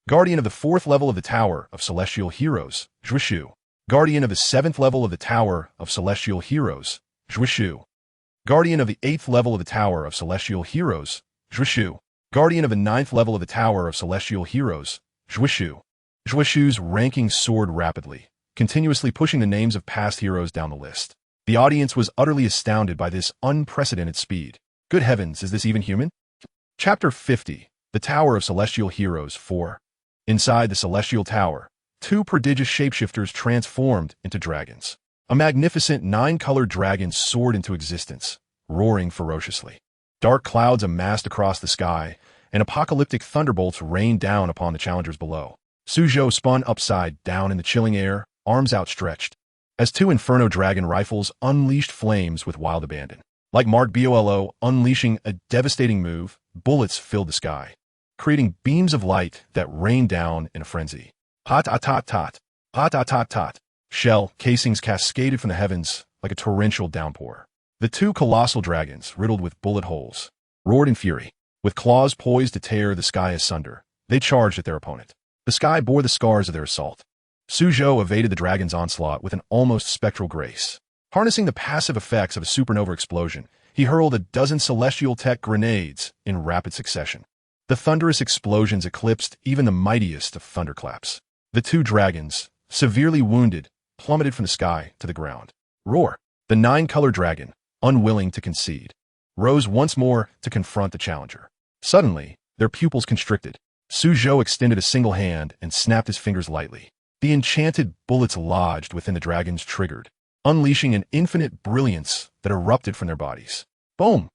Guardian of the fourth level of the Tower of Celestial Heroes, Zhuishu. Guardian of the seventh level of the Tower of Celestial Heroes, Zhuishu. Guardian of the eighth level of the Tower of Celestial Heroes, Zhuishu. Guardian of the ninth level of the Tower of Celestial Heroes, Zhuishu. Zhuishu's ranking soared rapidly, continuously pushing the names of past heroes down the list. The audience was utterly astounded by this unprecedented speed. Good heavens, is this even human? Chapter 50, The Tower of Celestial Heroes 4. Inside the Celestial Tower, 2 prodigious shapeshifters transformed into dragons. A magnificent 9-colored dragon soared into existence, roaring ferociously. Dark clouds amassed across the sky, and apocalyptic thunderbolts rained down upon the challengers below. Suzhou spun upside down in the chilling air, arms outstretched, as 2 Inferno Dragon rifles unleashed flames with wild abandon. Like Mark Bolo unleashing a devastating move, bullets filled the sky, creating beams of light that rained down in a frenzy. Tot-tot-tot-tot, tot-tot-tot-tot. Shell casings cascaded from the heavens like a torrential downpour. The 2 colossal dragons, riddled with bullet holes, roared in fury. With claws poised to tear the sky asunder, they charged at their opponent. The sky bore the scars of their assault. Suzhou evaded the dragon's onslaught with an almost spectral grace. Harnessing the passive effects of a supernova explosion, he hurled a dozen celestial tech grenades in rapid succession. The thunderous explosions eclipsed even the mightiest of thunderclaps. The 2 dragons, severely wounded, plummeted from the sky to the ground. Roar! The 9-colored dragon, unwilling to concede, rose once more to confront the challenger. Suddenly, their pupils constricted. Suzhou extended a single hand and snapped his fingers lightly. The enchanted bullets lodged within the dragons triggered, unleashing an infinite brilliance that erupted from their bodies. Boom!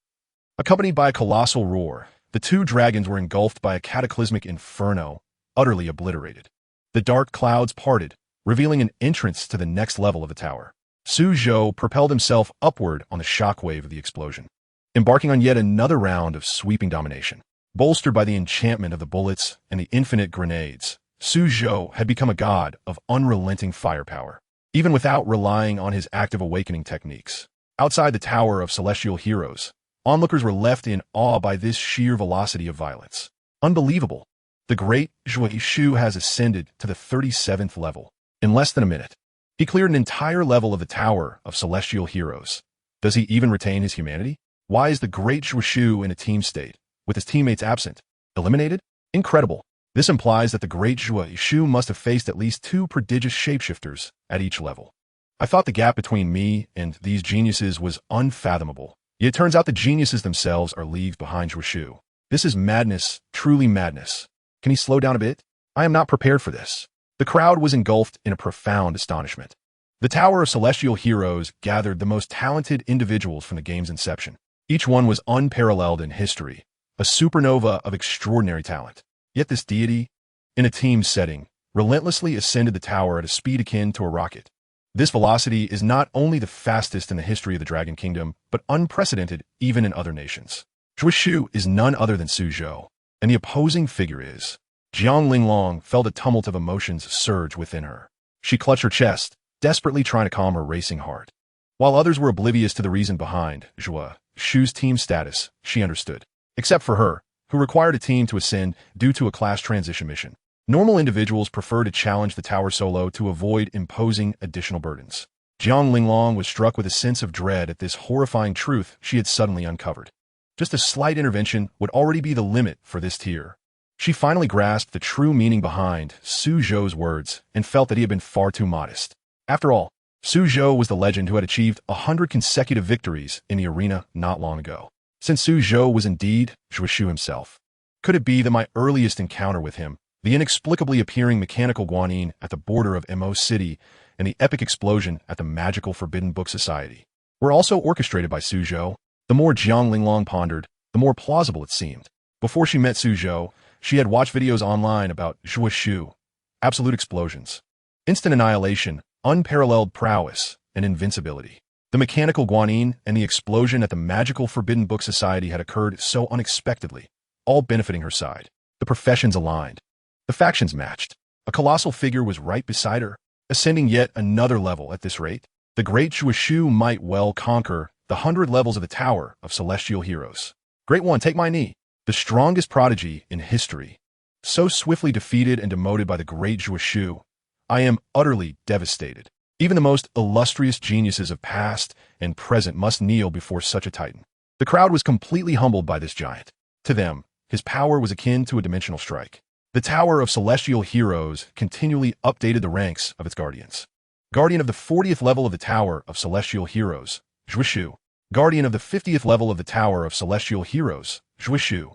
Accompanied by a colossal roar, the 2 dragons were engulfed by a cataclysmic inferno, utterly obliterated. The dark clouds parted, revealing an entrance to the next level of the tower. Su Zhou propelled himself upward on the shockwave of the explosion, embarking on yet another round of sweeping domination. Bolstered by the enchantment of the bullets and the infinite grenades, Su Zhou had become a god of unrelenting firepower, even without relying on his active awakening techniques. Outside the Tower of Celestial Heroes, onlookers were left in awe by this sheer velocity of violence. Unbelievable! The great Zhuai Shu has ascended to the 37th level. In less than a minute, he cleared an entire level of the Tower of Celestial Heroes. Does he even retain his humanity? Why is the great Zhuai Shu in a team state, with his teammates absent? Eliminated? Incredible! This implies that the great Zhuai Shu must have faced at least 2 prodigious shapeshifters at each level. I thought the gap between me and these geniuses was unfathomable. Yet it turns out the geniuses themselves are leagues behind Zhuai Shu. This is madness, truly madness. Can he slow down a bit? I am not prepared for this. The crowd was engulfed in a profound astonishment. The Tower of Celestial Heroes gathered the most talented individuals from the game's inception. Each one was unparalleled in history, a supernova of extraordinary talent. Yet this deity, in a team setting, relentlessly ascended the tower at a speed akin to a rocket. This velocity is not only the fastest in the history of the Dragon Kingdom, but unprecedented even in other nations. Zhuai Shu is none other than Su Zhou, and the opposing figure is. Jiang Linglong felt a tumult of emotions surge within her. She clutched her chest, desperately trying to calm her racing heart. While others were oblivious to the reason behind Zhuai Shu's team status, she understood. Except for her, who required a team to ascend due to a class transition mission. Normal individuals prefer to challenge the tower solo to avoid imposing additional burdens. Jiang Linglong was struck with a sense of dread at this horrifying truth she had suddenly uncovered. Just a slight intervention would already be the limit for this tier. She finally grasped the true meaning behind Su Zhou's words and felt that he had been far too modest. After all, Su Zhou was the legend who had achieved 100 consecutive victories in the arena not long ago. Since Su Zhou was indeed Zhuai Shu himself, could it be that my earliest encounter with him, the inexplicably appearing mechanical guanyin at the border of Mo City and the epic explosion at the magical Forbidden Book Society, were also orchestrated by Su Zhou? The more Jiang Linglong pondered, the more plausible it seemed. Before she met Su Zhou, she had watched videos online about Zhuai Shu, absolute explosions, instant annihilation, unparalleled prowess, and invincibility. The mechanical guanyin and the explosion at the magical Forbidden Book Society had occurred so unexpectedly, all benefiting her side. The professions aligned. The factions matched. A colossal figure was right beside her, ascending yet another level at this rate. The great Zhuai Shu might well conquer the 100 levels of the Tower of Celestial Heroes. Great One, take my knee. The strongest prodigy in history. So swiftly defeated and demoted by the great Zhuai Shu, I am utterly devastated. Even the most illustrious geniuses of past and present must kneel before such a titan. The crowd was completely humbled by this giant. To them, his power was akin to a dimensional strike. The Tower of Celestial Heroes continually updated the ranks of its guardians. Guardian of the 40th level of the Tower of Celestial Heroes, Zhuai Shu. Guardian of the 50th level of the Tower of Celestial Heroes, Zhuai Shu.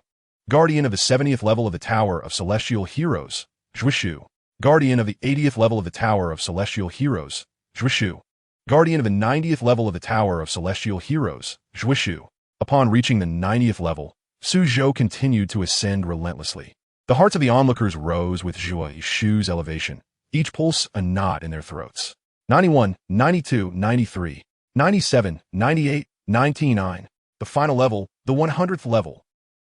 Guardian of the 70th level of the Tower of Celestial Heroes, Zhuai Shu. Guardian of the 80th level of the Tower of Celestial Heroes, Zhuai Shu. Guardian of the 90th level of the Tower of Celestial Heroes, Zhuai Shu. Upon reaching the 90th level, Su Zhou continued to ascend relentlessly. The hearts of the onlookers rose with Zhuai Shu's elevation, each pulse a knot in their throats. 91, 92, 93, 97, 98, 99. The final level, the 100th level.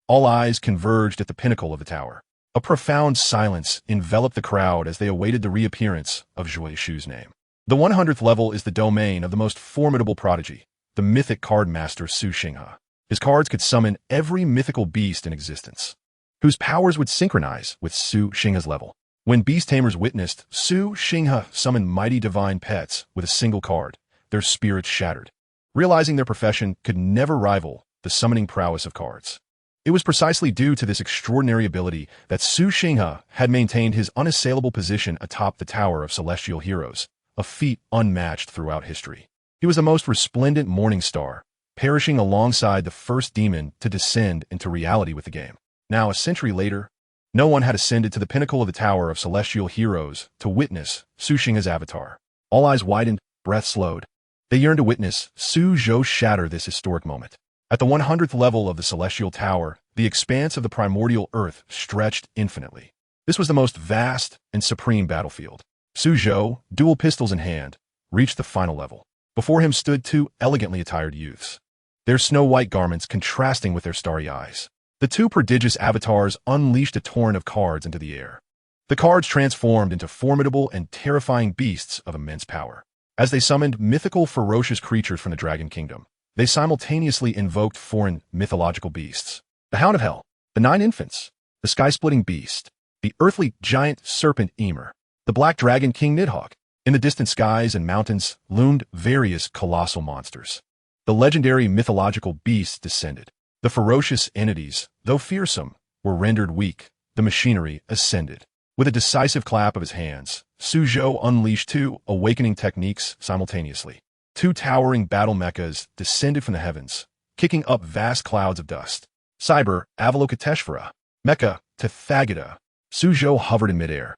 All eyes converged at the pinnacle of the tower. A profound silence enveloped the crowd as they awaited the reappearance of Zhuai Shu's name. The 100th level is the domain of the most formidable prodigy, the mythic card master Su Xinghe. His cards could summon every mythical beast in existence, whose powers would synchronize with Su Xinghe's level. When beast tamers witnessed Su Xinghe summon mighty divine pets with a single card, their spirits shattered, realizing their profession could never rival the summoning prowess of cards. It was precisely due to this extraordinary ability that Su Xinghe had maintained his unassailable position atop the Tower of Celestial Heroes, a feat unmatched throughout history. He was the most resplendent morning star, perishing alongside the first demon to descend into reality with the game. Now, a century later, no one had ascended to the pinnacle of the Tower of Celestial Heroes to witness Su Xinghe's avatar. All eyes widened, breath slowed. They yearned to witness Su Zhou shatter this historic moment. At the 100th level of the Celestial Tower, the expanse of the primordial earth stretched infinitely. This was the most vast and supreme battlefield. Suzhou, dual pistols in hand, reached the final level. Before him stood two elegantly attired youths, their snow-white garments contrasting with their starry eyes. The two prodigious avatars unleashed a torrent of cards into the air. The cards transformed into formidable and terrifying beasts of immense power. As they summoned mythical ferocious creatures from the Dragon Kingdom, they simultaneously invoked foreign mythological beasts. The Hound of Hell, the Nine Infants, the Sky-Splitting Beast, the earthly giant serpent Emer, the Black Dragon King Nidhogg. In the distant skies and mountains loomed various colossal monsters. The legendary mythological beasts descended. The ferocious entities, though fearsome, were rendered weak. The machinery ascended. With a decisive clap of his hands, Suzhou unleashed two awakening techniques simultaneously. Two towering battle mechas descended from the heavens, kicking up vast clouds of dust. Cyber Avalokiteshvara, Mecha Tathagata. Suzhou hovered in midair,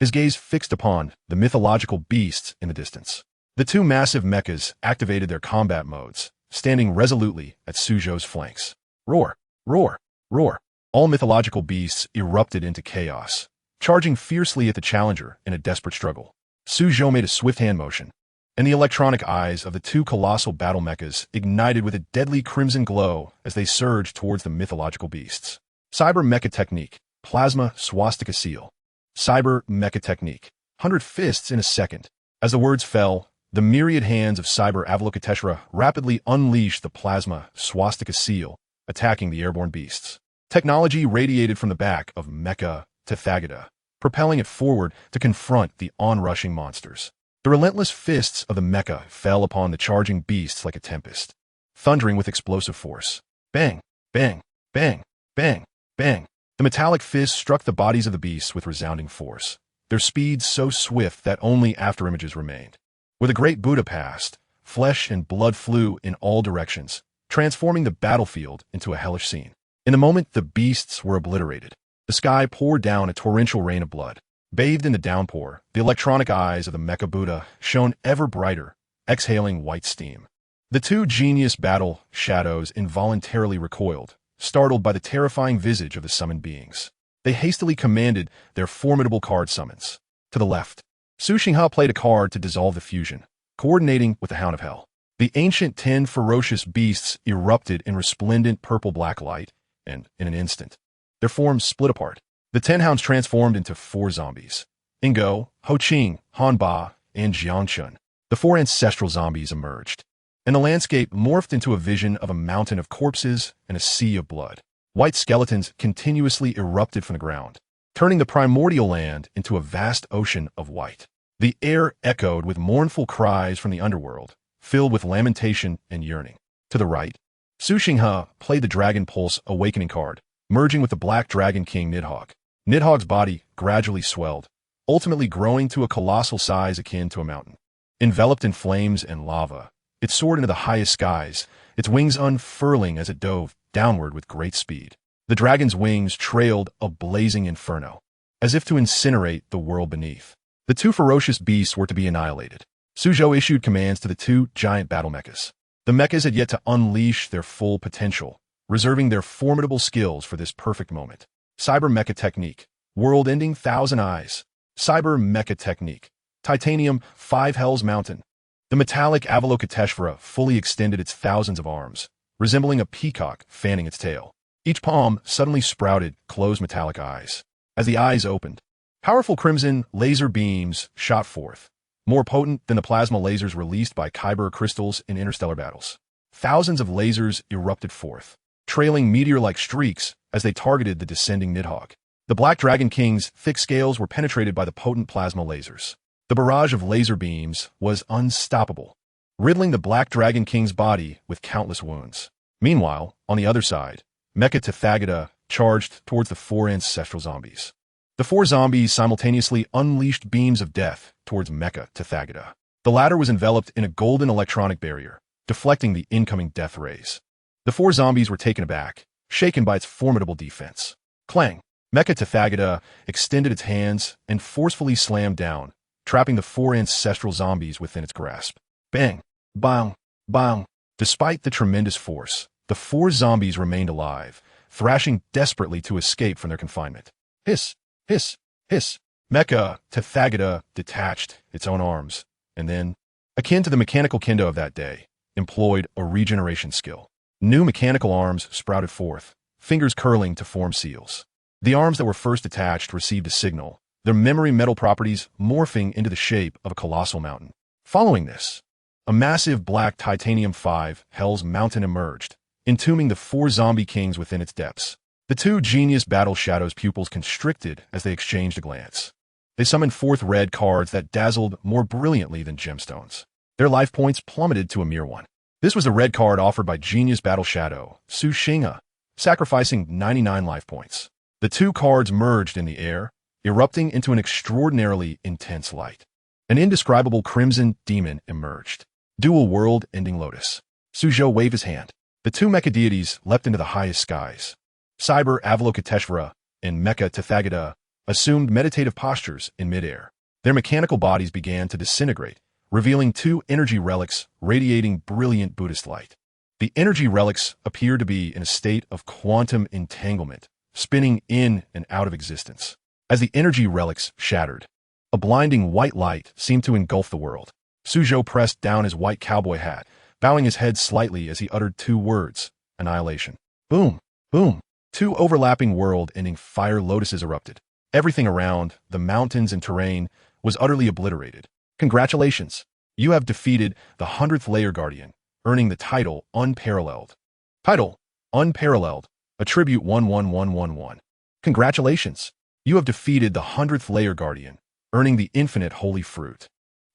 his gaze fixed upon the mythological beasts in the distance. The two massive mechas activated their combat modes, standing resolutely at Suzhou's flanks. Roar, roar, roar. All mythological beasts erupted into chaos, charging fiercely at the challenger in a desperate struggle. Suzhou made a swift hand motion, and the electronic eyes of the two colossal battle mechas ignited with a deadly crimson glow as they surged towards the mythological beasts. Cyber Mecha Technique, Plasma Swastika Seal. Cyber Mecha Technique, 100 fists in a second. As the words fell, the myriad hands of Cyber Avalokiteshvara rapidly unleashed the Plasma Swastika Seal, attacking the airborne beasts. Technology radiated from the back of Mecha Tathagata, propelling it forward to confront the onrushing monsters. The relentless fists of the mecha fell upon the charging beasts like a tempest, thundering with explosive force. Bang, bang, bang, bang, bang. The metallic fists struck the bodies of the beasts with resounding force, their speed so swift that only afterimages remained. With a great Buddha passed, flesh and blood flew in all directions, transforming the battlefield into a hellish scene. In a moment, the beasts were obliterated. The sky poured down a torrential rain of blood. Bathed in the downpour, the electronic eyes of the Mecha Buddha shone ever brighter, exhaling white steam. The two genius battle shadows involuntarily recoiled, startled by the terrifying visage of the summoned beings. They hastily commanded their formidable card summons. To the left, Su Xinghe played a card to dissolve the fusion, coordinating with the Hound of Hell. The ancient 10 ferocious beasts erupted in resplendent purple-black light, and, in an instant, their forms split apart. The 10 hounds transformed into 4 zombies. Ingo, Ho Qing, Han Ba, and Jiangchun. The 4 ancestral zombies emerged, and the landscape morphed into a vision of a mountain of corpses and a sea of blood. White skeletons continuously erupted from the ground, turning the primordial land into a vast ocean of white. The air echoed with mournful cries from the underworld, filled with lamentation and yearning. To the right, Su Xinghe played the Dragon Pulse Awakening card, merging with the Black Dragon King Nidhogg. Nidhogg's body gradually swelled, ultimately growing to a colossal size akin to a mountain. Enveloped in flames and lava, it soared into the highest skies, its wings unfurling as it dove downward with great speed. The dragon's wings trailed a blazing inferno, as if to incinerate the world beneath. The 2 ferocious beasts were to be annihilated. Suzhou issued commands to the 2 giant battle mechas. The mechas had yet to unleash their full potential, reserving their formidable skills for this perfect moment. Cyber Mecha Technique, World-Ending 1,000 Eyes. Cyber Mecha Technique, Titanium 5 Hell's Mountain. The metallic Avalokiteshvara fully extended its thousands of arms, resembling a peacock fanning its tail. Each palm suddenly sprouted closed metallic eyes. As the eyes opened, powerful crimson laser beams shot forth, more potent than the plasma lasers released by Kyber crystals in interstellar battles. Thousands of lasers erupted forth, trailing meteor-like streaks as they targeted the descending Nidhogg. The Black Dragon King's thick scales were penetrated by the potent plasma lasers. The barrage of laser beams was unstoppable, riddling the Black Dragon King's body with countless wounds. Meanwhile, on the other side, Mecha Tathagata charged towards the 4 ancestral zombies. The 4 zombies simultaneously unleashed beams of death towards Mecha Tathagata. The latter was enveloped in a golden electronic barrier, deflecting the incoming death rays. The 4 zombies were taken aback, shaken by its formidable defense. Clang! Mecha Tathagata extended its hands and forcefully slammed down, trapping the 4 ancestral zombies within its grasp. Bang! Bang! Bang! Despite the tremendous force, the 4 zombies remained alive, thrashing desperately to escape from their confinement. Hiss! Hiss! Hiss! Mecha Tethagata detached its own arms, and then, akin to the mechanical kendo of that day, employed a regeneration skill. New mechanical arms sprouted forth, fingers curling to form seals. The arms that were first attached received a signal, their memory metal properties morphing into the shape of a colossal mountain. Following this, a massive black titanium 5 Hell's Mountain emerged, entombing the 4 zombie kings within its depths. The 2 genius battle shadows' pupils constricted as they exchanged a glance. They summoned forth red cards that dazzled more brilliantly than gemstones. Their life points plummeted to a mere 1. This was the red card offered by Genius Battle Shadow, Su Xinghe, sacrificing 99 life points. The 2 cards merged in the air, erupting into an extraordinarily intense light. An indescribable crimson demon emerged. Dual world-ending lotus. Suzhou waved his hand. The 2 mecha deities leapt into the highest skies. Cyber Avalokiteshvara and Mecha Tethagata assumed meditative postures in midair. Their mechanical bodies began to disintegrate, revealing 2 energy relics radiating brilliant Buddhist light. The energy relics appeared to be in a state of quantum entanglement, spinning in and out of existence. As the energy relics shattered, a blinding white light seemed to engulf the world. Suzhou pressed down his white cowboy hat, bowing his head slightly as he uttered 2 words, annihilation. Boom, boom. 2 overlapping world-ending fire lotuses erupted. Everything around, the mountains and terrain, was utterly obliterated. Congratulations! You have defeated the 100th Layer Guardian, earning the title Unparalleled. Title Unparalleled, Attribute 11111. Congratulations! You have defeated the 100th Layer Guardian, earning the Infinite Holy Fruit.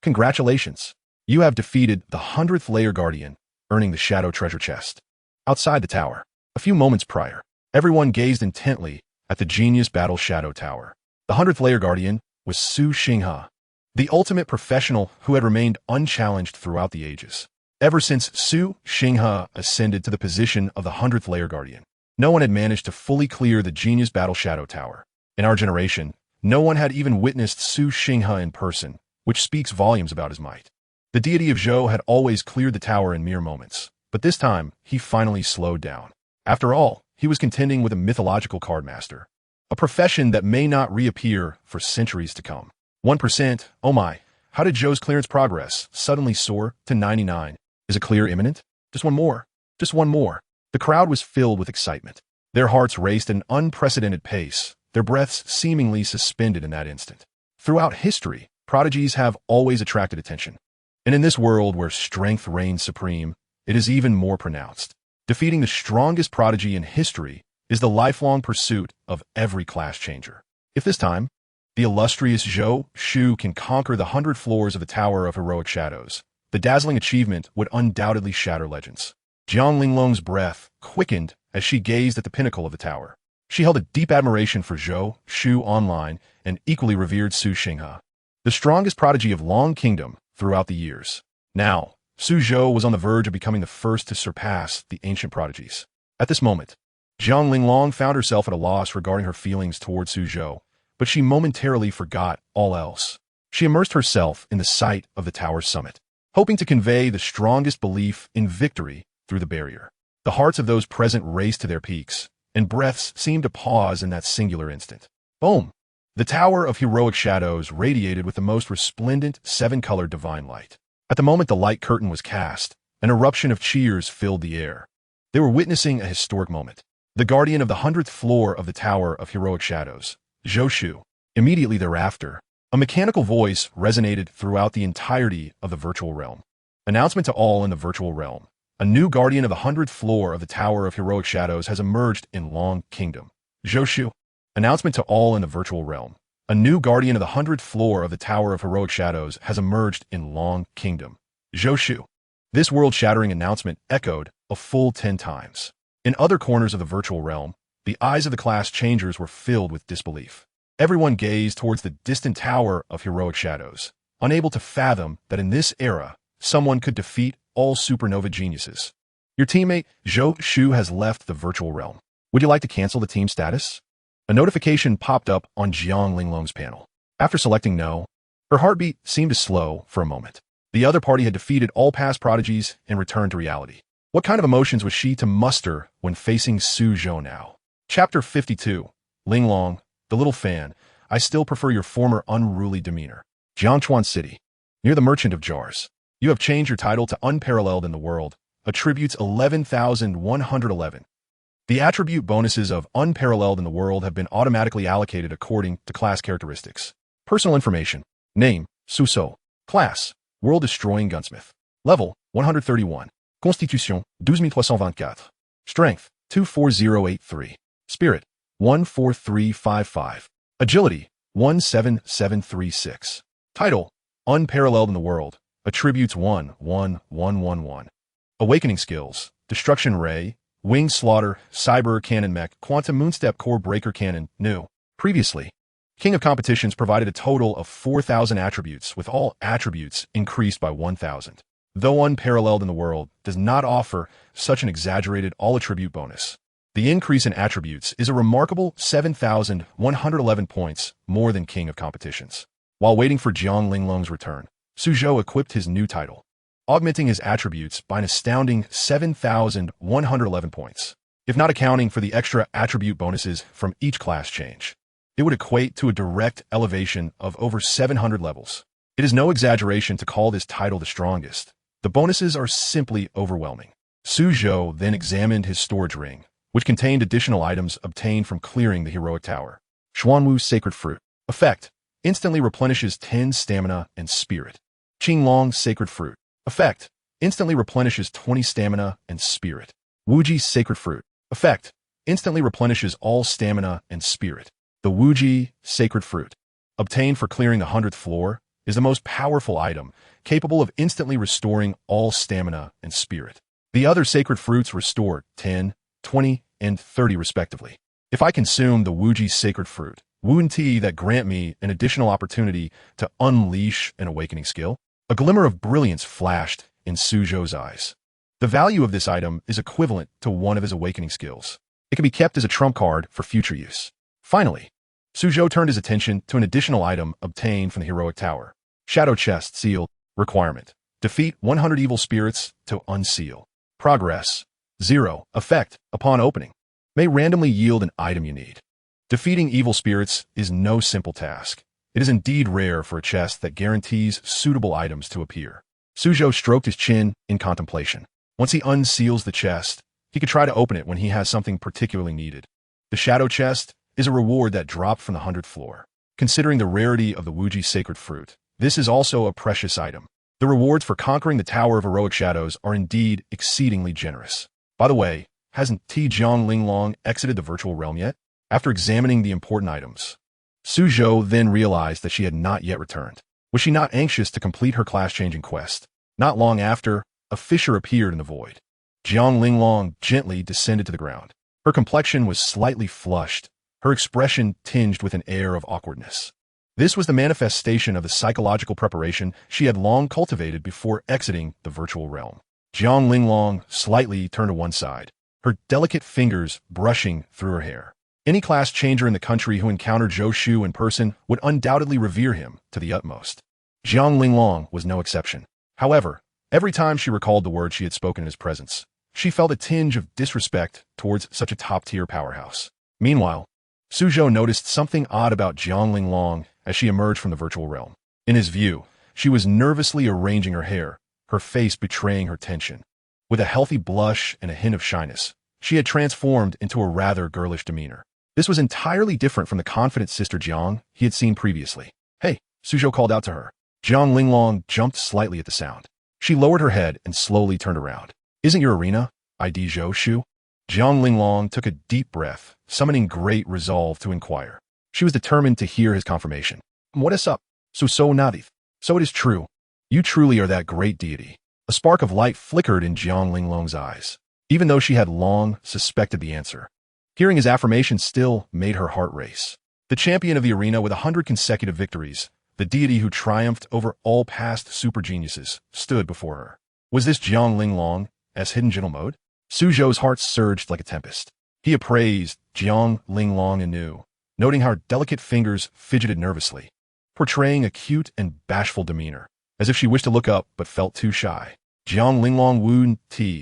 Congratulations! You have defeated the 100th Layer Guardian, earning the Shadow Treasure Chest. Outside the tower, a few moments prior, everyone gazed intently at the Genius Battle Shadow Tower. The 100th Layer Guardian was Su Xinghe, the ultimate professional who had remained unchallenged throughout the ages. Ever since Su Xinghe ascended to the position of the 100th Layer Guardian, no one had managed to fully clear the Genius Battle Shadow Tower. In our generation, no one had even witnessed Su Xinghe in person, which speaks volumes about his might. The deity of Zhou had always cleared the tower in mere moments, but this time he finally slowed down. After all, he was contending with a mythological card master, a profession that may not reappear for centuries to come. 1%, oh my, how did Zhou's clearance progress suddenly soar to 99? Is a clear imminent? Just one more. Just one more. The crowd was filled with excitement. Their hearts raced at an unprecedented pace, their breaths seemingly suspended in that instant. Throughout history, prodigies have always attracted attention. And in this world where strength reigns supreme, it is even more pronounced. Defeating the strongest prodigy in history is the lifelong pursuit of every class changer. If this time, the illustrious Zhou Shu can conquer the 100 floors of the Tower of Heroic Shadows, the dazzling achievement would undoubtedly shatter legends. Jiang Linglong's breath quickened as she gazed at the pinnacle of the tower. She held a deep admiration for Zhou Shu online and equally revered Su Xinghe, the strongest prodigy of Long Kingdom throughout the years. Now, Suzhou was on the verge of becoming the first to surpass the ancient prodigies. At this moment, Jiang Linglong found herself at a loss regarding her feelings towards Suzhou, but she momentarily forgot all else. She immersed herself in the sight of the tower's summit, hoping to convey the strongest belief in victory through the barrier. The hearts of those present raced to their peaks, and breaths seemed to pause in that singular instant. Boom! The Tower of Heroic Shadows radiated with the most resplendent 7-colored divine light. At the moment the light curtain was cast, an eruption of cheers filled the air. They were witnessing a historic moment. The guardian of the 100th floor of the Tower of Heroic Shadows, Zhou Shu. Immediately thereafter, a mechanical voice resonated throughout the entirety of the virtual realm. Announcement to all in the virtual realm. A new guardian of the 100th floor of the Tower of Heroic Shadows has emerged in Long Kingdom. Zhou Shu. Announcement to all in the virtual realm. A new guardian of the 100th floor of the Tower of Heroic Shadows has emerged in Long Kingdom. Zhou Shu. This world-shattering announcement echoed a full 10 times. In other corners of the virtual realm, the eyes of the class changers were filled with disbelief. Everyone gazed towards the distant Tower of Heroic Shadows, unable to fathom that in this era, someone could defeat all supernova geniuses. Your teammate, Zhou Shu, has left the virtual realm. Would you like to cancel the team status? A notification popped up on Jiang Linglong's panel. After selecting no, her heartbeat seemed to slow for a moment. The other party had defeated all past prodigies and returned to reality. What kind of emotions was she to muster when facing Su Zhou now? Chapter 52. Linglong, the little fan. I still prefer your former unruly demeanor. Jiangchuan City. Near the Merchant of Jars. You have changed your title to Unparalleled in the World. Attributes 11,111. The attribute bonuses of Unparalleled in the World have been automatically allocated according to class characteristics. Personal information. Name, Suso. Class, World-Destroying Gunsmith. Level, 131. Constitution, 12324. Strength, 24083. Spirit, 14355. Agility, 17736. Title, Unparalleled in the World. Attributes 11111. Awakening skills, Destruction Ray, Wing Slaughter, Cyber Cannon Mech, Quantum Moonstep Core Breaker Cannon, new. Previously, King of Competitions provided a total of 4,000 attributes, with all attributes increased by 1,000. Though Unparalleled in the World does not offer such an exaggerated all-attribute bonus, the increase in attributes is a remarkable 7,111 points more than King of Competitions. While waiting for Jiang Linglong's return, Suzhou equipped his new title, augmenting his attributes by an astounding 7,111 points. If not accounting for the extra attribute bonuses from each class change, it would equate to a direct elevation of over 700 levels. It is no exaggeration to call this title the strongest. The bonuses are simply overwhelming. Suzhou then examined his storage ring, which contained additional items obtained from clearing the heroic tower. Xuanwu Sacred Fruit. Effect. Instantly replenishes 10 stamina and spirit. Qinglong Sacred Fruit. Effect. Instantly replenishes 20 stamina and spirit. Wuji Sacred Fruit. Effect. Instantly replenishes all stamina and spirit. The Wuji Sacred Fruit, obtained for clearing the 100th floor, is the most powerful item, capable of instantly restoring all stamina and spirit. The other sacred fruits restore 10, 20, and 30 respectively. If I consume the Wuji Sacred Fruit, wouldn't that grant me an additional opportunity to unleash an awakening skill? A glimmer of brilliance flashed in Suzhou's eyes. The value of this item is equivalent to one of his awakening skills. It can be kept as a trump card for future use. Finally, Suzhou turned his attention to an additional item obtained from the heroic tower. Shadow Chest Seal. Requirement. Defeat 100 evil spirits to unseal. Progress. 0. Effect. Upon opening, may randomly yield an item you need. Defeating evil spirits is no simple task. It is indeed rare for a chest that guarantees suitable items to appear. Suzhou stroked his chin in contemplation. Once he unseals the chest, he could try to open it when he has something particularly needed. The Shadow Chest is a reward that dropped from the 100th floor. Considering the rarity of the Wuji Sacred Fruit, this is also a precious item. The rewards for conquering the Tower of Heroic Shadows are indeed exceedingly generous. By the way, hasn't Jiang Linglong exited the virtual realm yet? After examining the important items, Suzhou then realized that she had not yet returned. Was she not anxious to complete her class-changing quest? Not long after, a fissure appeared in the void. Jiang Linglong gently descended to the ground. Her complexion was slightly flushed, her expression tinged with an air of awkwardness. This was the manifestation of the psychological preparation she had long cultivated before exiting the virtual realm. Jiang Linglong slightly turned to one side, her delicate fingers brushing through her hair. Any class changer in the country who encountered Zhou Shu in person would undoubtedly revere him to the utmost. Jiang Linglong was no exception. However, every time she recalled the words she had spoken in his presence, she felt a tinge of disrespect towards such a top-tier powerhouse. Meanwhile, Suzhou noticed something odd about Jiang Linglong as she emerged from the virtual realm. In his view, she was nervously arranging her hair, her face betraying her tension. With a healthy blush and a hint of shyness, she had transformed into a rather girlish demeanor. This was entirely different from the confident Sister Jiang he had seen previously. "Hey," Suzhou called out to her. Jiang Linglong jumped slightly at the sound. She lowered her head and slowly turned around. "Isn't your arena ID Zhou Shu?" Jiang Linglong took a deep breath, summoning great resolve to inquire. She was determined to hear his confirmation. "What is up, Suso Nadith? So it is true. You truly are that great deity." A spark of light flickered in Jiang Linglong's eyes, even though she had long suspected the answer. Hearing his affirmation still made her heart race. The champion of the arena with 100 consecutive victories, the deity who triumphed over all past super geniuses, stood before her. Was this Jiang Linglong as hidden gentle mode? Suzhou's heart surged like a tempest. He appraised Jiang Linglong anew, noting how her delicate fingers fidgeted nervously, portraying a cute and bashful demeanor, as if she wished to look up but felt too shy. Jiang Linglong wouldn't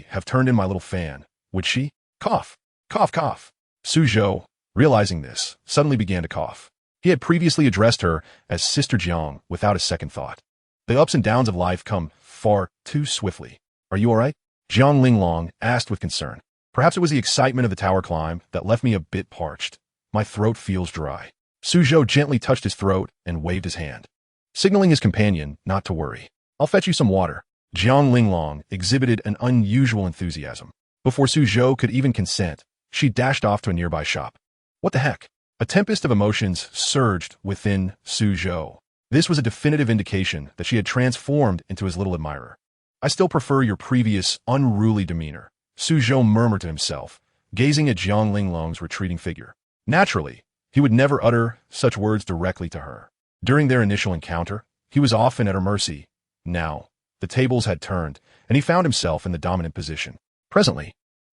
have turned in my little fan, would she? Cough, cough, cough. Suzhou, realizing this, suddenly began to cough. He He had previously addressed her as Sister Jiang without a second thought. The ups and downs of life come far too swiftly. Are you all right? Jiang Linglong asked with concern. Perhaps it was the excitement of the tower climb that left me a bit parched. My throat feels dry. Suzhou gently touched his throat and waved his hand, signaling his companion not to worry. I'll fetch you some water. Jiang Linglong exhibited an unusual enthusiasm. Before Suzhou could even consent, she dashed off to a nearby shop. What the heck? A tempest of emotions surged within Suzhou. This was a definitive indication that she had transformed into his little admirer. I still prefer your previous unruly demeanor, Suzhou murmured to himself, gazing at Jiang Linglong's retreating figure. Naturally, he would never utter such words directly to her. During their initial encounter, he was often at her mercy. Now, the tables had turned, and he found himself in the dominant position. Presently,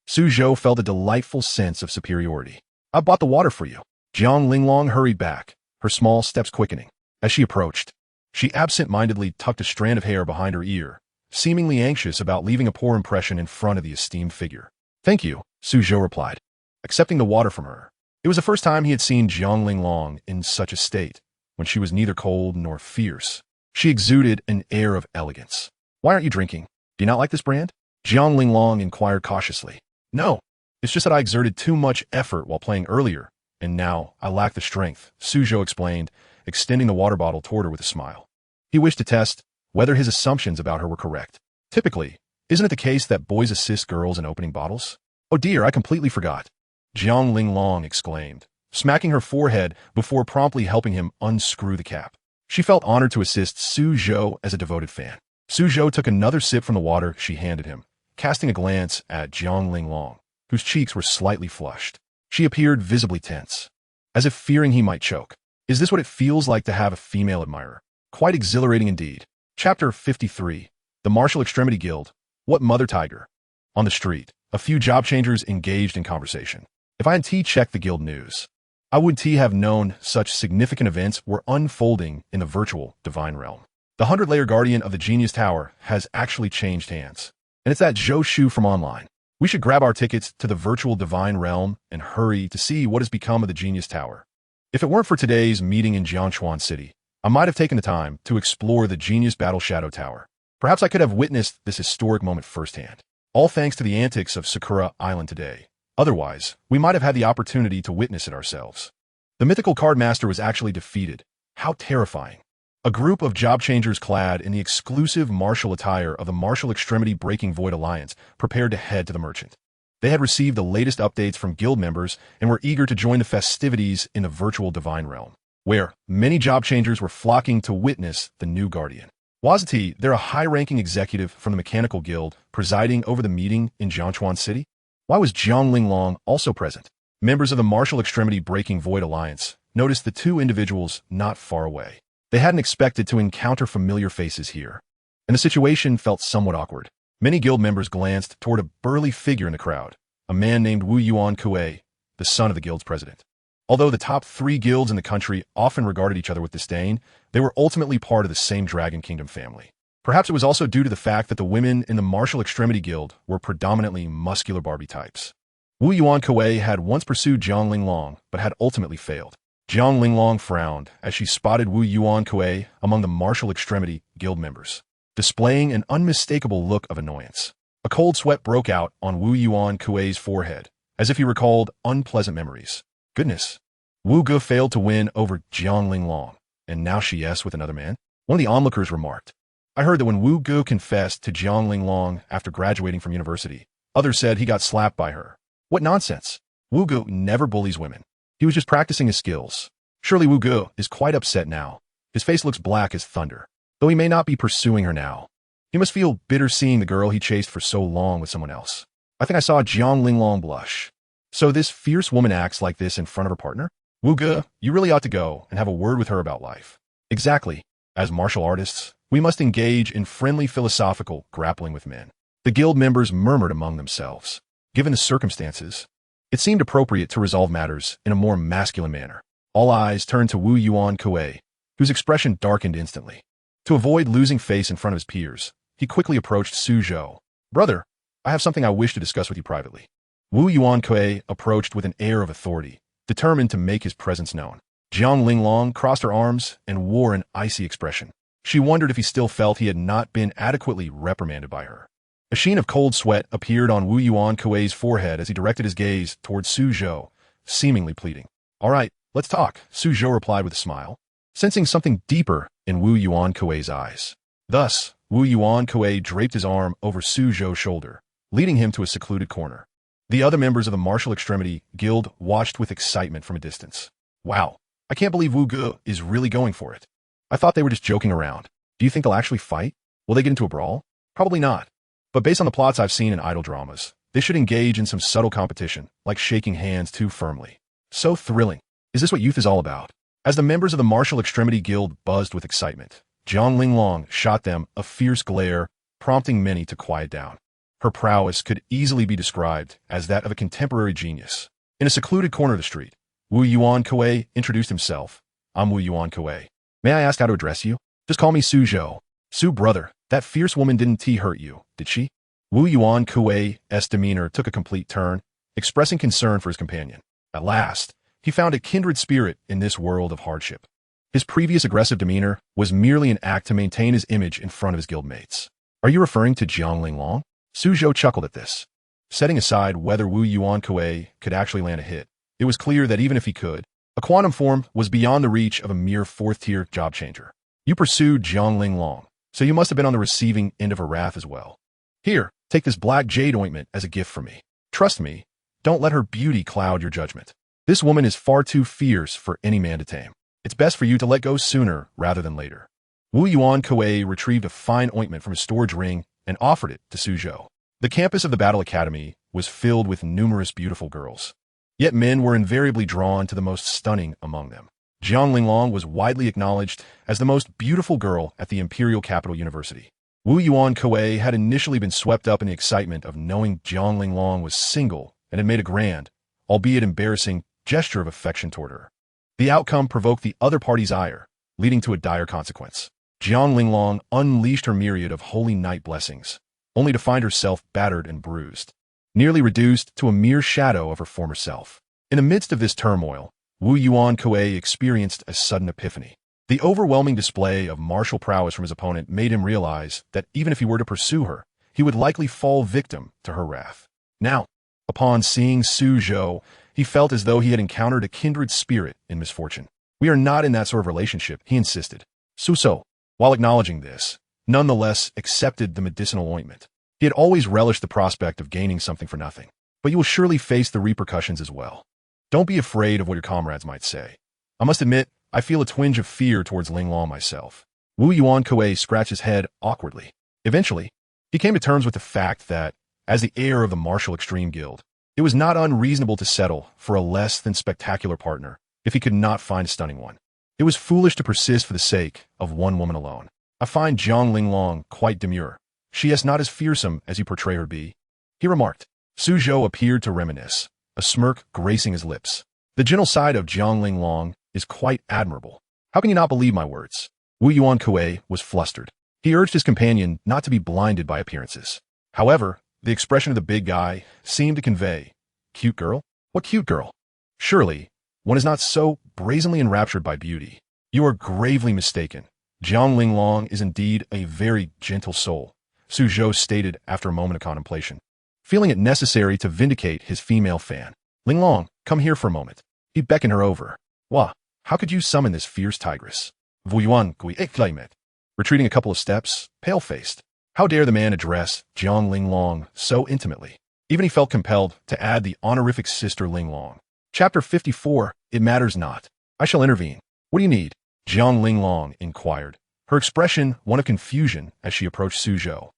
Suzhou felt a delightful sense of superiority. I bought the water for you. Jiang Linglong hurried back, her small steps quickening. As she approached, she absent-mindedly tucked a strand of hair behind her ear, seemingly anxious about leaving a poor impression in front of the esteemed figure. Thank you, Suzhou replied, accepting the water from her. It was the first time he had seen Jiang Linglong in such a state, when she was neither cold nor fierce. She exuded an air of elegance. Why aren't you drinking? Do you not like this brand? Jiang Linglong inquired cautiously. No, it's just that I exerted too much effort while playing earlier, and now I lack the strength, Suzhou explained, extending the water bottle toward her with a smile. He wished to test whether his assumptions about her were correct. Typically, isn't it the case that boys assist girls in opening bottles? Oh dear, I completely forgot, Jiang Linglong exclaimed, smacking her forehead before promptly helping him unscrew the cap. She felt honored to assist Suzhou as a devoted fan. Suzhou took another sip from the water she handed him, casting a glance at Jiang Linglong, whose cheeks were slightly flushed. She appeared visibly tense, as if fearing he might choke. Is this what it feels like to have a female admirer? Quite exhilarating indeed. Chapter 53. The Martial Extremity Guild. What mother tiger? On the street, a few job changers engaged in conversation. If I and T checked the guild news, I would T have known such significant events were unfolding in the virtual divine realm. The 100-layer guardian of the Genius Tower has actually changed hands. And it's that Zhou Shu from online. We should grab our tickets to the virtual divine realm and hurry to see what has become of the Genius Tower. If it weren't for today's meeting in Jiangchuan City, I might have taken the time to explore the Genius Battle Shadow Tower. Perhaps I could have witnessed this historic moment firsthand. All thanks to the antics of Sakura Island today. Otherwise, we might have had the opportunity to witness it ourselves. The mythical card master was actually defeated. How terrifying. A group of job changers clad in the exclusive martial attire of the Martial Extremity Breaking Void Alliance prepared to head to the merchant. They had received the latest updates from guild members and were eager to join the festivities in the virtual divine realm, where many job changers were flocking to witness the new guardian. Wasn't there a high-ranking executive from the Mechanical Guild presiding over the meeting in Jiangchuan City? Why was Jiang Linglong also present? Members of the Martial Extremity Breaking Void Alliance noticed the two individuals not far away. They hadn't expected to encounter familiar faces here, and the situation felt somewhat awkward. Many guild members glanced toward a burly figure in the crowd, a man named Wu Yuan Kuei, the son of the guild's president. Although the top 3 guilds in the country often regarded each other with disdain, they were ultimately part of the same Dragon Kingdom family. Perhaps it was also due to the fact that the women in the Martial Extremity Guild were predominantly muscular Barbie types. Wu Yuan Kuei had once pursued Jiang Linglong, but had ultimately failed. Jiang Linglong frowned as she spotted Wu Yuan Kuei among the Martial Extremity Guild members, displaying an unmistakable look of annoyance. A cold sweat broke out on Wu Yuan Kuei's forehead, as if he recalled unpleasant memories. Goodness, Wu Ge failed to win over Jiang Linglong, and now she yes with another man? One of the onlookers remarked. I heard that when Wu Ge confessed to Jiang Linglong after graduating from university, others said he got slapped by her. What nonsense! Wu Ge never bullies women. He was just practicing his skills. Surely Wu Ge is quite upset now. His face looks black as thunder, though he may not be pursuing her now. He must feel bitter seeing the girl he chased for so long with someone else. I think I saw Jiang Linglong blush. So this fierce woman acts like this in front of her partner? Wu Ge, you really ought to go and have a word with her about life. Exactly. As martial artists, we must engage in friendly philosophical grappling with men. The guild members murmured among themselves. Given the circumstances, it seemed appropriate to resolve matters in a more masculine manner. All eyes turned to Wu Yuan Kuei, whose expression darkened instantly. To avoid losing face in front of his peers, he quickly approached Suzhou. Brother, I have something I wish to discuss with you privately. Wu Yuan Kuei approached with an air of authority, determined to make his presence known. Jiang Linglong crossed her arms and wore an icy expression. She wondered if he still felt he had not been adequately reprimanded by her. A sheen of cold sweat appeared on Wu Yuan Kuei's forehead as he directed his gaze toward Su Zhou, seemingly pleading. All right, let's talk, Su Zhou replied with a smile, sensing something deeper in Wu Yuan Kuei's eyes. Thus, Wu Yuan Kuei draped his arm over Su Zhou's shoulder, leading him to a secluded corner. The other members of the Martial Extremity Guild watched with excitement from a distance. Wow, I can't believe Wu Ge is really going for it. I thought they were just joking around. Do you think they'll actually fight? Will they get into a brawl? Probably not. But based on the plots I've seen in idol dramas, they should engage in some subtle competition, like shaking hands too firmly. So thrilling. Is this what youth is all about? As the members of the Martial Extremity Guild buzzed with excitement, Jiang Linglong shot them a fierce glare, prompting many to quiet down. Her prowess could easily be described as that of a contemporary genius. In a secluded corner of the street, Wu Yuan Kuei introduced himself. I'm Wu Yuan Kuei. May I ask how to address you? Just call me Su Zhou. Su brother, that fierce woman didn't hurt you, did she? Wu Yuan Kuei's demeanor took a complete turn, expressing concern for his companion. At last, he found a kindred spirit in this world of hardship. His previous aggressive demeanor was merely an act to maintain his image in front of his guildmates. Are you referring to Jiang Linglong? Su Zhou chuckled at this. Setting aside whether Wu Yuan Kuei could actually land a hit, it was clear that even if he could, a quantum form was beyond the reach of a mere fourth-tier job changer. You pursued Jiang Linglong, so you must have been on the receiving end of her wrath as well. Here, take this black jade ointment as a gift from me. Trust me, don't let her beauty cloud your judgment. This woman is far too fierce for any man to tame. It's best for you to let go sooner rather than later. Wu Yuan Kuei retrieved a fine ointment from his storage ring and offered it to Su Zhou. The campus of the Battle Academy was filled with numerous beautiful girls. Yet men were invariably drawn to the most stunning among them. Jiang Linglong was widely acknowledged as the most beautiful girl at the Imperial Capital University. Wu Yuan Kuei had initially been swept up in the excitement of knowing Jiang Linglong was single and had made a grand, albeit embarrassing, gesture of affection toward her. The outcome provoked the other party's ire, leading to a dire consequence. Jiang Linglong unleashed her myriad of holy night blessings, only to find herself battered and bruised, nearly reduced to a mere shadow of her former self. In the midst of this turmoil, Wu Yuan Kuei experienced a sudden epiphany. The overwhelming display of martial prowess from his opponent made him realize that even if he were to pursue her, he would likely fall victim to her wrath. Now, upon seeing Su Zhou, he felt as though he had encountered a kindred spirit in misfortune. We are not in that sort of relationship, he insisted. Su Zhou, while acknowledging this, nonetheless accepted the medicinal ointment. He had always relished the prospect of gaining something for nothing, but you will surely face the repercussions as well. Don't be afraid of what your comrades might say. I must admit, I feel a twinge of fear towards Linglong myself. Wu Yuan Kuei scratched his head awkwardly. Eventually, he came to terms with the fact that, as the heir of the Martial Extreme Guild, it was not unreasonable to settle for a less than spectacular partner if he could not find a stunning one. It was foolish to persist for the sake of one woman alone. I find Jiang Linglong quite demure. She is not as fearsome as you portray her to be, he remarked. Su Zhou appeared to reminisce, a smirk gracing his lips. The gentle side of Jiang Linglong is quite admirable. How can you not believe my words? Wu Yuan Kuei was flustered. He urged his companion not to be blinded by appearances. However, the expression of the big guy seemed to convey, cute girl? What cute girl? Surely, one is not so brazenly enraptured by beauty. You are gravely mistaken. Jiang Linglong is indeed a very gentle soul, Su Zhou stated after a moment of contemplation, feeling it necessary to vindicate his female fan. Linglong, come here for a moment. He beckoned her over. Wah, how could you summon this fierce tigress? Wu Yuan Kuei exclaimed, retreating a couple of steps, pale-faced. How dare the man address Jiang Linglong so intimately? Even he felt compelled to add the honorific sister Linglong. Chapter 54, It Matters Not. I shall intervene. What do you need? Jiang Linglong inquired, her expression one of confusion as she approached Su Zhou.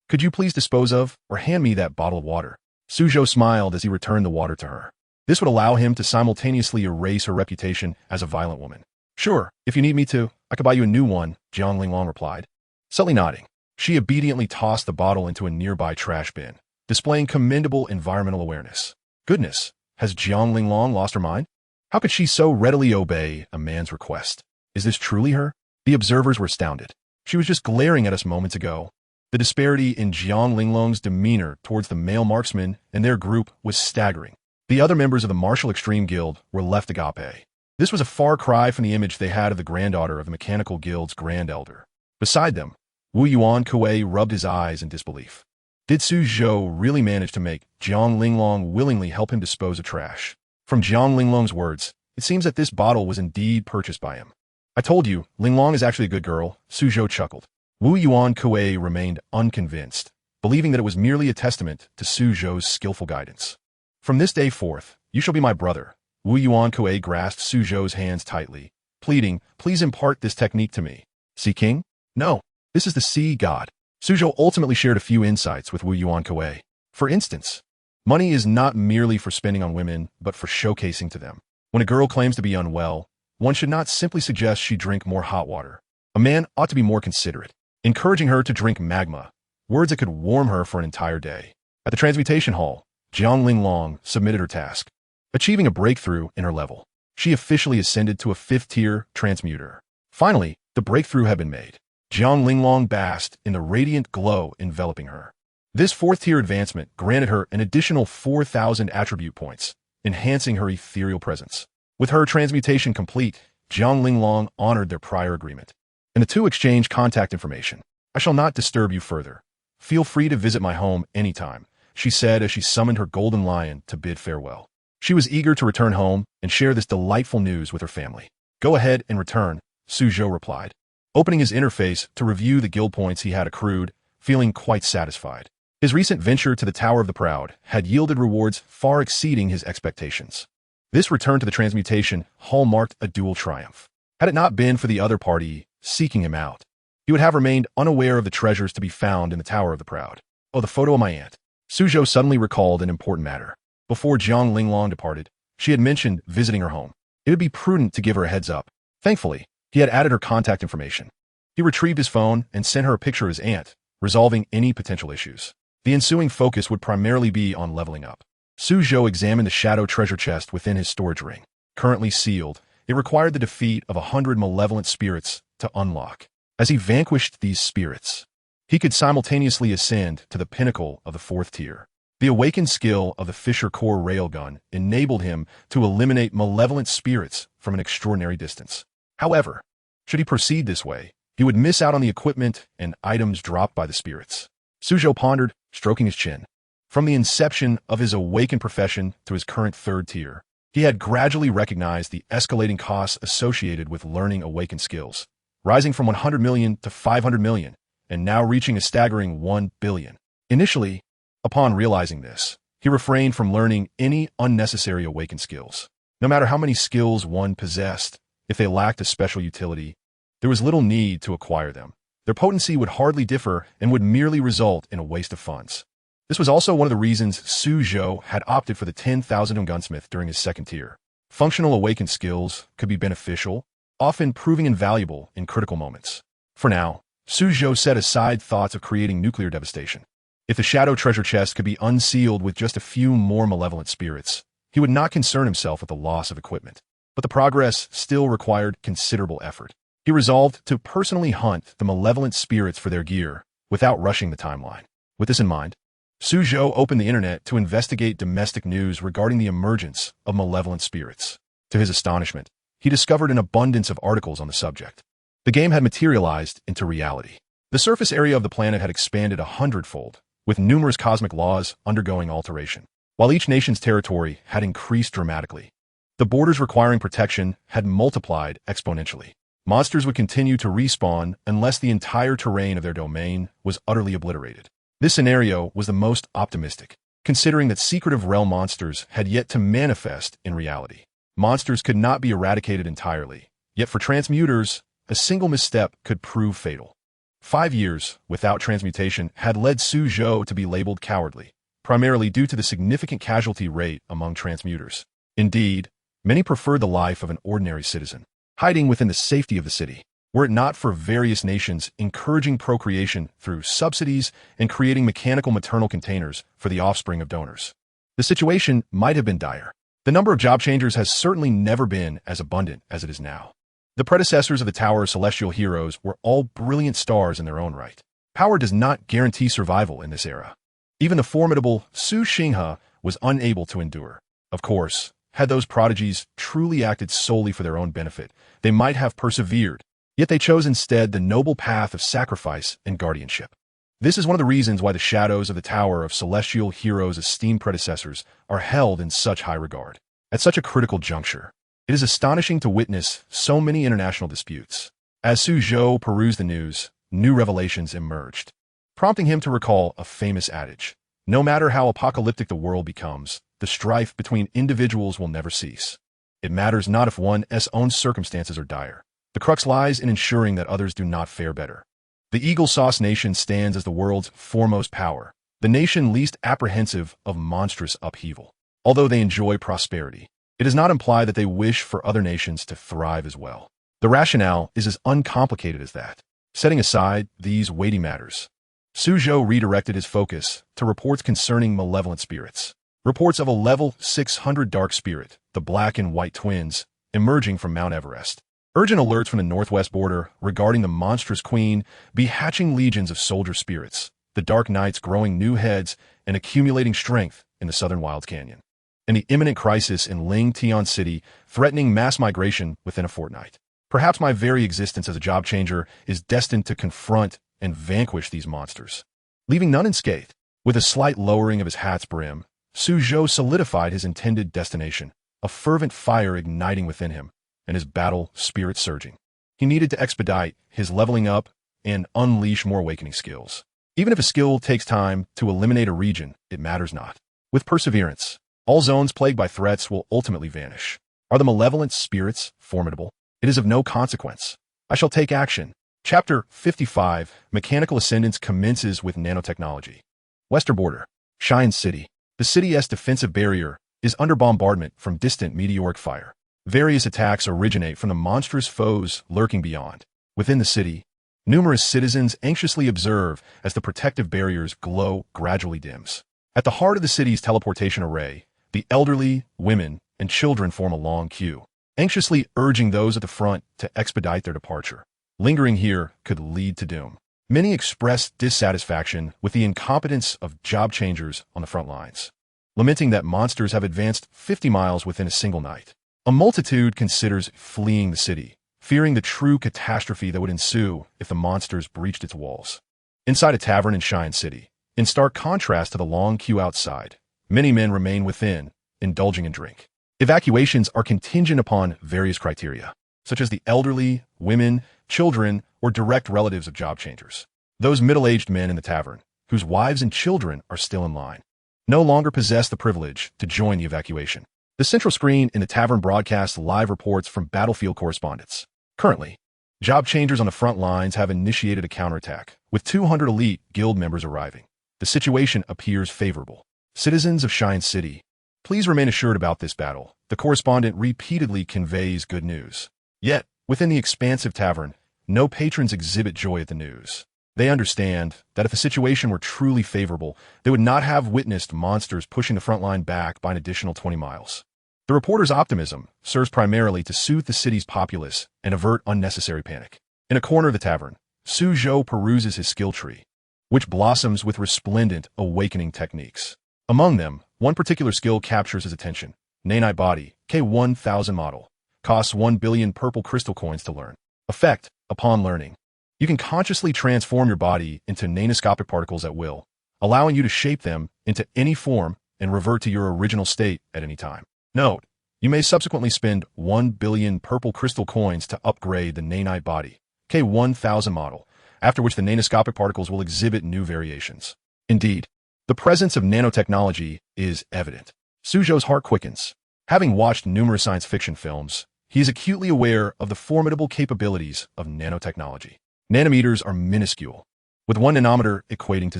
Could you please dispose of or hand me that bottle of water? Su Zhou smiled as he returned the water to her. This would allow him to simultaneously erase her reputation as a violent woman. Sure, if you need me to, I could buy you a new one, Jiang Linglong replied. Subtly nodding, she obediently tossed the bottle into a nearby trash bin, displaying commendable environmental awareness. Goodness, has Jiang Linglong lost her mind? How could she so readily obey a man's request? Is this truly her? The observers were astounded. She was just glaring at us moments ago. The disparity in Jiang Linglong's demeanor towards the male marksmen and their group was staggering. The other members of the Martial Extreme Guild were left agape. This was a far cry from the image they had of the granddaughter of the Mechanical Guild's Grand Elder. Beside them, Wu Yuan Kuei rubbed his eyes in disbelief. Did Su Zhou really manage to make Jiang Linglong willingly help him dispose of trash? From Jiang Linglong's words, it seems that this bottle was indeed purchased by him. I told you, Linglong is actually a good girl, Su Zhou chuckled. Wu Yuan Kuei remained unconvinced, believing that it was merely a testament to Su Zhou's skillful guidance. From this day forth, you shall be my brother. Wu Yuan Kuei grasped Su Zhou's hands tightly, pleading, please impart this technique to me. Sea King? No, this is the Sea God. Su Zhou ultimately shared a few insights with Wu Yuan Kuei. For instance, money is not merely for spending on women, but for showcasing to them. When a girl claims to be unwell, one should not simply suggest she drink more hot water. A man ought to be more considerate, encouraging her to drink magma, words that could warm her for an entire day. At the transmutation hall, Jiang Linglong submitted her task, achieving a breakthrough in her level. She officially ascended to a 5th-tier transmuter. Finally, the breakthrough had been made. Jiang Linglong basked in the radiant glow enveloping her. This 4th-tier advancement granted her an additional 4,000 attribute points, enhancing her ethereal presence. With her transmutation complete, Jiang Linglong honored their prior agreement, and the two exchanged contact information. I shall not disturb you further. Feel free to visit my home anytime, she said as she summoned her golden lion to bid farewell. She was eager to return home and share this delightful news with her family. Go ahead and return, Su Zhou replied, opening his interface to review the guild points he had accrued, feeling quite satisfied. His recent venture to the Tower of the Proud had yielded rewards far exceeding his expectations. This return to the transmutation hall marked a dual triumph. Had it not been for the other party seeking him out, he would have remained unaware of the treasures to be found in the Tower of the Proud. Oh, the photo of my aunt. Su Zhou suddenly recalled an important matter. Before Jiang Linglong departed, she had mentioned visiting her home. It would be prudent to give her a heads up. Thankfully, he had added her contact information. He retrieved his phone and sent her a picture of his aunt, resolving any potential issues. The ensuing focus would primarily be on leveling up. Su Zhou examined the shadow treasure chest within his storage ring. Currently sealed, it required the defeat of 100 malevolent spirits to unlock. As he vanquished these spirits, he could simultaneously ascend to the pinnacle of the 4th tier. The awakened skill of the Fisher Core Railgun enabled him to eliminate malevolent spirits from an extraordinary distance. However, should he proceed this way, he would miss out on the equipment and items dropped by the spirits. Su Zhou pondered, stroking his chin. From the inception of his awakened profession to his current 3rd tier, he had gradually recognized the escalating costs associated with learning awakened skills, rising from 100 million to 500 million, and now reaching a staggering 1 billion. Initially, upon realizing this, he refrained from learning any unnecessary awakened skills. No matter how many skills one possessed, if they lacked a special utility, there was little need to acquire them. Their potency would hardly differ and would merely result in a waste of funds. This was also one of the reasons Su Zhou had opted for the 10,000 gunsmith during his 2nd tier. Functional awakened skills could be beneficial, often proving invaluable in critical moments. For now, Su Zhou set aside thoughts of creating nuclear devastation. If the shadow treasure chest could be unsealed with just a few more malevolent spirits, he would not concern himself with the loss of equipment. But the progress still required considerable effort. He resolved to personally hunt the malevolent spirits for their gear without rushing the timeline. With this in mind, Su Zhou opened the internet to investigate domestic news regarding the emergence of malevolent spirits. To his astonishment, he discovered an abundance of articles on the subject. The game had materialized into reality. The surface area of the planet had expanded 100-fold, with numerous cosmic laws undergoing alteration. While each nation's territory had increased dramatically, the borders requiring protection had multiplied exponentially. Monsters would continue to respawn unless the entire terrain of their domain was utterly obliterated. This scenario was the most optimistic, considering that secretive realm monsters had yet to manifest in reality. Monsters could not be eradicated entirely, yet for transmuters, a single misstep could prove fatal. 5 years without transmutation had led Su Zhou to be labeled cowardly, primarily due to the significant casualty rate among transmuters. Indeed, many preferred the life of an ordinary citizen, hiding within the safety of the city, were it not for various nations encouraging procreation through subsidies and creating mechanical maternal containers for the offspring of donors. The situation might have been dire. The number of job changers has certainly never been as abundant as it is now. The predecessors of the Tower's celestial heroes were all brilliant stars in their own right. Power does not guarantee survival in this era. Even the formidable Su Xinghe was unable to endure. Of course, Had those prodigies truly acted solely for their own benefit, they might have persevered, yet they chose instead the noble path of sacrifice and guardianship. This is one of the reasons why the shadows of the Tower of Celestial Heroes' esteemed predecessors are held in such high regard. At such a critical juncture, it is astonishing to witness so many international disputes. As Su Zhou perused the news, new revelations emerged, prompting him to recall a famous adage: no matter how apocalyptic the world becomes, the strife between individuals will never cease. It matters not if one's own circumstances are dire. The crux lies in ensuring that others do not fare better. The Eagle Sauce Nation stands as the world's foremost power, the nation least apprehensive of monstrous upheaval. Although they enjoy prosperity, it does not imply that they wish for other nations to thrive as well. The rationale is as uncomplicated as that. Setting aside these weighty matters, Su Zhou redirected his focus to reports concerning malevolent spirits. Reports of a level 600 dark spirit, the Black and White Twins, emerging from Mount Everest. Urgent alerts from the northwest border regarding the monstrous queen be hatching legions of soldier spirits, the Dark Knights growing new heads and accumulating strength in the southern Wilds Canyon. And the imminent crisis in Ling Tian City threatening mass migration within a fortnight. Perhaps my very existence as a job changer is destined to confront and vanquish these monsters, leaving none unscathed. With a slight lowering of his hat's brim, Su Zhou solidified his intended destination, a fervent fire igniting within him, and his battle spirit surging. He needed to expedite his leveling up and unleash more awakening skills. Even if a skill takes time to eliminate a region, it matters not. With perseverance, all zones plagued by threats will ultimately vanish. Are the malevolent spirits formidable? It is of no consequence. I shall take action. Chapter 55, Mechanical Ascendance commences with nanotechnology. Western border, Shine City. The city's defensive barrier is under bombardment from distant meteoric fire. Various attacks originate from the monstrous foes lurking beyond. Within the city, numerous citizens anxiously observe as the protective barrier's glow gradually dims. At the heart of the city's teleportation array, the elderly, women, and children form a long queue, anxiously urging those at the front to expedite their departure. Lingering here could lead to doom. Many express dissatisfaction with the incompetence of job changers on the front lines, lamenting that monsters have advanced 50 miles within a single night. A multitude considers fleeing the city, fearing the true catastrophe that would ensue if the monsters breached its walls. Inside a tavern in Shine City, in stark contrast to the long queue outside, many men remain within, indulging in drink. Evacuations are contingent upon various criteria, such as the elderly, women, children, or direct relatives of job changers. Those middle-aged men in the tavern, whose wives and children are still in line, no longer possess the privilege to join the evacuation. The central screen in the tavern broadcasts live reports from battlefield correspondents. Currently, job changers on the front lines have initiated a counterattack, with 200 elite guild members arriving. The situation appears favorable. Citizens of Shine City, please remain assured about this battle. The correspondent repeatedly conveys good news. Yet, within the expansive tavern, no patrons exhibit joy at the news. They understand that if the situation were truly favorable, they would not have witnessed monsters pushing the front line back by an additional 20 miles. The reporter's optimism serves primarily to soothe the city's populace and avert unnecessary panic. In a corner of the tavern, Su Zhou peruses his skill tree, which blossoms with resplendent awakening techniques. Among them, one particular skill captures his attention: Nanite Body, K1000 model. Costs 1 billion purple crystal coins to learn. Effect: upon learning, you can consciously transform your body into nanoscopic particles at will, allowing you to shape them into any form and revert to your original state at any time. Note: you may subsequently spend 1 billion purple crystal coins to upgrade the Nanite Body, K1000 model, after which the nanoscopic particles will exhibit new variations. Indeed, the presence of nanotechnology is evident. Su Zhou's heart quickens. Having watched numerous science fiction films, he is acutely aware of the formidable capabilities of nanotechnology. Nanometers are minuscule, with 1 nanometer equating to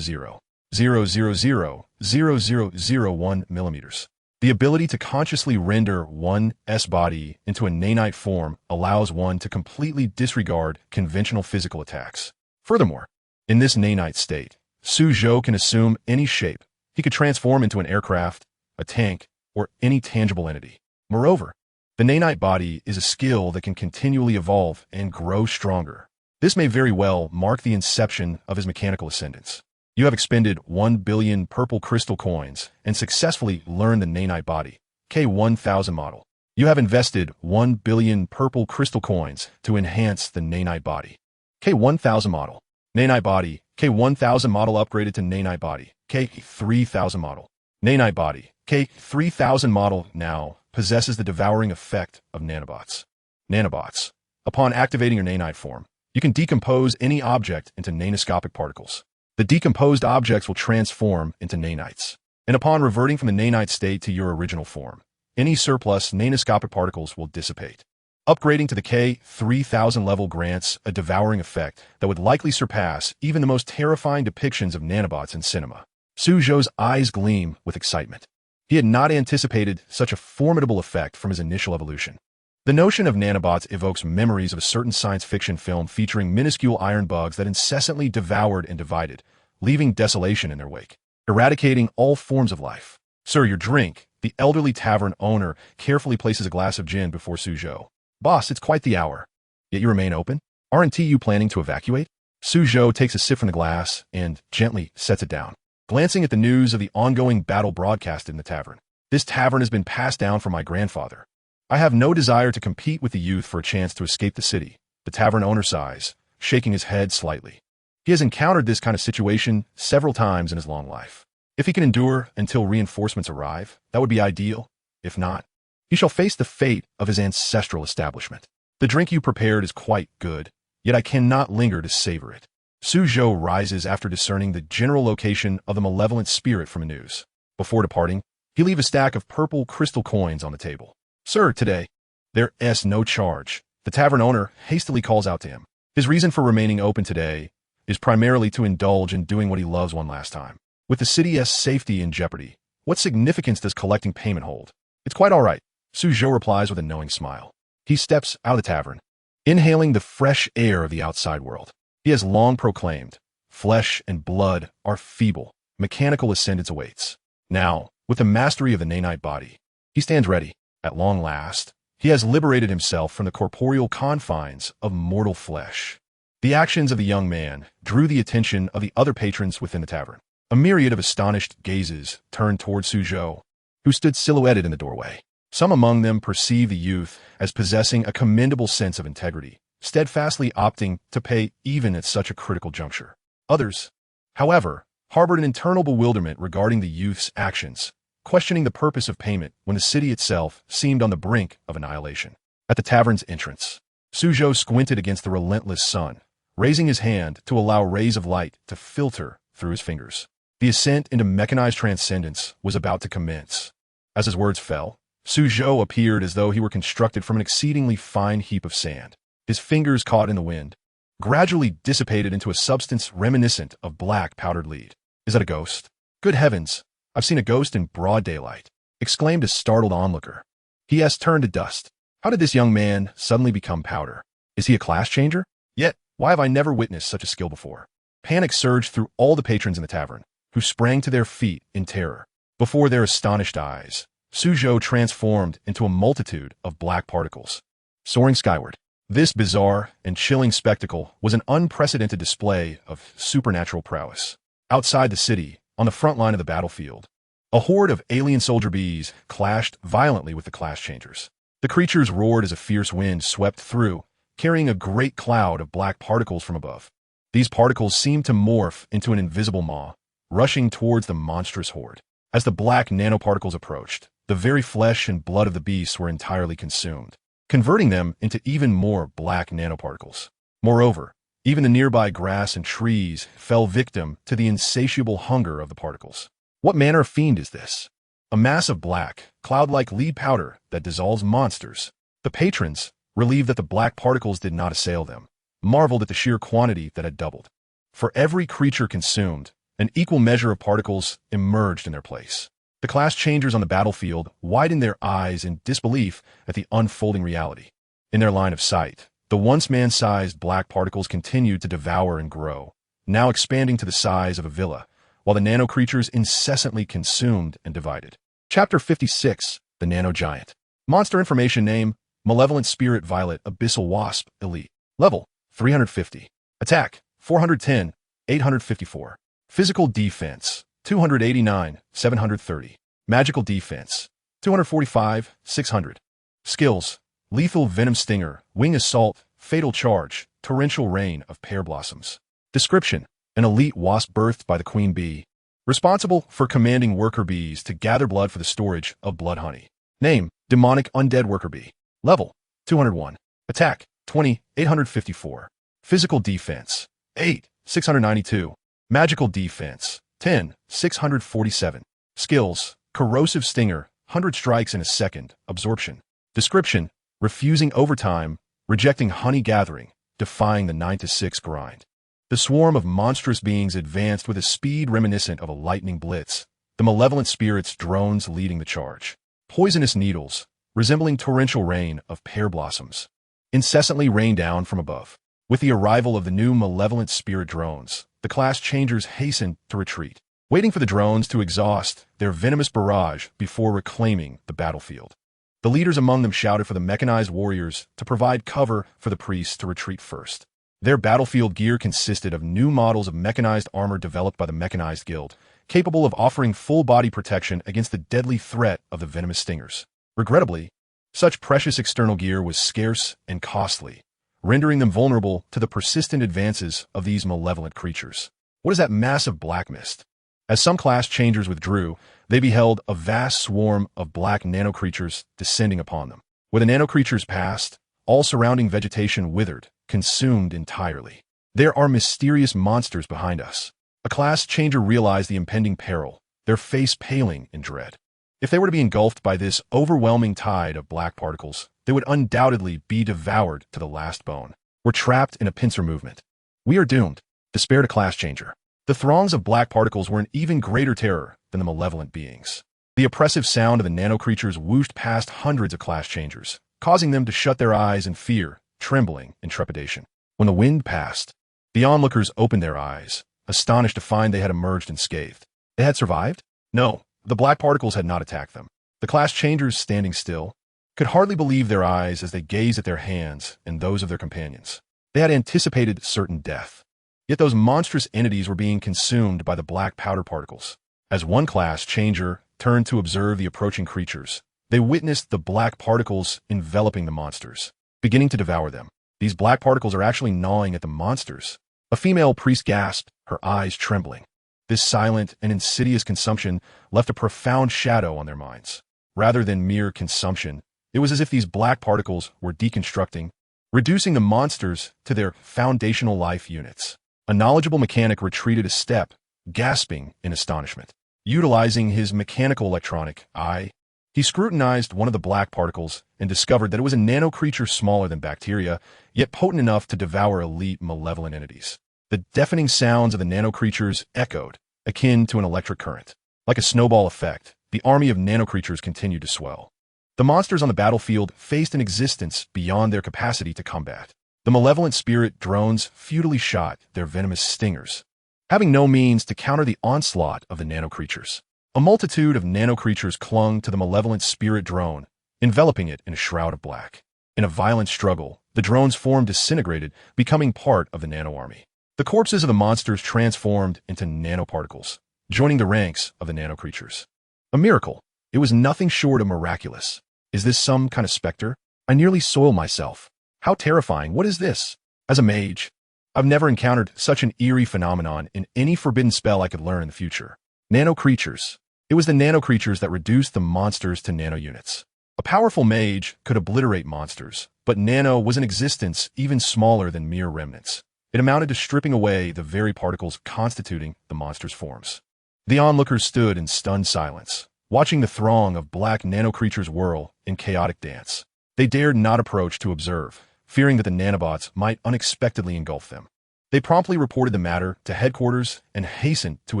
0.0000001 millimeters. The ability to consciously render one's body into a nanite form allows one to completely disregard conventional physical attacks. Furthermore, in this nanite state, Su Zhou can assume any shape. He could transform into an aircraft, a tank, or any tangible entity. Moreover, the nanite body is a skill that can continually evolve and grow stronger. This may very well mark the inception of his mechanical ascendance. You have expended 1 billion purple crystal coins and successfully learned the nanite body, K1000 model. You have invested 1 billion purple crystal coins to enhance the nanite body. K1000 model. Nanite body. K1000 model upgraded to nanite body. K3000 model. Nanite body. K3000 model now possesses the devouring effect of nanobots. Nanobots. Upon activating your nanite form, you can decompose any object into nanoscopic particles. The decomposed objects will transform into nanites. And upon reverting from the nanite state to your original form, any surplus nanoscopic particles will dissipate. Upgrading to the K3000 level grants a devouring effect that would likely surpass even the most terrifying depictions of nanobots in cinema. Suzhou's eyes gleam with excitement. He had not anticipated such a formidable effect from his initial evolution. The notion of nanobots evokes memories of a certain science fiction film featuring minuscule iron bugs that incessantly devoured and divided, leaving desolation in their wake, eradicating all forms of life. Sir, your drink. The elderly tavern owner carefully places a glass of gin before Suzhou. Boss, it's quite the hour. Yet you remain open? Aren't you planning to evacuate? Suzhou takes a sip from the glass and gently sets it down, glancing at the news of the ongoing battle broadcasted in the tavern. This tavern has been passed down from my grandfather. I have no desire to compete with the youth for a chance to escape the city. The tavern owner sighs, shaking his head slightly. He has encountered this kind of situation several times in his long life. If he can endure until reinforcements arrive, that would be ideal. If not, he shall face the fate of his ancestral establishment. The drink you prepared is quite good, yet I cannot linger to savor it. Suzhou rises after discerning the general location of the malevolent spirit from the news. Before departing, he leaves a stack of purple crystal coins on the table. Sir, today, there is no charge. The tavern owner hastily calls out to him. His reason for remaining open today is primarily to indulge in doing what he loves one last time. With the city's safety in jeopardy, what significance does collecting payment hold? It's quite all right, Suzhou replies with a knowing smile. He steps out of the tavern, inhaling the fresh air of the outside world. He has long proclaimed, flesh and blood are feeble, mechanical ascendance awaits. Now, with the mastery of the nanite body, he stands ready. At long last, he has liberated himself from the corporeal confines of mortal flesh. The actions of the young man drew the attention of the other patrons within the tavern. A myriad of astonished gazes turned toward Suzhou, who stood silhouetted in the doorway. Some among them perceived the youth as possessing a commendable sense of integrity, steadfastly opting to pay even at such a critical juncture. Others, however, harbored an internal bewilderment regarding the youth's actions, questioning the purpose of payment when the city itself seemed on the brink of annihilation. At the tavern's entrance, Suzhou squinted against the relentless sun, raising his hand to allow rays of light to filter through his fingers. The ascent into mechanized transcendence was about to commence. As his words fell, Suzhou appeared as though he were constructed from an exceedingly fine heap of sand. His fingers caught in the wind, gradually dissipated into a substance reminiscent of black powdered lead. Is that a ghost? Good heavens, I've seen a ghost in broad daylight, exclaimed a startled onlooker. He has turned to dust. How did this young man suddenly become powder? Is he a class changer? Yet, why have I never witnessed such a skill before? Panic surged through all the patrons in the tavern, who sprang to their feet in terror. Before their astonished eyes, Suzhou transformed into a multitude of black particles, soaring skyward. This bizarre and chilling spectacle was an unprecedented display of supernatural prowess. Outside the city, on the front line of the battlefield, a horde of alien soldier bees clashed violently with the class changers. The creatures roared as a fierce wind swept through, carrying a great cloud of black particles from above. These particles seemed to morph into an invisible maw, rushing towards the monstrous horde. As the black nanoparticles approached, the very flesh and blood of the beasts were entirely consumed, converting them into even more black nanoparticles. Moreover, even the nearby grass and trees fell victim to the insatiable hunger of the particles. What manner of fiend is this? A mass of black, cloud-like lead powder that dissolves monsters. The patrons, relieved that the black particles did not assail them, marveled at the sheer quantity that had doubled. For every creature consumed, an equal measure of particles emerged in their place. The class changers on the battlefield widened their eyes in disbelief at the unfolding reality. In their line of sight, the once man-sized black particles continued to devour and grow, now expanding to the size of a villa, while the nano-creatures incessantly consumed and divided. Chapter 56, The Nano-Giant. Monster information name, Malevolent Spirit Violet Abyssal Wasp Elite. Level, 350. Attack, 410, 854. Physical defense, 289, 730. Magical defense, 245, 600. Skills: lethal venom stinger, wing assault, fatal charge, torrential rain of pear blossoms. Description: an elite wasp birthed by the queen bee, responsible for commanding worker bees to gather blood for the storage of blood honey. Name: demonic undead worker bee. Level: 201. Attack: 20, 854. Physical defense: 8, 692. Magical defense: 10, 647. Skills: corrosive stinger, 100 strikes in a second, absorption. Description: refusing overtime, rejecting honey gathering, defying the 9 to 6 grind. The swarm of monstrous beings advanced with a speed reminiscent of a lightning blitz, the malevolent spirits drones leading the charge. Poisonous needles, resembling torrential rain of pear blossoms, incessantly rain down from above. With the arrival of the new malevolent spirit drones, the class changers hastened to retreat, waiting for the drones to exhaust their venomous barrage before reclaiming the battlefield. The leaders among them shouted for the mechanized warriors to provide cover for the priests to retreat first. Their battlefield gear consisted of new models of mechanized armor developed by the Mechanized Guild, capable of offering full-body protection against the deadly threat of the venomous stingers. Regrettably, such precious external gear was scarce and costly, rendering them vulnerable to the persistent advances of these malevolent creatures. What is that massive black mist? As some class changers withdrew, they beheld a vast swarm of black nano-creatures descending upon them. Where the nano-creatures passed, all surrounding vegetation withered, consumed entirely. There are mysterious monsters behind us. A class changer realized the impending peril, their face paling in dread. If they were to be engulfed by this overwhelming tide of black particles, they would undoubtedly be devoured to the last bone. We're trapped in a pincer movement. We are doomed, despaired a class changer. The throngs of black particles were an even greater terror than the malevolent beings. The oppressive sound of the nano-creatures whooshed past hundreds of class changers, causing them to shut their eyes in fear, trembling in trepidation. When the wind passed, the onlookers opened their eyes, astonished to find they had emerged unscathed. They had survived? No, the black particles had not attacked them. The class changers, standing still, could hardly believe their eyes as they gazed at their hands and those of their companions. They had anticipated certain death. Yet those monstrous entities were being consumed by the black powder particles. As one class changer turned to observe the approaching creatures, they witnessed the black particles enveloping the monsters, beginning to devour them. These black particles are actually gnawing at the monsters. A female priest gasped, her eyes trembling. This silent and insidious consumption left a profound shadow on their minds. Rather than mere consumption, it was as if these black particles were deconstructing, reducing the monsters to their foundational life units. A knowledgeable mechanic retreated a step, gasping in astonishment. Utilizing his mechanical electronic eye, he scrutinized one of the black particles and discovered that it was a nano-creature smaller than bacteria, yet potent enough to devour elite malevolent entities. The deafening sounds of the nano-creatures echoed, akin to an electric current. Like a snowball effect, the army of nano-creatures continued to swell. The monsters on the battlefield faced an existence beyond their capacity to combat. The malevolent spirit drones futilely shot their venomous stingers, having no means to counter the onslaught of the nano-creatures. A multitude of nano-creatures clung to the malevolent spirit drone, enveloping it in a shroud of black. In a violent struggle, the drone's form disintegrated, becoming part of the nano-army. The corpses of the monsters transformed into nanoparticles, joining the ranks of the nano-creatures. A miracle. It was nothing short of miraculous. Is this some kind of specter? I nearly soiled myself. How terrifying. What is this? As a mage, I've never encountered such an eerie phenomenon in any forbidden spell I could learn in the future. Nano-creatures. It was the nano-creatures that reduced the monsters to nano-units. A powerful mage could obliterate monsters, but nano was an existence even smaller than mere remnants. It amounted to stripping away the very particles constituting the monsters' forms. The onlookers stood in stunned silence, watching the throng of black nano-creatures whirl in chaotic dance. They dared not approach to observe, fearing that the nanobots might unexpectedly engulf them. They promptly reported the matter to headquarters and hastened to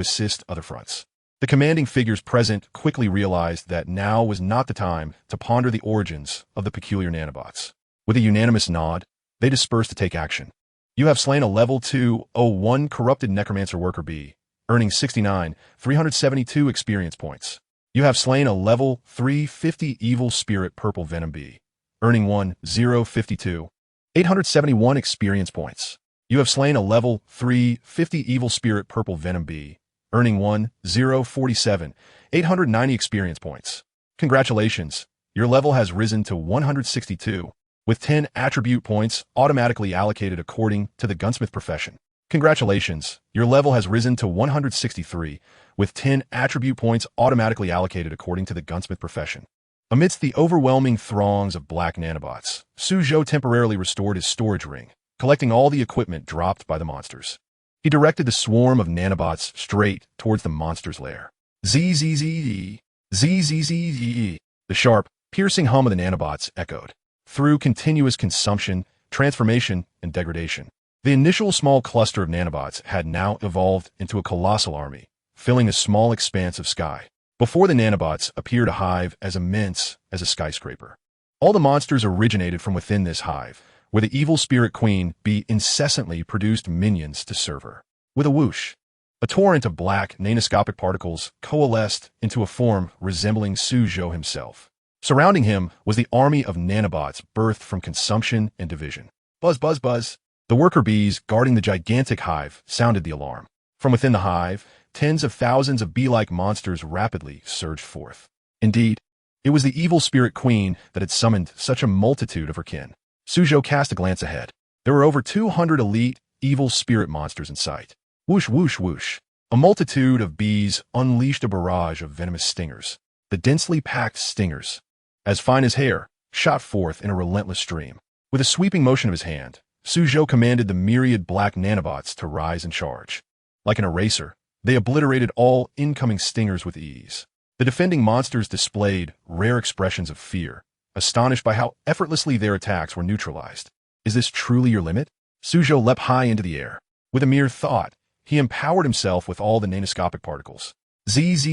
assist other fronts. The commanding figures present quickly realized that now was not the time to ponder the origins of the peculiar nanobots. With a unanimous nod, they dispersed to take action. You have slain a level 201 corrupted necromancer worker bee, earning 69, 372 experience points. You have slain a level 350 evil spirit purple venom bee, earning 1052, 871 experience points. You have slain a level 350 evil spirit purple venom bee, earning 1047, 890 experience points. Congratulations, your level has risen to 162, with 10 attribute points automatically allocated according to the gunsmith profession. Congratulations, your level has risen to 163, with 10 attribute points automatically allocated according to the gunsmith profession. Amidst the overwhelming throngs of black nanobots, Suzhou temporarily restored his storage ring, collecting all the equipment dropped by the monsters. He directed the swarm of nanobots straight towards the monster's lair. Zzz, zzz. The sharp, piercing hum of the nanobots echoed through continuous consumption, transformation, and degradation. The initial small cluster of nanobots had now evolved into a colossal army, filling a small expanse of sky. Before the nanobots appeared a hive as immense as a skyscraper. All the monsters originated from within this hive, where the evil spirit queen bee incessantly produced minions to serve her. With a whoosh, a torrent of black nanoscopic particles coalesced into a form resembling Suzhou himself. Surrounding him was the army of nanobots birthed from consumption and division. Buzz, buzz, buzz. The worker bees guarding the gigantic hive sounded the alarm. From within the hive, tens of thousands of bee-like monsters rapidly surged forth. Indeed, it was the evil spirit queen that had summoned such a multitude of her kin. Suzhou cast a glance ahead. There were over 200 elite, evil spirit monsters in sight. Whoosh, whoosh, whoosh. A multitude of bees unleashed a barrage of venomous stingers. The densely packed stingers, as fine as hair, shot forth in a relentless stream. With a sweeping motion of his hand, Suzhou commanded the myriad black nanobots to rise and charge. Like an eraser, they obliterated all incoming stingers with ease. The defending monsters displayed rare expressions of fear, astonished by how effortlessly their attacks were neutralized. Is this truly your limit? Suzhou leapt high into the air. With a mere thought, he empowered himself with all the nanoscopic particles. Zzz,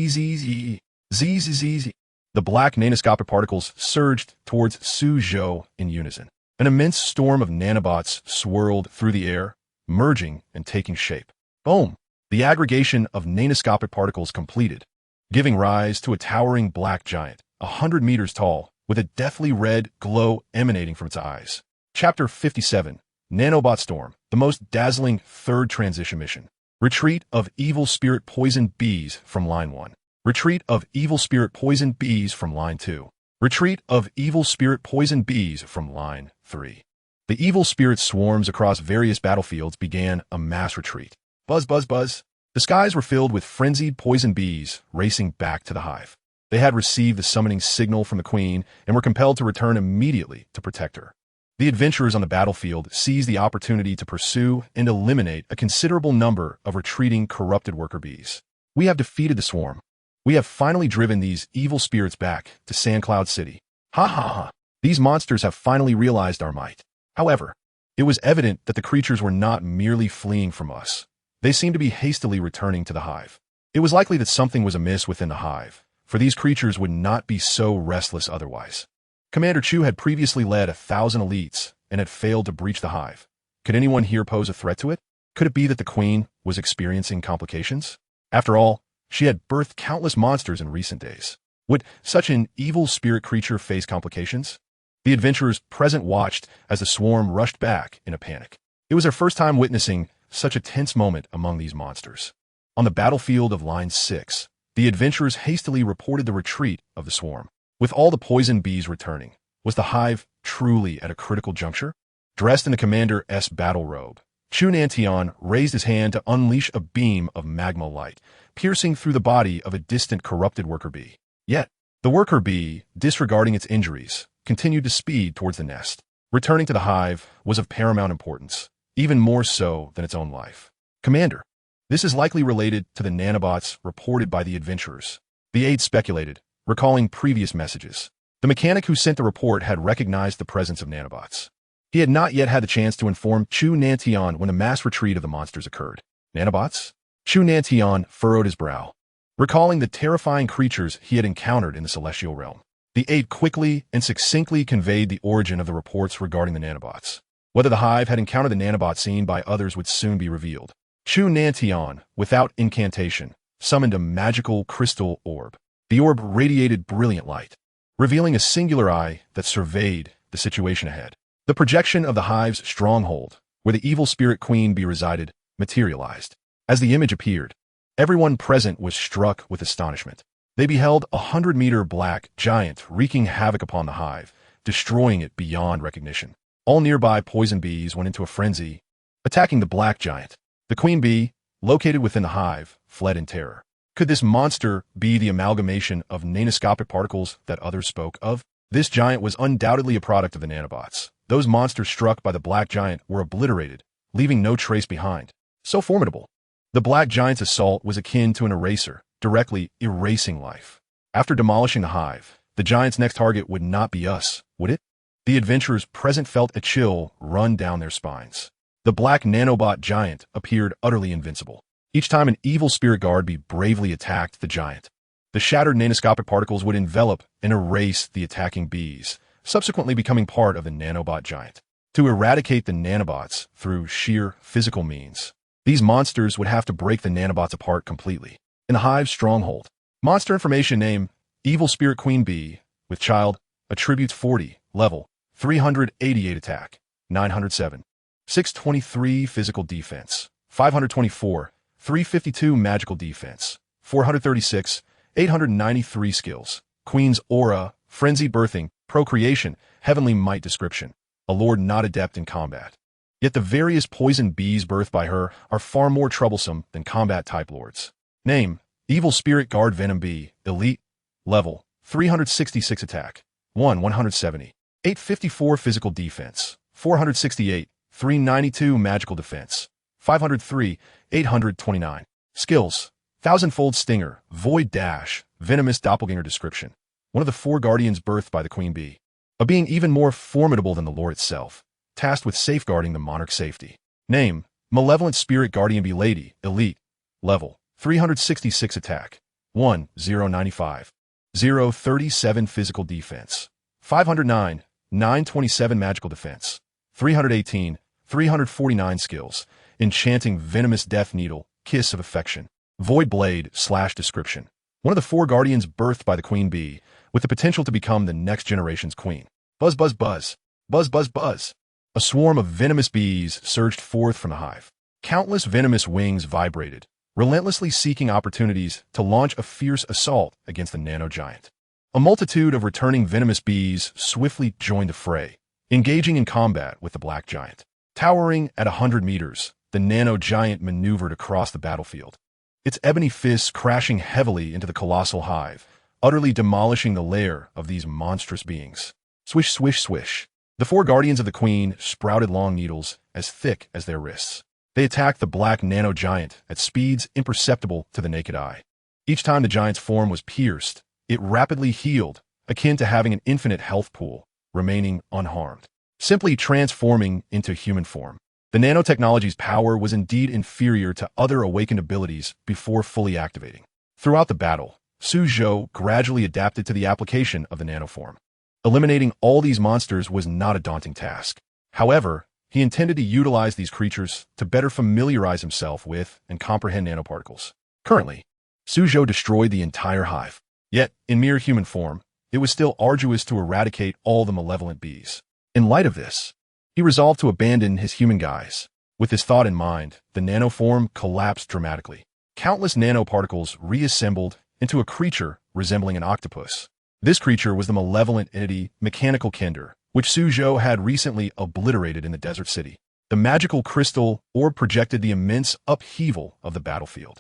zzz. The black nanoscopic particles surged towards Suzhou in unison. An immense storm of nanobots swirled through the air, merging and taking shape. Boom! The aggregation of nanoscopic particles completed, giving rise to a towering black giant, 100 meters tall, with a deathly red glow emanating from its eyes. Chapter 57, Nanobot Storm, the most dazzling third transition mission. Retreat of evil spirit poisoned bees from line 1. Retreat of evil spirit poisoned bees from line 2. Retreat of evil spirit poisoned bees from line 3. The evil spirit swarms across various battlefields began a mass retreat. Buzz, buzz, buzz. The skies were filled with frenzied poison bees racing back to the hive. They had received the summoning signal from the queen and were compelled to return immediately to protect her. The adventurers on the battlefield seized the opportunity to pursue and eliminate a considerable number of retreating corrupted worker bees. We have defeated the swarm. We have finally driven these evil spirits back to Sandcloud City. Ha ha ha. These monsters have finally realized our might. However, it was evident that the creatures were not merely fleeing from us. They seemed to be hastily returning to the hive. It was likely that something was amiss within the hive, for these creatures would not be so restless otherwise. Commander Chu had previously led 1,000 elites and had failed to breach the hive. Could anyone here pose a threat to it? Could it be that the queen was experiencing complications? After all, she had birthed countless monsters in recent days. Would such an evil spirit creature face complications? The adventurers present watched as the swarm rushed back in a panic. It was their first time witnessing such a tense moment among these monsters. On the battlefield of Line 6, the adventurers hastily reported the retreat of the swarm. With all the poison bees returning, was the hive truly at a critical juncture? Dressed in the Commander's battle robe, Chu Nantian raised his hand to unleash a beam of magma light, piercing through the body of a distant corrupted worker bee. Yet, the worker bee, disregarding its injuries, continued to speed towards the nest. Returning to the hive was of paramount importance, even more so than its own life. Commander, this is likely related to the nanobots reported by the adventurers. The aide speculated, recalling previous messages. The mechanic who sent the report had recognized the presence of nanobots. He had not yet had the chance to inform Chu Nantian when the mass retreat of the monsters occurred. Nanobots? Chu Nantian furrowed his brow, recalling the terrifying creatures he had encountered in the celestial realm. The aide quickly and succinctly conveyed the origin of the reports regarding the nanobots. Whether the hive had encountered the nanobot seen by others would soon be revealed. Chu Nantian, without incantation, summoned a magical crystal orb. The orb radiated brilliant light, revealing a singular eye that surveyed the situation ahead. The projection of the hive's stronghold, where the evil spirit queen bee resided, materialized. As the image appeared, everyone present was struck with astonishment. They beheld a 100-meter black giant wreaking havoc upon the hive, destroying it beyond recognition. All nearby poison bees went into a frenzy, attacking the black giant. The queen bee, located within the hive, fled in terror. Could this monster be the amalgamation of nanoscopic particles that others spoke of? This giant was undoubtedly a product of the nanobots. Those monsters struck by the black giant were obliterated, leaving no trace behind. So formidable. The black giant's assault was akin to an eraser, directly erasing life. After demolishing the hive, the giant's next target would not be us, would it? The adventurers present felt a chill run down their spines. The black nanobot giant appeared utterly invincible. Each time an evil spirit guard bee bravely attacked the giant, the shattered nanoscopic particles would envelop and erase the attacking bees, subsequently becoming part of the nanobot giant. To eradicate the nanobots through sheer physical means, these monsters would have to break the nanobots apart completely. In the hive's stronghold, monster information name, Evil Spirit Queen Bee, with child, attributes 40, level, 388 attack, 907, 623 physical defense, 524, 352 magical defense, 436, 893 skills, Queen's Aura, Frenzied Birthing, Procreation, Heavenly Might description, a lord not adept in combat. Yet the various poison bees birthed by her are far more troublesome than combat-type lords. Name, Evil Spirit Guard Venom Bee, Elite, level, 366 attack, 170, 854 physical defense, 468, 392 magical defense, 503, 829. Skills, Thousandfold Stinger, Void Dash, Venomous Doppelganger description. One of the 4 guardians birthed by the queen bee. A being even more formidable than the lore itself, tasked with safeguarding the monarch's safety. Name, Malevolent Spirit Guardian Bee Lady, Elite, level, 366 attack, 1095, 037 physical defense, 509, 927 magical defense, 318, 349 skills, Enchanting Venomous Death Needle, Kiss of Affection, Void Blade / description. One of the 4 guardians birthed by the queen bee, with the potential to become the next generation's queen. Buzz, buzz, buzz. Buzz, buzz, buzz. A swarm of venomous bees surged forth from the hive. Countless venomous wings vibrated, relentlessly seeking opportunities to launch a fierce assault against the nano giant. A multitude of returning venomous bees swiftly joined the fray, engaging in combat with the black giant. Towering at 100 meters, the nano giant maneuvered across the battlefield, its ebony fists crashing heavily into the colossal hive, utterly demolishing the lair of these monstrous beings. Swish, swish, swish. The 4 guardians of the queen sprouted long needles as thick as their wrists. They attacked the black nano giant at speeds imperceptible to the naked eye. Each time the giant's form was pierced, it rapidly healed, akin to having an infinite health pool, remaining unharmed, simply transforming into human form. The nanotechnology's power was indeed inferior to other awakened abilities before fully activating. Throughout the battle, Suzhou gradually adapted to the application of the nanoform. Eliminating all these monsters was not a daunting task. However, he intended to utilize these creatures to better familiarize himself with and comprehend nanoparticles. Currently, Suzhou destroyed the entire hive. Yet, in mere human form, it was still arduous to eradicate all the malevolent bees. In light of this, he resolved to abandon his human guise. With this thought in mind, the nanoform collapsed dramatically. Countless nanoparticles reassembled into a creature resembling an octopus. This creature was the malevolent entity Mechanical Kender, which Suzhou had recently obliterated in the desert city. The magical crystal orb projected the immense upheaval of the battlefield.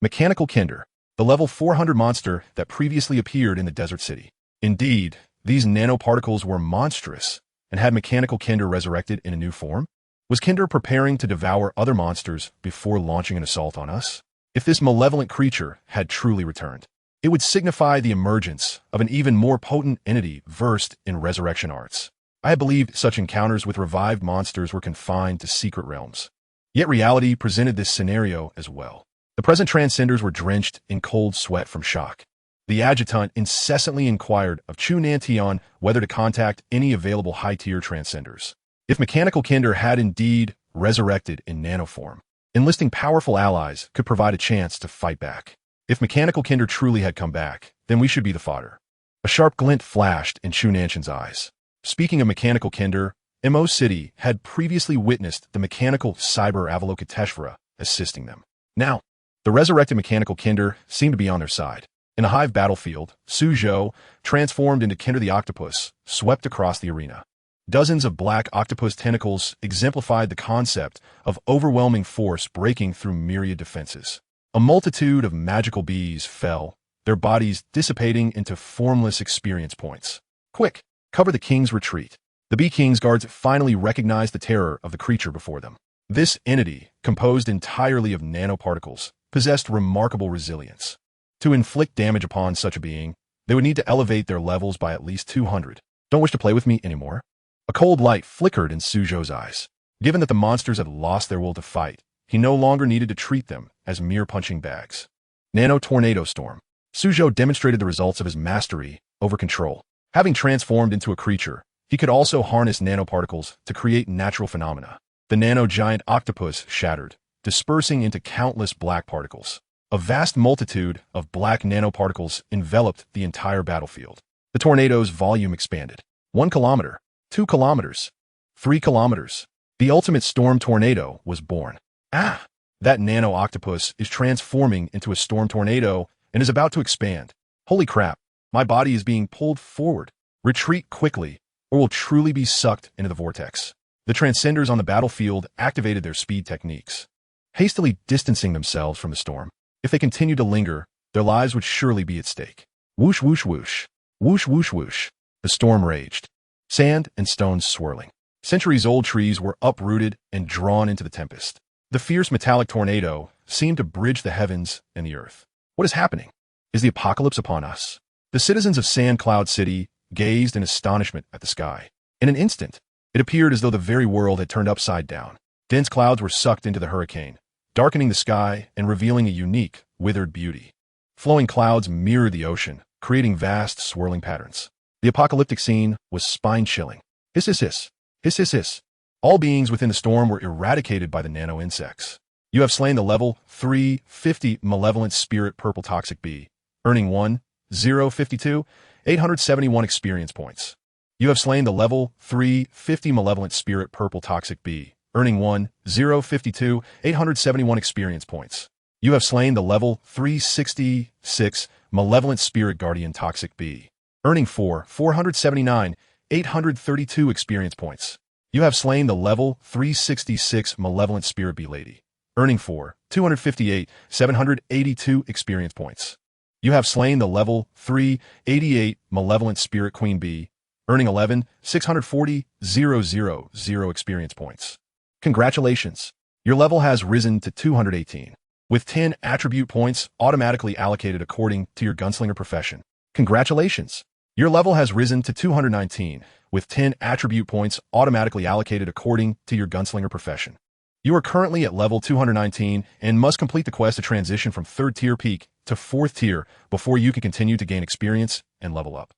Mechanical Kender, the level 400 monster that previously appeared in the desert city. Indeed, these nanoparticles were monstrous, and had Mechanical Kender resurrected in a new form? Was Kender preparing to devour other monsters before launching an assault on us? If this malevolent creature had truly returned, it would signify the emergence of an even more potent entity versed in resurrection arts. I had believed such encounters with revived monsters were confined to secret realms. Yet reality presented this scenario as well. The present transcenders were drenched in cold sweat from shock. The adjutant incessantly inquired of Chu Nantian whether to contact any available high-tier transcenders. If Mechanical Kender had indeed resurrected in nanoform, enlisting powerful allies could provide a chance to fight back. If Mechanical Kender truly had come back, then we should be the fodder. A sharp glint flashed in Chu Nanshan's eyes. Speaking of Mechanical Kender, Mo City had previously witnessed the mechanical cyber Avalokiteshvara assisting them. Now, the resurrected Mechanical Kender seemed to be on their side. In a hive battlefield, Suzhou, transformed into Kinder the octopus, swept across the arena. Dozens of black octopus tentacles exemplified the concept of overwhelming force breaking through myriad defenses. A multitude of magical bees fell, their bodies dissipating into formless experience points. Quick, cover the king's retreat. The Bee King's guards finally recognized the terror of the creature before them. This entity, composed entirely of nanoparticles, possessed remarkable resilience. To inflict damage upon such a being, they would need to elevate their levels by at least 200. Don't wish to play with me anymore? A cold light flickered in Suzhou's eyes. Given that the monsters had lost their will to fight, he no longer needed to treat them as mere punching bags. Nano Tornado Storm. Suzhou demonstrated the results of his mastery over control. Having transformed into a creature, he could also harness nanoparticles to create natural phenomena. The nano-giant octopus shattered, dispersing into countless black particles. A vast multitude of black nanoparticles enveloped the entire battlefield. The tornado's volume expanded. 1 kilometer, 2 kilometers, 3 kilometers. The ultimate storm tornado was born. Ah! That nano-octopus is transforming into a storm tornado and is about to expand. Holy crap, my body is being pulled forward. Retreat quickly, or will truly be sucked into the vortex. The transcenders on the battlefield activated their speed techniques, hastily distancing themselves from the storm. If they continued to linger, their lives would surely be at stake. Whoosh, whoosh, whoosh. Whoosh, whoosh, whoosh. The storm raged. Sand and stones swirling. Centuries-old trees were uprooted and drawn into the tempest. The fierce metallic tornado seemed to bridge the heavens and the earth. What is happening? Is the apocalypse upon us? The citizens of Sand Cloud City gazed in astonishment at the sky. In an instant, it appeared as though the very world had turned upside down. Dense clouds were sucked into the hurricane, darkening the sky and revealing a unique, withered beauty. Flowing clouds mirrored the ocean, creating vast, swirling patterns. The apocalyptic scene was spine-chilling. Hiss, hiss, hiss. Hiss, hiss, hiss. All beings within the storm were eradicated by the nano-insects. You have slain the level 350 malevolent spirit purple toxic bee, earning 1,052, 871 experience points. You have slain the level 350 malevolent spirit purple toxic bee, earning 1,052, 871 experience points. You have slain the level 366 malevolent spirit guardian toxic bee, earning 479, 832 experience points. You have slain the level 366 malevolent spirit bee lady, earning 258, 782 experience points. You have slain the level 388 malevolent spirit queen bee, earning 11, 640, 000 experience points. Congratulations! Your level has risen to 218, with 10 attribute points automatically allocated according to your gunslinger profession. Congratulations! Your level has risen to 219, with 10 attribute points automatically allocated according to your gunslinger profession. You are currently at level 219 and must complete the quest to transition from 3rd tier peak to 4th tier before you can continue to gain experience and level up.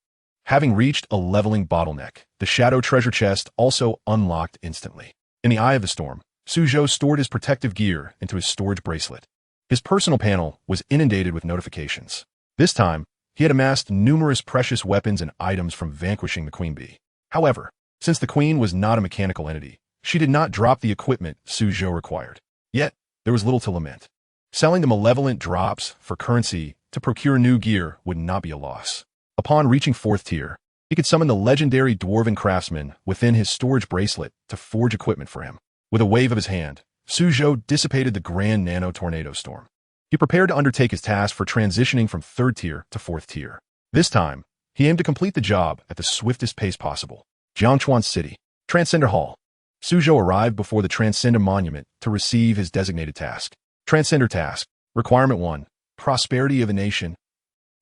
Having reached a leveling bottleneck, the Shadow Treasure Chest also unlocked instantly. In the eye of the storm, Suzhou stored his protective gear into his storage bracelet. His personal panel was inundated with notifications. This time, he had amassed numerous precious weapons and items from vanquishing the queen bee. However, since the queen was not a mechanical entity, she did not drop the equipment Suzhou required. Yet, there was little to lament. Selling the malevolent drops for currency to procure new gear would not be a loss. Upon reaching 4th tier, he could summon the legendary dwarven craftsman within his storage bracelet to forge equipment for him. With a wave of his hand, Suzhou dissipated the grand nano tornado storm. He prepared to undertake his task for transitioning from 3rd tier to 4th tier. This time, he aimed to complete the job at the swiftest pace possible. Jiangchuan City, Transcender Hall. Suzhou arrived before the Transcender Monument to receive his designated task. Transcender Task. Requirement 1. Prosperity of a nation.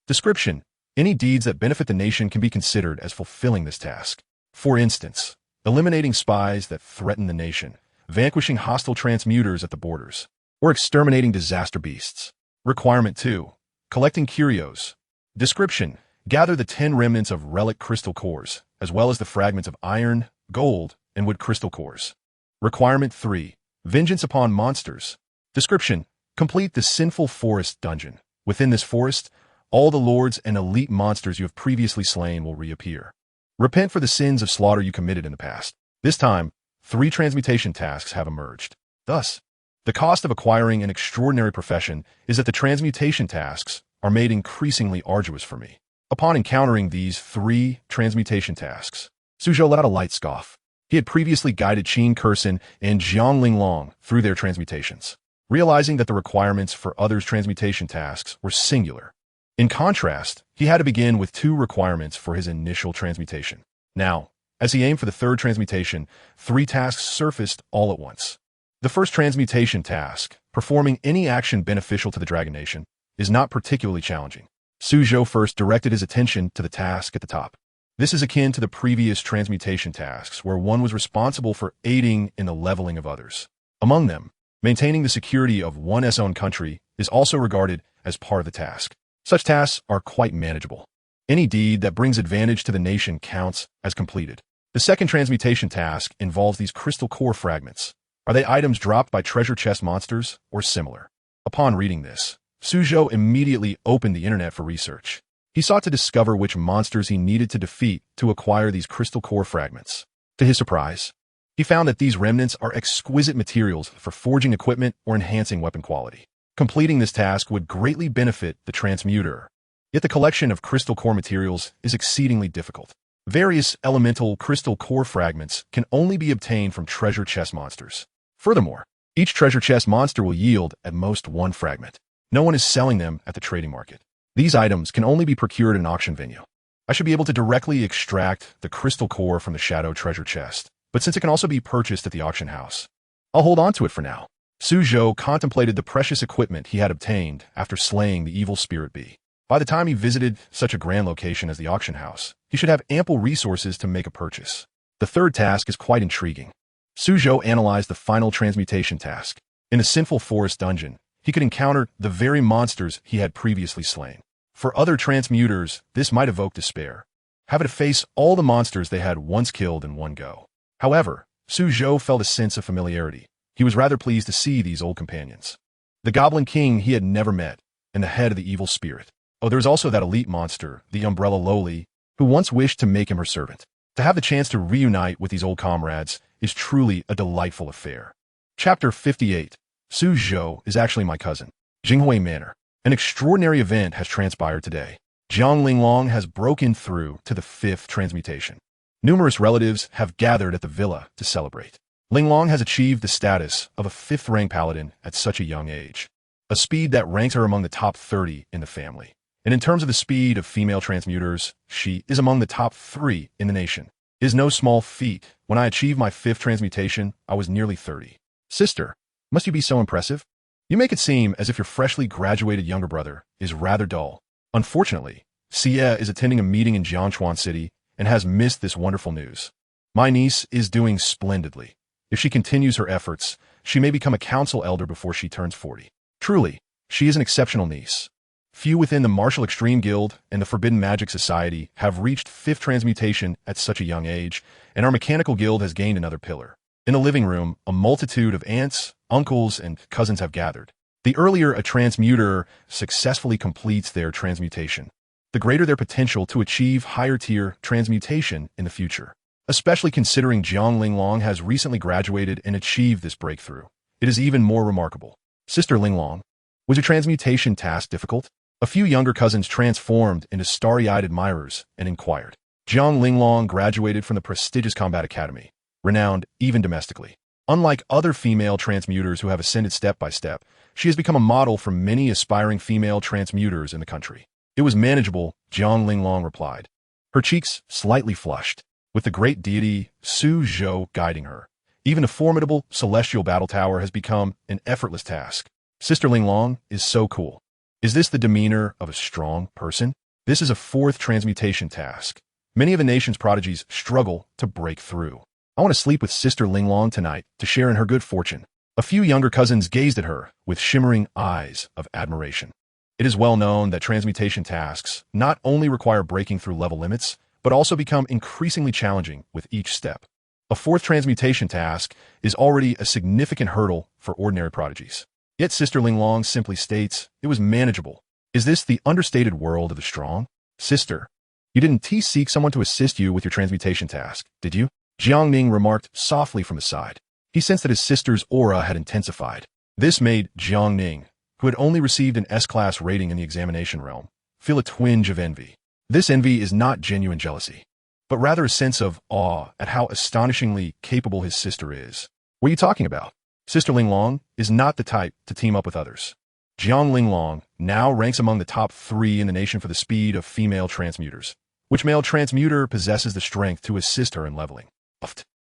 Description. Any deeds that benefit the nation can be considered as fulfilling this task. For instance, eliminating spies that threaten the nation, vanquishing hostile transmuters at the borders, or exterminating disaster beasts. Requirement 2. Collecting curios. Description. Gather the 10 remnants of relic crystal cores, as well as the fragments of iron, gold, and wood crystal cores. Requirement 3. Vengeance upon monsters. Description. Complete the Sinful Forest dungeon. Within this forest, all the lords and elite monsters you have previously slain will reappear. Repent for the sins of slaughter you committed in the past. This time, 3 transmutation tasks have emerged. Thus, the cost of acquiring an extraordinary profession is that the transmutation tasks are made increasingly arduous for me. Upon encountering these 3 transmutation tasks, Suzhou let out a light scoff. He had previously guided Qin Kursin and Jiang Linglong through their transmutations, realizing that the requirements for others' transmutation tasks were singular. In contrast, he had to begin with 2 requirements for his initial transmutation. Now, as he aimed for the 3rd transmutation, 3 tasks surfaced all at once. The first transmutation task, performing any action beneficial to the Dragon Nation, is not particularly challenging. Suzhou first directed his attention to the task at the top. This is akin to the previous transmutation tasks, where one was responsible for aiding in the leveling of others. Among them, maintaining the security of one's own country is also regarded as part of the task. Such tasks are quite manageable. Any deed that brings advantage to the nation counts as completed. The second transmutation task involves these crystal core fragments. Are they items dropped by treasure chest monsters or similar? Upon reading this, Suzhou immediately opened the internet for research. He sought to discover which monsters he needed to defeat to acquire these crystal core fragments. To his surprise, he found that these remnants are exquisite materials for forging equipment or enhancing weapon quality. Completing this task would greatly benefit the transmuter. Yet the collection of crystal core materials is exceedingly difficult. Various elemental crystal core fragments can only be obtained from treasure chest monsters. Furthermore, each treasure chest monster will yield at most 1 fragment. No one is selling them at the trading market. These items can only be procured in an auction venue. I should be able to directly extract the crystal core from the shadow treasure chest, but since it can also be purchased at the auction house, I'll hold on to it for now. Suzhou contemplated the precious equipment he had obtained after slaying the evil spirit bee. By the time he visited such a grand location as the auction house, he should have ample resources to make a purchase. The 3rd task is quite intriguing. Suzhou analyzed the final transmutation task. In a sinful forest dungeon, he could encounter the very monsters he had previously slain. For other transmuters, this might evoke despair, having to face all the monsters they had once killed in one go. However, Suzhou felt a sense of familiarity. He was rather pleased to see these old companions. The Goblin King he had never met, and the head of the evil spirit. Oh, there's also that elite monster, the Umbrella Loli, who once wished to make him her servant. To have the chance to reunite with these old comrades is truly a delightful affair. Chapter 58. Suzhou is actually my cousin. Jinghui Manor. An extraordinary event has transpired today. Jiang Linglong has broken through to the 5th transmutation. Numerous relatives have gathered at the villa to celebrate. Linglong has achieved the status of a 5th rank paladin at such a young age, a speed that ranks her among the top 30 in the family. And in terms of the speed of female transmuters, she is among the top 3 in the nation. It is no small feat. When I achieved my 5th transmutation, I was nearly 30. Sister, must you be so impressive? You make it seem as if your freshly graduated younger brother is rather dull. Unfortunately, Xie is attending a meeting in Jiangchuan City and has missed this wonderful news. My niece is doing splendidly. If she continues her efforts, she may become a council elder before she turns 40. Truly, she is an exceptional niece. Few within the Martial Extreme Guild and the Forbidden Magic Society have reached 5th transmutation at such a young age, and our Mechanical Guild has gained another pillar. In the living room, a multitude of aunts, uncles, and cousins have gathered. The earlier a transmuter successfully completes their transmutation, the greater their potential to achieve higher-tier transmutation in the future. Especially considering Jiang Linglong has recently graduated and achieved this breakthrough, it is even more remarkable. Sister Linglong, was your transmutation task difficult? A few younger cousins transformed into starry-eyed admirers and inquired. Jiang Linglong graduated from the prestigious Combat Academy, renowned even domestically. Unlike other female transmuters who have ascended step by step, she has become a model for many aspiring female transmuters in the country. It was manageable, Jiang Linglong replied, her cheeks slightly flushed. With the great deity Suzhou guiding her, even a formidable celestial battle tower has become an effortless task. Sister Linglong is so cool. Is this the demeanor of a strong person? This is a 4th transmutation task. Many of the nation's prodigies struggle to break through. I want to sleep with Sister Linglong tonight to share in her good fortune. A few younger cousins gazed at her with shimmering eyes of admiration. It is well known that transmutation tasks not only require breaking through level limits, but also become increasingly challenging with each step. A 4th transmutation task is already a significant hurdle for ordinary prodigies. Yet Sister Linglong simply states it was manageable. Is this the understated world of the strong? Sister, you didn't seek someone to assist you with your transmutation task, did you? Jiang Ning remarked softly from the side. He sensed that his sister's aura had intensified. This made Jiang Ning who had only received an S-class rating in the examination realm, feel a twinge of envy. This envy is not genuine jealousy, but rather a sense of awe at how astonishingly capable his sister is. What are you talking about? Sister Linglong is not the type to team up with others. Jiang Linglong now ranks among the top 3 in the nation for the speed of female transmuters. Which male transmuter possesses the strength to assist her in leveling?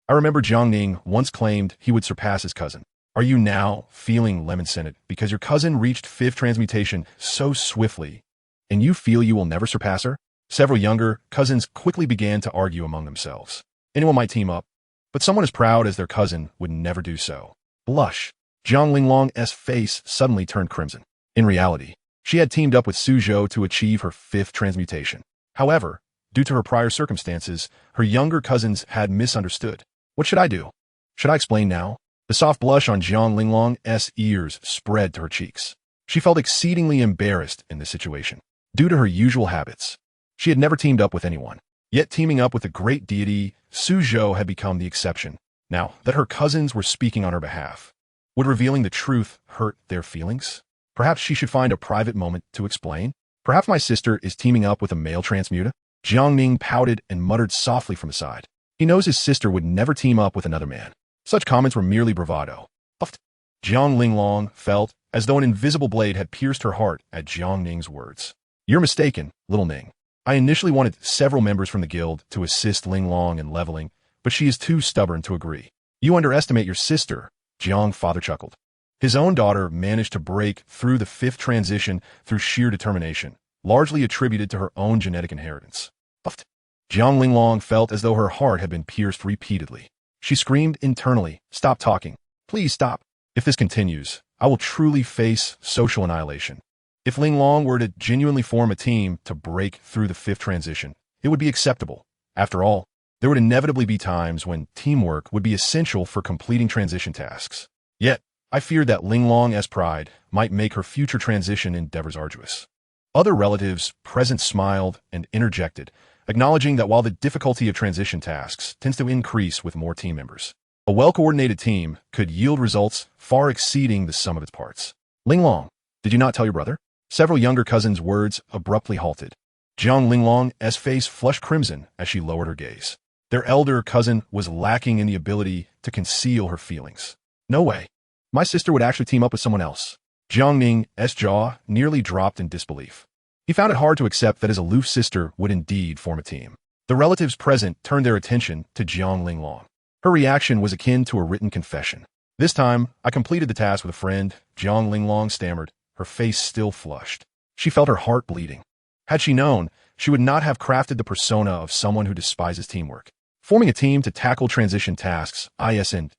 I remember Jiang Ning once claimed he would surpass his cousin. Are you now feeling lemon-scented because your cousin reached 5th transmutation so swiftly, and you feel you will never surpass her? Several younger cousins quickly began to argue among themselves. Anyone might team up, but someone as proud as their cousin would never do so. Blush. Jiang Linglong's face suddenly turned crimson. In reality, she had teamed up with Suzhou to achieve her 5th transmutation. However, due to her prior circumstances, her younger cousins had misunderstood. What should I do? Should I explain now? The soft blush on Jiang Linglong's ears spread to her cheeks. She felt exceedingly embarrassed in this situation. Due to her usual habits, she had never teamed up with anyone. Yet teaming up with the great deity, Suzhou had become the exception. Now that her cousins were speaking on her behalf, would revealing the truth hurt their feelings? Perhaps she should find a private moment to explain. Perhaps my sister is teaming up with a male transmuter? Jiang Ning pouted and muttered softly from aside. He knows his sister would never team up with another man. Such comments were merely bravado. Jiang Linglong felt as though an invisible blade had pierced her heart at Jiang Ning's words. You're mistaken, little Ning. I initially wanted several members from the guild to assist Linglong in leveling, but she is too stubborn to agree. You underestimate your sister, Jiang father chuckled. His own daughter managed to break through the 5th transition through sheer determination, largely attributed to her own genetic inheritance. Jiang Linglong felt as though her heart had been pierced repeatedly. She screamed internally, stop talking. Please stop. If this continues, I will truly face social annihilation. If Linglong were to genuinely form a team to break through the 5th transition, it would be acceptable. After all, there would inevitably be times when teamwork would be essential for completing transition tasks. Yet, I feared that Linglong's pride might make her future transition endeavors arduous. Other relatives present smiled and interjected, acknowledging that while the difficulty of transition tasks tends to increase with more team members, a well-coordinated team could yield results far exceeding the sum of its parts. Linglong, did you not tell your brother? Several younger cousins' words abruptly halted. Jiang Linglong's face flushed crimson as she lowered her gaze. Their elder cousin was lacking in the ability to conceal her feelings. No way. My sister would actually team up with someone else. Jiang Ning's jaw nearly dropped in disbelief. He found it hard to accept that his aloof sister would indeed form a team. The relatives present turned their attention to Jiang Linglong. Her reaction was akin to a written confession. This time, I completed the task with a friend, Jiang Linglong stammered, her face still flushed. She felt her heart bleeding. Had she known, she would not have crafted the persona of someone who despises teamwork. Forming a team to tackle transition tasks isn't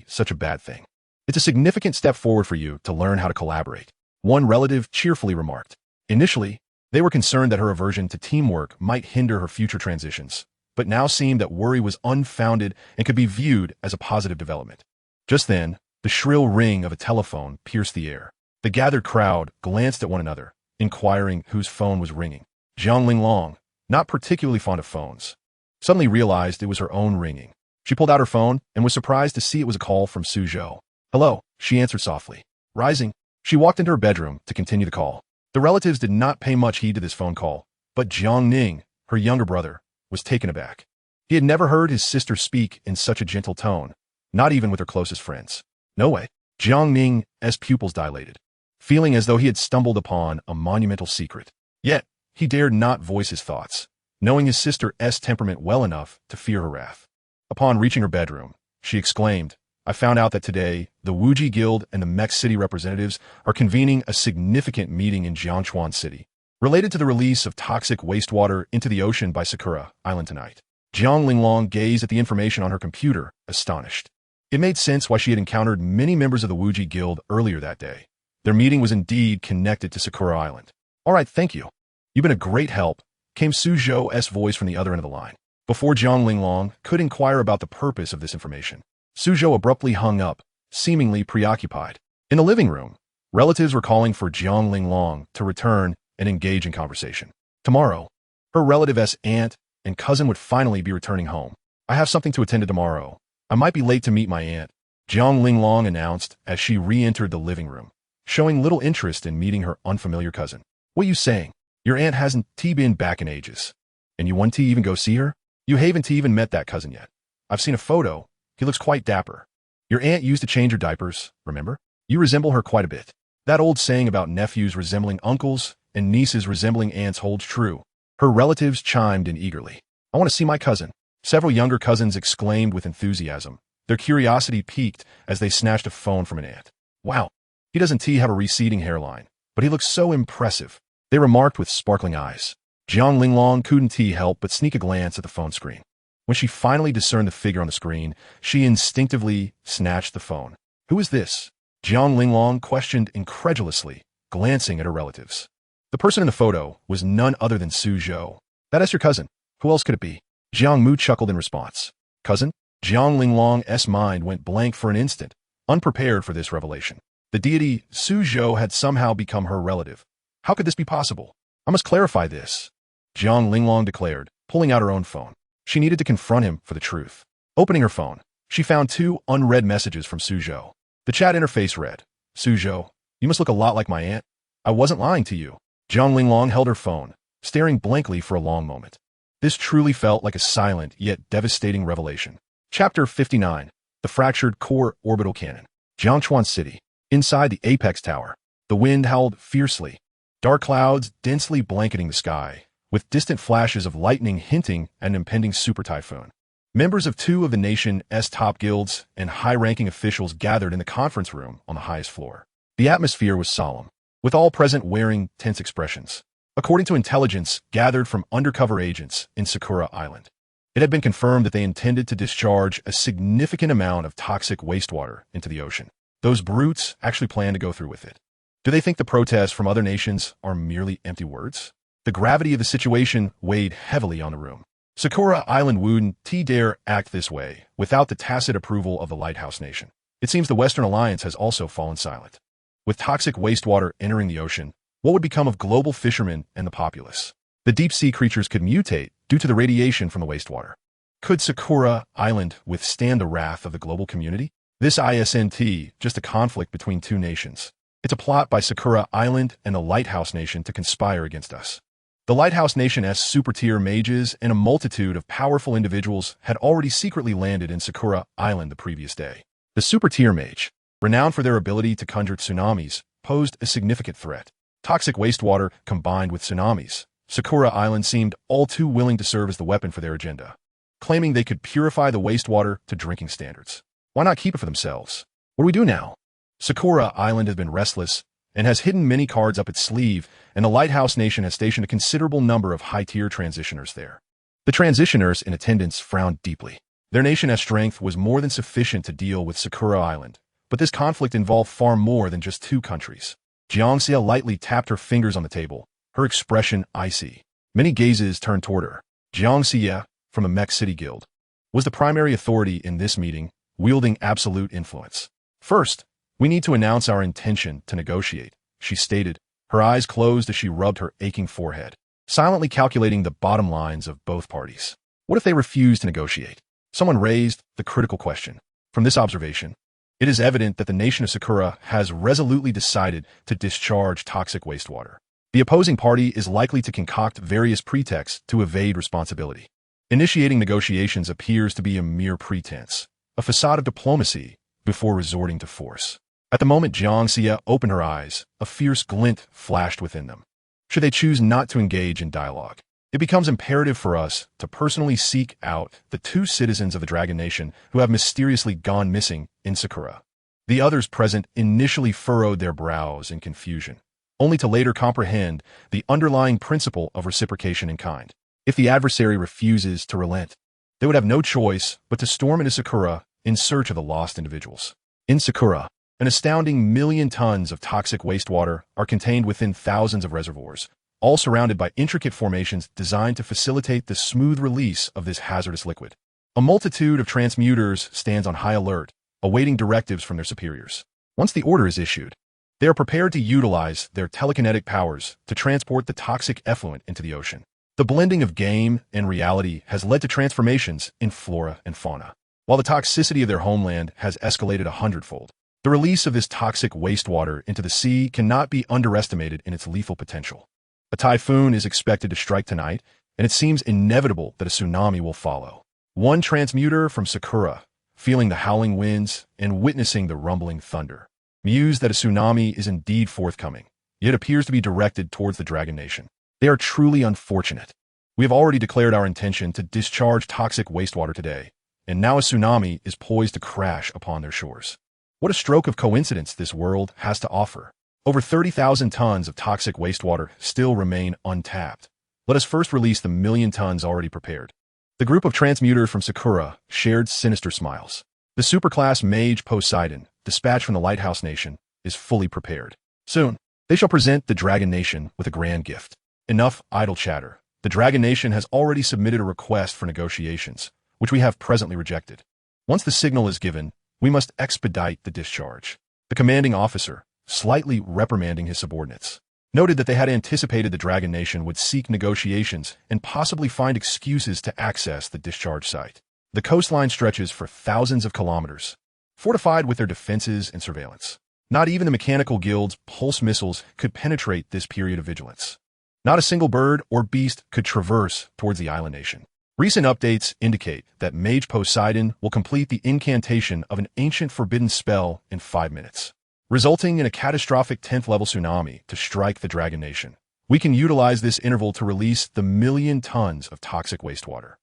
such a bad thing. It's a significant step forward for you to learn how to collaborate, one relative cheerfully remarked. Initially, they were concerned that her aversion to teamwork might hinder her future transitions, but now seemed that worry was unfounded and could be viewed as a positive development. Just then, the shrill ring of a telephone pierced the air. The gathered crowd glanced at one another, inquiring whose phone was ringing. Jiang Linglong, not particularly fond of phones, suddenly realized it was her own ringing. She pulled out her phone and was surprised to see it was a call from Suzhou. Hello, she answered softly. Rising, she walked into her bedroom to continue the call. The relatives did not pay much heed to this phone call, but Jiang Ning, her younger brother, was taken aback. He had never heard his sister speak in such a gentle tone, not even with her closest friends. No way. Jiang Ning's pupils dilated, feeling as though he had stumbled upon a monumental secret. Yet, he dared not voice his thoughts, knowing his sister's temperament well enough to fear her wrath. Upon reaching her bedroom, she exclaimed, I found out that today, the Wuji Guild and the Mech City representatives are convening a significant meeting in Jiangchuan City, related to the release of toxic wastewater into the ocean by Sakura Island tonight. Jiang Linglong gazed at the information on her computer, astonished. It made sense why she had encountered many members of the Wuji Guild earlier that day. Their meeting was indeed connected to Sakura Island. All right, thank you. You've been a great help, came Suzhou's voice from the other end of the line. Before Jiang Linglong could inquire about the purpose of this information, Suzhou abruptly hung up, seemingly preoccupied. In the living room, relatives were calling for Jiang Linglong to return and engage in conversation. Tomorrow, her relative's aunt and cousin would finally be returning home. I have something to attend to tomorrow. I might be late to meet my aunt, Jiang Linglong announced as she re-entered the living room. showing little interest in meeting her unfamiliar cousin. What are you saying? Your aunt hasn't been back in ages. And you want to even go see her? You haven't even met that cousin yet. I've seen a photo. He looks quite dapper. Your aunt used to change her diapers, remember? You resemble her quite a bit. That old saying about nephews resembling uncles and nieces resembling aunts holds true. Her relatives chimed in eagerly. I want to see my cousin. Several younger cousins exclaimed with enthusiasm. Their curiosity piqued as they snatched a phone from an aunt. Wow, he doesn't have a receding hairline, but he looks so impressive, they remarked with sparkling eyes. Jiang Linglong couldn't help but sneak a glance at the phone screen. When she finally discerned the figure on the screen, she instinctively snatched the phone. Who is this? Jiang Linglong questioned incredulously, glancing at her relatives. The person in the photo was none other than Su Zhou. That is your cousin. Who else could it be? Jiang Mu chuckled in response. Cousin? Jiang Linglong's mind went blank for an instant, unprepared for this revelation. The deity Su Zhou had somehow become her relative. How could this be possible? I must clarify this, Jiang Linglong declared, pulling out her own phone. She needed to confront him for the truth. Opening her phone, she found 2 unread messages from Su Zhou. The chat interface read, Su Zhou, you must look a lot like my aunt. I wasn't lying to you. Jiang Linglong held her phone, staring blankly for a long moment. This truly felt like a silent yet devastating revelation. Chapter 59. The Fractured Core Orbital Cannon. Jiangchuan City. Inside the Apex Tower, the wind howled fiercely. Dark clouds densely blanketing the sky, with distant flashes of lightning hinting at an impending super typhoon. Members of 2 of the nation's top guilds and high-ranking officials gathered in the conference room on the highest floor. The atmosphere was solemn, with all present wearing tense expressions. According to intelligence gathered from undercover agents in Sakura Island, it had been confirmed that they intended to discharge a significant amount of toxic wastewater into the ocean. Those brutes actually plan to go through with it. Do they think the protests from other nations are merely empty words? The gravity of the situation weighed heavily on the room. Sakura Island wouldn't dare act this way without the tacit approval of the Lighthouse Nation. It seems the Western Alliance has also fallen silent. With toxic wastewater entering the ocean, what would become of global fishermen and the populace? The deep-sea creatures could mutate due to the radiation from the wastewater. Could Sakura Island withstand the wrath of the global community? This isn't just a conflict between 2 nations. It's a plot by Sakura Island and the Lighthouse Nation to conspire against us. The Lighthouse Nation's super-tier mages and a multitude of powerful individuals had already secretly landed in Sakura Island the previous day. The super-tier mage, renowned for their ability to conjure tsunamis, posed a significant threat. Toxic wastewater combined with tsunamis, Sakura Island seemed all too willing to serve as the weapon for their agenda, claiming they could purify the wastewater to drinking standards. Why not keep it for themselves? What do we do now? Sakura Island has been restless and has hidden many cards up its sleeve, and the Lighthouse Nation has stationed a considerable number of high-tier transitioners there. The transitioners in attendance frowned deeply. Their nation's strength was more than sufficient to deal with Sakura Island, but this conflict involved far more than just 2 countries. Jiangxia lightly tapped her fingers on the table, her expression icy. Many gazes turned toward her. Jiangxia, from a Mech City Guild, was the primary authority in this meeting, wielding absolute influence. First, we need to announce our intention to negotiate, she stated, her eyes closed as she rubbed her aching forehead, silently calculating the bottom lines of both parties. What if they refuse to negotiate? Someone raised the critical question. From this observation, it is evident that the nation of Sakura has resolutely decided to discharge toxic wastewater. The opposing party is likely to concoct various pretexts to evade responsibility. Initiating negotiations appears to be a mere pretense, a facade of diplomacy, before resorting to force. At the moment Jiangxia opened her eyes, a fierce glint flashed within them. Should they choose not to engage in dialogue, it becomes imperative for us to personally seek out the 2 citizens of the Dragon Nation who have mysteriously gone missing in Sakura. The others present initially furrowed their brows in confusion, only to later comprehend the underlying principle of reciprocation in kind. If the adversary refuses to relent, they would have no choice but to storm into Sakura in search of the lost individuals. In Sakura, an astounding 1,000,000 tons of toxic wastewater are contained within thousands of reservoirs, all surrounded by intricate formations designed to facilitate the smooth release of this hazardous liquid. A multitude of transmuters stands on high alert, awaiting directives from their superiors. Once the order is issued, they are prepared to utilize their telekinetic powers to transport the toxic effluent into the ocean. The blending of game and reality has led to transformations in flora and fauna. While the toxicity of their homeland has escalated 100-fold, The release of this toxic wastewater into the sea cannot be underestimated in its lethal potential. A typhoon is expected to strike tonight, and it seems inevitable that a tsunami will follow. One transmuter from Sakura, feeling the howling winds and witnessing the rumbling thunder, mused that a tsunami is indeed forthcoming, yet appears to be directed towards the Dragon Nation. They are truly unfortunate. We have already declared our intention to discharge toxic wastewater today, and now a tsunami is poised to crash upon their shores. What a stroke of coincidence this world has to offer. Over 30,000 tons of toxic wastewater still remain untapped. Let us first release the million tons already prepared. The group of transmuters from Sakura shared sinister smiles. The superclass mage Poseidon, dispatched from the Lighthouse Nation, is fully prepared. Soon, they shall present the Dragon Nation with a grand gift. Enough idle chatter. The Dragon Nation has already submitted a request for negotiations, which we have presently rejected. Once the signal is given, we must expedite the discharge. The commanding officer, slightly reprimanding his subordinates, noted that they had anticipated the Dragon Nation would seek negotiations and possibly find excuses to access the discharge site. The coastline stretches for thousands of kilometers, fortified with their defenses and surveillance. Not even the mechanical guild's pulse missiles could penetrate this period of vigilance. Not a single bird or beast could traverse towards the island nation. Recent updates indicate that Mage Poseidon will complete the incantation of an ancient forbidden spell in 5 minutes, resulting in a catastrophic 10th-level tsunami to strike the Dragon Nation. We can utilize this interval to release the million tons of toxic wastewater.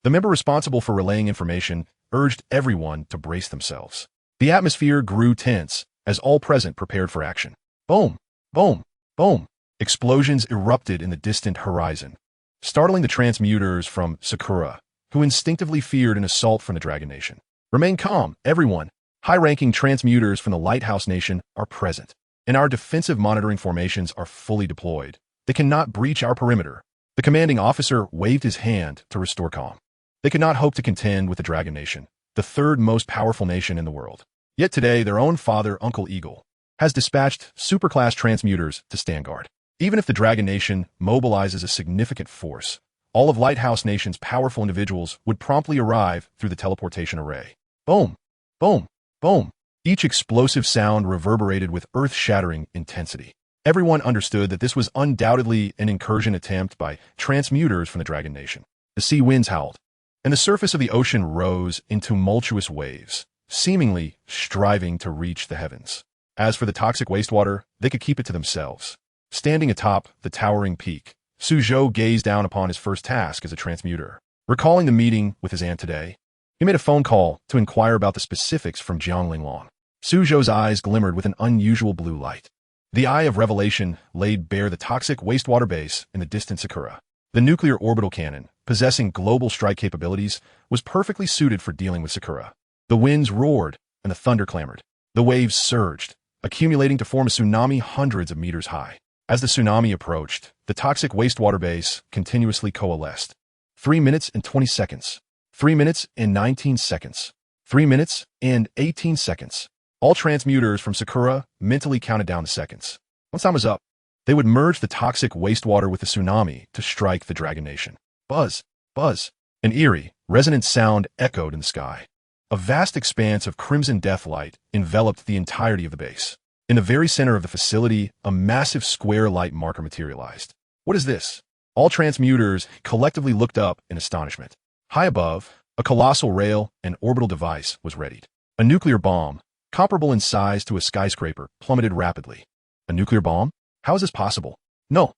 The member responsible for relaying information urged everyone to brace themselves. The atmosphere grew tense as all present prepared for action. Boom! Boom! Boom! Explosions erupted in the distant horizon, startling the transmuters from Sakura, who instinctively feared an assault from the Dragon Nation. Remain calm, everyone. High-ranking transmuters from the Lighthouse Nation are present, and our defensive monitoring formations are fully deployed. They cannot breach our perimeter. The commanding officer waved his hand to restore calm. They could not hope to contend with the Dragon Nation, the third most powerful nation in the world. Yet today, their own father, Uncle Eagle, has dispatched superclass transmuters to stand guard. Even if the Dragon Nation mobilizes a significant force, all of Lighthouse Nation's powerful individuals would promptly arrive through the teleportation array. Boom! Boom! Boom! Each explosive sound reverberated with earth-shattering intensity. Everyone understood that this was undoubtedly an incursion attempt by transmuters from the Dragon Nation. The sea winds howled, and the surface of the ocean rose in tumultuous waves, seemingly striving to reach the heavens. As for the toxic wastewater, they could keep it to themselves. Standing atop the towering peak, Suzhou gazed down upon his first task as a transmuter. Recalling the meeting with his aunt today, he made a phone call to inquire about the specifics from Jiang Linglong. Suzhou's eyes glimmered with an unusual blue light. The eye of revelation laid bare the toxic wastewater base in the distant Sakura. The nuclear orbital cannon, possessing global strike capabilities, was perfectly suited for dealing with Sakura. The winds roared and the thunder clamored. The waves surged, accumulating to form a tsunami hundreds of meters high. As the tsunami approached, the toxic wastewater base continuously coalesced. 3 minutes and 20 seconds. 3 minutes and 19 seconds. 3 minutes and 18 seconds. All transmuters from Sakura mentally counted down the seconds. Once time was up, they would merge the toxic wastewater with the tsunami to strike the Dragon Nation. Buzz, buzz. An eerie, resonant sound echoed in the sky. A vast expanse of crimson deathlight enveloped the entirety of the base. In the very center of the facility, a massive square light marker materialized. What is this? All transmuters collectively looked up in astonishment. High above, a colossal rail and orbital device was readied. A nuclear bomb, comparable in size to a skyscraper, plummeted rapidly. A nuclear bomb? How is this possible? No.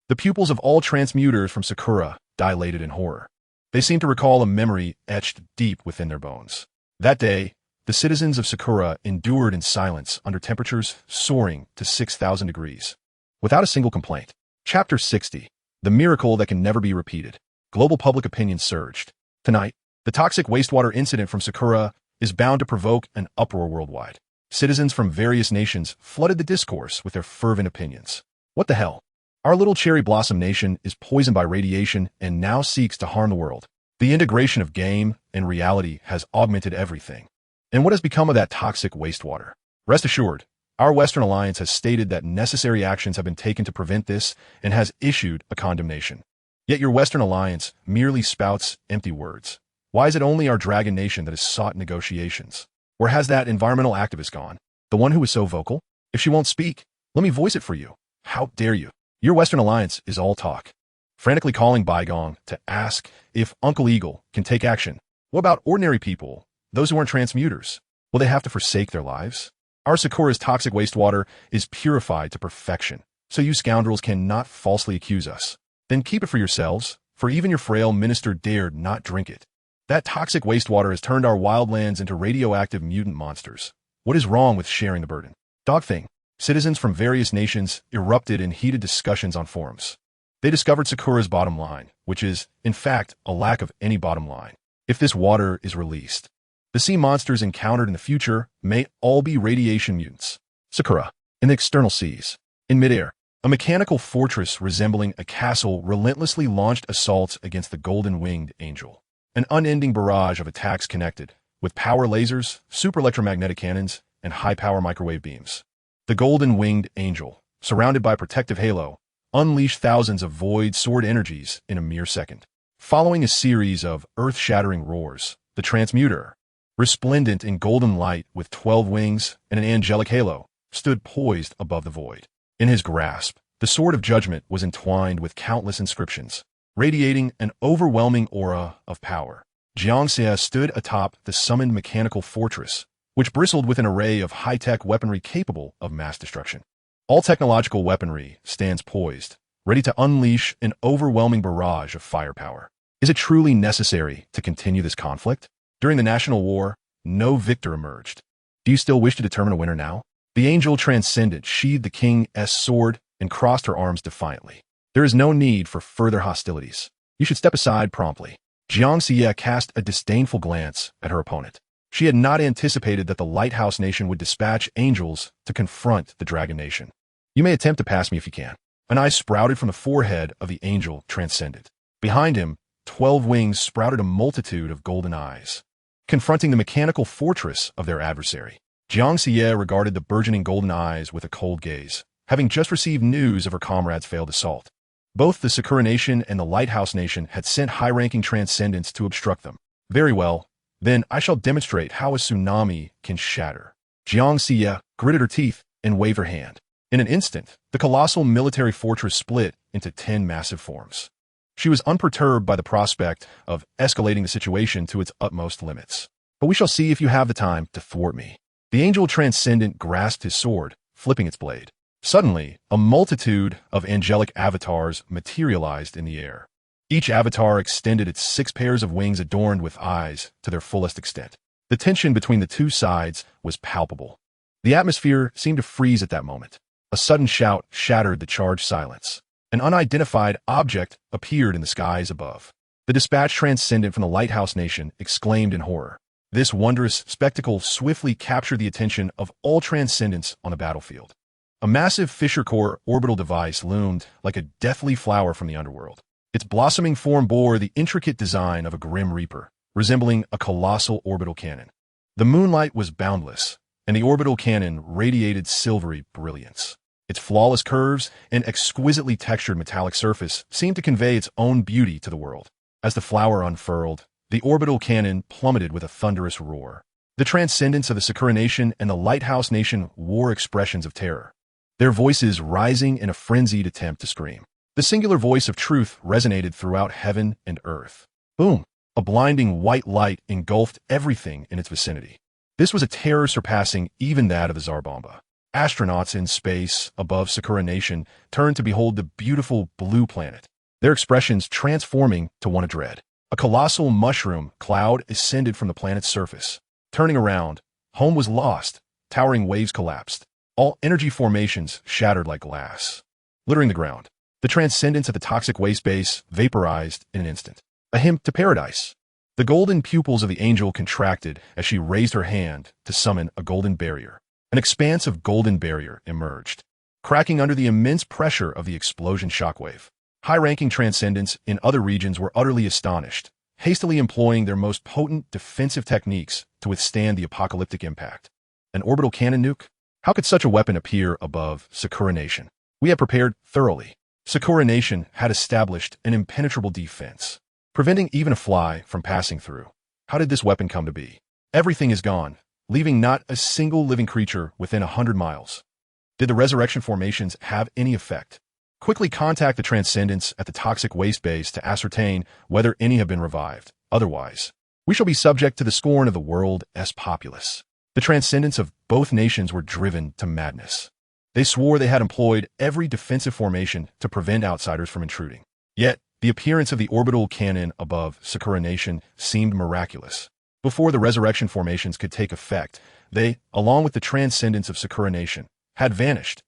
The pupils of all transmuters from Sakura dilated in horror. They seemed to recall a memory etched deep within their bones. That day, the citizens of Sakura endured in silence under temperatures soaring to 6,000 degrees, without a single complaint. Chapter 60. The miracle that can never be repeated. Global public opinion surged. Tonight, the toxic wastewater incident from Sakura is bound to provoke an uproar worldwide. Citizens from various nations flooded the discourse with their fervent opinions. What the hell? Our little cherry blossom nation is poisoned by radiation and now seeks to harm the world. The integration of game and reality has augmented everything. And what has become of that toxic wastewater? Rest assured, our Western Alliance has stated that necessary actions have been taken to prevent this and has issued a condemnation. Yet your Western Alliance merely spouts empty words. Why is it only our Dragon Nation that has sought negotiations? Where has that environmental activist gone? The one who was so vocal? If she won't speak, let me voice it for you. How dare you? Your Western alliance is all talk. Frantically calling Baigong to ask if Uncle Eagle can take action. What about ordinary people, those who aren't transmuters? Will they have to forsake their lives? Our Sakura's toxic wastewater is purified to perfection, so you scoundrels cannot falsely accuse us. Then keep it for yourselves, for even your frail minister dared not drink it. That toxic wastewater has turned our wildlands into radioactive mutant monsters. What is wrong with sharing the burden? Dog thing. Citizens from various nations erupted in heated discussions on forums. They discovered Sakura's bottom line, which is, in fact, a lack of any bottom line. If this water is released, the sea monsters encountered in the future may all be radiation mutants. Sakura. In the external seas. In midair, a mechanical fortress resembling a castle relentlessly launched assaults against the golden-winged angel. An unending barrage of attacks connected, with power lasers, super electromagnetic cannons, and high-power microwave beams. The golden-winged angel, surrounded by a protective halo, unleashed thousands of void sword energies in a mere second. Following a series of earth-shattering roars, the transmuter, resplendent in golden light with 12 wings and an angelic halo, stood poised above the void. In his grasp, the sword of judgment was entwined with countless inscriptions, radiating an overwhelming aura of power. Jiangxia stood atop the summoned mechanical fortress, which bristled with an array of high-tech weaponry capable of mass destruction. All technological weaponry stands poised, ready to unleash an overwhelming barrage of firepower. Is it truly necessary to continue this conflict? During the national war, no victor emerged. Do you still wish to determine a winner now? The angel transcendent sheathed the king's sword and crossed her arms defiantly. There is no need for further hostilities. You should step aside promptly. Jiang Xie cast a disdainful glance at her opponent. She had not anticipated that the Lighthouse Nation would dispatch angels to confront the Dragon Nation. You may attempt to pass me if you can. An eye sprouted from the forehead of the angel transcendent. Behind him, 12 wings sprouted a multitude of golden eyes, confronting the mechanical fortress of their adversary. Jiang Xie regarded the burgeoning golden eyes with a cold gaze, having just received news of her comrade's failed assault. Both the Sakura Nation and the Lighthouse Nation had sent high-ranking transcendents to obstruct them. Very well, then I shall demonstrate how a tsunami can shatter. Jiang Xie gritted her teeth and waved her hand. In an instant, the colossal military fortress split into 10 massive forms. She was unperturbed by the prospect of escalating the situation to its utmost limits. But we shall see if you have the time to thwart me. The angel transcendent grasped his sword, flipping its blade. Suddenly, a multitude of angelic avatars materialized in the air. Each avatar extended its 6 pairs of wings adorned with eyes to their fullest extent. The tension between the two sides was palpable. The atmosphere seemed to freeze at that moment. A sudden shout shattered the charged silence. An unidentified object appeared in the skies above. The dispatch transcendent from the Lighthouse Nation exclaimed in horror. This wondrous spectacle swiftly captured the attention of all transcendents on the battlefield. A massive Fisher Core orbital device loomed like a deathly flower from the underworld. Its blossoming form bore the intricate design of a grim reaper, resembling a colossal orbital cannon. The moonlight was boundless, and the orbital cannon radiated silvery brilliance. Its flawless curves and exquisitely textured metallic surface seemed to convey its own beauty to the world. As the flower unfurled, the orbital cannon plummeted with a thunderous roar. The transcendents of the Sakura Nation and the Lighthouse Nation wore expressions of terror, their voices rising in a frenzied attempt to scream. The singular voice of truth resonated throughout heaven and earth. Boom! A blinding white light engulfed everything in its vicinity. This was a terror surpassing even that of the Zarbomba. Astronauts in space above Sakura Nation turned to behold the beautiful blue planet, their expressions transforming to one of dread. A colossal mushroom cloud ascended from the planet's surface. Turning around, home was lost, towering waves collapsed. All energy formations shattered like glass, littering the ground. The transcendence of the toxic waste base vaporized in an instant. A hymn to paradise. The golden pupils of the angel contracted as she raised her hand to summon a golden barrier. An expanse of golden barrier emerged, cracking under the immense pressure of the explosion shockwave. High-ranking transcendents in other regions were utterly astonished, hastily employing their most potent defensive techniques to withstand the apocalyptic impact. An orbital cannon nuke? How could such a weapon appear above Sakura Nation? We had prepared thoroughly. Sakura Nation had established an impenetrable defense, preventing even a fly from passing through. How did this weapon come to be? Everything is gone, leaving not a single living creature within 100 miles. Did the resurrection formations have any effect? Quickly contact the Transcendents at the toxic waste base to ascertain whether any have been revived. Otherwise, we shall be subject to the scorn of the world's populace. The Transcendents of both nations were driven to madness. They swore they had employed every defensive formation to prevent outsiders from intruding. Yet, the appearance of the orbital cannon above Sakura Nation seemed miraculous. Before the resurrection formations could take effect, they, along with the Transcendents of Sakura Nation, had vanished.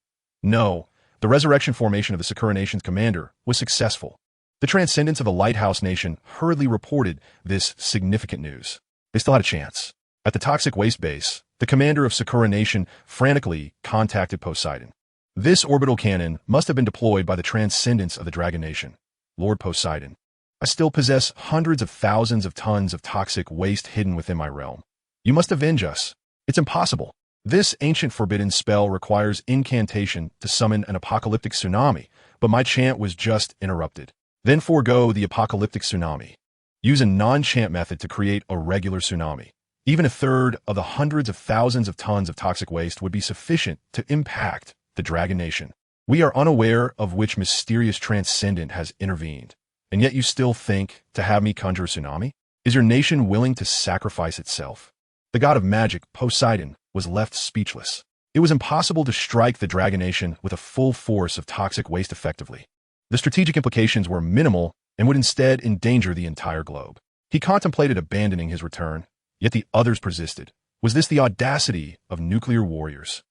No, the resurrection formation of the Sakura Nation's commander was successful. The Transcendents of the Lighthouse Nation hurriedly reported this significant news. They still had a chance. At the toxic waste base, the commander of Sakura Nation frantically contacted Poseidon. This orbital cannon must have been deployed by the Transcendents of the Dragon Nation. Lord Poseidon, I still possess hundreds of thousands of tons of toxic waste hidden within my realm. You must avenge us. It's impossible. This ancient forbidden spell requires incantation to summon an apocalyptic tsunami, but my chant was just interrupted. Then forego the apocalyptic tsunami. Use a non-chant method to create a regular tsunami. Even a third of the hundreds of thousands of tons of toxic waste would be sufficient to impact the Dragon Nation. We are unaware of which mysterious transcendent has intervened, and yet you still think to have me conjure a tsunami? Is your nation willing to sacrifice itself? The god of magic, Poseidon, was left speechless. It was impossible to strike the Dragon Nation with a full force of toxic waste effectively. The strategic implications were minimal and would instead endanger the entire globe. He contemplated abandoning his return, yet the others persisted. Was this the audacity of nuclear warriors?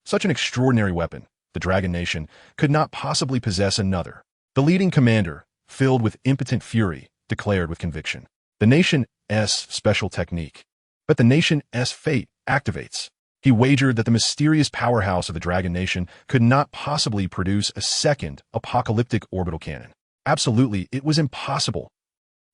Such an extraordinary weapon, the Dragon Nation, could not possibly possess another. The leading commander, filled with impotent fury, declared with conviction. The nation's special technique. But the nation's fate activates. He wagered that the mysterious powerhouse of the Dragon Nation could not possibly produce a second apocalyptic orbital cannon. Absolutely, it was impossible.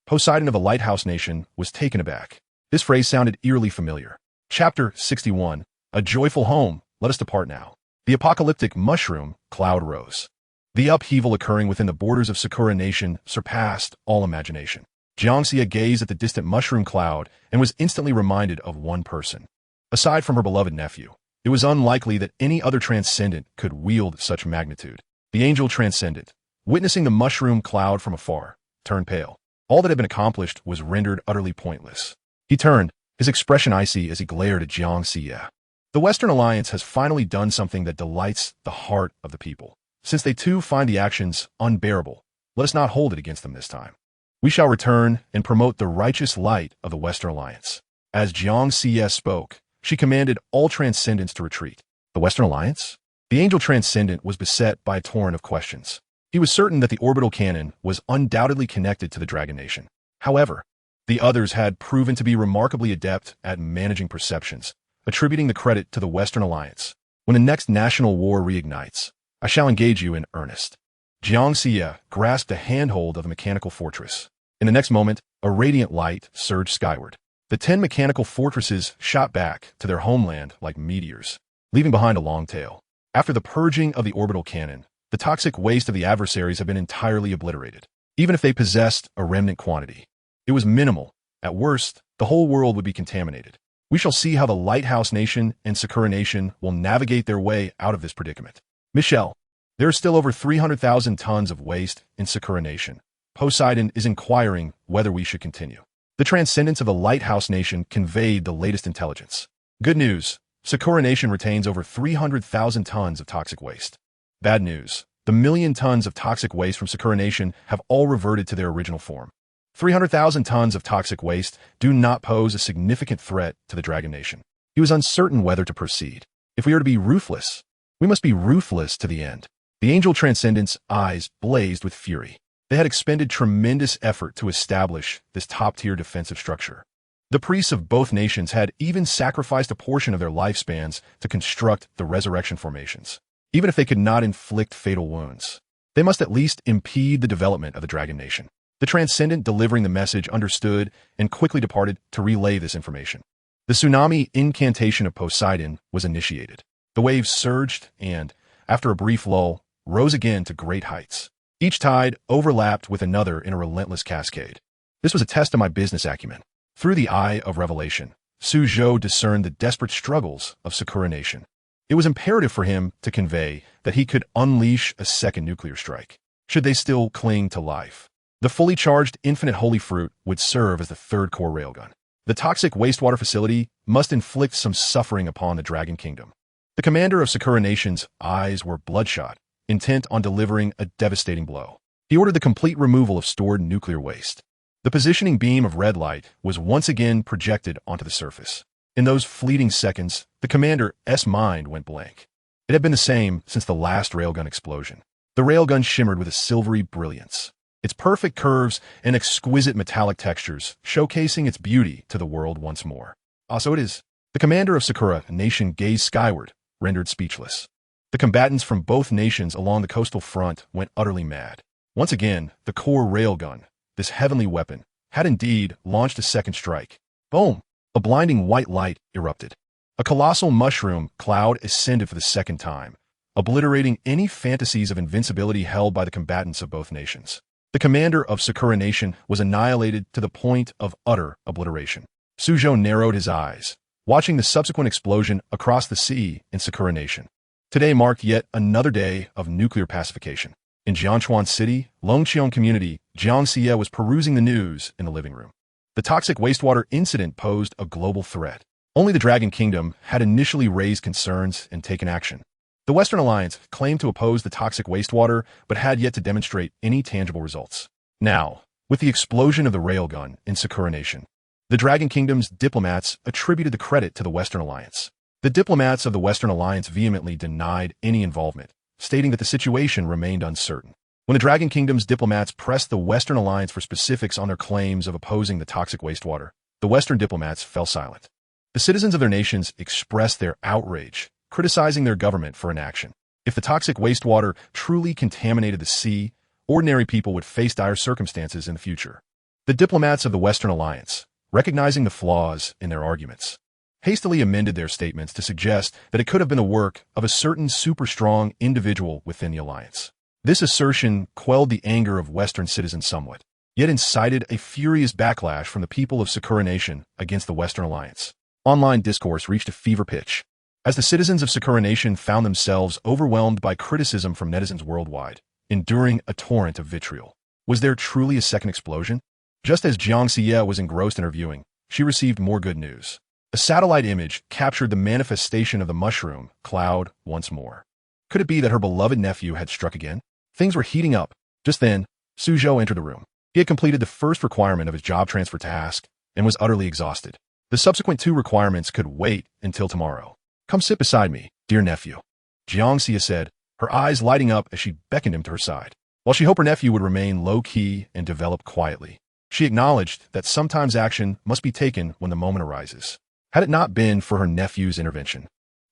Poseidon of the Lighthouse Nation was taken aback. This phrase sounded eerily familiar. Chapter 61. A joyful home. Let us depart now. The apocalyptic mushroom cloud rose. The upheaval occurring within the borders of Sakura Nation surpassed all imagination. Jiangxia gazed at the distant mushroom cloud and was instantly reminded of one person. Aside from her beloved nephew, it was unlikely that any other transcendent could wield such magnitude. The angel transcendent, witnessing the mushroom cloud from afar, turned pale. All that had been accomplished was rendered utterly pointless. He turned, his expression icy as he glared at Jiangxia. The Western Alliance has finally done something that delights the heart of the people. Since they too find the actions unbearable, let us not hold it against them this time. We shall return and promote the righteous light of the Western Alliance. As Jiangxia spoke, she commanded all transcendents to retreat. The Western Alliance? The angel transcendent was beset by a torrent of questions. He was certain that the orbital cannon was undoubtedly connected to the Dragon Nation. However, the others had proven to be remarkably adept at managing perceptions, attributing the credit to the Western Alliance. When the next national war reignites, I shall engage you in earnest. Jiangxia grasped a handhold of the mechanical fortress. In the next moment, a radiant light surged skyward. The 10 mechanical fortresses shot back to their homeland like meteors, leaving behind a long tail. After the purging of the orbital cannon, the toxic waste of the adversaries had been entirely obliterated. Even if they possessed a remnant quantity, it was minimal. At worst, the whole world would be contaminated. We shall see how the Lighthouse Nation and Sakura Nation will navigate their way out of this predicament. Michelle, there are still over 300,000 tons of waste in Sakura Nation. Poseidon is inquiring whether we should continue. The Transcendents of the Lighthouse Nation conveyed the latest intelligence. Good news, Sakura Nation retains over 300,000 tons of toxic waste. Bad news, the million tons of toxic waste from Sakura Nation have all reverted to their original form. 300,000 tons of toxic waste do not pose a significant threat to the Dragon Nation. He was uncertain whether to proceed. If we are to be ruthless, we must be ruthless to the end. The angel transcendent's eyes blazed with fury. They had expended tremendous effort to establish this top-tier defensive structure. The priests of both nations had even sacrificed a portion of their lifespans to construct the resurrection formations. Even if they could not inflict fatal wounds, they must at least impede the development of the Dragon Nation. The transcendent delivering the message understood and quickly departed to relay this information. The tsunami incantation of Poseidon was initiated. The waves surged and, after a brief lull, rose again to great heights. Each tide overlapped with another in a relentless cascade. This was a test of my business acumen. Through the eye of revelation, Suzhou discerned the desperate struggles of Sakura Nation. It was imperative for him to convey that he could unleash a second nuclear strike, should they still cling to life. The fully charged Infinite Holy Fruit would serve as the third core railgun. The toxic wastewater facility must inflict some suffering upon the Dragon Kingdom. The commander of Sakura Nation's eyes were bloodshot, intent on delivering a devastating blow. He ordered the complete removal of stored nuclear waste. The positioning beam of red light was once again projected onto the surface. In those fleeting seconds, the commander's mind went blank. It had been the same since the last railgun explosion. The railgun shimmered with a silvery brilliance, its perfect curves and exquisite metallic textures showcasing its beauty to the world once more. So it is. The commander of Sakura Nation gazed skyward, rendered speechless. The combatants from both nations along the coastal front went utterly mad. Once again, the core railgun, this heavenly weapon, had indeed launched a second strike. Boom! A blinding white light erupted. A colossal mushroom cloud ascended for the second time, obliterating any fantasies of invincibility held by the combatants of both nations. The commander of Sakura Nation was annihilated to the point of utter obliteration. Suzhou narrowed his eyes, watching the subsequent explosion across the sea in Sakura Nation. Today marked yet another day of nuclear pacification. In Jiangchuan City, Longqiang Community, Jiang Xie was perusing the news in the living room. The toxic wastewater incident posed a global threat. Only the Dragon Kingdom had initially raised concerns and taken action. The Western Alliance claimed to oppose the toxic wastewater, but had yet to demonstrate any tangible results. Now, with the explosion of the railgun in Sakura Nation, the Dragon Kingdom's diplomats attributed the credit to the Western Alliance. The diplomats of the Western Alliance vehemently denied any involvement, stating that the situation remained uncertain. When the Dragon Kingdom's diplomats pressed the Western Alliance for specifics on their claims of opposing the toxic wastewater, the Western diplomats fell silent. The citizens of their nations expressed their outrage, criticizing their government for inaction. If the toxic wastewater truly contaminated the sea, ordinary people would face dire circumstances in the future. The diplomats of the Western Alliance, recognizing the flaws in their arguments, hastily amended their statements to suggest that it could have been the work of a certain super-strong individual within the alliance. This assertion quelled the anger of Western citizens somewhat, yet incited a furious backlash from the people of Sakura Nation against the Western Alliance. Online discourse reached a fever pitch, as the citizens of Sakura Nation found themselves overwhelmed by criticism from netizens worldwide, enduring a torrent of vitriol. Was there truly a second explosion? Just as Jiang Xie was engrossed in her viewing, she received more good news. A satellite image captured the manifestation of the mushroom cloud once more. Could it be that her beloved nephew had struck again? Things were heating up. Just then, Suzhou entered the room. He had completed the first requirement of his job transfer task and was utterly exhausted. The subsequent two requirements could wait until tomorrow. Come sit beside me, dear nephew, Jiang Xie said, her eyes lighting up as she beckoned him to her side. While she hoped her nephew would remain low-key and develop quietly, she acknowledged that sometimes action must be taken when the moment arises. Had it not been for her nephew's intervention,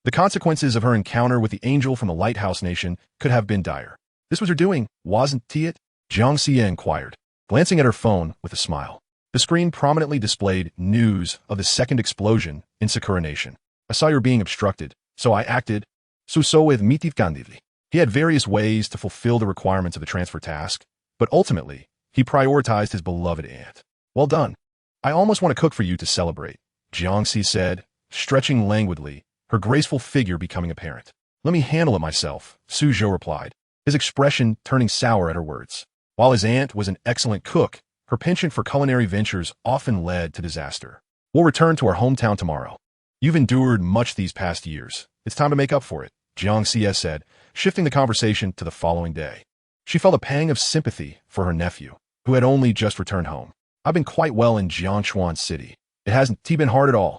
the consequences of her encounter with the angel from the Lighthouse Nation could have been dire. This was her doing, wasn't it? Jiang Xie inquired, glancing at her phone with a smile. The screen prominently displayed news of the second explosion in Sakura Nation. I saw you being obstructed, so I acted. So with Mitif Gandivli. He had various ways to fulfill the requirements of the transfer task, but ultimately, he prioritized his beloved aunt. Well done. I almost want to cook for you to celebrate, Jiang Xie said, stretching languidly, her graceful figure becoming apparent. Let me handle it myself, Suzhou replied, his expression turning sour at her words. While his aunt was an excellent cook, her penchant for culinary ventures often led to disaster. We'll return to our hometown tomorrow. You've endured much these past years. It's time to make up for it, Jiang Xie said, shifting the conversation to the following day. She felt a pang of sympathy for her nephew, who had only just returned home. I've been quite well in Jiangchuan City. It hasn't been hard at all.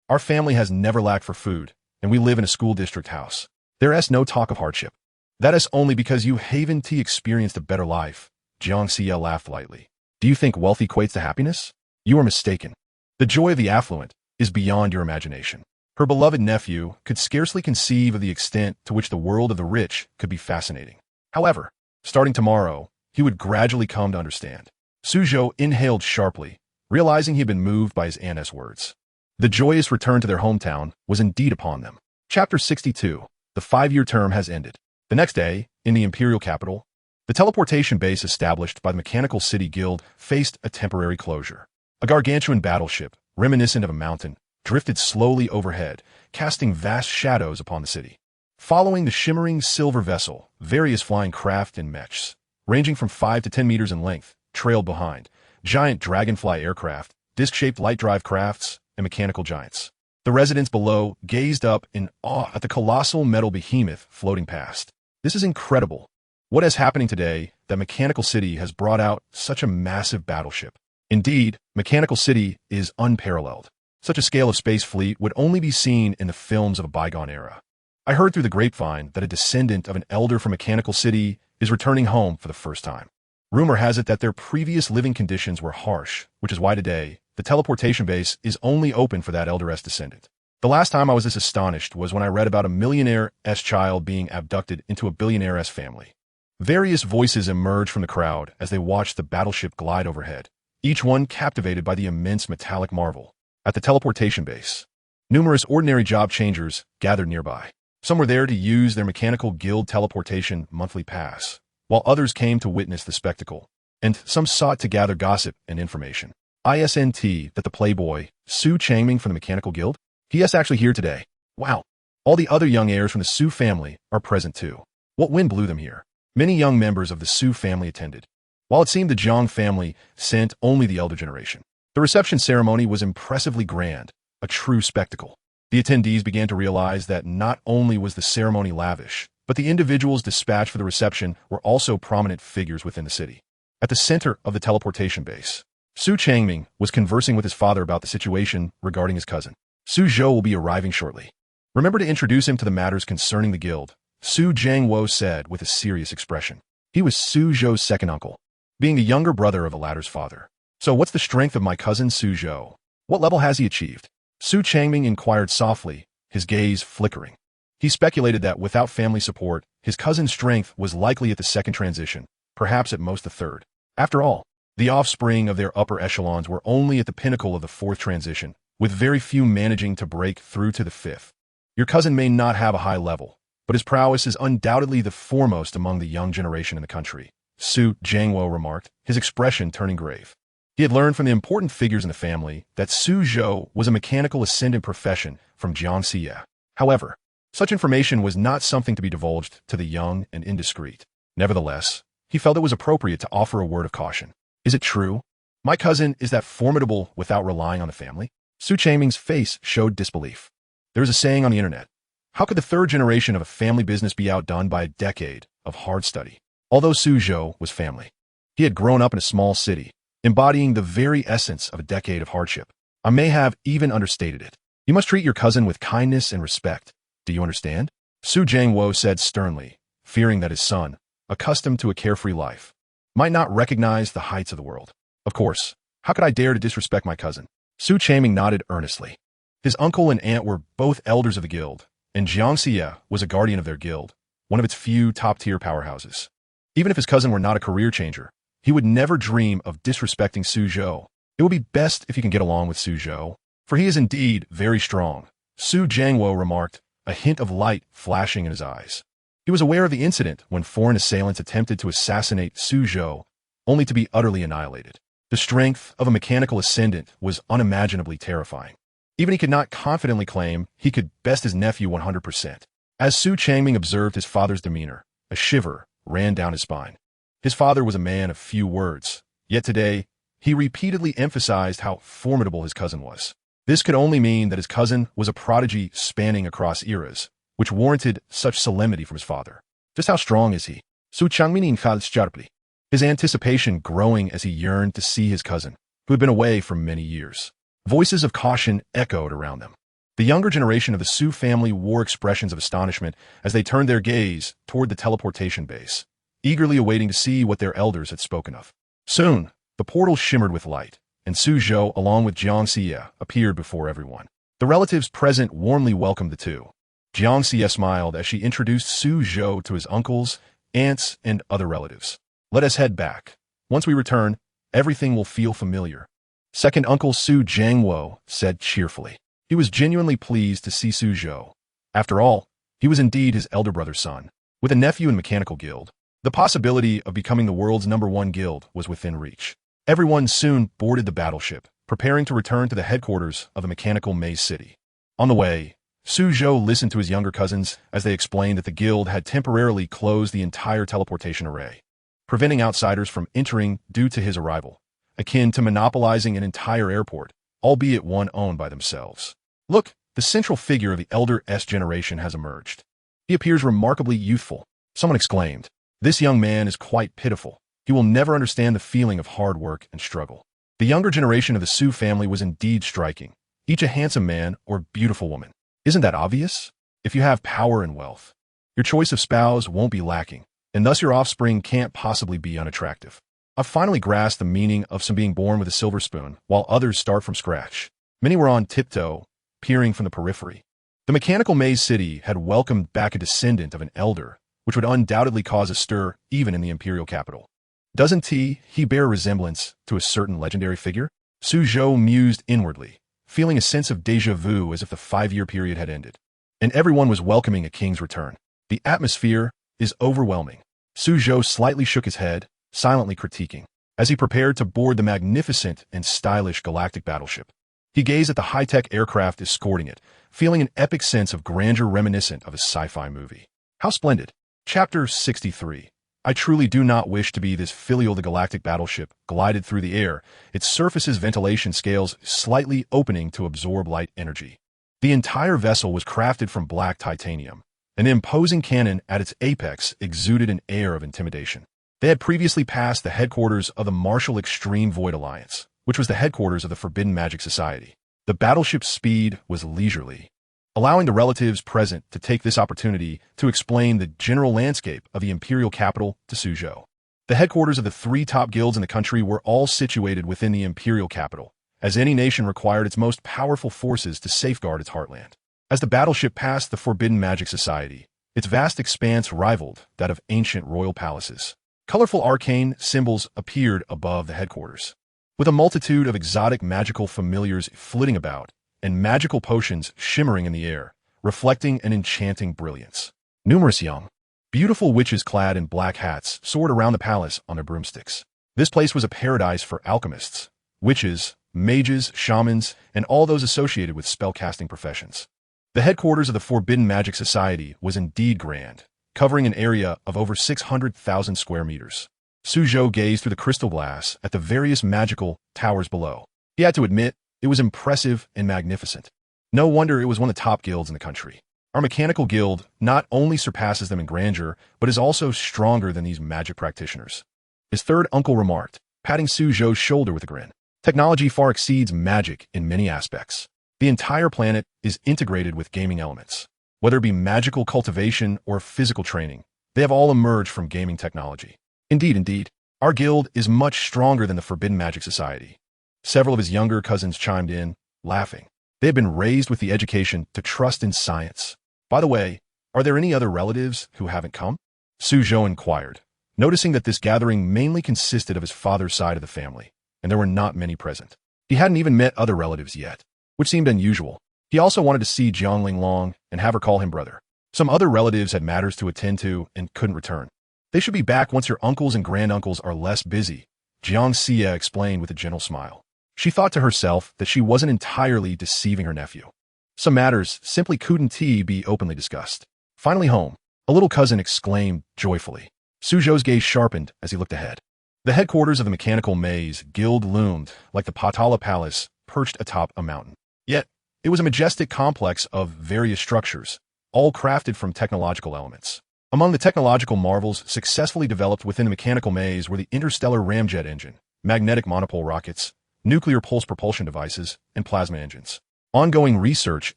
Our family has never lacked for food, and we live in a school district house. There is no talk of hardship. That is only because you haven't experienced a better life, Jiang Xie laughed lightly. Do you think wealth equates to happiness? You are mistaken. The joy of the affluent is beyond your imagination. Her beloved nephew could scarcely conceive of the extent to which the world of the rich could be fascinating. However, starting tomorrow, he would gradually come to understand. Suzhou inhaled sharply, realizing he had been moved by his aunt's words. The joyous return to their hometown was indeed upon them. Chapter 62. The 5-year term has ended. The next day, in the imperial capital, the teleportation base established by the Mechanical City Guild faced a temporary closure. A gargantuan battleship, reminiscent of a mountain, drifted slowly overhead, casting vast shadows upon the city. Following the shimmering silver vessel, various flying craft and mechs, ranging from 5 to 10 meters in length, trailed behind. Giant dragonfly aircraft, disc-shaped light-drive crafts, and mechanical giants. The residents below gazed up in awe at the colossal metal behemoth floating past. This is incredible. What is happening today that Mechanical City has brought out such a massive battleship? Indeed, Mechanical City is unparalleled. Such a scale of space fleet would only be seen in the films of a bygone era. I heard through the grapevine that a descendant of an elder from Mechanical City is returning home for the first time. Rumor has it that their previous living conditions were harsh, which is why today, the teleportation base is only open for that elder-esque descendant. The last time I was this astonished was when I read about a millionaire-esque child being abducted into a billionaire-esque family. Various voices emerged from the crowd as they watched the battleship glide overhead, each one captivated by the immense metallic marvel. At the teleportation base, numerous ordinary job changers gathered nearby. Some were there to use their mechanical guild teleportation monthly pass, while others came to witness the spectacle, and some sought to gather gossip and information. ISNT that the playboy, Su Changming from the Mechanical Guild? He is actually here today. Wow. All the other young heirs from the Su family are present too. What wind blew them here? Many young members of the Su family attended, while it seemed the Zhang family sent only the elder generation. The reception ceremony was impressively grand, a true spectacle. The attendees began to realize that not only was the ceremony lavish, but the individuals dispatched for the reception were also prominent figures within the city. At the center of the teleportation base, Su Changming was conversing with his father about the situation regarding his cousin. Su Zhou will be arriving shortly. Remember to introduce him to the matters concerning the guild, Su Zhangwo said with a serious expression. He was Su Zhou's second uncle, being the younger brother of the latter's father. So what's the strength of my cousin Su Zhou? What level has he achieved? Su Changming inquired softly, his gaze flickering. He speculated that without family support, his cousin's strength was likely at the second transition, perhaps at most the third. After all, the offspring of their upper echelons were only at the pinnacle of the fourth transition, with very few managing to break through to the fifth. Your cousin may not have a high level, but his prowess is undoubtedly the foremost among the young generation in the country, Su Zhangwo remarked, his expression turning grave. He had learned from the important figures in the family that Su Zhou was a mechanical ascendant profession from Jiangxia. However, such information was not something to be divulged to the young and indiscreet. Nevertheless, he felt it was appropriate to offer a word of caution. Is it true? My cousin is that formidable without relying on the family? Su Changming's face showed disbelief. There is a saying on the internet. How could the third generation of a family business be outdone by a decade of hard study? Although Su Zhou was family, he had grown up in a small city, embodying the very essence of a decade of hardship. I may have even understated it. You must treat your cousin with kindness and respect. Do you understand? Su Zhangwo said sternly, fearing that his son, accustomed to a carefree life, might not recognize the heights of the world. Of course, how could I dare to disrespect my cousin? Su Changming nodded earnestly. His uncle and aunt were both elders of the guild, and Jiangxia was a guardian of their guild, one of its few top-tier powerhouses. Even if his cousin were not a career changer, he would never dream of disrespecting Su Zhou. It would be best if he can get along with Su Zhou, for he is indeed very strong, Su Zhangwo remarked, a hint of light flashing in his eyes. He was aware of the incident when foreign assailants attempted to assassinate Su Zhou, only to be utterly annihilated. The strength of a mechanical ascendant was unimaginably terrifying. Even he could not confidently claim he could best his nephew 100%. As Su Changming observed his father's demeanor, a shiver ran down his spine. His father was a man of few words, yet today, he repeatedly emphasized how formidable his cousin was. This could only mean that his cousin was a prodigy spanning across eras, which warranted such solemnity from his father. Just how strong is he? Su Changming felt sharply, his anticipation growing as he yearned to see his cousin, who had been away for many years. Voices of caution echoed around them. The younger generation of the Su family wore expressions of astonishment as they turned their gaze toward the teleportation base, eagerly awaiting to see what their elders had spoken of. Soon, the portal shimmered with light, and Su Zhou, along with Jiangxia, appeared before everyone. The relatives present warmly welcomed the two. Jiangxia smiled as she introduced Su Zhou to his uncles, aunts, and other relatives. Let us head back. Once we return, everything will feel familiar. Second Uncle Su Zhangwo said cheerfully. He was genuinely pleased to see Su Zhou. After all, he was indeed his elder brother's son. With a nephew in Mechanical Guild, the possibility of becoming the world's #1 guild was within reach. Everyone soon boarded the battleship, preparing to return to the headquarters of the mechanical maze city. On the way, Suzhou listened to his younger cousins as they explained that the guild had temporarily closed the entire teleportation array, preventing outsiders from entering due to his arrival, akin to monopolizing an entire airport, albeit one owned by themselves. Look, the central figure of the Elder S generation has emerged. He appears remarkably youthful, someone exclaimed. This young man is quite pitiful. He will never understand the feeling of hard work and struggle. The younger generation of the Su family was indeed striking, each a handsome man or beautiful woman. Isn't that obvious? If you have power and wealth, your choice of spouse won't be lacking, and thus your offspring can't possibly be unattractive. I've finally grasped the meaning of some being born with a silver spoon, while others start from scratch. Many were on tiptoe, peering from the periphery. The mechanical maze city had welcomed back a descendant of an elder, which would undoubtedly cause a stir even in the imperial capital. Doesn't he bear resemblance to a certain legendary figure? Suzhou mused inwardly, feeling a sense of déjà vu as if the 5-year period had ended. And everyone was welcoming a king's return. The atmosphere is overwhelming. Suzhou slightly shook his head, silently critiquing, as he prepared to board the magnificent and stylish galactic battleship. He gazed at the high-tech aircraft escorting it, feeling an epic sense of grandeur reminiscent of a sci-fi movie. How splendid! Chapter 63. I truly do not wish to be this filial. The galactic battleship glided through the air, its surface's ventilation scales slightly opening to absorb light energy. The entire vessel was crafted from black titanium. An imposing cannon at its apex exuded an air of intimidation. They had previously passed the headquarters of the Martial Extreme Void Alliance, which was the headquarters of the Forbidden Magic Society. The battleship's speed was leisurely, allowing the relatives present to take this opportunity to explain the general landscape of the imperial capital to Suzhou. The headquarters of the 3 top guilds in the country were all situated within the imperial capital, as any nation required its most powerful forces to safeguard its heartland. As the battleship passed the Forbidden Magic Society, its vast expanse rivaled that of ancient royal palaces. Colorful arcane symbols appeared above the headquarters, with a multitude of exotic magical familiars flitting about, and magical potions shimmering in the air, reflecting an enchanting brilliance. Numerous young, beautiful witches clad in black hats soared around the palace on their broomsticks. This place was a paradise for alchemists, witches, mages, shamans, and all those associated with spellcasting professions. The headquarters of the Forbidden Magic Society was indeed grand, covering an area of over 600,000 square meters. Suzhou gazed through the crystal glass at the various magical towers below. He had to admit, it was impressive and magnificent. No wonder it was one of the top guilds in the country. Our mechanical guild not only surpasses them in grandeur, but is also stronger than these magic practitioners. His third uncle remarked, patting Suzhou's shoulder with a grin. Technology far exceeds magic in many aspects. The entire planet is integrated with gaming elements. Whether it be magical cultivation or physical training, they have all emerged from gaming technology. Indeed, our guild is much stronger than the Forbidden Magic Society. Several of his younger cousins chimed in, laughing. They had been raised with the education to trust in science. By the way, are there any other relatives who haven't come? Suzhou inquired, noticing that this gathering mainly consisted of his father's side of the family, and there were not many present. He hadn't even met other relatives yet, which seemed unusual. He also wanted to see Jiangling Long and have her call him brother. Some other relatives had matters to attend to and couldn't return. They should be back once your uncles and granduncles are less busy, Jiang Xie explained with a gentle smile. She thought to herself that she wasn't entirely deceiving her nephew. Some matters simply couldn't be openly discussed. Finally home, a little cousin exclaimed joyfully. Suzhou's gaze sharpened as he looked ahead. The headquarters of the Mechanical Maze Guild loomed like the Patala Palace perched atop a mountain. Yet, it was a majestic complex of various structures, all crafted from technological elements. Among the technological marvels successfully developed within the Mechanical Maze were the interstellar ramjet engine, magnetic monopole rockets, nuclear pulse propulsion devices, and plasma engines. Ongoing research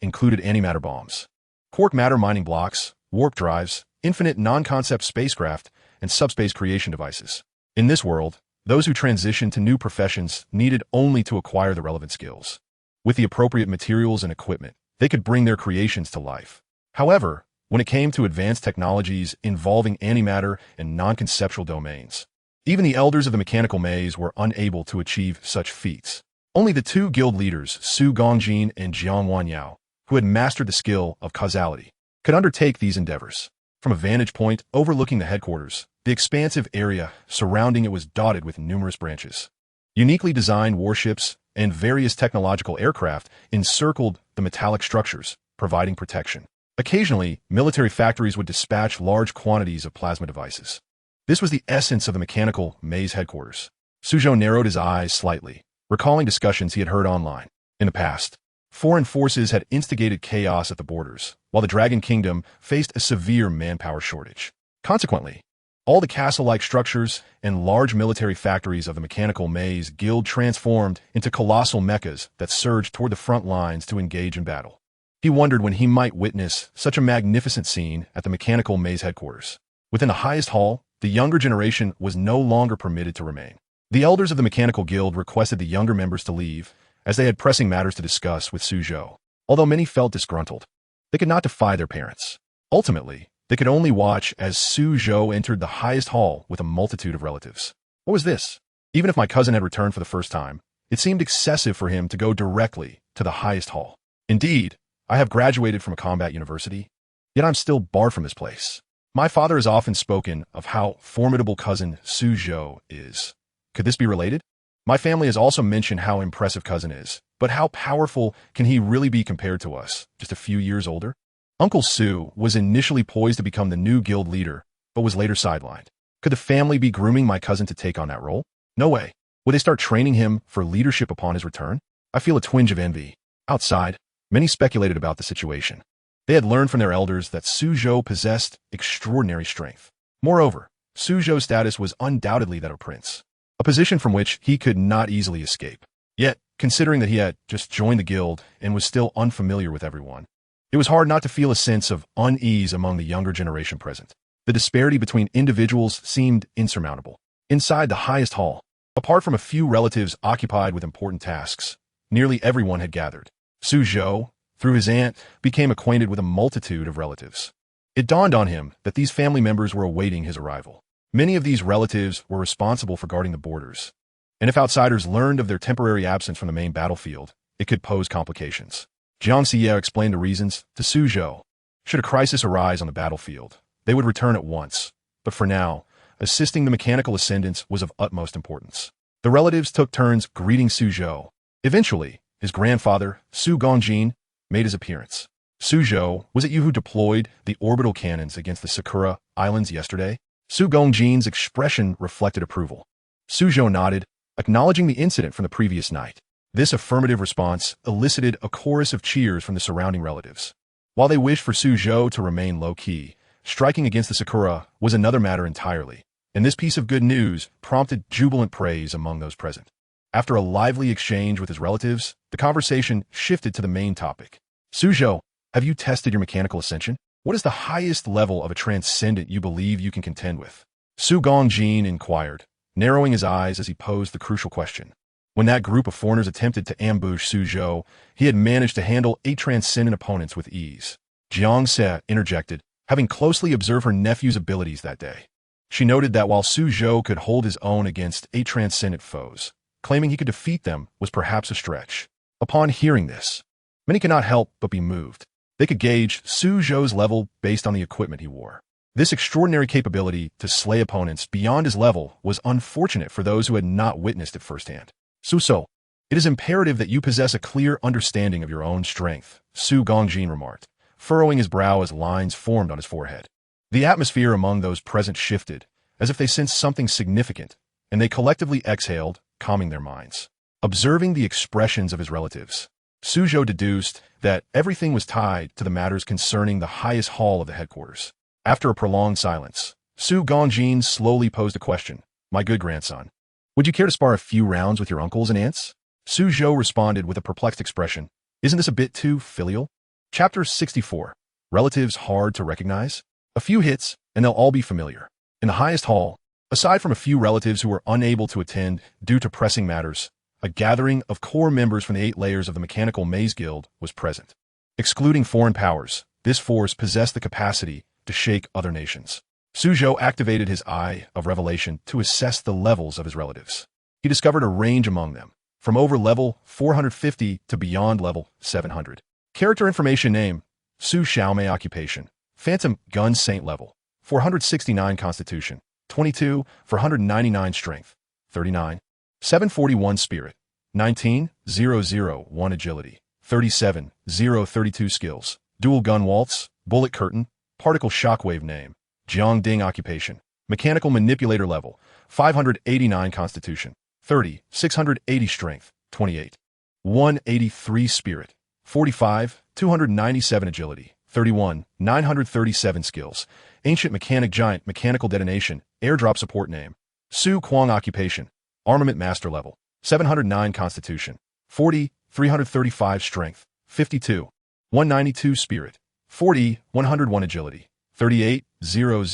included antimatter bombs, quark matter mining blocks, warp drives, infinite non-concept spacecraft, and subspace creation devices. In this world, those who transitioned to new professions needed only to acquire the relevant skills. With the appropriate materials and equipment, they could bring their creations to life. However, when it came to advanced technologies involving antimatter and non-conceptual domains, even the elders of the Mechanical Maze were unable to achieve such feats. Only the 2 guild leaders, Su Gongjin and Jiang Wanyao, who had mastered the skill of causality, could undertake these endeavors. From a vantage point overlooking the headquarters, the expansive area surrounding it was dotted with numerous branches. Uniquely designed warships, and various technological aircraft encircled the metallic structures, providing protection. Occasionally, military factories would dispatch large quantities of plasma devices. This was the essence of the mechanical maze headquarters. Suzhou narrowed his eyes slightly, recalling discussions he had heard online. In the past, foreign forces had instigated chaos at the borders, while the Dragon Kingdom faced a severe manpower shortage. Consequently, all the castle-like structures and large military factories of the Mechanical Maze Guild transformed into colossal mechas that surged toward the front lines to engage in battle. He wondered when he might witness such a magnificent scene at the Mechanical Maze headquarters. Within the highest hall, the younger generation was no longer permitted to remain. The elders of the Mechanical Guild requested the younger members to leave, as they had pressing matters to discuss with Suzhou. Although many felt disgruntled, they could not defy their parents. Ultimately, they could only watch as Suzhou entered the highest hall with a multitude of relatives. What was this? Even if my cousin had returned for the first time, it seemed excessive for him to go directly to the highest hall. Indeed, I have graduated from a combat university, yet I'm still barred from this place. My father has often spoken of how formidable cousin Suzhou is. Could this be related? My family has also mentioned how impressive cousin is, but how powerful can he really be compared to us, just a few years older? Uncle Su was initially poised to become the new guild leader, but was later sidelined. Could the family be grooming my cousin to take on that role? No way. Would they start training him for leadership upon his return? I feel a twinge of envy. Outside, many speculated about the situation. They had learned from their elders that Suzhou possessed extraordinary strength. Moreover, Suzhou's status was undoubtedly that of prince, a position from which he could not easily escape. Yet, considering that he had just joined the guild and was still unfamiliar with everyone, it was hard not to feel a sense of unease among the younger generation present. The disparity between individuals seemed insurmountable. Inside the highest hall, apart from a few relatives occupied with important tasks, nearly everyone had gathered. Suzhou, through his aunt, became acquainted with a multitude of relatives. It dawned on him that these family members were awaiting his arrival. Many of these relatives were responsible for guarding the borders, and if outsiders learned of their temporary absence from the main battlefield, it could pose complications. Jiang Xie explained the reasons to Suzhou. Should a crisis arise on the battlefield, they would return at once, but for now, assisting the mechanical ascendants was of utmost importance. The relatives took turns greeting Suzhou. Eventually, his grandfather, Su Gongjin, made his appearance. Suzhou, was it you who deployed the orbital cannons against the Sakura Islands yesterday? Su Gongjin's expression reflected approval. Suzhou nodded, acknowledging the incident from the previous night. This affirmative response elicited a chorus of cheers from the surrounding relatives. While they wished for Suzhou to remain low-key, striking against the Sakura was another matter entirely, and this piece of good news prompted jubilant praise among those present. After a lively exchange with his relatives, the conversation shifted to the main topic. Suzhou, have you tested your mechanical ascension? What is the highest level of a transcendent you believe you can contend with? Su Gongjin inquired, narrowing his eyes as he posed the crucial question. When that group of foreigners attempted to ambush Suzhou, he had managed to handle 8 transcendent opponents with ease. Jiang Xie interjected, having closely observed her nephew's abilities that day. She noted that while Suzhou could hold his own against 8 transcendent foes, claiming he could defeat them was perhaps a stretch. Upon hearing this, many could not help but be moved. They could gauge Suzhou's level based on the equipment he wore. This extraordinary capability to slay opponents beyond his level was unfortunate for those who had not witnessed it firsthand. Suzhou, it is imperative that you possess a clear understanding of your own strength, Su Gongjin remarked, furrowing his brow as lines formed on his forehead. The atmosphere among those present shifted, as if they sensed something significant, and they collectively exhaled, calming their minds. Observing the expressions of his relatives, Suzhou deduced that everything was tied to the matters concerning the highest hall of the headquarters. After a prolonged silence, Su Gongjin slowly posed a question. My good grandson, would you care to spar a few rounds with your uncles and aunts? Suzhou responded with a perplexed expression. Isn't this a bit too filial? Chapter 64. Relatives hard to recognize? A few hits, and they'll all be familiar. In the highest hall, aside from a few relatives who were unable to attend due to pressing matters, a gathering of core members from the 8 layers of the Mechanical Maze Guild was present. Excluding foreign powers, this force possessed the capacity to shake other nations. Suzhou activated his Eye of Revelation to assess the levels of his relatives. He discovered a range among them, from over level 450 to beyond level 700. Character information name, Su Xiaomei occupation, Phantom Gun Saint level, 469 constitution, 22, 499 strength, 39, 741 spirit, 19,001 agility, 37,032 skills, dual gun waltz, bullet curtain, particle shockwave name, Jiangding occupation, mechanical manipulator level, 589 constitution, 30, 680 strength, 28, 183 spirit, 45, 297 agility, 31, 937 skills, ancient mechanic giant mechanical detonation, airdrop support name, Su Kuang occupation, armament master level, 709 constitution, 40, 335 strength, 52, 192 spirit, 40, 101 agility, 38, 000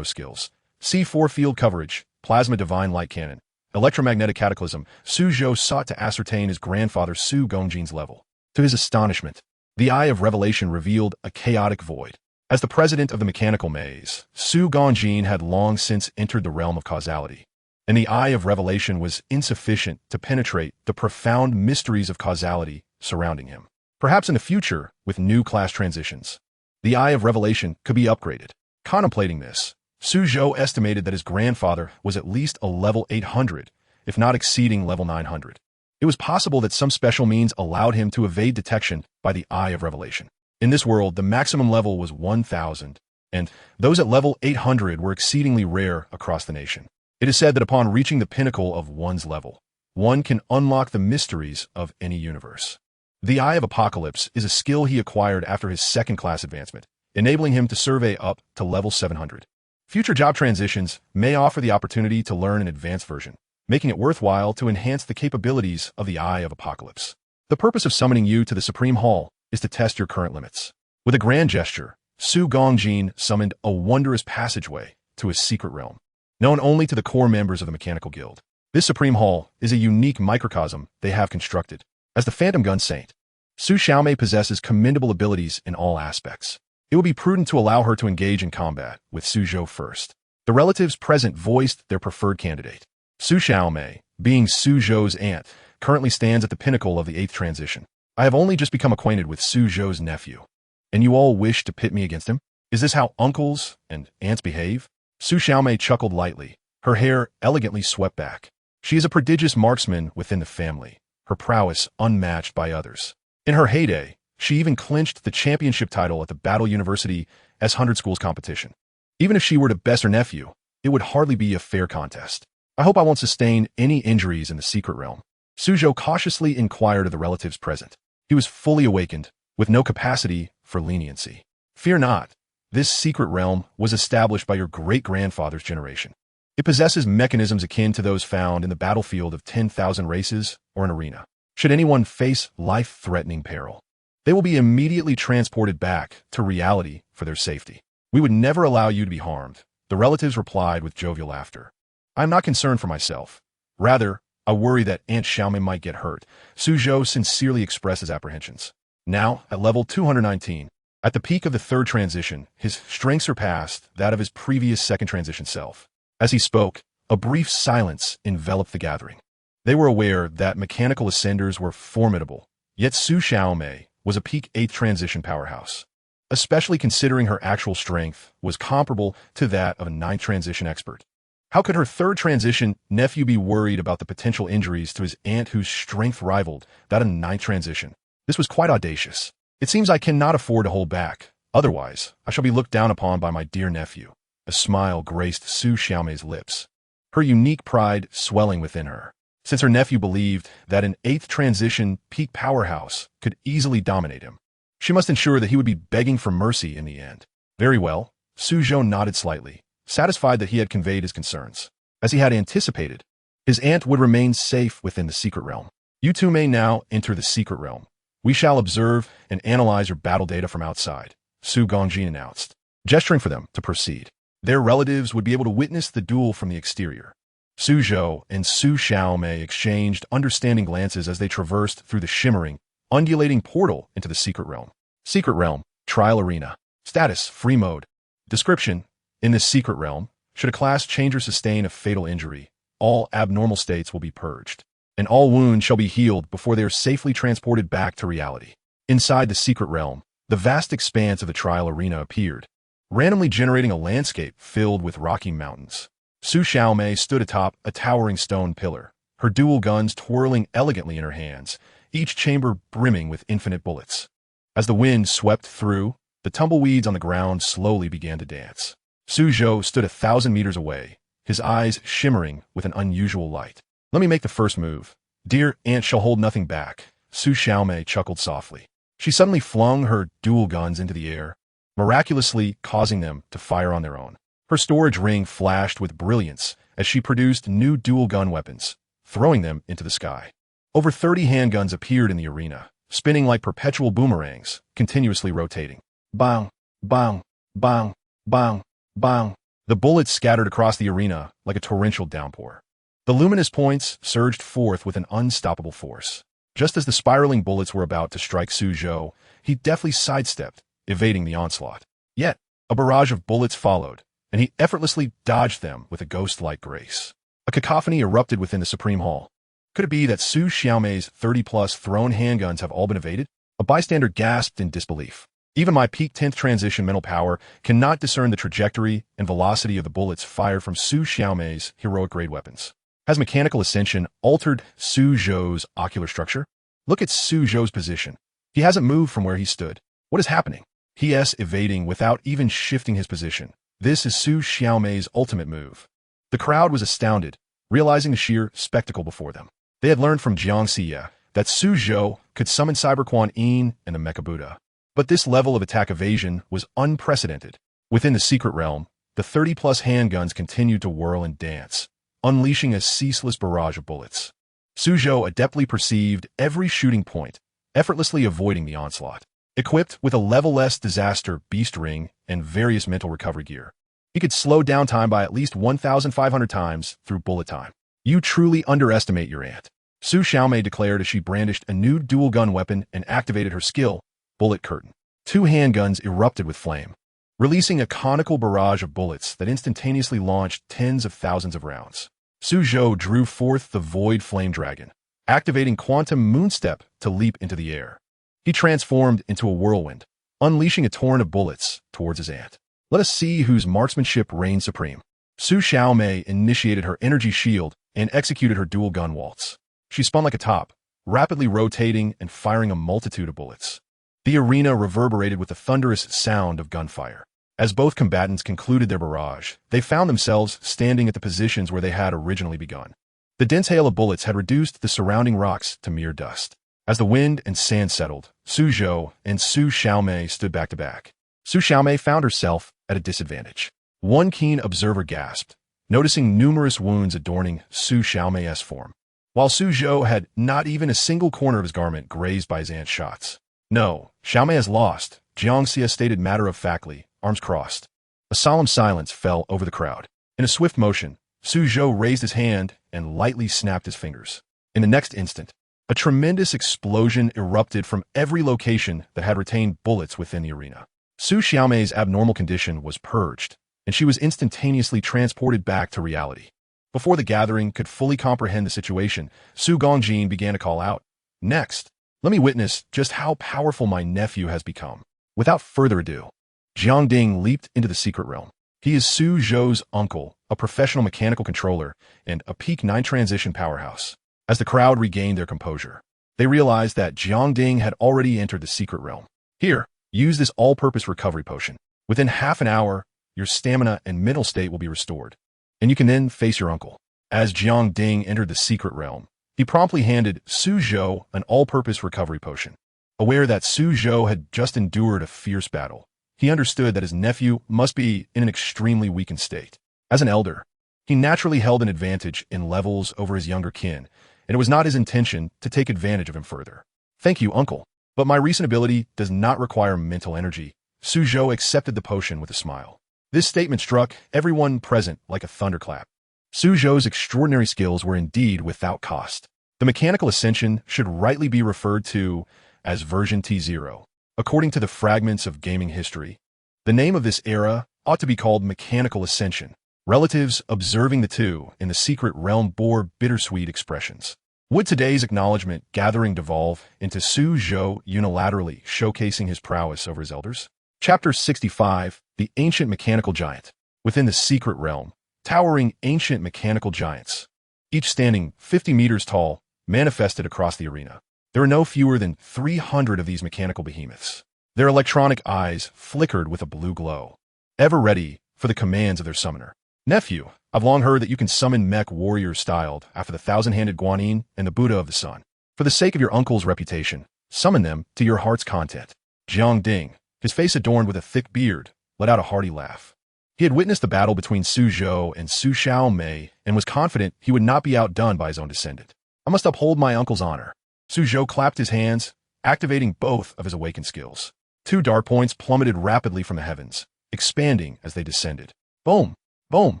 skills, C4 field coverage, plasma divine light cannon, electromagnetic cataclysm. Su Zhou sought to ascertain his grandfather Su Gongjin's level. To his astonishment, the Eye of Revelation revealed a chaotic void. As the president of the mechanical maze, Su Gongjin had long since entered the realm of causality, and the Eye of Revelation was insufficient to penetrate the profound mysteries of causality surrounding him. Perhaps in the future, with new class transitions, the Eye of Revelation could be upgraded. Contemplating this, Su Zhou estimated that his grandfather was at least a level 800, if not exceeding level 900. It was possible that some special means allowed him to evade detection by the Eye of Revelation. In this world, the maximum level was 1,000, and those at level 800 were exceedingly rare across the nation. It is said that upon reaching the pinnacle of one's level, one can unlock the mysteries of any universe. The Eye of Apocalypse is a skill he acquired after his second-class advancement, enabling him to survey up to level 700. Future job transitions may offer the opportunity to learn an advanced version, making it worthwhile to enhance the capabilities of the Eye of Apocalypse. The purpose of summoning you to the Supreme Hall is to test your current limits. With a grand gesture, Su Gongjin summoned a wondrous passageway to his secret realm, known only to the core members of the Mechanical Guild. This Supreme Hall is a unique microcosm they have constructed. As the Phantom Gun Saint, Su Xiaomei possesses commendable abilities in all aspects. It would be prudent to allow her to engage in combat with Su Zhou first. The relatives present voiced their preferred candidate. Su Xiaomei, being Su Zhou's aunt, currently stands at the pinnacle of the 8th transition. I have only just become acquainted with Su Zhou's nephew, and you all wish to pit me against him? Is this how uncles and aunts behave? Su Xiaomei chuckled lightly, her hair elegantly swept back. She is a prodigious marksman within the family, her prowess unmatched by others. In her heyday, she even clinched the championship title at the Battle University S100 Schools competition. Even if she were to best her nephew, it would hardly be a fair contest. I hope I won't sustain any injuries in the secret realm. Su Zhou cautiously inquired of the relatives present. He was fully awakened, with no capacity for leniency. Fear not. This secret realm was established by your great-grandfather's generation. It possesses mechanisms akin to those found in the battlefield of 10,000 races or an arena. Should anyone face life-threatening peril, they will be immediately transported back to reality for their safety. We would never allow you to be harmed, the relatives replied with jovial laughter. I am not concerned for myself. Rather, I worry that Aunt Xiaomei might get hurt. Su Zhou sincerely expressed his apprehensions. Now, at level 219, at the peak of the 3rd transition, his strength surpassed that of his previous 2nd transition self. As he spoke, a brief silence enveloped the gathering. They were aware that mechanical ascenders were formidable, yet Su Xiaomei was a peak 8th transition powerhouse, especially considering her actual strength was comparable to that of a 9th transition expert. How could her 3rd transition nephew be worried about the potential injuries to his aunt whose strength rivaled that of a 9th transition? This was quite audacious. It seems I cannot afford to hold back. Otherwise, I shall be looked down upon by my dear nephew. A smile graced Su Xiaomei's lips, her unique pride swelling within her. Since her nephew believed that an 8th transition peak powerhouse could easily dominate him, she must ensure that he would be begging for mercy in the end. Very well, Su Zhou nodded slightly, satisfied that he had conveyed his concerns. As he had anticipated, his aunt would remain safe within the secret realm. You two may now enter the secret realm. We shall observe and analyze your battle data from outside, Su Gongjin announced, gesturing for them to proceed. Their relatives would be able to witness the duel from the exterior. Su Zhou and Su Xiaomei exchanged understanding glances as they traversed through the shimmering, undulating portal into the secret realm. Secret realm, trial arena. Status, free mode. Description: in this secret realm, should a class changer sustain a fatal injury, all abnormal states will be purged, and all wounds shall be healed before they are safely transported back to reality. Inside the secret realm, the vast expanse of the trial arena appeared, randomly generating a landscape filled with rocky mountains. Su Xiaomei stood atop a towering stone pillar, her dual guns twirling elegantly in her hands, each chamber brimming with infinite bullets. As the wind swept through, the tumbleweeds on the ground slowly began to dance. Suzhou stood 1,000 meters away, his eyes shimmering with an unusual light. Let me make the first move. Dear aunt shall hold nothing back, Su Xiaomei chuckled softly. She suddenly flung her dual guns into the air, miraculously causing them to fire on their own. Her storage ring flashed with brilliance as she produced new dual gun weapons, throwing them into the sky. Over 30 handguns appeared in the arena, spinning like perpetual boomerangs, continuously rotating. Bang, bang, bang, bang, bang. The bullets scattered across the arena like a torrential downpour. The luminous points surged forth with an unstoppable force. Just as the spiraling bullets were about to strike Suzhou, he deftly sidestepped, evading the onslaught. Yet, a barrage of bullets followed, and he effortlessly dodged them with a ghost-like grace. A cacophony erupted within the Supreme Hall. Could it be that Su Xiaomei's 30-plus thrown handguns have all been evaded? A bystander gasped in disbelief. Even my peak 10th transition mental power cannot discern the trajectory and velocity of the bullets fired from Su Xiaomei's heroic-grade weapons. Has mechanical ascension altered Suzhou's ocular structure? Look at Suzhou's position. He hasn't moved from where he stood. What is happening? He is evading without even shifting his position. This is Su Xiaomei's ultimate move. The crowd was astounded, realizing the sheer spectacle before them. They had learned from Jiang Xie that Suzhou could summon Cyber Quan Yin and the Mecha Buddha. But this level of attack evasion was unprecedented. Within the secret realm, the 30-plus handguns continued to whirl and dance, unleashing a ceaseless barrage of bullets. Suzhou adeptly perceived every shooting point, effortlessly avoiding the onslaught. Equipped with a level-less disaster beast ring and various mental recovery gear, he could slow down time by at least 1,500 times through bullet time. You truly underestimate your aunt, Su Xiaomei declared as she brandished a new dual-gun weapon and activated her skill, Bullet Curtain. 2 handguns erupted with flame, releasing a conical barrage of bullets that instantaneously launched tens of thousands of rounds. Suzhou drew forth the Void Flame Dragon, activating Quantum Moonstep to leap into the air. He transformed into a whirlwind, unleashing a torrent of bullets towards his aunt. Let us see whose marksmanship reigned supreme. Su Xiaomei initiated her energy shield and executed her dual gun waltz. She spun like a top, rapidly rotating and firing a multitude of bullets. The arena reverberated with the thunderous sound of gunfire. As both combatants concluded their barrage, they found themselves standing at the positions where they had originally begun. The dense hail of bullets had reduced the surrounding rocks to mere dust. As the wind and sand settled, Suzhou and Su Xiaomei stood back to back. Su Xiaomei found herself at a disadvantage. One keen observer gasped, noticing numerous wounds adorning Su Xiaomei's form, while Suzhou had not even a single corner of his garment grazed by his aunt's shots. No, Xiaomei has lost, Jiang Xie stated matter-of-factly, arms crossed. A solemn silence fell over the crowd. In a swift motion, Suzhou raised his hand and lightly snapped his fingers. In the next instant, a tremendous explosion erupted from every location that had retained bullets within the arena. Su Xiaomei's abnormal condition was purged, and she was instantaneously transported back to reality. Before the gathering could fully comprehend the situation, Su Gongjin began to call out, "Next, let me witness just how powerful my nephew has become." Without further ado, Jiang Ding leaped into the secret realm. He is Suzhou's uncle, a professional mechanical controller, and a peak 9 transition powerhouse. As the crowd regained their composure, they realized that Jiang Ding had already entered the secret realm. Here, use this all-purpose recovery potion. Within half an hour, your stamina and mental state will be restored, and you can then face your uncle. As Jiang Ding entered the secret realm, he promptly handed Suzhou an all-purpose recovery potion. Aware that Suzhou had just endured a fierce battle, he understood that his nephew must be in an extremely weakened state. As an elder, he naturally held an advantage in levels over his younger kin, and it was not his intention to take advantage of him further. "Thank you, uncle, but my recent ability does not require mental energy." Suzhou accepted the potion with a smile. This statement struck everyone present like a thunderclap. Suzhou's extraordinary skills were indeed without cost. The mechanical ascension should rightly be referred to as version T0. According to the fragments of gaming history, the name of this era ought to be called mechanical ascension. Relatives observing the two in the secret realm bore bittersweet expressions. Would today's acknowledgement gathering devolve into Suzhou unilaterally showcasing his prowess over his elders? Chapter 65, The Ancient Mechanical Giant. Within the secret realm, towering ancient mechanical giants, each standing 50 meters tall, manifested across the arena. There were no fewer than 300 of these mechanical behemoths. Their electronic eyes flickered with a blue glow, ever ready for the commands of their summoner. Nephew, I've long heard that you can summon mech warriors styled after the thousand-handed Guanyin and the Buddha of the Sun. For the sake of your uncle's reputation, summon them to your heart's content. Jiang Ding, his face adorned with a thick beard, let out a hearty laugh. He had witnessed the battle between Su Zhou and Su Xiaomei and was confident he would not be outdone by his own descendant. I must uphold my uncle's honor. Su Zhou clapped his hands, activating both of his awakened skills. 2 dart points plummeted rapidly from the heavens, expanding as they descended. Boom! Boom!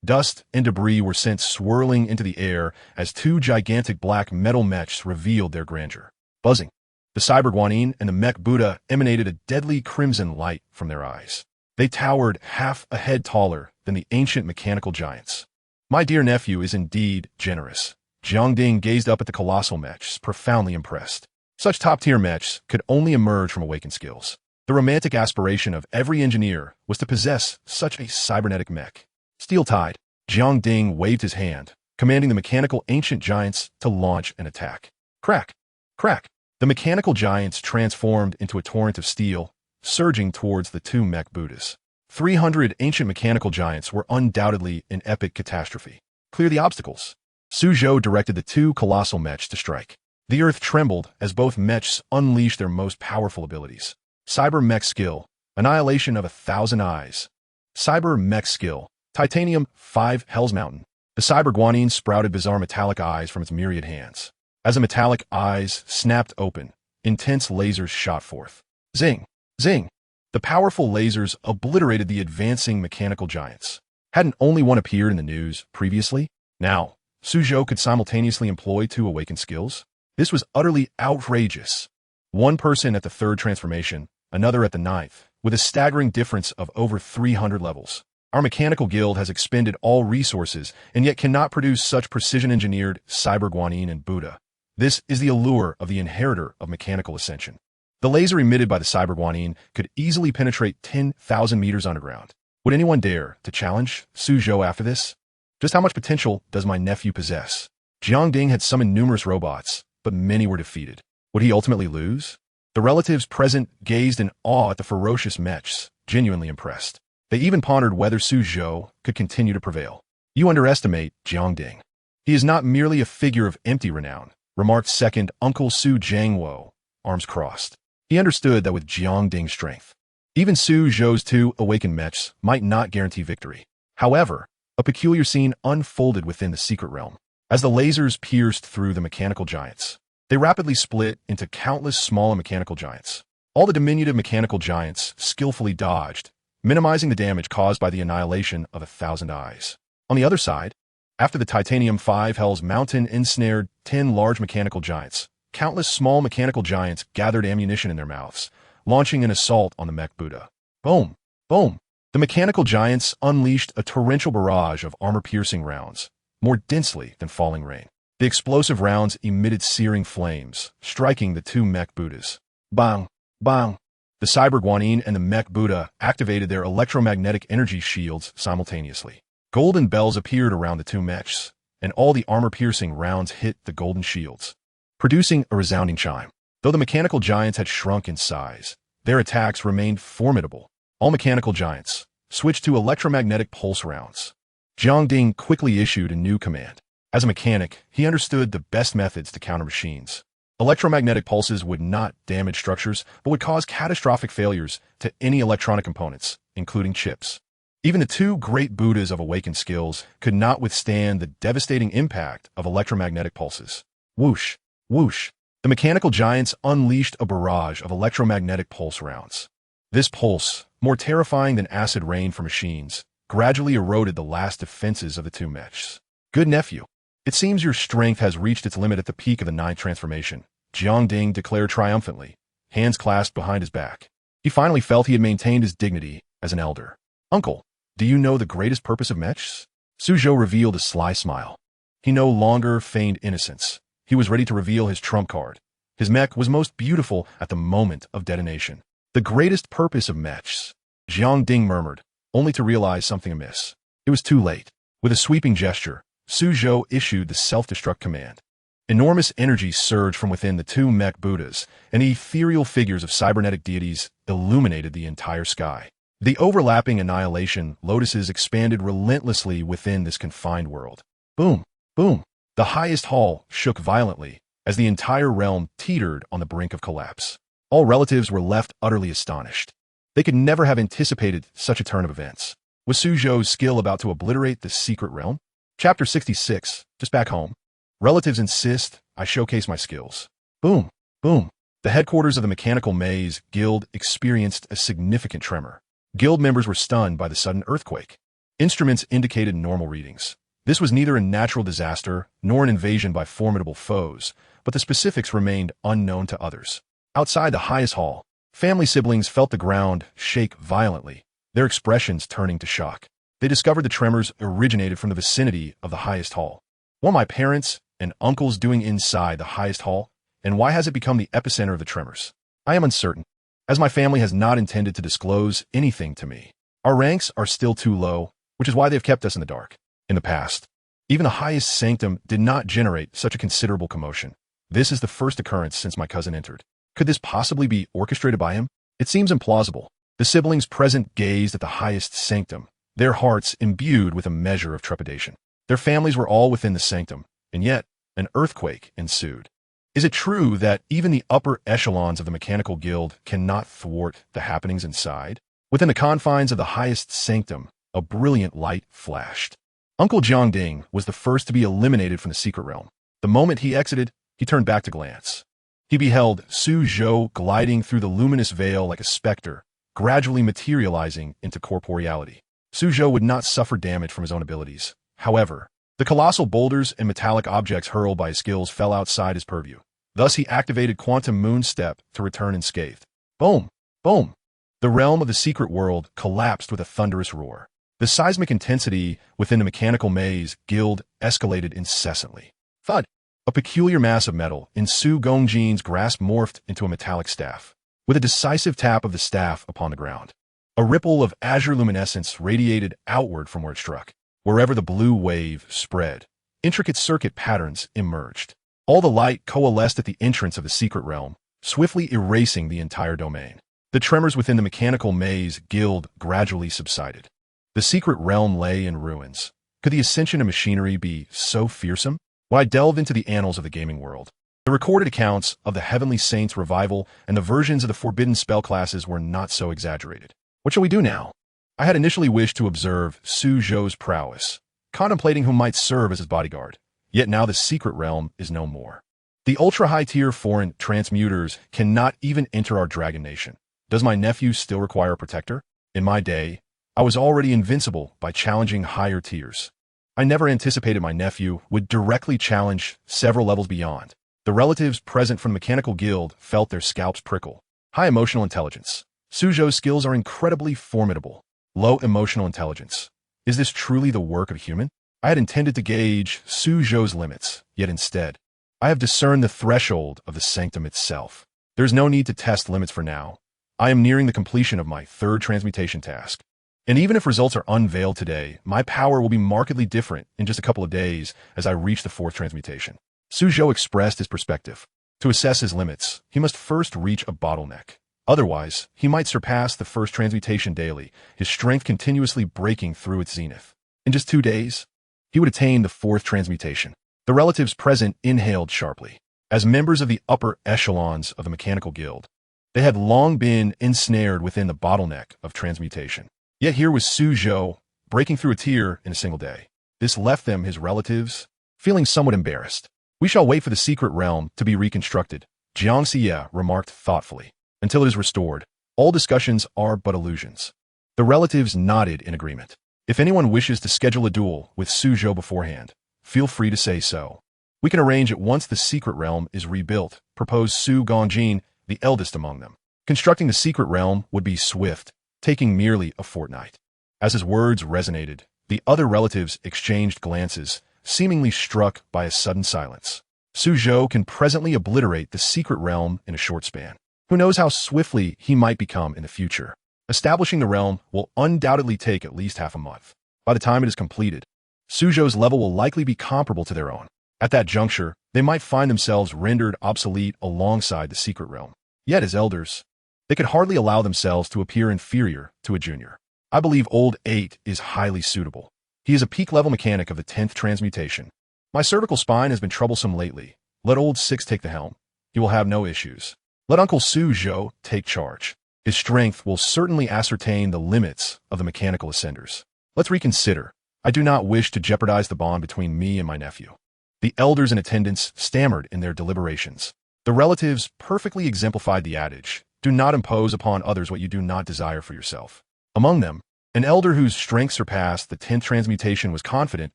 Dust and debris were sent swirling into the air as 2 gigantic black metal mechs revealed their grandeur. Buzzing. The Cyber Guanyin and the Mech Buddha emanated a deadly crimson light from their eyes. They towered half a head taller than the ancient mechanical giants. My dear nephew is indeed generous. Jiang Ding gazed up at the colossal mechs, profoundly impressed. Such top-tier mechs could only emerge from awakened skills. The romantic aspiration of every engineer was to possess such a cybernetic mech. Steel-tied, Jiang Ding waved his hand, commanding the mechanical ancient giants to launch an attack. Crack! Crack! The mechanical giants transformed into a torrent of steel, surging towards the 2 mech Buddhas. 300 ancient mechanical giants were undoubtedly an epic catastrophe. Clear the obstacles. Su Zhou directed the 2 colossal mechs to strike. The earth trembled as both mechs unleashed their most powerful abilities. Cyber Mech Skill, Annihilation of 1,000 Eyes. Cyber Mech Skill, Titanium 5 Hell's Mountain. The Cyber Guanyin sprouted bizarre metallic eyes from its myriad hands. As the metallic eyes snapped open, intense lasers shot forth. Zing! Zing! The powerful lasers obliterated the advancing mechanical giants. Hadn't only one appeared in the news previously? Now, Su Zhou could simultaneously employ 2 awakened skills? This was utterly outrageous. One person at the 3rd transformation, another at the 9th, with a staggering difference of over 300 levels. Our mechanical guild has expended all resources and yet cannot produce such precision-engineered Cyber Guanyin and Buddha. This is the allure of the inheritor of mechanical ascension. The laser emitted by the Cyber Guanyin could easily penetrate 10,000 meters underground. Would anyone dare to challenge Su Zhou after this? Just how much potential does my nephew possess? Jiang Ding had summoned numerous robots, but many were defeated. Would he ultimately lose? The relatives present gazed in awe at the ferocious mechs, genuinely impressed. They even pondered whether Su Zhou could continue to prevail. You underestimate Jiang Ding. He is not merely a figure of empty renown, remarked second Uncle Su Jiangwo, arms crossed. He understood that with Jiang Ding's strength, even Su Zhou's 2 awakened mechs might not guarantee victory. However, a peculiar scene unfolded within the secret realm. As the lasers pierced through the mechanical giants, they rapidly split into countless smaller mechanical giants. All the diminutive mechanical giants skillfully dodged, minimizing the damage caused by the annihilation of 1,000 eyes. On the other side, after the Titanium 5 Hell's Mountain ensnared 10 large mechanical giants, countless small mechanical giants gathered ammunition in their mouths, launching an assault on the Mech Buddha. Boom! Boom! The mechanical giants unleashed a torrential barrage of armor-piercing rounds, more densely than falling rain. The explosive rounds emitted searing flames, striking the 2 Mech Buddhas. Bang! Bang! The Cyber Guanyin and the Mech Buddha activated their electromagnetic energy shields simultaneously. Golden bells appeared around the 2 mechs, and all the armor-piercing rounds hit the golden shields, producing a resounding chime. Though the mechanical giants had shrunk in size, their attacks remained formidable. All mechanical giants switched to electromagnetic pulse rounds. Jiang Ding quickly issued a new command. As a mechanic, he understood the best methods to counter machines. Electromagnetic pulses would not damage structures, but would cause catastrophic failures to any electronic components, including chips. Even the 2 great Buddhas of awakened skills could not withstand the devastating impact of electromagnetic pulses. Whoosh! Whoosh! The mechanical giants unleashed a barrage of electromagnetic pulse rounds. This pulse, more terrifying than acid rain for machines, gradually eroded the last defenses of the 2 mechs. Good nephew. It seems your strength has reached its limit at the peak of the 9th transformation, Jiang Ding declared triumphantly, hands clasped behind his back. He finally felt he had maintained his dignity as an elder. Uncle, do you know the greatest purpose of mechs? Su Zhou revealed a sly smile. He no longer feigned innocence. He was ready to reveal his trump card. His mech was most beautiful at the moment of detonation. The greatest purpose of mechs, Jiang Ding murmured, only to realize something amiss. It was too late. With a sweeping gesture, Suzhou issued the self-destruct command. Enormous energy surged from within the two mech Buddhas, and ethereal figures of cybernetic deities illuminated the entire sky. The overlapping annihilation lotuses expanded relentlessly within this confined world. Boom, boom. The highest hall shook violently as the entire realm teetered on the brink of collapse. All relatives were left utterly astonished. They could never have anticipated such a turn of events. Was Suzhou's skill about to obliterate the secret realm? Chapter 66, just back home. Relatives insist I showcase my skills. Boom, boom. The headquarters of the Mechanical Maze Guild experienced a significant tremor. Guild members were stunned by the sudden earthquake. Instruments indicated normal readings. This was neither a natural disaster nor an invasion by formidable foes, but the specifics remained unknown to others. Outside the highest hall, family siblings felt the ground shake violently, their expressions turning to shock. They discovered the tremors originated from the vicinity of the highest hall. What are my parents and uncles doing inside the highest hall, and why has it become the epicenter of the tremors? I am uncertain, as my family has not intended to disclose anything to me. Our ranks are still too low, which is why they have kept us in the dark. In the past, even the highest sanctum did not generate such a considerable commotion. This is the first occurrence since my cousin entered. Could this possibly be orchestrated by him? It seems implausible. The siblings present gazed at the highest sanctum, their hearts imbued with a measure of trepidation. Their families were all within the sanctum, and yet an earthquake ensued. Is it true that even the upper echelons of the Mechanical Guild cannot thwart the happenings inside? Within the confines of the highest sanctum, a brilliant light flashed. Uncle Jiangding was the first to be eliminated from the secret realm. The moment he exited, he turned back to glance. He beheld Suzhou gliding through the luminous veil like a specter, gradually materializing into corporeality. Suzhou would not suffer damage from his own abilities. However, the colossal boulders and metallic objects hurled by his skills fell outside his purview. Thus he activated Quantum Moon Step to return unscathed. Boom! Boom! The realm of the secret world collapsed with a thunderous roar. The seismic intensity within the Mechanical Maze Guild escalated incessantly. Thud! A peculiar mass of metal in Su Gongjin's grasp morphed into a metallic staff. With a decisive tap of the staff upon the ground, a ripple of azure luminescence radiated outward from where it struck. Wherever the blue wave spread, intricate circuit patterns emerged. All the light coalesced at the entrance of the secret realm, swiftly erasing the entire domain. The tremors within the Mechanical Maze Guild gradually subsided. The secret realm lay in ruins. Could the ascension of machinery be so fearsome? When I delved into the annals of the gaming world, the recorded accounts of the Heavenly Saints revival and the versions of the forbidden spell classes were not so exaggerated. What shall we do now? I had initially wished to observe Suzhou's prowess, contemplating who might serve as his bodyguard. Yet now the secret realm is no more. The ultra-high-tier foreign transmuters cannot even enter our dragon nation. Does my nephew still require a protector? In my day, I was already invincible by challenging higher tiers. I never anticipated my nephew would directly challenge several levels beyond. The relatives present from the Mechanical Guild felt their scalps prickle. High emotional intelligence. Suzhou's skills are incredibly formidable. Low emotional intelligence. Is this truly the work of a human? I had intended to gauge Suzhou's limits, yet instead, I have discerned the threshold of the sanctum itself. There's no need to test limits for now. I am nearing the completion of my third transmutation task. And even if results are unveiled today, my power will be markedly different in just a couple of days as I reach the fourth transmutation. Suzhou expressed his perspective. To assess his limits, he must first reach a bottleneck. Otherwise, he might surpass the first transmutation daily, his strength continuously breaking through its zenith. In just 2 days, he would attain the fourth transmutation. The relatives present inhaled sharply. As members of the upper echelons of the Mechanical Guild, they had long been ensnared within the bottleneck of transmutation. Yet here was Suzhou, breaking through a tier in a single day. This left them, his relatives, feeling somewhat embarrassed. We shall wait for the secret realm to be reconstructed, Jiang Xie remarked thoughtfully. Until it is restored, all discussions are but illusions. The relatives nodded in agreement. If anyone wishes to schedule a duel with Suzhou beforehand, feel free to say so. We can arrange it once the secret realm is rebuilt, proposed Su Gongjin, the eldest among them. Constructing the secret realm would be swift, taking merely a fortnight. As his words resonated, the other relatives exchanged glances, seemingly struck by a sudden silence. Suzhou can presently obliterate the secret realm in a short span. Who knows how swiftly he might become in the future? Establishing the realm will undoubtedly take at least half a month. By the time it is completed, Suzhou's level will likely be comparable to their own. At that juncture, they might find themselves rendered obsolete alongside the secret realm. Yet as elders, they could hardly allow themselves to appear inferior to a junior. I believe Old 8 is highly suitable. He is a peak-level mechanic of the 10th transmutation. My cervical spine has been troublesome lately. Let Old 6 take the helm. He will have no issues. Let Uncle Suzhou take charge. His strength will certainly ascertain the limits of the mechanical ascenders. Let's reconsider. I do not wish to jeopardize the bond between me and my nephew. The elders in attendance stammered in their deliberations. The relatives perfectly exemplified the adage, do not impose upon others what you do not desire for yourself. Among them, an elder whose strength surpassed the 10th transmutation was confident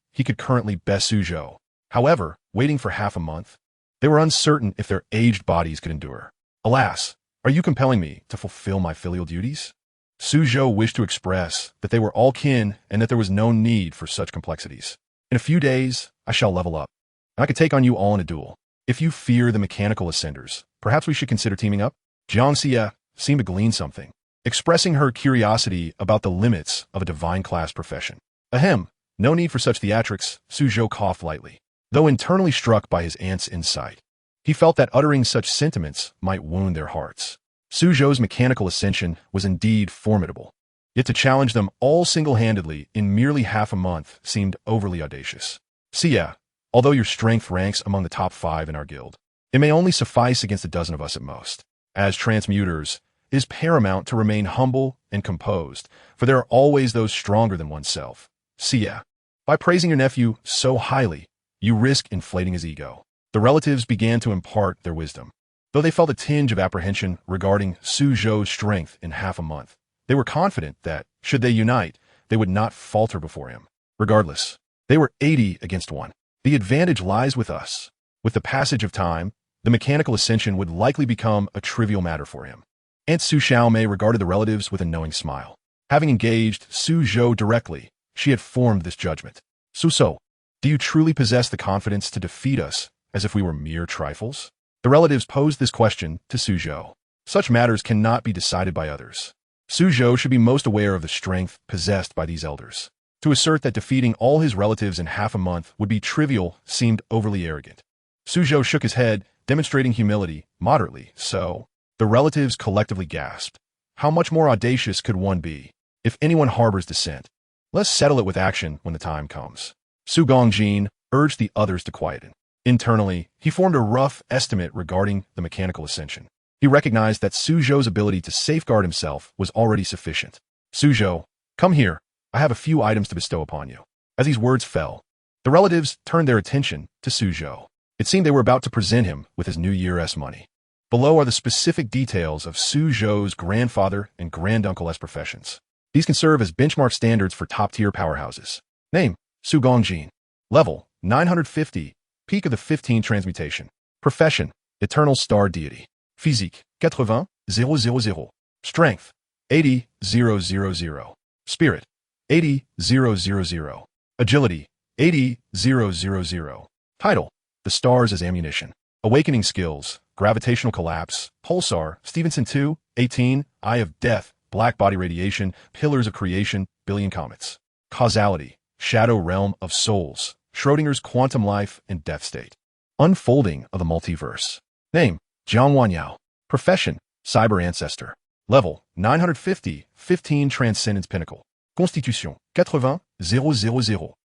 he could currently best Suzhou. However, waiting for half a month, they were uncertain if their aged bodies could endure. Alas, are you compelling me to fulfill my filial duties? Suzhou wished to express that they were all kin and that there was no need for such complexities. In a few days, I shall level up. I could take on you all in a duel. If you fear the mechanical ascenders, perhaps we should consider teaming up? Jiang Xia seemed to glean something, expressing her curiosity about the limits of a divine class profession. Ahem, no need for such theatrics, Suzhou coughed lightly. Though internally struck by his aunt's insight, he felt that uttering such sentiments might wound their hearts. Suzhou's mechanical ascension was indeed formidable, yet to challenge them all single-handedly in merely half a month seemed overly audacious. Xia, although your strength ranks among the top 5 in our guild, it may only suffice against a dozen of us at most. As transmuters, it is paramount to remain humble and composed, for there are always those stronger than oneself. Xia, by praising your nephew so highly, you risk inflating his ego. The relatives began to impart their wisdom. Though they felt a tinge of apprehension regarding Suzhou's strength in half a month, they were confident that, should they unite, they would not falter before him. Regardless, they were 80 against 1. The advantage lies with us. With the passage of time, the mechanical ascension would likely become a trivial matter for him. Aunt Su Xiaomei regarded the relatives with a knowing smile. Having engaged Suzhou directly, she had formed this judgment. Suzhou, do you truly possess the confidence to defeat us as if we were mere trifles? The relatives posed this question to Suzhou. Such matters cannot be decided by others. Suzhou should be most aware of the strength possessed by these elders. To assert that defeating all his relatives in half a month would be trivial seemed overly arrogant. Suzhou shook his head, demonstrating humility, moderately so. The relatives collectively gasped. How much more audacious could one be? If anyone harbors dissent, let's settle it with action when the time comes. Su Gongjin urged the others to quieten. Internally, he formed a rough estimate regarding the mechanical ascension. He recognized that Suzhou's ability to safeguard himself was already sufficient. Suzhou, come here. I have a few items to bestow upon you. As these words fell, the relatives turned their attention to Suzhou. It seemed they were about to present him with his New Year's money. Below are the specific details of Suzhou's grandfather and granduncle-esque professions. These can serve as benchmark standards for top-tier powerhouses. Name, Su Gongjin. Level, 950. Peak of the 15 transmutation. Profession, Eternal Star Deity. Physique, 80,000. Strength, 80,000. Spirit, 80,000. Agility, 80,000. Title, The Stars as Ammunition. Awakening Skills, Gravitational Collapse, Pulsar, Stevenson 2, 18, Eye of Death, Black Body Radiation, Pillars of Creation, Billion Comets. Causality, Shadow Realm of Souls, Schrodinger's Quantum Life and Death State. Unfolding of the Multiverse. Name, Jiang Wanyao. Profession, Cyber Ancestor. Level, 950, 15 Transcendence Pinnacle. Constitution, 80,000.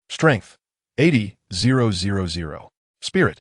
Strength, 80,000. Spirit,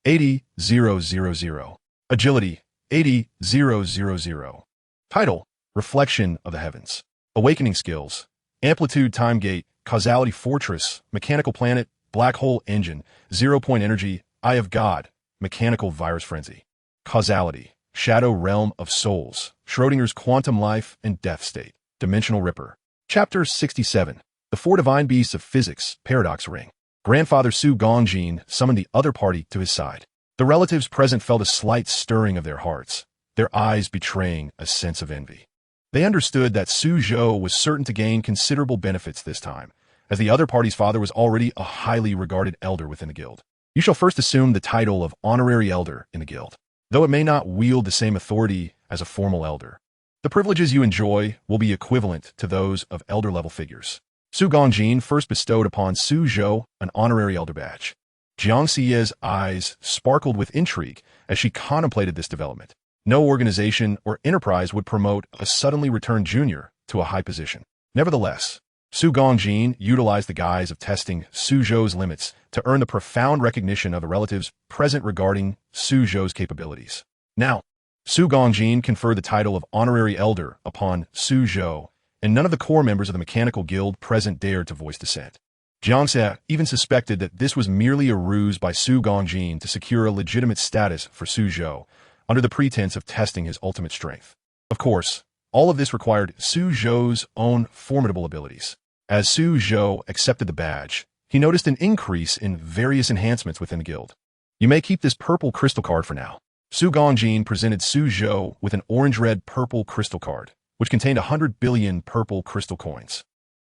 80,000. Agility, 80,000. Title, Reflection of the Heavens. Awakening Skills, Amplitude Time Gate, Causality Fortress, Mechanical Planet, Black Hole Engine, 0-Point Energy, Eye of God, Mechanical Virus Frenzy. Causality, Shadow Realm of Souls, Schrodinger's Quantum Life and Death State. Dimensional Ripper. Chapter 67. The Four Divine Beasts of Physics, Paradox Ring. Grandfather Su Gongjin summoned the other party to his side. The relatives present felt a slight stirring of their hearts, their eyes betraying a sense of envy. They understood that Suzhou was certain to gain considerable benefits this time, as the other party's father was already a highly regarded elder within the guild. You shall first assume the title of honorary elder in the guild. Though it may not wield the same authority as a formal elder, the privileges you enjoy will be equivalent to those of elder-level figures. Su Gongjin first bestowed upon Su Zhou an honorary elder badge. Jiang Xie's eyes sparkled with intrigue as she contemplated this development. No organization or enterprise would promote a suddenly returned junior to a high position. Nevertheless, Su Gongjin utilized the guise of testing Su Zhou's limits to earn the profound recognition of the relatives present regarding Su Zhou's capabilities. Now, Su Gongjin conferred the title of honorary elder upon Su Zhou, and none of the core members of the mechanical guild present dared to voice dissent. Jiang Xie even suspected that this was merely a ruse by Su Gongjin to secure a legitimate status for Su Zhou, under the pretense of testing his ultimate strength. Of course, all of this required Su Zhou's own formidable abilities. As Su Zhou accepted the badge, he noticed an increase in various enhancements within the guild. You may keep this purple crystal card for now. Su Gongjin presented Su Zhou with an orange-red purple crystal card, which contained 100 billion purple crystal coins.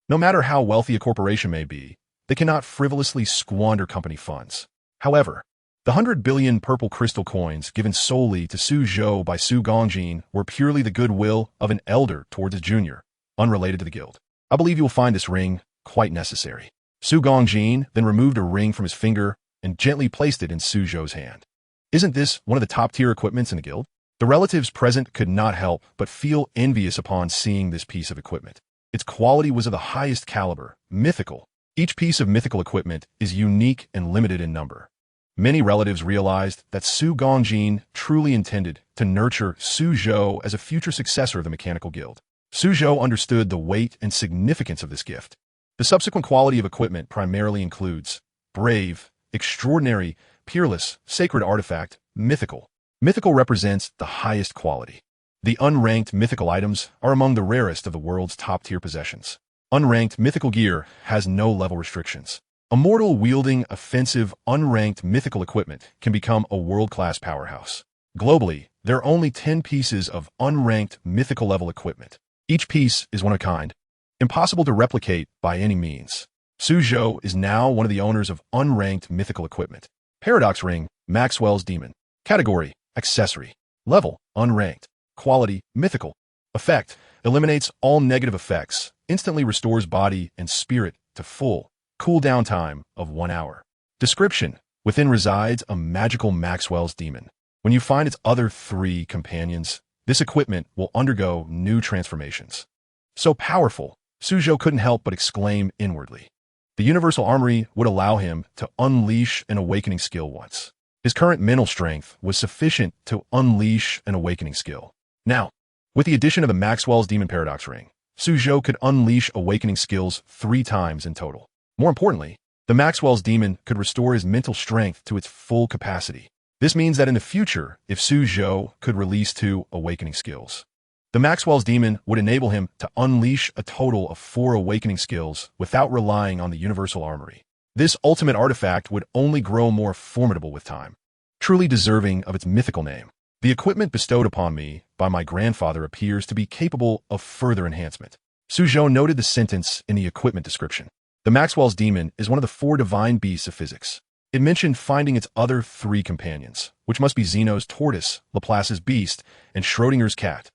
No matter how wealthy a corporation may be, they cannot frivolously squander company funds. However, the 100 billion purple crystal coins given solely to Su Zhou by Su Gongjin were purely the goodwill of an elder towards a junior, unrelated to the guild. I believe you will find this ring quite necessary. Su Gongjin then removed a ring from his finger and gently placed it in Su Zhou's hand. Isn't this one of the top-tier equipments in the guild? The relatives present could not help but feel envious upon seeing this piece of equipment. Its quality was of the highest caliber, mythical. Each piece of mythical equipment is unique and limited in number. Many relatives realized that Su Gongjin truly intended to nurture Su Zhou as a future successor of the mechanical guild. Su Zhou understood the weight and significance of this gift. The subsequent quality of equipment primarily includes brave, extraordinary, peerless, sacred artifact, mythical. Mythical represents the highest quality. The unranked mythical items are among the rarest of the world's top-tier possessions. Unranked mythical gear has no level restrictions. A mortal wielding offensive, unranked mythical equipment can become a world-class powerhouse. Globally, there are only 10 pieces of unranked mythical level equipment. Each piece is one of a kind, impossible to replicate by any means. Su Zhou is now one of the owners of unranked mythical equipment. Paradox Ring, Maxwell's Demon. Category, accessory. Level, unranked. Quality, mythical. Effect, eliminates all negative effects, instantly restores body and spirit to full cooldown time of 1 hour. Description, within resides a magical Maxwell's Demon. When you find its other 3 companions, this equipment will undergo new transformations. So powerful, Su Zhou couldn't help but exclaim inwardly. The Universal Armory would allow him to unleash an awakening skill once. His current mental strength was sufficient to unleash an awakening skill. Now, with the addition of the Maxwell's Demon Paradox Ring, Su Zhou could unleash awakening skills 3 times in total. More importantly, the Maxwell's Demon could restore his mental strength to its full capacity. This means that in the future, if Su Zhou could release 2 awakening skills, the Maxwell's Demon would enable him to unleash a total of 4 awakening skills without relying on the Universal Armory. This ultimate artifact would only grow more formidable with time, truly deserving of its mythical name. The equipment bestowed upon me by my grandfather appears to be capable of further enhancement. Su Zhou noted the sentence in the equipment description. The Maxwell's Demon is one of the 4 divine beasts of physics. It mentioned finding its other 3 companions, which must be Zeno's tortoise, Laplace's beast, and Schrodinger's cat.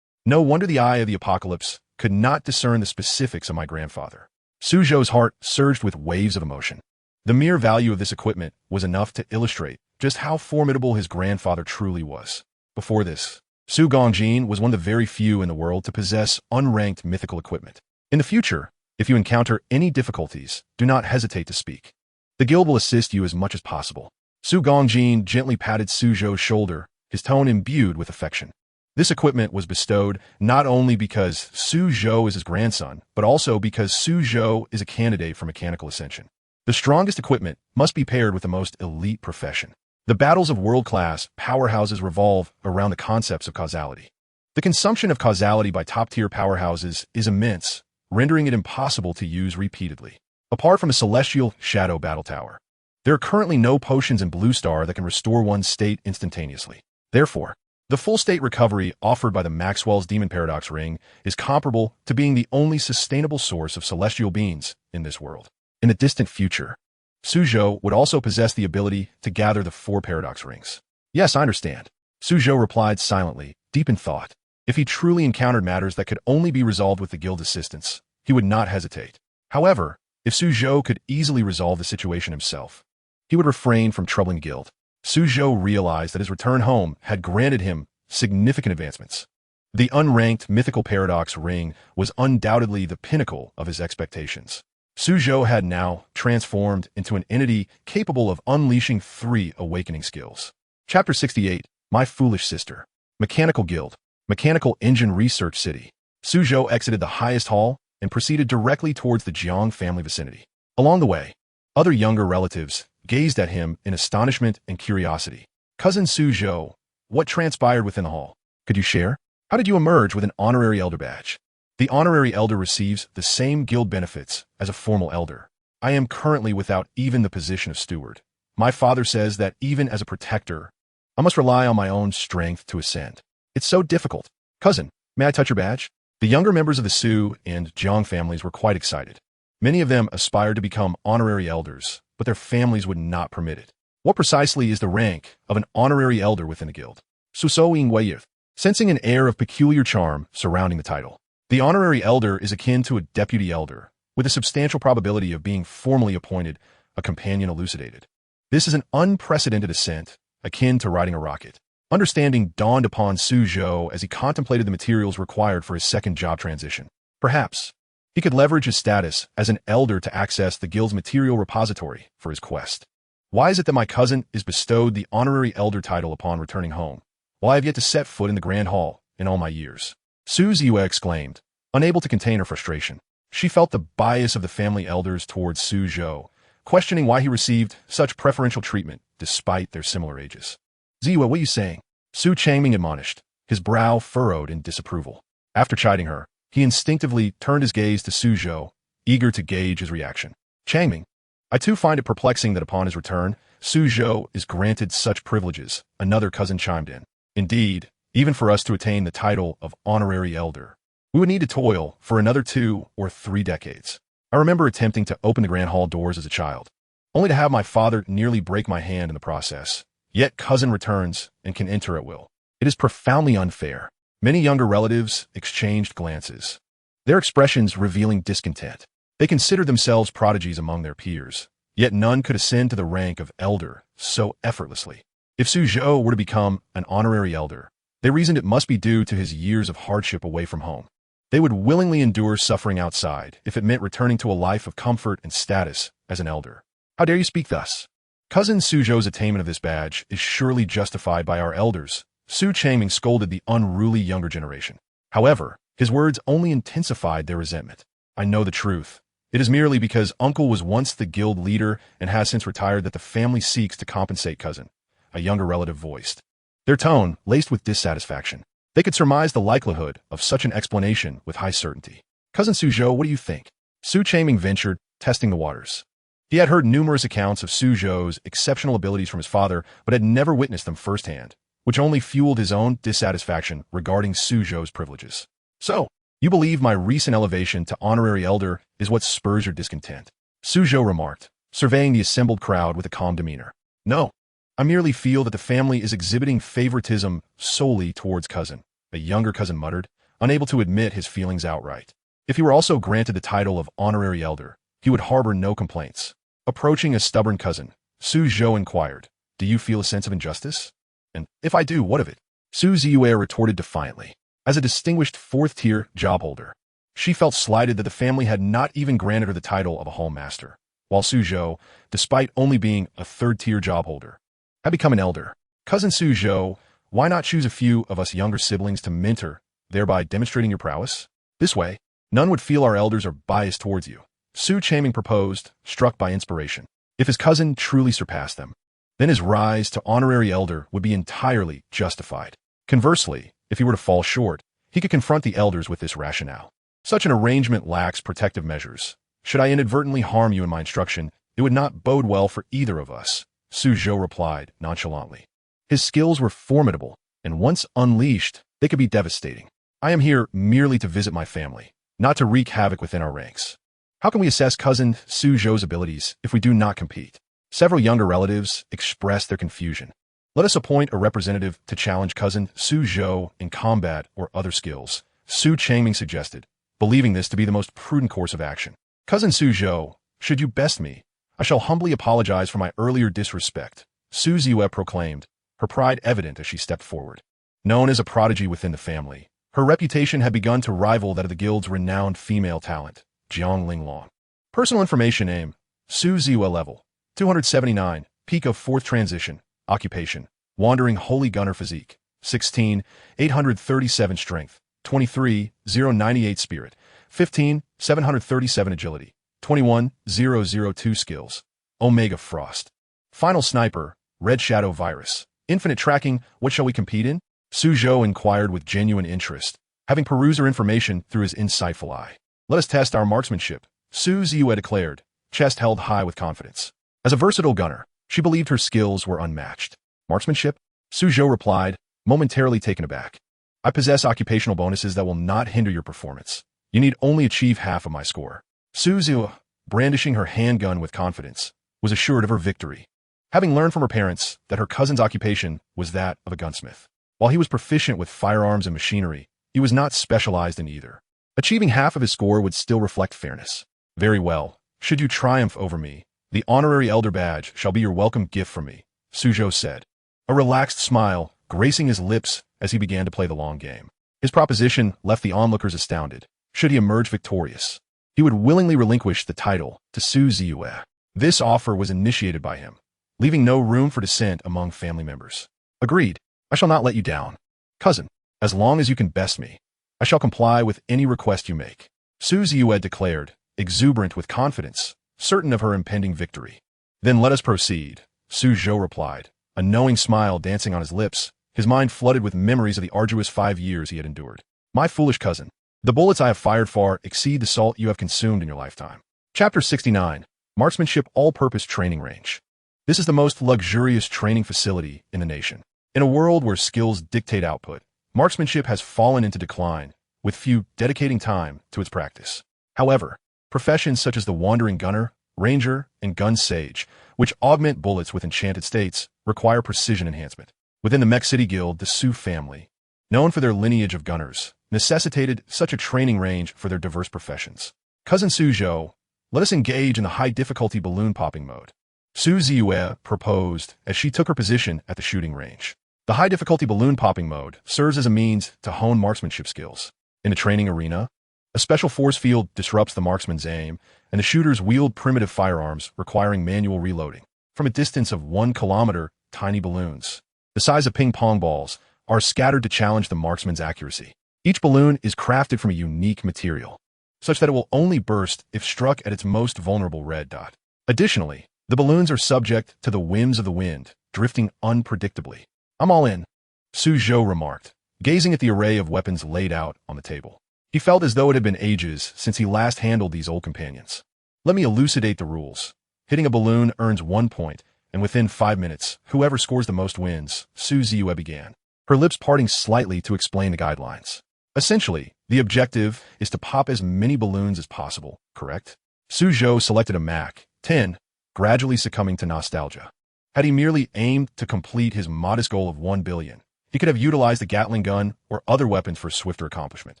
No wonder the Eye of the Apocalypse could not discern the specifics of my grandfather. Su Zhou's heart surged with waves of emotion. The mere value of this equipment was enough to illustrate just how formidable his grandfather truly was. Before this, Su Gongjin was one of the very few in the world to possess unranked mythical equipment. In the future, if you encounter any difficulties, do not hesitate to speak. The guild will assist you as much as possible. Su Gongjin gently patted Su Zhou's shoulder, his tone imbued with affection. This equipment was bestowed not only because Su Zhou is his grandson, but also because Su Zhou is a candidate for mechanical ascension. The strongest equipment must be paired with the most elite profession. The battles of world-class powerhouses revolve around the concepts of causality. The consumption of causality by top-tier powerhouses is immense, rendering it impossible to use repeatedly. Apart from a celestial shadow battle tower, there are currently no potions in Blue Star that can restore one's state instantaneously. Therefore, the full state recovery offered by the Maxwell's Demon Paradox Ring is comparable to being the only sustainable source of celestial beings in this world. In the distant future, Su Zhou would also possess the ability to gather the 4 paradox rings. Yes, I understand. Su Zhou replied silently, deep in thought. If he truly encountered matters that could only be resolved with the guild's assistance, he would not hesitate. However, if Suzhou could easily resolve the situation himself, he would refrain from troubling the guild. Suzhou realized that his return home had granted him significant advancements. The unranked mythical paradox ring was undoubtedly the pinnacle of his expectations. Suzhou had now transformed into an entity capable of unleashing 3 awakening skills. Chapter 68, My Foolish Sister. Mechanical Guild. Mechanical Engine Research City. Suzhou exited the highest hall and proceeded directly towards the Jiang family vicinity. Along the way, other younger relatives gazed at him in astonishment and curiosity. Cousin Suzhou, what transpired within the hall? Could you share? How did you emerge with an honorary elder badge? The honorary elder receives the same guild benefits as a formal elder. I am currently without even the position of steward. My father says that even as a protector, I must rely on my own strength to ascend. It's so difficult. Cousin, may I touch your badge? The younger members of the Su and Jiang families were quite excited. Many of them aspired to become honorary elders, but their families would not permit it. What precisely is the rank of an honorary elder within the guild? Susouing Weiyuth, sensing an air of peculiar charm surrounding the title. The honorary elder is akin to a deputy elder, with a substantial probability of being formally appointed, a companion elucidated. This is an unprecedented ascent, akin to riding a rocket. Understanding dawned upon Suzhou as he contemplated the materials required for his second job transition. Perhaps he could leverage his status as an elder to access the guild's material repository for his quest. Why is it that my cousin is bestowed the honorary elder title upon returning home, while I have yet to set foot in the Grand Hall in all my years? Su Ziyue exclaimed, unable to contain her frustration. She felt the bias of the family elders towards Suzhou, questioning why he received such preferential treatment despite their similar ages. Ziyue, what are you saying? Su Changming admonished, his brow furrowed in disapproval. After chiding her, he instinctively turned his gaze to Suzhou, eager to gauge his reaction. Changming, I too find it perplexing that upon his return, Suzhou is granted such privileges, another cousin chimed in. Indeed, even for us to attain the title of honorary elder, we would need to toil for another 2 or 3 decades. I remember attempting to open the Grand Hall doors as a child, only to have my father nearly break my hand in the process. Yet cousin returns and can enter at will. It is profoundly unfair. Many younger relatives exchanged glances, their expressions revealing discontent. They considered themselves prodigies among their peers, yet none could ascend to the rank of elder so effortlessly. If Suzhou were to become an honorary elder, they reasoned it must be due to his years of hardship away from home. They would willingly endure suffering outside if it meant returning to a life of comfort and status as an elder. How dare you speak thus? Cousin Suzhou's attainment of this badge is surely justified by our elders. Su Changming scolded the unruly younger generation. However, his words only intensified their resentment. I know the truth. It is merely because uncle was once the guild leader and has since retired that the family seeks to compensate cousin, a younger relative voiced. Their tone laced with dissatisfaction. They could surmise the likelihood of such an explanation with high certainty. Cousin Suzhou, what do you think? Su Changming ventured, testing the waters. He had heard numerous accounts of Suzhou's exceptional abilities from his father, but had never witnessed them firsthand, which only fueled his own dissatisfaction regarding Suzhou's privileges. So, you believe my recent elevation to honorary elder is what spurs your discontent? Suzhou remarked, surveying the assembled crowd with a calm demeanor. No, I merely feel that the family is exhibiting favoritism solely towards cousin, a younger cousin muttered, unable to admit his feelings outright. If he were also granted the title of honorary elder, he would harbor no complaints. Approaching a stubborn cousin, Suzhou inquired, do you feel a sense of injustice? And if I do, what of it? Su Ziyue retorted defiantly. As a distinguished 4th-tier job holder, she felt slighted that the family had not even granted her the title of a hall master, while Suzhou, despite only being a 3rd-tier job holder, had become an elder. Cousin Suzhou, why not choose a few of us younger siblings to mentor, thereby demonstrating your prowess? This way, none would feel our elders are biased towards you. Su Changming proposed, struck by inspiration. If his cousin truly surpassed them, then his rise to honorary elder would be entirely justified. Conversely, if he were to fall short, he could confront the elders with this rationale. Such an arrangement lacks protective measures. Should I inadvertently harm you in my instruction, it would not bode well for either of us, Suzhou replied nonchalantly. His skills were formidable, and once unleashed, they could be devastating. I am here merely to visit my family, not to wreak havoc within our ranks. How can we assess cousin Suzhou's abilities if we do not compete? Several younger relatives expressed their confusion. Let us appoint a representative to challenge cousin Suzhou in combat or other skills, Su Changming suggested, believing this to be the most prudent course of action. Cousin Suzhou, should you best me, I shall humbly apologize for my earlier disrespect, Su Ziyue proclaimed, her pride evident as she stepped forward. Known as a prodigy within the family, her reputation had begun to rival that of the guild's renowned female talent, Jiang Linglong. Personal information: name, Su Ziyue, level 279, peak of 4th transition, occupation, wandering holy gunner, physique, 16, 837 strength, 23, 098 spirit, 15, 737 agility, 21, 002 skills, Omega Frost. Final sniper, Red Shadow virus. Infinite tracking, what shall we compete in? Suzhou inquired with genuine interest, having perused her information through his insightful eye. Let us test our marksmanship, Su Ziyue declared, chest held high with confidence. As a versatile gunner, she believed her skills were unmatched. Marksmanship? Suzhou replied, momentarily taken aback. I possess occupational bonuses that will not hinder your performance. You need only achieve half of my score. Su Ziyue, brandishing her handgun with confidence, was assured of her victory, having learned from her parents that her cousin's occupation was that of a gunsmith. While he was proficient with firearms and machinery, he was not specialized in either. Achieving half of his score would still reflect fairness. Very well. Should you triumph over me, the honorary elder badge shall be your welcome gift from me, Suzhou said, a relaxed smile gracing his lips as he began to play the long game. His proposition left the onlookers astounded. Should he emerge victorious, he would willingly relinquish the title to Su Ziyue. This offer was initiated by him, leaving no room for dissent among family members. Agreed. I shall not let you down. Cousin, as long as you can best me, I shall comply with any request you make, Su Ziyue declared, exuberant with confidence, certain of her impending victory. Then let us proceed, Suzhou replied, a knowing smile dancing on his lips, his mind flooded with memories of the arduous 5 years he had endured. My foolish cousin, the bullets I have fired far exceed the salt you have consumed in your lifetime. Chapter 69, Marksmanship All-Purpose Training Range. This is the most luxurious training facility in the nation. In a world where skills dictate output, marksmanship has fallen into decline, with few dedicating time to its practice. However, professions such as the wandering gunner, ranger, and gun sage, which augment bullets with enchanted states, require precision enhancement. Within the Mech City Guild, the Su family, known for their lineage of gunners, necessitated such a training range for their diverse professions. Cousin Suzhou, let us engage in the high-difficulty balloon popping mode, Su Ziyue proposed as she took her position at the shooting range. The high-difficulty balloon popping mode serves as a means to hone marksmanship skills. In the training arena, a special force field disrupts the marksman's aim, and the shooters wield primitive firearms requiring manual reloading. From a distance of 1 kilometer, tiny balloons, the size of ping-pong balls, are scattered to challenge the marksman's accuracy. Each balloon is crafted from a unique material, such that it will only burst if struck at its most vulnerable red dot. Additionally, the balloons are subject to the whims of the wind, drifting unpredictably. I'm all in, Suzhou remarked, gazing at the array of weapons laid out on the table. He felt as though it had been ages since he last handled these old companions. Let me elucidate the rules. Hitting a balloon earns 1 point, and within 5 minutes, whoever scores the most wins, Su Ziyue began, her lips parting slightly to explain the guidelines. Essentially, the objective is to pop as many balloons as possible, correct? Suzhou selected a Mach 10, gradually succumbing to nostalgia. Had he merely aimed to complete his modest goal of 1 billion, he could have utilized the Gatling gun or other weapons for swifter accomplishment.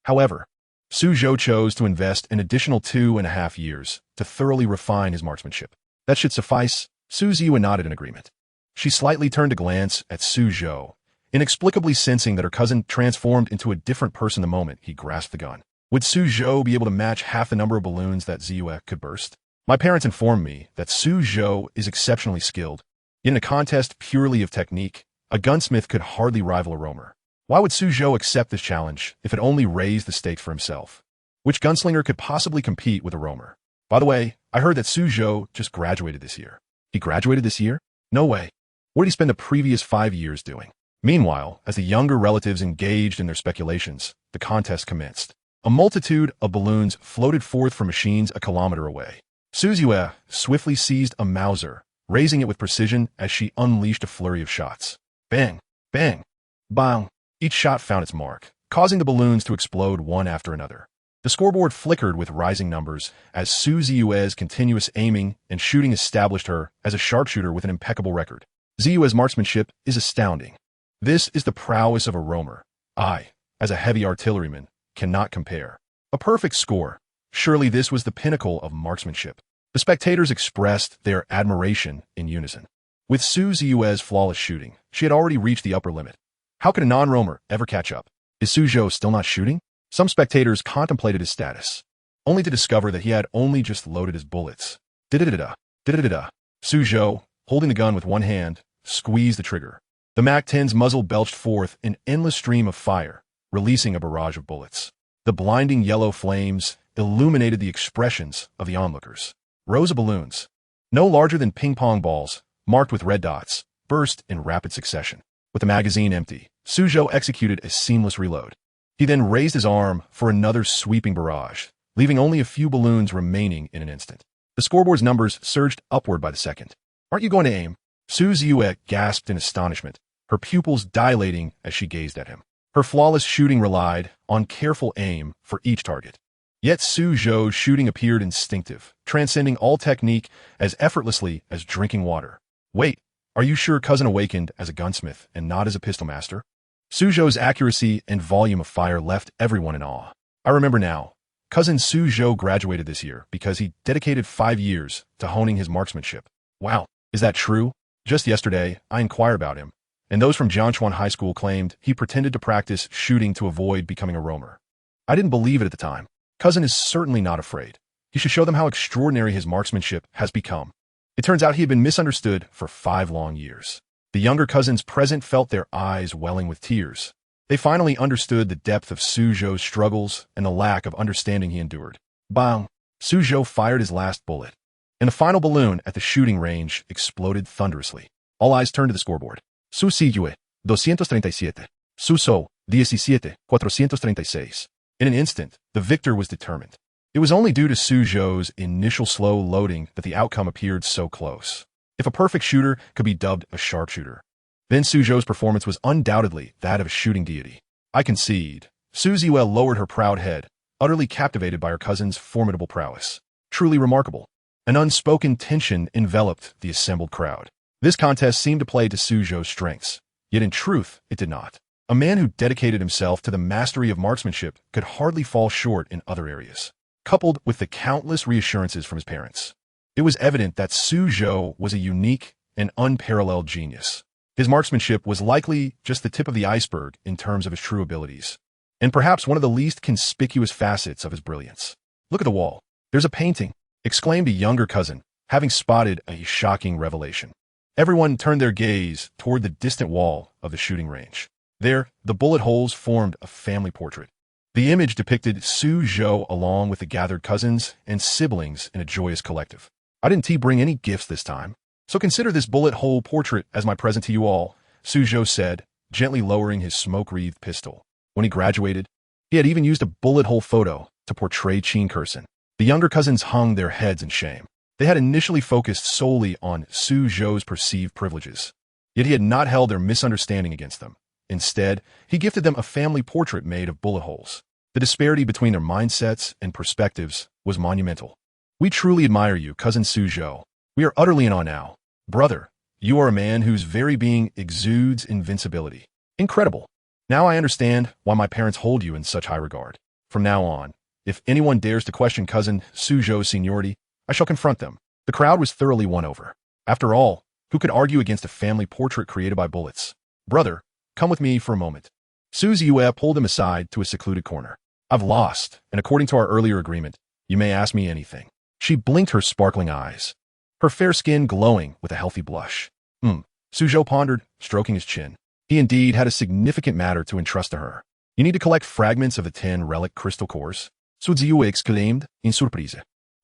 However, Suzhou chose to invest an additional 2.5 years to thoroughly refine his marksmanship. That should suffice, Su Ziyue nodded in agreement. She slightly turned to glance at Suzhou, inexplicably sensing that her cousin transformed into a different person the moment he grasped the gun. Would Suzhou be able to match half the number of balloons that Ziyue could burst? My parents informed me that Suzhou is exceptionally skilled. In a contest purely of technique, a gunsmith could hardly rival a roamer. Why would Suzhou accept this challenge if it only raised the stakes for himself? Which gunslinger could possibly compete with a roamer? By the way, I heard that Suzhou just graduated this year. He graduated this year? No way. What did he spend the previous 5 years doing? Meanwhile, as the younger relatives engaged in their speculations, the contest commenced. A multitude of balloons floated forth from machines a kilometer away. Su Ziyue swiftly seized a Mauser, raising it with precision as she unleashed a flurry of shots. Bang! Bang! Bang! Each shot found its mark, causing the balloons to explode one after another. The scoreboard flickered with rising numbers as Su Ziyue's continuous aiming and shooting established her as a sharpshooter with an impeccable record. Ziyue's marksmanship is astounding. This is the prowess of a roamer. I, as a heavy artilleryman, cannot compare. A perfect score, Surely this was the pinnacle of marksmanship. The spectators expressed their admiration in unison. With Su Ziyue's flawless shooting, she had already reached the upper limit. How could a non-roamer ever catch up? Is Su Zhou still not shooting? Some spectators contemplated his status, only to discover that he had only just loaded his bullets. Da-da-da-da, da-da-da-da. Su Zhou, holding the gun with one hand, squeezed the trigger. The MAC-10's muzzle belched forth an endless stream of fire, releasing a barrage of bullets. The blinding yellow flames illuminated the expressions of the onlookers. Rows of balloons, no larger than ping-pong balls, marked with red dots, burst in rapid succession. With the magazine empty, Su Zhou executed a seamless reload. He then raised his arm for another sweeping barrage, leaving only a few balloons remaining in an instant. The scoreboard's numbers surged upward by the second. Aren't you going to aim? Su Ziyue gasped in astonishment, her pupils dilating as she gazed at him. Her flawless shooting relied on careful aim for each target. Yet Su Zhou's shooting appeared instinctive, transcending all technique as effortlessly as drinking water. Wait, are you sure cousin awakened as a gunsmith and not as a pistol master? Su Zhou's accuracy and volume of fire left everyone in awe. I remember now. Cousin Su Zhou graduated this year because he dedicated 5 years to honing his marksmanship. Wow, is that true? Just yesterday, I inquired about him, and those from Jiangchuan High School claimed he pretended to practice shooting to avoid becoming a roamer. I didn't believe it at the time. Cousin is certainly not afraid. He should show them how extraordinary his marksmanship has become. It turns out he had been misunderstood for 5 long years. The younger cousins present felt their eyes welling with tears. They finally understood the depth of Su Zhou's struggles and the lack of understanding he endured. Bang! Su Zhou fired his last bullet, and the final balloon at the shooting range exploded thunderously. All eyes turned to the scoreboard. Su Ziyue, 237. Su Zhou, 17,436. In an instant, the victor was determined. It was only due to Su Zhou's initial slow loading that the outcome appeared so close. If a perfect shooter could be dubbed a sharpshooter, then Su Zhou's performance was undoubtedly that of a shooting deity. I concede. Su Ziyue lowered her proud head, utterly captivated by her cousin's formidable prowess. Truly remarkable. An unspoken tension enveloped the assembled crowd. This contest seemed to play to Su Zhou's strengths, yet in truth it did not. A man who dedicated himself to the mastery of marksmanship could hardly fall short in other areas. Coupled with the countless reassurances from his parents, it was evident that Su Zhou was a unique and unparalleled genius. His marksmanship was likely just the tip of the iceberg in terms of his true abilities, and perhaps one of the least conspicuous facets of his brilliance. Look at the wall. There's a painting, exclaimed a younger cousin, having spotted a shocking revelation. Everyone turned their gaze toward the distant wall of the shooting range. There, the bullet holes formed a family portrait. The image depicted Su Zhou along with the gathered cousins and siblings in a joyous collective. I didn't bring any gifts this time, so consider this bullet hole portrait as my present to you all, Su Zhou said, gently lowering his smoke-wreathed pistol. When he graduated, he had even used a bullet hole photo to portray Qin Kursen. The younger cousins hung their heads in shame. They had initially focused solely on Su Zhou's perceived privileges, yet he had not held their misunderstanding against them. Instead, he gifted them a family portrait made of bullet holes. The disparity between their mindsets and perspectives was monumental. We truly admire you, cousin Su Zhou. We are utterly in awe now. Brother, you are a man whose very being exudes invincibility. Incredible. Now I understand why my parents hold you in such high regard. From now on, if anyone dares to question cousin Su Zhou's seniority, I shall confront them. The crowd was thoroughly won over. After all, who could argue against a family portrait created by bullets? Brother, come with me for a moment. Su Ziyue pulled him aside to a secluded corner. I've lost, and according to our earlier agreement, you may ask me anything. She blinked her sparkling eyes, her fair skin glowing with a healthy blush. Su Zhou pondered, stroking his chin. He indeed had a significant matter to entrust to her. You need to collect fragments of the 10 relic crystal cores, Su Ziyue exclaimed in surprise.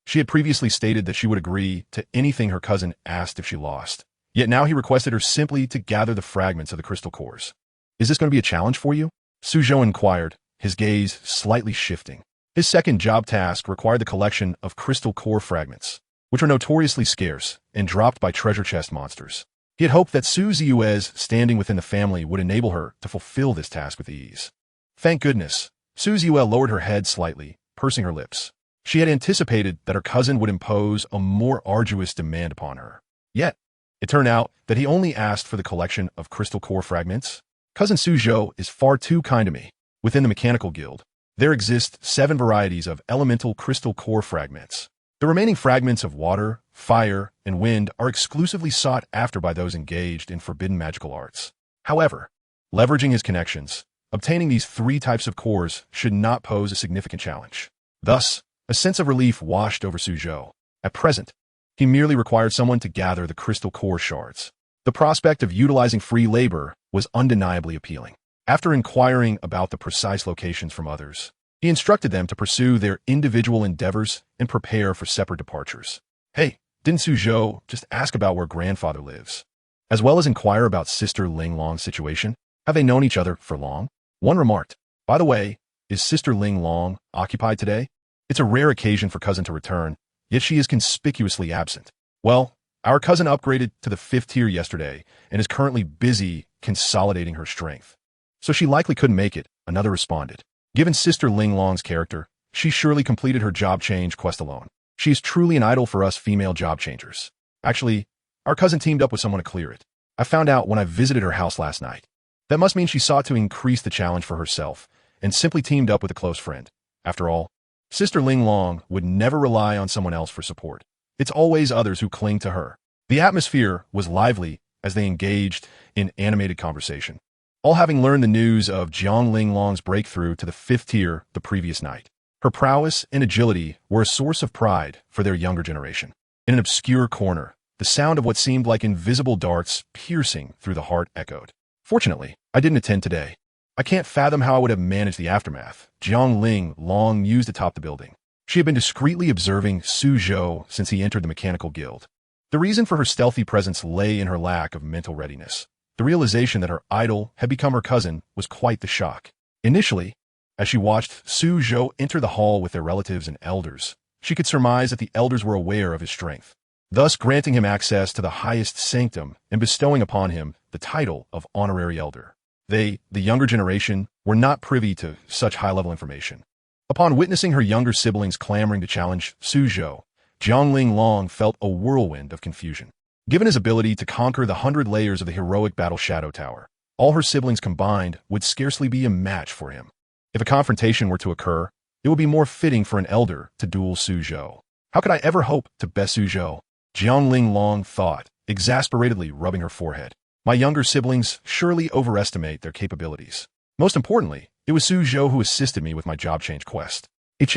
She had previously stated that she would agree to anything her cousin asked if she lost. Yet now he requested her simply to gather the fragments of the crystal cores. Is this going to be a challenge for you? Su Zhou inquired, his gaze slightly shifting. His second job task required the collection of crystal core fragments, which are notoriously scarce and dropped by treasure chest monsters. He had hoped that Su Ziyue's standing within the family would enable her to fulfill this task with ease. Thank goodness. Su Ziyue lowered her head slightly, pursing her lips. She had anticipated that her cousin would impose a more arduous demand upon her. Yet, it turned out that he only asked for the collection of crystal core fragments. Cousin Su Zhou is far too kind to me. Within the mechanical guild, There exist 7 varieties of elemental crystal core fragments. The remaining fragments of water, fire, and wind are exclusively sought after by those engaged in forbidden magical arts. However, leveraging his connections, obtaining these 3 types of cores should not pose a significant challenge. Thus, a sense of relief washed over Suzhou. At present, he merely required someone to gather the crystal core shards. The prospect of utilizing free labor was undeniably appealing. After inquiring about the precise locations from others, he instructed them to pursue their individual endeavors and prepare for separate departures. Hey, didn't Suzhou just ask about where grandfather lives? As well as inquire about Sister Ling Long's situation? Have they known each other for long? One remarked, by the way, is Sister Ling Long occupied today? It's a rare occasion for cousin to return, yet she is conspicuously absent. Well, our cousin upgraded to the 5th tier yesterday and is currently busy consolidating her strength. So she likely couldn't make it, another responded. Given Sister Ling Long's character, she surely completed her job change quest alone. She is truly an idol for us female job changers. Actually, our cousin teamed up with someone to clear it. I found out when I visited her house last night. That must mean she sought to increase the challenge for herself and simply teamed up with a close friend. After all, Sister Ling Long would never rely on someone else for support. It's always others who cling to her. The atmosphere was lively as they engaged in animated conversation, all having learned the news of Jiang Ling Long's breakthrough to the 5th tier the previous night. Her prowess and agility were a source of pride for their younger generation. In an obscure corner, the sound of what seemed like invisible darts piercing through the heart echoed. Fortunately, I didn't attend today. I can't fathom how I would have managed the aftermath. Jiang Ling Long mused atop the building. She had been discreetly observing Suzhou since he entered the mechanical guild. The reason for her stealthy presence lay in her lack of mental readiness. The realization that her idol had become her cousin was quite the shock. Initially, as she watched Suzhou enter the hall with their relatives and elders, she could surmise that the elders were aware of his strength, thus granting him access to the highest sanctum and bestowing upon him the title of honorary elder. They, the younger generation, were not privy to such high-level information. Upon witnessing her younger siblings clamoring to challenge Suzhou, Jiang Ling Long felt a whirlwind of confusion. Given his ability to conquer the 100 layers of the heroic battle Shadow Tower, all her siblings combined would scarcely be a match for him. If a confrontation were to occur, it would be more fitting for an elder to duel Suzhou. How could I ever hope to best Suzhou? Jiang Ling Long thought, exasperatedly rubbing her forehead. My younger siblings surely overestimate their capabilities. Most importantly, it was Suzhou who assisted me with my job change quest. Did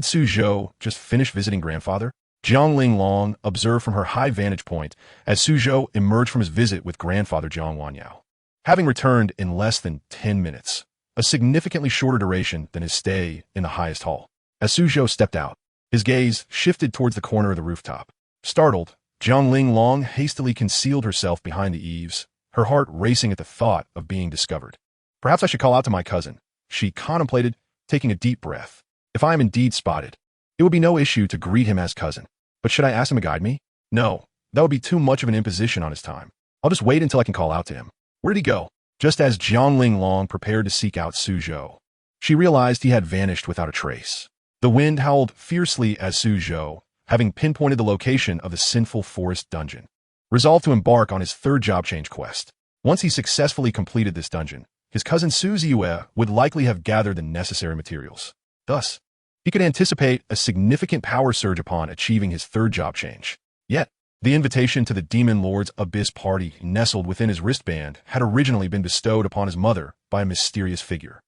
Suzhou just finish visiting grandfather? Jiang Ling Long observed from her high vantage point as Suzhou emerged from his visit with grandfather Jiang Wanyao. Having returned in less than 10 minutes, a significantly shorter duration than his stay in the highest hall. As Suzhou stepped out, his gaze shifted towards the corner of the rooftop. Startled, Jiang Ling Long hastily concealed herself behind the eaves, her heart racing at the thought of being discovered. Perhaps I should call out to my cousin, she contemplated, taking a deep breath. If I am indeed spotted, it would be no issue to greet him as cousin. But should I ask him to guide me? No, that would be too much of an imposition on his time. I'll just wait until I can call out to him. Where did he go? Just as Jiang Ling Long prepared to seek out Suzhou, she realized he had vanished without a trace. The wind howled fiercely as Suzhou, having pinpointed the location of the sinful forest dungeon, resolved to embark on his 3rd job change quest. Once he successfully completed this dungeon, his cousin Su Ziyue would likely have gathered the necessary materials. Thus, he could anticipate a significant power surge upon achieving his 3rd job change. Yet, the invitation to the Demon Lord's Abyss party nestled within his wristband had originally been bestowed upon his mother by a mysterious figure.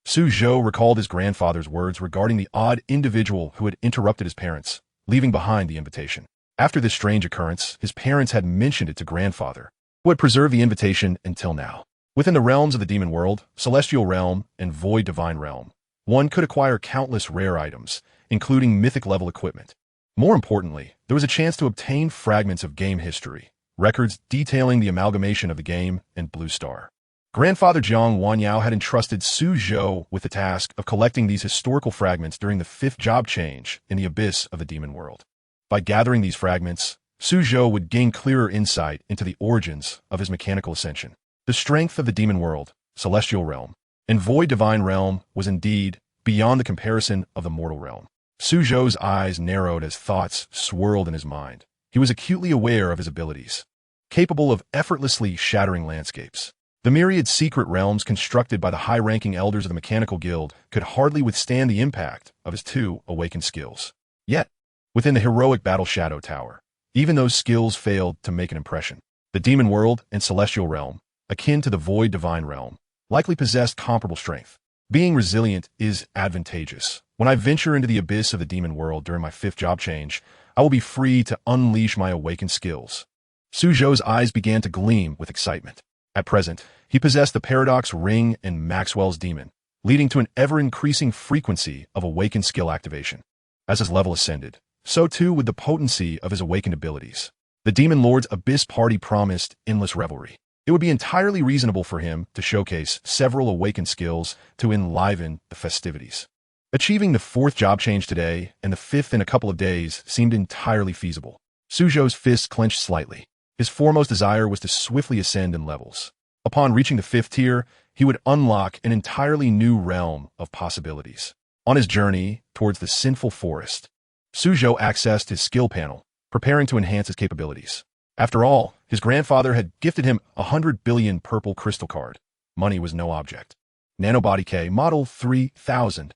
Suzhou recalled his grandfather's words regarding the odd individual who had interrupted his parents, leaving behind the invitation. After this strange occurrence, his parents had mentioned it to grandfather, who had preserved the invitation until now. Within the realms of the demon world, celestial realm, and void divine realm, one could acquire countless rare items, including mythic-level equipment. More importantly, there was a chance to obtain fragments of game history, records detailing the amalgamation of the game and Blue Star. Grandfather Jiang Wanyao had entrusted Suzhou with the task of collecting these historical fragments during the 5th job change in the abyss of the demon world. By gathering these fragments, Suzhou would gain clearer insight into the origins of his mechanical ascension. The strength of the demon world, celestial realm, and void divine realm was indeed beyond the comparison of the mortal realm. Suzhou's eyes narrowed as thoughts swirled in his mind. He was acutely aware of his abilities, capable of effortlessly shattering landscapes. The myriad secret realms constructed by the high-ranking elders of the Mechanical Guild could hardly withstand the impact of his two awakened skills. Yet, within the heroic Battle Shadow Tower, even those skills failed to make an impression. The Demon World and Celestial Realm, akin to the Void Divine Realm, likely possessed comparable strength. Being resilient is advantageous. When I venture into the abyss of the Demon World during my 5th job change, I will be free to unleash my awakened skills. Suzhou's eyes began to gleam with excitement. At present, he possessed the Paradox Ring and Maxwell's Demon, leading to an ever-increasing frequency of awakened skill activation. As his level ascended, so too would the potency of his awakened abilities. The Demon Lord's Abyss Party promised endless revelry. It would be entirely reasonable for him to showcase several awakened skills to enliven the festivities. Achieving the 4th job change today and the 5th in a couple of days seemed entirely feasible. Suzhou's fists clenched slightly. His foremost desire was to swiftly ascend in levels. Upon reaching the 5th tier, he would unlock an entirely new realm of possibilities. On his journey towards the Sinful Forest, Suzhou accessed his skill panel, preparing to enhance his capabilities. After all, his grandfather had gifted him 100 billion purple crystal card. Money was no object. Nanobody K, Model 3000.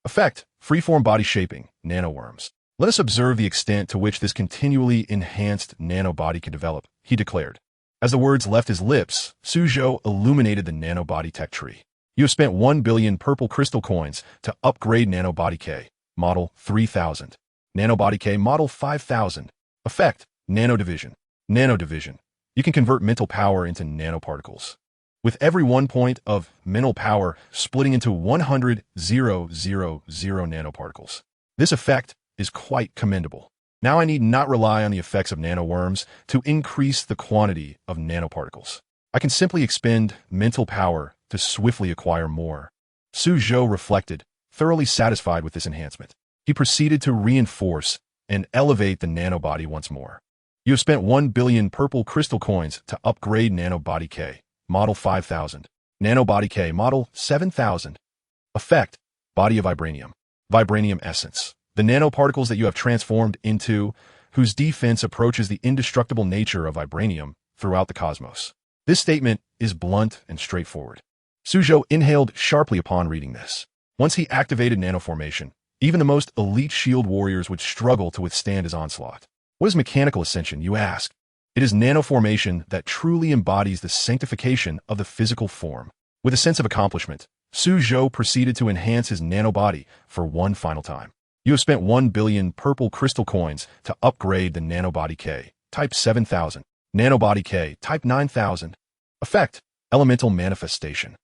Effect, freeform body shaping, nanoworms. Let us observe the extent to which this continually enhanced nanobody can develop, he declared. As the words left his lips, Suzhou illuminated the nanobody tech tree. You have spent 1 billion purple crystal coins to upgrade Nanobody K, Model 3000. Nanobody K, Model 5000. Effect, Nanodivision. Nanodivision. You can convert mental power into nanoparticles. With every 1 point of mental power splitting into 100,000 nanoparticles. This effect is quite commendable. Now I need not rely on the effects of nanoworms to increase the quantity of nanoparticles. I can simply expend mental power to swiftly acquire more. Suzhou reflected, thoroughly satisfied with this enhancement. He proceeded to reinforce and elevate the nanobody once more. You have spent 1 billion purple crystal coins to upgrade Nanobody K, Model 5000. Nanobody K, Model 7000. Effect, Body of Vibranium. Vibranium Essence. The nanoparticles that you have transformed into, whose defense approaches the indestructible nature of vibranium throughout the cosmos. This statement is blunt and straightforward. Suzhou inhaled sharply upon reading this. Once he activated nanoformation, even the most elite shield warriors would struggle to withstand his onslaught. What is mechanical ascension, you ask? It is nanoformation that truly embodies the sanctification of the physical form. With a sense of accomplishment, Suzhou proceeded to enhance his nanobody for one final time. You have spent 1 billion purple crystal coins to upgrade the Nanobody K, Type 7000. Nanobody K, Type 9000. Effect, Elemental Manifestation.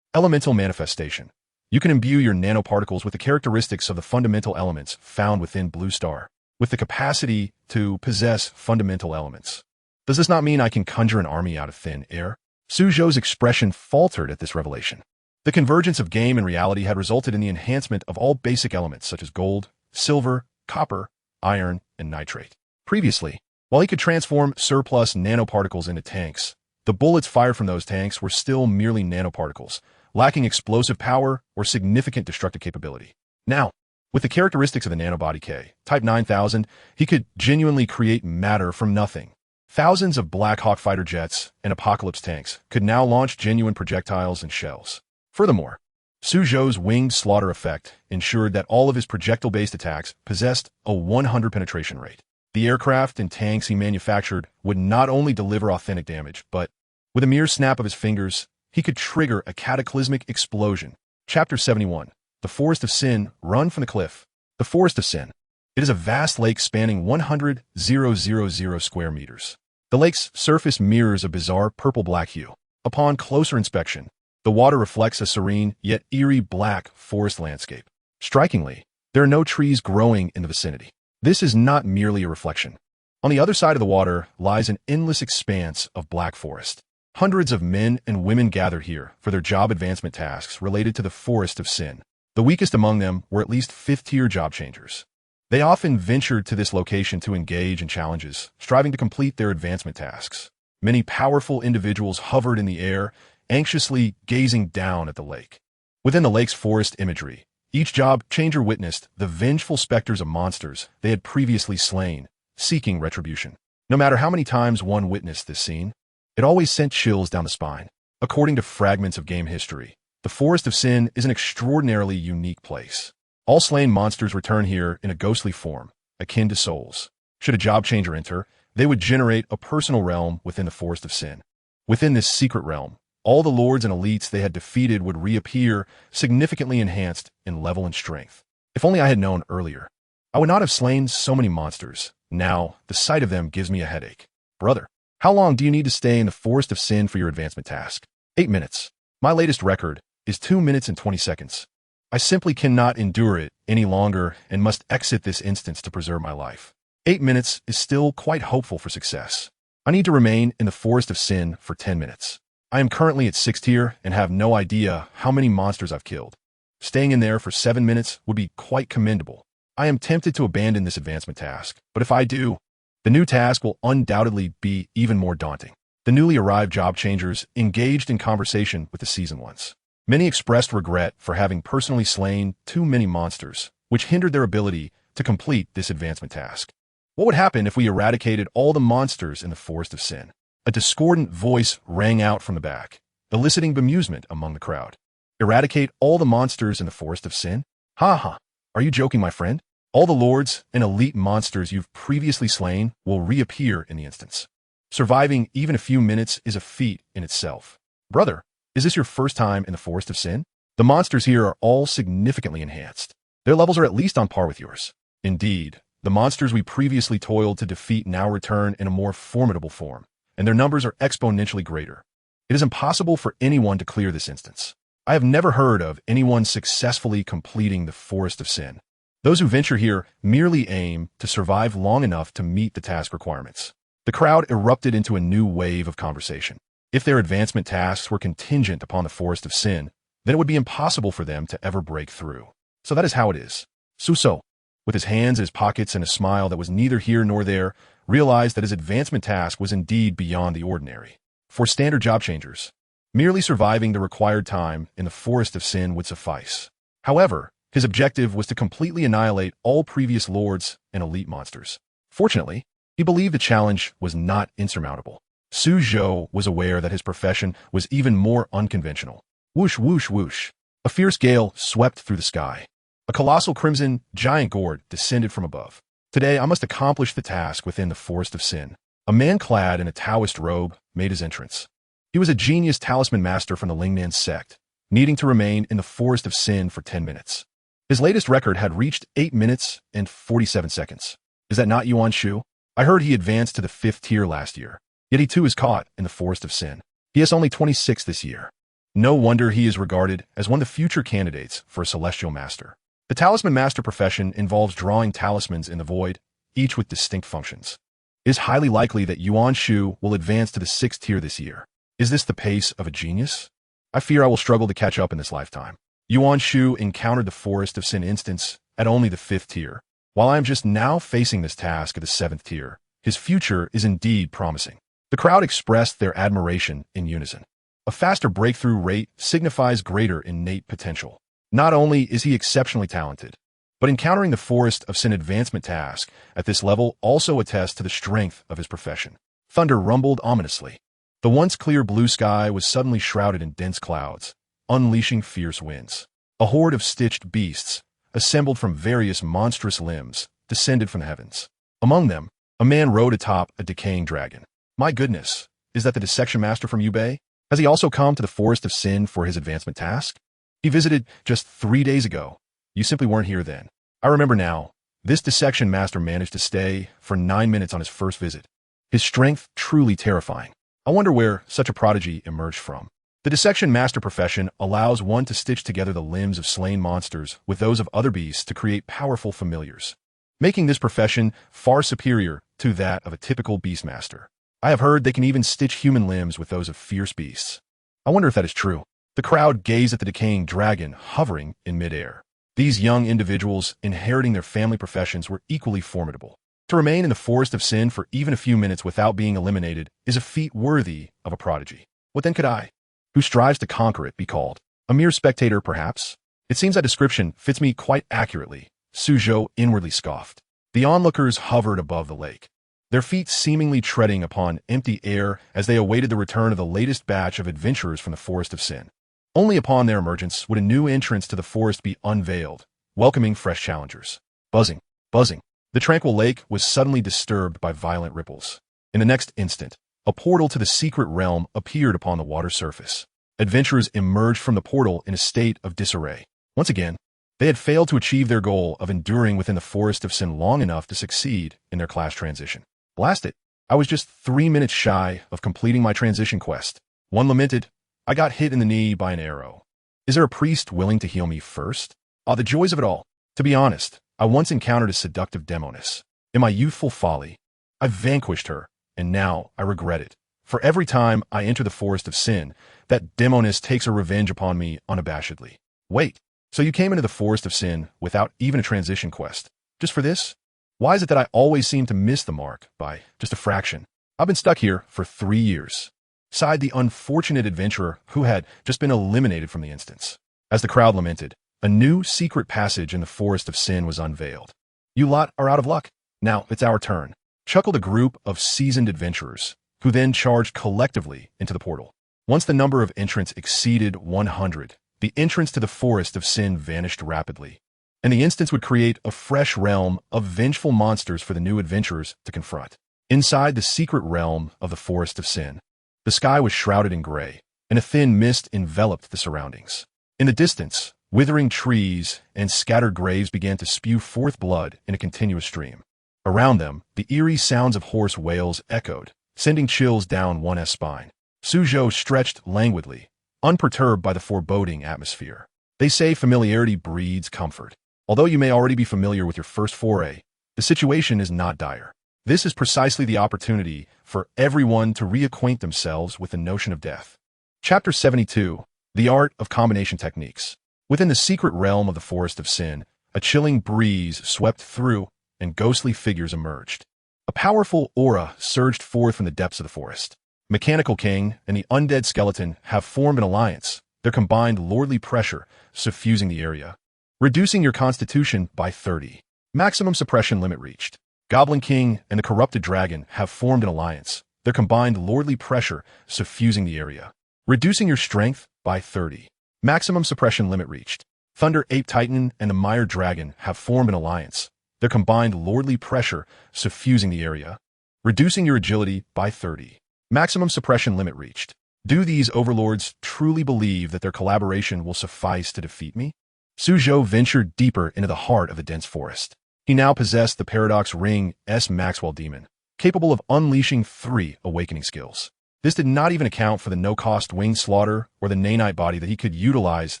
Elemental Manifestation. You can imbue your nanoparticles with the characteristics of the fundamental elements found within Blue Star, with the capacity to possess fundamental elements. Does this not mean I can conjure an army out of thin air? Suzhou's expression faltered at this revelation. The convergence of game and reality had resulted in the enhancement of all basic elements such as gold, silver, copper, iron, and nitrate. Previously, while he could transform surplus nanoparticles into tanks, the bullets fired from those tanks were still merely nanoparticles, lacking explosive power or significant destructive capability. Now, with the characteristics of the Nanobody K, Type 9000, he could genuinely create matter from nothing. Thousands of Black Hawk fighter jets and Apocalypse tanks could now launch genuine projectiles and shells. Furthermore, Suzhou's winged slaughter effect ensured that all of his projectile-based attacks possessed a 100 penetration rate. The aircraft and tanks he manufactured would not only deliver authentic damage, but, with a mere snap of his fingers, he could trigger a cataclysmic explosion. Chapter 71. The Forest of Sin, Run from the Cliff. The Forest of Sin. It is a vast lake spanning 100,000 square meters. The lake's surface mirrors a bizarre purple-black hue. Upon closer inspection, the water reflects a serene yet eerie black forest landscape. Strikingly, there are no trees growing in the vicinity. This is not merely a reflection. On the other side of the water lies an endless expanse of black forest. Hundreds of men and women gathered here for their job advancement tasks related to the Forest of Sin. The weakest among them were at least 5th-tier job changers. They often ventured to this location to engage in challenges, striving to complete their advancement tasks. Many powerful individuals hovered in the air, anxiously gazing down at the lake. Within the lake's forest imagery, each job changer witnessed the vengeful specters of monsters they had previously slain, seeking retribution. No matter how many times one witnessed this scene, it always sent chills down the spine. According to fragments of game history, the Forest of Sin is an extraordinarily unique place. All slain monsters return here in a ghostly form, akin to souls. Should a job changer enter, they would generate a personal realm within the Forest of Sin. Within this secret realm, all the lords and elites they had defeated would reappear, significantly enhanced in level and strength. If only I had known earlier, I would not have slain so many monsters. Now, the sight of them gives me a headache. Brother, how long do you need to stay in the Forest of Sin for your advancement task? 8 minutes. My latest record is 2 minutes and 20 seconds. I simply cannot endure it any longer and must exit this instance to preserve my life. 8 minutes is still quite hopeful for success. I need to remain in the Forest of Sin for 10 minutes. I am currently at 6th tier and have no idea how many monsters I've killed. Staying in there for 7 minutes would be quite commendable. I am tempted to abandon this advancement task, but if I do, the new task will undoubtedly be even more daunting. The newly arrived job changers engaged in conversation with the seasoned ones. Many expressed regret for having personally slain too many monsters, which hindered their ability to complete this advancement task. What would happen if we eradicated all the monsters in the Forest of Sin? A discordant voice rang out from the back, eliciting bemusement among the crowd. Eradicate all the monsters in the Forest of Sin? Ha ha! Are you joking, my friend? All the lords and elite monsters you've previously slain will reappear in the instance. Surviving even a few minutes is a feat in itself. Brother, is this your first time in the Forest of Sin? The monsters here are all significantly enhanced. Their levels are at least on par with yours. Indeed, the monsters we previously toiled to defeat now return in a more formidable form, and their numbers are exponentially greater. It is impossible for anyone to clear this instance. I have never heard of anyone successfully completing the Forest of Sin. Those who venture here merely aim to survive long enough to meet the task requirements. The crowd erupted into a new wave of conversation. If their advancement tasks were contingent upon the Forest of Sin, then it would be impossible for them to ever break through. So that is how it is. Suso, with his hands in his pockets and a smile that was neither here nor there, realized that his advancement task was indeed beyond the ordinary. For standard job changers, merely surviving the required time in the Forest of Sin would suffice. However, his objective was to completely annihilate all previous lords and elite monsters. Fortunately, he believed the challenge was not insurmountable. Suzhou was aware that his profession was even more unconventional. Whoosh, whoosh, whoosh. A fierce gale swept through the sky. A colossal crimson giant gourd descended from above. Today, I must accomplish the task within the Forest of Sin. A man clad in a Taoist robe made his entrance. He was a genius talisman master from the Lingnan sect, needing to remain in the Forest of Sin for 10 minutes. His latest record had reached 8 minutes and 47 seconds. Is that not Yuan Shu? I heard he advanced to the 5th tier last year. Yet he too is caught in the Forest of Sin. He is only 26 this year. No wonder he is regarded as one of the future candidates for a celestial master. The talisman master profession involves drawing talismans in the void, each with distinct functions. It is highly likely that Yuan Shu will advance to the 6th tier this year. Is this the pace of a genius? I fear I will struggle to catch up in this lifetime. Yuan Shu encountered the Forest of Sin instance at only the 5th tier. While I am just now facing this task at the 7th tier, his future is indeed promising. The crowd expressed their admiration in unison. A faster breakthrough rate signifies greater innate potential. Not only is he exceptionally talented, but encountering the Forest of Sin advancement task at this level also attests to the strength of his profession. Thunder rumbled ominously. The once clear blue sky was suddenly shrouded in dense clouds, unleashing fierce winds. A horde of stitched beasts, assembled from various monstrous limbs, descended from the heavens. Among them, a man rode atop a decaying dragon. My goodness, is that the dissection master from Yubei? Has he also come to the Forest of Sin for his advancement task? He visited just 3 days ago. You simply weren't here then. I remember now. This dissection master managed to stay for 9 minutes on his first visit. His strength truly terrifying. I wonder where such a prodigy emerged from. The dissection master profession allows one to stitch together the limbs of slain monsters with those of other beasts to create powerful familiars, making this profession far superior to that of a typical beastmaster. I have heard they can even stitch human limbs with those of fierce beasts. I wonder if that is true. The crowd gazed at the decaying dragon hovering in midair. These young individuals inheriting their family professions were equally formidable. To remain in the Forest of Sin for even a few minutes without being eliminated is a feat worthy of a prodigy. What then could I, who strives to conquer it, be called? A mere spectator, perhaps? It seems that description fits me quite accurately. Suzhou inwardly scoffed. The onlookers hovered above the lake. their feet seemingly treading upon empty air as they awaited the return of the latest batch of adventurers from the Forest of Sin. Only upon their emergence would a new entrance to the forest be unveiled, welcoming fresh challengers. Buzzing, buzzing. The tranquil lake was suddenly disturbed by violent ripples. In the next instant, a portal to the secret realm appeared upon the water surface. Adventurers emerged from the portal in a state of disarray. Once again, they had failed to achieve their goal of enduring within the Forest of Sin long enough to succeed in their class transition. Blast it! I was just 3 minutes shy of completing my transition quest. One lamented, I got hit in the knee by an arrow. Is there a priest willing to heal me first? Ah, the joys of it all. To be honest, I once encountered a seductive demoness. In my youthful folly, I vanquished her, and now I regret it. For every time I enter the Forest of Sin, that demoness takes her revenge upon me unabashedly. Wait, so you came into the Forest of Sin without even a transition quest? Just for this? Why is it that I always seem to miss the mark by just a fraction? I've been stuck here for 3 years. Sighed the unfortunate adventurer who had just been eliminated from the instance. As the crowd lamented, a new secret passage in the Forest of Sin was unveiled. You lot are out of luck. Now it's our turn. Chuckled a group of seasoned adventurers, who then charged collectively into the portal. Once the number of entrants exceeded 100, the entrance to the Forest of Sin vanished rapidly, and the instance would create a fresh realm of vengeful monsters for the new adventurers to confront. Inside the secret realm of the Forest of Sin, the sky was shrouded in gray, and a thin mist enveloped the surroundings. In the distance, withering trees and scattered graves began to spew forth blood in a continuous stream. Around them, the eerie sounds of hoarse wails echoed, sending chills down one's spine. Suzhou stretched languidly, unperturbed by the foreboding atmosphere. They say familiarity breeds comfort. Although you may already be familiar with your first foray, the situation is not dire. This is precisely the opportunity for everyone to reacquaint themselves with the notion of death. Chapter 72, The Art of Combination Techniques. Within the secret realm of the Forest of Sin, a chilling breeze swept through, and ghostly figures emerged. A powerful aura surged forth from the depths of the forest. Mechanical King and the undead skeleton have formed an alliance, their combined lordly pressure suffusing the area. Reducing your constitution by 30. Maximum suppression limit reached. Goblin King and the corrupted dragon have formed an alliance, their combined lordly pressure suffusing the area. Reducing your strength by 30. Maximum suppression limit reached. Thunder Ape Titan and the Mire Dragon have formed an alliance, their combined lordly pressure suffusing the area. Reducing your agility by 30. Maximum suppression limit reached. Do these overlords truly believe that their collaboration will suffice to defeat me? Suzhou ventured deeper into the heart of the dense forest. He now possessed the Paradox Ring S Maxwell Demon, capable of unleashing 3 awakening skills. This did not even account for the no-cost winged slaughter or the nanite body that he could utilize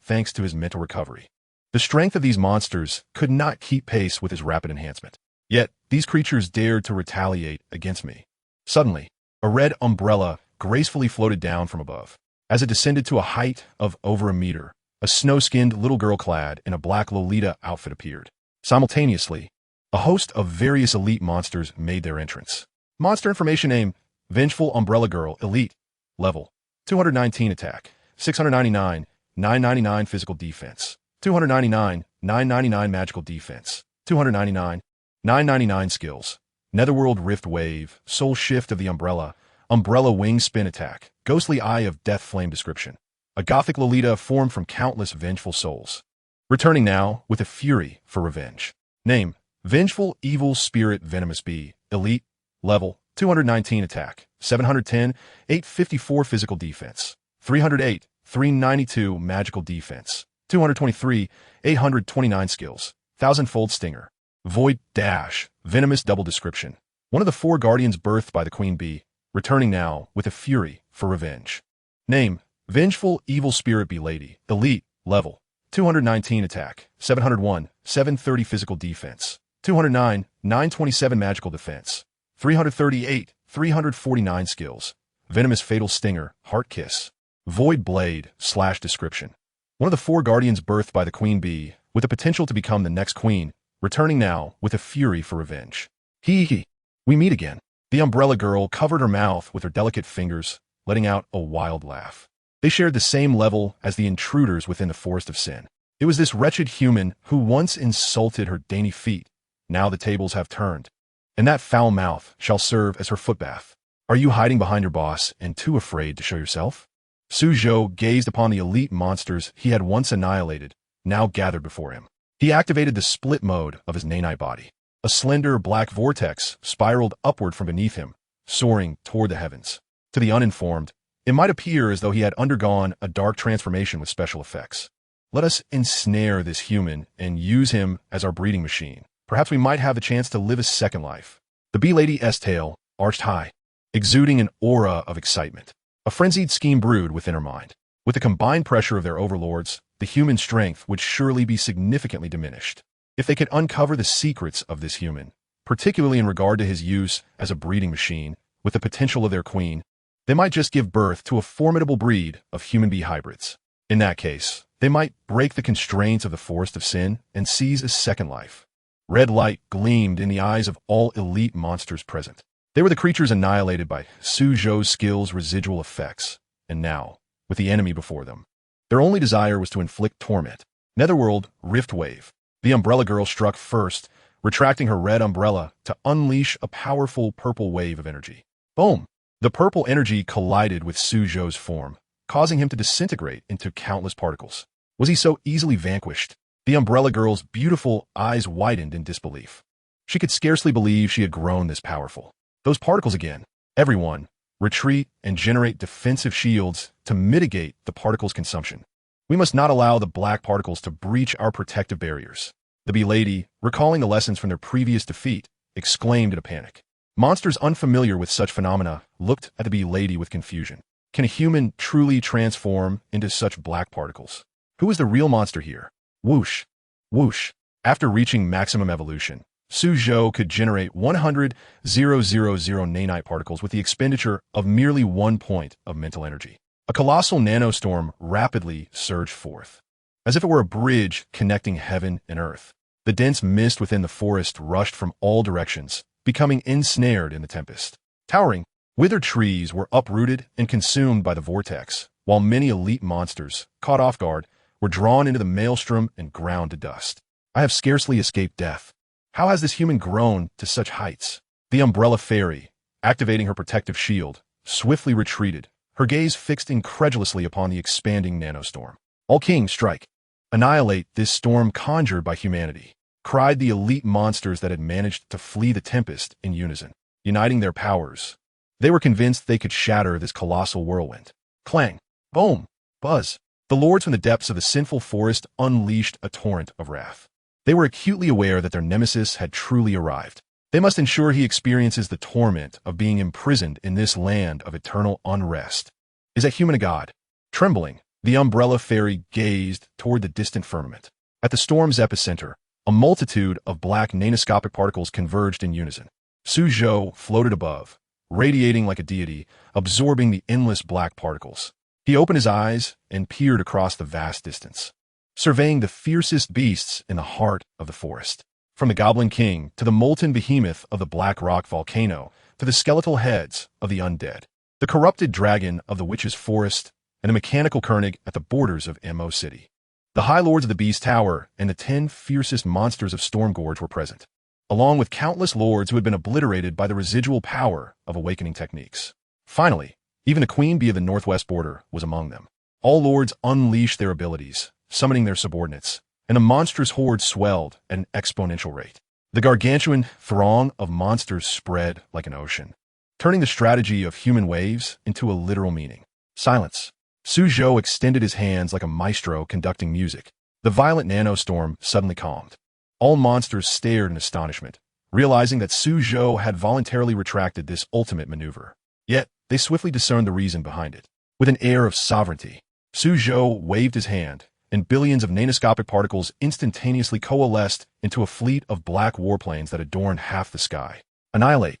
thanks to his mental recovery. The strength of these monsters could not keep pace with his rapid enhancement. Yet, these creatures dared to retaliate against me. Suddenly, a red umbrella gracefully floated down from above. As it descended to a height of over a meter, a snow-skinned little girl clad in a black Lolita outfit appeared. Simultaneously, a host of various elite monsters made their entrance. Monster information name, Vengeful Umbrella Girl Elite. Level, 219 attack, 699, 999 physical defense, 299, 999 magical defense, 299, 999 skills. Netherworld Rift Wave, Soul Shift of the Umbrella, Umbrella Wing Spin Attack, Ghostly Eye of Death Flame description. A gothic Lolita formed from countless vengeful souls. Returning now with a fury for revenge. Name, Vengeful Evil Spirit Venomous Bee, Elite, Level, 219 attack, 710, 854 physical defense, 308, 392 magical defense, 223, 829 skills, thousandfold stinger. Void Dash, Venomous Double description. One of the 4 guardians birthed by the Queen Bee, returning now with a fury for revenge. Name, Vengeful Evil Spirit Bee Lady, Elite, Level, 219 attack, 701, 730 physical defense, 209, 927 magical defense, 338, 349 skills. Venomous Fatal Stinger, Heart Kiss. Void Blade, Slash description. One of the 4 guardians birthed by the Queen Bee, with the potential to become the next queen, returning now with a fury for revenge. Hee. We meet again. The Umbrella Girl covered her mouth with her delicate fingers, letting out a wild laugh. They shared the same level as the intruders within the Forest of Sin. It was this wretched human who once insulted her dainty feet. Now the tables have turned. and that foul mouth shall serve as her footbath. Are you hiding behind your boss and too afraid to show yourself? Suzhou gazed upon the elite monsters he had once annihilated, now gathered before him. He activated the split mode of his nanite body. A slender black vortex spiraled upward from beneath him, soaring toward the heavens. To the uninformed, it might appear as though he had undergone a dark transformation with special effects. Let us ensnare this human and use him as our breeding machine. Perhaps we might have a chance to live a second life. The bee lady's tail arched high, exuding an aura of excitement. A frenzied scheme brewed within her mind. With the combined pressure of their overlords, the human strength would surely be significantly diminished. If they could uncover the secrets of this human, particularly in regard to his use as a breeding machine, with the potential of their queen, they might just give birth to a formidable breed of human bee hybrids. In that case, they might break the constraints of the forest of sin and seize a second life. Red light gleamed in the eyes of all elite monsters present. They were the creatures annihilated by Suzhou's skill's residual effects, and now, with the enemy before them, their only desire was to inflict torment. Netherworld Rift Wave. The umbrella girl struck first, retracting her red umbrella to unleash a powerful purple wave of energy. Boom! The purple energy collided with Suzhou's form, causing him to disintegrate into countless particles. Was he so easily vanquished? The umbrella girl's beautiful eyes widened in disbelief. She could scarcely believe she had grown this powerful. Those particles again. Everyone, retreat and generate defensive shields to mitigate the particles' consumption. We must not allow the black particles to breach our protective barriers. The bee lady, recalling the lessons from their previous defeat, exclaimed in a panic. Monsters unfamiliar with such phenomena looked at the bee lady with confusion. Can a human truly transform into such black particles? Who is the real monster here? Whoosh! Whoosh! After reaching maximum evolution, Suzhou could generate 100,000 nanite particles with the expenditure of merely 1 point of mental energy. A colossal nanostorm rapidly surged forth, as if it were a bridge connecting heaven and earth. The dense mist within the forest rushed from all directions, becoming ensnared in the tempest. Towering, withered trees were uprooted and consumed by the vortex, while many elite monsters, caught off guard, were drawn into the maelstrom and ground to dust. I have scarcely escaped death. How has this human grown to such heights? The umbrella fairy, activating her protective shield, swiftly retreated, her gaze fixed incredulously upon the expanding nanostorm. All kings, strike! Annihilate this storm conjured by humanity, cried the elite monsters that had managed to flee the tempest in unison. Uniting their powers, they were convinced they could shatter this colossal whirlwind. Clang! Boom! Buzz! The lords from the depths of the sinful forest unleashed a torrent of wrath. They were acutely aware that their nemesis had truly arrived. They must ensure he experiences the torment of being imprisoned in this land of eternal unrest. Is that human a god? Trembling, the umbrella fairy gazed toward the distant firmament. At the storm's epicenter, a multitude of black nanoscopic particles converged in unison. Suzhou floated above, radiating like a deity, absorbing the endless black particles. He opened his eyes and peered across the vast distance, surveying the fiercest beasts in the heart of the forest. From the Goblin King to the molten behemoth of the Black Rock volcano to the skeletal heads of the undead, the corrupted dragon of the Witch's Forest, and the mechanical Koenig at the borders of Mo City. The High Lords of the Beast Tower and the 10 fiercest monsters of Stormgorge were present, along with countless lords who had been obliterated by the residual power of awakening techniques. Finally, even the Queen Bee of the Northwest Border was among them. All lords unleashed their abilities, summoning their subordinates, and the monstrous horde swelled at an exponential rate. The gargantuan throng of monsters spread like an ocean, turning the strategy of human waves into a literal meaning. Silence. Suzhou extended his hands like a maestro conducting music. The violent nanostorm suddenly calmed. All monsters stared in astonishment, realizing that Suzhou had voluntarily retracted this ultimate maneuver. Yet, they swiftly discerned the reason behind it. With an air of sovereignty, Suzhou waved his hand, and billions of nanoscopic particles instantaneously coalesced into a fleet of black warplanes that adorned half the sky. Annihilate.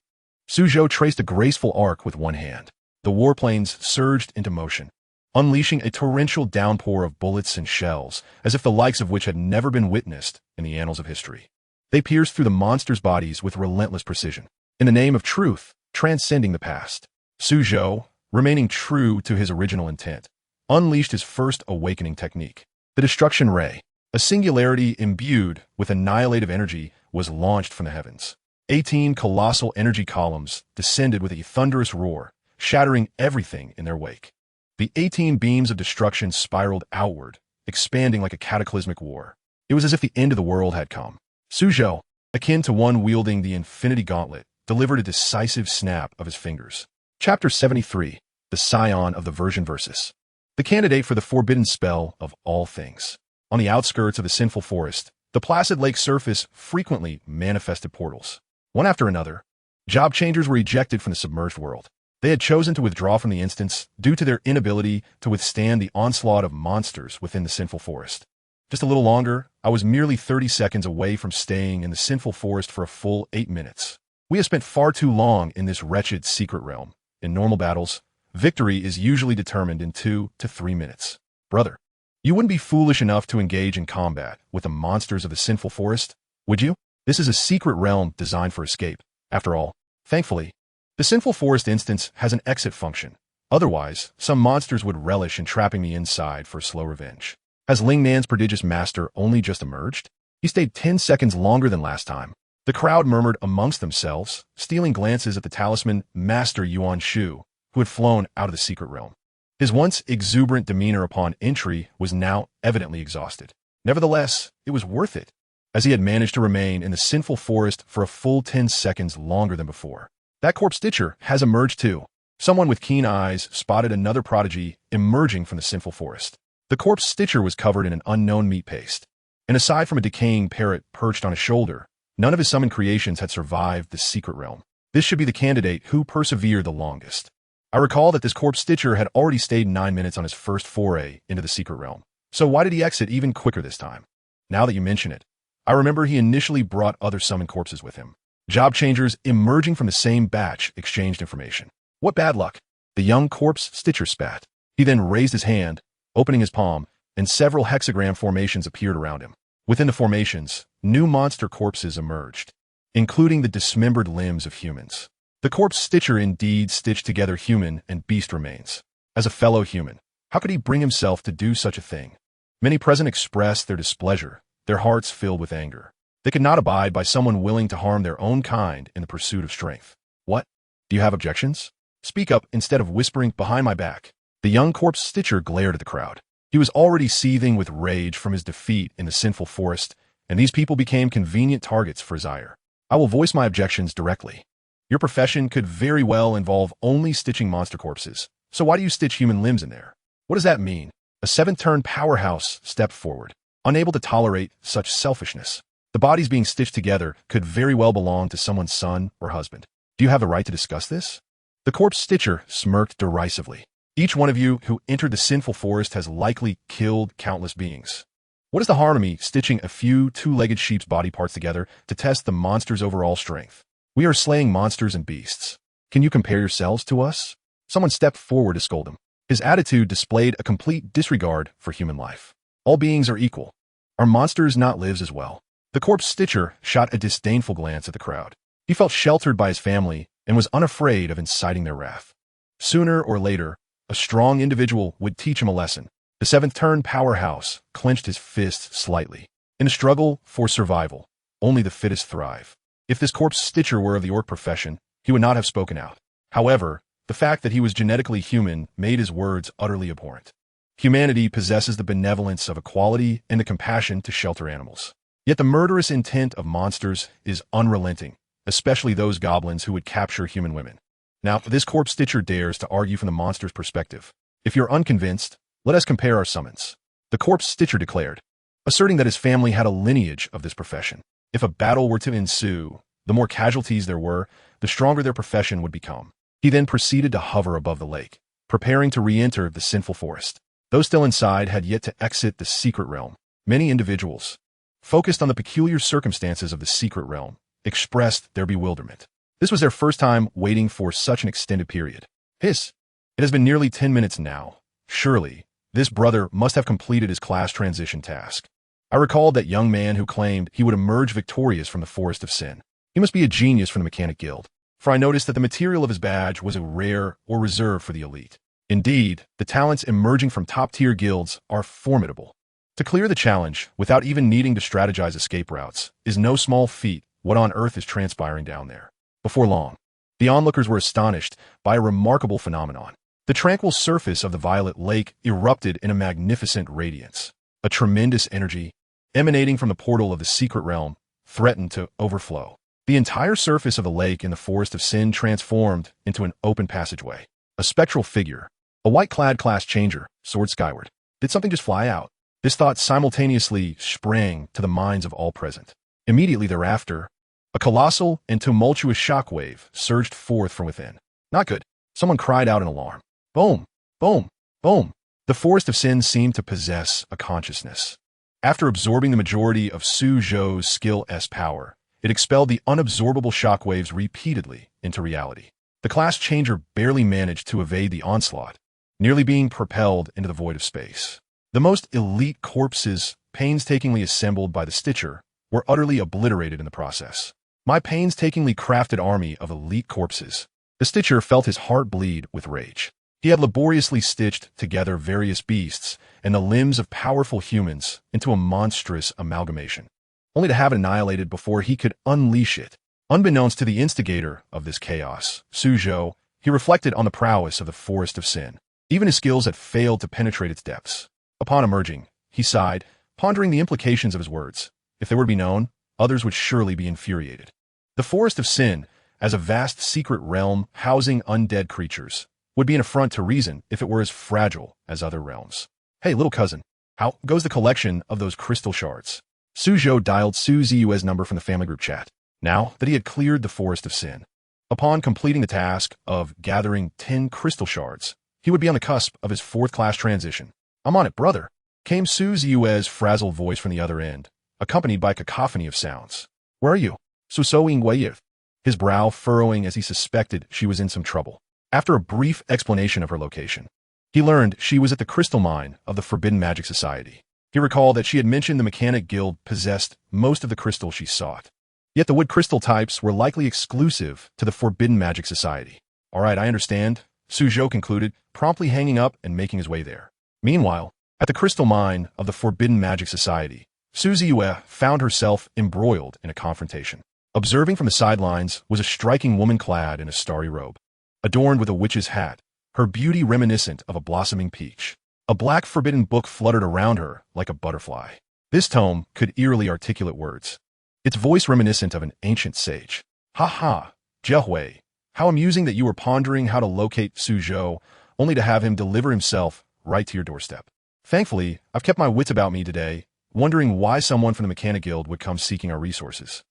Suzhou traced a graceful arc with one hand. The warplanes surged into motion, unleashing a torrential downpour of bullets and shells, as if the likes of which had never been witnessed in the annals of history. They pierced through the monsters' bodies with relentless precision. In the name of truth, transcending the past, Suzhou, remaining true to his original intent, unleashed his first awakening technique. The Destruction Ray, a singularity imbued with annihilative energy, was launched from the heavens. 18 colossal energy columns descended with a thunderous roar, shattering everything in their wake. The 18 beams of destruction spiraled outward, expanding like a cataclysmic war. It was as if the end of the world had come. Suzhou, akin to one wielding the infinity gauntlet, delivered a decisive snap of his fingers. Chapter 73, The Scion of the Virgin Versus. The candidate for the forbidden spell of all things. On the outskirts of the sinful forest, the placid lake surface frequently manifested portals. One after another, job changers were ejected from the submerged world. They had chosen to withdraw from the instance due to their inability to withstand the onslaught of monsters within the sinful forest. Just a little longer, I was merely 30 seconds away from staying in the sinful forest for a full 8 minutes. We have spent far too long in this wretched secret realm. In normal battles, victory is usually determined in 2 to 3 minutes. Brother, you wouldn't be foolish enough to engage in combat with the monsters of the sinful forest, would you? This is a secret realm designed for escape. After all, thankfully, the sinful forest instance has an exit function. Otherwise, some monsters would relish in trapping me inside for slow revenge. Has Ling Nan's prodigious master only just emerged? He stayed 10 seconds longer than last time. The crowd murmured amongst themselves, stealing glances at the talisman Master Yuan Shu, who had flown out of the secret realm. His once exuberant demeanor upon entry was now evidently exhausted. Nevertheless, it was worth it, as he had managed to remain in the sinful forest for a full 10 seconds longer than before. That corpse stitcher has emerged too. Someone with keen eyes spotted another prodigy emerging from the sinful forest. The corpse stitcher was covered in an unknown meat paste, and aside from a decaying parrot perched on his shoulder, none of his summoned creations had survived the secret realm. This should be the candidate who persevered the longest. I recall that this corpse stitcher had already stayed 9 minutes on his first foray into the secret realm. So why did he exit even quicker this time? Now that you mention it, I remember he initially brought other summoned corpses with him. Job changers emerging from the same batch exchanged information. What bad luck! The young corpse stitcher spat. He then raised his hand, opening his palm, and several hexagram formations appeared around him. Within the formations, new monster corpses emerged, including the dismembered limbs of humans. The corpse stitcher indeed stitched together human and beast remains. As a fellow human, how could he bring himself to do such a thing? Many present expressed their displeasure, their hearts filled with anger. They could not abide by someone willing to harm their own kind in the pursuit of strength. What? Do you have objections? Speak up instead of whispering behind my back. The young corpse stitcher glared at the crowd. He was already seething with rage from his defeat in the sinful forest, and these people became convenient targets for his ire. I will voice my objections directly. Your profession could very well involve only stitching monster corpses, so why do you stitch human limbs in there? What does that mean? A 7th-turn powerhouse stepped forward, unable to tolerate such selfishness. The bodies being stitched together could very well belong to someone's son or husband. Do you have the right to discuss this? The corpse stitcher smirked derisively. Each one of you who entered the sinful forest has likely killed countless beings. What is the harm of me stitching a few 2-legged sheep's body parts together to test the monster's overall strength? We are slaying monsters and beasts. Can you compare yourselves to us? Someone stepped forward to scold him. His attitude displayed a complete disregard for human life. All beings are equal. Are monsters not lives as well? The corpse stitcher shot a disdainful glance at the crowd. He felt sheltered by his family and was unafraid of inciting their wrath. Sooner or later, a strong individual would teach him a lesson. The 7th-turn powerhouse clenched his fist slightly. In a struggle for survival, only the fittest thrive. If this corpse stitcher were of the orc profession, he would not have spoken out. However, the fact that he was genetically human made his words utterly abhorrent. Humanity possesses the benevolence of equality and the compassion to shelter animals. Yet the murderous intent of monsters is unrelenting, especially those goblins who would capture human women. Now, this corpse stitcher dares to argue from the monster's perspective. If you're unconvinced, let us compare our summons. The corpse stitcher declared, asserting that his family had a lineage of this profession. If a battle were to ensue, the more casualties there were, the stronger their profession would become. He then proceeded to hover above the lake, preparing to re-enter the sinful forest. Those still inside had yet to exit the secret realm. Many individuals, focused on the peculiar circumstances of the secret realm, expressed their bewilderment. This was their first time waiting for such an extended period. Hiss! It has been nearly 10 minutes now. Surely, this brother must have completed his class transition task. I recalled that young man who claimed he would emerge victorious from the Forest of Sin. He must be a genius from the Mechanic Guild, for I noticed that the material of his badge was a rare or reserved for the elite. Indeed, the talents emerging from top-tier guilds are formidable. To clear the challenge without even needing to strategize escape routes is no small feat What on earth is transpiring down there? Before long, the onlookers were astonished by a remarkable phenomenon. The tranquil surface of the violet lake erupted in a magnificent radiance. A tremendous energy, emanating from the portal of the secret realm, threatened to overflow. The entire surface of the lake in the Forest of Sin transformed into an open passageway. A spectral figure, a white-clad class changer, soared skyward. Did something just fly out? This thought simultaneously sprang to the minds of all present. Immediately thereafter, a colossal and tumultuous shockwave surged forth from within. Not good. Someone cried out in alarm. Boom! Boom! Boom! The Forest of Sin seemed to possess a consciousness. After absorbing the majority of Su Zhou's skill-S power, it expelled the unabsorbable shockwaves repeatedly into reality. The class changer barely managed to evade the onslaught, nearly being propelled into the void of space. The most elite corpses, painstakingly assembled by the Stitcher, were utterly obliterated in the process. My painstakingly crafted army of elite corpses. The Stitcher felt his heart bleed with rage. He had laboriously stitched together various beasts and the limbs of powerful humans into a monstrous amalgamation, only to have it annihilated before he could unleash it. Unbeknownst to the instigator of this chaos, Su Zhou, he reflected on the prowess of the Forest of Sin. Even his skills had failed to penetrate its depths. Upon emerging, he sighed, pondering the implications of his words. If they were to be known, others would surely be infuriated. The Forest of Sin, as a vast secret realm housing undead creatures, would be an affront to reason if it were as fragile as other realms. Hey, little cousin, how goes the collection of those crystal shards? Su Zhou dialed Su Ziyue's number from the family group chat, now that he had cleared the Forest of Sin. Upon completing the task of gathering 10 crystal shards, he would be on the cusp of his 4th class transition. I'm on it, brother, came Su Ziyue's frazzled voice from the other end, accompanied by a cacophony of sounds. Where are you? Su Ying, his brow furrowing as he suspected she was in some trouble. After a brief explanation of her location, he learned she was at the crystal mine of the Forbidden Magic Society. He recalled that she had mentioned the Mechanic Guild possessed most of the crystals she sought. Yet the wood crystal types were likely exclusive to the Forbidden Magic Society. All right, I understand, Su Zhou concluded, promptly hanging up and making his way there. Meanwhile, at the crystal mine of the Forbidden Magic Society, Su Ziyue found herself embroiled in a confrontation. Observing from the sidelines was a striking woman clad in a starry robe, adorned with a witch's hat, her beauty reminiscent of a blossoming peach. A black forbidden book fluttered around her like a butterfly. This tome could eerily articulate words, its voice reminiscent of an ancient sage. Ha ha, Jiahui, how amusing that you were pondering how to locate Su Zhou, only to have him deliver himself right to your doorstep. Thankfully, I've kept my wits about me today, wondering why someone from the Mechanic Guild would come seeking our resources.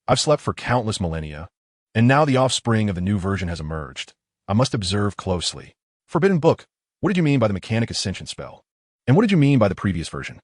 I've slept for countless millennia, and now the offspring of the new version has emerged. I must observe closely. Forbidden book, what did you mean by the Mechanic Ascension spell? And what did you mean by the previous version?